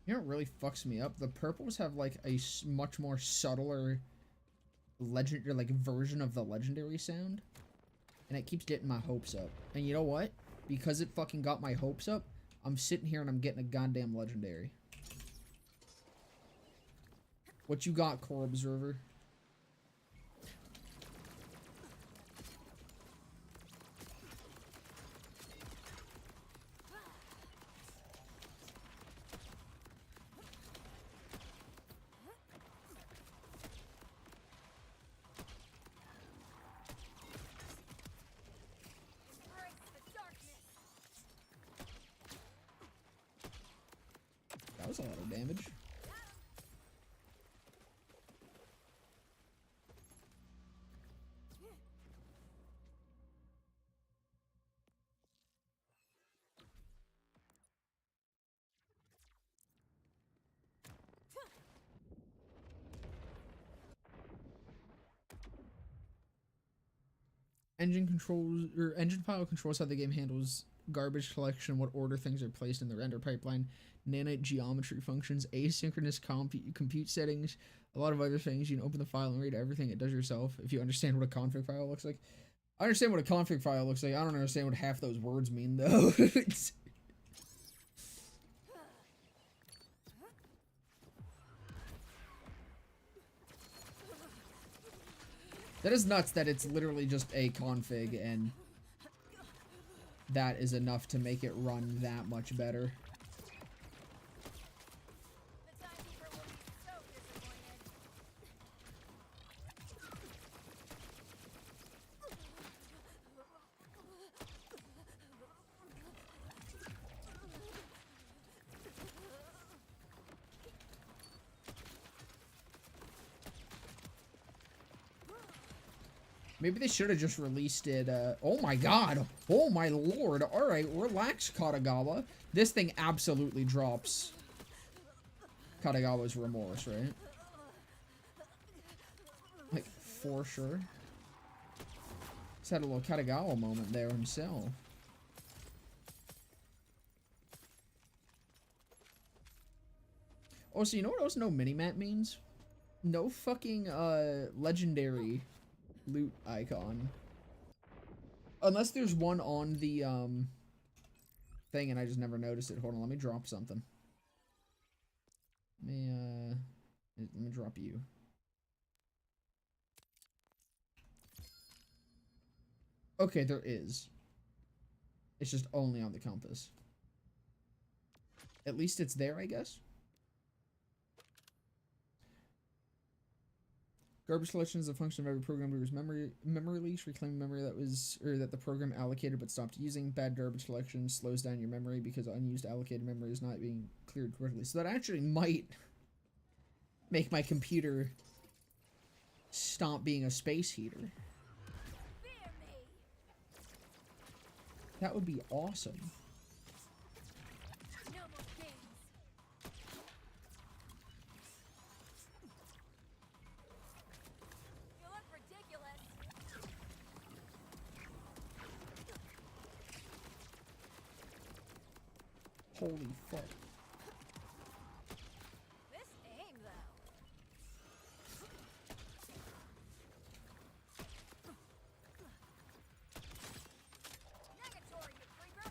You know what really fucks me up? The purples have like a much more subtler legend or like version of the legendary sound, and it keeps getting my hopes up. And you know what? Because it fucking got my hopes up, I'm sitting here and I'm getting a goddamn legendary. What you got, Core Observer? That was a lot of damage. Engine controls, or engine file controls how the game handles garbage collection, what order things are placed in the render pipeline, nanite geometry functions, asynchronous compute settings, a lot of other things. You can open the file and read everything it does yourself if you understand what a config file looks like. I understand what a config file looks like. I don't understand what half those words mean, though. That is nuts that it's literally just a config and that is enough to make it run that much better. Maybe they should have just released it, oh my god! Oh my lord! Alright, relax, Katagawa. This thing absolutely drops Katagawa's remorse, right? Like, for sure. Just had a little Katagawa moment there himself. Oh, so you know what else no minimap means? No fucking, legendary loot icon. Unless there's one on the, thing and I just never noticed it. Hold on, let me drop something. Let me, Let me drop you. Okay, there is. It's just only on the compass. At least it's there, I guess. Garbage collection is a function of every program viewer's memory leaks. Reclaim memory that was that the program allocated but stopped using. Bad garbage collection slows down your memory because unused allocated memory is not being cleared correctly. So that actually might make my computer stop being a space heater. That would be awesome. No more games. You look ridiculous. Holy fuck. This aim, though. Negatory, you creeper.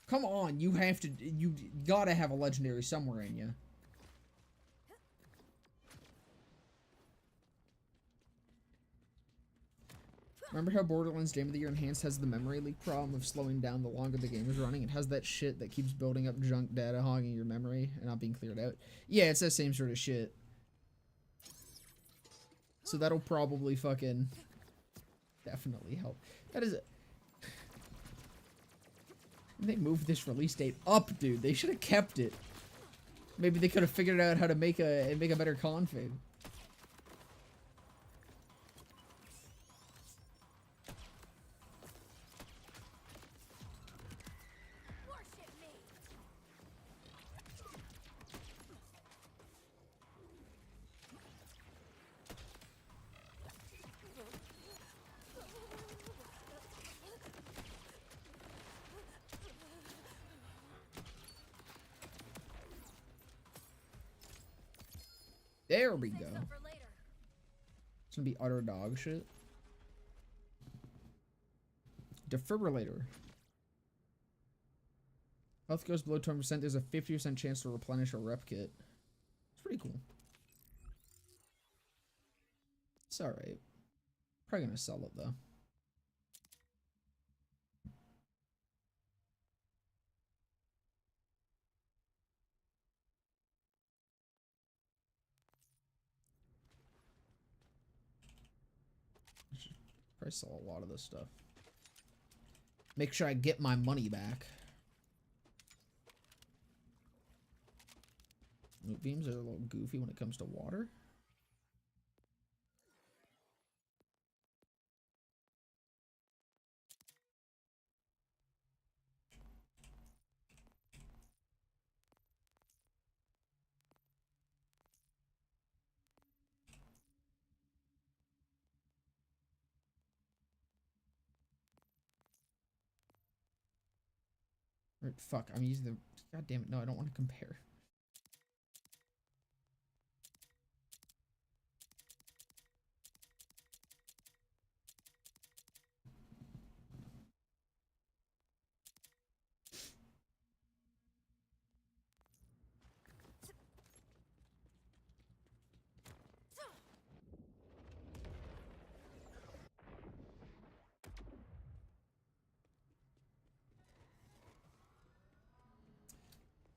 Come on, you gotta have a legendary somewhere in you. Remember how Borderlands Game of the Year Enhanced has the memory leak problem of slowing down the longer the game is running? It has that shit that keeps building up junk data hogging your memory and not being cleared out. Yeah, it's that same sort of shit. So that'll probably fucking definitely help. That is... They moved this release date up, dude. They should have kept it. Maybe they could have figured out how to make a better config. Worship me. There we go. Save some for later. It's gonna be utter dog shit. Defibrillator. Health goes below 20%. There's a 50% chance to replenish a rep kit. It's pretty cool. It's alright. Probably gonna sell it though. I should probably sell a lot of this stuff. Make sure I get my money back. Loot beams are a little goofy when it comes to water. Or, fuck, I'm using the... God damn it, no, I don't want to compare.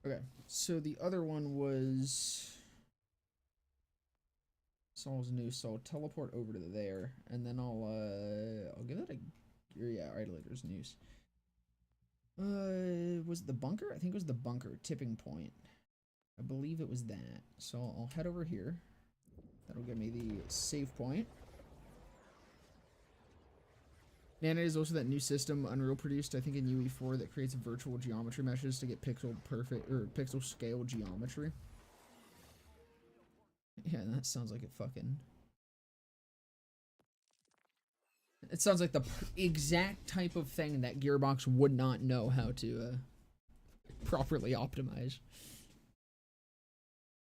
Okay, so the other one was Saul's new, so I'll teleport over to there, and then I'll give that a, yeah, Idolator's news. Was it the bunker? I think it was the bunker, tipping point. I believe it was that. So I'll head over here. That'll give me the save point. Nana is also that new system Unreal produced, I think in UE4, that creates virtual geometry meshes to get pixel perfect or pixel scale geometry. Yeah, that sounds like it fucking. It sounds like the exact type of thing that Gearbox would not know how to properly optimize.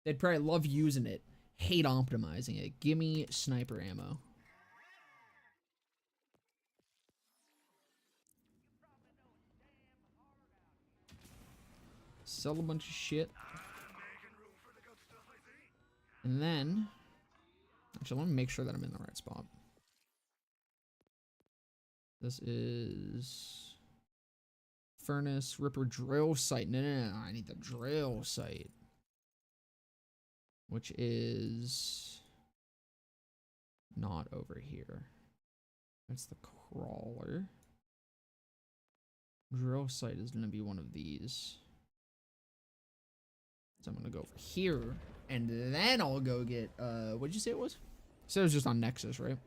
They'd probably love using it, hate optimizing it. Gimme sniper ammo. sell a bunch of shit. And then, actually, let me make sure that I'm in the right spot. This is furnace, ripper, drill site. No, I need the drill site, which is not over here. That's the crawler. Drill site is going to be one of these. So I'm going to go over here, and then I'll go get, what'd you say it was? So it was just on Nexus, right?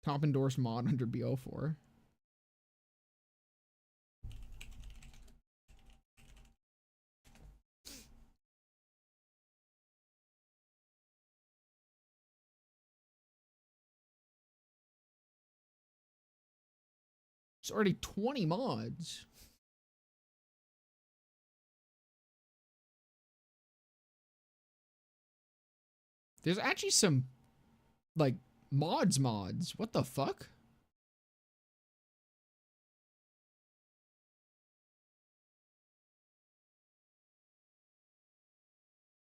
Top endorsed mod under BO4. It's already 20 mods. There's actually some, like, mods. What the fuck?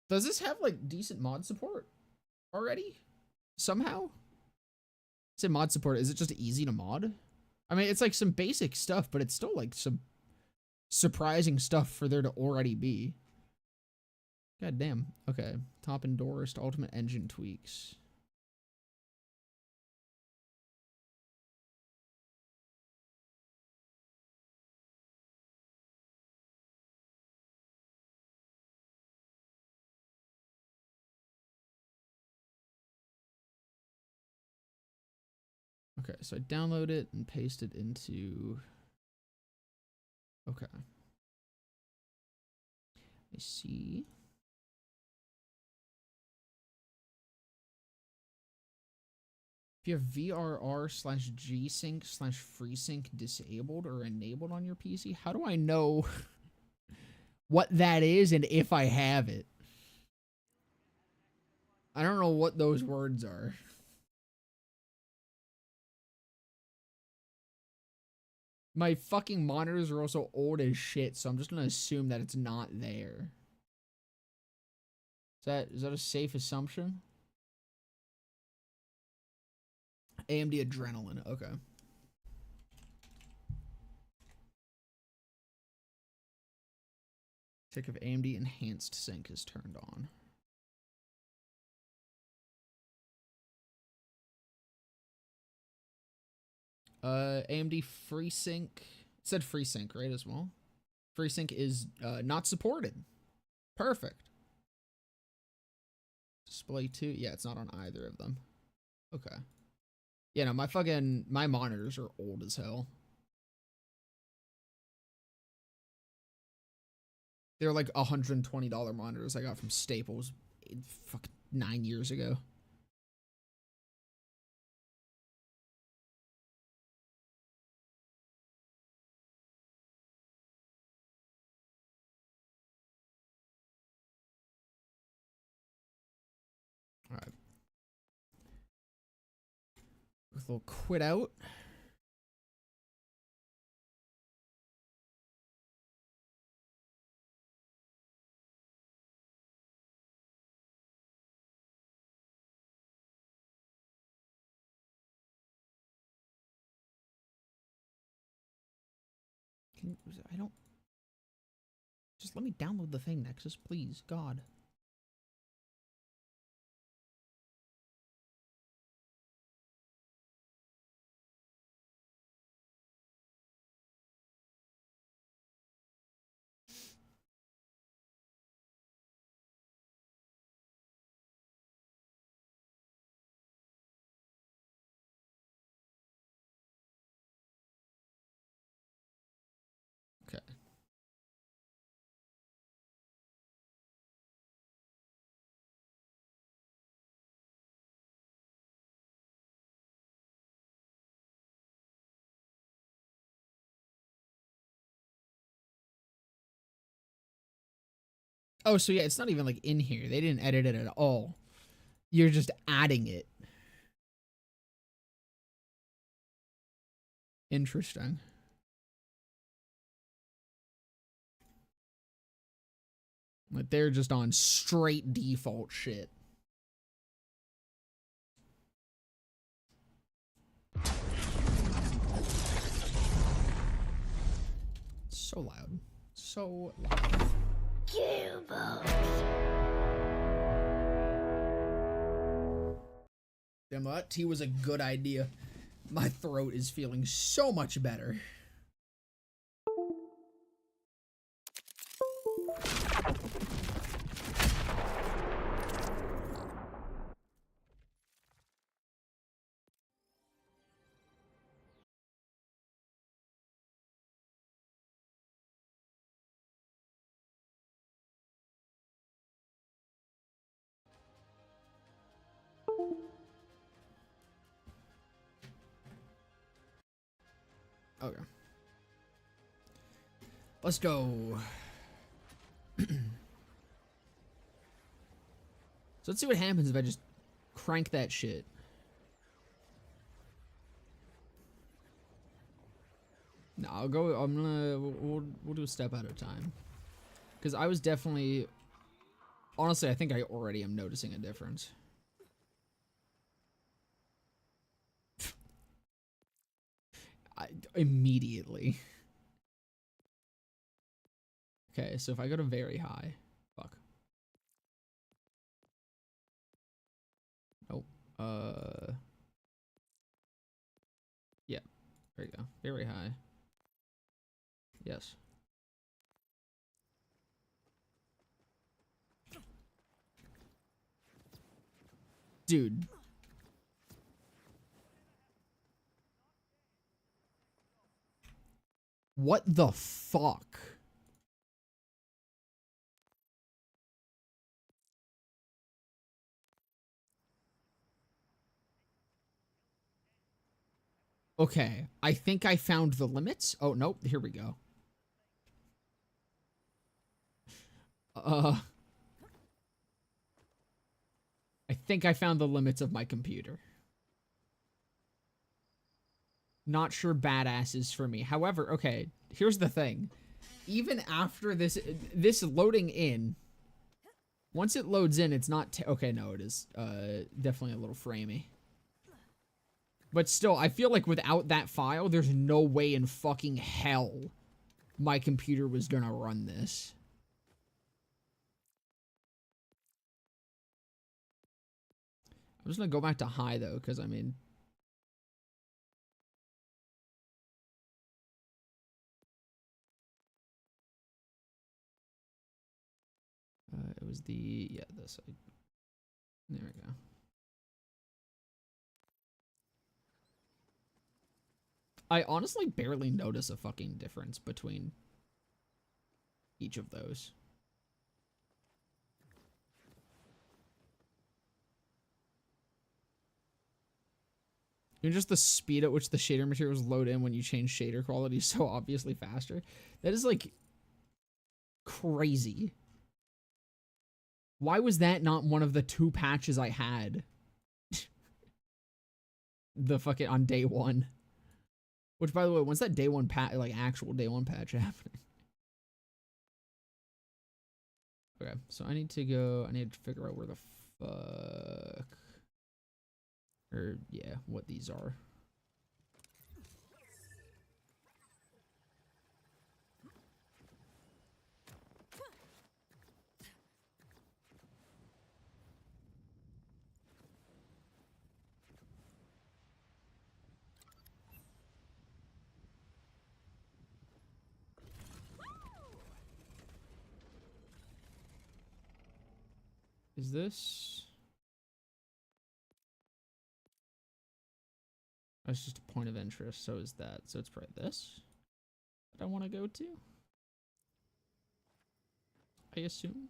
Does this have, like, decent mod support already? Somehow? I say mod support. Is it just easy to mod? I mean, it's like some basic stuff, but it's still like some surprising stuff for there to already be. God damn. Okay. Top endorsed ultimate engine tweaks. Okay, so I download it and paste it into... Okay. I see. If you have VRR/G-Sync/FreeSync disabled or enabled on your PC, how do I know what that is and if I have it? I don't know what those words are. My fucking monitors are also old as shit, so I'm just gonna assume that it's not there. Is that a safe assumption? AMD Adrenaline, okay. Check if AMD Enhanced Sync is turned on. AMD FreeSync. It said FreeSync, right, as well? FreeSync is not supported. Perfect. Display 2. Yeah, it's not on either of them. Okay. Yeah, no, my monitors are old as hell. They're like $120 monitors I got from Staples fucking 9 years ago. All right. With a little quit out. I don't... Just let me download the thing, Nexus, please. God. Okay. Oh, so yeah, it's not even like in here. They didn't edit it at all. You're just adding it. Interesting. Like they're just on straight default shit. So loud. So loud. Damn, that tea was a good idea. My throat is feeling so much better. Okay. Let's go. So let's see what happens if I just crank that shit. No, I'll go. We'll do a step at a time. Because I was definitely, honestly, I think I already am noticing a difference. Immediately. Okay, so if I go to very high, fuck. Nope. Yeah, there you go. Very high. Yes. Dude. What the fuck? Okay, I think I found the limits. Oh, nope, here we go. I think I found the limits of my computer. Not sure badass is for me. However, okay, here's the thing. Even after this loading in, once it loads in, it's not, okay, no, it is, definitely a little framey. But still, I feel like without that file, there's no way in fucking hell my computer was gonna run this. I'm just gonna go back to high, though, because, I mean... it was the... yeah, this. There we go. I honestly barely notice a fucking difference between each of those. Even just the speed at which the shader materials load in when you change shader quality is so obviously faster. That is like crazy. Why was that not one of the 2 patches I had? The fucking on day 1. Which, by the way, when's that day 1 patch, like actual day 1 patch happening? Okay, so I need to figure out where the fuck, or yeah, what these are. Is this? That's just a point of interest. So is that. So it's probably this that I want to go to, I assume.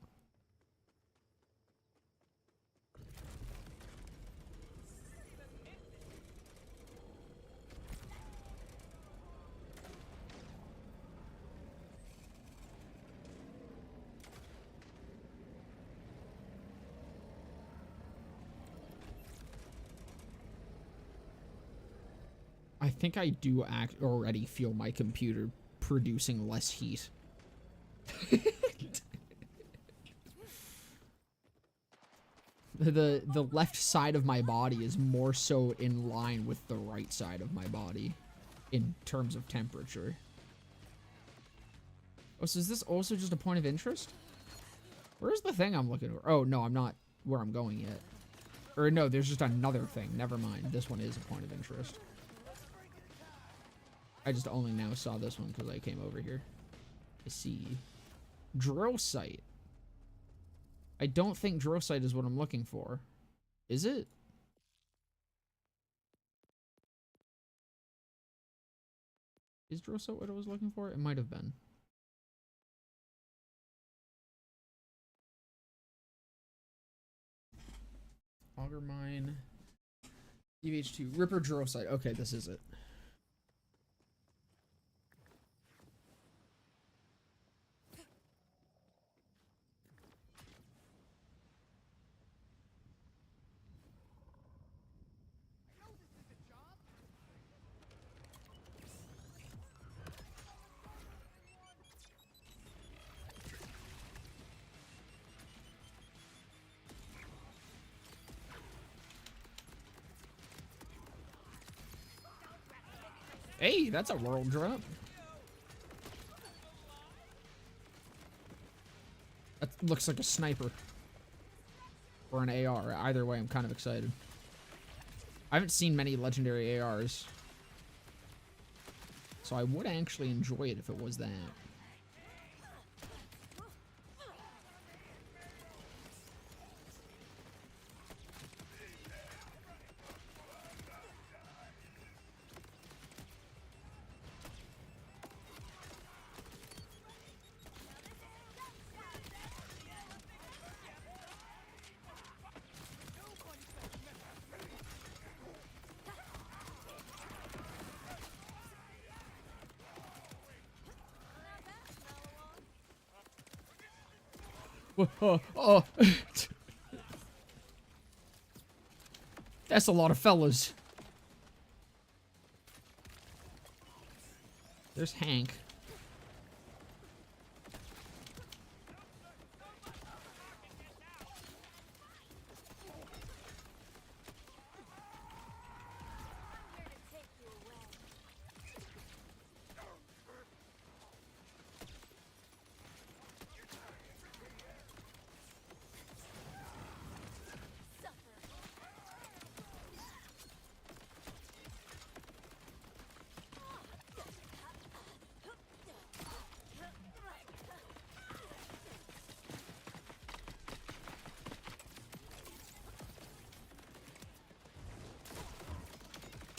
I think I do already feel my computer producing less heat. The left side of my body is more so in line with the right side of my body in terms of temperature. Oh, so is this also just a point of interest? Where's the thing I'm looking for? Oh, no, I'm not where I'm going yet. Or no, there's just another thing. Never mind. This one is a point of interest. I just only now saw this one because I came over here. I see. Drill site. I don't think drill site is what I'm looking for. Is it? Is drill site what I was looking for? It might have been. Auger mine. EVH2. Ripper drill site. Okay, this is it. Hey, that's a world drop. That looks like a sniper. Or an AR. Either way, I'm kind of excited. I haven't seen many legendary ARs. So I would actually enjoy it if it was that. Oh. That's a lot of fellas. There's Hank.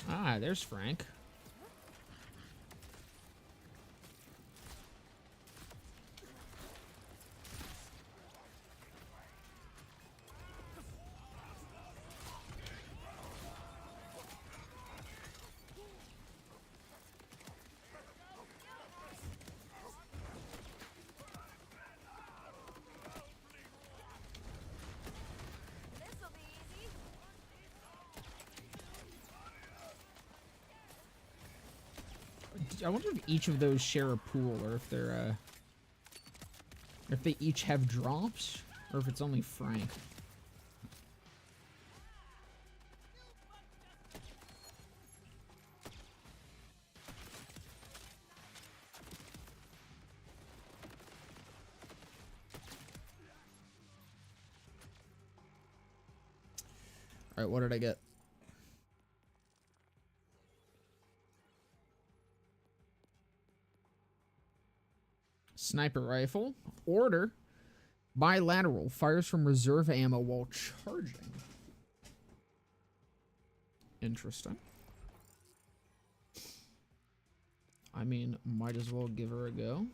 Ah, there's Frank. I wonder if each of those share a pool, or if they're, if they each have drops, or if it's only Frank. Alright, what did I get? Sniper rifle. Order. Bilateral. Fires from reserve ammo while charging. Interesting. I mean, might as well give her a go.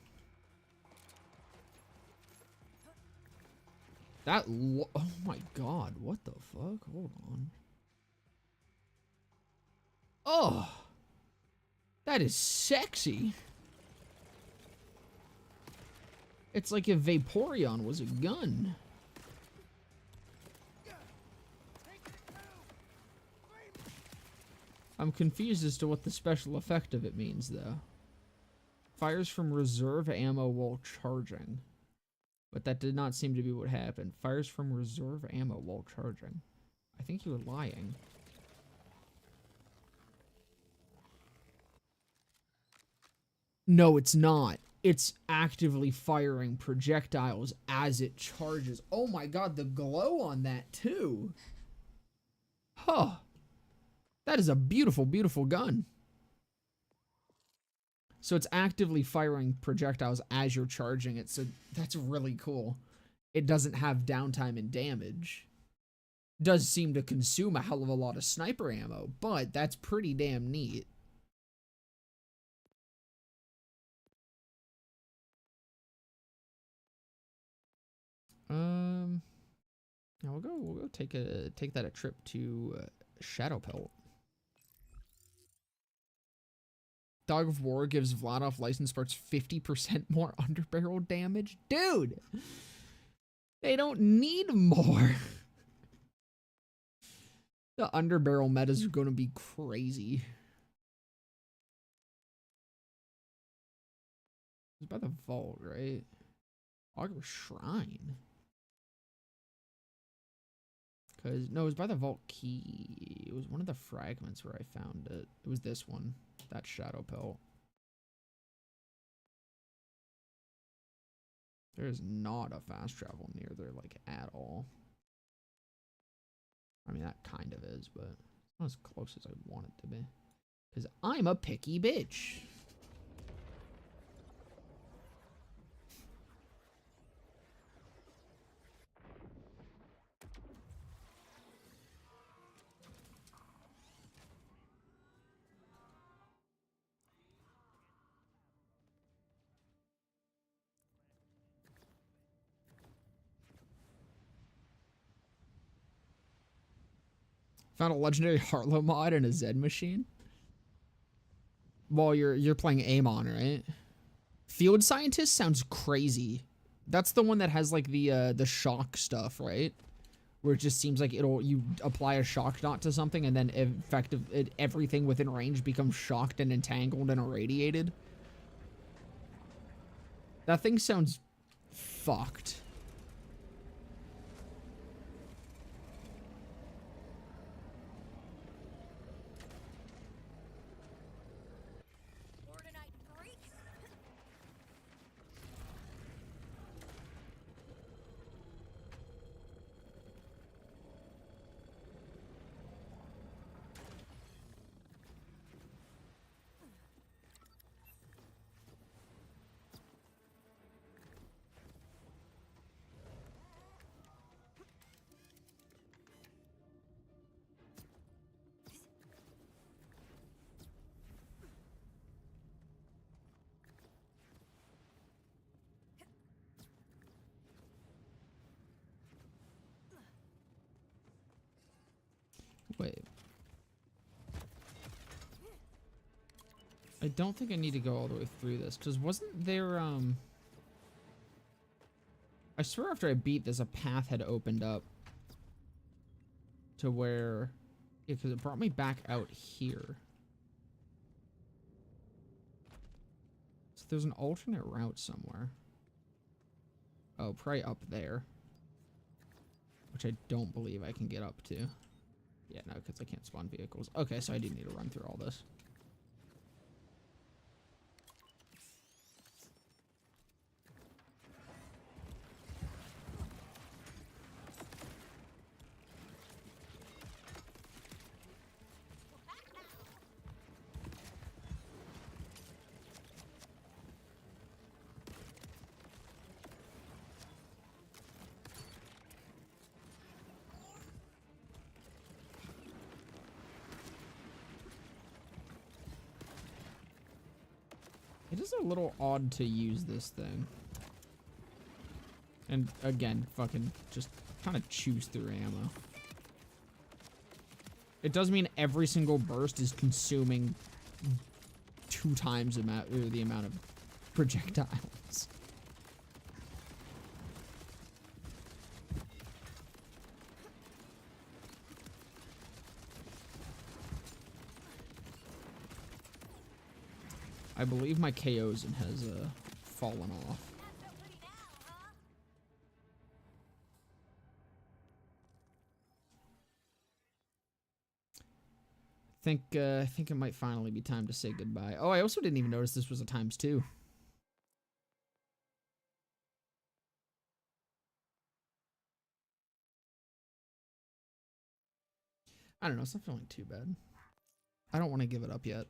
That oh my god, what the fuck? Hold on. Oh! That is sexy. It's like if Vaporeon was a gun. I'm confused as to what the special effect of it means, though. Fires from reserve ammo while charging. But that did not seem to be what happened. Fires from reserve ammo while charging. I think you were lying. No, it's not. It's actively firing projectiles as it charges. Oh my god, the glow on that, too. Huh. That is a beautiful, beautiful gun. So it's actively firing projectiles as you're charging it, so that's really cool. It doesn't have downtime and damage. Does seem to consume a hell of a lot of sniper ammo, but that's pretty damn neat. Now we'll go take that a trip to Shadow Pelt. Dog of War gives Vladov license parts 50% more underbarrel damage. Dude, they don't need more. The underbarrel metas are going to be crazy. It's by the vault, right? Augur Shrine. Because, no, it was by the vault key. It was one of the fragments where I found it. It was this one. That Shadow Pelt. There is not a fast travel near there, like, at all. I mean, that kind of is, but it's not as close as I want it to be. Because I'm a picky bitch. Found a legendary Harlow mod and a Zed machine. Well, you're playing Amon, right? Field Scientist sounds crazy. That's the one that has like the shock stuff, right? Where it just seems like you apply a shock knot to something and then everything within range becomes shocked and entangled and irradiated. That thing sounds fucked. Wait. I don't think I need to go all the way through this, because wasn't there, I swear after I beat this, a path had opened up to where, yeah, because it brought me back out here. So there's an alternate route somewhere. Oh, probably up there. Which I don't believe I can get up to. Yeah, no, because I can't spawn vehicles. Okay, so I do need to run through all this. It is a little odd to use this thing. And again, fucking just kind of choose through ammo. It does mean every single burst is consuming 2 times the amount of projectiles. I believe my KOs has fallen off. I think it might finally be time to say goodbye. Oh, I also didn't even notice this was a ×2. I don't know, it's not feeling too bad. I don't want to give it up yet.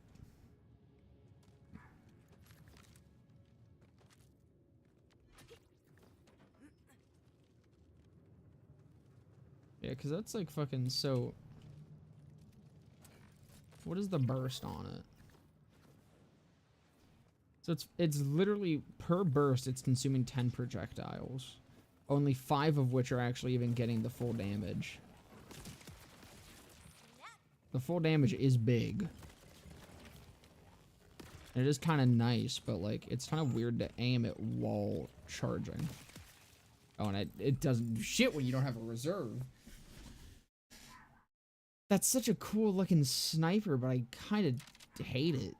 Yeah, because that's like fucking so... What is the burst on it? So it's literally, per burst, it's consuming 10 projectiles. Only 5 of which are actually even getting the full damage. The full damage is big. And it is kind of nice, but like, it's kind of weird to aim it while charging. Oh, and it doesn't do shit when you don't have a reserve. That's such a cool looking sniper, but I kind of hate it.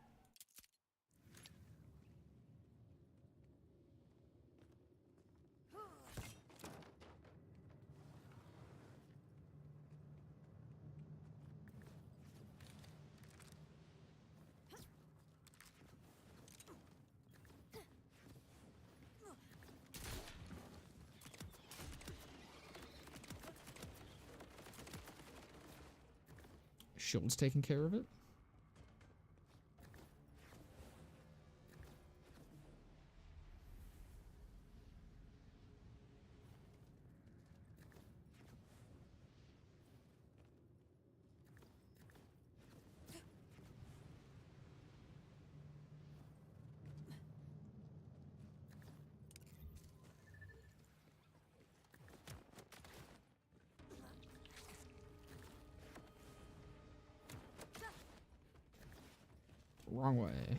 Shield's taking care of it. Wrong way.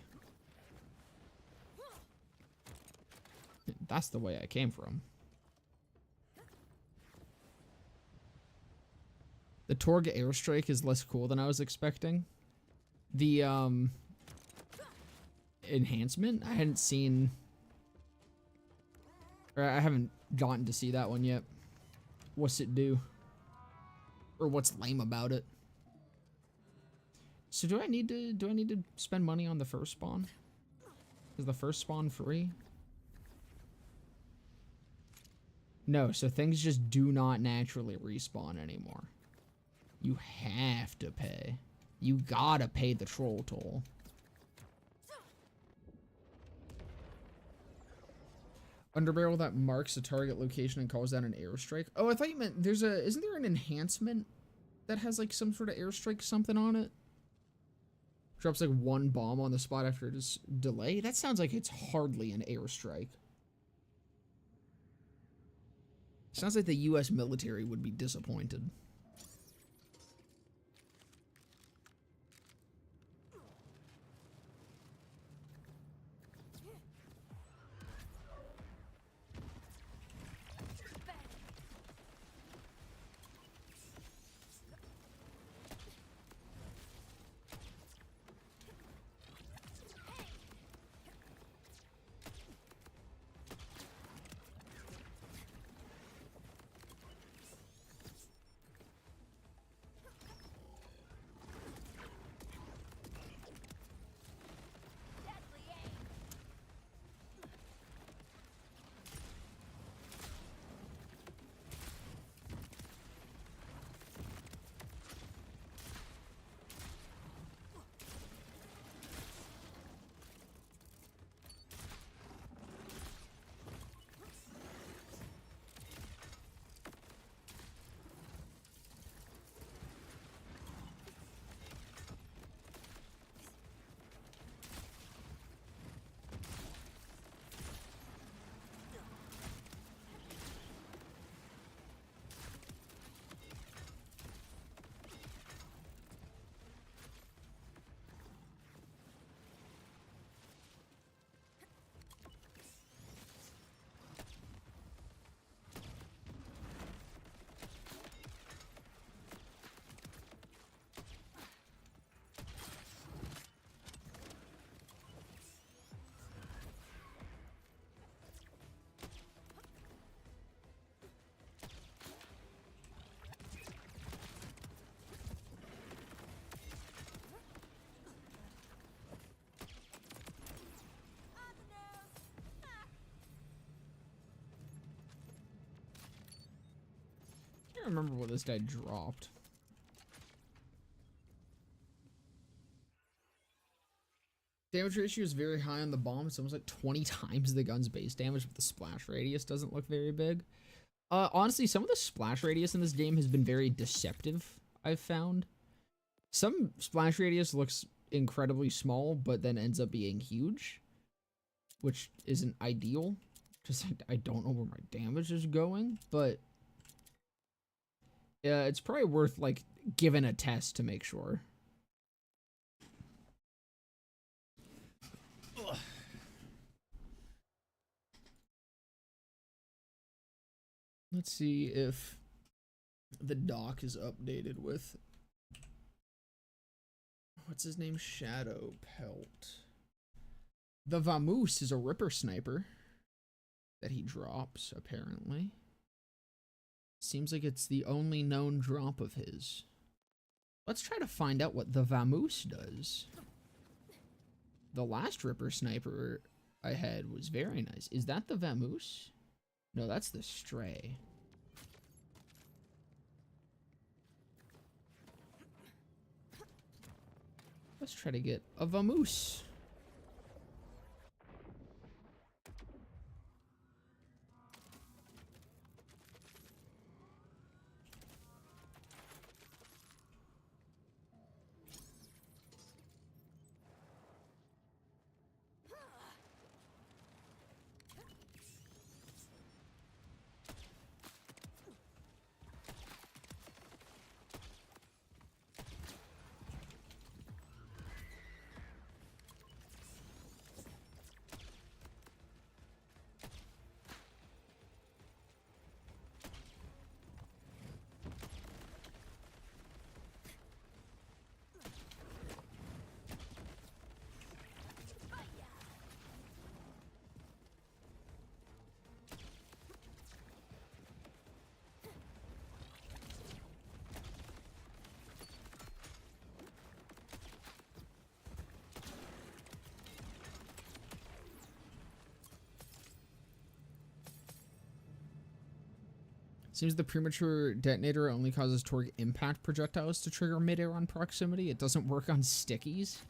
That's the way I came from. The Torg airstrike is less cool than I was expecting. The enhancement, I hadn't seen, or I haven't gotten to see that one yet. What's it do? Or what's lame about it? So do I need to spend money on the first spawn? Is the first spawn free? No, so things just do not naturally respawn anymore. You have to pay. You gotta pay the troll toll. Underbarrel that marks a target location and calls out an airstrike. Oh, I thought you meant isn't there an enhancement that has like some sort of airstrike something on it? Drops like 1 bomb on the spot after it's delay? That sounds like it's hardly an airstrike. Sounds like the US military would be disappointed. can't remember what this guy dropped. Damage ratio is very high on the bomb. It's almost like 20 times the gun's base damage, but the splash radius doesn't look very big. Honestly, some of the splash radius in this game has been very deceptive, I've found. Some splash radius looks incredibly small, but then ends up being huge, which isn't ideal. Just I don't know where my damage is going, but yeah, it's probably worth like giving a test to make sure. Ugh. Let's see if the doc is updated with what's his name? Shadow Pelt. The Vamoose is a Ripper sniper that he drops, apparently. Seems like it's the only known drop of his. Let's try to find out what the Vamoose does. The last Ripper sniper I had was very nice. Is that the Vamoose? No, that's the Stray. Let's try to get a Vamoose. Seems the premature detonator only causes torque impact projectiles to trigger midair on proximity. It doesn't work on stickies.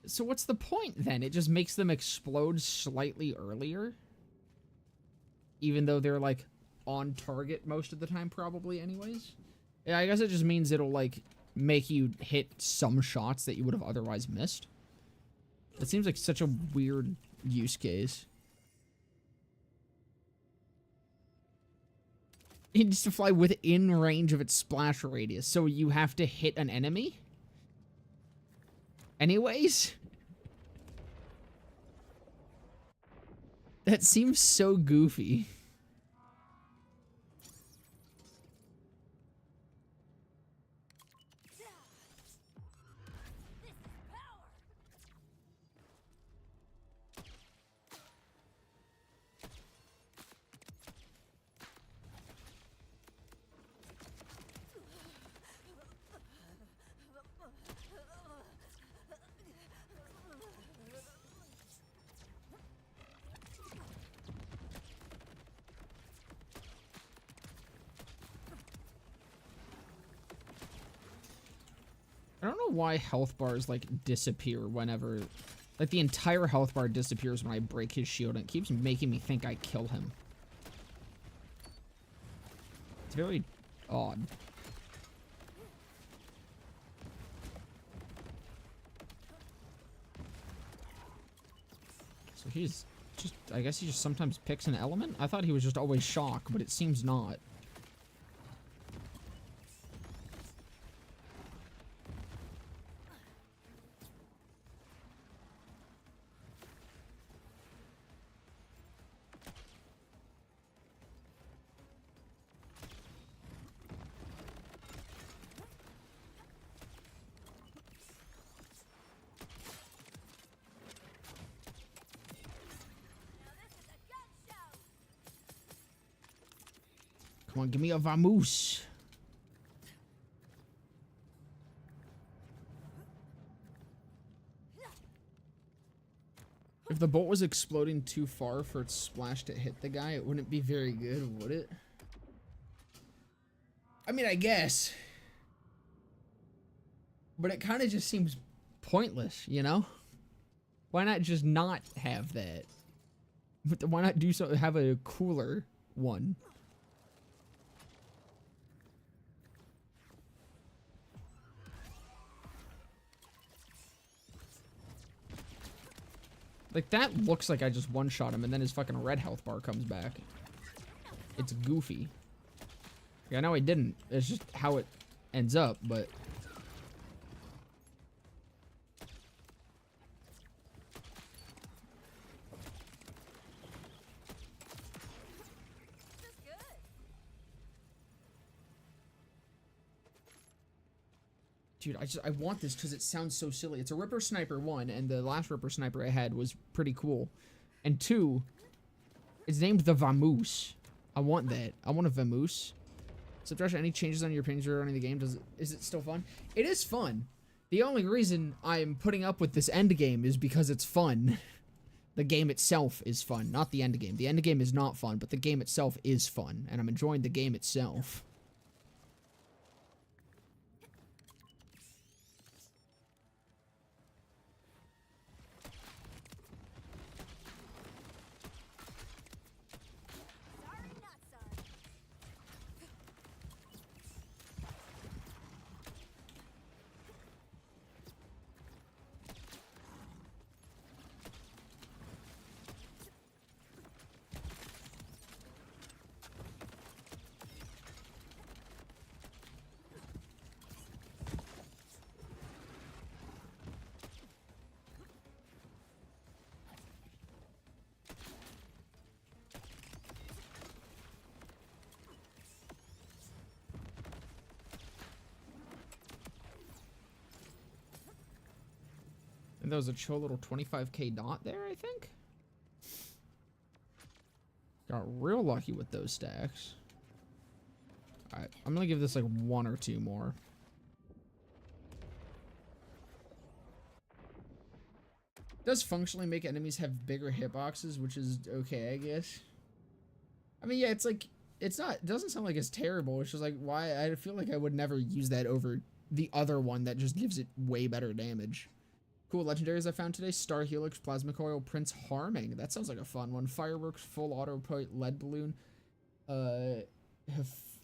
So what's the point then? It just makes them explode slightly earlier? Even though they're like on target most of the time probably anyways? Yeah, I guess it just means it'll like make you hit some shots that you would have otherwise missed. It seems like such a weird use case. It needs to fly within range of its splash radius, so you have to hit an enemy? Anyways? That seems so goofy. I don't know why health bars, like, disappear whenever... Like, the entire health bar disappears when I break his shield, and it keeps making me think I kill him. It's very odd. So he's just... I guess he just sometimes picks an element? I thought he was just always shock, but it seems not. Come on, give me a vamoose. If the bolt was exploding too far for its splash to hit the guy, it wouldn't be very good, would it? I mean, I guess. But it kind of just seems pointless, you know? Why not just not have that? But why not do so? Have a cooler one? Like, that looks like I just one-shot him, and then his fucking red health bar comes back. It's goofy. Yeah, I know I didn't. It's just how it ends up, but... Dude, I want this because it sounds so silly. It's a Ripper Sniper 1, and the last Ripper Sniper I had was pretty cool. And 2, it's named the Vamoose. I want that. I want a Vamoose. So, Josh, any changes on your opinions regarding the game? Is it still fun? It is fun. The only reason I'm putting up with this endgame is because it's fun. The game itself is fun, not the endgame. The endgame is not fun, but the game itself is fun, and I'm enjoying the game itself. And there was a chill little 25k dot there, I think? Got real lucky with those stacks. Alright, I'm gonna give this like 1 or 2 more. It does functionally make enemies have bigger hitboxes, which is okay, I guess. I mean, yeah, it's like, it doesn't sound like it's terrible. It's just like, why? I feel like I would never use that over the other one that just gives it way better damage. Cool legendaries I found today: Star Helix, Plasma Coil, Prince Harming. That sounds like a fun one. Fireworks, Full Auto Lead Balloon,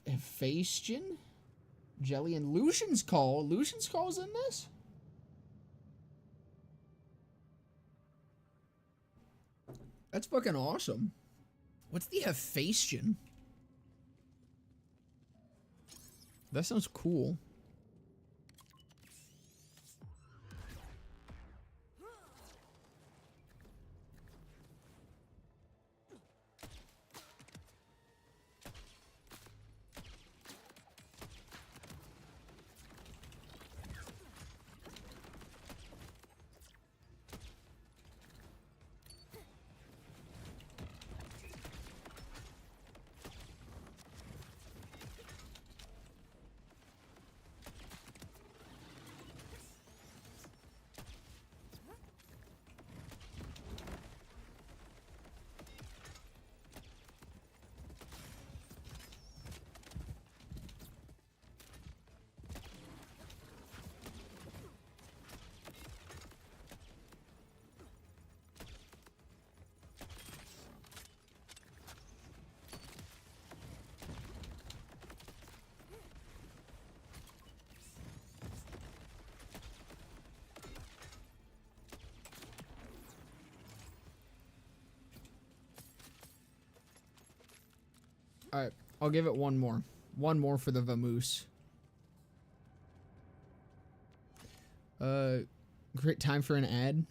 Hephaestion, Jelly, and Lucian's Call. Lucian's Call's in this? That's fucking awesome. What's the Hephaestion? That sounds cool. Alright, I'll give it 1 more. 1 more for the Vamoose. Great time for an ad.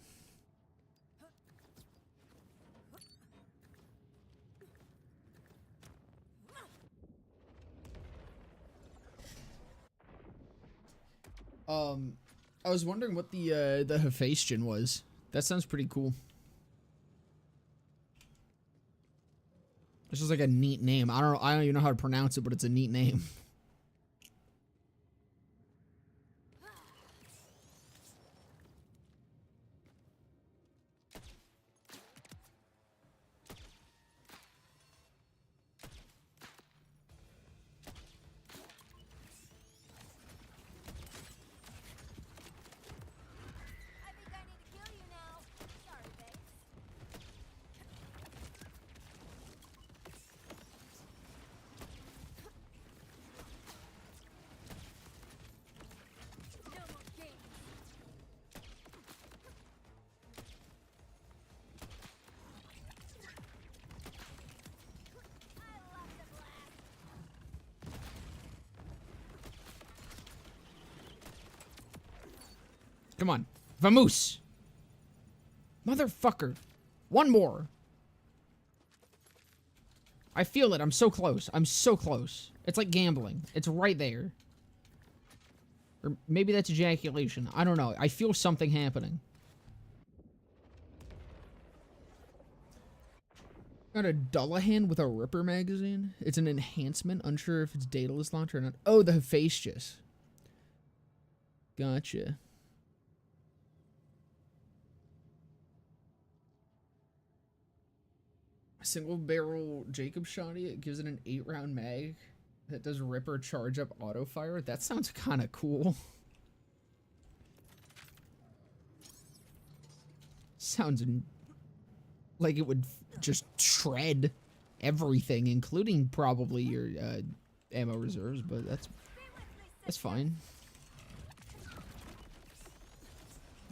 I was wondering what the Hephaestion was. That sounds pretty cool. It's just like a neat name. I don't even know how to pronounce it, but it's a neat name. Come on. Vamoose. Motherfucker. One more. I feel it. I'm so close. I'm so close. It's like gambling. It's right there. Or maybe that's ejaculation. I don't know. I feel something happening. Got a Dullahan with a Ripper magazine. It's an enhancement. Unsure if it's dataless launcher or not. Oh, the Hephaestus. Gotcha. A single barrel Jacob shotty. It gives it an 8-round mag that does Ripper charge up auto fire. That sounds kind of cool. Sounds like it would just shred everything, including probably your ammo reserves, but that's fine.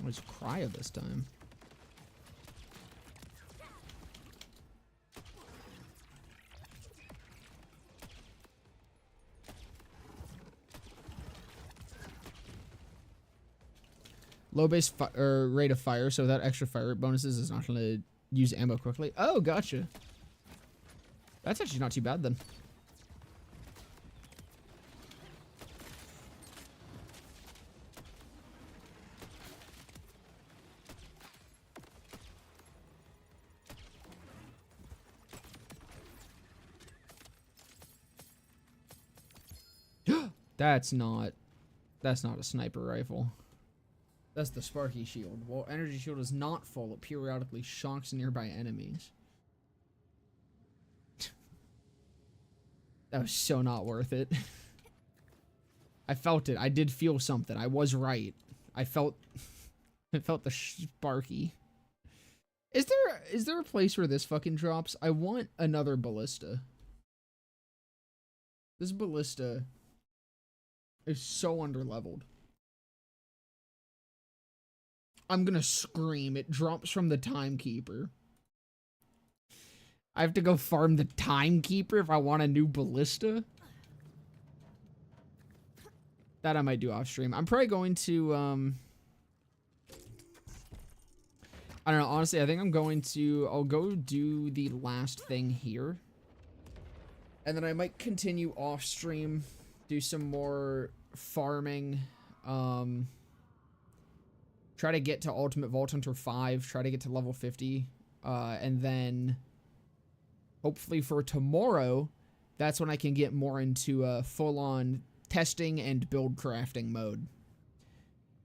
I'll just cryo this time. Low base rate of fire, so without extra fire rate bonuses, is not going to use ammo quickly. Oh, gotcha. That's actually not too bad then. That's not a sniper rifle. That's the Sparky shield. While energy shield is not full, it periodically shocks nearby enemies. That was so not worth it. I felt it. I did feel something. I was right. I felt the Sparky. Is there a place where this fucking drops? I want another ballista. This ballista is so underleveled. I'm gonna scream. It drops from the Timekeeper. I have to go farm the Timekeeper if I want a new ballista. That I might do off stream. I'm probably going to, I don't know, honestly, I think I'll go do the last thing here. And then I might continue off stream, do some more farming, try to get to Ultimate Vault Hunter 5, try to get to level 50, and then hopefully for tomorrow, that's when I can get more into a full-on testing and build crafting mode.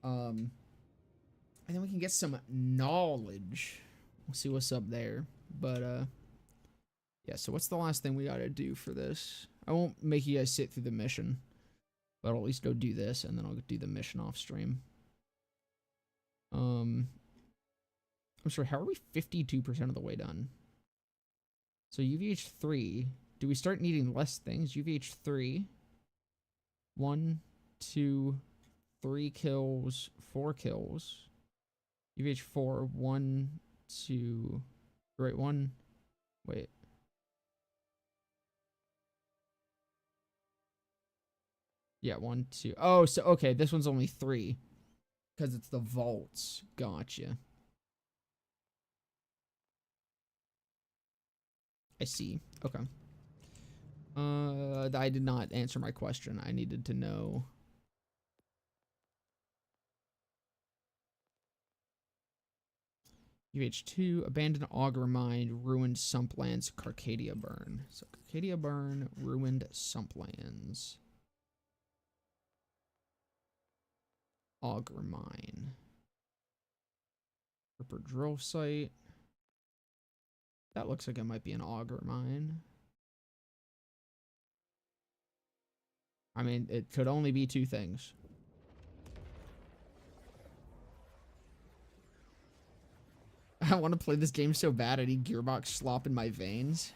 And then we can get some knowledge. We'll see what's up there. But, yeah, so what's the last thing we gotta do for this? I won't make you guys sit through the mission, but I'll at least go do this, and then I'll do the mission off stream. I'm sorry, how are we 52% of the way done? So UVH 3. Do we start needing less things? UVH 3. 1, 2, 3 kills, 4 kills. UVH 4. 1, 2. Right, 1. Wait. Yeah, 1, 2. Oh, so okay, this one's only 3. Because it's the vaults. Gotcha. I see. Okay. I did not answer my question. I needed to know. UH2, abandoned auger mine, ruined sumplands, Carcadia burn. So Carcadia burn, ruined sumplands. Auger mine. Ripper drill site. That looks like it might be an auger mine. I mean, it could only be 2 things. I want to play this game so bad I need gearbox slop in my veins.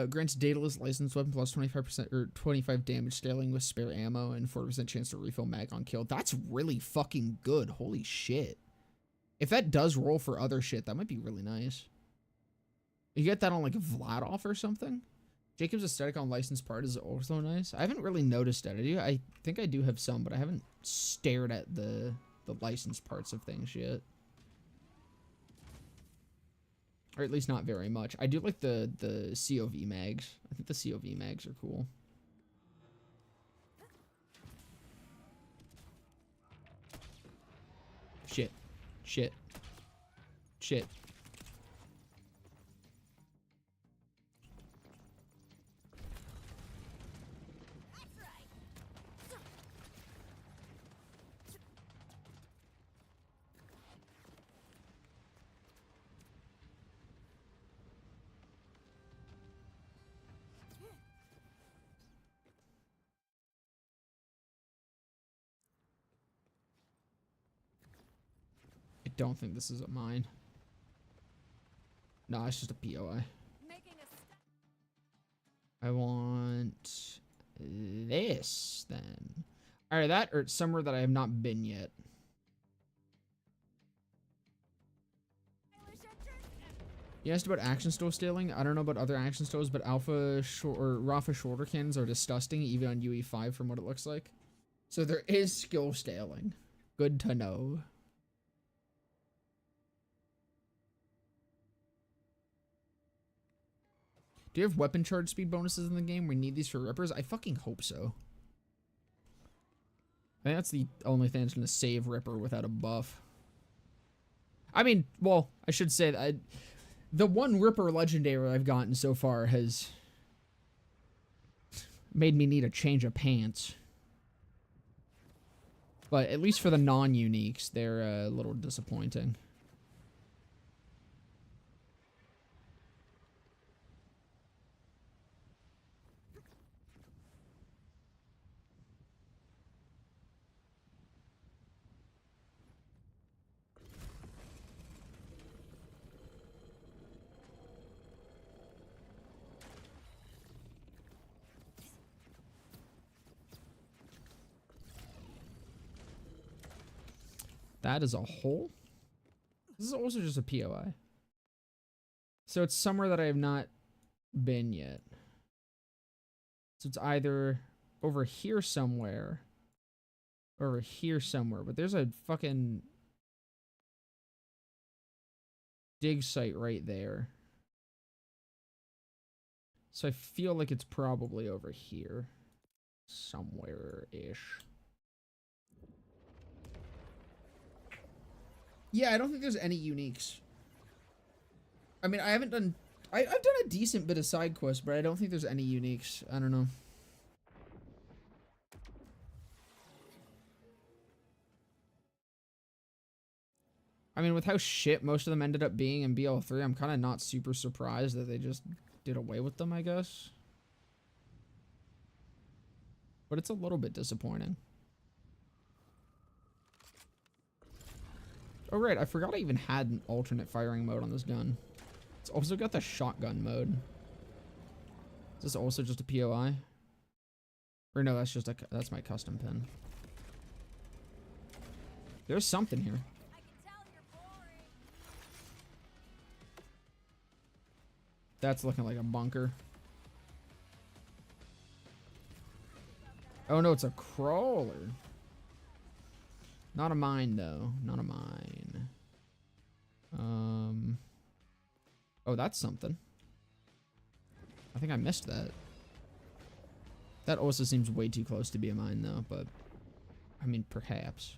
Grants dataless licensed weapon plus 25% or 25 damage scaling with spare ammo and 40% chance to refill mag on kill. That's really fucking good. Holy shit. If that does roll for other shit, that might be really nice. You get that on like Vladov or something? Jacob's aesthetic on licensed part is also nice. I haven't really noticed it. I think I do have some, but I haven't stared at the licensed parts of things yet. Or at least not very much. I do like the COV mags. I think the COV mags are cool. Shit. Shit. Shit. I don't think this is a mine. No, it's just a POI. I want this then. Either that or it's somewhere that I have not been yet. You asked about action stove scaling. I don't know about other action stoves, but Rafa shorter cannons are disgusting, even on UE5 from what it looks like. So there is skill scaling. Good to know. Do you have weapon charge speed bonuses in the game where you need these for rippers? I fucking hope so. I think that's the only thing that's going to save Ripper without a buff. I mean, well, I should say that the one Ripper legendary I've gotten so far has made me need a change of pants. But at least for the non-uniques, they're a little disappointing. That is a hole? This is also just a POI. So it's somewhere that I have not been yet. So it's either over here somewhere or over here somewhere. But there's a fucking dig site right there. So I feel like it's probably over here somewhere-ish. Yeah, I don't think there's any uniques. I mean, I haven't done... I've done a decent bit of side quests, but I don't think there's any uniques. I don't know. I mean, with how shit most of them ended up being in BL3, I'm kind of not super surprised that they just did away with them, I guess. But it's a little bit disappointing. Oh, right. I forgot I even had an alternate firing mode on this gun. It's also got the shotgun mode. Is this also just a POI? Or no, that's just that's my custom pin. There's something here. That's looking like a bunker. Oh no, it's a crawler. Not a mine, though. Not a mine. Oh, that's something. I think I missed that. That also seems way too close to be a mine, though, but... I mean, perhaps.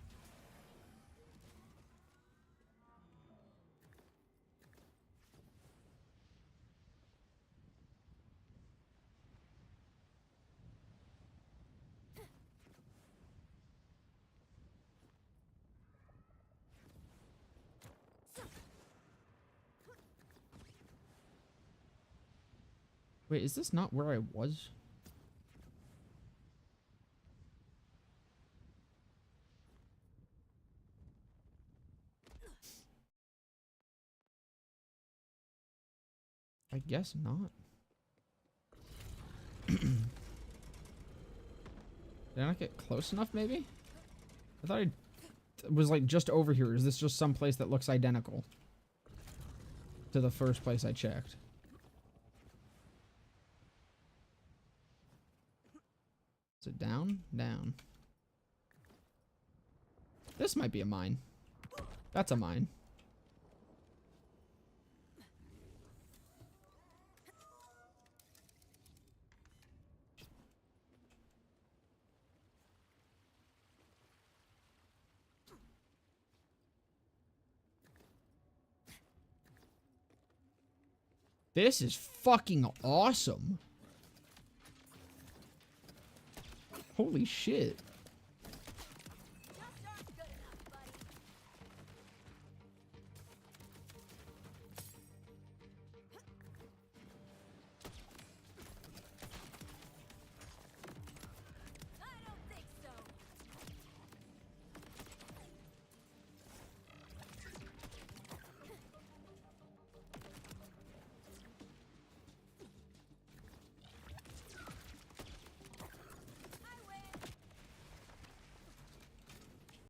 Wait, is this not where I was? I guess not. Did I not get close enough, maybe? I thought I was like just over here. Is this just some place that looks identical to the first place I checked? Is it down? Down. This might be a mine. That's a mine. This is fucking awesome. Holy shit.